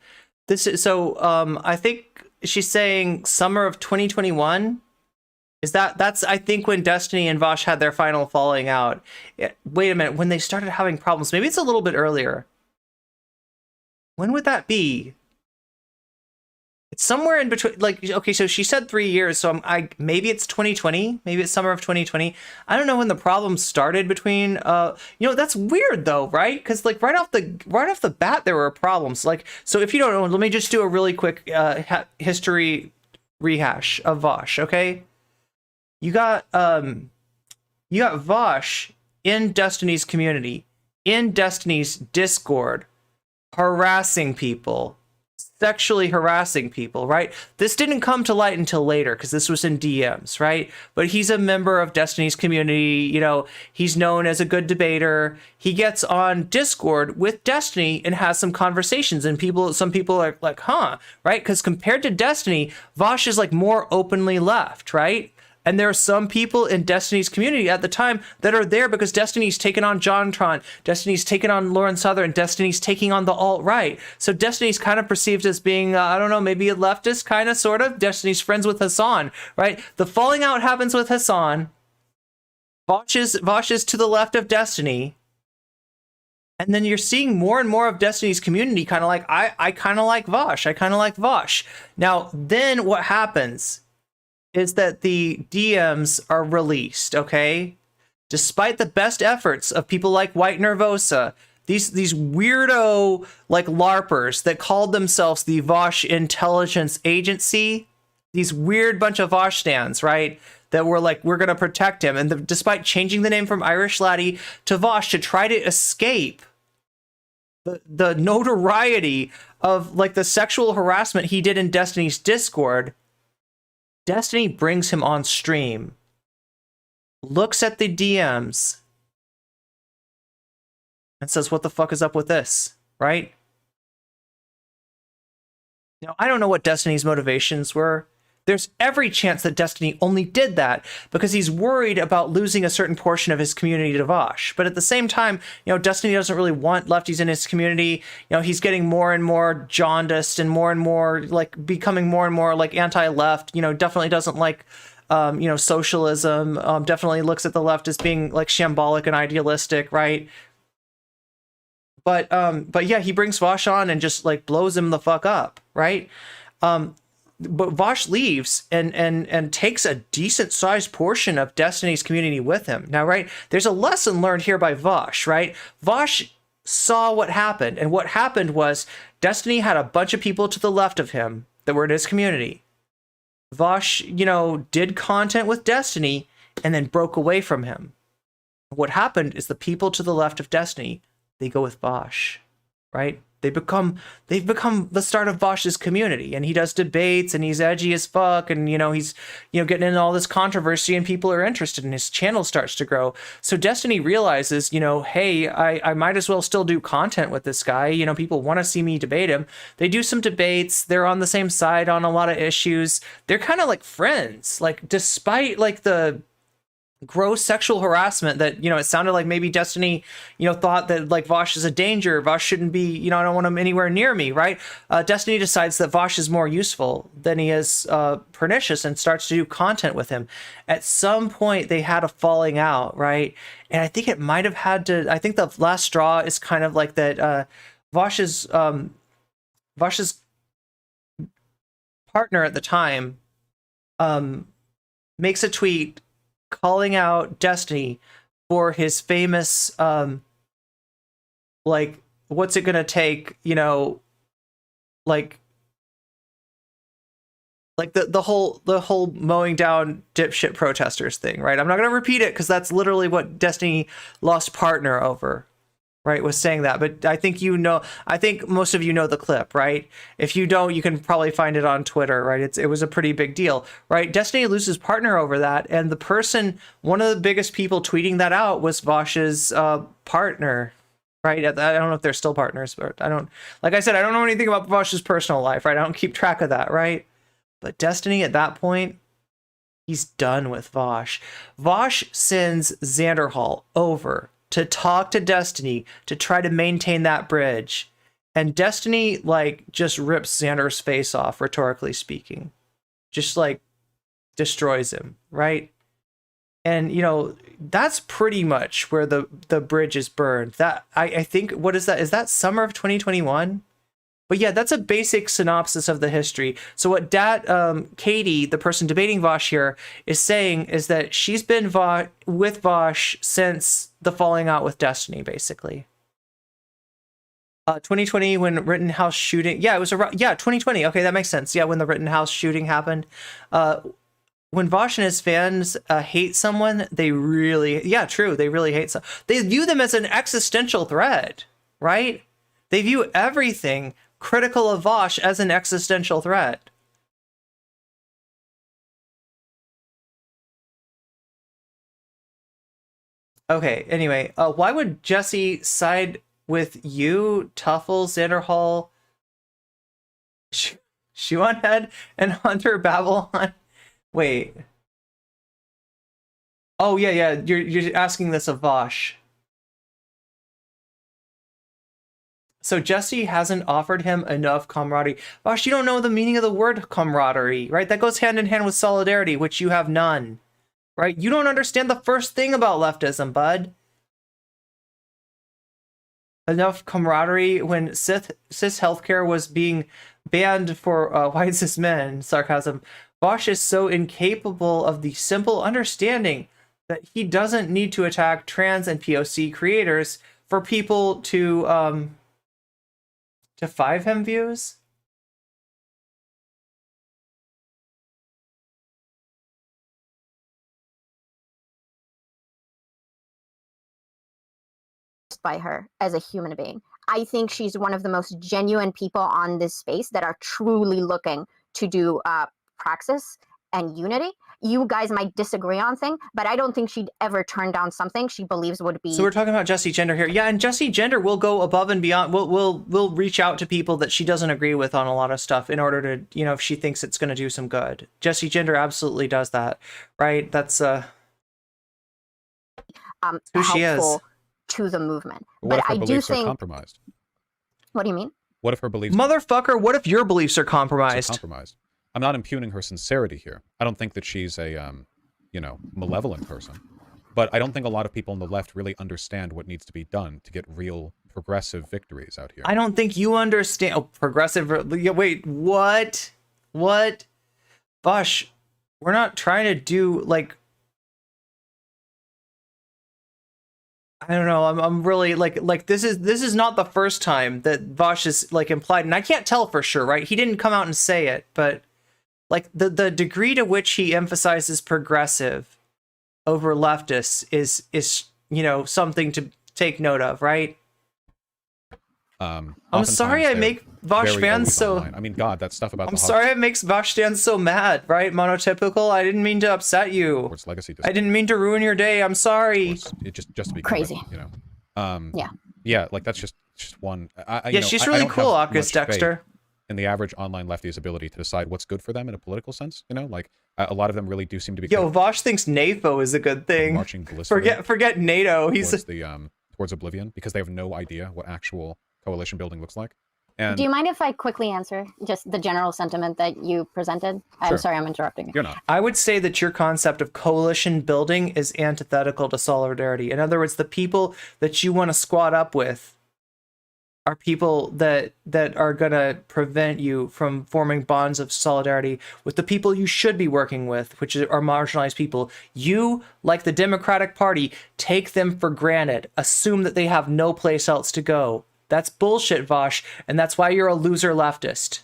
This is I think she's saying summer of 2021. That's I think when Destiny and Vaush had their final falling out. Wait a minute, when they started having problems. Maybe it's a little bit earlier. When would that be? It's somewhere in between. Okay, so she said 3 years, so maybe it's 2020. Maybe it's summer of 2020. I don't know when the problems started between. That's weird though, right? Because right off the bat there were problems. So if you don't know, let me just do a really quick history rehash of Vaush. Okay. You got Vaush in Destiny's community, in Destiny's Discord, harassing people, sexually harassing people, right? This didn't come to light until later because this was in DMs, right? But he's a member of Destiny's community. He's known as a good debater. He gets on Discord with Destiny and has some conversations, and some people are like, huh, right? Because compared to Destiny, Vaush is more openly left, right? And there are some people in Destiny's community at the time that are there because Destiny's taken on JonTron, Destiny's taken on Lauren Southern, Destiny's taking on the alt-right. So Destiny's kind of perceived as being, I don't know, maybe a leftist kind of, sort of. Destiny's friends with Hassan, right? The falling out happens with Hassan. Vaush is to the left of Destiny. And then you're seeing more and more of Destiny's community kind of I kind of like Vaush. I kind of like Vaush. Now, then what happens is that the DMs are released, okay? Despite the best efforts of people like White Nervosa, these weirdo like LARPers that called themselves the Vaush Intelligence Agency, these weird bunch of Vaush stands, right? That were like, we're going to protect him. And despite changing the name from Irish Laddie to Vaush to try to escape the notoriety of like the sexual harassment he did in Destiny's Discord, Destiny brings him on stream, looks at the DMs, and says, what the fuck is up with this, right? Now, I don't know what Destiny's motivations were. There's every chance that Destiny only did that because he's worried about losing a certain portion of his community to Vaush. But at the same time, you know, Destiny doesn't really want lefties in his community. You know, he's getting more and more jaundiced and more like becoming more and more like anti-left. You know, definitely doesn't like, you know, socialism. Definitely looks at the left as being like shambolic and idealistic, right? But yeah, he brings Vaush on and just like blows him the fuck up, right? But Vaush leaves and takes a decent sized portion of Destiny's community with him. Now, right, there's a lesson learned here by Vaush, right? Vaush saw what happened, and what happened was Destiny had a bunch of people to the left of him that were in his community. Vaush, you know, did content with Destiny and then broke away from him. What happened is the people to the left of Destiny, they go with Vaush, right? They've become the start of Vaush's community, and he does debates and he's edgy as fuck, and you know he's getting into all this controversy and people are interested and his channel starts to grow. So Destiny realizes, you know, hey, I might as well still do content with this guy. You know, people want to see me debate him. They do some debates. They're on the same side on a lot of issues. They're kind of like friends. Like despite like the gross sexual harassment that, you know, it sounded like maybe Destiny, you know, thought that like Vaush is a danger. Vaush shouldn't be, you know, I don't want him anywhere near me, right? Destiny decides that Vaush is more useful than he is pernicious and starts to do content with him. At some point they had a falling out, right? And I think it might have had to, I think the last straw is kind of like that Vaush's partner at the time makes a tweet calling out Destiny for his famous like what's it gonna take, you know, like the whole mowing down dipshit protesters thing, right? I'm not gonna repeat it because that's literally what Destiny lost partner over, right? Was saying that. But I think I think most of you know the clip, right? If you don't, you can probably find it on Twitter, right? It was a pretty big deal, right? Destiny loses partner over that, and the person, one of the biggest people tweeting that out was Vaush's partner, right? I don't know if they're still partners, but like I said, I don't know anything about Vaush's personal life, right? I don't keep track of that, right? But Destiny at that point, he's done with Vaush. Vaush sends Xanderhal over to talk to Destiny to try to maintain that bridge. And Destiny, like, just rips Xander's face off, rhetorically speaking. Just, like, destroys him, right? And, you know, that's pretty much where the bridge is burned. That, I think, what is that? Is that summer of 2021? But yeah, that's a basic synopsis of the history. So what Katie, the person debating Vaush here, is saying is that she's been with Vaush since the falling out with Destiny, basically. 2020, when Rittenhouse shooting, yeah, it was around, yeah, 2020. Okay, that makes sense. Yeah, when the Rittenhouse shooting happened. When Vaush and his fans hate someone, they really, yeah, true, they really hate someone. They view them as an existential threat, right? They view everything critical of Vaush as an existential threat. Okay, anyway, why would Jesse side with you, Tuffle, Xanderhal, Shoeonhead, and Hunter Babylon? Wait. Oh, yeah, you're asking this of Vaush. So Jesse hasn't offered him enough camaraderie. Vaush, you don't know the meaning of the word camaraderie, right? That goes hand in hand with solidarity, which you have none, right? You don't understand the first thing about leftism, bud. Enough camaraderie when cis healthcare was being banned for white cis men, sarcasm. Vaush is so incapable of the simple understanding that he doesn't need to attack trans and POC creators for people to 5 him views. By her as a human being. I think she's one of the most genuine people on this space that are truly looking to do praxis and unity. You guys might disagree on things, but I don't think she'd ever turn down something she believes would be. So we're talking about Jessie Gender here. Yeah, and Jessie Gender will go above and beyond. We'll reach out to people that she doesn't agree with on a lot of stuff in order to, you know, if she thinks it's going to do some good. Jessie Gender absolutely does that, right? That's who she is. To the movement. What if her I beliefs do think are compromised? What do you mean? What if her beliefs Motherfucker, what if your beliefs are compromised? I'm not impugning her sincerity here. I don't think that she's a you know, malevolent person. But I don't think a lot of people on the left really understand what needs to be done to get real progressive victories out here. I don't think you understand. Oh, progressive. Wait, what? What? Vaush, we're not trying to do like. I don't know. I'm really like this is not the first time that Vaush is like implied, and I can't tell for sure, right? He didn't come out and say it, but like the degree to which he emphasizes progressive over leftists is you know something to take note of, right? I'm sorry I make Vaush fans so. Online. I mean, God, that stuff about. I'm sorry it makes Vaush fans so mad, right? Monotypical. I didn't mean to upset you. Legacy I didn't mean to ruin your day. I'm sorry. It just to be crazy, you know. Yeah, like that's just one. Yeah, she's really cool, August Dexter. In the average online lefty's ability to decide what's good for them in a political sense, you know, like a lot of them really do seem to be. Yo, Vaush thinks NATO is a good thing. Marching blissfully. Forget NATO. He's towards oblivion because they have no idea what actual coalition building looks like. And do you mind if I quickly answer just the general sentiment that you presented? I'm Sure. sorry, I'm interrupting you. You're not. I would say that your concept of coalition building is antithetical to solidarity. In other words, the people that you want to squad up with are people that are going to prevent you from forming bonds of solidarity with the people you should be working with, which are marginalized people. You, like the Democratic Party, take them for granted, assume that they have no place else to go. That's bullshit, Vaush, and that's why you're a loser leftist.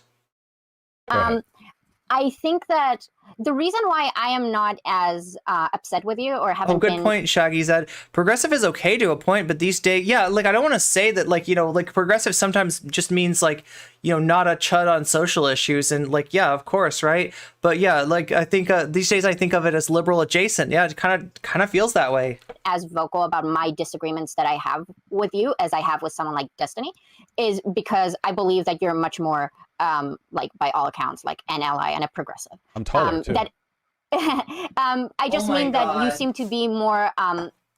I think that the reason why I am not as upset with you or haven't good point, Shaggy said. Progressive is okay to a point, but these days, yeah, like I don't want to say that, like, you know, like progressive sometimes just means like, you know, not a chud on social issues, and like, yeah, of course, right? But yeah, like I think these days I think of it as liberal adjacent. Yeah, it kind of feels that way. As vocal about my disagreements that I have with you as I have with someone like Destiny is because I believe that you're much more like by all accounts like an ally and a progressive. I'm taller too. I just mean that you seem to be more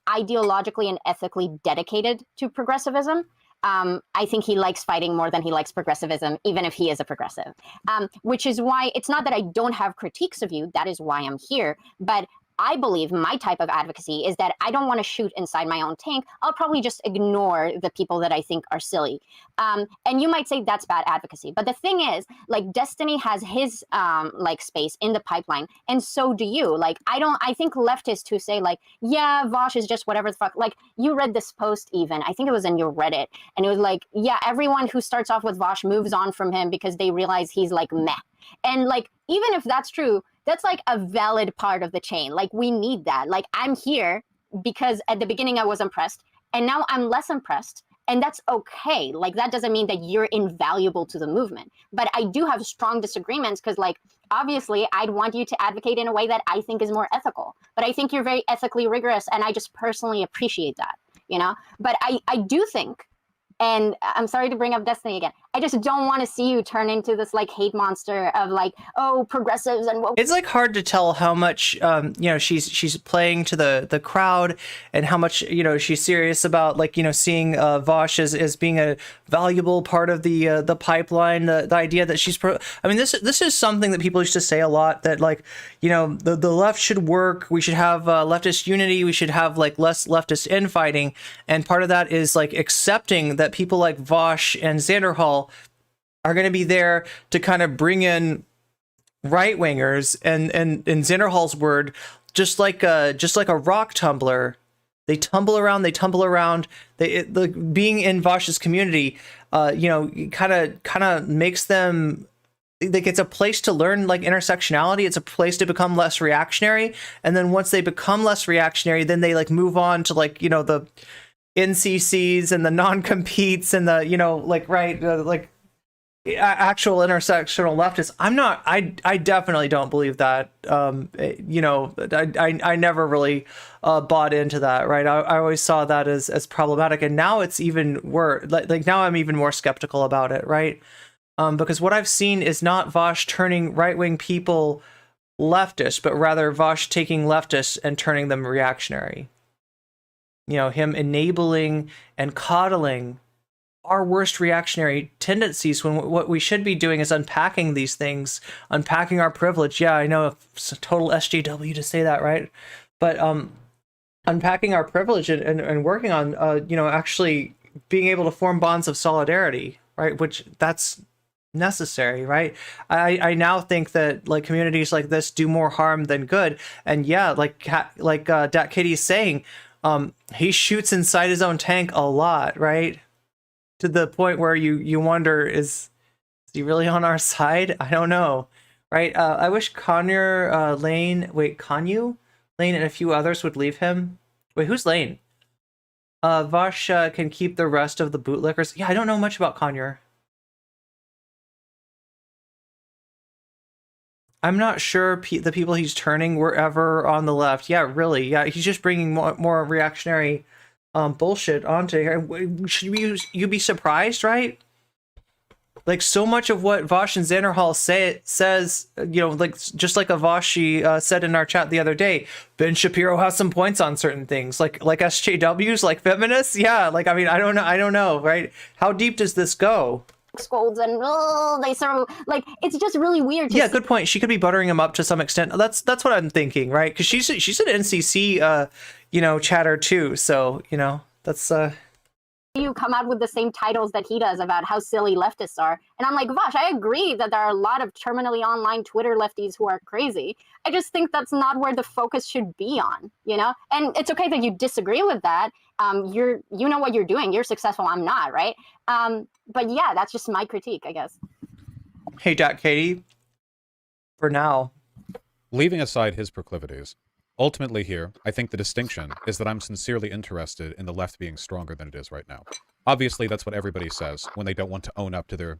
ideologically and ethically dedicated to progressivism. I think he likes fighting more than he likes progressivism, even if he is a progressive, which is why it's not that I don't have critiques of you. That is why I'm here. But I believe my type of advocacy is that I don't want to shoot inside my own tank. I'll probably just ignore the people that I think are silly. And you might say that's bad advocacy. But the thing is, like, Destiny has his like space in the pipeline, and so do you. Like, I think leftists who say like, yeah, Vaush is just whatever the fuck. Like, you read this post even, I think it was in your Reddit, and it was like, yeah, everyone who starts off with Vaush moves on from him because they realize he's like meh. And like, even if that's true, that's like a valid part of the chain. Like, we need that. Like, I'm here because at the beginning I was impressed and now I'm less impressed. And that's okay. Like, that doesn't mean that you're invaluable to the movement. But I do have strong disagreements because, like, obviously I'd want you to advocate in a way that I think is more ethical. But I think you're very ethically rigorous, and I just personally appreciate that, you know? But I do think, and I'm sorry to bring up Destiny again, I just don't want to see you turn into this like hate monster of like, oh, progressives and what. It's like hard to tell how much you know, she's playing to the crowd, and how much, you know, she's serious about, like, you know, seeing Vaush as being a valuable part of the pipeline. The idea that she's I mean, this is something that people used to say a lot, that like, you know, the left should work, we should have leftist unity, we should have like less leftist infighting, and part of that is like accepting that people like Vaush and Xanderhall are going to be there to kind of bring in right-wingers, and in Xanderhall's word, just like a rock tumbler, They tumble around. Being in Vaush's community, kind of makes them, like, it's a place to learn like intersectionality. It's a place to become less reactionary. And then once they become less reactionary, then they like move on to like, the NCCs and the non-competes and the, actual intersectional leftists. I definitely don't believe that. I never really bought into that, right? I always saw that as problematic, and now it's even worse. Like now I'm even more skeptical about it, right? Because what I've seen is not Vaush turning right-wing people leftist, but rather Vaush taking leftists and turning them reactionary. Him enabling and coddling our worst reactionary tendencies, when what we should be doing is unpacking these things, unpacking our privilege. Yeah, I know it's a total SJW to say that, right? But unpacking our privilege and working on, actually being able to form bonds of solidarity, right? Which that's necessary, right? I now think that like communities like this do more harm than good. And yeah, like Dat Kitty's saying, he shoots inside his own tank a lot, right? To the point where you wonder, is he really on our side? I don't know, right? I wish Conyu, Lane, and a few others would leave him. Wait, who's Lane? Vaush can keep the rest of the bootlickers. Yeah, I don't know much about Conyu. I'm not sure the people he's turning were ever on the left. Yeah, really. Yeah, he's just bringing more reactionary bullshit onto here. Should you be surprised, right? Like so much of what Vaush and Xanderhall says, like just like Avashi said in our chat the other day, Ben Shapiro has some points on certain things, like SJWs, like feminists. Yeah, like I mean, I don't know, right? How deep does this go? Scolds and they sort of like, it's just really weird. Yeah, good point. She could be buttering him up to some extent. That's what I'm thinking, right? Because she's an NCC chatter too, so that's you come out with the same titles that he does about how silly leftists are, and I'm like, Vaush, I agree that there are a lot of terminally online Twitter lefties who are crazy. I just think that's not where the focus should be on, and it's okay that you disagree with that. You know what you're doing, you're successful, I'm not, right? But yeah, that's just my critique, I guess. Hey, Katie, for now, leaving aside his proclivities, ultimately here, I think the distinction is that I'm sincerely interested in the left being stronger than it is right now. Obviously, that's what everybody says when they don't want to own up to their,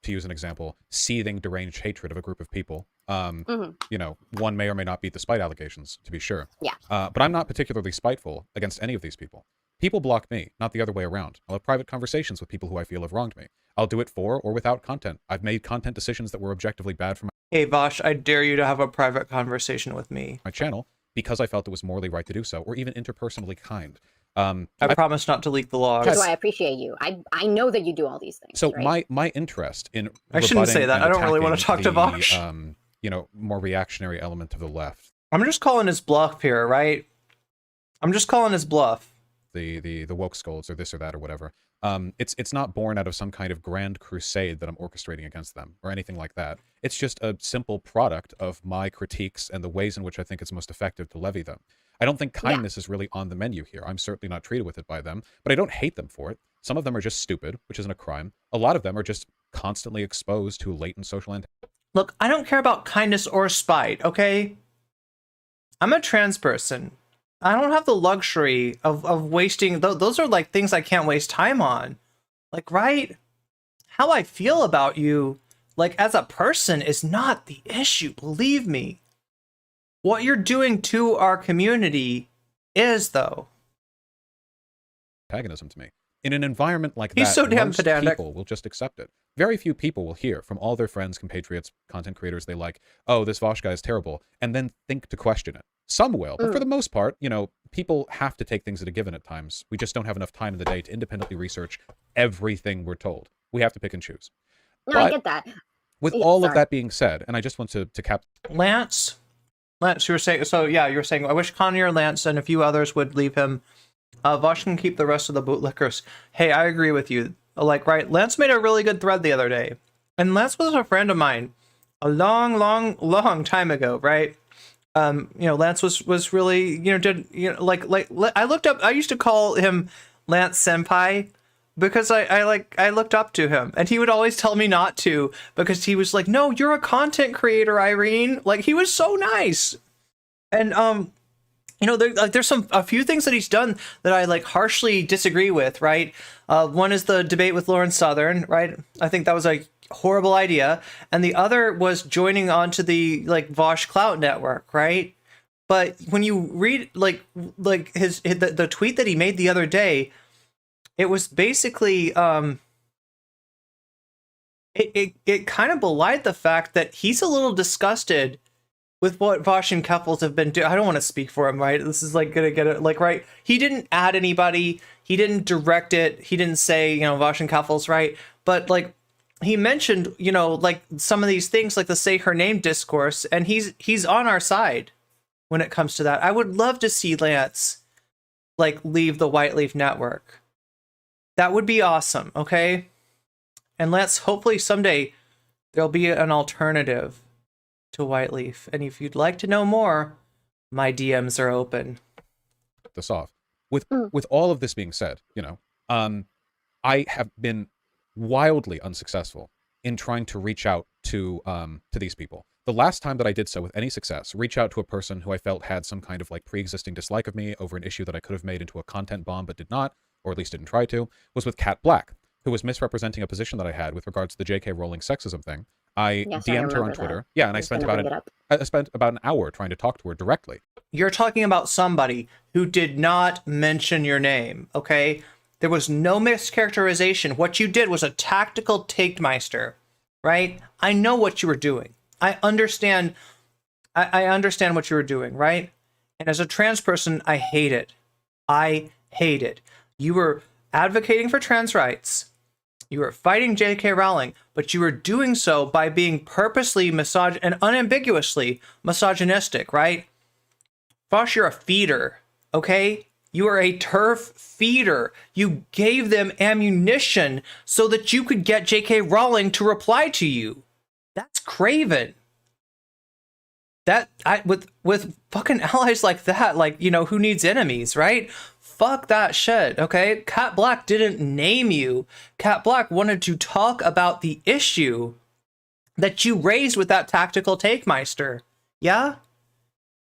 to use an example, seething, deranged hatred of a group of people. One may or may not beat the spite allegations, to be sure. Yeah. But I'm not particularly spiteful against any of these people. People block me, not the other way around. I'll have private conversations with people who I feel have wronged me. I'll do it for or without content. I've made content decisions that were objectively bad for Hey, Vaush, I dare you to have a private conversation with me. my channel because I felt it was morally right to do so, or even interpersonally kind. I promise not to leak the logs. That's why I appreciate you. I know that you do all these things. So right? my interest in I shouldn't say that. and I don't really want to attacking talk to Vaush. More reactionary element of the left, I'm just calling his bluff here, right? I'm just calling his bluff. the woke scolds or this or that or whatever. It's not born out of some kind of grand crusade that I'm orchestrating against them or anything like that. It's just a simple product of my critiques and the ways in which I think it's most effective to levy them. I don't think kindness is really on the menu here. I'm certainly not treated with it by them, but I don't hate them for it. Some of them are just stupid, which isn't a crime. A lot of them are just constantly exposed to latent social Look, I don't care about kindness or spite, okay? I'm a trans person. I don't have the luxury of wasting... Those are like things I can't waste time on. Like, right? How I feel about you, like, as a person is not the issue, believe me. What you're doing to our community is, though. antagonism to me. In an environment like He's that, so damn most pedantic. people will just accept it. Very few people will hear from all their friends, compatriots, content creators they like, oh, this Vaush guy is terrible, and then think to question it. Some will, but for the most part, people have to take things at a given at times. We just don't have enough time in the day to independently research everything we're told. We have to pick and choose. No, But I get that. with Yeah, all of sorry. that being said, and I just want to cap... Lance, you were saying... So, yeah, you were saying, I wish Conyer, Lance, and a few others would leave him. Vaush can keep the rest of the bootlickers. Hey, I agree with you. Like, right, Lance made a really good thread the other day. And Lance was a friend of mine a long, long, long time ago, right? Lance was really, I used to call him Lance Senpai because I looked up to him, and he would always tell me not to because he was like, no, you're a content creator, Irene. Like, he was so nice. And there's a few things that he's done that I harshly disagree with, right? One is the debate with Lauren Southern, right? I think that was a horrible idea. And the other was joining onto the Vaush Clout network, right? But when you read the tweet that he made the other day, it was basically it kind of belied the fact that he's a little disgusted with what Vaush and Keffels have been doing. I don't want to speak for him, right? This is gonna get it right. He didn't add anybody. He didn't direct it. He didn't say, Vaush and Keffels, right? But he mentioned, some of these things, like the say her name discourse, and he's on our side when it comes to that. I would love to see Lance leave the White Leaf Network. That would be awesome, okay? And Lance, hopefully someday there'll be an alternative to White Leaf. And if you'd like to know more, my DMs are open. This off. With all of this being said, I have been wildly unsuccessful in trying to reach out to these people. The last time that I did so with any success, reach out to a person who I felt had some kind of pre-existing dislike of me over an issue that I could have made into a content bomb but did not, or at least didn't try to, was with Kat Black, who was misrepresenting a position that I had with regards to the J.K. Rowling sexism thing. I DM'd her on Twitter. That. Yeah, and I spent about an hour trying to talk to her directly. You're talking about somebody who did not mention your name, okay? There was no mischaracterization. What you did was a tactical takemeister, right? I know what you were doing. I understand. I understand what you were doing, right? And as a trans person, I hate it. I hate it. You were advocating for trans rights. You were fighting J.K. Rowling, but you were doing so by being purposely and unambiguously misogynistic, right? Vaush, you're a feeder, okay? You are a TERF feeder. You gave them ammunition so that you could get J.K. Rowling to reply to you. That's craven. With fucking allies like that, who needs enemies, right? Fuck that shit, okay? Kat Black didn't name you. Kat Black wanted to talk about the issue that you raised with that tactical takemeister. Yeah?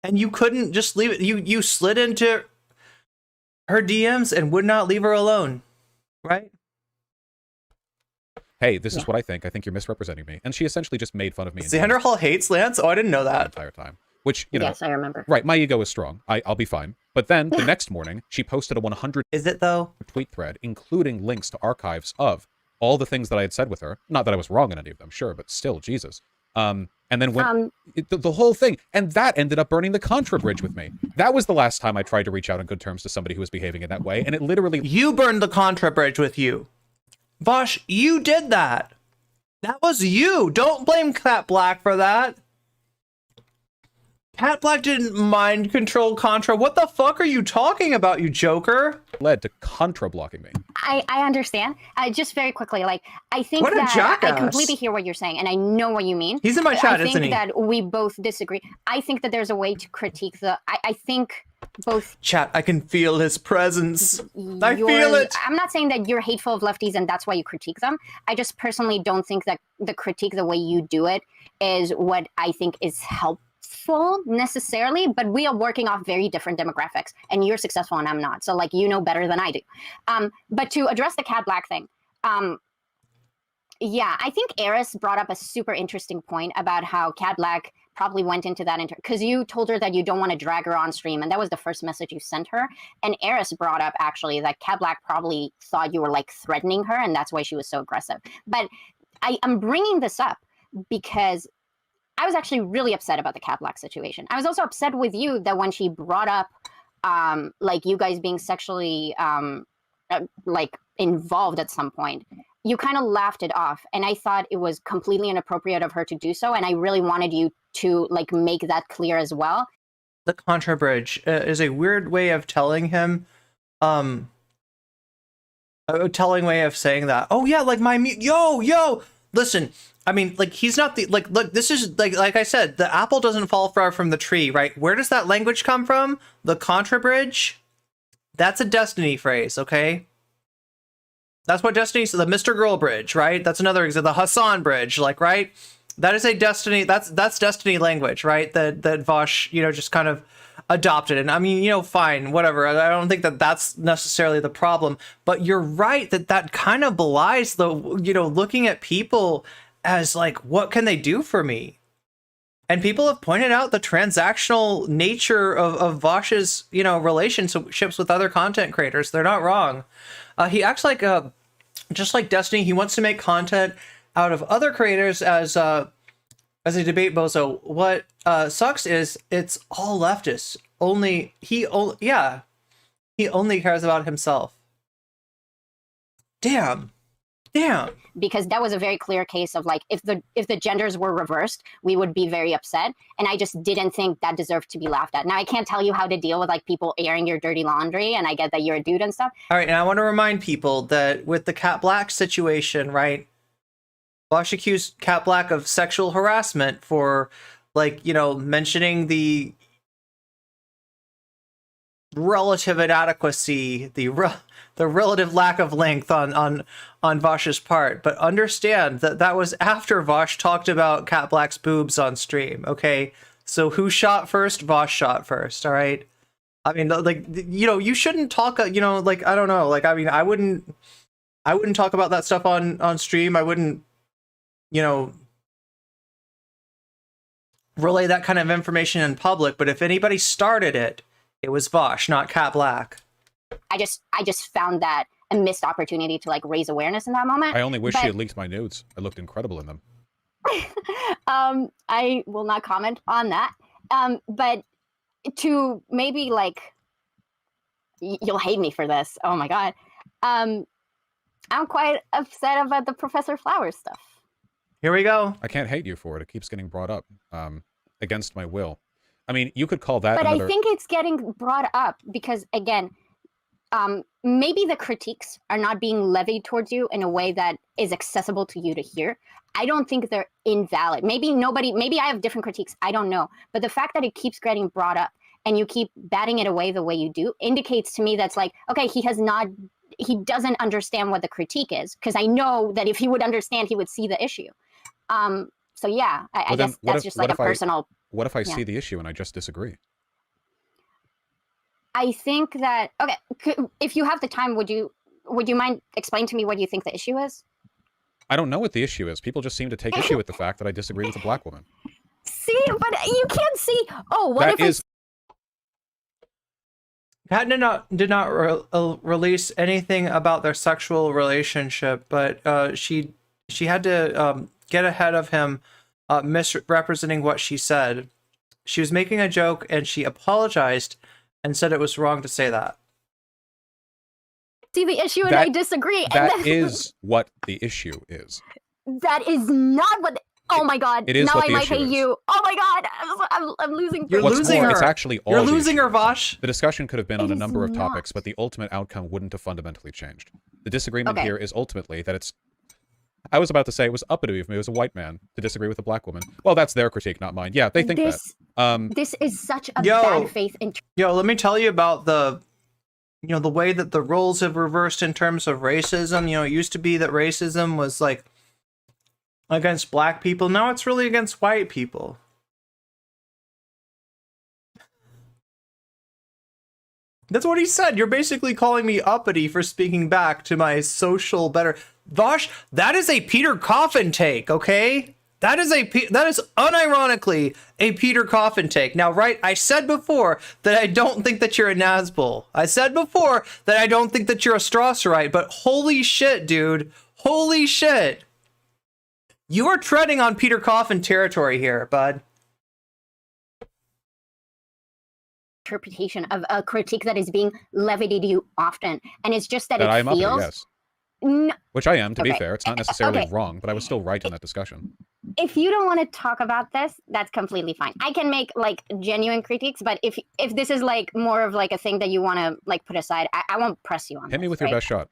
And you couldn't just leave it. You slid into her DMs and would not leave her alone, right? Hey, this is what I think. I think you're misrepresenting me. And she essentially just made fun of me. Xander Hall hates Lance? Oh, I didn't know that. The entire time. Which, yes, I remember. Right, my ego is strong. I'll be fine. But then, the next morning, she posted a 100 Is it though? tweet thread, including links to archives of all the things that I had said with her. Not that I was wrong in any of them, sure, but still, Jesus. And then went the whole thing, and that ended up burning the Contra Bridge with me. That was the last time I tried to reach out on good terms to somebody who was behaving in that way, and it literally... You burned the Contra Bridge with you. Vaush, you did that. That was you. Don't blame Kat Black for that. Kat Black didn't mind control Contra. What the fuck are you talking about, you joker? Led to Contra blocking me. I understand. Just very quickly, I think What a that jackass. I completely hear what you're saying, and I know what you mean. He's in my chat, isn't he? I think that we both disagree. I think that there's a way to critique the... I think both... Chat, I can feel his presence. I feel it. I'm not saying that you're hateful of lefties and that's why you critique them. I just personally don't think that the critique, the way you do it, is what I think is helpful necessarily, but we are working off very different demographics, and you're successful and I'm not, so you know better than I do. But to address the Kat Black thing, yeah, I think Eris brought up a super interesting point about how Kat Black probably went into that because you told her that you don't want to drag her on stream, and that was the first message you sent her. And Eris brought up actually that Kat Black probably thought you were threatening her, and that's why she was so aggressive. But I'm bringing this up because I was actually really upset about the Kat Black situation. I was also upset with you that when she brought up, you guys being sexually, involved at some point, you kind of laughed it off. And I thought it was completely inappropriate of her to do so. And I really wanted you to, make that clear as well. The Contra Bridge is a weird way of telling him, a telling way of saying that. Oh yeah, yo, listen, I mean, like, he's not the, like, look, this is, like I said, the apple doesn't fall far from the tree, right? Where does that language come from? The Contra Bridge? That's a Destiny phrase, okay? That's what Destiny's, the Mr. Girl Bridge, right? That's another example, the Hassan Bridge, like, right? That is a Destiny, that's Destiny language, right? That Vaush, you know, just kind of adopted. And I mean, you know, fine, whatever. I don't think that that's necessarily the problem, but you're right that kind of belies the, you know, looking at people as like, what can they do for me? And people have pointed out the transactional nature of Vaush's, you know, relationships with other content creators. They're not wrong. He acts like, just like Destiny, he wants to make content out of other creators as a debate bozo. What sucks is it's all leftists. He only cares about himself. Damn. Because that was a very clear case of like, if the genders were reversed, we would be very upset. And I just didn't think that deserved to be laughed at. Now, I can't tell you how to deal with like people airing your dirty laundry, and I get that you're a dude and stuff. All right, and I want to remind people that with the Cat Black situation, right? Vaush accused Cat Black of sexual harassment for, like, you know, mentioning the relative inadequacy, the relative lack of length on Vaush's part. But understand that was after Vaush talked about Cat Black's boobs on stream, okay? So who shot first? Vaush shot first, all right? I mean, like, you know, you shouldn't talk, you know, like, I don't know, like, I mean, I wouldn't talk about that stuff on stream. I wouldn't, you know, relay that kind of information in public. But if anybody started it, it was Vaush, not Cat Black. I just found that a missed opportunity to like raise awareness in that moment. I only wish she had leaked my nudes. I looked incredible in them. I will not comment on that. But to maybe like, you'll hate me for this. Oh my God. I'm quite upset about the Professor Flowers stuff. Here we go. I can't hate you for it. It keeps getting brought up against my will. I mean, you could call that But another... I think it's getting brought up because, again, maybe the critiques are not being levied towards you in a way that is accessible to you to hear. I don't think they're invalid. Maybe I have different critiques. I don't know. But the fact that it keeps getting brought up and you keep batting it away the way you do indicates to me that's like, okay, he doesn't understand what the critique is, because I know that if he would understand, he would see the issue. So yeah, I guess that's just like a personal... What if I see the issue and I just disagree? I think that, okay, if you have the time, would you mind explaining to me what you think the issue is? I don't know what the issue is. People just seem to take issue with the fact that I disagree with a black woman. See, but you can't see. Oh, what if it's... Kat did not release anything about their sexual relationship, but she had to get ahead of him, misrepresenting what she said. She was making a joke and she apologized and said it was wrong to say that. See the issue and I disagree. That is what the issue is. That is not what... Oh my God! It is now what I the might issue hate is. you. Oh my God! I'm losing. You're losing her. It's actually all You're losing her, Vaush. The discussion could have been on a number of not. topics, but the ultimate outcome wouldn't have fundamentally changed. The disagreement here is ultimately that it's... I was about to say it was uppity of me as a white man to disagree with a black woman. Well, that's their critique, not mine. Yeah, they think that. This is such a bad faith. Yo, let me tell you about the way that the roles have reversed in terms of racism. You know, it used to be that racism was like against black people. Now it's really against white people. That's what he said. You're basically calling me uppity for speaking back to my social better. Vaush, that is a Peter Coffin take, okay? That is unironically a Peter Coffin take. Now, right, I said before that I don't think that you're a Nazgul. I said before that I don't think that you're a Strasserite, but holy shit, dude. Holy shit. You are treading on Peter Coffin territory here, bud. Interpretation of a critique that is being levied at you often, and it's just that it feels... Uppity, yes. No. Which I am, to be fair. It's not necessarily wrong, but I was still right in that discussion. If you don't want to talk about this, that's completely fine. I can make like genuine critiques, but if this is like more of like a thing that you want to like put aside, I won't press you on. Hit me with your best shot.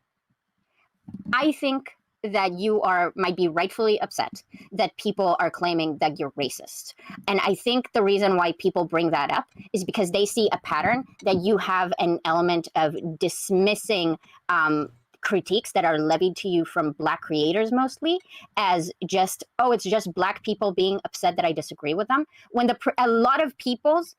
I think that you might be rightfully upset that people are claiming that you're racist. And I think the reason why people bring that up is because they see a pattern that you have an element of dismissing critiques that are levied to you from Black creators mostly as just, oh, it's just Black people being upset that I disagree with them. When a lot of people's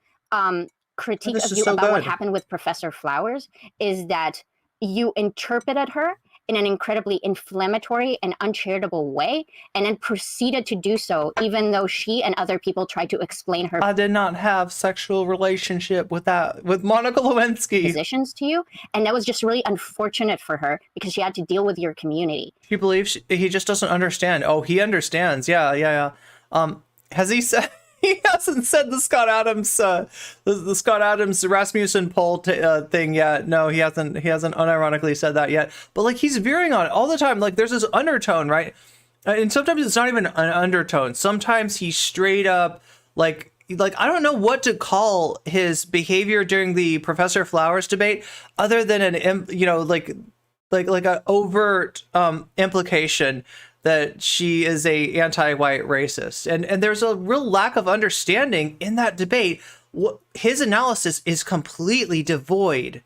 critique of you about what happened with Professor Flowers is that you interpreted her in an incredibly inflammatory and uncharitable way, and then proceeded to do so, even though she and other people tried to explain her. I did not have sexual relationship with Monica Lewinsky. Positions to you, and that was just really unfortunate for her because she had to deal with your community. He believes he just doesn't understand. Oh, he understands. Yeah. Has he said? He hasn't said the Scott Adams, the Scott Adams Rasmussen poll thing yet. No, he hasn't. He hasn't unironically said that yet. But like he's veering on it all the time. Like there's this undertone, right? And sometimes it's not even an undertone. Sometimes he straight up like I don't know what to call his behavior during the Professor Flowers debate, other than an like an overt implication that she is a anti-white racist. And there's a real lack of understanding in that debate. His analysis is completely devoid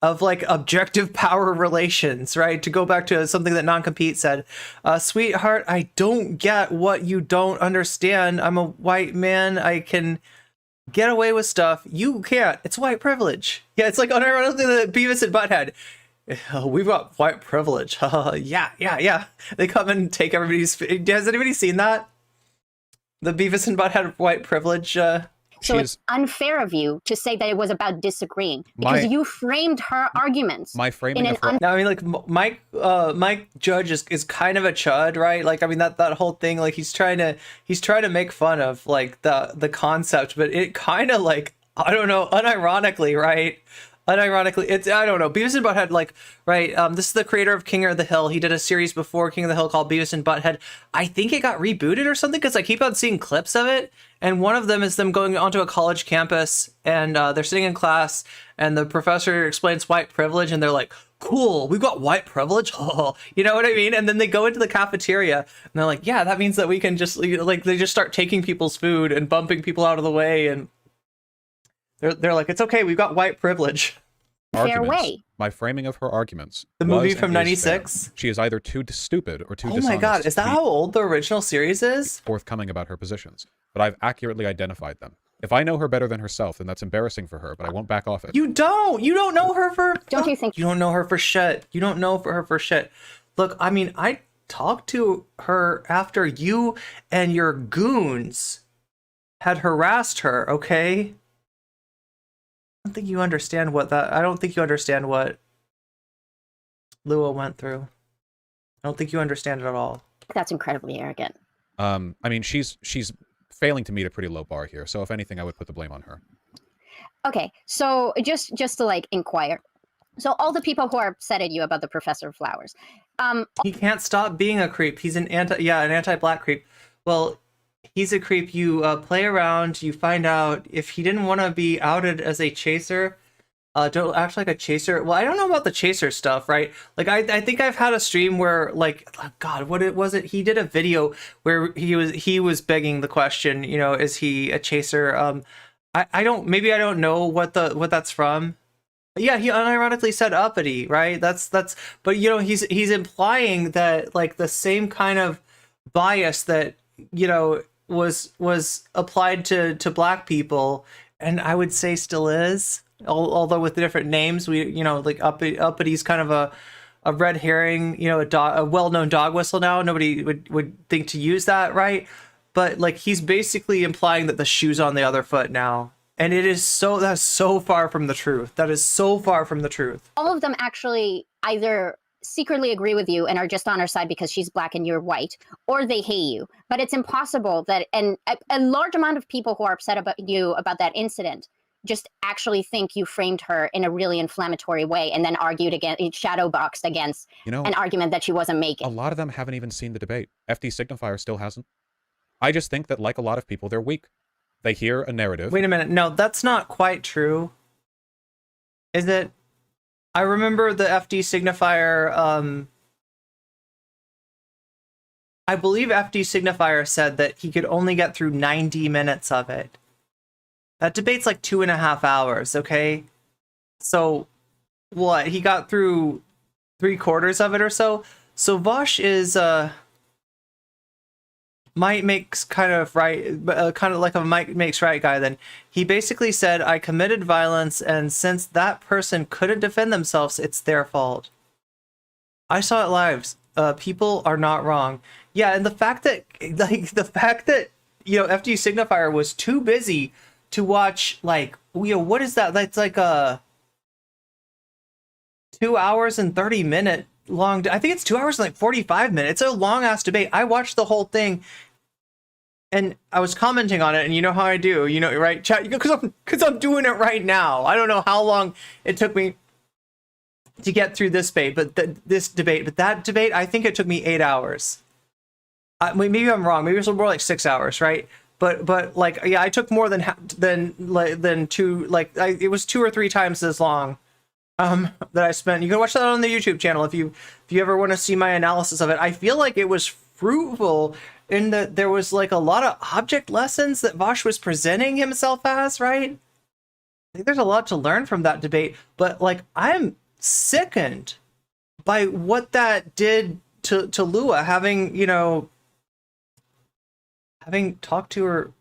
of like objective power relations, right? To go back to something that Non-Compete said, sweetheart, I don't get what you don't understand. I'm a white man. I can get away with stuff. You can't. It's white privilege. Yeah, it's like unironically the Beavis and Butthead. We've got white privilege. Yeah. They come and take everybody's. Has anybody seen that? The Beavis and Butthead white privilege. So it's unfair of you to say that it was about disagreeing because you framed her arguments. My framing of her. Now, I mean, like Mike Judge is kind of a chud, right? Like, I mean, that whole thing, like he's trying to make fun of like the concept, but it kind of like, I don't know, unironically, right? Unironically, it's, I don't know, Beavis and Butthead, like, right, this is the creator of King of the Hill. He did a series before King of the Hill called Beavis and Butthead. I think it got rebooted or something, because I keep on seeing clips of it, and one of them is them going onto a college campus, and they're sitting in class, and the professor explains white privilege, and they're like, cool, we've got white privilege, you know what I mean? And then they go into the cafeteria, and they're like, yeah, that means that we can just, like, they just start taking people's food and bumping people out of the way, and they're like, it's okay, we've got white privilege. Fair way. My framing of her arguments. The movie from '96. She is either too stupid or too dishonest. Oh my god, is that how old the original series is? Forthcoming about her positions, but I've accurately identified them. If I know her better than herself, then that's embarrassing for her, but I won't back off it. You don't know her for. Don't you think? You don't know her for shit. You don't know her for shit. Look, I mean, I talked to her after you and your goons had harassed her. Okay. I don't think you understand what Lua went through. I don't think you understand it at all. That's incredibly arrogant. I mean, she's failing to meet a pretty low bar here. So if anything, I would put the blame on her. Okay, so just to like inquire. So all the people who are upset at you about the Professor Flowers. He can't stop being a creep. He's an anti-black creep. Well, he's a creep. You play around, you find out if he didn't want to be outed as a chaser, don't act like a chaser. Well, I don't know about the chaser stuff, right? Like, I think I've had a stream where, like, oh God, what was it? He did a video where he was begging the question, you know, is he a chaser? I don't know what that's from. Yeah, he unironically said uppity, right? That's, but you know, he's implying that like the same kind of bias that, you know, was applied to black people, and I would say still is, although with different names. We, you know, like uppity's kind of a red herring, you know, a well-known dog whistle now. Nobody would think to use that, right? But like he's basically implying that the shoe's on the other foot now, and that's so far from the truth. That is so far from the truth. All of them actually either secretly agree with you and are just on her side because she's black and you're white, or they hate you. But it's impossible that, and a large amount of people who are upset about you about that incident just actually think you framed her in a really inflammatory way and then argued against, shadow boxed against an argument that she wasn't making. A lot of them haven't even seen the debate. FD Signifier still hasn't. I just think that, like a lot of people, they're weak. They hear a narrative. Wait a minute. No, that's not quite true. Is it? I remember the FD Signifier I believe FD Signifier said that he could only get through 90 minutes of it. That debate's like 2.5 hours, okay? So, what? He got through 3/4 of it or so? So Vaush is, might makes kind of right, kind of like a might makes right guy then. He basically said, I committed violence, and since that person couldn't defend themselves, it's their fault. I saw it live. People are not wrong. Yeah, and the fact that, you know, FD Signifier was too busy to watch, like, you know, what is that? That's like a 2 hours and 30 minute long. I think it's 2 hours and like 45 minutes. It's a long ass debate. I watched the whole thing and I was commenting on it, and you know how I do, you know, right? Chat, because I'm doing it right now. I don't know how long it took me to get through this debate, but that debate, I think it took me 8 hours. Maybe I'm wrong. Maybe it was more like 6 hours, right? But like, yeah, I took more than two. Like, it was 2 or 3 times as long that I spent. You can watch that on the YouTube channel if you ever want to see my analysis of it. I feel like it was fruitful in that there was like a lot of object lessons that Vaush was presenting himself as, right? I think there's a lot to learn from that debate, but like, I'm sickened by what that did to Lua, having, you know, having talked to her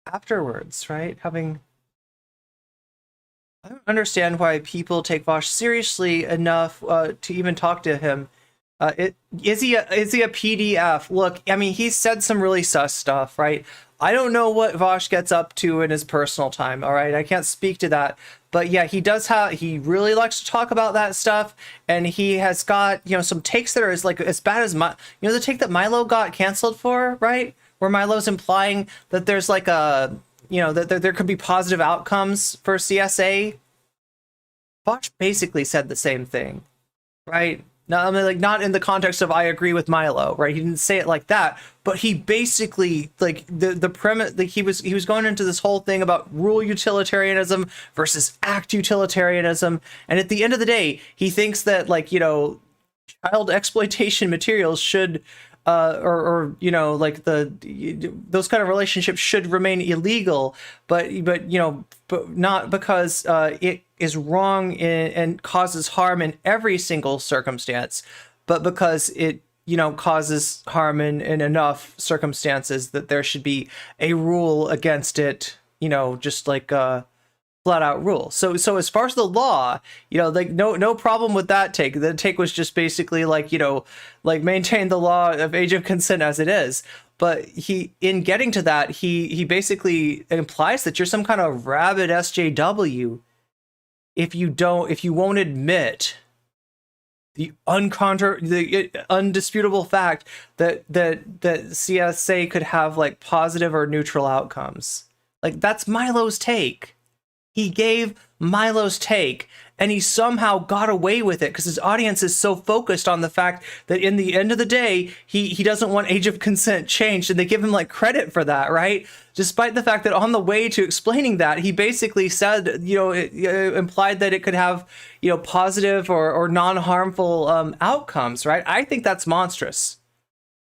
afterwards, right? I don't understand why people take Vaush seriously enough to even talk to him. Is he a PDF? Look, I mean, he's said some really sus stuff, right? I don't know what Vaush gets up to in his personal time, all right? I can't speak to that. But yeah, he really likes to talk about that stuff, and he has got, you know, some takes that are as bad as the take that Milo got canceled for, right? Where Milo's implying that there's like a, you know, that there could be positive outcomes for CSA. Vaush basically said the same thing, right? Now, I mean, like, not in the context of I agree with Milo, right? He didn't say it like that, but he basically, like, the premise, like, he was going into this whole thing about rule utilitarianism versus act utilitarianism, and at the end of the day, he thinks that, like, you know, child exploitation materials should, or you know, like those kind of relationships should remain illegal, but you know, but not because it is wrong and causes harm in every single circumstance, but because it, you know, causes harm in enough circumstances that there should be a rule against it, you know, just like flat out rule. So as far as the law, you know, like no problem with that take. The take was just basically like, you know, like maintain the law of age of consent as it is. But he, in getting to that, he basically implies that you're some kind of rabid SJW if you won't admit the undisputable fact that CSA could have like positive or neutral outcomes. Like, that's Milo's take. He gave Milo's take, and he somehow got away with it because his audience is so focused on the fact that in the end of the day, he doesn't want age of consent changed, and they give him like credit for that, right? Despite the fact that on the way to explaining that, he basically said, you know, it implied that it could have, you know, positive or non-harmful outcomes, right? I think that's monstrous.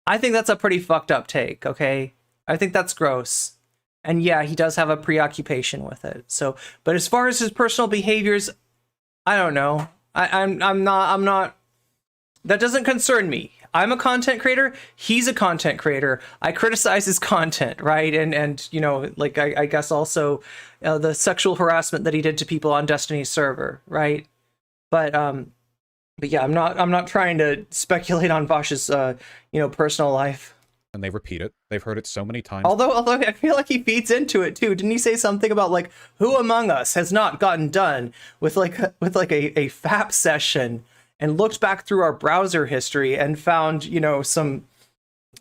I think that's a pretty fucked up take, okay? I think that's gross. And yeah, he does have a preoccupation with it. So, but as far as his personal behaviors, I don't know. I'm not. That doesn't concern me. I'm a content creator. He's a content creator. I criticize his content, right? And you know, like I guess also the sexual harassment that he did to people on Destiny's server, right? But yeah, I'm not trying to speculate on Vaush's you know, personal life. And they repeat it. They've heard it so many times. Although I feel like he feeds into it too. Didn't he say something about like, who among us has not gotten done with like a FAP session and looked back through our browser history and found, you know, some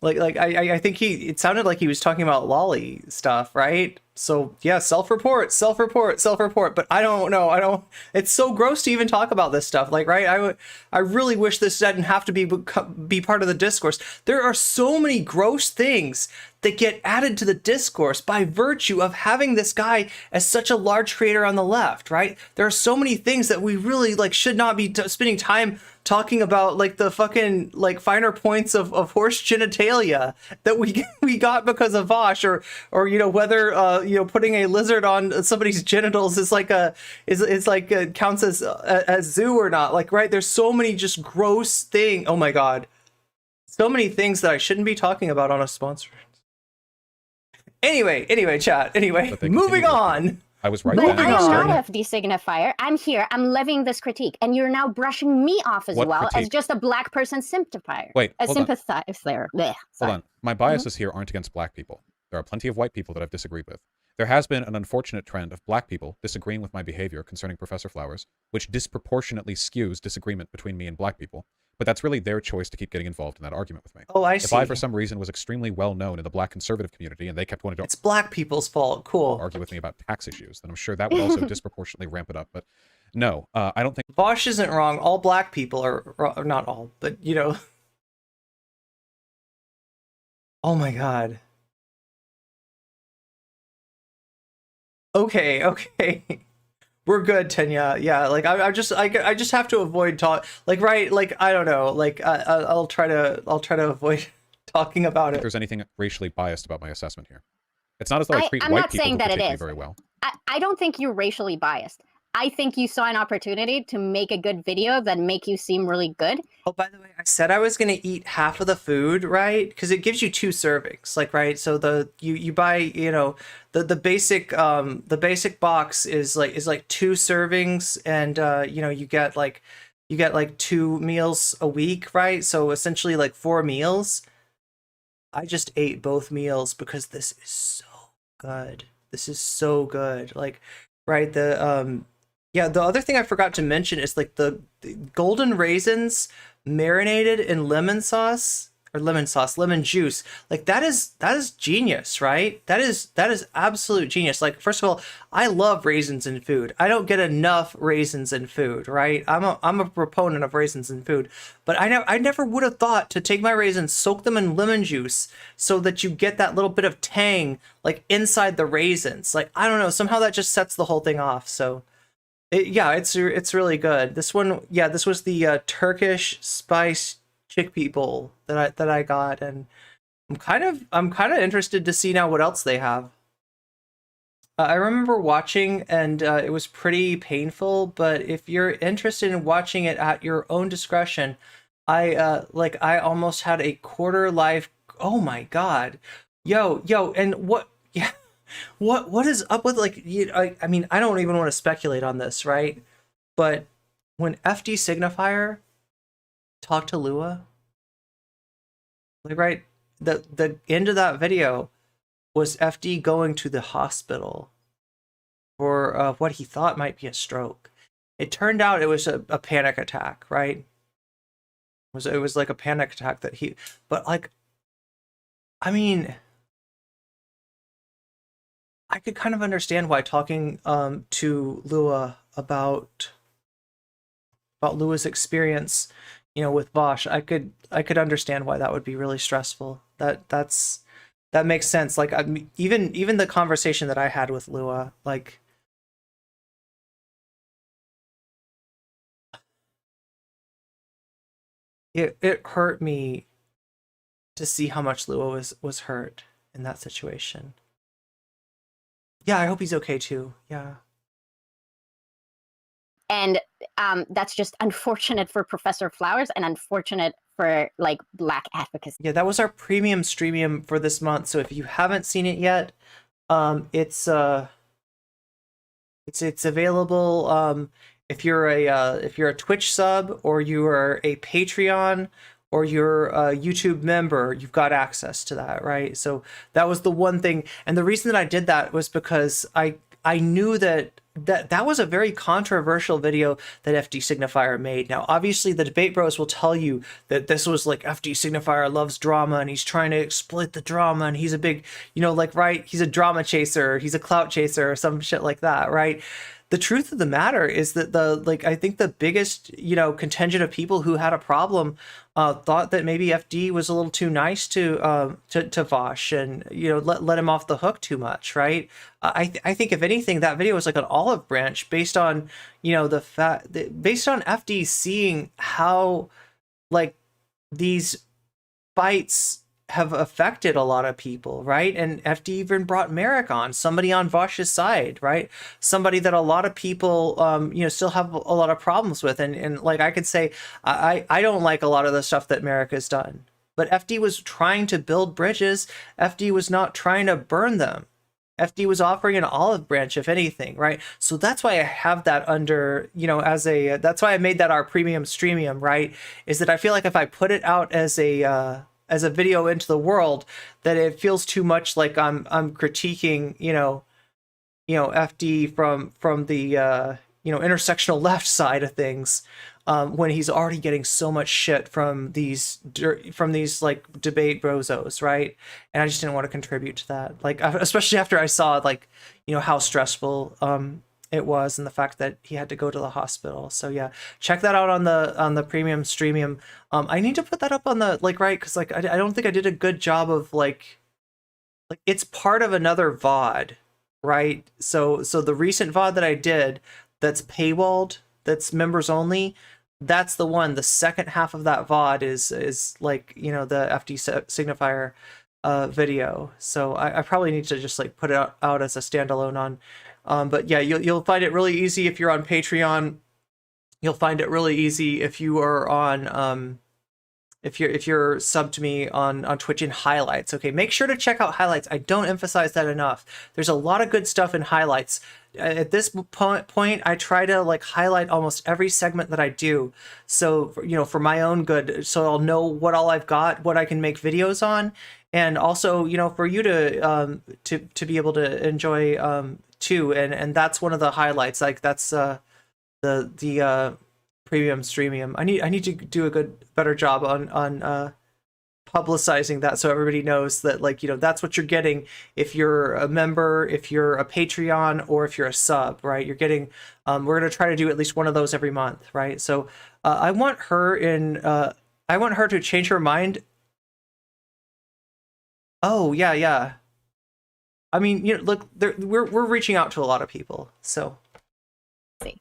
like I think it sounded like he was talking about lolly stuff, right? So yeah, self-report. But I don't know. It's so gross to even talk about this stuff. Like, right? I really wish this didn't have to be part of the discourse. There are so many gross things that get added to the discourse by virtue of having this guy as such a large creator on the left, right? There are so many things that we really like should not be spending time talking about, like the fucking like finer points of horse genitalia that we got because of Vaush, or you know, whether you know, putting a lizard on somebody's genitals is like counts as zoo or not. Like, right? There's so many just gross thing. Oh my god, so many things that I shouldn't be talking about on a sponsor. Anyway, chat. Anyway, moving on. I was right. But then. I am not FD signifier. I'm here. I'm levying this critique, and you're now brushing me off as What well as critique? just a black person sympathizer. Wait, a hold on. sympathizer. Blech, Hold sorry. on. My biases here aren't against black people. There are plenty of white people that I've disagreed with. There has been an unfortunate trend of black people disagreeing with my behavior concerning Professor Flowers, which disproportionately skews disagreement between me and black people. But that's really their choice to keep getting involved in that argument with me. Oh, I If see. I, for some reason, was extremely well known in the black conservative community and they kept wanting to It's black people's fault. Cool. argue with me about tax issues, then I'm sure that would also disproportionately ramp it up. But no, I don't think Vaush isn't wrong. All black people are not all, but you know. Oh my god. Okay. We're good, Tenya. Yeah, like I just have to avoid talk. Like, right? Like, I don't know. Like I'll try to avoid talking about it. there's anything racially biased about my assessment here. It's not as though I treat I'm white not people saying who that it critique me is. very well. I don't think you're racially biased. I think you saw an opportunity to make a good video that make you seem really good. Oh, by the way, I said I was gonna eat half of the food, right? Because it gives you 2 servings, like, right? So you buy, you know, the basic box is like 2 servings, and you know, you get like 2 meals a week, right? So essentially like 4 meals. I just ate both meals because this is so good. This is so good. Like, right, yeah, the other thing I forgot to mention is like the golden raisins marinated in lemon juice. Like that is genius, right? That is absolute genius. Like, first of all, I love raisins in food. I don't get enough raisins in food, right? I'm a proponent of raisins in food, but I never would have thought to take my raisins, soak them in lemon juice so that you get that little bit of tang like inside the raisins. Like, I don't know, somehow that just sets the whole thing off. So yeah, it's really good. This one, yeah, this was the Turkish spice chickpea bowl that I got, and I'm kind of interested to see now what else they have. I remember watching, and it was pretty painful. But if you're interested in watching it at your own discretion, I almost had a quarter life. Oh my god, yo, and what? Yeah. What is up with, like, I mean, I don't even want to speculate on this, right? But when FD signifier talked to Lua, like, right, the end of that video was FD going to the hospital for what he thought might be a stroke. It turned out it was a panic attack, right? It was like a panic attack that he, but like, I mean, I could kind of understand why talking to Lua about Lua's experience, you know, with Vaush, I could understand why that would be really stressful. That makes sense. Like, even the conversation that I had with Lua, like, it hurt me to see how much Lua was hurt in that situation. Yeah, I hope he's okay too. Yeah. And that's just unfortunate for Professor Flowers and unfortunate for like black advocacy. Yeah, that was our premium streamium for this month. So if you haven't seen it yet, it's available. If you're a Twitch sub, or you are a Patreon, or you're a YouTube member, you've got access to that, right? So that was the one thing. And the reason that I did that was because I I knew that was a very controversial video that FD Signifier made. Now, obviously, the debate bros will tell you that this was like FD Signifier loves drama and he's trying to exploit the drama and he's a big, like, right, he's a drama chaser, he's a clout chaser or some shit like that, right? The truth of the matter is that I think the biggest, contingent of people who had a problem thought that maybe FD was a little too nice to Vaush and, let him off the hook too much, right? I think if anything, that video was like an olive branch based on, based on FD seeing how, like, these fights have affected a lot of people, right? And FD even brought Merrick on, somebody on Vaush's side, right? Somebody that a lot of people, still have a lot of problems with. And like I could say, I don't like a lot of the stuff that Merrick has done. But FD was trying to build bridges. FD was not trying to burn them. FD was offering an olive branch, if anything, right? So that's why I have that under, that's why I made that our premium streamium, right? Is that I feel like if I put it out as a video into the world, that it feels too much like I'm critiquing, FD from the intersectional left side of things, when he's already getting so much shit from these like debate brozos, right? And I just didn't want to contribute to that, like, especially after I saw, like, how stressful it was, and the fact that he had to go to the hospital. So yeah, check that out on the premium streamium. I need to put that up on the, like, right, because like I don't think I did a good job of like it's part of another VOD, right? So the recent VOD that I did that's paywalled, that's members only, that's the one. The second half of that VOD is like, the FD Signifier video. So I probably need to just like put it out as a standalone on. But yeah, you'll find it really easy if you're on Patreon. You'll find it really easy if you are on if you're subbed to me on Twitch in highlights. Okay, make sure to check out highlights. I don't emphasize that enough. There's a lot of good stuff in highlights. At this point, I try to like highlight almost every segment that I do. So for my own good, so I'll know what all I've got, what I can make videos on, and also for you to be able to enjoy too. And that's one of the highlights. Like that's the premium streamium. I need to do a better job on publicizing that, so everybody knows that, like, that's what you're getting if you're a member, if you're a Patreon, or if you're a sub, right? You're getting we're going to try to do at least one of those every month, right? So I want her to change her mind. Oh yeah, I mean, look, we're reaching out to a lot of people, so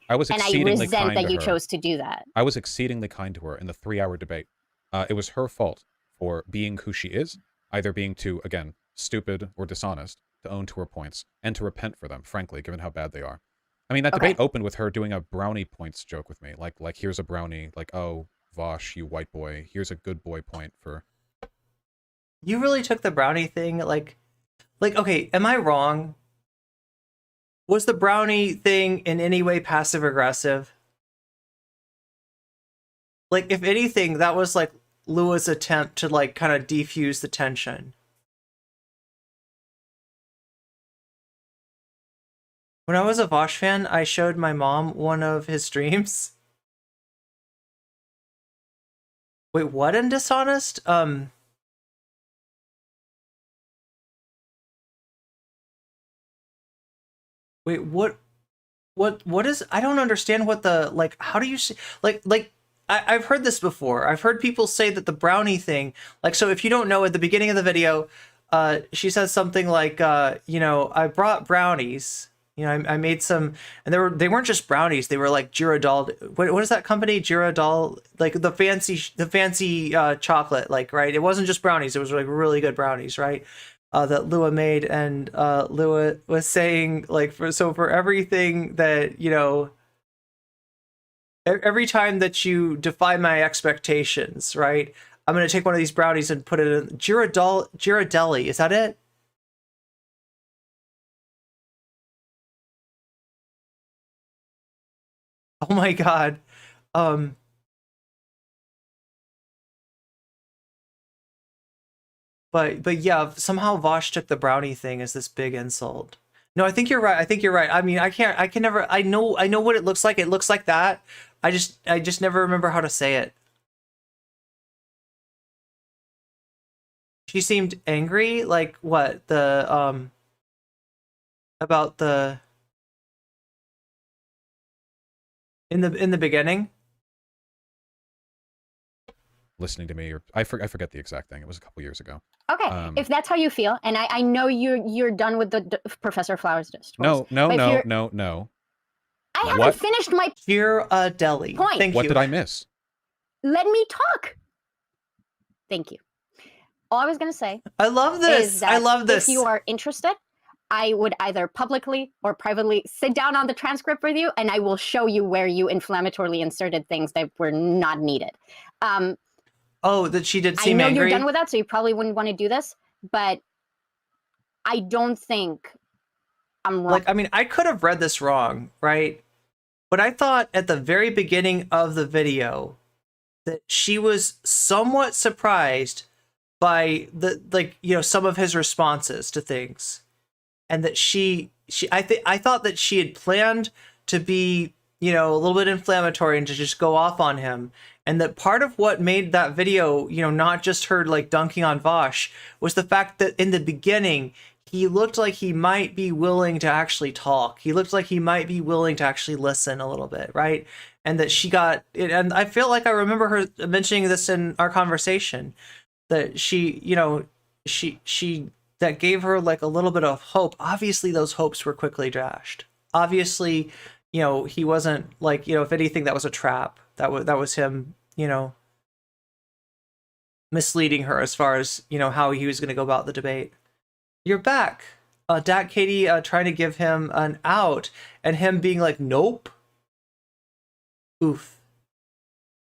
I was and I exceedingly resent kind that to you her. chose to do that. I was exceedingly kind to her in the 3-hour debate. It was her fault for being who she is, either being too, again, stupid or dishonest, to own to her points, and to repent for them, frankly, given how bad they are. I mean, that debate opened with her doing a brownie points joke with me. Like here's a brownie, like, oh, Vaush, you white boy, here's a good boy point for... You really took the brownie thing, like, okay, am I wrong? Was the brownie thing in any way passive aggressive? Like, if anything, that was like Lua's attempt to like kind of defuse the tension. When I was a Vaush fan, I showed my mom one of his streams. Wait, what in dishonest? Wait, what is, I don't understand what the, like, how do you see, I've heard this before. I've heard people say that the brownie thing, like, so if you don't know, at the beginning of the video, she says something like, I brought brownies, I made some, and they weren't just brownies, they were like Girodal, what is that company? Girodal, like the fancy chocolate, like, right? It wasn't just brownies, it was like really good brownies, right? That Lua made, and Lua was saying, like, for everything that, every time that you defy my expectations, right, I'm going to take one of these brownies and put it in Ghirardelli. Is that it? Oh my god. But yeah, somehow Vaush took the brownie thing as this big insult. No, I think you're right. I think you're right. I mean, I can never, I know what it looks like. It looks like that. I just never remember how to say it. She seemed angry, like what? About the, in the beginning? Listening to me, or I forget the exact thing. It was a couple years ago. Okay, if that's how you feel, and I know you're done with the Professor Flowers discourse. No. I haven't What? finished my You're Deli. point. Thank What you. did I miss? Let me talk. Thank you. All I was going to say I love this. is that I love this. if you are interested, I would either publicly or privately sit down on the transcript with you, and I will show you where you inflammatorily inserted things that were not needed. Oh, that she did I seem know angry? you're done with that, so you probably wouldn't want to do this, but I don't think I'm wrong. Like, I mean, I could have read this wrong, right? But I thought at the very beginning of the video that she was somewhat surprised by some of his responses to things. And that I thought that she had planned to be, a little bit inflammatory and to just go off on him. And that part of what made that video, not just her like dunking on Vaush, was the fact that in the beginning, he looked like he might be willing to actually talk. He looked like he might be willing to actually listen a little bit, right? And that she got it. And I feel like I remember her mentioning this in our conversation, that she that gave her like a little bit of hope. Obviously, those hopes were quickly dashed. Obviously, he wasn't like, if anything, that was a trap. That was him, misleading her as far as, how he was going to go about the debate. You're back. Dak Katie trying to give him an out and him being like, nope. Oof.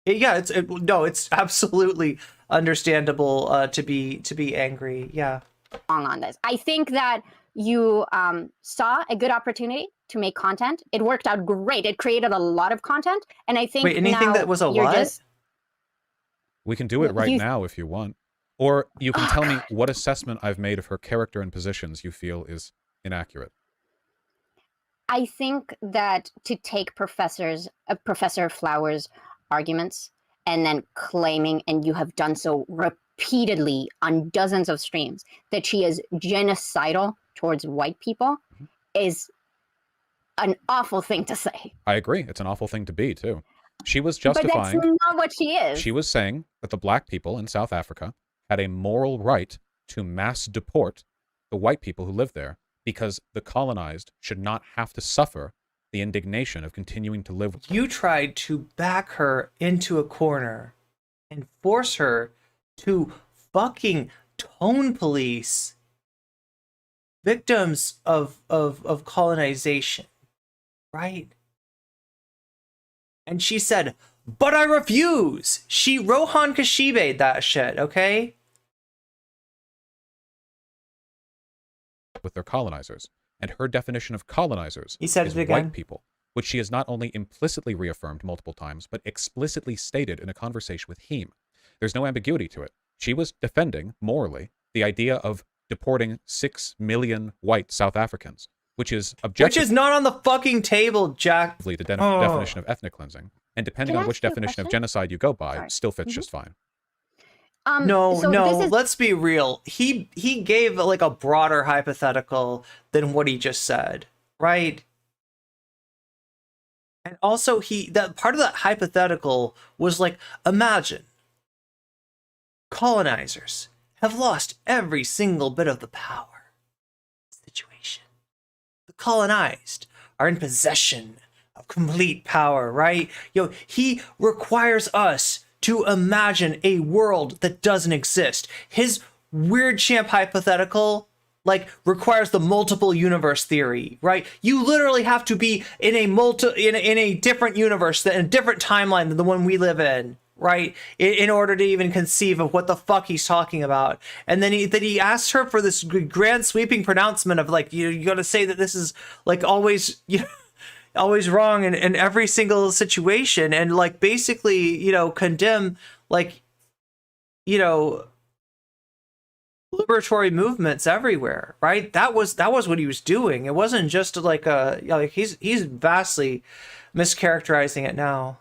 Yeah, it's absolutely understandable to be angry. Yeah. On this. I think that you saw a good opportunity to make content. It worked out great. It created a lot of content. And I think anything now that was a you're what? just... We can do it right now if you want. Or you can tell me what assessment I've made of her character and positions you feel is inaccurate. I think that to take Professor Flowers' arguments and then claiming, and you have done so repeatedly on dozens of streams, that she is genocidal towards white people is an awful thing to say. I agree. It's an awful thing to be, too. She was justifying... But that's not what she is. She was saying that the black people in South Africa had a moral right to mass deport the white people who lived there because the colonized should not have to suffer the indignation of continuing to live. You tried to back her into a corner and force her to fucking tone police victims of colonization, right? And she said, but I refuse. She Rohan Kashibe'd that shit, okay? With their colonizers. And her definition of colonizers He said is it again. white people, which she has not only implicitly reaffirmed multiple times, but explicitly stated in a conversation with him. There's no ambiguity to it. She was defending, morally, the idea of deporting 6 million white South Africans, which is objectively... Which is not on the fucking table, Jack. The definition of ethnic cleansing. And depending on which definition of genocide you go by, still fits just fine. No, let's be real. He gave like a broader hypothetical than what he just said, right? And also that part of that hypothetical was like, imagine colonizers have lost every single bit of the power situation. The colonized are in possession of complete power, right? He requires us to imagine a world that doesn't exist. His weird champ hypothetical like requires the multiple universe theory, right? You literally have to be in a different universe, in a different timeline than the one we live in, right? In order to even conceive of what the fuck he's talking about. And then he asks her for this grand sweeping pronouncement of like, you got to say that this is like always, always wrong in every single situation, and like basically,, condemn like liberatory movements everywhere, right? That was what he was doing. It wasn't just like he's vastly mischaracterizing it now.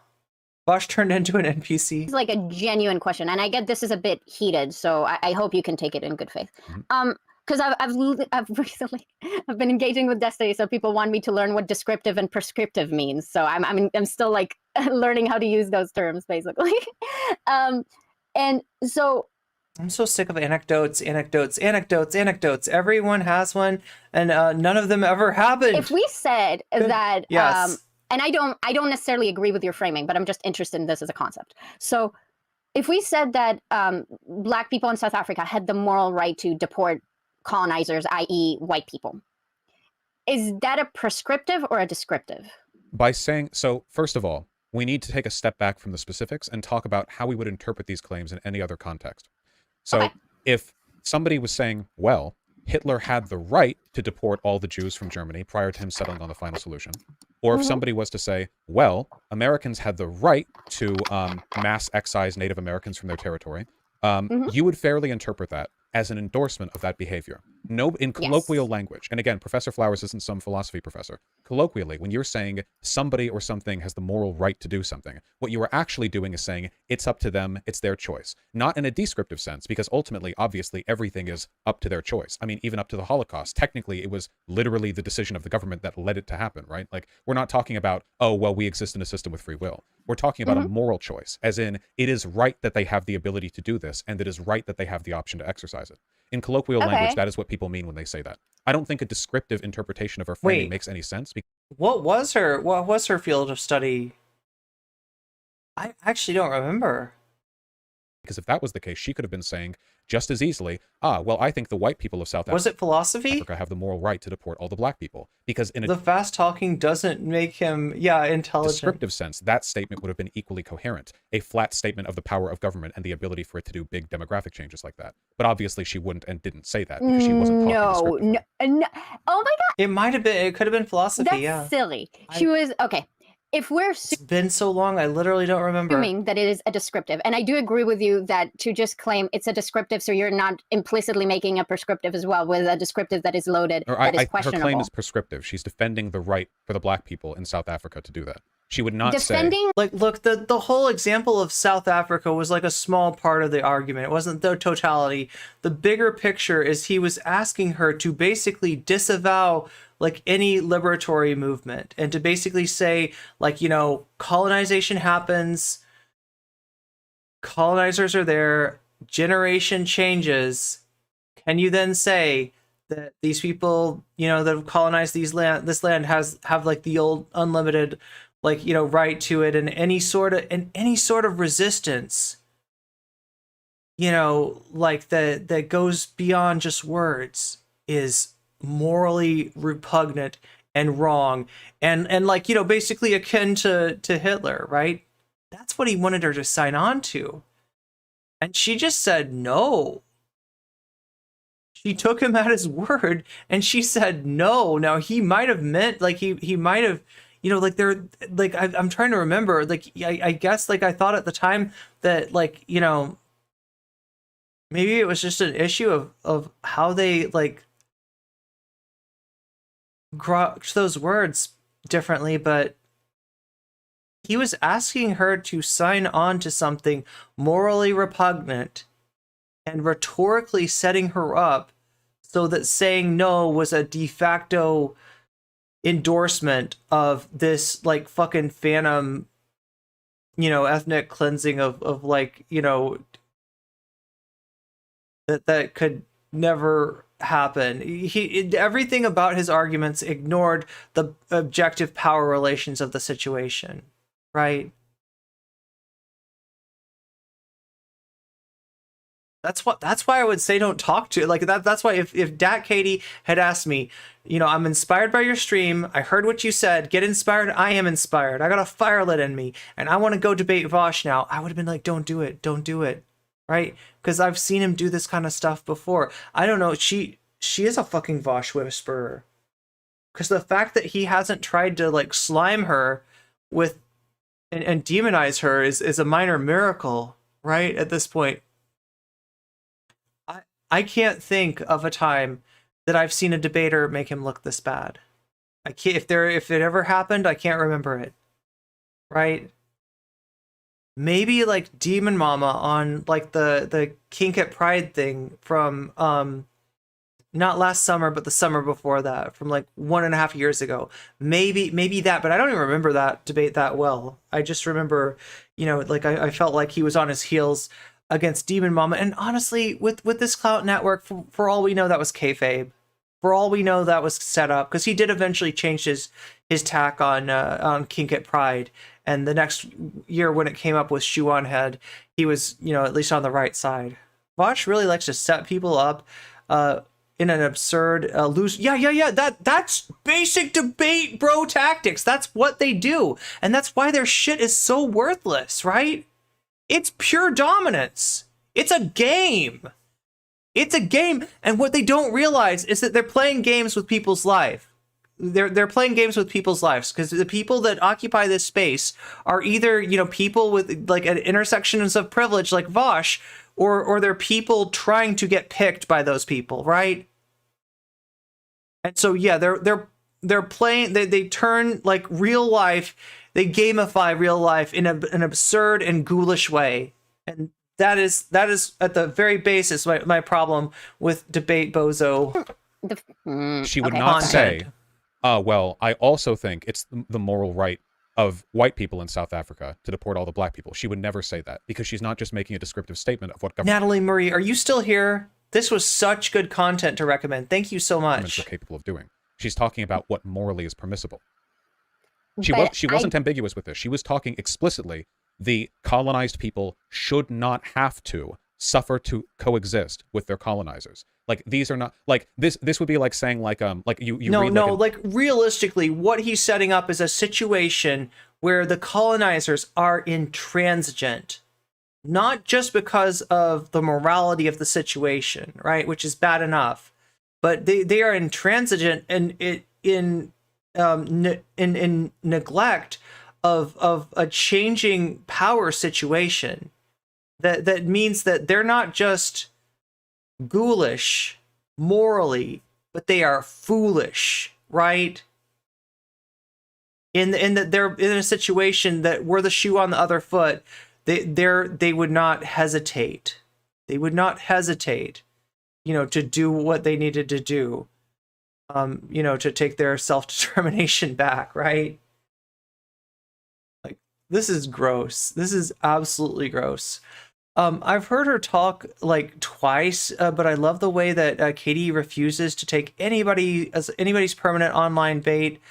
Vaush turned into an NPC. It's like a genuine question, and I get this is a bit heated, so I hope you can take it in good faith. Because I've recently been engaging with Destiny, so people want me to learn what descriptive and prescriptive means. So I'm still like learning how to use those terms, basically. And so I'm so sick of anecdotes. Everyone has one, and none of them ever happened. if we said that, Yes. and I don't necessarily agree with your framing, but I'm just interested in this as a concept. So if we said that Black people in South Africa had the moral right to deport colonizers, i.e. white people, is that a prescriptive or a descriptive? By saying, so first of all, we need to take a step back from the specifics and talk about how we would interpret these claims in any other context. So if somebody was saying, well, Hitler had the right to deport all the Jews from Germany prior to him settling on the final solution, or if somebody was to say, well, Americans had the right to mass excise Native Americans from their territory, you would fairly interpret that as an endorsement of that behavior. No, in colloquial language, and again, Professor Flowers isn't some philosophy professor. Colloquially, when you're saying somebody or something has the moral right to do something, what you are actually doing is saying it's up to them, it's their choice. Not in a descriptive sense, because ultimately, obviously, everything is up to their choice. I mean, even up to the Holocaust, technically, it was literally the decision of the government that led it to happen, right? Like, we're not talking about, oh, well, we exist in a system with free will. We're talking about a moral choice, as in, it is right that they have the ability to do this, and it is right that they have the option to exercise it. In colloquial language, that is what people mean when they say that. I don't think a descriptive interpretation of her framing makes any sense. What was her field of study? I actually don't remember. Because if that was the case, she could have been saying just as easily, well, I think the white people of South Was it philosophy? Africa have the moral right to deport all the black people. Because in the fast talking doesn't make him, intelligent. Descriptive sense, that statement would have been equally coherent. A flat statement of the power of government and the ability for it to do big demographic changes like that. But obviously she wouldn't and didn't say that because she wasn't talking no. Oh my God. It might have been, it could have been philosophy, That's silly. She was, okay. If we're It's been so long, I literally don't remember. assuming that it is a descriptive, and I do agree with you that to just claim it's a descriptive, so you're not implicitly making a prescriptive as well with a descriptive that is loaded, that is questionable. Her claim is prescriptive. She's defending the right for the black people in South Africa to do that. She would not Defending- say... Like, look, the whole example of South Africa was like a small part of the argument. It wasn't the totality. The bigger picture is he was asking her to basically disavow like any liberatory movement and to basically say, like, colonization happens, colonizers are there, generation changes. Can you then say that these people, that have colonized this land have like the old unlimited, like, right to it, and any sort of resistance, like that goes beyond just words is morally repugnant and wrong and like, basically akin to Hitler, right? That's what he wanted her to sign on to. And she just said no. She took him at his word and she said no. Now he might have meant, like, he might have, like, they're like, I'm trying to remember, like, I guess, like, I thought at the time that, like, maybe it was just an issue of how they, like, grok those words differently, but he was asking her to sign on to something morally repugnant and rhetorically setting her up so that saying no was a de facto endorsement of this, like, fucking phantom, ethnic cleansing of like, that could never happen. Everything about his arguments ignored the objective power relations of the situation, right? That's why I would say don't talk to, like, that's why if Dat Katie had asked me, I'm inspired by your stream, I heard what you said, get inspired, I am inspired, I got a fire lit in me, and I want to go debate Vaush now, I would have been like, don't do it, right? Because I've seen him do this kind of stuff before. I don't know, she is a fucking Vaush whisperer. Because the fact that he hasn't tried to, like, slime her with and demonize her is a minor miracle, right? At this point. I can't think of a time that I've seen a debater make him look this bad. I can't, if it ever happened, I can't remember it. Right? Maybe like Demon Mama on like the Kink at Pride thing from not last summer, but the summer before that, from like 1.5 years ago. Maybe that, but I don't even remember that debate that well. I just remember, you know, like I felt like he was on his heels against Demon Mama. And honestly, with this Clout Network, for all we know, that was kayfabe. For all we know, that was set up, because he did eventually change his tack on Kink at Pride. And the next year when it came up with Shoe on Head, he was, you know, at least on the right side. Vaush really likes to set people up in an absurd loose. Yeah. That's basic debate bro tactics. That's what they do. And that's why their shit is so worthless, right? It's pure dominance. It's a game. It's a game. And what they don't realize is that they're playing games with people's life. They're playing games with people's lives, because the people that occupy this space are either, you know, people with like at intersections of privilege like Vaush, or they're people trying to get picked by those people, right? And so yeah, they're playing, they turn like real life, they gamify real life in an absurd and ghoulish way. And that is at the very basis my problem with debate bozo. She would not say, well, I also think it's the moral right of white people in South Africa to deport all the black people. She would never say that, because she's not just making a descriptive statement of what government Natalie Marie, are you still here? This was such good content to recommend. Thank you so much. are capable of doing. She's talking about what morally is permissible. She But wasn't ambiguous with this. She was talking explicitly. The colonized people should not have to suffer to coexist with their colonizers. Like, these are not like this would be like saying like you like realistically, what he's setting up is a situation where the colonizers are intransigent, not just because of the morality of the situation, right, which is bad enough, but they are intransigent and in neglect of a changing power situation. That means that they're not just ghoulish morally, but they are foolish, right? In that they're in a situation that were the shoe on the other foot, they would not hesitate. They would not hesitate, you know, to do what they needed to do, you know, to take their self-determination back, right? Like, this is gross. This is absolutely gross. I've heard her talk like twice, but I love the way that Katie refuses to take anybody's permanent online bait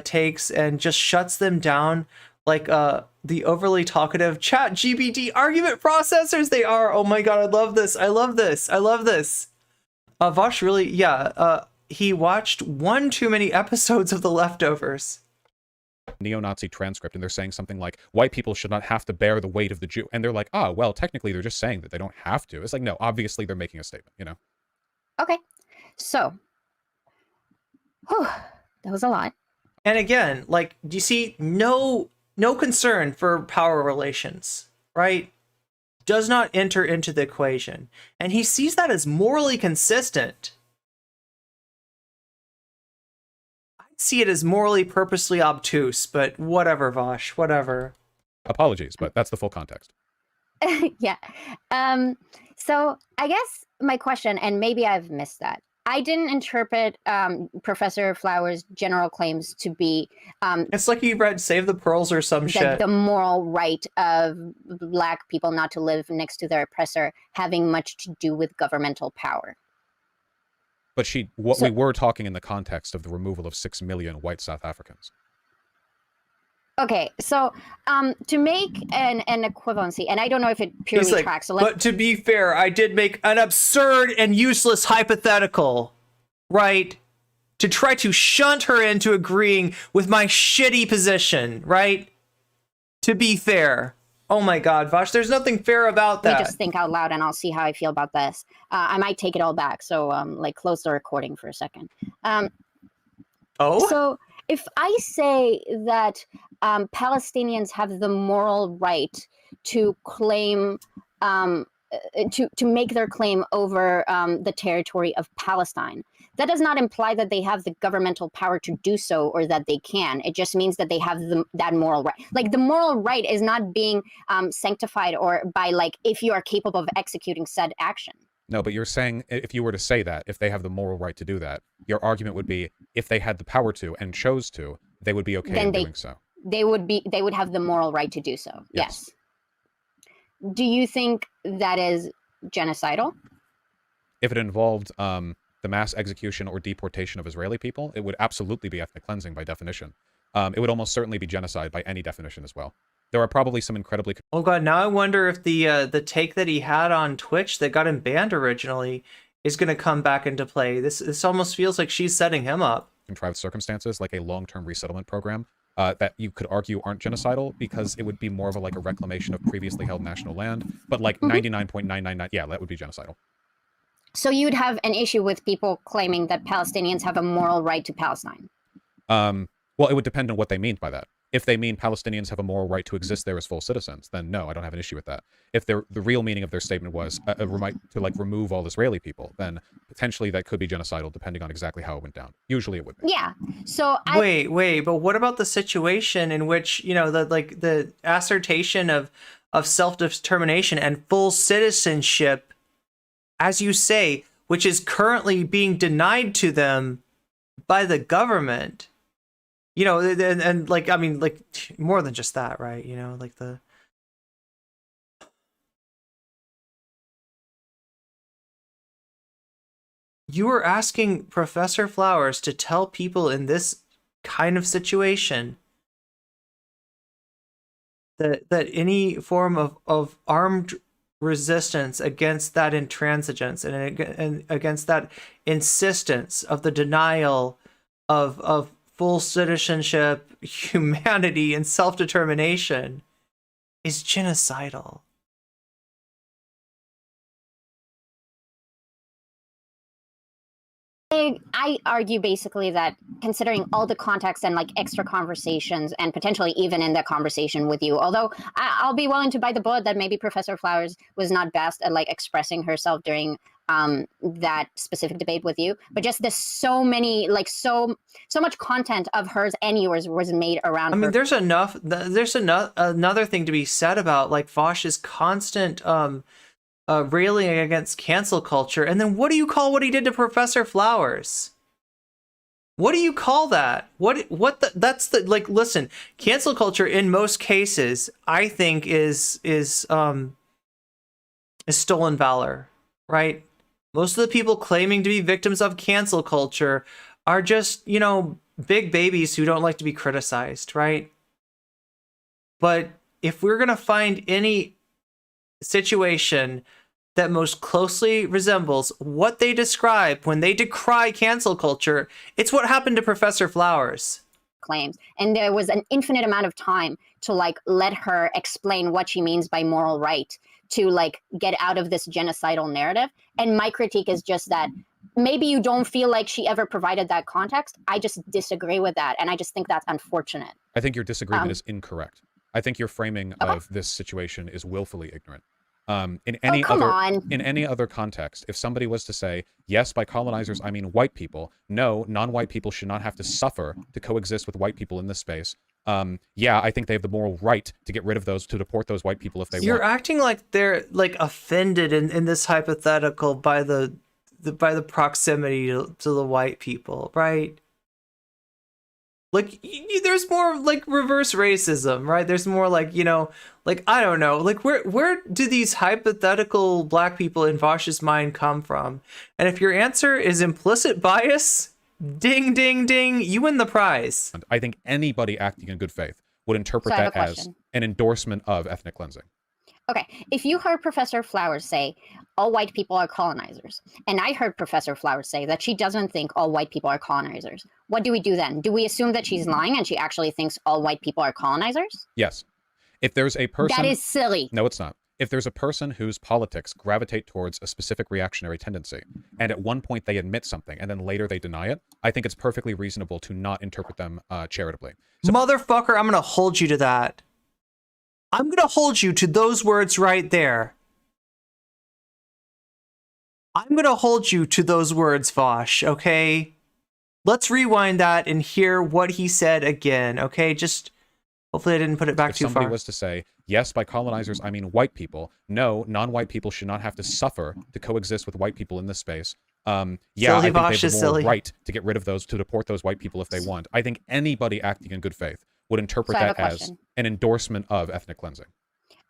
takes and just shuts them down like the overly talkative chat GPT argument processors they are. Oh my god, I love this. I love this. I love this. Vaush really, he watched one too many episodes of The Leftovers. Neo-Nazi transcript, and they're saying something like white people should not have to bear the weight of the Jew, and they're like, oh well, technically they're just saying that they don't have to. It's like, no, obviously they're making a statement, you know. Okay, so that was a lot. And again, like, do you see no concern for power relations, right? Does not enter into the equation, and he sees that as morally consistent. See it as morally purposely obtuse, but whatever, Vaush, whatever. Apologies, but that's the full context. Yeah. So I guess my question, and maybe I've missed that, I didn't interpret Professor Flower's general claims to be it's like you read Save the Pearls or some shit. The moral right of black people not to live next to their oppressor having much to do with governmental power. But we were talking in the context of the removal of 6 million white South Africans. Okay, so to make an equivalency, and I don't know if it purely tracks. So but to be fair, I did make an absurd and useless hypothetical, right? To try to shunt her into agreeing with my shitty position, right? To be fair. Oh my god, Vaush, there's nothing fair about that. Let me just think out loud and I'll see how I feel about this. I might take it all back, so like close the recording for a second. So if I say that Palestinians have the moral right to claim to make their claim over the territory of Palestine. That does not imply that they have the governmental power to do so or that they can. It just means that they have that moral right. Like the moral right is not being sanctified or by like if you are capable of executing said action. No, but you're saying if you were to say that, if they have the moral right to do that, your argument would be if they had the power to and chose to, they would be okay Then in doing so. They would have the moral right to do so. Yes. Do you think that is genocidal? If it involved the mass execution or deportation of Israeli people, it would absolutely be ethnic cleansing by definition. It would almost certainly be genocide by any definition as well. There are probably some incredibly... Oh god, now I wonder if the take that he had on Twitch that got him banned originally is going to come back into play. This almost feels like she's setting him up. Contrived circumstances, like a long-term resettlement program, that you could argue aren't genocidal because it would be more of a reclamation of previously held national land, but like 99.999, yeah, that would be genocidal. So you'd have an issue with people claiming that Palestinians have a moral right to Palestine? Well, it would depend on what they mean by that. If they mean Palestinians have a moral right to exist there as full citizens, then no, I don't have an issue with that. If the real meaning of their statement was a right to remove all Israeli people, then potentially that could be genocidal depending on exactly how it went down. Usually it would be. Yeah. So wait, but what about the situation in which, the assertion of self-determination and full citizenship, as you say, which is currently being denied to them by the government? And more than just that, right? You were asking Professor Flowers to tell people in this kind of situation that any form of armed resistance against that intransigence and against that insistence of the denial of full citizenship, humanity, and self-determination is genocidal. I argue basically that considering all the context and extra conversations and potentially even in that conversation with you, although I'll be willing to bite the bullet that maybe Professor Flowers was not best at expressing herself during that specific debate with you, but just there's so many so much content of hers and yours was made around her. There's another thing to be said about Vaush's constant railing against cancel culture, and then what do you call what he did to Professor Flowers? What do you call that? Listen, cancel culture in most cases I think is stolen valor, right? Most of the people claiming to be victims of cancel culture are just, big babies who don't like to be criticized, right? But if we're going to find any situation that most closely resembles what they describe when they decry cancel culture, it's what happened to Professor Flowers. Claims. And there was an infinite amount of time to let her explain what she means by moral right, to get out of this genocidal narrative. And my critique is just that maybe you don't feel like she ever provided that context. I just disagree with that, and I just think that's unfortunate. I think your disagreement is incorrect. I think your framing of this situation is willfully ignorant. In any other context, if somebody was to say, yes, by colonizers I mean white people, no, non-white people should not have to suffer to coexist with white people in this space. Yeah, I think they have the moral right to get rid of those, to deport those white people if they want. You're acting like they're offended in this hypothetical by the proximity to the white people, right? There's more reverse racism, right? There's more I don't know, where do these hypothetical black people in Vaush's mind come from? And if your answer is implicit bias, ding, ding, ding, you win the prize. I think anybody acting in good faith would interpret that as an endorsement of ethnic cleansing. Okay, if you heard Professor Flowers say all white people are colonizers, and I heard Professor Flowers say that she doesn't think all white people are colonizers, what do we do then? Do we assume that she's lying and she actually thinks all white people are colonizers? Yes. If there's a person... That is silly. No, it's not. If there's a person whose politics gravitate towards a specific reactionary tendency, and at one point they admit something, and then later they deny it, I think it's perfectly reasonable to not interpret them charitably. So, motherfucker, I'm going to hold you to that. I'm going to hold you to those words right there. I'm going to hold you to those words, Vaush, okay? Let's rewind that and hear what he said again, okay? Just hopefully I didn't put it back If too somebody far. was to say, yes, by colonizers, I mean white people. No, non-white people should not have to suffer to coexist with white people in this space. Yeah, Silly I think Vaush they is have the moral silly. right to get rid of those, to deport those white people if they want. I think anybody acting in good faith would interpret So I have that a as question. an endorsement of ethnic cleansing.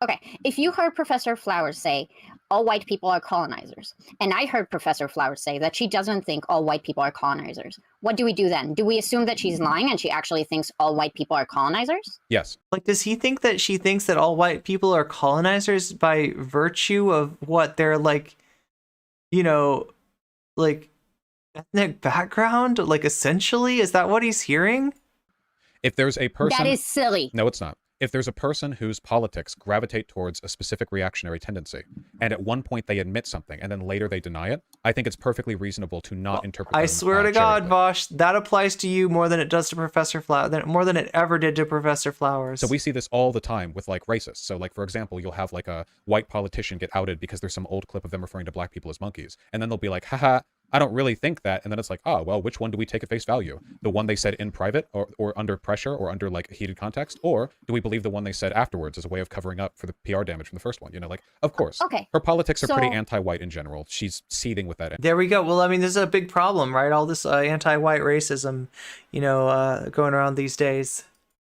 Okay, if you heard Professor Flowers say all white people are colonizers, and I heard Professor Flowers say that she doesn't think all white people are colonizers, what do we do then? Do we assume that she's lying and she actually thinks all white people are colonizers? Yes. Like, does he think that she thinks that all white people are colonizers by virtue of what their, like, you know, like, ethnic background? Like, essentially? Is that what he's hearing? If there's a person... That is silly. No, it's not. If there's a person whose politics gravitate towards a specific reactionary tendency, and at one point they admit something, and then later they deny it, I think it's perfectly reasonable to not interpret I them, swear to God, charitably. Vaush, that applies to you more than it does to Professor Flowers, more than it ever did to Professor Flowers. So we see this all the time with, like, racists. So, like, for example, you'll have, like, a white politician get outed because there's some old clip of them referring to black people as monkeys. And then they'll be like, haha, I don't really think that. And then it's like, oh, well, which one do we take at face value? The one they said in private or under pressure or under, like, heated context? Or do we believe the one they said afterwards as a way of covering up for the PR damage from the first one? You know, like, of course. Okay. Her politics are pretty So- anti-white in general. She's seething with that. There we go. Well, I mean, this is a big problem, right? All this anti-white racism, you know, going around these days.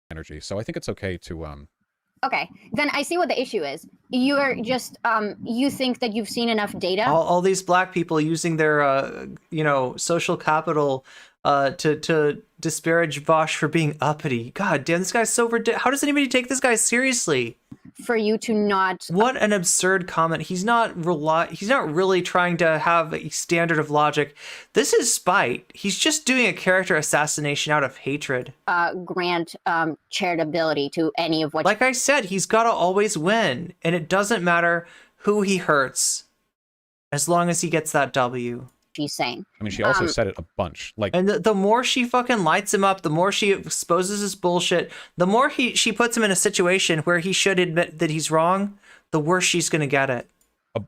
Energy. So I think it's okay to, Okay, then I see what the issue is. You're just, you think that you've seen enough data? All these black people using their, you know, social capital to disparage Vaush for being uppity. God damn, this guy's so ridiculous. How does anybody take this guy seriously? For you to not... What an absurd comment. He's not really trying to have a standard of logic. This is spite. He's just doing a character assassination out of hatred. grant charitability to any of what... Like I said, he's got to always win. And it doesn't matter who he hurts as long as he gets that W. She's saying. I mean, she also said it a bunch. Like, and the more she fucking lights him up, the more she exposes his bullshit, the more she puts him in a situation where he should admit that he's wrong, the worse she's gonna get it.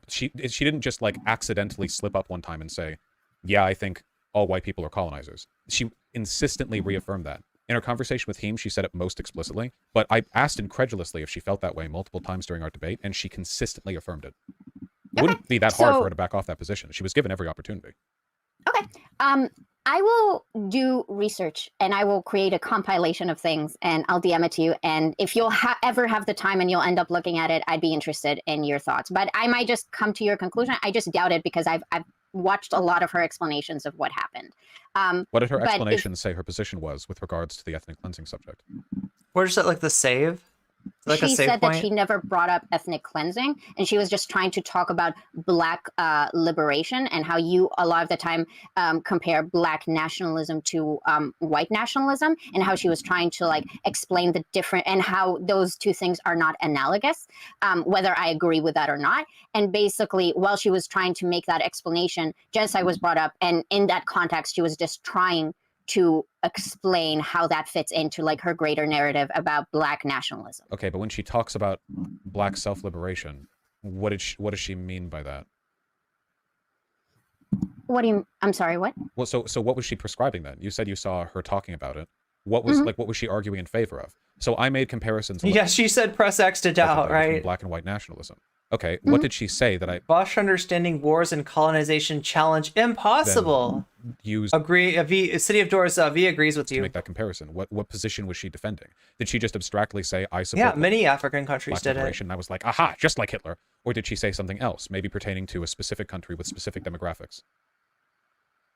She didn't just, like, accidentally slip up one time and say, yeah, I think all white people are colonizers. She insistently reaffirmed that. In her conversation with him, she said it most explicitly, but I asked incredulously if she felt that way multiple times during our debate, and she consistently affirmed it. It wouldn't be that hard for her to back off that position. She was given every opportunity. Okay. I will do research and I will create a compilation of things and I'll DM it to you. And if you'll ever have the time and you'll end up looking at it, I'd be interested in your thoughts. But I might just come to your conclusion. I just doubt it because I've watched a lot of her explanations of what happened. What did her explanation say her position was with regards to the ethnic cleansing subject? Where's that, like, the save? Like she a save said point? that she never brought up ethnic cleansing and she was just trying to talk about black liberation and how you a lot of the time compare black nationalism to white nationalism and how she was trying to, like, explain the different and how those two things are not analogous, whether I agree with that or not. And basically, while she was trying to make that explanation, genocide was brought up, and in that context she was just trying to explain how that fits into, like, her greater narrative about black nationalism. Okay, but when she talks about black self-liberation, what does she mean by that? What do you... I'm sorry, what? Well, so what was she prescribing then? You said you saw her talking about it. What was what was she arguing in favor of? So I made comparisons. Yeah, she said press X to doubt, right? Black and white nationalism. Okay, what did she say that I... Vaush understanding wars and colonization challenge impossible. Use... Agree. City of Doors, V agrees with you. To make that comparison. What position was she defending? Did she just abstractly say, I support... Yeah, many African countries did it. And I was like, aha, just like Hitler. Or did she say something else, maybe pertaining to a specific country with specific demographics?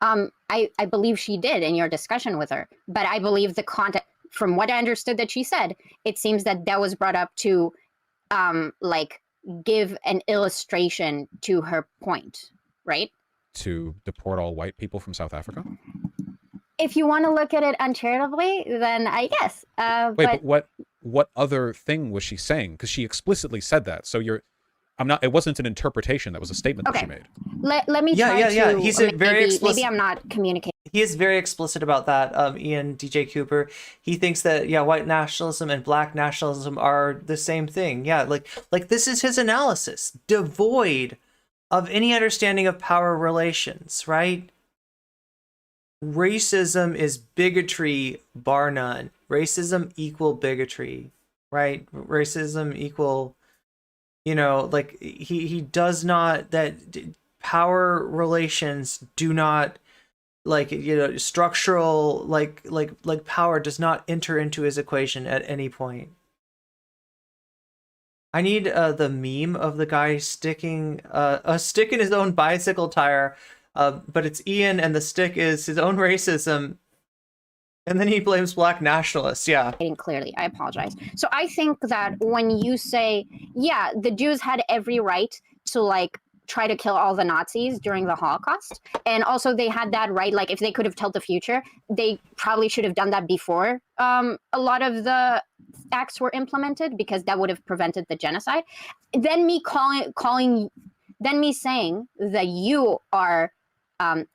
I believe she did in your discussion with her, but I believe the content, from what I understood that she said, it seems that was brought up to, like, give an illustration to her point, right? To deport all white people from South Africa? If you want to look at it uncharitably, then I guess. Wait, but what other thing was she saying? Because she explicitly said that. So it wasn't an interpretation. That was a statement that she made. Let me try to... Yeah. He's very explicit. Maybe I'm not communicating. He is very explicit about that, Ian DJ Cooper. He thinks that, yeah, white nationalism and black nationalism are the same thing. Yeah, like this is his analysis, devoid of any understanding of power relations, right? Racism is bigotry, bar none. Racism equal bigotry, right? Racism equal, like he does not, that power relations do not, like, structural, like power does not enter into his equation at any point. I need the meme of the guy sticking a stick in his own bicycle tire, but it's Ian and the stick is his own racism, and then he blames black nationalists. Yeah. Clearly, I apologize. So I think that when you say, yeah, the Jews had every right to like try to kill all the Nazis during the Holocaust, and also they had that right, like if they could have told the future, they probably should have done that before a lot of the acts were implemented, because that would have prevented the genocide. Then me saying that you are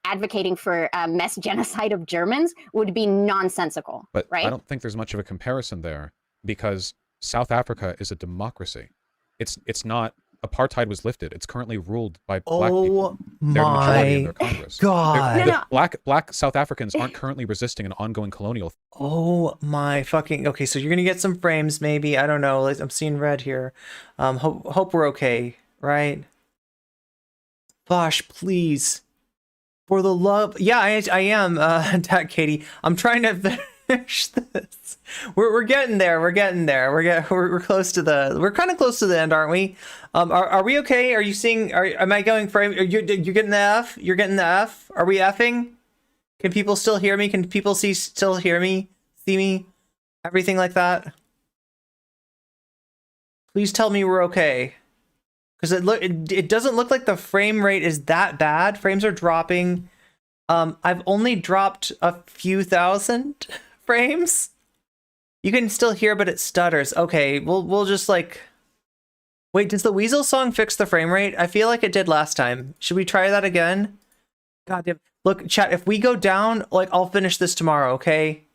advocating for mass genocide of Germans would be nonsensical. But right? I don't think there's much of a comparison there, because South Africa is a democracy. It's not. Apartheid was lifted. It's currently ruled by black people. They're the majority in their Congress. God. Black South Africans aren't currently resisting an ongoing colonial. Oh my fucking. Okay, so you're gonna get some frames, maybe. I don't know. I'm seeing red here. Hope we're okay, right? Vaush, please. For the love. Yeah, I am, Katie. I'm trying to finish this. We're getting there. We're getting there. We're close to the. We're kind of close to the end, aren't we? Are we okay? Are you seeing? Am I going frame? You're getting the F. You're getting the F. Are we effing? Can people still hear me? Can people still hear me? See me? Everything like that. Please tell me we're okay. Because it doesn't look like the frame rate is that bad. Frames are dropping. I've only dropped a few thousand frames. You can still hear, but it stutters. Okay, we'll just like. Wait, does the Weasel song fix the frame rate? I feel like it did last time. Should we try that again? God damn. Look, chat. If we go down, like, I'll finish this tomorrow. Okay.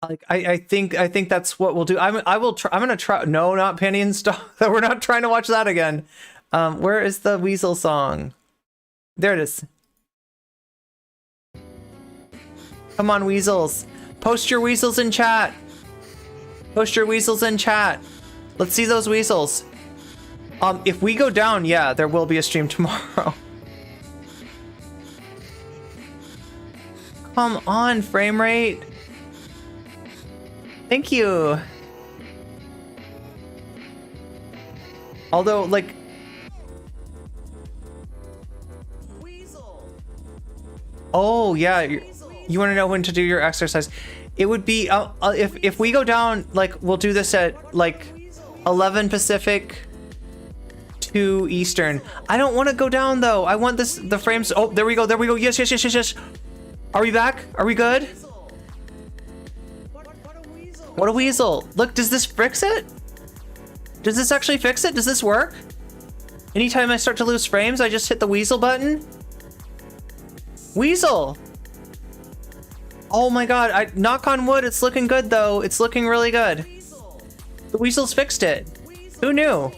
Like, I think that's what we'll do. I'm gonna try. No, not Penny and Stop. We're not trying to watch that again. Where is the Weasel song? There it is. Come on, Weasels. Post your Weasels in chat. Post your Weasels in chat. Let's see those Weasels. If we go down, yeah, there will be a stream tomorrow. Come on, frame rate. Thank you. Although, like... Oh, yeah. You want to know when to do your exercise. It would be... if we go down, like, we'll do this at, like, 11 Pacific, 2 Eastern. I don't want to go down, though. I want the frames... Oh, there we go. There we go. Yes, yes, yes, yes, yes. Are we back? Are we good? What a weasel. Look, does this fix it? Does this actually fix it? Does this work? Anytime I start to lose frames, I just hit the weasel button? Weasel! Oh my god, knock on wood, it's looking good though. It's looking really good. The weasels fixed it. Who knew?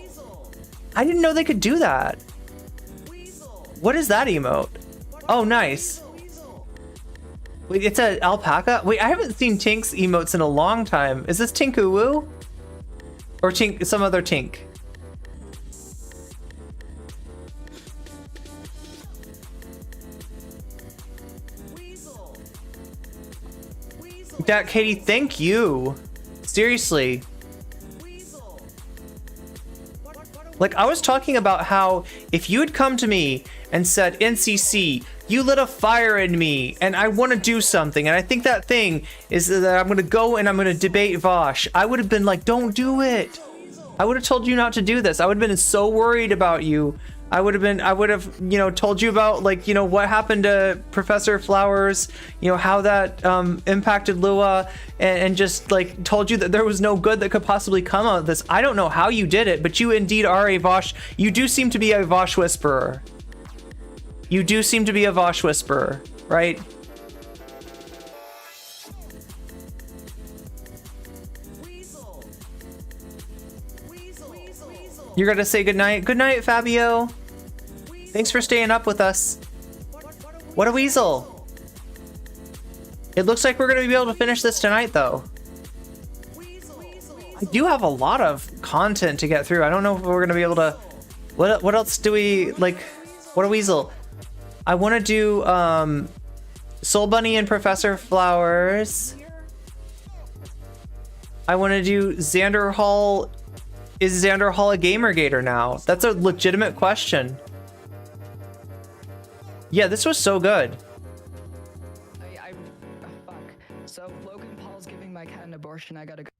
I didn't know they could do that. What is that emote? Oh, nice. Wait, it's an alpaca? Wait, I haven't seen Tink's emotes in a long time. Is this Tinku-woo? Or Tink, some other Tink? That Katie, thank you. Seriously. Like, I was talking about how if you had come to me and said, NCC, you lit a fire in me and I want to do something, and I think that thing is that I'm going to go and I'm going to debate Vaush, I would have been like, don't do it. I would have told you not to do this. I would have been so worried about you. I would have, you know, told you about, like, you know, what happened to Professor Flowers, you know, how that impacted Lua, and just, like, told you that there was no good that could possibly come out of this. I don't know how you did it, but you indeed are a Vaush. You do seem to be a Vaush whisperer. You do seem to be a Vaush whisperer, right? You're gonna say goodnight? Good night, Fabio. Thanks for staying up with us. What a weasel. It looks like we're gonna be able to finish this tonight, though. I do have a lot of content to get through. I don't know if we're gonna be able to... What else do we, like... What a weasel. I want to do, Soul Bunny and Professor Flowers. I want to do Xander Hall. Is Xander Hall a Gamergator now? That's a legitimate question. Yeah, this was so good. Fuck. So Logan Paul's giving my cat an abortion. I gotta go.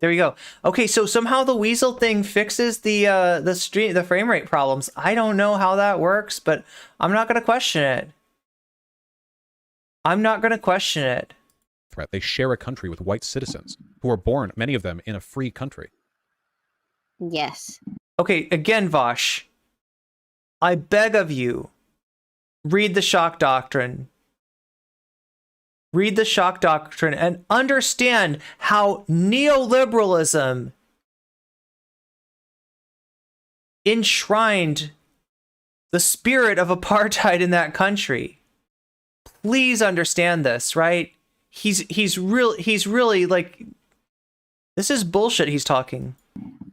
There we go. Okay, so somehow the weasel thing fixes the frame rate problems. I don't know how that works, but I'm not gonna question it. I'm not gonna question it. Threat. They share a country with white citizens who are born, many of them, in a free country. Yes. Okay, again, Vaush. I beg of you, read the shock doctrine. Read the shock doctrine and understand how neoliberalism enshrined the spirit of apartheid in that country. Please understand this, right? He's really like, this is bullshit he's talking.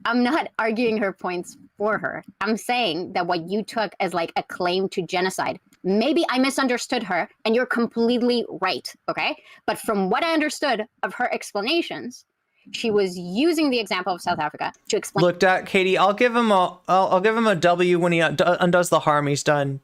I'm not arguing her points for her. I'm saying that what you took as like a claim to genocide, maybe I misunderstood her and you're completely right, okay? But from what I understood of her explanations, she was using the example of South Africa to explain. Looked at Katie, I'll give him a W when he undoes the harm he's done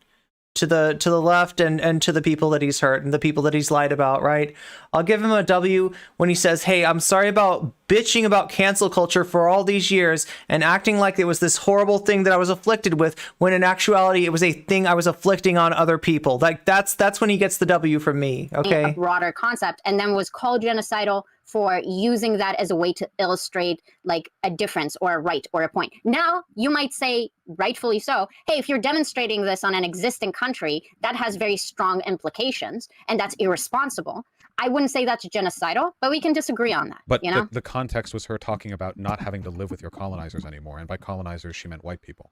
to the left and to the people that he's hurt and the people that he's lied about, right? I'll give him a W when he says, hey, I'm sorry about bitching about cancel culture for all these years and acting like it was this horrible thing that I was afflicted with, when in actuality it was a thing I was afflicting on other people. Like that's when he gets the W from me, okay? A broader concept, and then was called genocidal for using that as a way to illustrate like a difference or a right or a point. Now, you might say, rightfully so, hey, if you're demonstrating this on an existing country, that has very strong implications, and that's irresponsible. I wouldn't say that's genocidal, but we can disagree on that. But you know? the context was her talking about not having to live with your colonizers anymore, and by colonizers, she meant white people.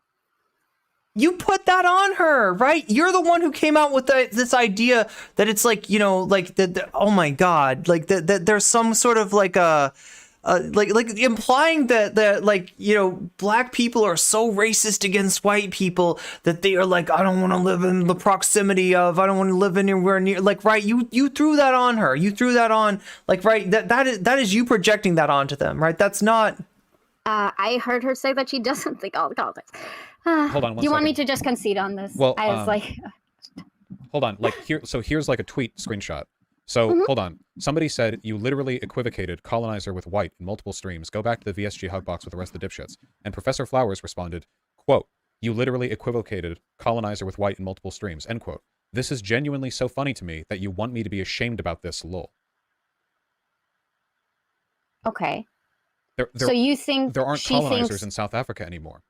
You put that on her, right? You're the one who came out with this idea that it's like, you know, like oh my God, like that there's some sort of like like implying that like, you know, black people are so racist against white people that they are like, I don't want to live in the proximity of, I don't want to live anywhere near, like, right? You threw that on her. You threw that on, like, right? That is you projecting that onto them, right? That's not. I heard her say that she doesn't think all the politics. Hold on one Do you want me second. to just concede on this? Well, I was like... Hold on, like here's like a tweet screenshot. So hold on, somebody said you literally equivocated colonizer with white in multiple streams. Go back to the VSG hug box with the rest of the dipshits. And Professor Flowers responded, quote, you literally equivocated colonizer with white in multiple streams, end quote. This is genuinely so funny to me that you want me to be ashamed about this, lol. Okay. So you think there aren't she colonizers thinks... in South Africa anymore?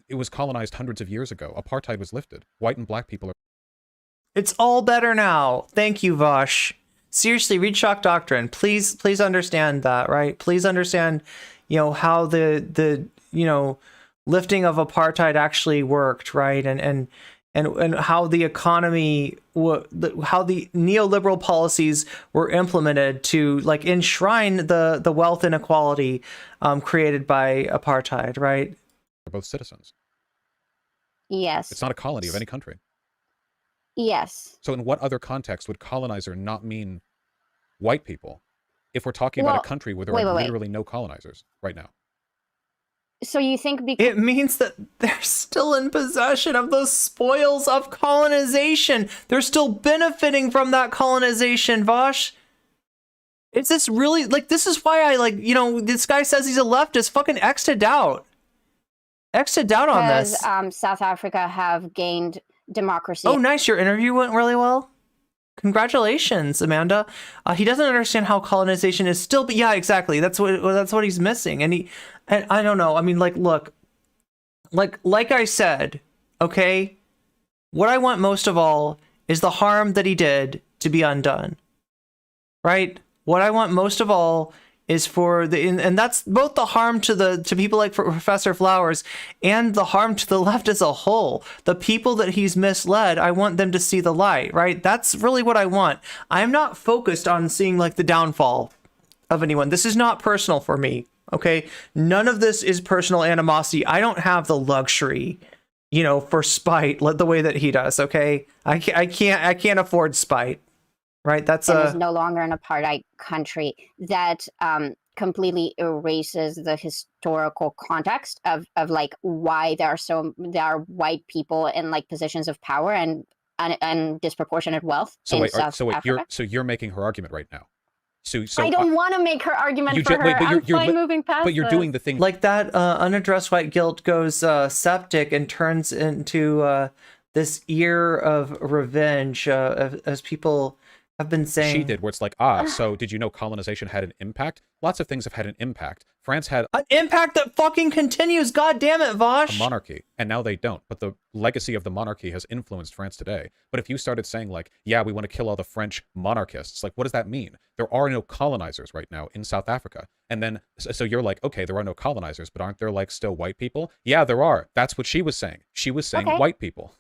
It was colonized hundreds of years ago. Apartheid was lifted. White and black people are... It's all better now. Thank you, Vaush. Seriously, read Shock Doctrine. Please understand that, right? Please understand, you know, how the you know, lifting of apartheid actually worked, right? And how the economy, how the neoliberal policies were implemented to like enshrine the wealth inequality created by apartheid, right? They're both citizens. Yes. It's not a colony of any country. Yes. So in what other context would colonizer not mean white people if we're talking about a country where there are literally no colonizers right now? So you think because... It means that they're still in possession of those spoils of colonization. They're still benefiting from that colonization, Vaush. Is this really, like, this is why I, like, you know, this guy says he's a leftist. Fucking X to doubt. X to doubt on this. Because South Africa have gained democracy. Oh, nice. Your interview went really well. Congratulations, Amanda. He doesn't understand how colonization is still, but yeah, exactly. That's what he's missing. And I don't know. I mean, like, look, like I said, okay, what I want most of all is the harm that he did to be undone, right? What I want most of all is for and that's both the harm to people like Professor Flowers and the harm to the left as a whole. The people that he's misled, I want them to see the light, right? That's really what I want. I'm not focused on seeing like the downfall of anyone. This is not personal for me, okay? None of this is personal animosity. I don't have the luxury, you know, for spite the way that he does, okay? I can't afford spite. Right, that's is no longer an apartheid country. That completely erases the historical context of like why there are white people in like positions of power and disproportionate wealth in South Africa. You're making her argument right now. So I don't want to make her argument for her. I'm fine moving past. But you're doing the thing like that. Unaddressed white guilt goes septic and turns into this ear of revenge as people have been saying. She did, where it's like, so did you know colonization had an impact? Lots of things have had an impact. France had an impact that fucking continues. God damn it, Vaush. A monarchy, and now they don't. But the legacy of the monarchy has influenced France today. But if you started saying like, yeah, we want to kill all the French monarchists, like, what does that mean? There are no colonizers right now in South Africa. And then, so you're like, okay, there are no colonizers, but aren't there like still white people? Yeah, there are. That's what she was saying. She was saying white people.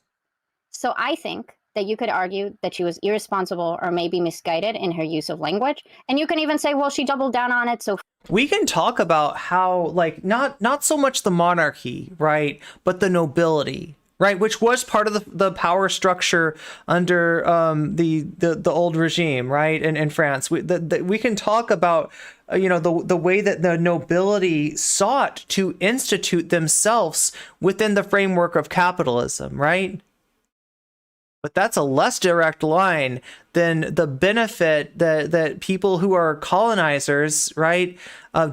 So I think that you could argue that she was irresponsible or maybe misguided in her use of language. And you can even say, well, she doubled down on it. So we can talk about how, like, not so much the monarchy, right, but the nobility, right, which was part of the power structure under the old regime, right, in France. We can talk about, you know, the way that the nobility sought to institute themselves within the framework of capitalism, right? But that's a less direct line than the benefit that people who are colonizers, right,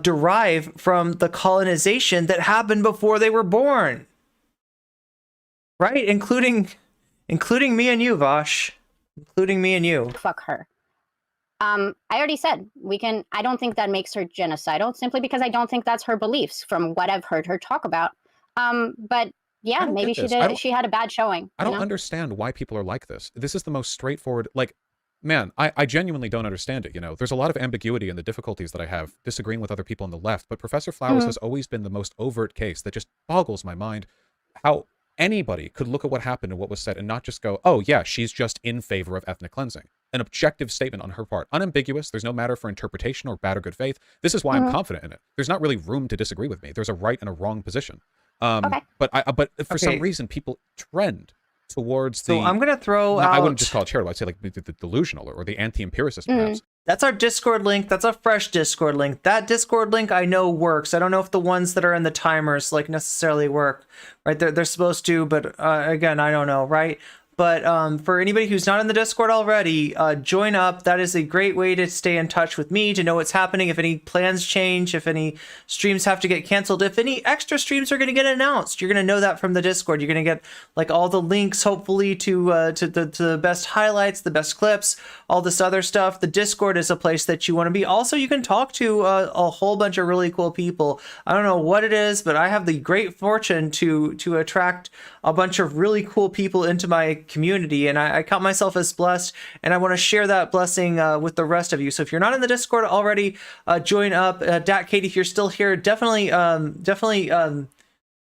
derive from the colonization that happened before they were born, right? Including me and you, Vaush, including me and you. Fuck her. I already said I don't think that makes her genocidal, simply because I don't think that's her beliefs from what I've heard her talk about. But yeah, maybe she did. She had a bad showing. I don't understand why people are like this. This is the most straightforward, like, man, I genuinely don't understand it. You know, there's a lot of ambiguity in the difficulties that I have disagreeing with other people on the left, but Professor Flowers has always been the most overt case that just boggles my mind. How anybody could look at what happened and what was said and not just go, oh yeah, she's just in favor of ethnic cleansing. An objective statement on her part, unambiguous. There's no matter for interpretation or bad or good faith. This is why I'm confident in it. There's not really room to disagree with me. There's a right and a wrong position. But for some reason people trend towards the. So I'm gonna throw out. I wouldn't just call it charitable. I'd say like the delusional or the anti-empiricist perhaps. That's our Discord link. That's a fresh Discord link. That Discord link I know works. I don't know if the ones that are in the timers like necessarily work. Right? They're supposed to, but again, I don't know. Right? But for anybody who's not in the Discord already, join up. That is a great way to stay in touch with me, to know what's happening, if any plans change, if any streams have to get canceled, if any extra streams are going to get announced. You're going to know that from the Discord. You're going to get like all the links, hopefully, to the best highlights, the best clips, all this other stuff. The Discord is a place that you want to be. Also, you can talk to a whole bunch of really cool people. I don't know what it is, but I have the great fortune to attract a bunch of really cool people into my community, and I count myself as blessed, and I want to share that blessing with the rest of you. So if you're not in the Discord already, join up. Dat Kate, if you're still here, definitely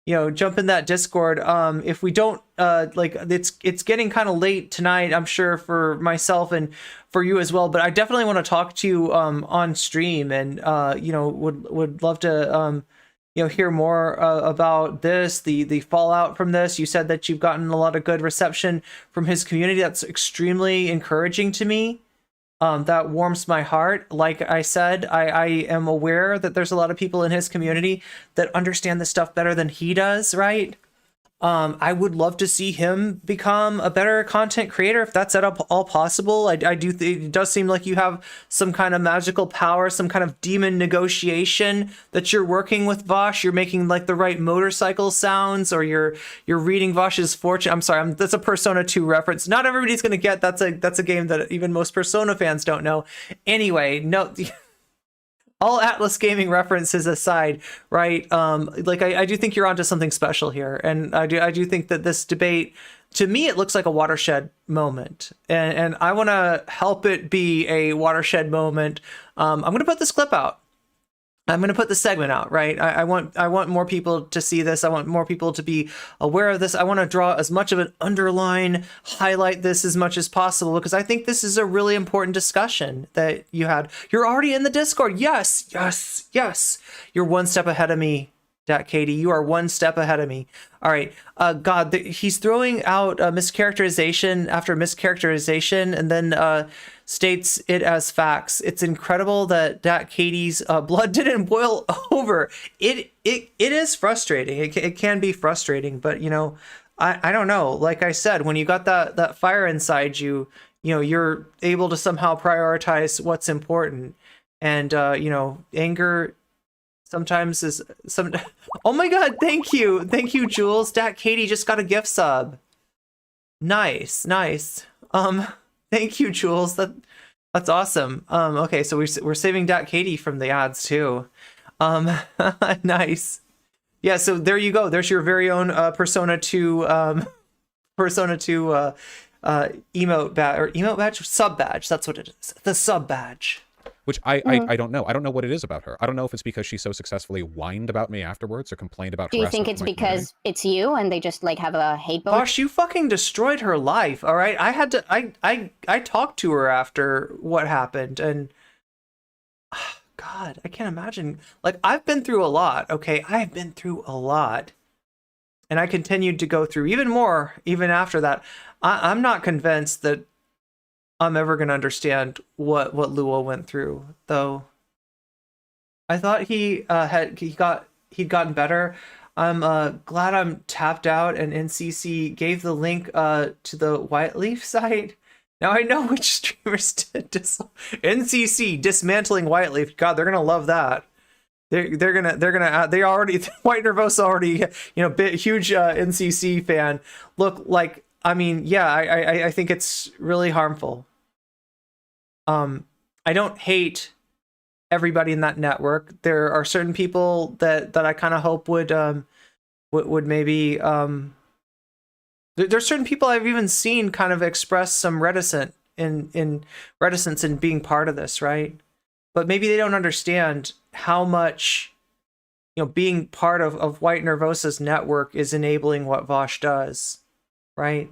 you know, jump in that Discord. If we don't like, it's getting kind of late tonight, I'm sure, for myself and for you as well, but I definitely want to talk to you on stream, and you know, would love to you know, hear more about this, the fallout from this. You said that you've gotten a lot of good reception from his community. That's extremely encouraging to me. That warms my heart. Like I said, I am aware that there's a lot of people in his community that understand this stuff better than he does, right? I would love to see him become a better content creator if that's at all possible. I do it does seem like you have some kind of magical power, some kind of demon negotiation that you're working with Vaush. You're making like the right motorcycle sounds, or you're reading Vaush's fortune. I'm sorry, that's a Persona 2 reference. Not everybody's gonna get that's a game that even most Persona fans don't know. Anyway, no. All Atlas Gaming references aside, right? Like I do think you're onto something special here, and I do think that this debate, to me, it looks like a watershed moment, and I want to help it be a watershed moment. I'm going to put this clip out. I'm going to put the segment out, right? I want more people to see this. I want more people to be aware of this. I want to draw as much of an underline, highlight this as much as possible, because I think this is a really important discussion that you had. You're already in the Discord. Yes, yes, yes. You're one step ahead of me, Katie. You are one step ahead of me. All right. God, he's throwing out mischaracterization after mischaracterization, and then states it as facts. It's incredible that Katie's blood didn't boil over. It is frustrating. It can be frustrating, but you know, I don't know. Like I said, when you got that fire inside you, you know, you're able to somehow prioritize what's important, and you know, anger sometimes is some. Oh my God! Thank you, Jules. Katie just got a gift sub. Nice. Thank you, Jules. That's awesome. Okay, so we're saving Katie from the ads too. Nice. Yeah, so there you go. There's your very own Persona 2 emote badge, sub badge. That's what it is. The sub badge. Which I don't know. I don't know what it is about her. I don't know if it's because she so successly whined about me afterwards or complained about. Do you think it's because it's you and they just like have a hate vote? Gosh, you fucking destroyed her life. All right, I had to. I talked to her after what happened, and God, I can't imagine. Like, I've been through a lot. Okay, I have been through a lot, and I continued to go through even more even after that. I'm not convinced that I'm ever gonna understand what Lua went through, though. I thought he'd gotten better. I'm glad I'm tapped out, and NCC gave the link to the White Leaf site. Now I know which streamers did NCC dismantling White Leaf. God, they're gonna love that. They already White Nervosa already, you know, huge NCC fan. Look, like, I mean, yeah, I think it's really harmful. I don't hate everybody in that network. There are certain people that I kind of hope would maybe there's certain people I've even seen kind of express some reticence in being part of this, right? But maybe they don't understand how much, you know, being part of White Nervosa's network is enabling what Vaush does, right?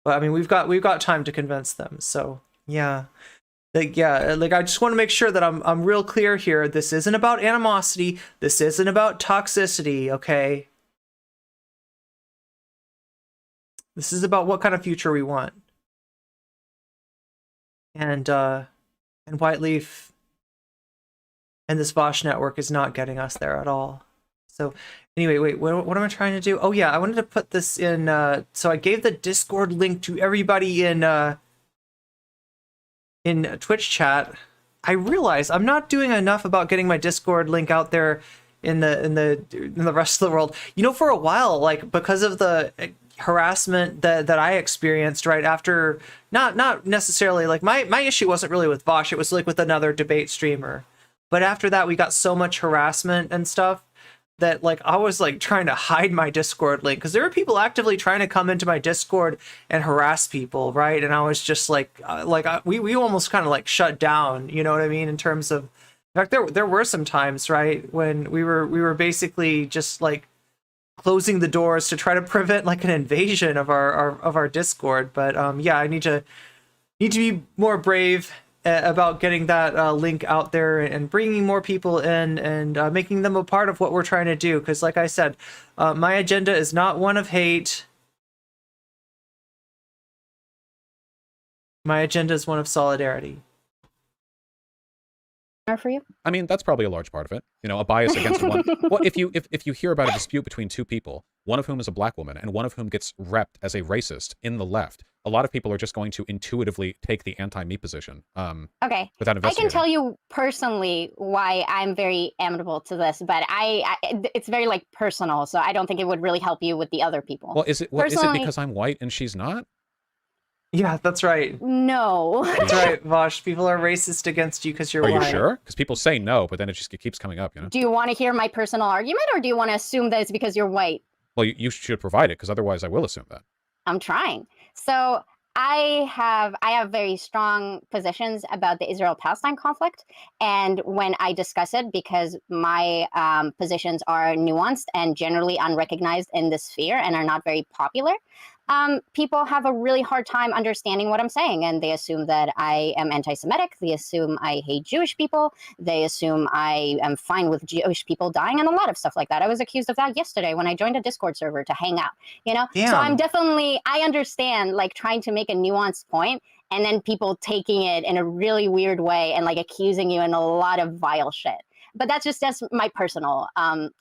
But I mean, we've got time to convince them. So yeah, like I just want to make sure that I'm real clear here. This isn't about animosity. This isn't about toxicity. Okay. This is about what kind of future we want. And White Leaf and this Vaush network is not getting us there at all. So anyway, wait, what am I trying to do? Oh yeah, I wanted to put this in, so I gave the Discord link to everybody in Twitch chat. I realize I'm not doing enough about getting my Discord link out there in the rest of the world. You know, for a while, like, because of the harassment that I experienced right after, not necessarily, like, my issue wasn't really with Vaush, it was like with another debate streamer. But after that, we got so much harassment and stuff that, like, I was like trying to hide my Discord link because there were people actively trying to come into my Discord and harass people, right? And I was just like we almost kind of like shut down, you know what I mean? In terms of, in fact, there were some times, right, when we were basically just like closing the doors to try to prevent like an invasion of our Discord. But yeah, I need to be more brave about getting that link out there and bringing more people in and making them a part of what we're trying to do. Because like I said, my agenda is not one of hate. My agenda is one of solidarity. For you? I mean, that's probably a large part of it. You know, a bias against one. Well, if you hear about a dispute between two people, one of whom is a black woman and one of whom gets repped as a racist in the left, a lot of people are just going to intuitively take the anti-me position. Okay. Without investigating. I can tell you personally why I'm very amenable to this, but it's very like personal, so I don't think it would really help you with the other people. Well, is it because I'm white and she's not? Yeah, that's right. No. That's right, Vaush. People are racist against you because you're white. Are you sure? Because people say no, but then it just keeps coming up, you know? Do you want to hear my personal argument, or do you want to assume that it's because you're white? Well, you should provide it, because otherwise I will assume that. I'm trying. So I have very strong positions about the Israel-Palestine conflict, and when I discuss it, because my positions are nuanced and generally unrecognized in the sphere and are not very popular, people have a really hard time understanding what I'm saying, and they assume that I am anti-Semitic. They assume I hate Jewish people. They assume I am fine with Jewish people dying, and a lot of stuff like that. I was accused of that yesterday when I joined a Discord server to hang out. You know, so I'm definitely, I understand like trying to make a nuanced point, and then people taking it in a really weird way and like accusing you in a lot of vile shit. But that's my personal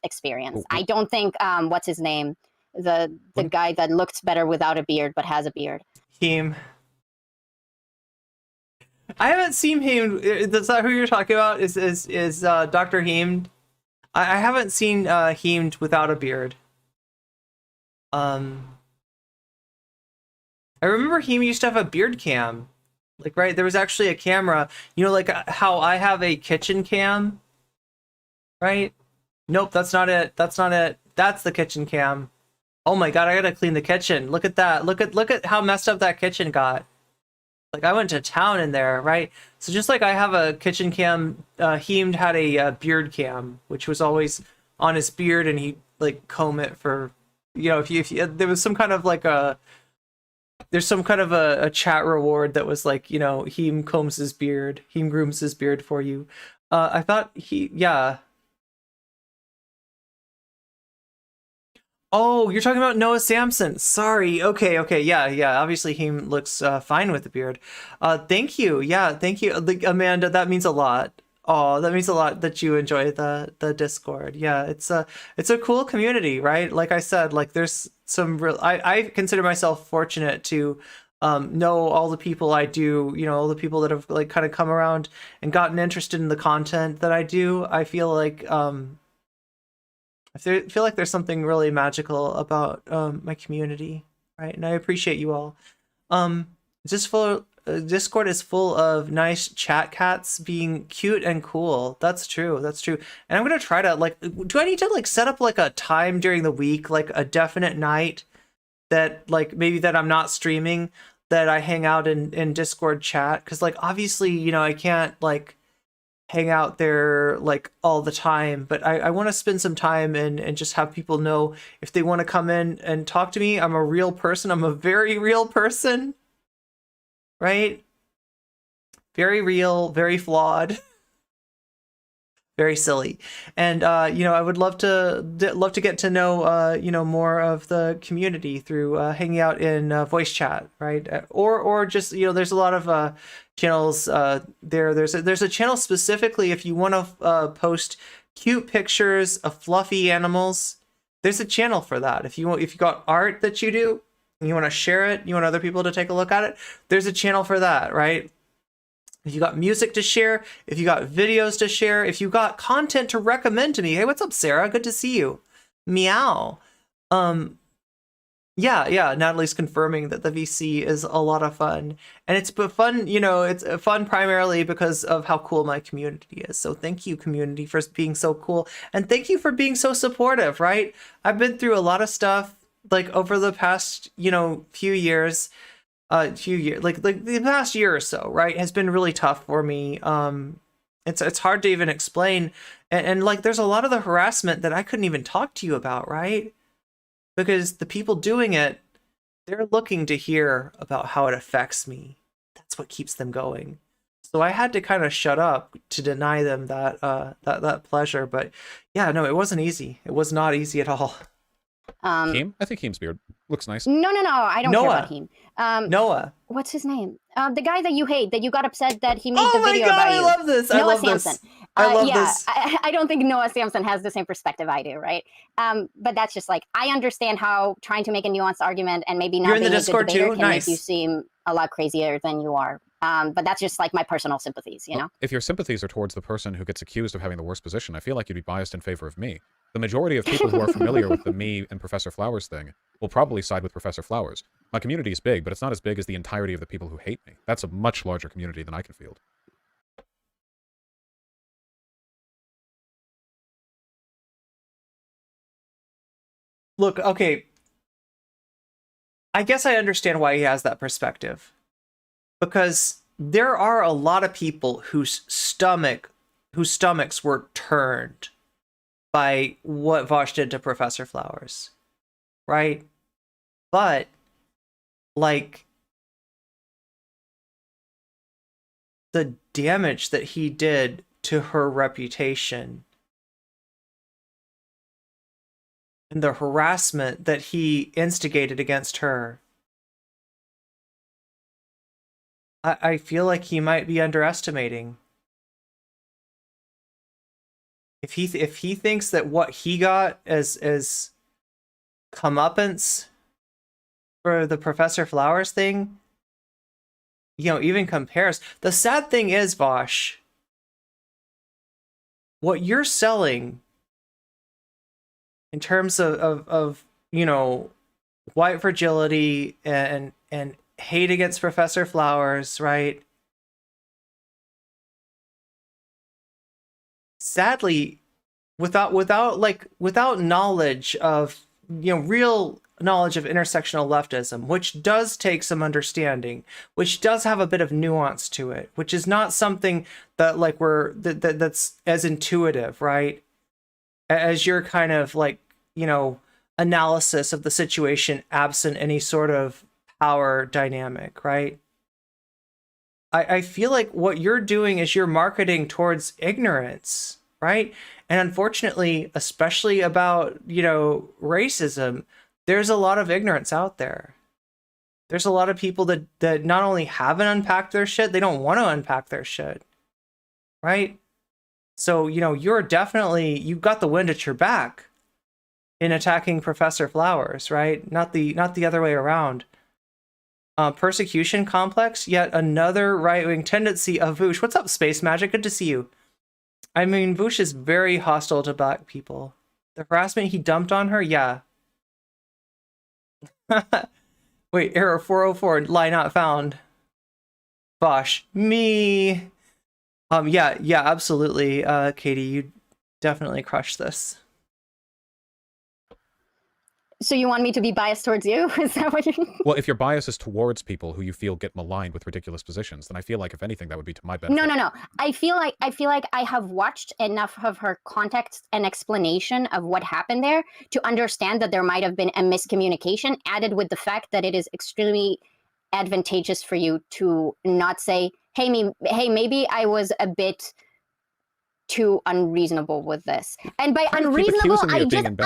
experience. I don't think what's his name, the guy that looks better without a beard but has a beard. Heem. I haven't seen Heem. Is that who you're talking about? Is Dr. Heem? I haven't seen Heem without a beard. I remember Heem used to have a beard cam. Like, right, there was actually a camera. You know, like how I have a kitchen cam, right? Nope, that's not it. That's not it. That's the kitchen cam. Oh my god, I gotta clean the kitchen. Look at that. Look at how messed up that kitchen got. Like, I went to town in there, right? So just like I have a kitchen cam, Heem had a beard cam, which was always on his beard, and he like comb it for, you know, if you there was some kind of like there's some kind of a chat reward that was like, you know, Heem combs his beard, Heem grooms his beard for you. I thought yeah. Oh, you're talking about Noah Samson. Sorry. Okay. Yeah. Obviously, he looks fine with the beard. Thank you. Yeah, thank you, Amanda. That means a lot. Oh, that means a lot that you enjoy the Discord. Yeah, it's a cool community, right? Like I said, like there's some real. I consider myself fortunate to know all the people I do. You know, all the people that have like kind of come around and gotten interested in the content that I do. I feel like I feel like there's something really magical about my community, right? And I appreciate you all. Discord is full of nice chat cats being cute and cool. That's true. That's true. And I'm gonna try to like. Do I need to like set up like a time during the week, like a definite night that like maybe that I'm not streaming, that I hang out in Discord chat? Because like obviously, you know, I can't like hang out there like all the time, but I want to spend some time and just have people know if they want to come in and talk to me. I'm a real person. I'm a very real person, right? Very real, very flawed, very silly. And you know, I would love to get to know you know, more of the community through hanging out in voice chat, right? Or just, you know, there's a lot of channels there's a channel specifically if you want to post cute pictures of fluffy animals. There's a channel for that. If you got art that you do and you want to share it, you want other people to take a look at it, there's a channel for that, right? If you got music to share, if you got videos to share, if you got content to recommend to me. Hey, what's up, Sarah? Good to see you. Meow. Yeah, Natalie's confirming that the VC is a lot of fun. And it's fun, you know, it's fun primarily because of how cool my community is. So thank you, community, for being so cool. And thank you for being so supportive, right? I've been through a lot of stuff, like, over the past, you know, few years, like the past year or so, right, has been really tough for me. It's hard to even explain. And like, there's a lot of the harassment that I couldn't even talk to you about, right? Because the people doing it, they're looking to hear about how it affects me. That's what keeps them going. So I had to kind of shut up to deny them that pleasure. But yeah, no, it wasn't easy. It was not easy at all. Heem? I think Heem's beard looks nice. No, I don't care about him. Noah. What's his name? The guy that you hate, that you got upset that he made the video God, about you. I love this. Noah I love Samson. this. I love yeah, this. I don't think Noah Samson has the same perspective I do, right? But that's just like, I understand how trying to make a nuanced argument and maybe not You're in being the a good Discord debater too? can Nice. make you seem a lot crazier than you are. But that's just like my personal sympathies, you know? If your sympathies are towards the person who gets accused of having the worst position, I feel like you'd be biased in favor of me. The majority of people who are familiar with the me and Professor Flowers thing will probably side with Professor Flowers. My community is big, but it's not as big as the entirety of the people who hate me. That's a much larger community than I can field. Look, okay. I guess I understand why he has that perspective. Because there are a lot of people whose stomachs were turned by what Vaush did to Professor Flowers. Right? But, like, the damage that he did to her reputation and the harassment that he instigated against her, I feel like he might be underestimating. If he thinks that what he got as comeuppance for the Professor Flowers thing, you know, even compares. The sad thing is, Vaush, what you're selling in terms of you know, white fragility and hate against Professor Flowers, right? Sadly, without knowledge of, you know, real knowledge of intersectional leftism, which does take some understanding, which does have a bit of nuance to it, which is not something that like that's as intuitive, right? As your kind of like, you know, analysis of the situation absent any sort of power dynamic, right? I feel like what you're doing is you're marketing towards ignorance, right? And unfortunately, especially about, you know, racism, there's a lot of ignorance out there. There's a lot of people that not only haven't unpacked their shit, they don't want to unpack their shit, right? So, you know, you've got the wind at your back in attacking Professor Flowers, right? Not the other way around. Persecution complex, yet another right-wing tendency of Vaush. What's up, Space Magic? Good to see you. I mean, Vaush is very hostile to black people. The harassment he dumped on her, yeah. Wait, error 404, lie not found. Vaush, me. Yeah, absolutely, Katie, you definitely crushed this. So you want me to be biased towards you? Is that what you... Well, if your bias is towards people who you feel get maligned with ridiculous positions, then I feel like if anything, that would be to my benefit. No. I feel like I have watched enough of her context and explanation of what happened there to understand that there might have been a miscommunication, added with the fact that it is extremely advantageous for you to not say, hey, maybe I was a bit too unreasonable with this. And by unreasonable, I just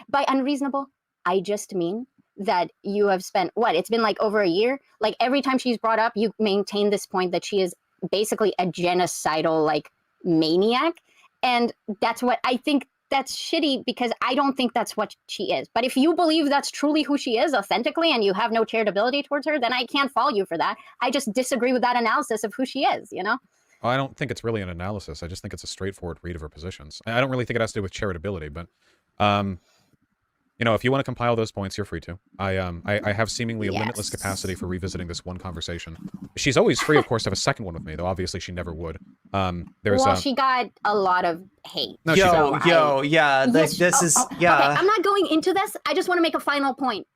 by unreasonable, I just mean that you have spent it's been like over a year. Like every time she's brought up, you maintain this point that she is basically a genocidal like maniac, and that's what I think. That's shitty because I don't think that's what she is. But if you believe that's truly who she is authentically and you have no charitability towards her, then I can't fault you for that. I just disagree with that analysis of who she is, you know? I don't think it's really an analysis. I just think it's a straightforward read of her positions. I don't really think it has to do with charitability, but, you know, if you want to compile those points, you're free to. I have seemingly a limitless capacity for revisiting this one conversation. She's always free, of course, to have a second one with me, though obviously she never would. She got a lot of hate. No, yeah. This is. Okay, I'm not going into this. I just want to make a final point.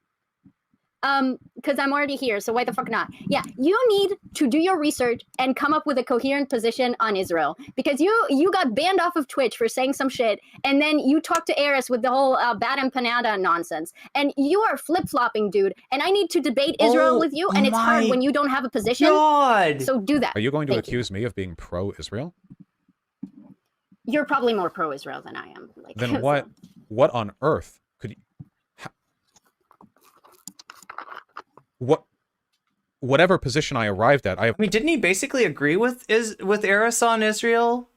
Because I'm already here, so why the fuck not? Yeah, you need to do your research and come up with a coherent position on Israel. Because you got banned off of Twitch for saying some shit, and then you talked to Eris with the whole bad empanada nonsense. And you are flip-flopping, dude. And I need to debate Israel with you, and it's hard when you don't have a position. God. So do that. Are you going to accuse me of being pro-Israel? You're probably more pro-Israel than I am. Like, then what on earth could you... Whatever position I arrived at, I mean, didn't he basically agree with Eris on Israel?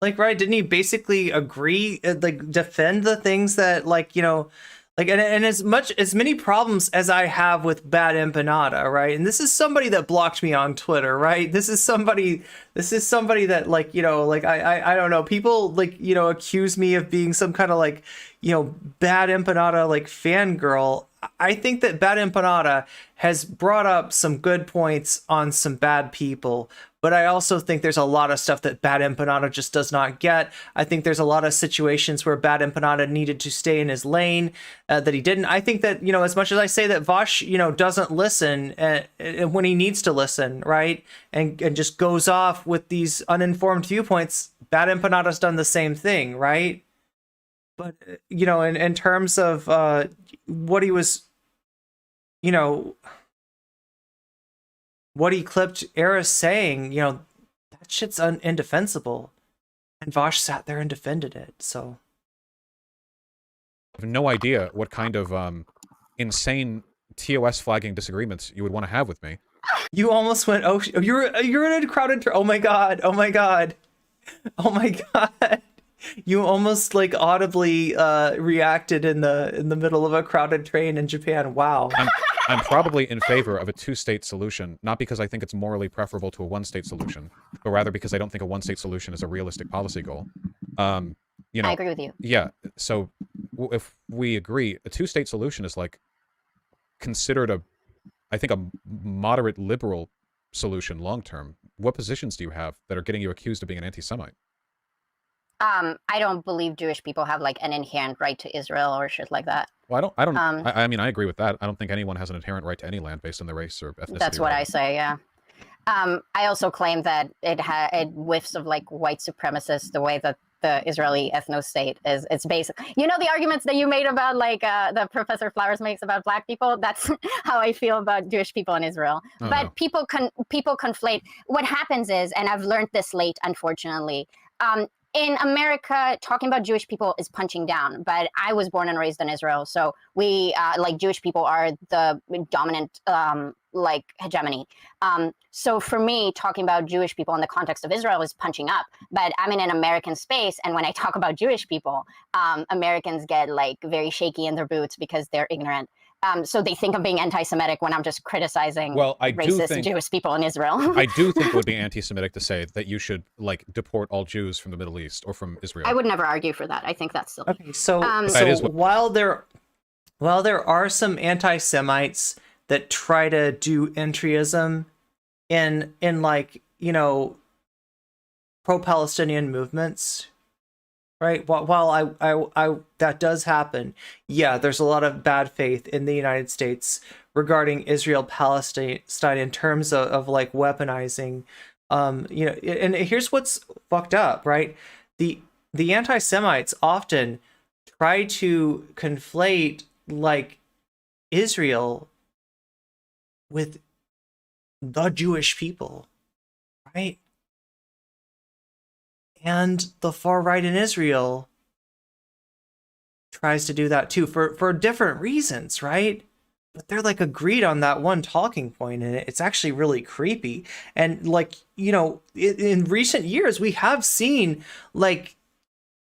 Like, right? Didn't he basically agree, like, defend the things that, like, you know, like, and as many problems as I have with bad empanada, right? And this is somebody that blocked me on Twitter, right? This is somebody that, like, you know, like, I don't know, people, like, you know, accuse me of being some kind of, like, Bad Empanada like fangirl. I think that Bad Empanada has brought up some good points on some bad people, but I also think there's a lot of stuff that Bad Empanada just does not get. I think there's a lot of situations where Bad Empanada needed to stay in his lane that he didn't. I think that, as much as I say that Vaush, doesn't listen when he needs to listen, right? And just goes off with these uninformed viewpoints, Bad Empanada's done the same thing, right? But, in terms of what he was, what he clipped Eris saying, that shit's indefensible. And Vaush sat there and defended it, so. I have no idea what kind of insane TOS flagging disagreements you would want to have with me. You almost went, oh, you're in a crowded, oh my god, oh my god, oh my god. You almost like audibly reacted in the middle of a crowded train in Japan. Wow. I'm probably in favor of a two-state solution, not because I think it's morally preferable to a one-state solution, but rather because I don't think a one-state solution is a realistic policy goal. I agree with you. Yeah. So if we agree, a two-state solution is like considered I think a moderate liberal solution long-term. What positions do you have that are getting you accused of being an anti-Semite? I don't believe Jewish people have like an inherent right to Israel or shit like that. Well, I mean, I agree with that. I don't think anyone has an inherent right to any land based on their race or ethnicity. That's what I say, yeah. I also claim that it whiffs of like white supremacists the way that the Israeli ethno-state is. It's basic. The arguments that you made about like the Professor Flowers makes about black people. That's how I feel about Jewish people in Israel. Oh, but no. people conflate. What happens is, and I've learned this late, unfortunately. In America, talking about Jewish people is punching down, but I was born and raised in Israel, so we, Jewish people are the dominant, hegemony. So for me, talking about Jewish people in the context of Israel is punching up, but I'm in an American space, and when I talk about Jewish people, Americans get, very shaky in their boots because they're ignorant. So they think I'm being anti-Semitic when I'm just criticizing racist Jewish people in Israel. I do think it would be anti-Semitic to say that you should deport all Jews from the Middle East or from Israel. I would never argue for that. I think that's silly. Okay, so while there are some anti-Semites that try to do entryism in pro-Palestinian movements, right? While I that does happen, yeah, there's a lot of bad faith in the United States regarding Israel-Palestine in terms of weaponizing, and here's what's fucked up, right? The anti-Semites often try to conflate Israel with the Jewish people, right? And the far right in Israel tries to do that too for different reasons, right? But they're agreed on that one talking point, and it's actually really creepy. And in recent years, we have seen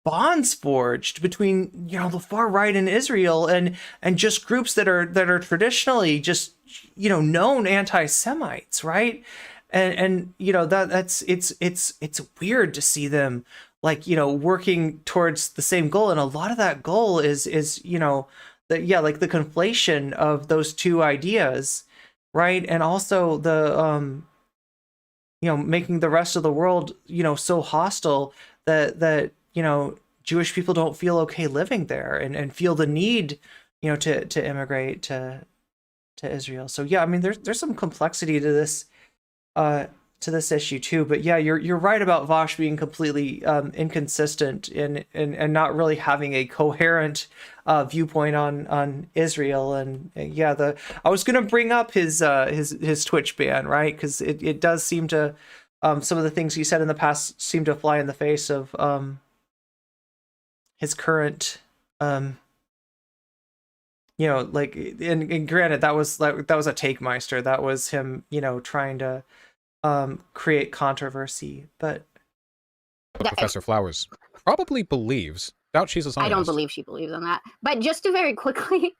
bonds forged between the far right in Israel and just groups that are traditionally just known anti-Semites, right? And it's weird to see them working towards the same goal, and a lot of that goal is the conflation of those two ideas, right? And also the making the rest of the world so hostile that Jewish people don't feel okay living there and feel the need to immigrate to Israel. So yeah, I mean there's some complexity to this issue too, but yeah, you're right about Vaush being completely inconsistent and not really having a coherent viewpoint on Israel. And yeah, I was gonna bring up his Twitch ban, right? Because it does seem to some of the things he said in the past seem to fly in the face of his current and granted that was a take meister, that was him trying to create controversy, but Professor Flowers probably believes. Doubt she's a scientist. I don't believe she believes in that. But just to very quickly,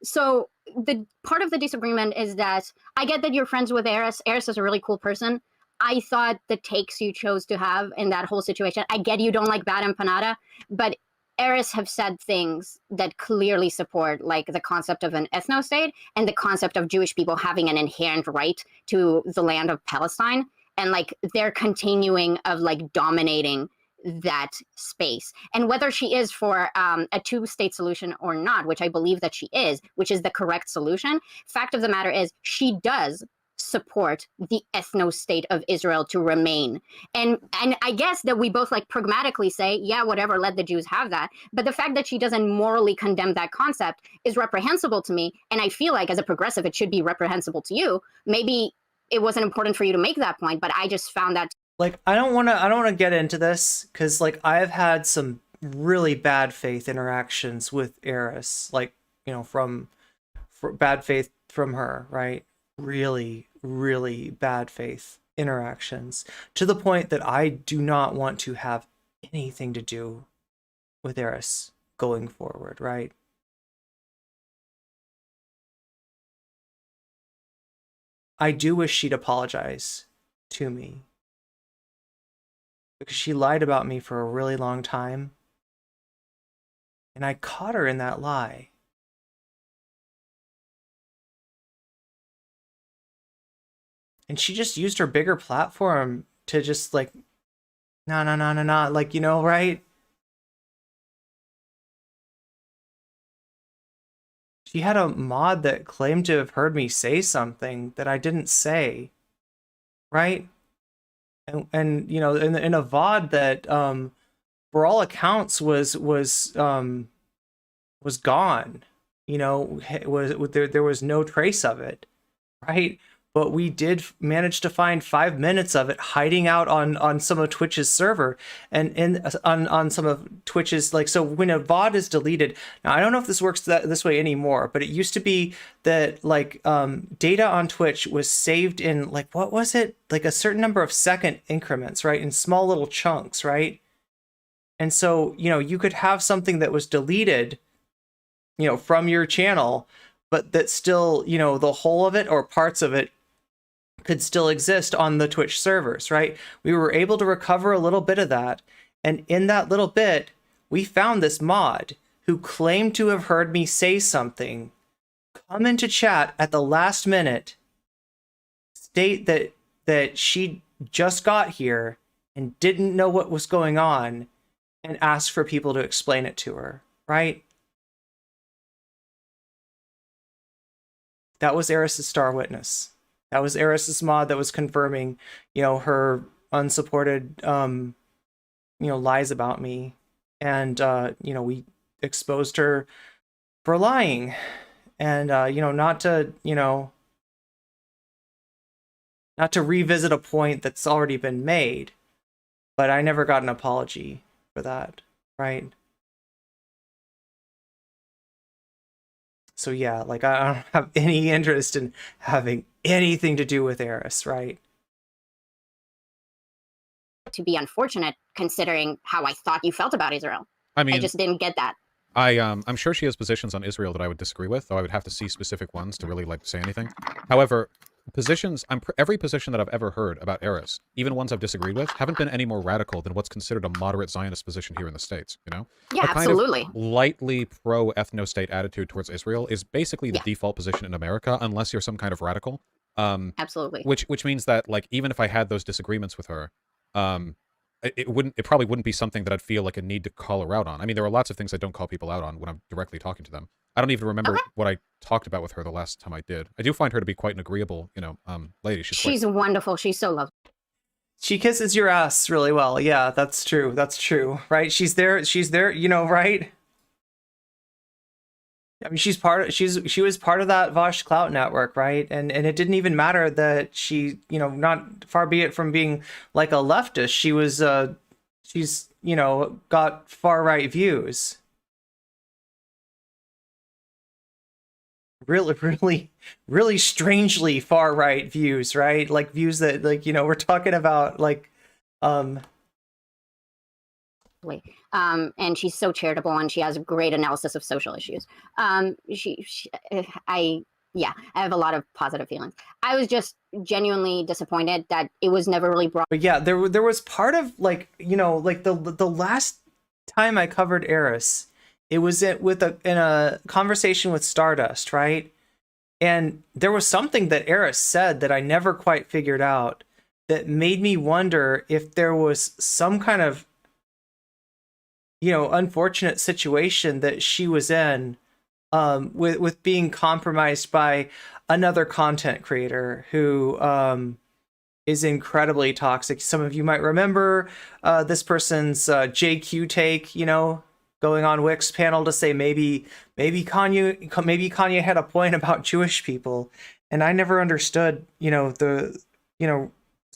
so the part of the disagreement is that I get that you're friends with Eris. Eris is a really cool person. I thought the takes you chose to have in that whole situation, I get you don't like Bad Empanada, but Eris have said things that clearly support like the concept of an ethno-state and the concept of Jewish people having an inherent right to the land of Palestine, and like they're continuing of like dominating that space. And whether she is for a two-state solution or not, which I believe that she is, which is the correct solution, fact of the matter is she does support the ethno-state of Israel to remain. And I guess that we both like pragmatically say, yeah, whatever, let the Jews have that. But the fact that she doesn't morally condemn that concept is reprehensible to me. And I feel like as a progressive, it should be reprehensible to you. Maybe it wasn't important for you to make that point, but I just found that. Like, I don't want to get into this because like I've had some really bad faith interactions with Eris, like, you know, for bad faith from her, right? Really, really bad faith interactions to the point that I do not want to have anything to do with Eris going forward, right? I do wish she'd apologize to me because she lied about me for a really long time and I caught her in that lie. And she just used her bigger platform to just like, no, like, you know, right? She had a mod that claimed to have heard me say something that I didn't say, right? And you know, in a VOD that, for all accounts was gone, you know, there was no trace of it, right? But we did manage to find 5 minutes of it hiding out on some of Twitch's server and on some of Twitch's, like, so when a VOD is deleted, now I don't know if this works this way anymore, but it used to be that like data on Twitch was saved in like, what was it? Like a certain number of second increments, right? In small little chunks, right? And so, you know, you could have something that was deleted, you know, from your channel, but that still, you know, the whole of it or parts of it could still exist on the Twitch servers, right? We were able to recover a little bit of that. And in that little bit, we found this mod who claimed to have heard me say something, come into chat at the last minute, state that she just got here and didn't know what was going on, and ask for people to explain it to her, right? That was Eris's star witness. That was Eris's mod that was confirming, you know, her unsupported, you know, lies about me. And, you know, we exposed her for lying. And, you know, not to revisit a point that's already been made, but I never got an apology for that, right? So yeah, like I don't have any interest in having anything to do with Eris, right? To be unfortunate considering how I thought you felt about Israel. I mean, I just didn't get that. I'm sure she has positions on Israel that I would disagree with, though I would have to see specific ones to really like say anything. However, positions, every position that I've ever heard about Eris, even ones I've disagreed with, haven't been any more radical than what's considered a moderate Zionist position here in the States, you know? Yeah, a kind absolutely. of lightly pro-ethno-state attitude towards Israel is basically the default position in America, unless you're some kind of radical. Absolutely. Which means that, like, even if I had those disagreements with her, it probably wouldn't be something that I'd feel like a need to call her out on. I mean, there are lots of things I don't call people out on when I'm directly talking to them. I don't even remember what I talked about with her the last time I did. I do find her to be quite an agreeable, you know, lady. She's wonderful. She's so lovely. She kisses your ass really well. Yeah, that's true. That's true, right? She's there, you know, right? I mean, she was part of that Vaush clout network, right? And it didn't even matter that she, you know, not far be it from being like a leftist, she was she's, you know, got far right views. Really strangely far right views, right? Like views that, like, you know, we're talking about like and she's so charitable and she has great analysis of social issues. I have a lot of positive feelings. I was just genuinely disappointed that it was never really brought. But yeah, there was part of, like, you know, like the last time I covered Eris, it was in a conversation with Stardust, right? And there was something that Eris said that I never quite figured out that made me wonder if there was some kind of, unfortunate situation that she was in, with being compromised by another content creator who is incredibly toxic. Some of you might remember this person's JQ take, going on Wick's panel to say maybe Kanye had a point about Jewish people, and I never understood, the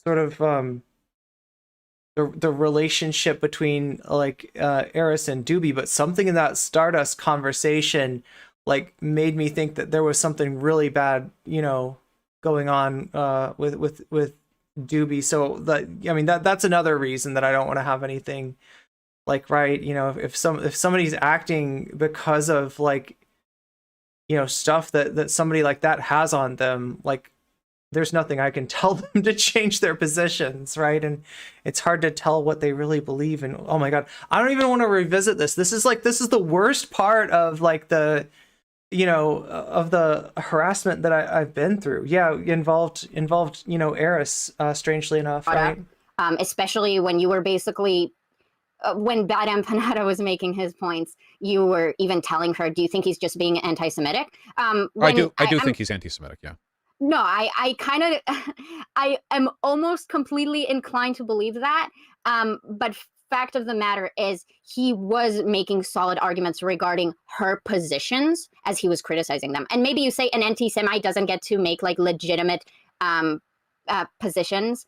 sort of the relationship between like Eris and Doobie, but something in that Stardust conversation like made me think that there was something really bad, going on with Doobie. So that's another reason that I don't want to have anything like, right, if somebody's acting because of like, stuff that somebody like that has on them, like there's nothing I can tell them to change their positions, right? And it's hard to tell what they really believe in. Oh my God, I don't even want to revisit this. This is the worst part of like the, of the harassment that I've been through. Yeah, involved, Eris, strangely enough, right? Especially when you were basically, when Bad Empanada was making his points, you were even telling her, do you think he's just being anti-Semitic? I do think he's anti-Semitic, yeah. No, I kind of, I am almost completely inclined to believe that. But fact of the matter is he was making solid arguments regarding her positions as he was criticizing them. And maybe you say an anti-Semite doesn't get to make like legitimate positions,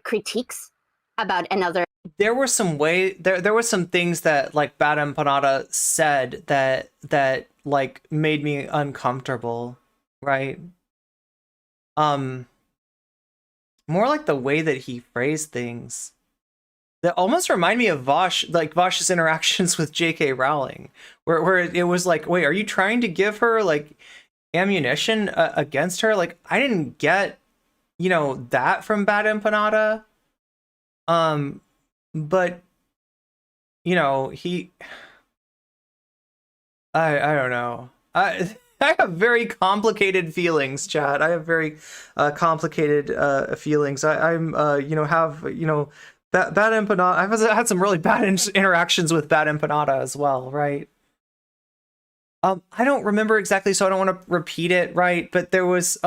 critiques about another. There were some there were some things that like Bad Empanada said that like made me uncomfortable, right? More like the way that he phrased things that almost remind me of Vaush, like Vaush's interactions with J.K. Rowling, where it was like, wait, are you trying to give her like ammunition against her? Like I didn't get, that from Bad Empanada. But he, I don't know. I have very complicated feelings, chat. I have very complicated feelings. I'm Bad Empanada. I've had some really bad interactions with Bad Empanada as well, right? I don't remember exactly, so I don't want to repeat it, right? But there was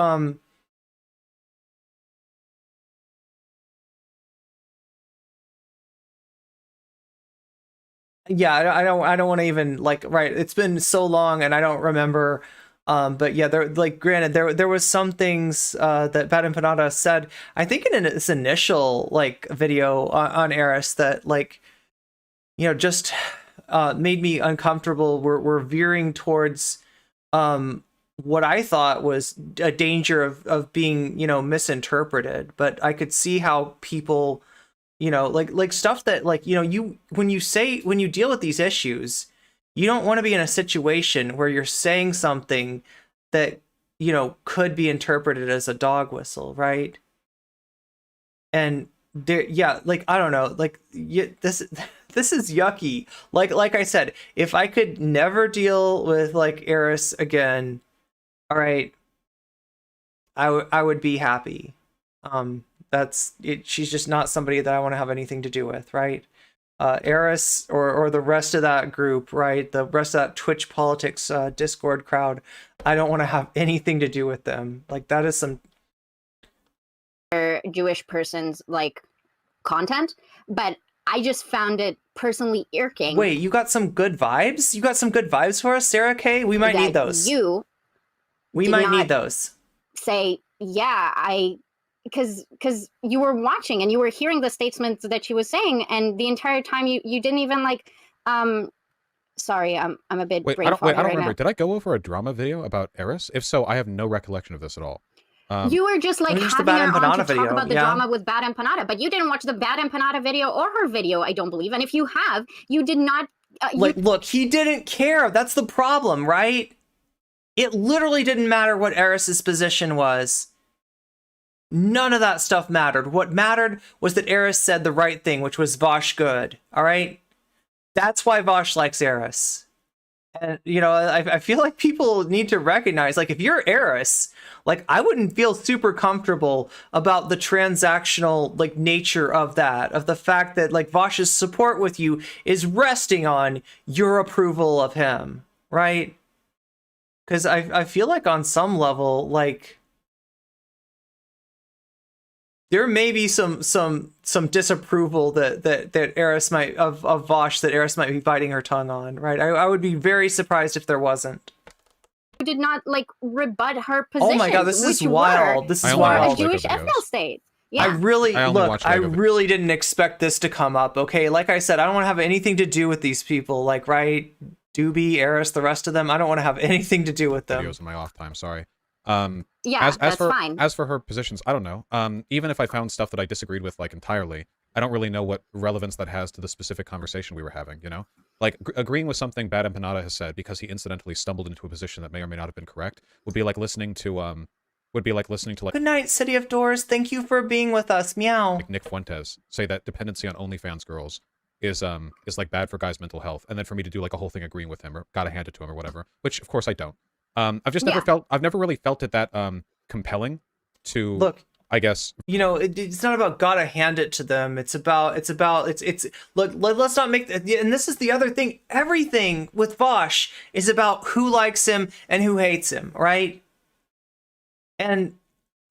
yeah, I don't want to even like, right, it's been so long and I don't remember, but yeah, there, like, granted, there was some things that Bad Empanada said, I think in his initial like video on Eris that like, just made me uncomfortable. We're veering towards what I thought was a danger of being, misinterpreted, but I could see how people, like stuff that like, when you deal with these issues, you don't want to be in a situation where you're saying something that, could be interpreted as a dog whistle, right? And there, yeah, like, I don't know, like, this is yucky. Like I said, if I could never deal with like Eris again, all right, I would be happy. That's it. She's just not somebody that I want to have anything to do with, right? Eris or the rest of that group, right? The rest of that Twitch politics Discord crowd, I don't want to have anything to do with them. Like that is some Jewish person's like content, but I just found it personally irking. Wait, you got some good vibes? You got some good vibes for us, Sarah K? We might need those. We might need those. Say, yeah, because you were watching and you were hearing the statements that she was saying, and the entire time you didn't even like sorry, I'm a bit I don't remember. Now. Did I go over a drama video about Eris? If so, I have no recollection of this at all. You were just like having her on to talk about the drama with Bad Empanada, but you didn't watch the Bad Empanada video or her video, I don't believe. And if you have, you did not look, he didn't care. That's the problem, right? It literally didn't matter what Eris's position was. None of that stuff mattered. What mattered was that Eris said the right thing, which was Vaush good. All right? That's why Vaush likes Eris. And, you know, I feel like people need to recognize, like, if you're Eris, like, I wouldn't feel super comfortable about the transactional, like, nature of that, of the fact that, like, Vaush's support with you is resting on your approval of him, right? Because I feel like on some level, like, there may be some disapproval that Eris might of Vaush that Eris might be biting her tongue on, right? I would be very surprised if there wasn't. You did not like rebut her position. Oh my god, this is wild. This is for wild. a Jewish ethno state. Yeah. I really didn't expect this to come up. Okay, like I said, I don't want to have anything to do with these people. Like, right, Doobie, Eris, the rest of them. I don't want to have anything to do with them. Videos in my off time. Sorry. Yeah, that's fine. As for her positions, I don't know. Even if I found stuff that I disagreed with, like, entirely, I don't really know what relevance that has to the specific conversation we were having, you know? Like, agreeing with something Bad Empanada has said because he incidentally stumbled into a position that may or may not have been correct would be like listening to, like... Good night, City of Doors. Thank you for being with us. Meow. Like Nick Fuentes say that dependency on OnlyFans girls is like bad for guys' mental health, and then for me to do like a whole thing agreeing with him or gotta hand it to him or whatever, which of course I don't. I've never really felt it that compelling to look. I guess, you know, it's not about gotta hand it to them. It's look, let's not make, and this is the other thing. Everything with Vaush is about who likes him and who hates him, right? And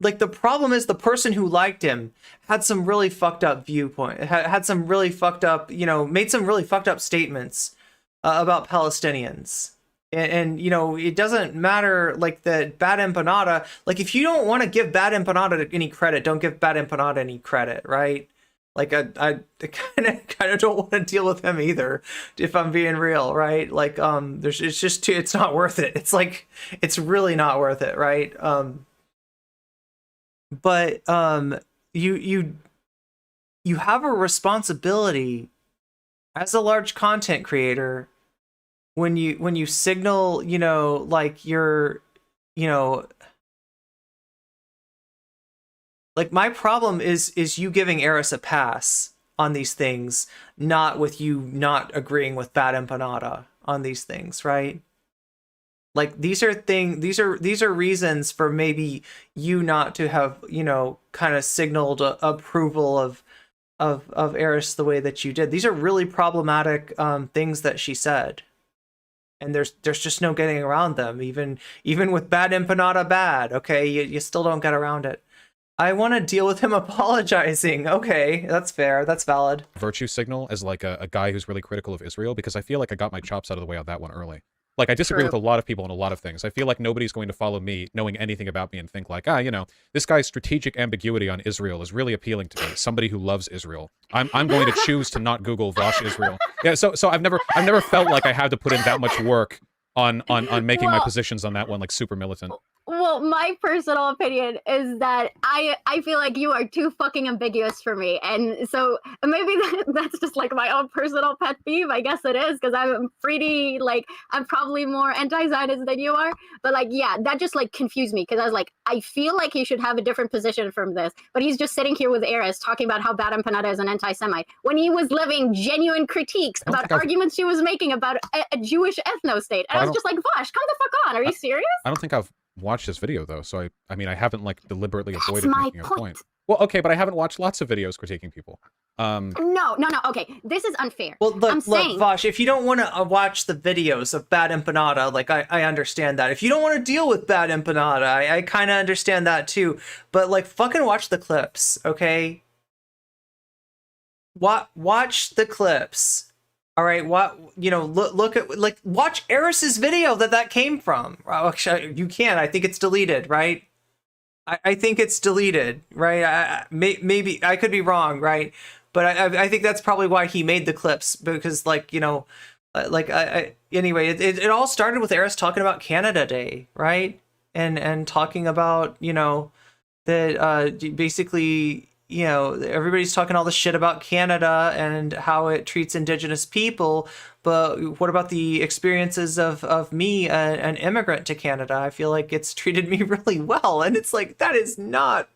like the problem is the person who liked him had some really fucked up viewpoint, had some really fucked up, you know, made some really fucked up statements about Palestinians. And you know, it doesn't matter, like, that Bad Empanada, like, if you don't want to give Bad Empanada any credit, don't give Bad Empanada any credit, right? Like, I kind of don't want to deal with him either, if I'm being real, right? Like, it's not worth it. It's like, it's really not worth it, right? But you have a responsibility as a large content creator when you signal, you know, like you're, you know, like my problem is you giving Eris a pass on these things, not with you not agreeing with Bad Empanada on these things, right? Like these are reasons for maybe you not to have, you know, kind of signaled approval of Eris the way that you did. These are really problematic things that she said. And there's just no getting around them, even with Bad Empanada bad, okay? You still don't get around it. I want to deal with him apologizing. Okay, that's fair. That's valid. Virtue signal as like a guy who's really critical of Israel, because I feel like I got my chops out of the way on that one early. Like, I disagree with a lot of people on a lot of things. I feel like nobody's going to follow me knowing anything about me and think like, you know, this guy's strategic ambiguity on Israel is really appealing to me. Somebody who loves Israel. I'm going to choose to not Google Vaush Israel. Yeah, so I've never felt like I had to put in that much work on making my positions on that one like super militant. Well, my personal opinion is that I feel like you are too fucking ambiguous for me. And so maybe that's just like my own personal pet peeve. I guess it is, because I'm pretty, like, I'm probably more anti-Zionist than you are. But like, yeah, that just like confused me, because I was like, I feel like he should have a different position from this. But he's just sitting here with Eris talking about how Bad Empanada is an anti-Semite when he was living genuine critiques about arguments she was making about a Jewish ethno state. And I was just like, Vaush, come the fuck on. Are you serious? I don't think I've watched this video though, so I mean I haven't like deliberately avoided making a point. Well, okay, but I haven't watched lots of videos critiquing people. No, okay, this is unfair. Well, look, Vaush, if you don't want to watch the videos of Bad Empanada, like I understand that. If you don't want to deal with Bad Empanada, I kind of understand that too. But like, fucking watch the clips, okay? Watch the clips. All right, look at, like, watch Eris's video that came from. Actually, you can. I think it's deleted, right? I think it's deleted, right? Maybe I could be wrong, right? But I think that's probably why he made the clips, because, like, you know, anyway, it all started with Eris talking about Canada Day, right? And talking about, you know, that basically, you know, everybody's talking all this shit about Canada and how it treats Indigenous people, but what about the experiences of me, an immigrant to Canada? I feel like it's treated me really well, and it's like, that is not,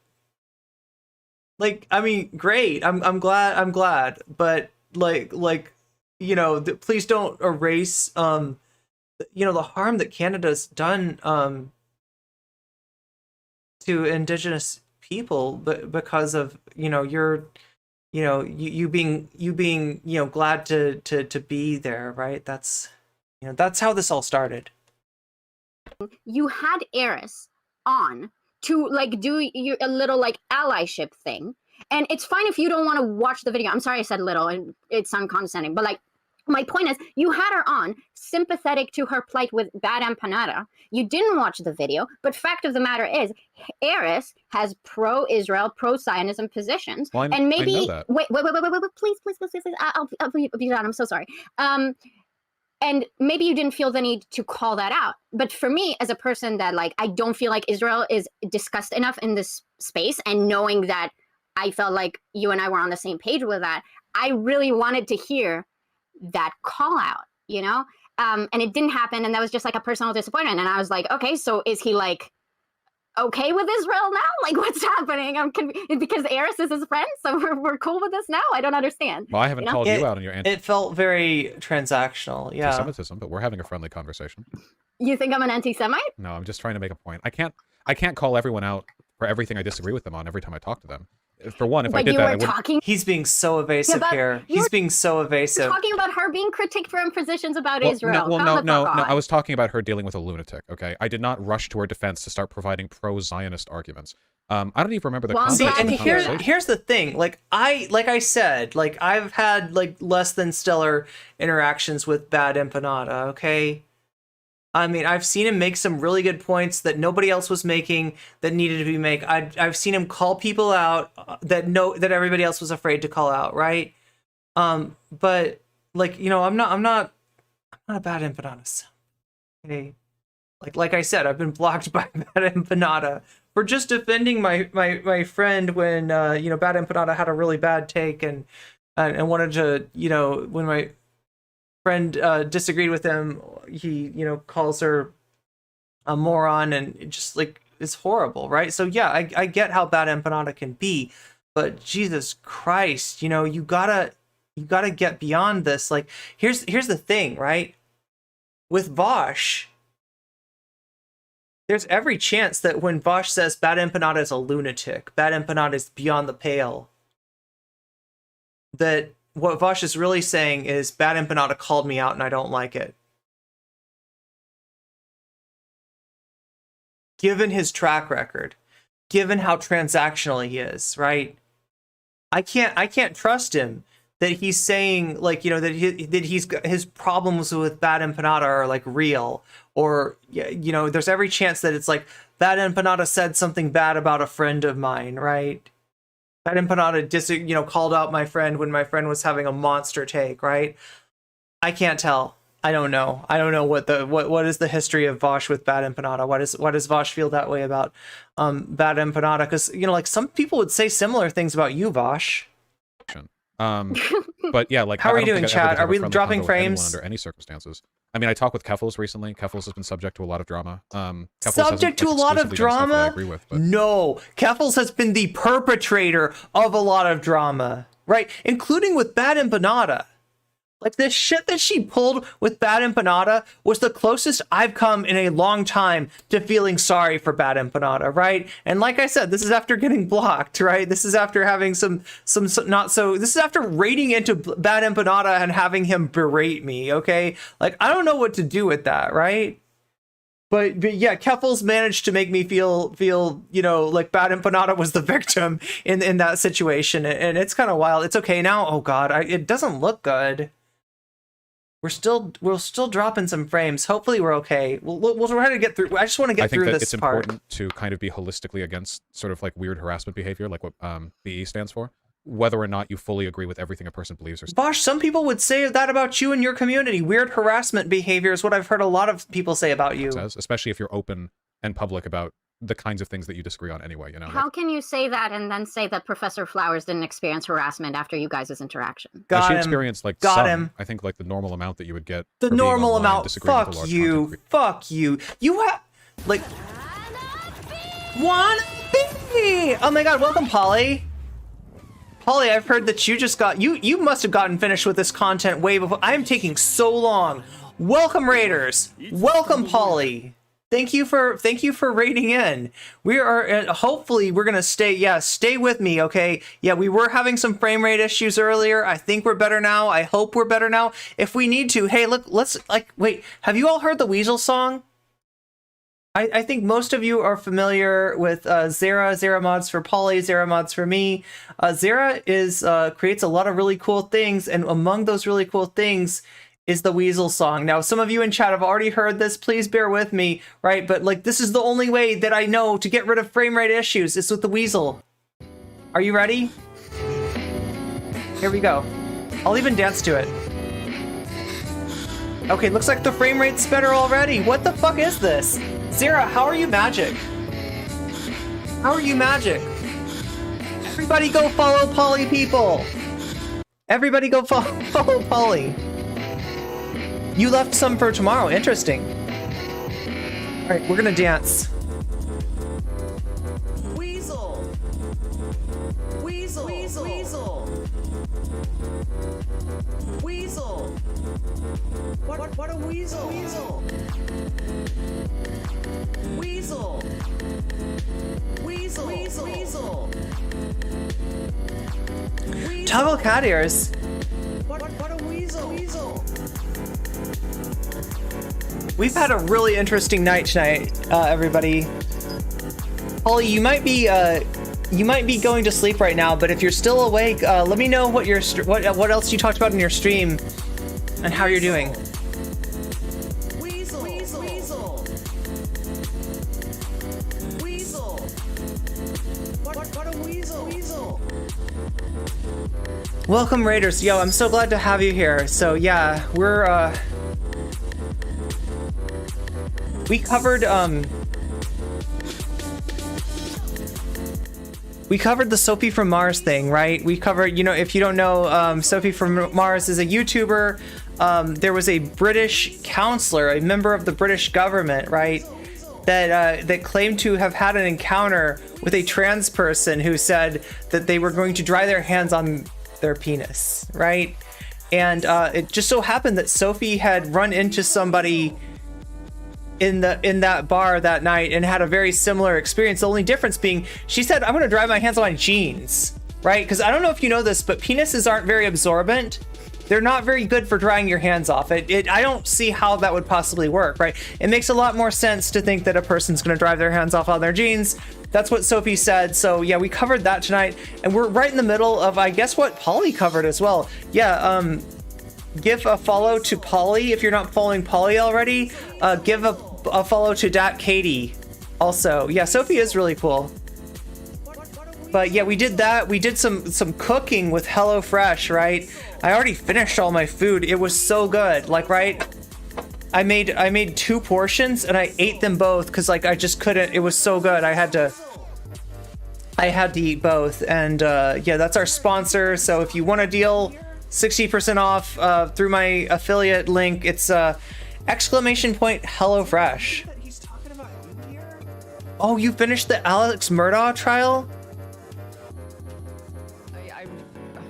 like, I mean, great. I'm glad, but like, you know, please don't erase, you know, the harm that Canada's done to Indigenous people, but because of, you know, you being you know, glad to be there, right? That's, you know, that's how this all started. You had Eris on to like do a little like allyship thing, and it's fine if you don't want to watch the video. I'm sorry I said little and it sounded condescending, but like my point is you had her on sympathetic to her plight with Bad Empanada. You didn't watch the video, but fact of the matter is Eris has pro-Israel, pro-Zionism positions. Well, and maybe I know that. wait, please, I'll be done. I'm so sorry. And maybe you didn't feel the need to call that out. But for me, as a person that like, I don't feel like Israel is discussed enough in this space, and knowing that I felt like you and I were on the same page with that, I really wanted to hear that call out, you know? And it didn't happen. And that was just like a personal disappointment. And I was like, okay, so is he like okay with Israel now? Like, what's happening? Because Eris is his friend, so we're cool with this now? I don't understand. Well, I haven't called you out on your It felt very transactional, yeah. anti-Semitism, but we're having a friendly conversation. You think I'm an anti-Semite? No, I'm just trying to make a point. I can't call everyone out for everything I disagree with them on every time I talk to them. For one, if I did that, I wouldn't. He's being so evasive here. He's being so evasive. You're talking about her being critiqued for impositions about Israel. No. I was talking about her dealing with a lunatic. Okay, I did not rush to her defense to start providing pro-Zionist arguments. I don't even remember the context of the conversation. Here's the thing. Like I said, like I've had like less than stellar interactions with Bad Empanada. Okay. I mean, I've seen him make some really good points that nobody else was making that needed to be made. I've seen him call people out that everybody else was afraid to call out, right? But like, you know, I'm not a Bad Empanada. Okay. Like I said, I've been blocked by Bad Empanada for just defending my friend when you know, Bad Empanada had a really bad take and wanted to, you know, when my friend disagreed with him, he, you know, calls her a moron, and it just like is horrible, right? So yeah, I get how Bad Empanada can be, but Jesus Christ, you know, you gotta get beyond this. Like here's the thing, right? With Vaush, there's every chance that when Vaush says Bad Empanada is a lunatic, Bad Empanada is beyond the pale, that what Vaush is really saying is Bad Empanada called me out and I don't like it. Given his track record, given how transactional he is, right? I can't trust him that he's saying, like, you know, that his problems with Bad Empanada are like real, or, you know, there's every chance that it's like Bad Empanada said something bad about a friend of mine, right? Bad Empanada you know, called out my friend when my friend was having a monster take, right? I can't tell. I don't know. I don't know what is the history of Vaush with Bad Empanada. Why does Vaush feel that way about Bad Empanada? Because, you know, like some people would say similar things about you, Vaush. But yeah, like, how are you doing, chat? Are we dropping frames under any circumstances? I mean, I talk with Keffels recently. Keffels has been subject to a lot of drama. Subject to a lot of drama? I agree with, but... No, Keffels has been the perpetrator of a lot of drama, right? Including with Bad Empanada. Like, this shit that she pulled with Bad Empanada was the closest I've come in a long time to feeling sorry for Bad Empanada, right? And like I said, this is after getting blocked, right? This is after having some not so... This is after raiding into Bad Empanada and having him berate me, okay? Like, I don't know what to do with that, right? But yeah, Keffels managed to make me feel, you know, like Bad Empanada was the victim in that situation. And it's kind of wild. It's okay now. Oh, God, it doesn't look good. We're still dropping some frames. Hopefully we're okay. We'll try to get through. I just want to get through this part. I think that it's important to kind of be holistically against sort of like weird harassment behavior, like what BE stands for, whether or not you fully agree with everything a person believes or says. Vaush, some people would say that about you and your community. Weird harassment behavior is what I've heard a lot of people say about you. Especially if you're open and public about the kinds of things that you disagree on anyway, you know? How can you say that and then say that Professor Flowers didn't experience harassment after you guys' interaction? She experienced like I think like the normal amount that you would get. The normal amount. Fuck you. Fuck you. You have like wanna be. Oh my God! Welcome, Polly. Polly, I've heard that you just got you must have gotten finished with this content way before. I am taking so long. Welcome, Raiders. Welcome, Polly. Thank you for raiding in. We are hopefully we're gonna stay. Yeah, stay with me, okay? Yeah, we were having some frame rate issues earlier. I think we're better now. I hope we're better now. If we need to, hey, look, let's wait. Have you all heard the Weasel song? I think most of you are familiar with Zera mods for Polly, Zera mods for me. Zera creates a lot of really cool things, and among those really cool things is the Weasel song. Now, some of you in chat have already heard this. Please bear with me, right? But like, this is the only way that I know to get rid of frame rate issues is with the Weasel. Are you ready? Here we go. I'll even dance to it. Okay, looks like the frame rate's better already. What the fuck is this? Zera, how are you magic? How are you magic? Everybody go follow Polly, people! Everybody go follow Polly. You left some for tomorrow. Interesting. Alright, we're gonna dance. Weasel! Weasel! Weasel! Weasel! Weasel! What a weasel! Weasel! Weasel! Weasel! Weasel! Weasel! Toggle cat ears. What a weasel! Weasel! We've had a really interesting night tonight, everybody. Polly, you might be going to sleep right now, but if you're still awake, let me know what what else you talked about in your stream and how you're doing. Weasel, weasel, weasel. Weasel. What a weasel, weasel. Welcome, Raiders. Yo, I'm so glad to have you here. So yeah, we covered the Sophie from Mars thing, right? We covered, you know, if you don't know, Sophie from Mars is a YouTuber. There was a British counselor, a member of the British government, right, that claimed to have had an encounter with a trans person who said that they were going to dry their hands on their penis, right? And it just so happened that Sophie had run into somebody in that bar that night and had a very similar experience. The only difference being she said, I'm going to dry my hands on my jeans, right? Because I don't know if you know this, but penises aren't very absorbent. They're not very good for drying your hands off. I don't see how that would possibly work, right? It makes a lot more sense to think that a person's going to dry their hands off on their jeans. That's what Sophie said. So yeah, we covered that tonight, and we're right in the middle of, I guess, what Polly covered as well. Yeah, give a follow to Polly if you're not following Polly already. Give a follow to Dat Katie also. Yeah, Sophie is really cool. But yeah, we did that. We did some cooking with HelloFresh, right? I already finished all my food. It was so good. Like, right? I made 2 portions and I ate them both because like I just couldn't. It was so good. I had to eat both. And yeah, that's our sponsor. So if you want a deal, 60% off through my affiliate link, it's !HelloFresh. Oh, you finished the Alex Murdaugh trial?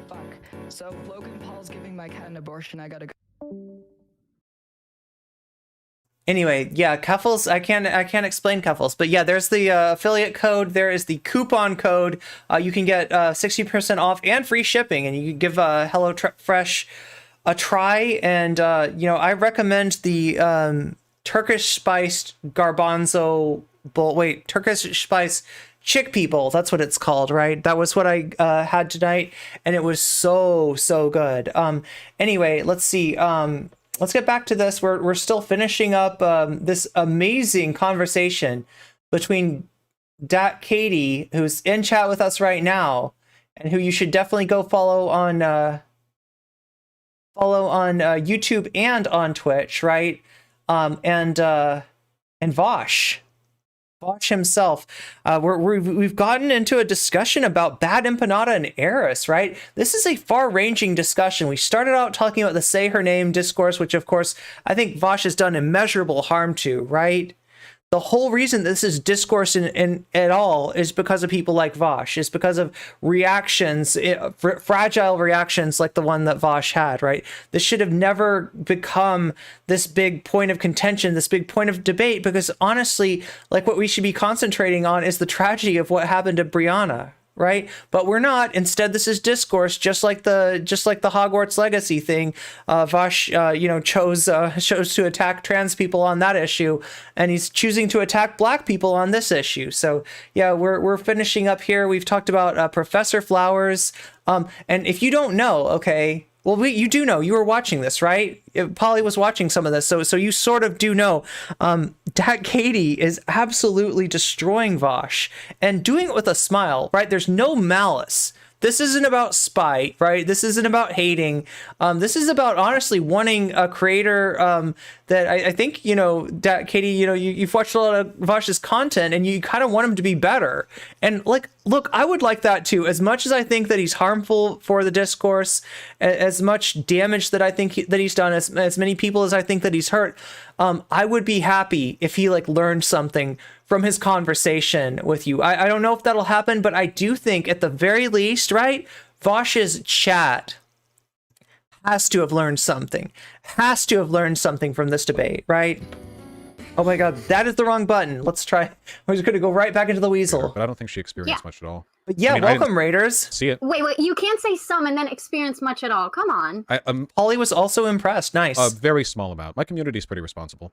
Fuck. So Logan Paul's giving my cat an abortion. I gotta go. Anyway, yeah, Cuffles. I can't explain Cuffles, but yeah, there's the affiliate code. There is the coupon code. You can get 60% off and free shipping, and you can give HelloFresh a try. And you know, I recommend the Turkish spiced garbanzo bowl. Wait, Turkish spice chickpea bowl. That's what it's called, right? That was what I had tonight, and it was so good. Anyway, let's see. Let's get back to this. We're still finishing up this amazing conversation between Dat Katie, who's in chat with us right now, and who you should definitely go follow on YouTube and on Twitch, right? And Vaush himself. We've gotten into a discussion about bad empanada and heiress, right? This is a far-ranging discussion. We started out talking about the say her name discourse, which of course I think Vaush has done immeasurable harm to, right? The whole reason this is discourse in at all is because of people like Vaush. It's because of reactions, fragile reactions like the one that Vaush had, right? This should have never become this big point of contention, this big point of debate, because honestly, like what we should be concentrating on is the tragedy of what happened to Brianna, right? But we're not. Instead, this is discourse, just like the Hogwarts Legacy thing. Vaush, chose to attack trans people on that issue, and he's choosing to attack Black people on this issue. So yeah, we're finishing up here. We've talked about Professor Flowers, and if you don't know, okay. Well, you do know. You were watching this, right? Polly was watching some of this, so you sort of do know. Dat Katie is absolutely destroying Vaush and doing it with a smile, right? There's no malice. This isn't about spite, right? This isn't about hating. This is about honestly wanting a creator that I think, Dat Katie, you've watched a lot of Vaush's content and you kind of want him to be better. And like, look, I would like that too. As much as I think that he's harmful for the discourse, as much damage that I think that he's done, as many people as I think that he's hurt, I would be happy if he learned something from his conversation with you. I don't know if that'll happen, but I do think at the very least, right, Vaush's chat has to have learned something. Has to have learned something from this debate, right? Oh my god, that is the wrong button. Let's try. We're just going to go right back into the weasel. But I don't think she experienced much at all. But yeah, welcome, Raiders. See it. Wait, you can't say some and then experience much at all. Come on. Polly was also impressed. Nice. A very small amount. My community's pretty responsible.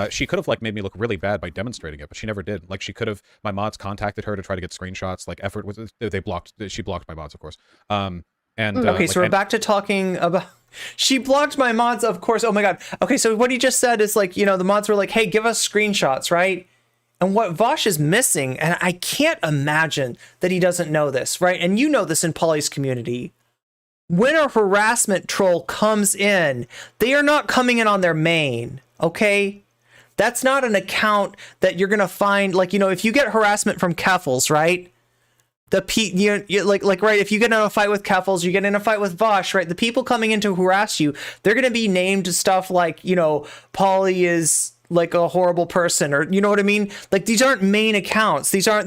She could have made me look really bad by demonstrating it, but she never did. She could have. My mods contacted her to try to get screenshots. Effort was she blocked my mods, of course. Okay, so we're back to talking about. She blocked my mods, of course. Oh my god. Okay, so what he just said is the mods were like, hey, give us screenshots, right? And what Vaush is missing, and I can't imagine that he doesn't know this, right? And you know this in Polly's community. When a harassment troll comes in, they are not coming in on their main, okay? That's not an account that you're gonna find, if you get harassment from Keffels, right? Right, if you get in a fight with Keffels, you get in a fight with Vaush, right? The people coming in to harass you, they're gonna be named stuff like, Polly is a horrible person, or you know what I mean? These aren't main accounts. These are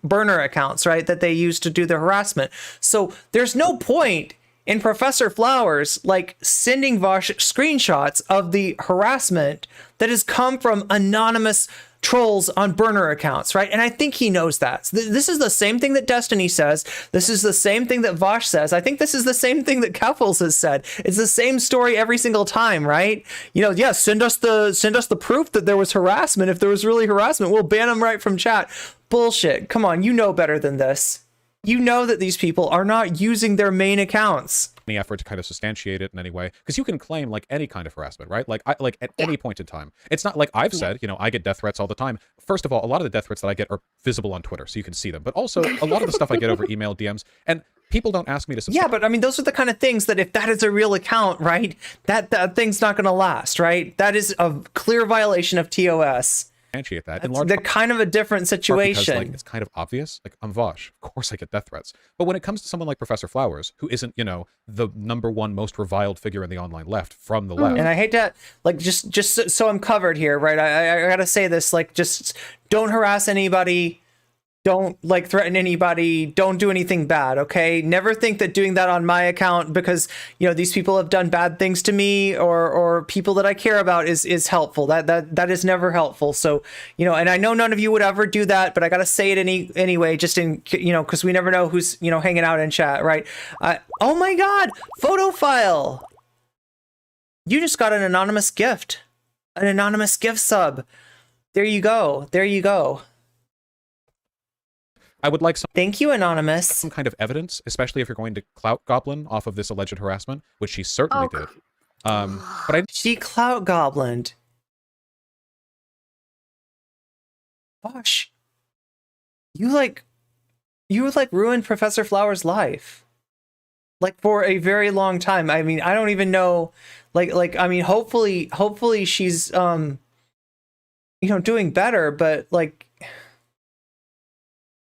burner accounts, right? That they use to do the harassment. So there's no point in Professor Flowers sending Vaush screenshots of the harassment that has come from anonymous trolls on burner accounts, right? And I think he knows that. This is the same thing that Destiny says. This is the same thing that Vaush says. I think this is the same thing that Keffels has said. It's the same story every single time, right? Send us the proof that there was harassment. If there was really harassment, we'll ban them right from chat. Bullshit. Come on, you know better than this. You know that these people are not using their main accounts. Any effort to kind of substantiate it in any way, because you can claim any kind of harassment, right? At any point in time. It's not like I've said, I get death threats all the time. First of all, a lot of the death threats that I get are visible on Twitter, so you can see them. But also, a lot of the stuff I get over email, DMs, and people don't ask me to subscribe. Yeah, but I mean, those are the kind of things that if that is a real account, right, that thing's not going to last, right? That is a clear violation of TOS. That they're kind of a different situation. Because, it's kind of obvious. I'm Vaush. Of course I get death threats. But when it comes to someone like Professor Flowers, who isn't, the #1 most reviled figure in the online left from the left. And I hate to, just so I'm covered here, right? I gotta say this, just don't harass anybody. Don't threaten anybody. Don't do anything bad. Okay. Never think that doing that on my account because, these people have done bad things to me or people that I care about is helpful. That is never helpful. So, and I know none of you would ever do that, but I got to say it anyway, just in, cause we never know who's, hanging out in chat. Right. Oh my God, photo file. You just got an anonymous gift sub. There you go. There you go. I would like some. Thank you, Anonymous. Some kind of evidence, especially if you're going to clout goblin off of this alleged harassment, which she certainly did. But she clout goblined. Gosh, you would ruin Professor Flowers' life, for a very long time. I mean, I don't even know. I mean, hopefully she's doing better, but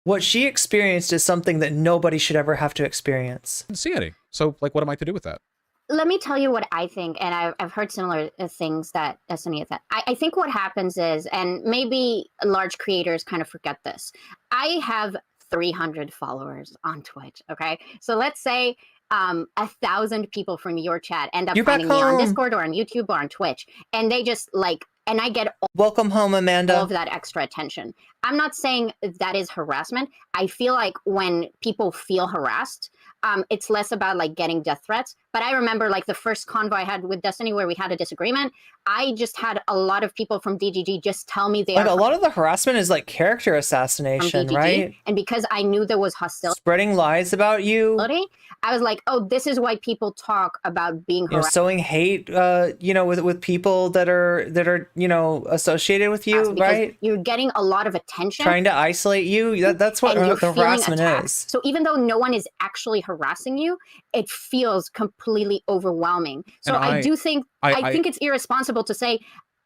what she experienced is something that nobody should ever have to experience. I didn't see any. So, what am I to do with that? let me tell you what I think, and I've heard similar things that Destiny has said. I think what happens is, and maybe large creators kind of forget this, I have 300 followers on Twitch, okay? So let's say 1,000 people from your chat end up finding me on Discord or on YouTube or on Twitch, and they just like, and I get welcome home, Amanda. All of that extra attention. I'm not saying that is harassment. I feel like when people feel harassed, it's less about like getting death threats. But I remember like the first convo I had with Destiny where we had a disagreement. I just had a lot of people from DGG just tell me they like are a lot of the harassment is like character assassination, right? And because I knew there was hostility, spreading lies about you. I was like, oh, this is why people talk about being harassed. Sowing hate, with people that are associated with you, right? You're getting a lot of attention. Trying to isolate you. That's what the harassment is. So even though no one is actually harassing you, it feels completely overwhelming. So I do think I think it's irresponsible to say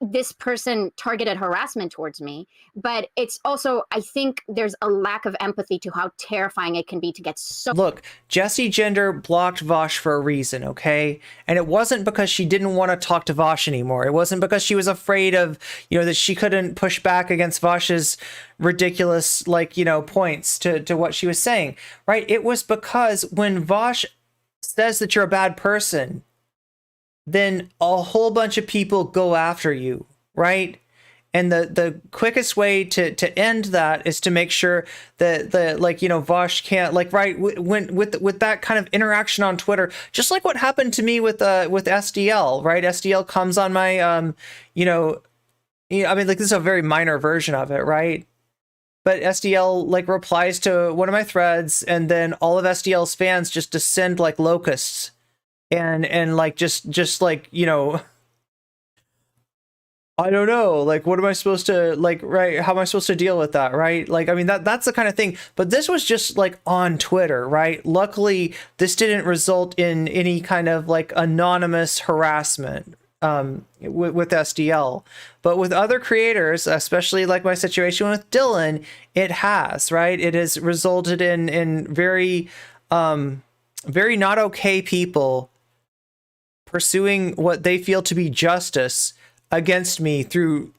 this person targeted harassment towards me, but it's also, I think there's a lack of empathy to how terrifying it can be to get so. Look, Jessie Gender blocked Vaush for a reason, okay? And it wasn't because she didn't want to talk to Vaush anymore. It wasn't because she was afraid of, that she couldn't push back against Vaush's ridiculous, points to what she was saying, right? It was because when Vaush says that you're a bad person, then a whole bunch of people go after you, right? And the quickest way to end that is to make sure that Vaush can't with that kind of interaction on Twitter, just like what happened to me with SDL, right? SDL comes on my this is a very minor version of it, right? But SDL replies to one of my threads, and then all of SDL's fans just descend like locusts. And just I don't know, what am I supposed to right? How am I supposed to deal with that, right? That's the kind of thing. But this was just on Twitter, right? Luckily, this didn't result in any kind of anonymous harassment with SDL. But with other creators, especially my situation with Dylan, it has, right? It has resulted in very not okay people pursuing what they feel to be justice against me through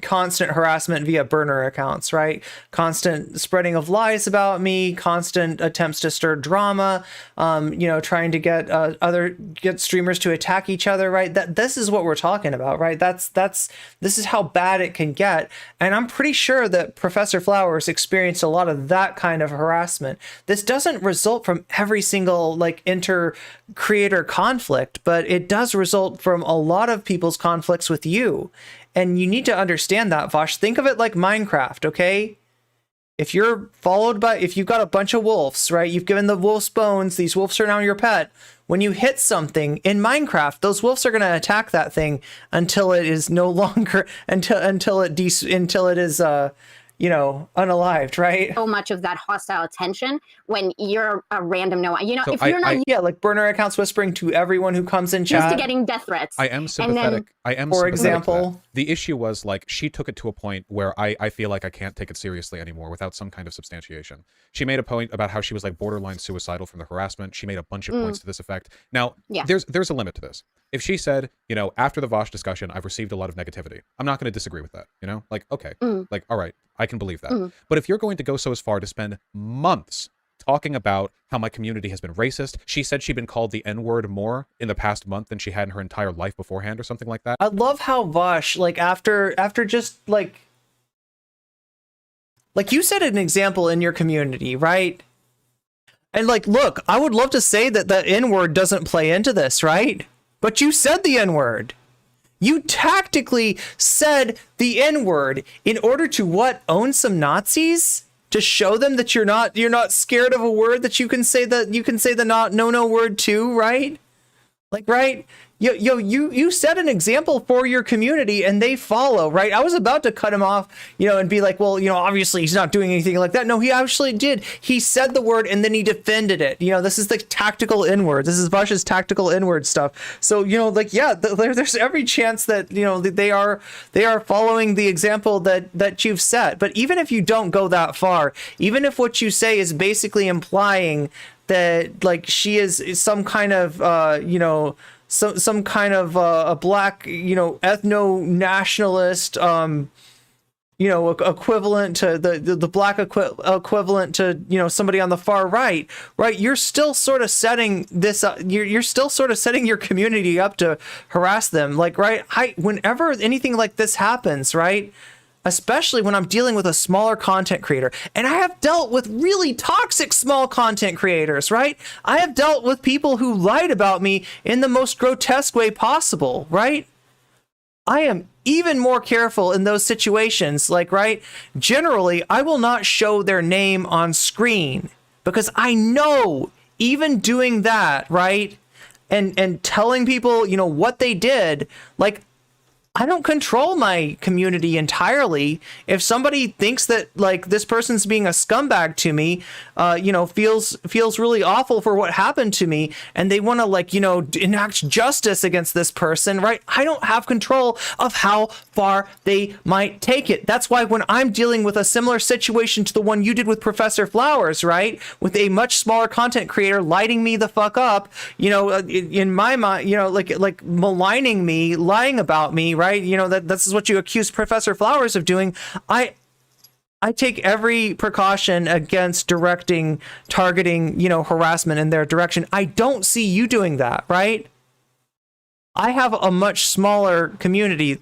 constant harassment via burner accounts, right? Constant spreading of lies about me, constant attempts to stir drama, trying to get streamers to attack each other, right? This is what we're talking about, right? This is how bad it can get. And I'm pretty sure that Professor Flowers experienced a lot of that kind of harassment. This doesn't result from every single inter-creator conflict, but it does result from a lot of people's conflicts with you. And you need to understand that, Vaush. Think of it like Minecraft, okay? If you've got a bunch of wolves, right? You've given the wolves bones. These wolves are now your pet. When you hit something in Minecraft, those wolves are going to attack that thing until it is no longer, until it is unalived, right? So much of that hostile attention when you're a random so if you're not burner accounts whispering to everyone who comes in chat, used to getting death threats. I am sympathetic. For example, the issue was she took it to a point where I feel like I can't take it seriously anymore without some kind of substantiation. She made a point about how she was borderline suicidal from the harassment. She made a bunch of points to this effect. Now, there's a limit to this. If she said, after the Vaush discussion, I've received a lot of negativity, I'm not going to disagree with that. Okay, all right, I can believe that. But if you're going to go so as far to spend months talking about how my community has been racist, she said she'd been called the N-word more in the past month than she had in her entire life beforehand or something like that. I love how Vaush, after just you said an example in your community, right? And look, I would love to say that the N-word doesn't play into this, right? But you said the N-word. You tactically said the N-word in order to what? Own some Nazis? To show them that you're not scared of a word that you can say the no word too, right? Right? you set an example for your community and they follow, right? I was about to cut him off, and be like, well, obviously he's not doing anything like that. No, he actually did. He said the word and then he defended it. This is the tactical inward. This is Vaush's tactical inward stuff. So, there's every chance that, they are following the example that you've set. But even if you don't go that far, even if what you say is basically implying that like she is some kind of, some kind of a black, ethno-nationalist, equivalent to the black equivalent to, somebody on the far right, you're still sort of setting this up. You're still sort of setting your community up to harass them. Like, right. Whenever anything like this happens, right, especially when I'm dealing with a smaller content creator, and I have dealt with really toxic small content creators, right? I have dealt with people who lied about me in the most grotesque way possible, right? I am even more careful in those situations, like, right? Generally, I will not show their name on screen because I know even doing that, right? And telling people, what they did, like, I don't control my community entirely. If somebody thinks that like this person's being a scumbag to me, feels really awful for what happened to me, and they want to like, enact justice against this person, right? I don't have control of how far they might take it. That's why when I'm dealing with a similar situation to the one you did with Professor Flowers, right, with a much smaller content creator lighting me the fuck up, in my mind, like maligning me, lying about me, right? This is what you accuse Professor Flowers of doing. I take every precaution against targeting, harassment in their direction. I don't see you doing that, right? I have a much smaller community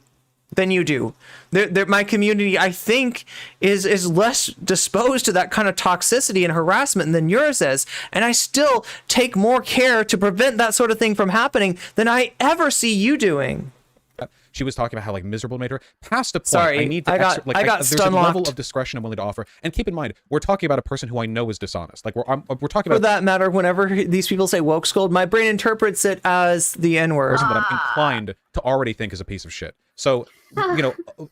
than you do. My community, I think, is less disposed to that kind of toxicity and harassment than yours is. And I still take more care to prevent that sort of thing from happening than I ever see you doing. She was talking about how like miserable made her. Past a point, Sorry, I need to. I got there's a stun level locked. of discretion I'm willing to offer. And keep in mind, we're talking about a person who I know is dishonest. Like we're talking about. For that matter, whenever these people say woke scold, my brain interprets it as the N-word. Person that I'm inclined to already think is a piece of shit. So,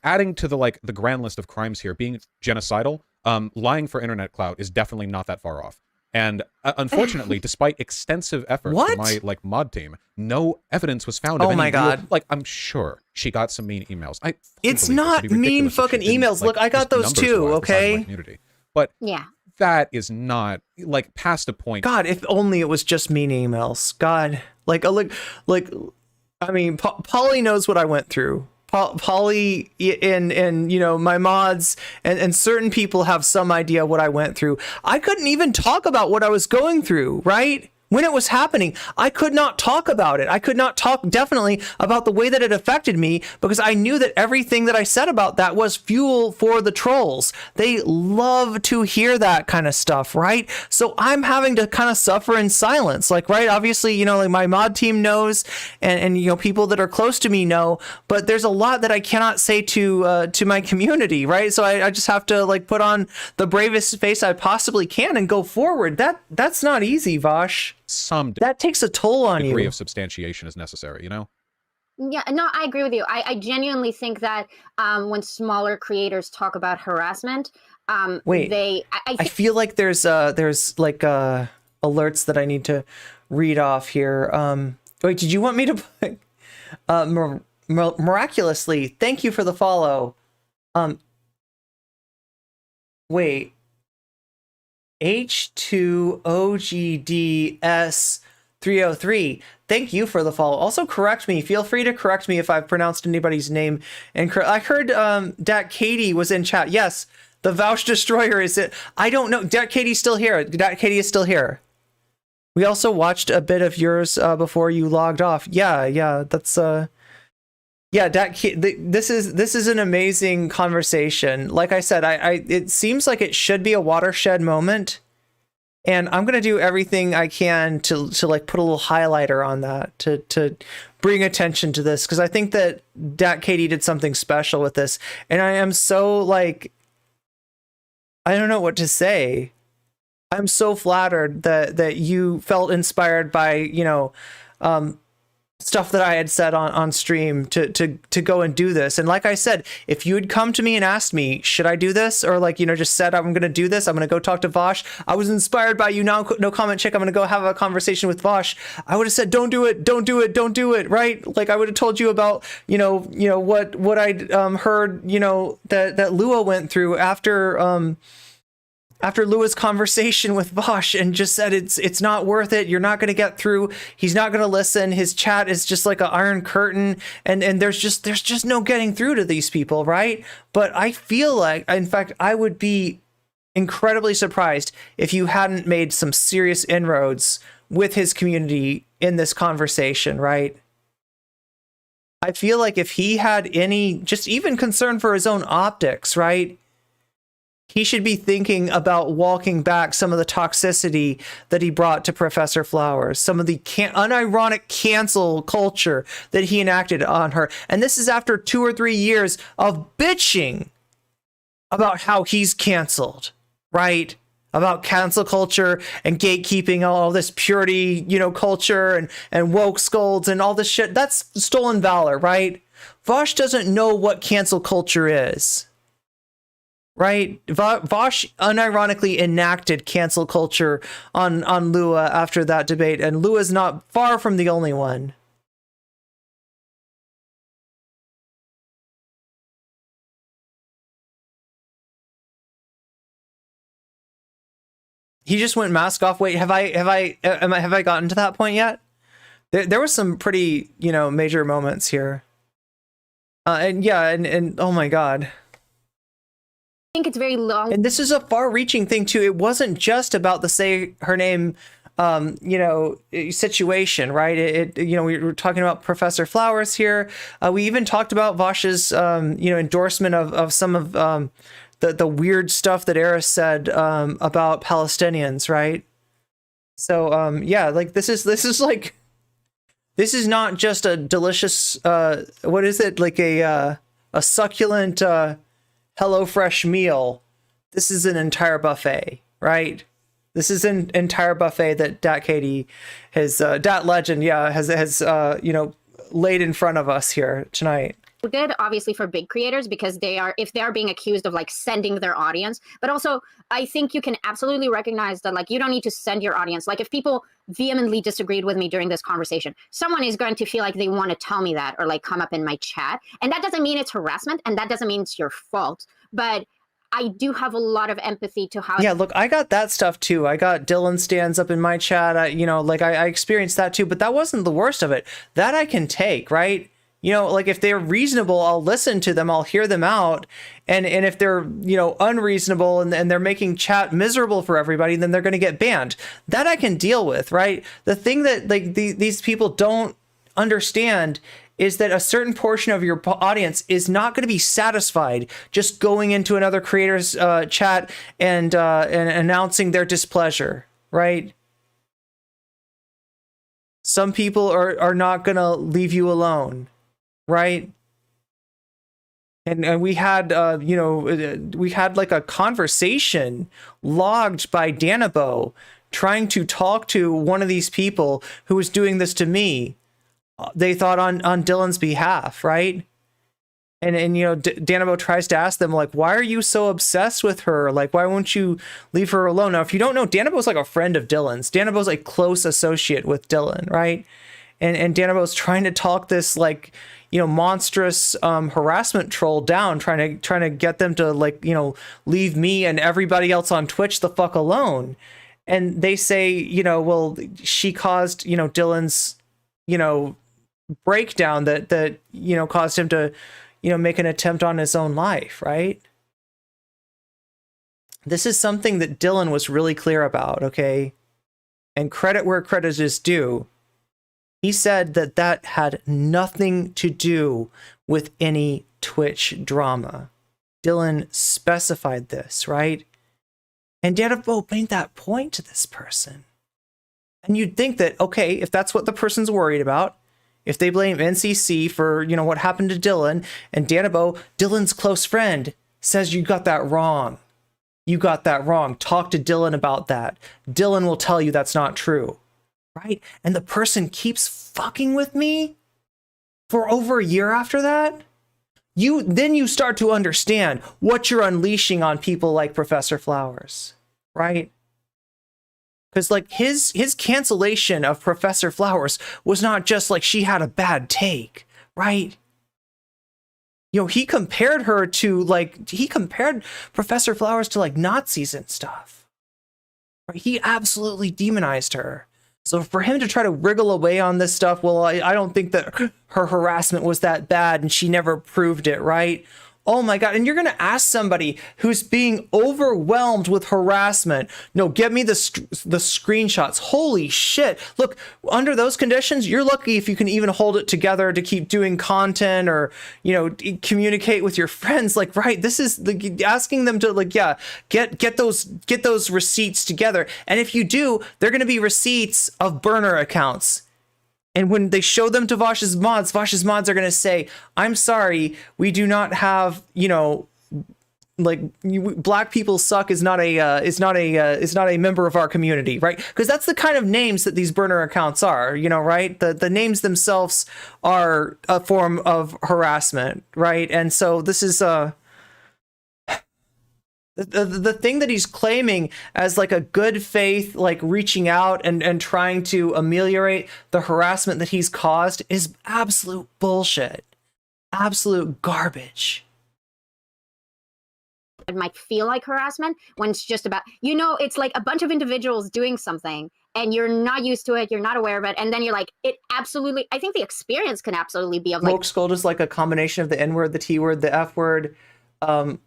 adding to the grand list of crimes here, being genocidal, lying for internet clout is definitely not that far off. And unfortunately, despite extensive effort from my mod team, no evidence was found. Oh my god! I'm sure she got some mean emails. It's not mean fucking emails. Look, I got those too. Okay. But yeah, that is not like past a point. God, if only it was just mean emails. God, I mean, Polly knows what I went through. Polly and my mods and certain people have some idea what I went through. I couldn't even talk about what I was going through, right? When it was happening, I could not talk about it. I could not talk definitely about the way that it affected me because I knew that everything that I said about that was fuel for the trolls. They love to hear that kind of stuff, right? So I'm having to kind of suffer in silence, like, right? Obviously, like my mod team knows and people that are close to me know, but there's a lot that I cannot say to my community, right? So I just have to like put on the bravest face I possibly can and go forward. That's not easy, Vaush. That takes a toll on you. Degree of substantiation is necessary, Yeah, no, I agree with you. I genuinely think that when smaller creators talk about harassment, wait, I feel like there's like alerts that I need to read off here. Wait, did you want me to miraculously? Thank you for the follow. Wait. H2OGDS303. Thank you for the follow. Also correct me. Feel free to correct me if I've pronounced anybody's name incorrect. I heard Dat Katie was in chat. Yes, the Vaush Destroyer is it. I don't know. Dat Katie's still here. Dat Katie is still here. We also watched a bit of yours before you logged off. Yeah, that's yeah, this is an amazing conversation. Like I said, it seems like it should be a watershed moment, and I'm gonna do everything I can to like put a little highlighter on that to bring attention to this, because I think that Katie did something special with this, and I am so like, I don't know what to say. I'm so flattered that you felt inspired by stuff that I had said on stream to go and do this. And like I said, if you had come to me and asked me, should I do this? Or like, just said, I'm going to do this. I'm going to go talk to Vaush. I was inspired by you. Now, no comment chick. I'm going to go have a conversation with Vaush. I would have said, don't do it. Don't do it. Don't do it. Right. Like I would have told you about, what I'd heard, that Lua went through after Lua's conversation with Vaush, and just said it's not worth it. You're not going to get through. He's not going to listen. His chat is just like an iron curtain, and there's just no getting through to these people, right? But I feel like, in fact, I would be incredibly surprised if you hadn't made some serious inroads with his community in this conversation, right? I feel like if he had any, just even concern for his own optics, right? He should be thinking about walking back some of the toxicity that he brought to Professor Flowers, some of the unironic cancel culture that he enacted on her. And this is after 2 or 3 years of bitching about how he's canceled, right? About cancel culture and gatekeeping, all this purity, culture and woke scolds and all this shit. That's stolen valor, right? Vaush doesn't know what cancel culture is. Right? Vaush unironically enacted cancel culture on Lua after that debate, and Lua's not far from the only one. He just went mask off. Wait, have I gotten to that point yet? There was some pretty, major moments here. And oh my God. I think it's very long. And this is a far-reaching thing too. It wasn't just about the say her name, situation, right? We were talking about Professor Flowers here. We even talked about Vaush's, endorsement of some of the weird stuff that Eris said about Palestinians, right? So like this is not just a delicious what is it, like a succulent HelloFresh meal. This is an entire buffet, right? This is an entire buffet that Dat Katie has, Dat Legend, has laid in front of us here tonight. Good, obviously, for big creators, because if they're being accused of like sending their audience, but also I think you can absolutely recognize that like you don't need to send your audience. Like if people vehemently disagreed with me during this conversation, someone is going to feel like they want to tell me that or like come up in my chat, and that doesn't mean it's harassment, and that doesn't mean it's your fault, but I do have a lot of empathy to how. Yeah, look, I got that stuff too. I got Dylan stands up in my chat. I experienced that too, but that wasn't the worst of it. That I can take, right? Like if they're reasonable, I'll listen to them. I'll hear them out. And if they're, unreasonable and they're making chat miserable for everybody, then they're going to get banned. That I can deal with, right? The thing that like these people don't understand is that a certain portion of your audience is not going to be satisfied just going into another creator's chat and announcing their displeasure, right? Some people are not going to leave you alone. Right. And we had, we had like a conversation logged by Danabo trying to talk to one of these people who was doing this to me. They thought on Dylan's behalf. Right. And Danabo tries to ask them, like, why are you so obsessed with her? Like, why won't you leave her alone? Now, if you don't know, Danabo's like a friend of Dylan's. Danabo's a close associate with Dylan. Right. And Danabo's trying to talk this like, monstrous harassment troll down, trying to get them to like, leave me and everybody else on Twitch the fuck alone. And they say, well, she caused, Dylan's, breakdown that caused him to, make an attempt on his own life, right? This is something that Dylan was really clear about, okay? And credit where credit is due. He said that had nothing to do with any Twitch drama. Dylan specified this, right? And Danabo made that point to this person. And you'd think that, okay, if that's what the person's worried about, if they blame NCC for, what happened to Dylan, and Danabo, Dylan's close friend, says you got that wrong. You got that wrong. Talk to Dylan about that. Dylan will tell you that's not true. right? And the person keeps fucking with me for over a year after that. Then you start to understand what you're unleashing on people like Professor Flowers, right? Because like his cancellation of Professor Flowers was not just like she had a bad take, right? You know, he compared Professor Flowers to like Nazis and stuff. Right? He absolutely demonized her. So for him to try to wriggle away on this stuff, well, I don't think that her harassment was that bad and she never proved it, right? Oh my God. And you're going to ask somebody who's being overwhelmed with harassment, no, get me the screenshots. Holy shit. Look, under those conditions, you're lucky if you can even hold it together to keep doing content or, you know, communicate with your friends. Like, right, this is asking them to like, yeah, get those receipts together. And if you do, they're going to be receipts of burner accounts. And when they show them to Vaush's mods are going to say, I'm sorry, we do not have, you know, like black people suck is not a member of our community, right? Because that's the kind of names that these burner accounts are, you know, right? The names themselves are a form of harassment, right? And so this is the thing that he's claiming as like a good faith, like reaching out and trying to ameliorate the harassment that he's caused is absolute bullshit. Absolute garbage. It might feel like harassment when it's just about, you know, it's like a bunch of individuals doing something and you're not used to it, you're not aware of it, and then you're like, it absolutely, I think the experience can absolutely be of like... Smoke Scold is like a combination of the N-word, the T-word, the F-word, the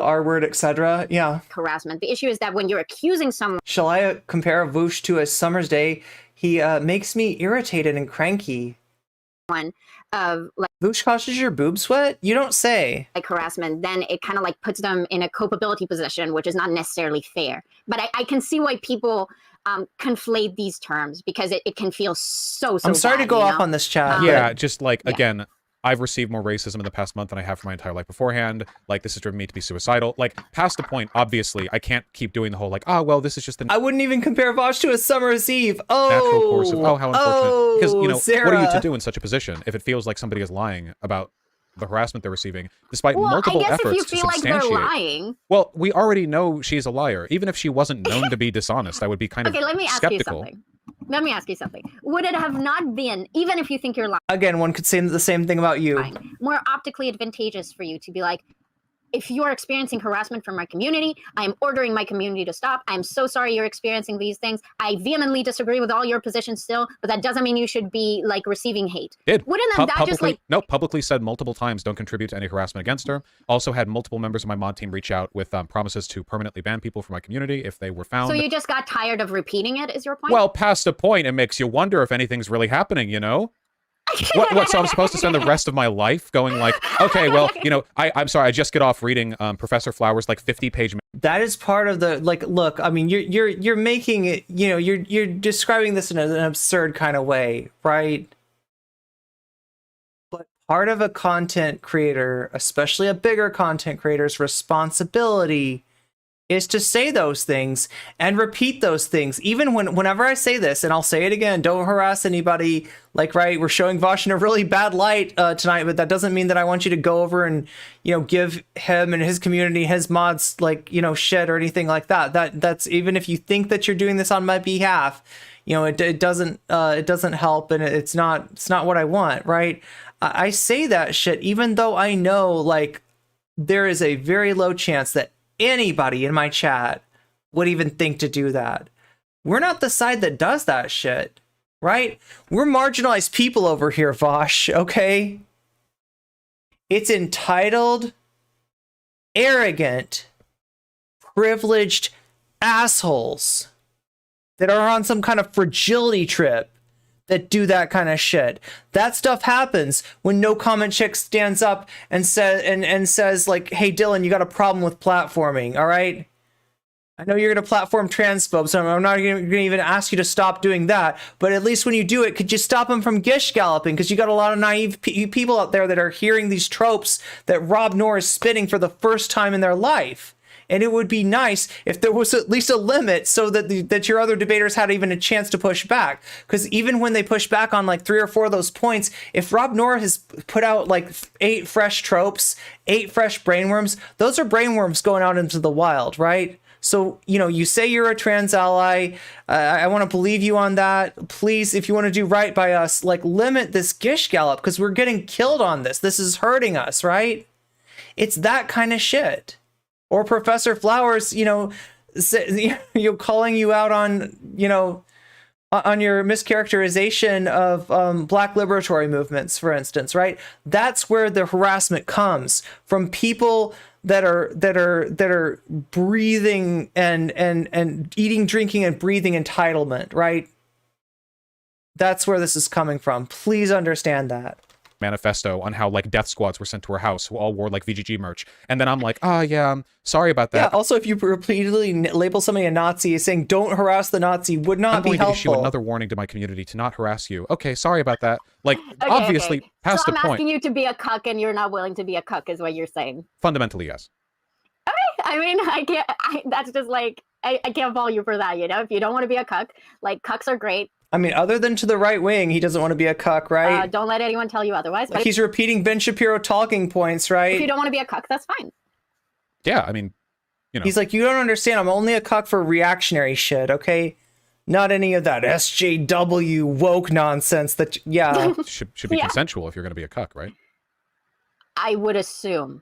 R-word, etc. Yeah. Harassment. The issue is that when you're accusing someone... Shall I compare Vaush to a summer's day? He makes me irritated and cranky. Of like Vaush causes your boob sweat? You don't say. Like harassment, then it kind of like puts them in a culpability position, which is not necessarily fair. But I can see why people conflate these terms because it can feel so I'm sorry bad, to go you off know? on this chat. Yeah, just like, again, I've received more racism in the past month than I have for my entire life beforehand. Like, this has driven me to be suicidal. Like, past the point, obviously, I can't keep doing the whole, like, oh, well, this is just an... I wouldn't even compare Vaush to a summer's eve. Oh! Natural course of... Oh, how unfortunate. Because, you know, Sarah. what are you to do in such a position if it feels like somebody is lying about the harassment they're receiving, despite Well, multiple I guess efforts if you to feel like they're substantiate... lying... Well, we already know she's a liar. Even if she wasn't known to be dishonest, I would be kind of let me ask skeptical. you something. Let me ask you something. Would it have not been, even if you think you're lying... Again, one could say the same thing about you. More optically advantageous for you to be like, if you're experiencing harassment from my community, I am ordering my community to stop. I'm so sorry you're experiencing these things. I vehemently disagree with all your positions still, but that doesn't mean you should be like receiving hate. Wouldn't that just like... No, publicly said multiple times, don't contribute to any harassment against her. Also had multiple members of my mod team reach out with promises to permanently ban people from my community if they were found. So you just got tired of repeating it, is your point? Well, past a point, it makes you wonder if anything's really happening, you know? What, so I'm supposed to spend the rest of my life going like, okay, well, you know, I'm sorry, I just get off reading Professor Flowers' like 50-page... That is part of the, like, look, I mean, you're making it, you know, you're describing this in an absurd kind of way, right? But part of a content creator, especially a bigger content creator's responsibility is to say those things and repeat those things. Even whenever I say this, and I'll say it again, don't harass anybody. Like, right, we're showing Vaush in a really bad light tonight, but that doesn't mean that I want you to go over and, you know, give him and his community, his mods, like, you know, shit or anything like that. That's even if you think that you're doing this on my behalf, you know, it doesn't help, and it's not what I want, right? I say that shit even though I know, like, there is a very low chance that anybody in my chat would even think to do that. We're not the side that does that shit, right? We're marginalized people over here, Vaush, okay? It's entitled, arrogant, privileged assholes that are on some kind of fragility trip that do that kind of shit. That stuff happens when No Comment Chick stands up and says like, hey Dylan, you got a problem with platforming, all right? I know you're gonna platform transphobes, so I'm not gonna even ask you to stop doing that, but at least when you do it, could you stop them from gish galloping? Because you got a lot of naive people out there that are hearing these tropes that Rob Noor is spitting for the first time in their life. And it would be nice if there was at least a limit so that that your other debaters had even a chance to push back. Because even when they push back on like 3 or 4 of those points, if Rob Nora has put out like 8 fresh tropes, 8 fresh brainworms, those are brainworms going out into the wild, right? So, you know, you say you're a trans ally. I want to believe you on that. Please, if you want to do right by us, like limit this gish gallop because we're getting killed on this. This is hurting us, right? It's that kind of shit. Or Professor Flowers, you know, calling you out on, you know, on your mischaracterization of black liberatory movements, for instance, right? That's where the harassment comes from people that are breathing and eating, drinking, and breathing entitlement, right? That's where this is coming from. Please understand that. Manifesto on how like death squads were sent to her house who all wore like VGG merch, and then I'm like, oh yeah, I'm sorry about that. Yeah. Also, if you repeatedly label somebody a Nazi, saying "Don't harass the Nazi" would not be helpful. I'm going to issue another warning to my community to not harass you. Okay, sorry about that. Like, Okay, obviously, okay. past so the I'm point. asking you to be a cuck, and you're not willing to be a cuck, is what you're saying. Fundamentally, yes. Okay, I mean, I can't. That's just like I can't fault you for that. You know, if you don't want to be a cuck, like cucks are great. I mean, other than to the right wing, he doesn't want to be a cuck, right? Don't let anyone tell you otherwise. Like he's repeating Ben Shapiro talking points, right? If you don't want to be a cuck, that's fine. Yeah, I mean, you know. He's like, you don't understand. I'm only a cuck for reactionary shit, okay? Not any of that SJW woke nonsense that, yeah. should be consensual if you're going to be a cuck, right? I would assume.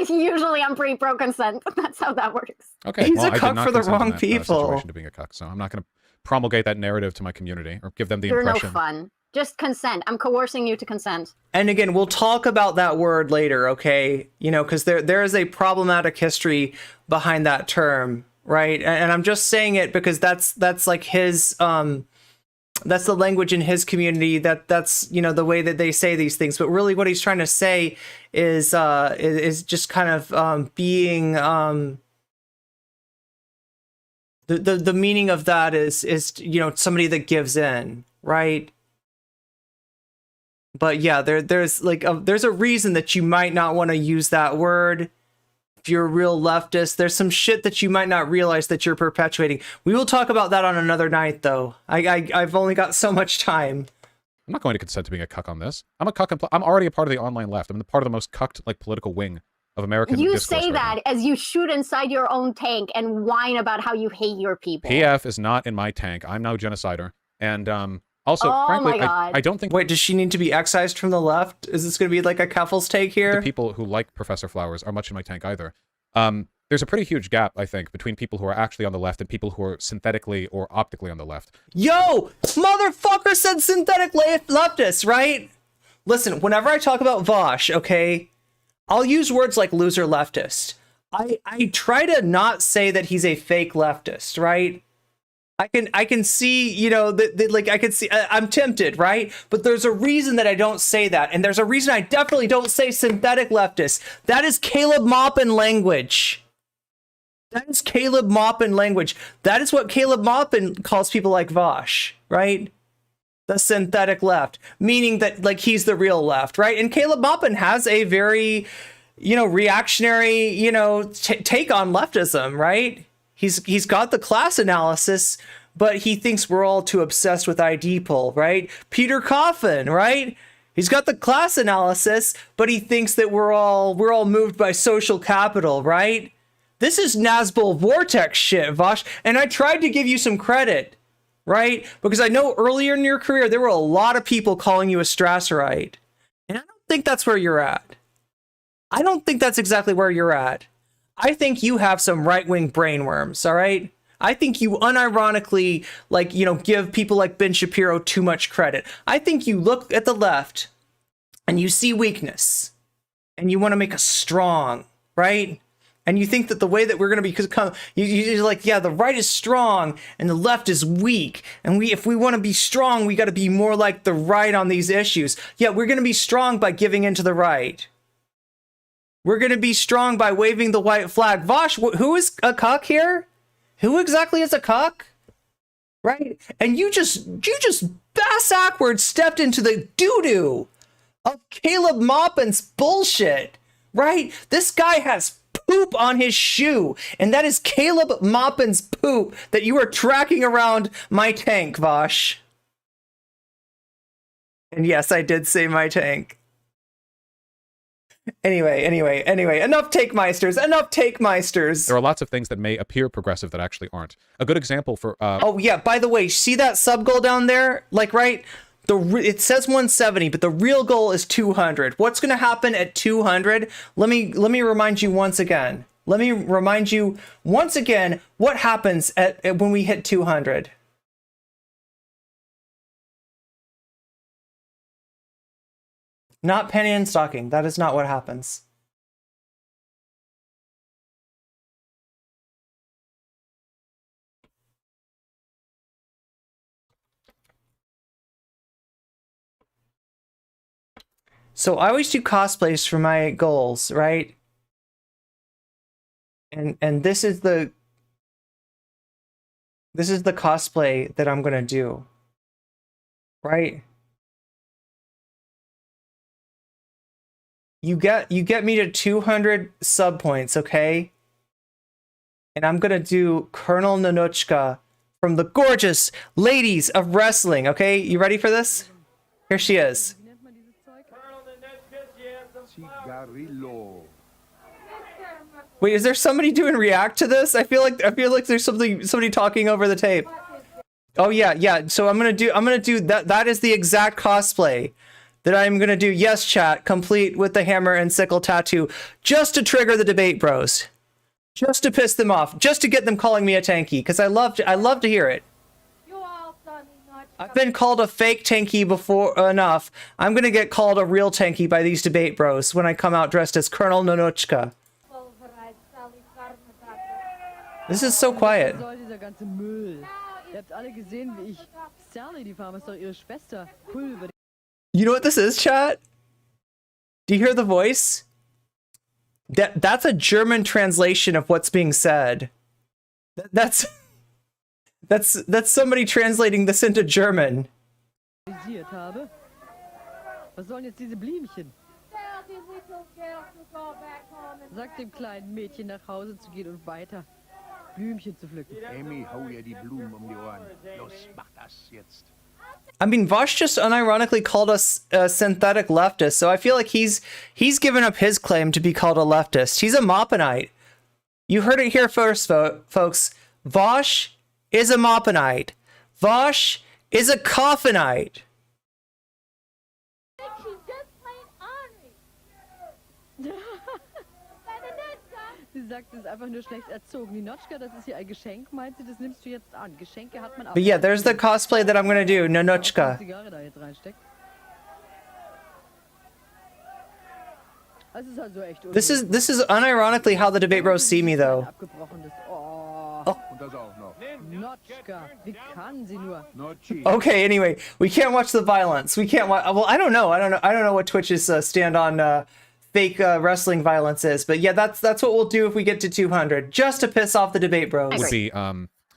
Usually I'm pretty pro consent. That's how that works. Okay, he's well, a cuck for the wrong people. Situation to being a cuck, so I'm not going to promulgate that narrative to my community or give them the You're impression. no fun. Just consent. I'm coercing you to consent. And again, we'll talk about that word later, okay? You know, because there is a problematic history behind that term, right? And I'm just saying it because that's like his that's the language in his community. That's you know the way that they say these things. But really, what he's trying to say is just kind of being. The meaning of that is you know somebody that gives in, right? But yeah, there's like there's a reason that you might not want to use that word if you're a real leftist. There's some shit that you might not realize that you're perpetuating. We will talk about that on another night, though. I've only got so much time. I'm not going to consent to being a cuck on this. I'm a cuck. I'm already a part of the online left. I'm the part of the most cucked like political wing of American You discourse say right that now. as you shoot inside your own tank and whine about how you hate your people. PF is not in my tank. I'm no genocider. And also, Oh frankly, my God. I don't think... Wait, does she need to be excised from the left? Is this going to be like a Keffel's take here? The people who like Professor Flowers are much in my tank either. There's a pretty huge gap, I think, between people who are actually on the left and people who are synthetically or optically on the left. Yo, motherfucker said synthetic leftists, right? Listen, whenever I talk about Vaush, okay, I'll use words like loser leftist. I try to not say that he's a fake leftist, right? I can see, you know, like I can see, I'm tempted, right? But there's a reason that I don't say that. And there's a reason I definitely don't say synthetic leftist. That is Caleb Maupin language. That is Caleb Maupin language. That is what Caleb Maupin calls people like Vaush, right? The synthetic left, meaning that like he's the real left, right? And Caleb Maupin has a very, you know, reactionary, you know, take on leftism, right? He's got the class analysis, but he thinks we're all too obsessed with ID poll, right? Peter Coffin, right? He's got the class analysis, but he thinks that we're all moved by social capital, right? This is Nazgul Vortex shit, Vaush, and I tried to give you some credit, right? Because I know earlier in your career there were a lot of people calling you a Strasserite, and I don't think that's where you're at. I don't think that's exactly where you're at. I think you have some right-wing brainworms, all right? I think you unironically, like, you know, give people like Ben Shapiro too much credit. I think you look at the left and you see weakness and you want to make us strong, right? And you think that the way that we're going to become, you're like, yeah, the right is strong and the left is weak. And if we want to be strong, we got to be more like the right on these issues. Yeah, we're going to be strong by giving into the right. We're going to be strong by waving the white flag. Vaush, who is a cuck here? Who exactly is a cuck? Right? And you just bass-backward stepped into the doo-doo of Caleb Maupin's bullshit. Right? This guy has poop on his shoe. And that is Caleb Maupin's poop that you are tracking around my tank, Vaush. And yes, I did say my tank. Anyway, enough take meisters. There are lots of things that may appear progressive that actually aren't. A good example for oh yeah, by the way, see that sub goal down there? Like, right? It says 170, but the real goal is 200. What's going to happen at 200? Let me remind you once again. What happens at when we hit 200? Not penny and stocking. That is not what happens. So I always do cosplays for my goals, right? And this is the cosplay that I'm gonna do, right? You get me to 200 sub points, okay? And I'm gonna do Colonel Nanuchka from the gorgeous Ladies of Wrestling, okay? You ready for this? Here she is. Wait, is there somebody doing react to this? I feel like there's somebody talking over the tape. Oh yeah. So I'm gonna do that. That is the exact cosplay that I'm gonna do. Yes, chat, complete with the hammer and sickle tattoo, just to trigger the debate bros, just to piss them off, just to get them calling me a tanky, because I love to hear it. I've been called a fake tanky before enough. I'm gonna get called a real tanky by these debate bros when I come out dressed as Colonel Nanuchka. This is so quiet. You know what this is, chat? Do you hear the voice? That's a German translation of what's being said. That's somebody translating this into German. Sag dem kleinen Mädchen nach Hause zu gehen und weiter Blümchen zu pflücken. Amy, hau ihr die Blumen um die Ohren. Los, mach das jetzt. I mean, Vaush just unironically called us synthetic leftists, so I feel like he's given up his claim to be called a leftist. He's a Maupinite. You heard it here first, folks. Vaush is a Maupinite. Vaush is a Coffinite. Sie sagt, es ist einfach nur schlecht erzogen. Die Notchka, das ist hier ein Geschenk, meint sie, das nimmst du jetzt an. Geschenke hat man auch. But yeah, there's the cosplay that I'm gonna do, Nanuchka. Zigarre da jetzt reinsteckt. Das ist also echt This is unironically how the debate bros see me, though. Oh. Notchka, wie kann sie nur? Okay, anyway, we can't watch the violence. We can't watch. Well, I don't know what Twitch's stand on fake wrestling violence is, but yeah, that's what we'll do if we get to 200, just to piss off the debate bros. Would be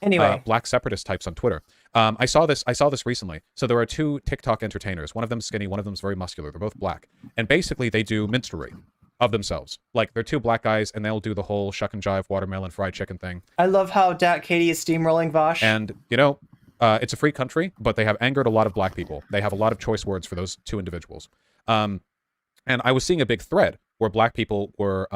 anyway, black separatist types on Twitter. I saw this recently. So there are two TikTok entertainers. One of them's skinny, one of them's very muscular. They're both black, and basically they do minstrelry of themselves. Like, they're two black guys, and they'll do the whole shuck and jive watermelon fried chicken thing. I love how Dat Katie is steamrolling Vaush. And you know, it's a free country, but they have angered a lot of black people. They have a lot of choice words for those two individuals. And I was seeing a big thread where black people were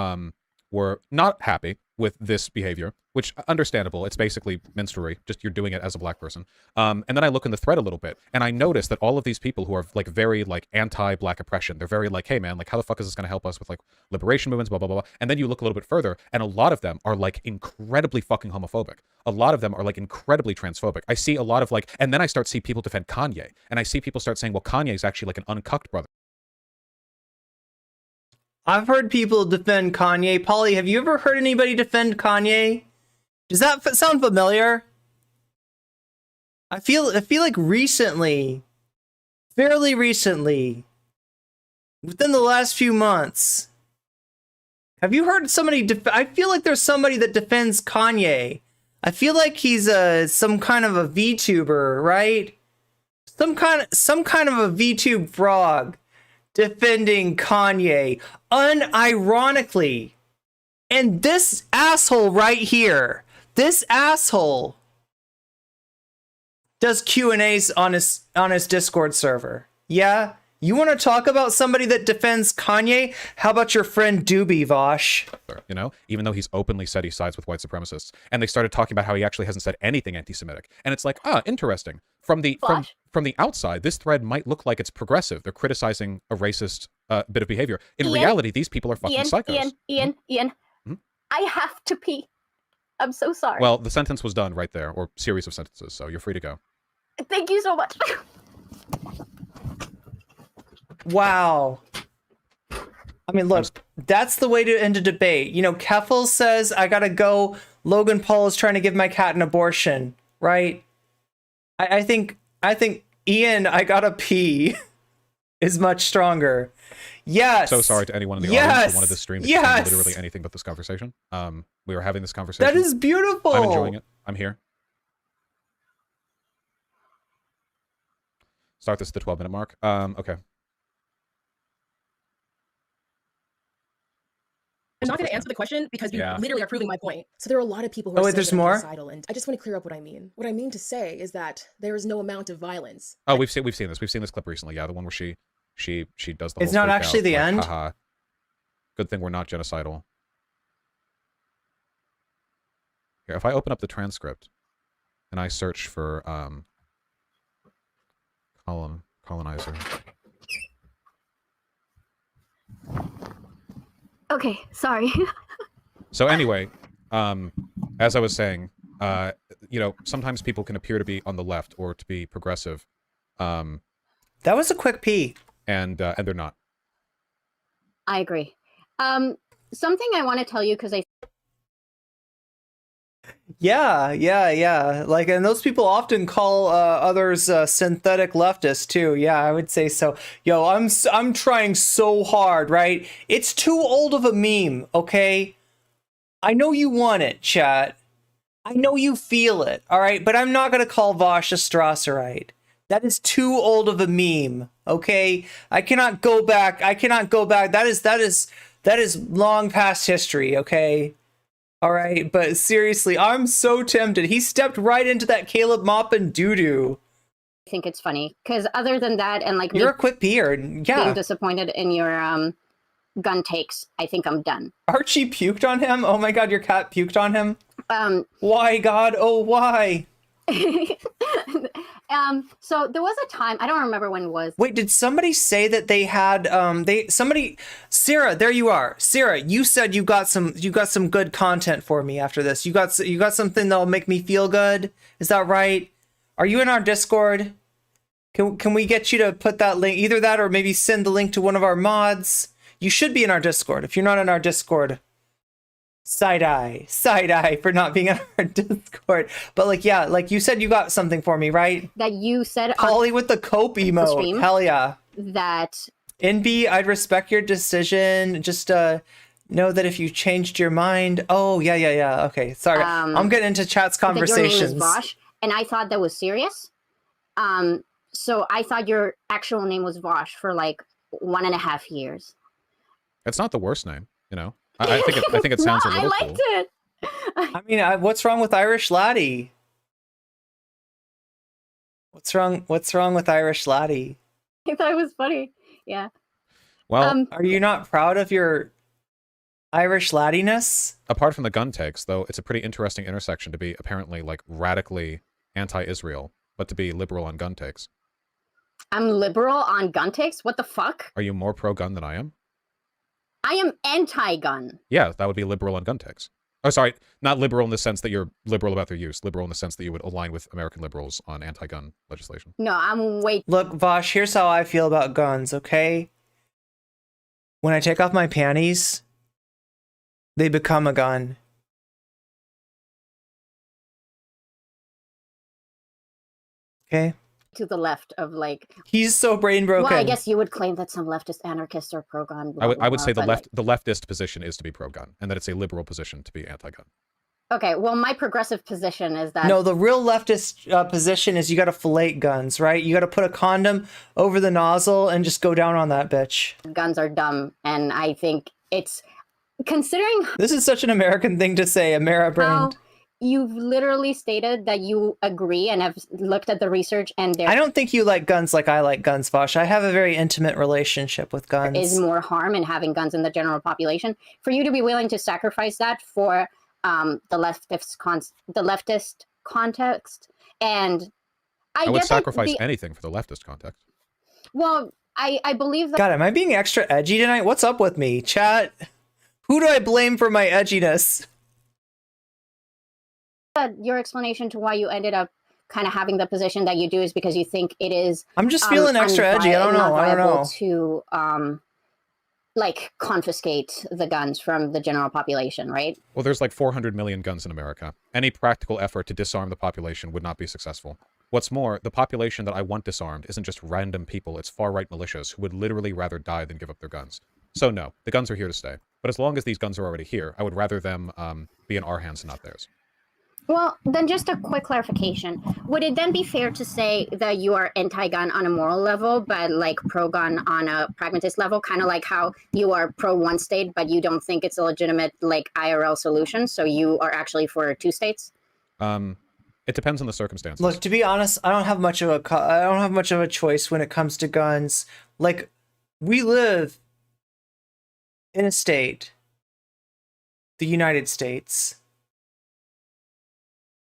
not happy with this behavior, which understandable. It's basically minstrelry, just you're doing it as a black person. And then I look in the thread a little bit, and I notice that all of these people who are like very like anti-black oppression, they're very like, hey man, like how the fuck is this going to help us with like liberation movements, blah blah blah. And then you look a little bit further, and a lot of them are like incredibly fucking homophobic. A lot of them are like incredibly transphobic. I see a lot of like, and then I start see people defend Kanye, and I see people start saying, well, Kanye is actually like an uncucked brother. I've heard people defend Kanye. Polly, have you ever heard anybody defend Kanye? Does that sound familiar? I feel like recently, fairly recently, within the last few months, have you heard somebody? I feel like there's somebody that defends Kanye. I feel like he's some kind of a VTuber, right? Some kind of a VTube frog defending Kanye, unironically. And this asshole right here, this asshole does Q&As on his Discord server. Yeah? You want to talk about somebody that defends Kanye? How about your friend Doobie, Vaush? You know, even though he's openly said he sides with white supremacists, and they started talking about how he actually hasn't said anything anti-Semitic, and it's like, interesting. From the outside, this thread might look like it's progressive. They're criticizing a racist bit of behavior. In reality, these people are fucking psychos. Ian, I have to pee. I'm so sorry. Well, the sentence was done right there, or series of sentences, so you're free to go. Thank you so much. Wow. I mean, look, that's the way to end a debate. You know, Keffel says, I gotta go. Logan Paul is trying to give my cat an abortion, right? I think Ian, I gotta pee is much stronger. Yes. So sorry to anyone in the audience who wanted this stream to contain literally anything but this conversation. We were having this conversation. That is beautiful. I'm enjoying it. I'm here. Start this at the 12-minute mark. Okay. I'm not going to answer the question because you literally are proving my point. So there are a lot of people who are there's more? genocidal, and I just want to clear up what I mean. What I mean to say is that there is no amount of violence. Oh, we've seen this. We've seen this clip recently. Yeah, the one where she does the whole It's not freak actually out, the like, end. Haha. Good thing we're not genocidal. Here, if I open up the transcript and I search for colonizer. Okay, sorry. So anyway, as I was saying, you know, sometimes people can appear to be on the left or to be progressive. That was a quick pee. And they're not. I agree. Something I want to tell you because I. Yeah. Like, and those people often call others synthetic leftists too. Yeah, I would say so. Yo, I'm trying so hard, right? It's too old of a meme, okay? I know you want it, chat. I know you feel it, all right? But I'm not gonna call Vaush a Strasserite. That is too old of a meme, okay? I cannot go back. That is long past history, okay? All right, but seriously, I'm so tempted. He stepped right into that Caleb Maupin doo-doo. I think it's funny because other than that, and like you're a quick peer, yeah. Being disappointed in your gun takes, I think I'm done. Archie puked on him. Oh my God, your cat puked on him. Why, God? Oh, why? So there was a time, I don't remember when it was. Wait, did somebody say that they had Sarah, there you are. Sarah, you said you got some good content for me after this. You got something that'll make me feel good. Is that right? Are you in our Discord? Can we get you to put that link, either that or maybe send the link to one of our mods? You should be in our Discord. If you're not in our Discord, side eye for not being on our Discord. But like, yeah, like you said, you got something for me, right? That you said Polly with the cope emote. Hell yeah. That NB, I'd respect your decision. Just know that if you changed your mind. Oh yeah. Okay, sorry. I'm getting into chat's conversations. Your name is Vaush, and I thought that was serious. So I thought your actual name was Vaush for like 1.5 years. It's not the worst name, you know. I think it sounds a little I liked cool. it. I mean, what's wrong with Irish Laddie? What's wrong with Irish Laddie? I thought it was funny. Yeah. Well, are you not proud of your Irish Laddiness? Apart from the gun takes, though, it's a pretty interesting intersection to be apparently like radically anti-Israel, but to be liberal on gun takes. I'm liberal on gun takes? What the fuck? Are you more pro-gun than I am? I am anti-gun. Yeah, that would be liberal on gun takes. Oh, sorry, not liberal in the sense that you're liberal about their use. Liberal in the sense that you would align with American liberals on anti-gun legislation. No, I'm way... Look, Vaush, here's how I feel about guns, okay? When I take off my panties, they become a gun. Okay? To the left of like... He's so brain broken. Well, I guess you would claim that some leftist anarchists are pro-gun. I would say the leftist position is to be pro-gun, and that it's a liberal position to be anti-gun. Okay, well, my progressive position is that... No, the real leftist position is you gotta fillet guns, right? You gotta put a condom over the nozzle and just go down on that bitch. Guns are dumb, and I think it's considering This is such an American thing to say, Amera how brand. you've literally stated that you agree and have looked at the research, and there I don't think you like guns like I like guns, Vaush. I have a very intimate relationship with guns. is more harm in having guns in the general population. For you to be willing to sacrifice that for the leftist context, and I would get that sacrifice anything for the leftist context. Well, I believe that. God, am I being extra edgy tonight? What's up with me? Chat, who do I blame for my edginess? Your explanation to why you ended up kind of having the position that you do is because you think it is. I'm just feeling extra edgy. I don't know. I don't know. To like confiscate the guns from the general population, right? Well, there's like 400 million guns in America. Any practical effort to disarm the population would not be successful. What's more, the population that I want disarmed isn't just random people, it's far-right militias who would literally rather die than give up their guns. So no, the guns are here to stay. But as long as these guns are already here, I would rather them be in our hands and not theirs. Well, then just a quick clarification. Would it then be fair to say that you are anti-gun on a moral level, but like pro-gun on a pragmatist level, kind of like how you are pro-one state, but you don't think it's a legitimate like IRL solution, so you are actually for two states? It depends on the circumstances. Look, to be honest, I don't have much of a choice when it comes to guns. Like, we live in a state, the United States.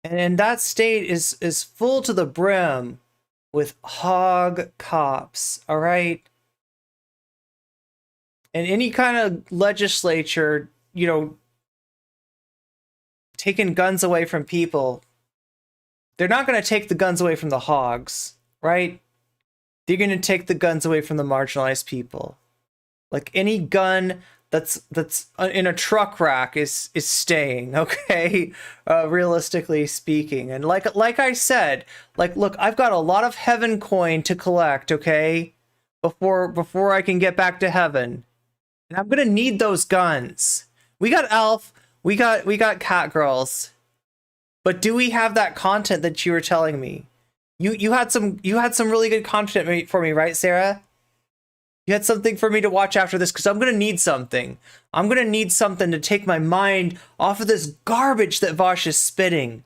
And that state is full to the brim with hog cops, all right? And any kind of legislature, you know, taking guns away from people, they're not going to take the guns away from the hogs, right? They're going to take the guns away from the marginalized people. Like, any gun that's in a truck rack is staying, okay? Realistically speaking. And like I said, like, look, I've got a lot of heaven coin to collect, okay? Before I can get back to heaven. And I'm gonna need those guns. We got Elf, we got Cat Girls. But do we have that content that you were telling me? You had some really good content for me, right, Sarah? You had something for me to watch after this, because I'm going to need something. I'm going to need something to take my mind off of this garbage that Vaush is spitting.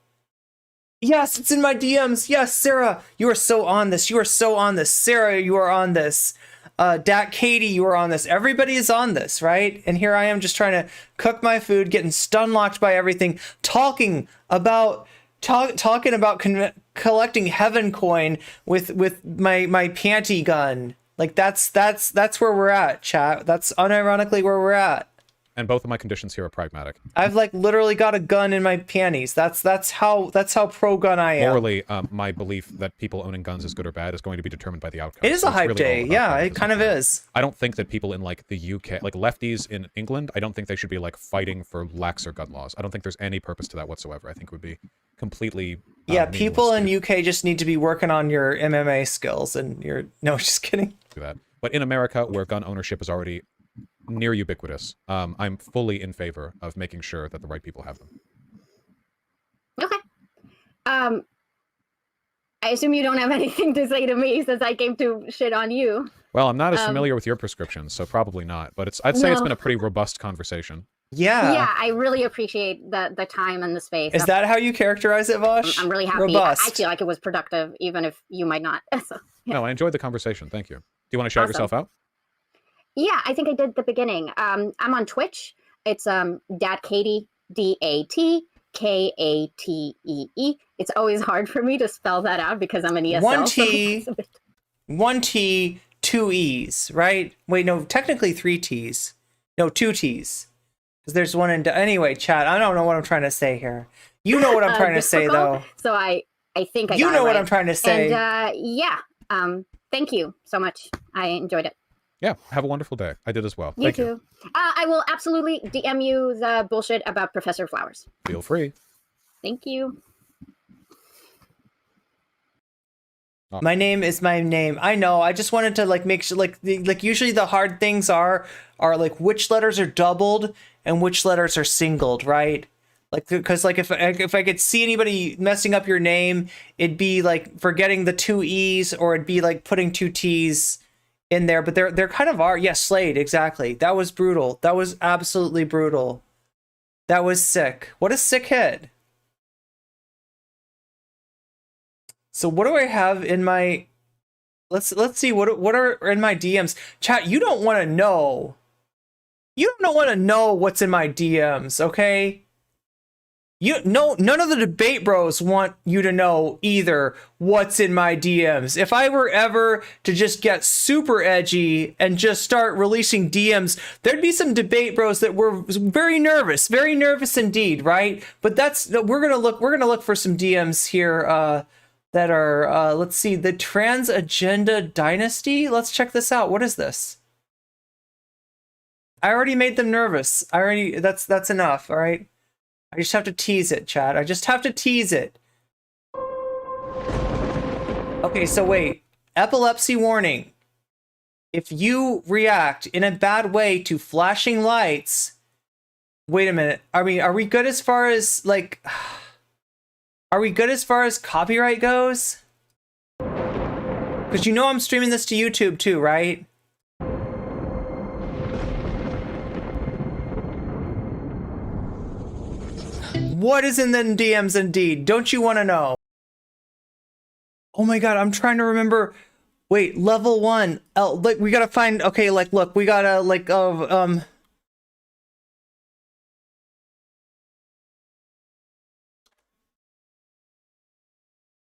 Yes, it's in my DMs. Yes, Sarah, you are so on this. You are so on this. Sarah, you are on this. Dat Katie, you are on this. Everybody is on this, right? And here I am just trying to cook my food, getting stun locked by everything, talking about collecting heaven coin with my panty gun. Like, that's where we're at, chat. That's unironically where we're at. And both of my conditions here are pragmatic. I've like literally got a gun in my panties. That's how pro gun I am. Morally, my belief that people owning guns is good or bad is going to be determined by the outcome. It is a hype day. Yeah, it kind of is. I don't think that people in like the UK, like lefties in England, I don't think they should be like fighting for laxer gun laws. I don't think there's any purpose to that whatsoever. I think it would be completely yeah, people in UK just need to be working on your MMA skills and your no, just kidding. Do that. But in America, where gun ownership is already near ubiquitous, I'm fully in favor of making sure that the right people have them. Okay. I assume you don't have anything to say to me since I came to shit on you. Well, I'm not as familiar with your prescriptions, so probably not. But I'd say it's been a pretty robust conversation. Yeah. Yeah, I really appreciate the time and the space. Is that how you characterize it, Vaush? I'm really happy. Robust. I feel like it was productive, even if you might not. So, yeah. No, I enjoyed the conversation. Thank you. Do you want to shout yourself out? Yeah, I think I did the beginning. I'm on Twitch. It's Dat Katie, DATKATEE. It's always hard for me to spell that out because I'm an ESL. One T, two E's, right? Wait, no, technically three T's. No, two T's. Because there's one in... Anyway, chat, I don't know what I'm trying to say here. You know what I'm trying to say, though. So I think I got You know it what right. I'm trying to say. And yeah, thank you so much. I enjoyed it. Yeah, have a wonderful day. I did as well. You too. I will absolutely DM you the bullshit about Professor Flowers. Feel free. Thank you. My name is my name. I know. I just wanted to like make sure, like usually the hard things are like which letters are doubled and which letters are singled, right? Like, because like if I could see anybody messing up your name, it'd be like forgetting the two E's, or it'd be like putting two T's in there, but there kind of are. Yes, Slade, exactly. That was brutal. That was absolutely brutal. That was sick. What a sick hit. So what do I have in my... Let's see, what are in my DMs? Chat, you don't want to know. You don't want to know what's in my DMs, okay? None of the debate bros want you to know either what's in my DMs. If I were ever to just get super edgy and just start releasing DMs, there'd be some debate bros that were very nervous indeed, right? But we're gonna look for some DMs here that are let's see, the Trans Agenda Dynasty. Let's check this out. What is this? I already made them nervous. That's enough. All right. I just have to tease it, chat. I just have to tease it. Okay, so wait. Epilepsy warning. If you react in a bad way to flashing lights... Wait a minute. I mean, are we good as far as, like... Are we good as far as copyright goes? Because you know I'm streaming this to YouTube too, right? What is in the DMs indeed? Don't you want to know? Oh my god, I'm trying to remember. Wait, level 1. Like we gotta find. Okay, like look, we gotta like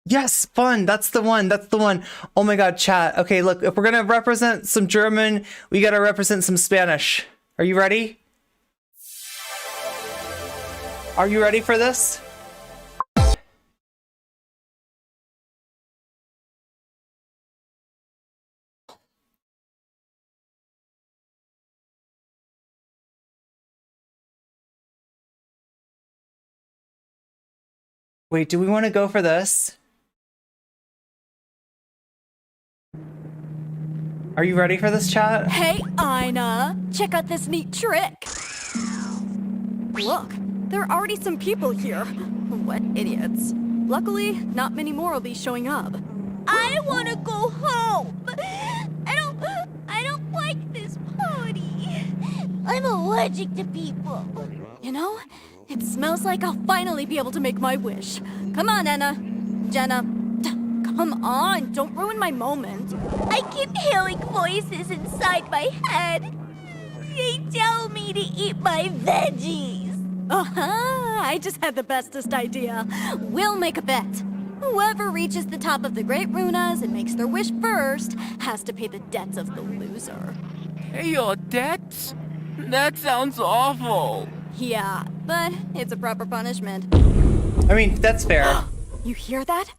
Yes, fun. That's the one. That's the one. Oh my god, chat. Okay, look, if we're gonna represent some German, we gotta represent some Spanish. Are you ready? Are you ready for this? Wait, do we want to go for this? Are you ready for this, chat? Hey, Ina! Check out this neat trick! Look, there are already some people here. What idiots. Luckily, not many more will be showing up. I want to go home. I don't like this party. I'm allergic to people. You know, it smells like I'll finally be able to make my wish. Come on, Anna. Jenna. Come on, don't ruin my moment. I keep hearing voices inside my head. They tell me to eat my veggies. I just had the bestest idea. We'll make a bet. Whoever reaches the top of the Great Runas and makes their wish first has to pay the debts of the loser. Pay your debts? That sounds awful. Yeah, but it's a proper punishment. I mean, that's fair. You hear that?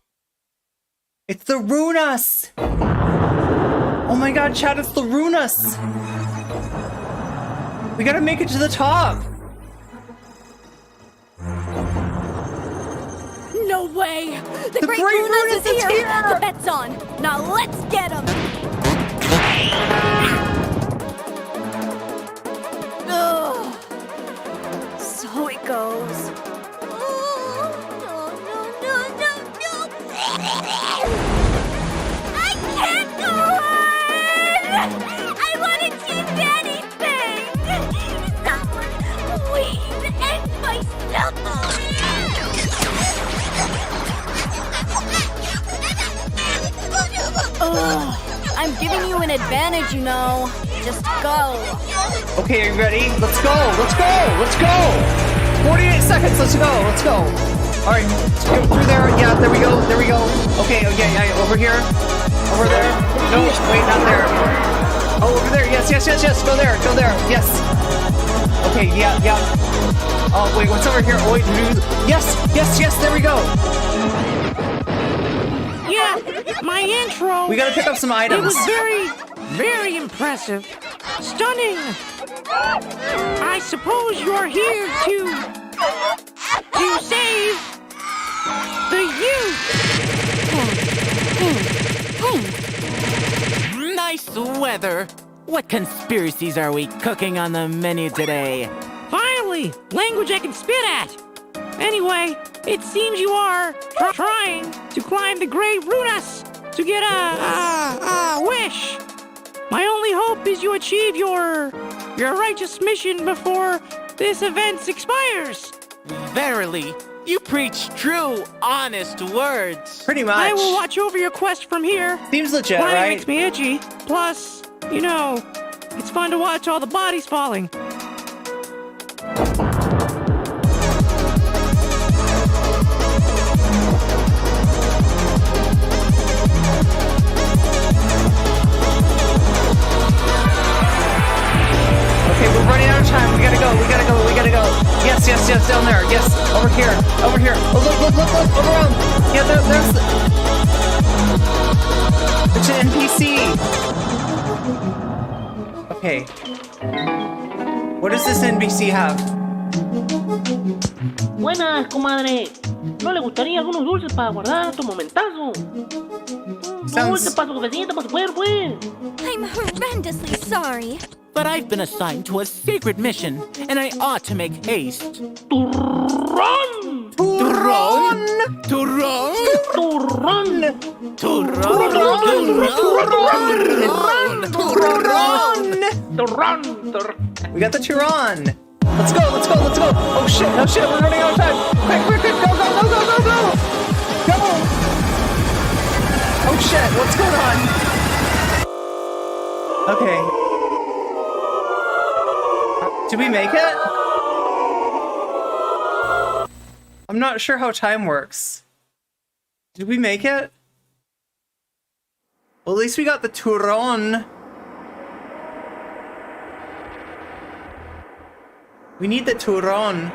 It's the Runas! Oh my god, chat, it's the Runas! We gotta make it to the top! No way! The Great Runas is here! The bet's on! Now let's get him! So it goes. I can't go on! I want to change anything! Someone, please, end my suffering! I'm giving you an advantage, you know. Just go. Okay, are you ready? Let's go! Let's go! Let's go! 48 seconds, let's go! Let's go! Alright, let's go through there. Yeah, there we go, there we go. Okay, oh yeah, over here. Over there. No, wait, not there. Oh, over there, yes, go there, yes. Okay, yeah. Oh, wait, what's over here? Oh, wait, yes, there we go. Yeah, my intro. We gotta pick up some items. It was very, very impressive. Stunning. I suppose you're here to save the youth. Nice weather. What conspiracies are we cooking on the menu today? Finally, language I can spit at. Anyway, it seems you are trying to climb the Great Runas to get a wish. My only hope is you achieve your righteous mission before this event expires. Verily, you preach true, honest words. Pretty much. I will watch over your quest from here. Seems legit, Flying right? makes me itchy. Plus, you know, it's fun to watch all the bodies falling. Okay, we're running out of time. We gotta go. Yes, down there. Yes, over here. Oh, look, around. Yeah, there's it's an NPC. Okay. What does this NPC have? Buenas, comadre. ¿No le gustaría algunos dulces para guardar tu momentazo? Dulces para su cafecito, para su cuerpo, I'm horrendously sorry. But I've been assigned to a sacred mission, and I ought to make haste. To run! To run! To run! To run! To run! To run! We got the Turon. Let's go. Oh shit, we're running out of time. Quick, go. Go! Oh shit, what's going on? Okay. Did we make it? I'm not sure how time works. Did we make it? Well, at least we got the Turon. We need the Turon.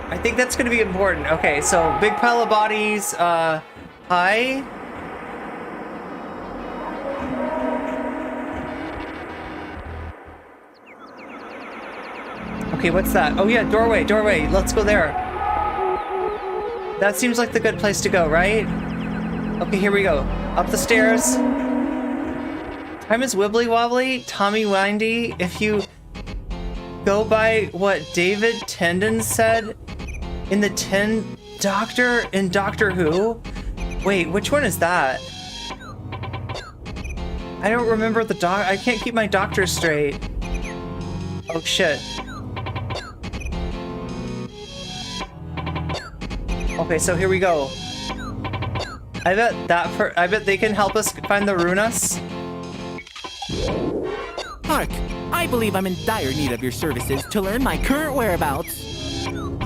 I think that's gonna be important. Okay, so big pile of bodies. Hi. Okay, what's that? Oh yeah, doorway. Let's go there. That seems like the good place to go, right? Okay, here we go. Up the stairs. Time is wibbly wobbly, Tommy windy. If you go by what David Tennant said in the Doctor in Doctor Who. Wait, which one is that? I don't remember the I can't keep my doctor straight. Oh shit. Okay, so here we go. I bet they can help us find the runas. Hark, I believe I'm in dire need of your services to learn my current whereabouts.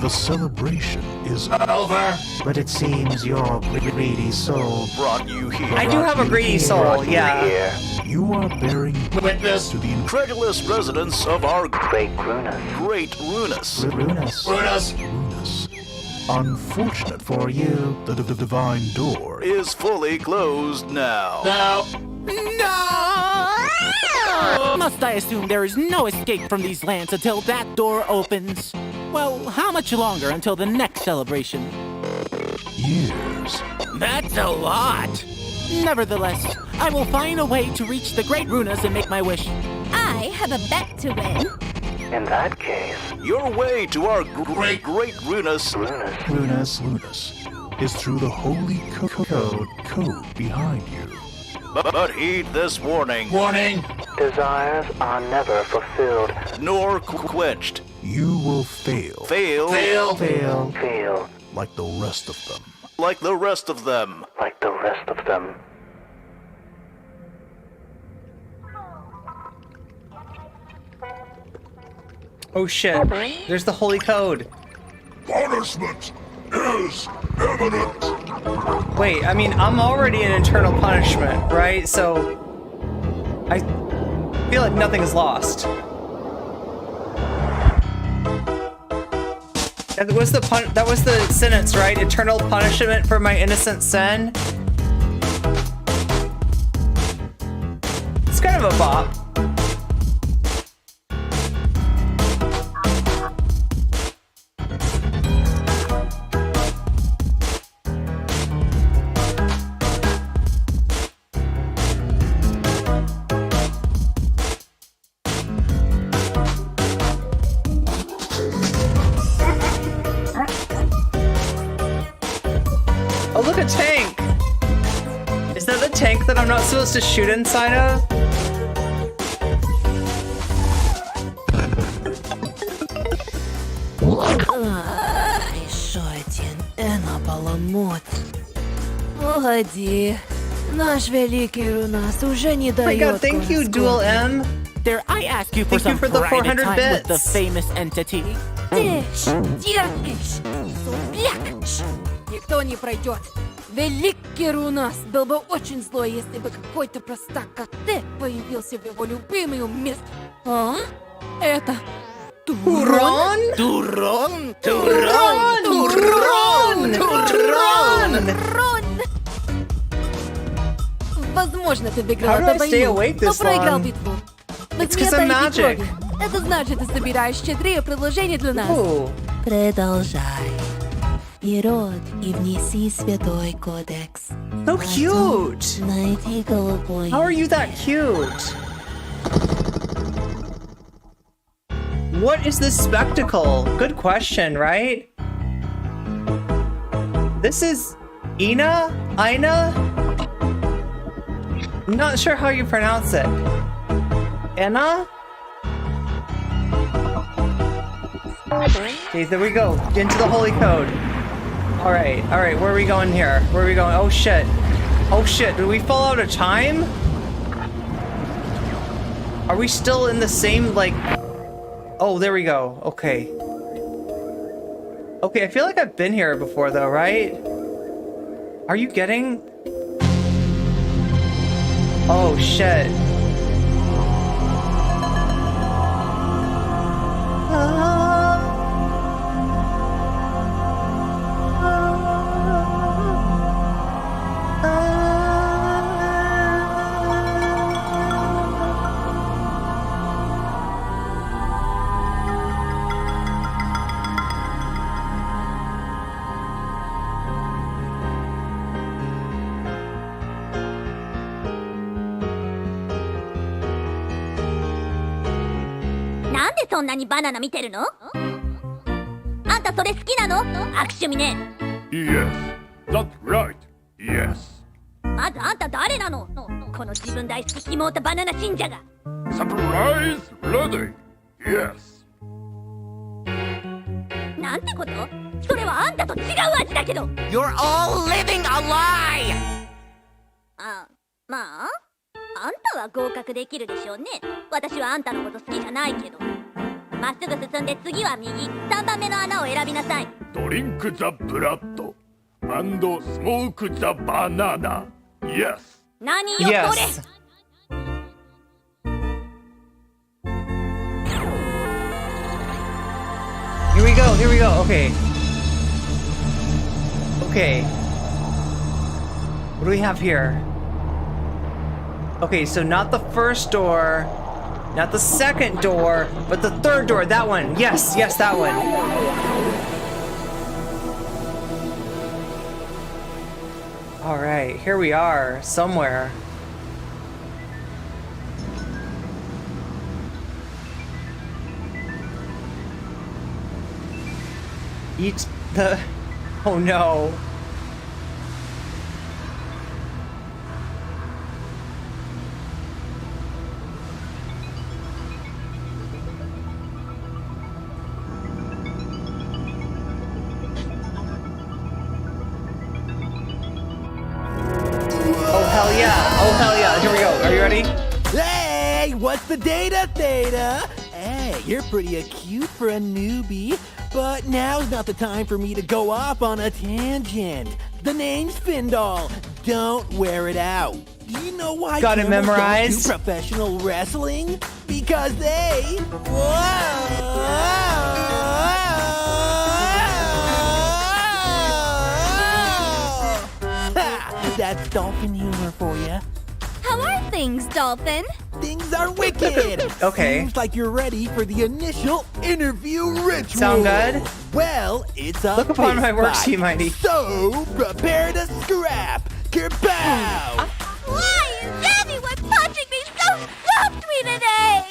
The celebration is over, but it seems your greedy soul brought you here. I do have a greedy soul, yeah. You are bearing witness to the incredulous residents of our Great Runus. Unfortunate for you, the divine door is fully closed now. No! Must I assume there is no escape from these lands until that door opens? Well, how much longer until the next celebration? Years. That's a lot! Nevertheless, I will find a way to reach the Great Runas and make my wish. I have a bet to win. In that case, your way to our great Runus is through the holy code behind you. But heed this warning. Warning! Desires are never fulfilled. Nor quenched. You will fail. Fail. Like the rest of them. Like the rest of them. Oh shit. There's the holy code. Punishment is imminent. Wait, I mean, I'm already in eternal punishment, right? So I feel like nothing is lost. That was the sentence, right? Eternal punishment for my innocent sin. It's kind of a bop. Oh, look, a tank! Is that the tank that I'm not supposed to shoot inside of? Погоди. Наш великий Рунас уже не Oh my дает. god, thank you, Dual M. Dare I ask you for Thank you some for the private 400 time with the bits. famous entity? Тише, тише, сопляк. Никто не пройдет. Великий Рунас был бы очень злой, если бы какой-то простак, как ты, появился в его любимом месте. А? Это Турон? Турон? Турон! Турон! Турон! Турон! Возможно, ты выиграл How do I эту stay войну, awake но this проиграл long? битву. It's 'cause I'm magic. Это значит, ты собираешь щедрее предложения для нас. Ooh. Продолжай. И род, и внеси святой кодекс. So cute! Найди голубой. How are you that cute? What is this spectacle? Good question, right? This is Ina? Ina? I'm not sure how you pronounce it. Anna? Okay, there we go. Into the holy code. Alright, where are we going here? Where are we going? Oh shit. Oh shit, did we fall out of time? Are we still in the same, like... Oh, there we go. Okay. Okay, I feel like I've been here before though, right? Are you getting... Oh shit.なんでそんなにバナナ見てるの？あんたそれ好きなの？悪趣味ね。Yes, that's right. Yes. まずあんた誰なの？この自分大好き妹バナナ信者が。Surprise ready. Yes. なんてこと？それはあんたと違う味だけど。 You're all living a lie! あ、まああんたは合格できるでしょうね。私はあんたのこと好きじゃないけど。まっすぐ進んで次は右、3番目の穴を選びなさい。Drink the blood and smoke the banana. Yes. 何よ、それ。 Yes. Here we go, here we go. Okay. Okay. What do we have here? Okay, so not the first door, not the second door, but the third door, that one. Yes, yes, that one. All right, here we are, somewhere. Eat the... Oh no. Oh hell yeah! Oh hell yeah! Here we go. Are you ready? Hey, what's the data, Theta? Hey, you're pretty acute for a newbie, but now's not the time for me to go off on a tangent. The name's Findall. Don't wear it out. Do you know why Got it camels don't memorized? do professional wrestling? Because they... Ha! That's dolphin humor for you. How are things, Dolphin? Things are wicked. Okay. Seems like you're ready for the initial interview ritual. Sound good? Well, it's a Look upon my work, fist Sea fight. Mighty. So prepare to scrap. Kerpow! Why is anyone punching me so softly today?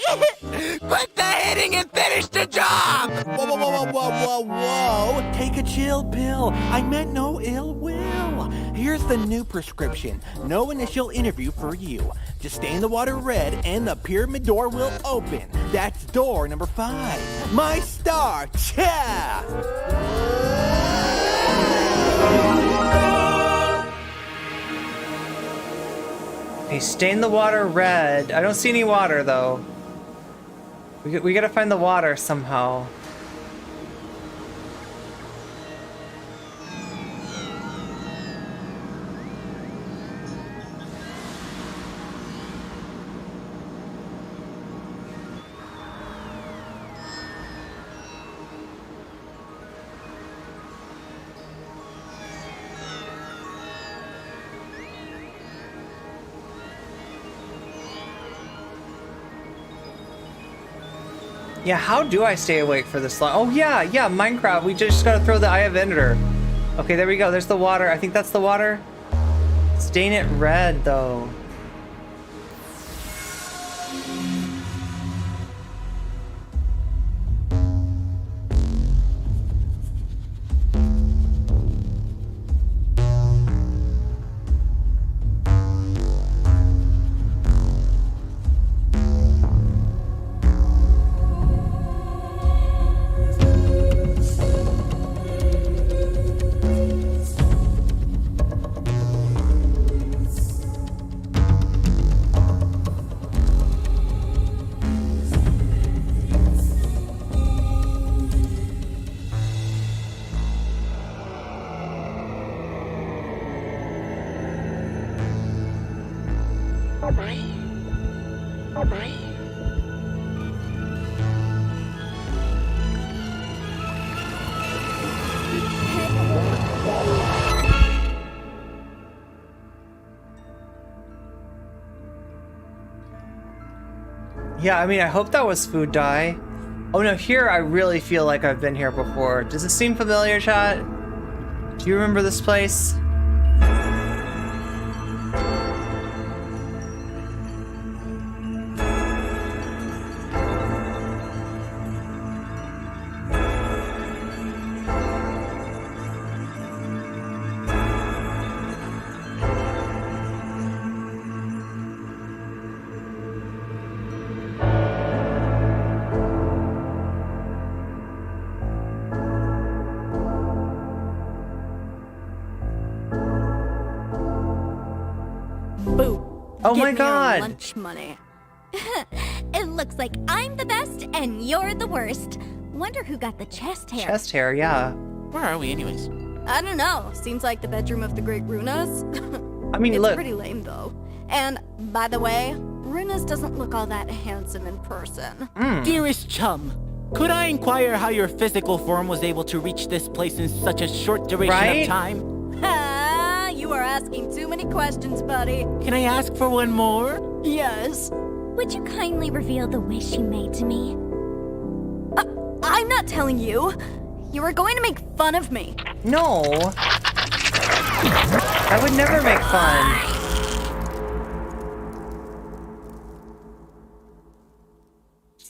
Quit the hitting and finish the job! Whoa, whoa, whoa, whoa, whoa, whoa, whoa! Take a chill pill. I meant no ill will. Here's the new prescription. No initial interview for you. Just stain the water red and the pyramid door will open. That's door number 5. My star. Cha! Okay, stain the water red. I don't see any water though. We gotta find the water somehow. Yeah, how do I stay awake for this long? Oh yeah, Minecraft. We just gotta throw the Eye of Ender. Okay, there we go. There's the water. I think that's the water. Stain it red though. Yeah, I mean, I hope that was food dye. Oh no, here I really feel like I've been here before. Does it seem familiar, chat? Do you remember this place? Oh Give my me god! your lunch money. It looks like I'm the best and you're the worst. Wonder who got the chest hair. Chest hair, yeah. Where are we anyways? I don't know. Seems like the bedroom of the great Runas. I mean, it's look. pretty lame though. And by the way, Runas doesn't look all that handsome in person. Dearest chum, could I inquire how your physical form was able to reach this place in such a short duration of time? You are asking too many questions, buddy. Can I ask for one more? Yes. Would you kindly reveal the wish you made to me? I'm not telling you. You are going to make fun of me. No. I would never make fun.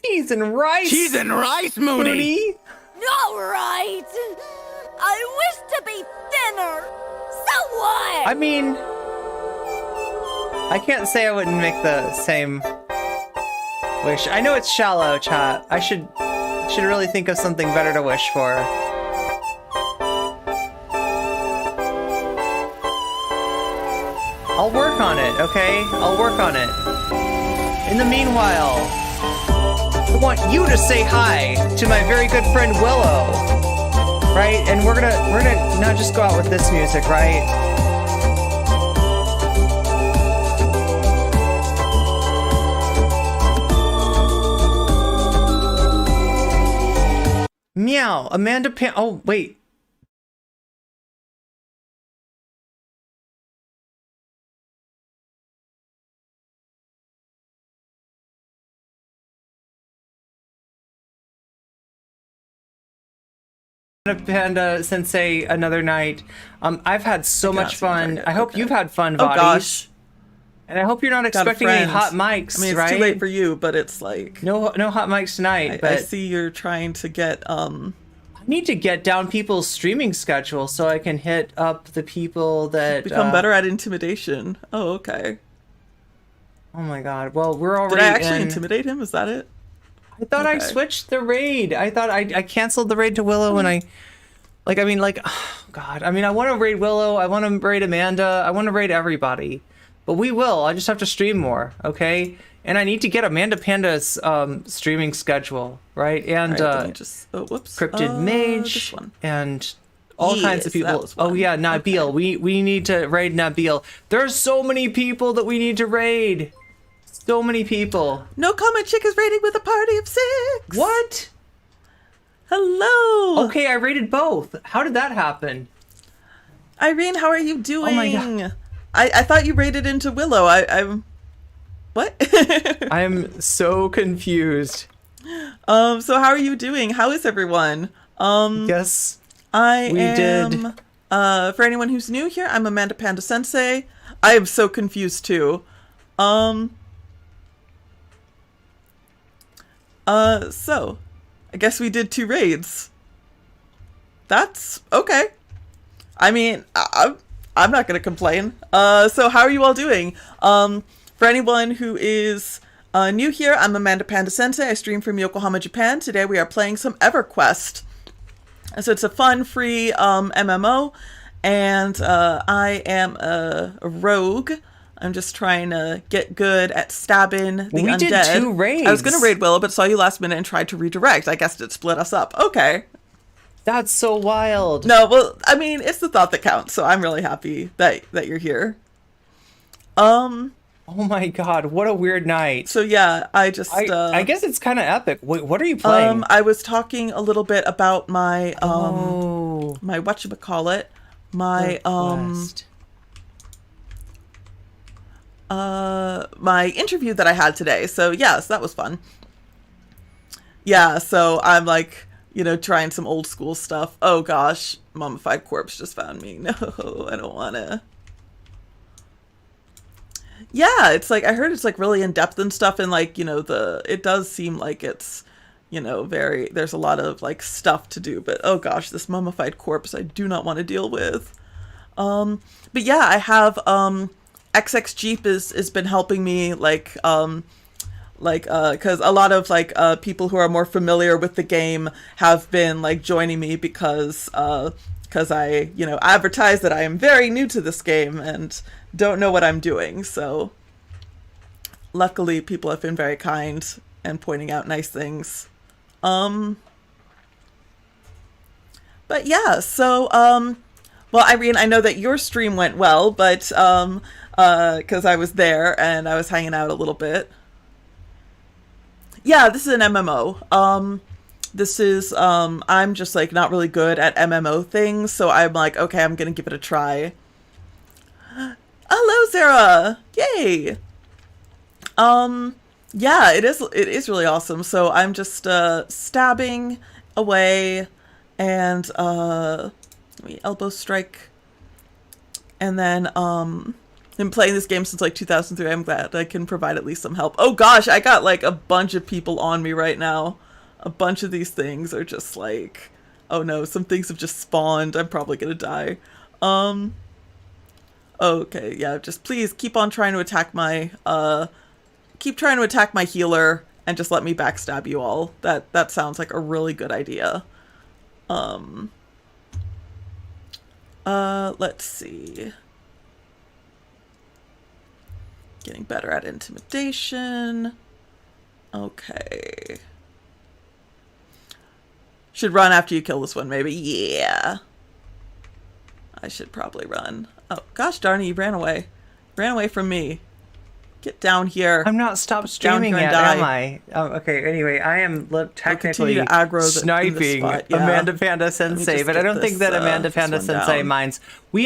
Cheese and rice. Cheese and rice, Mooney. All right. I wish to be thinner. So what? I mean, I can't say I wouldn't make the same wish. I know it's shallow, chat. I should really think of something better to wish for. I'll work on it, okay? I'll work on it. In the meanwhile, I want you to say hi to my very good friend Willow. Right? And we're gonna not just go out with this music, right? Meow, Amanda Pan. Oh, wait. Panda Sensei another night. I've had so much fun. I hope you've had fun, Vaughty. Oh gosh. And I hope you're not expecting any hot mics, I mean, it's right? too late for you, but it's like no hot mics tonight. I see you're trying to get I need to get down people's streaming schedule so I can hit up the people that become better at intimidation. Oh, okay. Oh my god. Well, we're already Did I actually intimidate him? Is that it? I thought I switched the raid. I thought I canceled the raid to Willow and oh god. I mean, I want to raid Willow. I want to raid Amanda. I want to raid everybody. But we will. I just have to stream more, okay? And I need to get Amanda Panda's streaming schedule, right? And Cryptid Mage and all kinds of people. Oh yeah, Nabil. We need to raid Nabil. There's so many people that we need to raid. So many people. No Comment Chick is raiding with a party of 6. What? Hello. Okay, I raided both. How did that happen? Irene, how are you doing? Oh my god. I thought you raided into Willow. I'm what? I'm so confused. So how are you doing? How is everyone? Yes. We did. For anyone who's new here, I'm Amanda Panda Sensei. I am so confused too. So I guess we did 2 raids. That's okay. I mean, I'm not gonna complain. So how are you all doing? For anyone who is new here, I'm Amanda Panda Sensei. I stream from Yokohama, Japan. Today we are playing some EverQuest. So it's a fun, free MMO, and I am a rogue. I'm just trying to get good at stabbing the undead. We did 2 raids. I was gonna raid Willow, but saw you last minute and tried to redirect. I guess it split us up. Okay. That's so wild. No, well, I mean, it's the thought that counts, so I'm really happy that you're here. Oh my god, what a weird night. So yeah, I I guess it's kind of epic. Wait, what are you playing? I was talking a little bit about my my whatchamacallit, my my interview that I had today. So yes, that was fun. Yeah, so I'm like, you know, trying some old school stuff. Oh gosh, mummified corpse just found me. No, I don't wanna. Yeah, it's like, I heard it's like really in depth and stuff, and like, you know, it does seem like it's, you know, there's a lot of like stuff to do, but oh gosh, this mummified corpse I do not want to deal with. But yeah, I have XX Jeep has been helping me because a lot of people who are more familiar with the game have been like joining me because I, you know, advertise that I am very new to this game and don't know what I'm doing. So luckily people have been very kind and pointing out nice things. But yeah, so well, Irene, I know that your stream went well, but because I was there and I was hanging out a little bit. Yeah, this is an MMO. This is, I'm just like not really good at MMO things, so I'm like, okay, I'm gonna give it a try. Hello, Sarah! Yay! Yeah, it is really awesome. So I'm just stabbing away and let me elbow strike. And then been playing this game since like 2003. I'm glad I can provide at least some help. Oh gosh, I got like a bunch of people on me right now. A bunch of these things are just like, oh no, some things have just spawned. I'm probably gonna die. Okay, yeah, just please keep on trying to attack my healer and just let me backstab you all. That sounds like a really good idea. Let's see. Getting better at intimidation. Okay. Should run after you kill this one, maybe. Yeah. I should probably run. Oh, gosh darn it, you ran away. Ran away from me. Get down here. I'm not stopped streaming yet, am I? Oh, okay, anyway, I am technically sniping Amanda Panda Sensei, but I don't think that Amanda Panda Sensei minds. We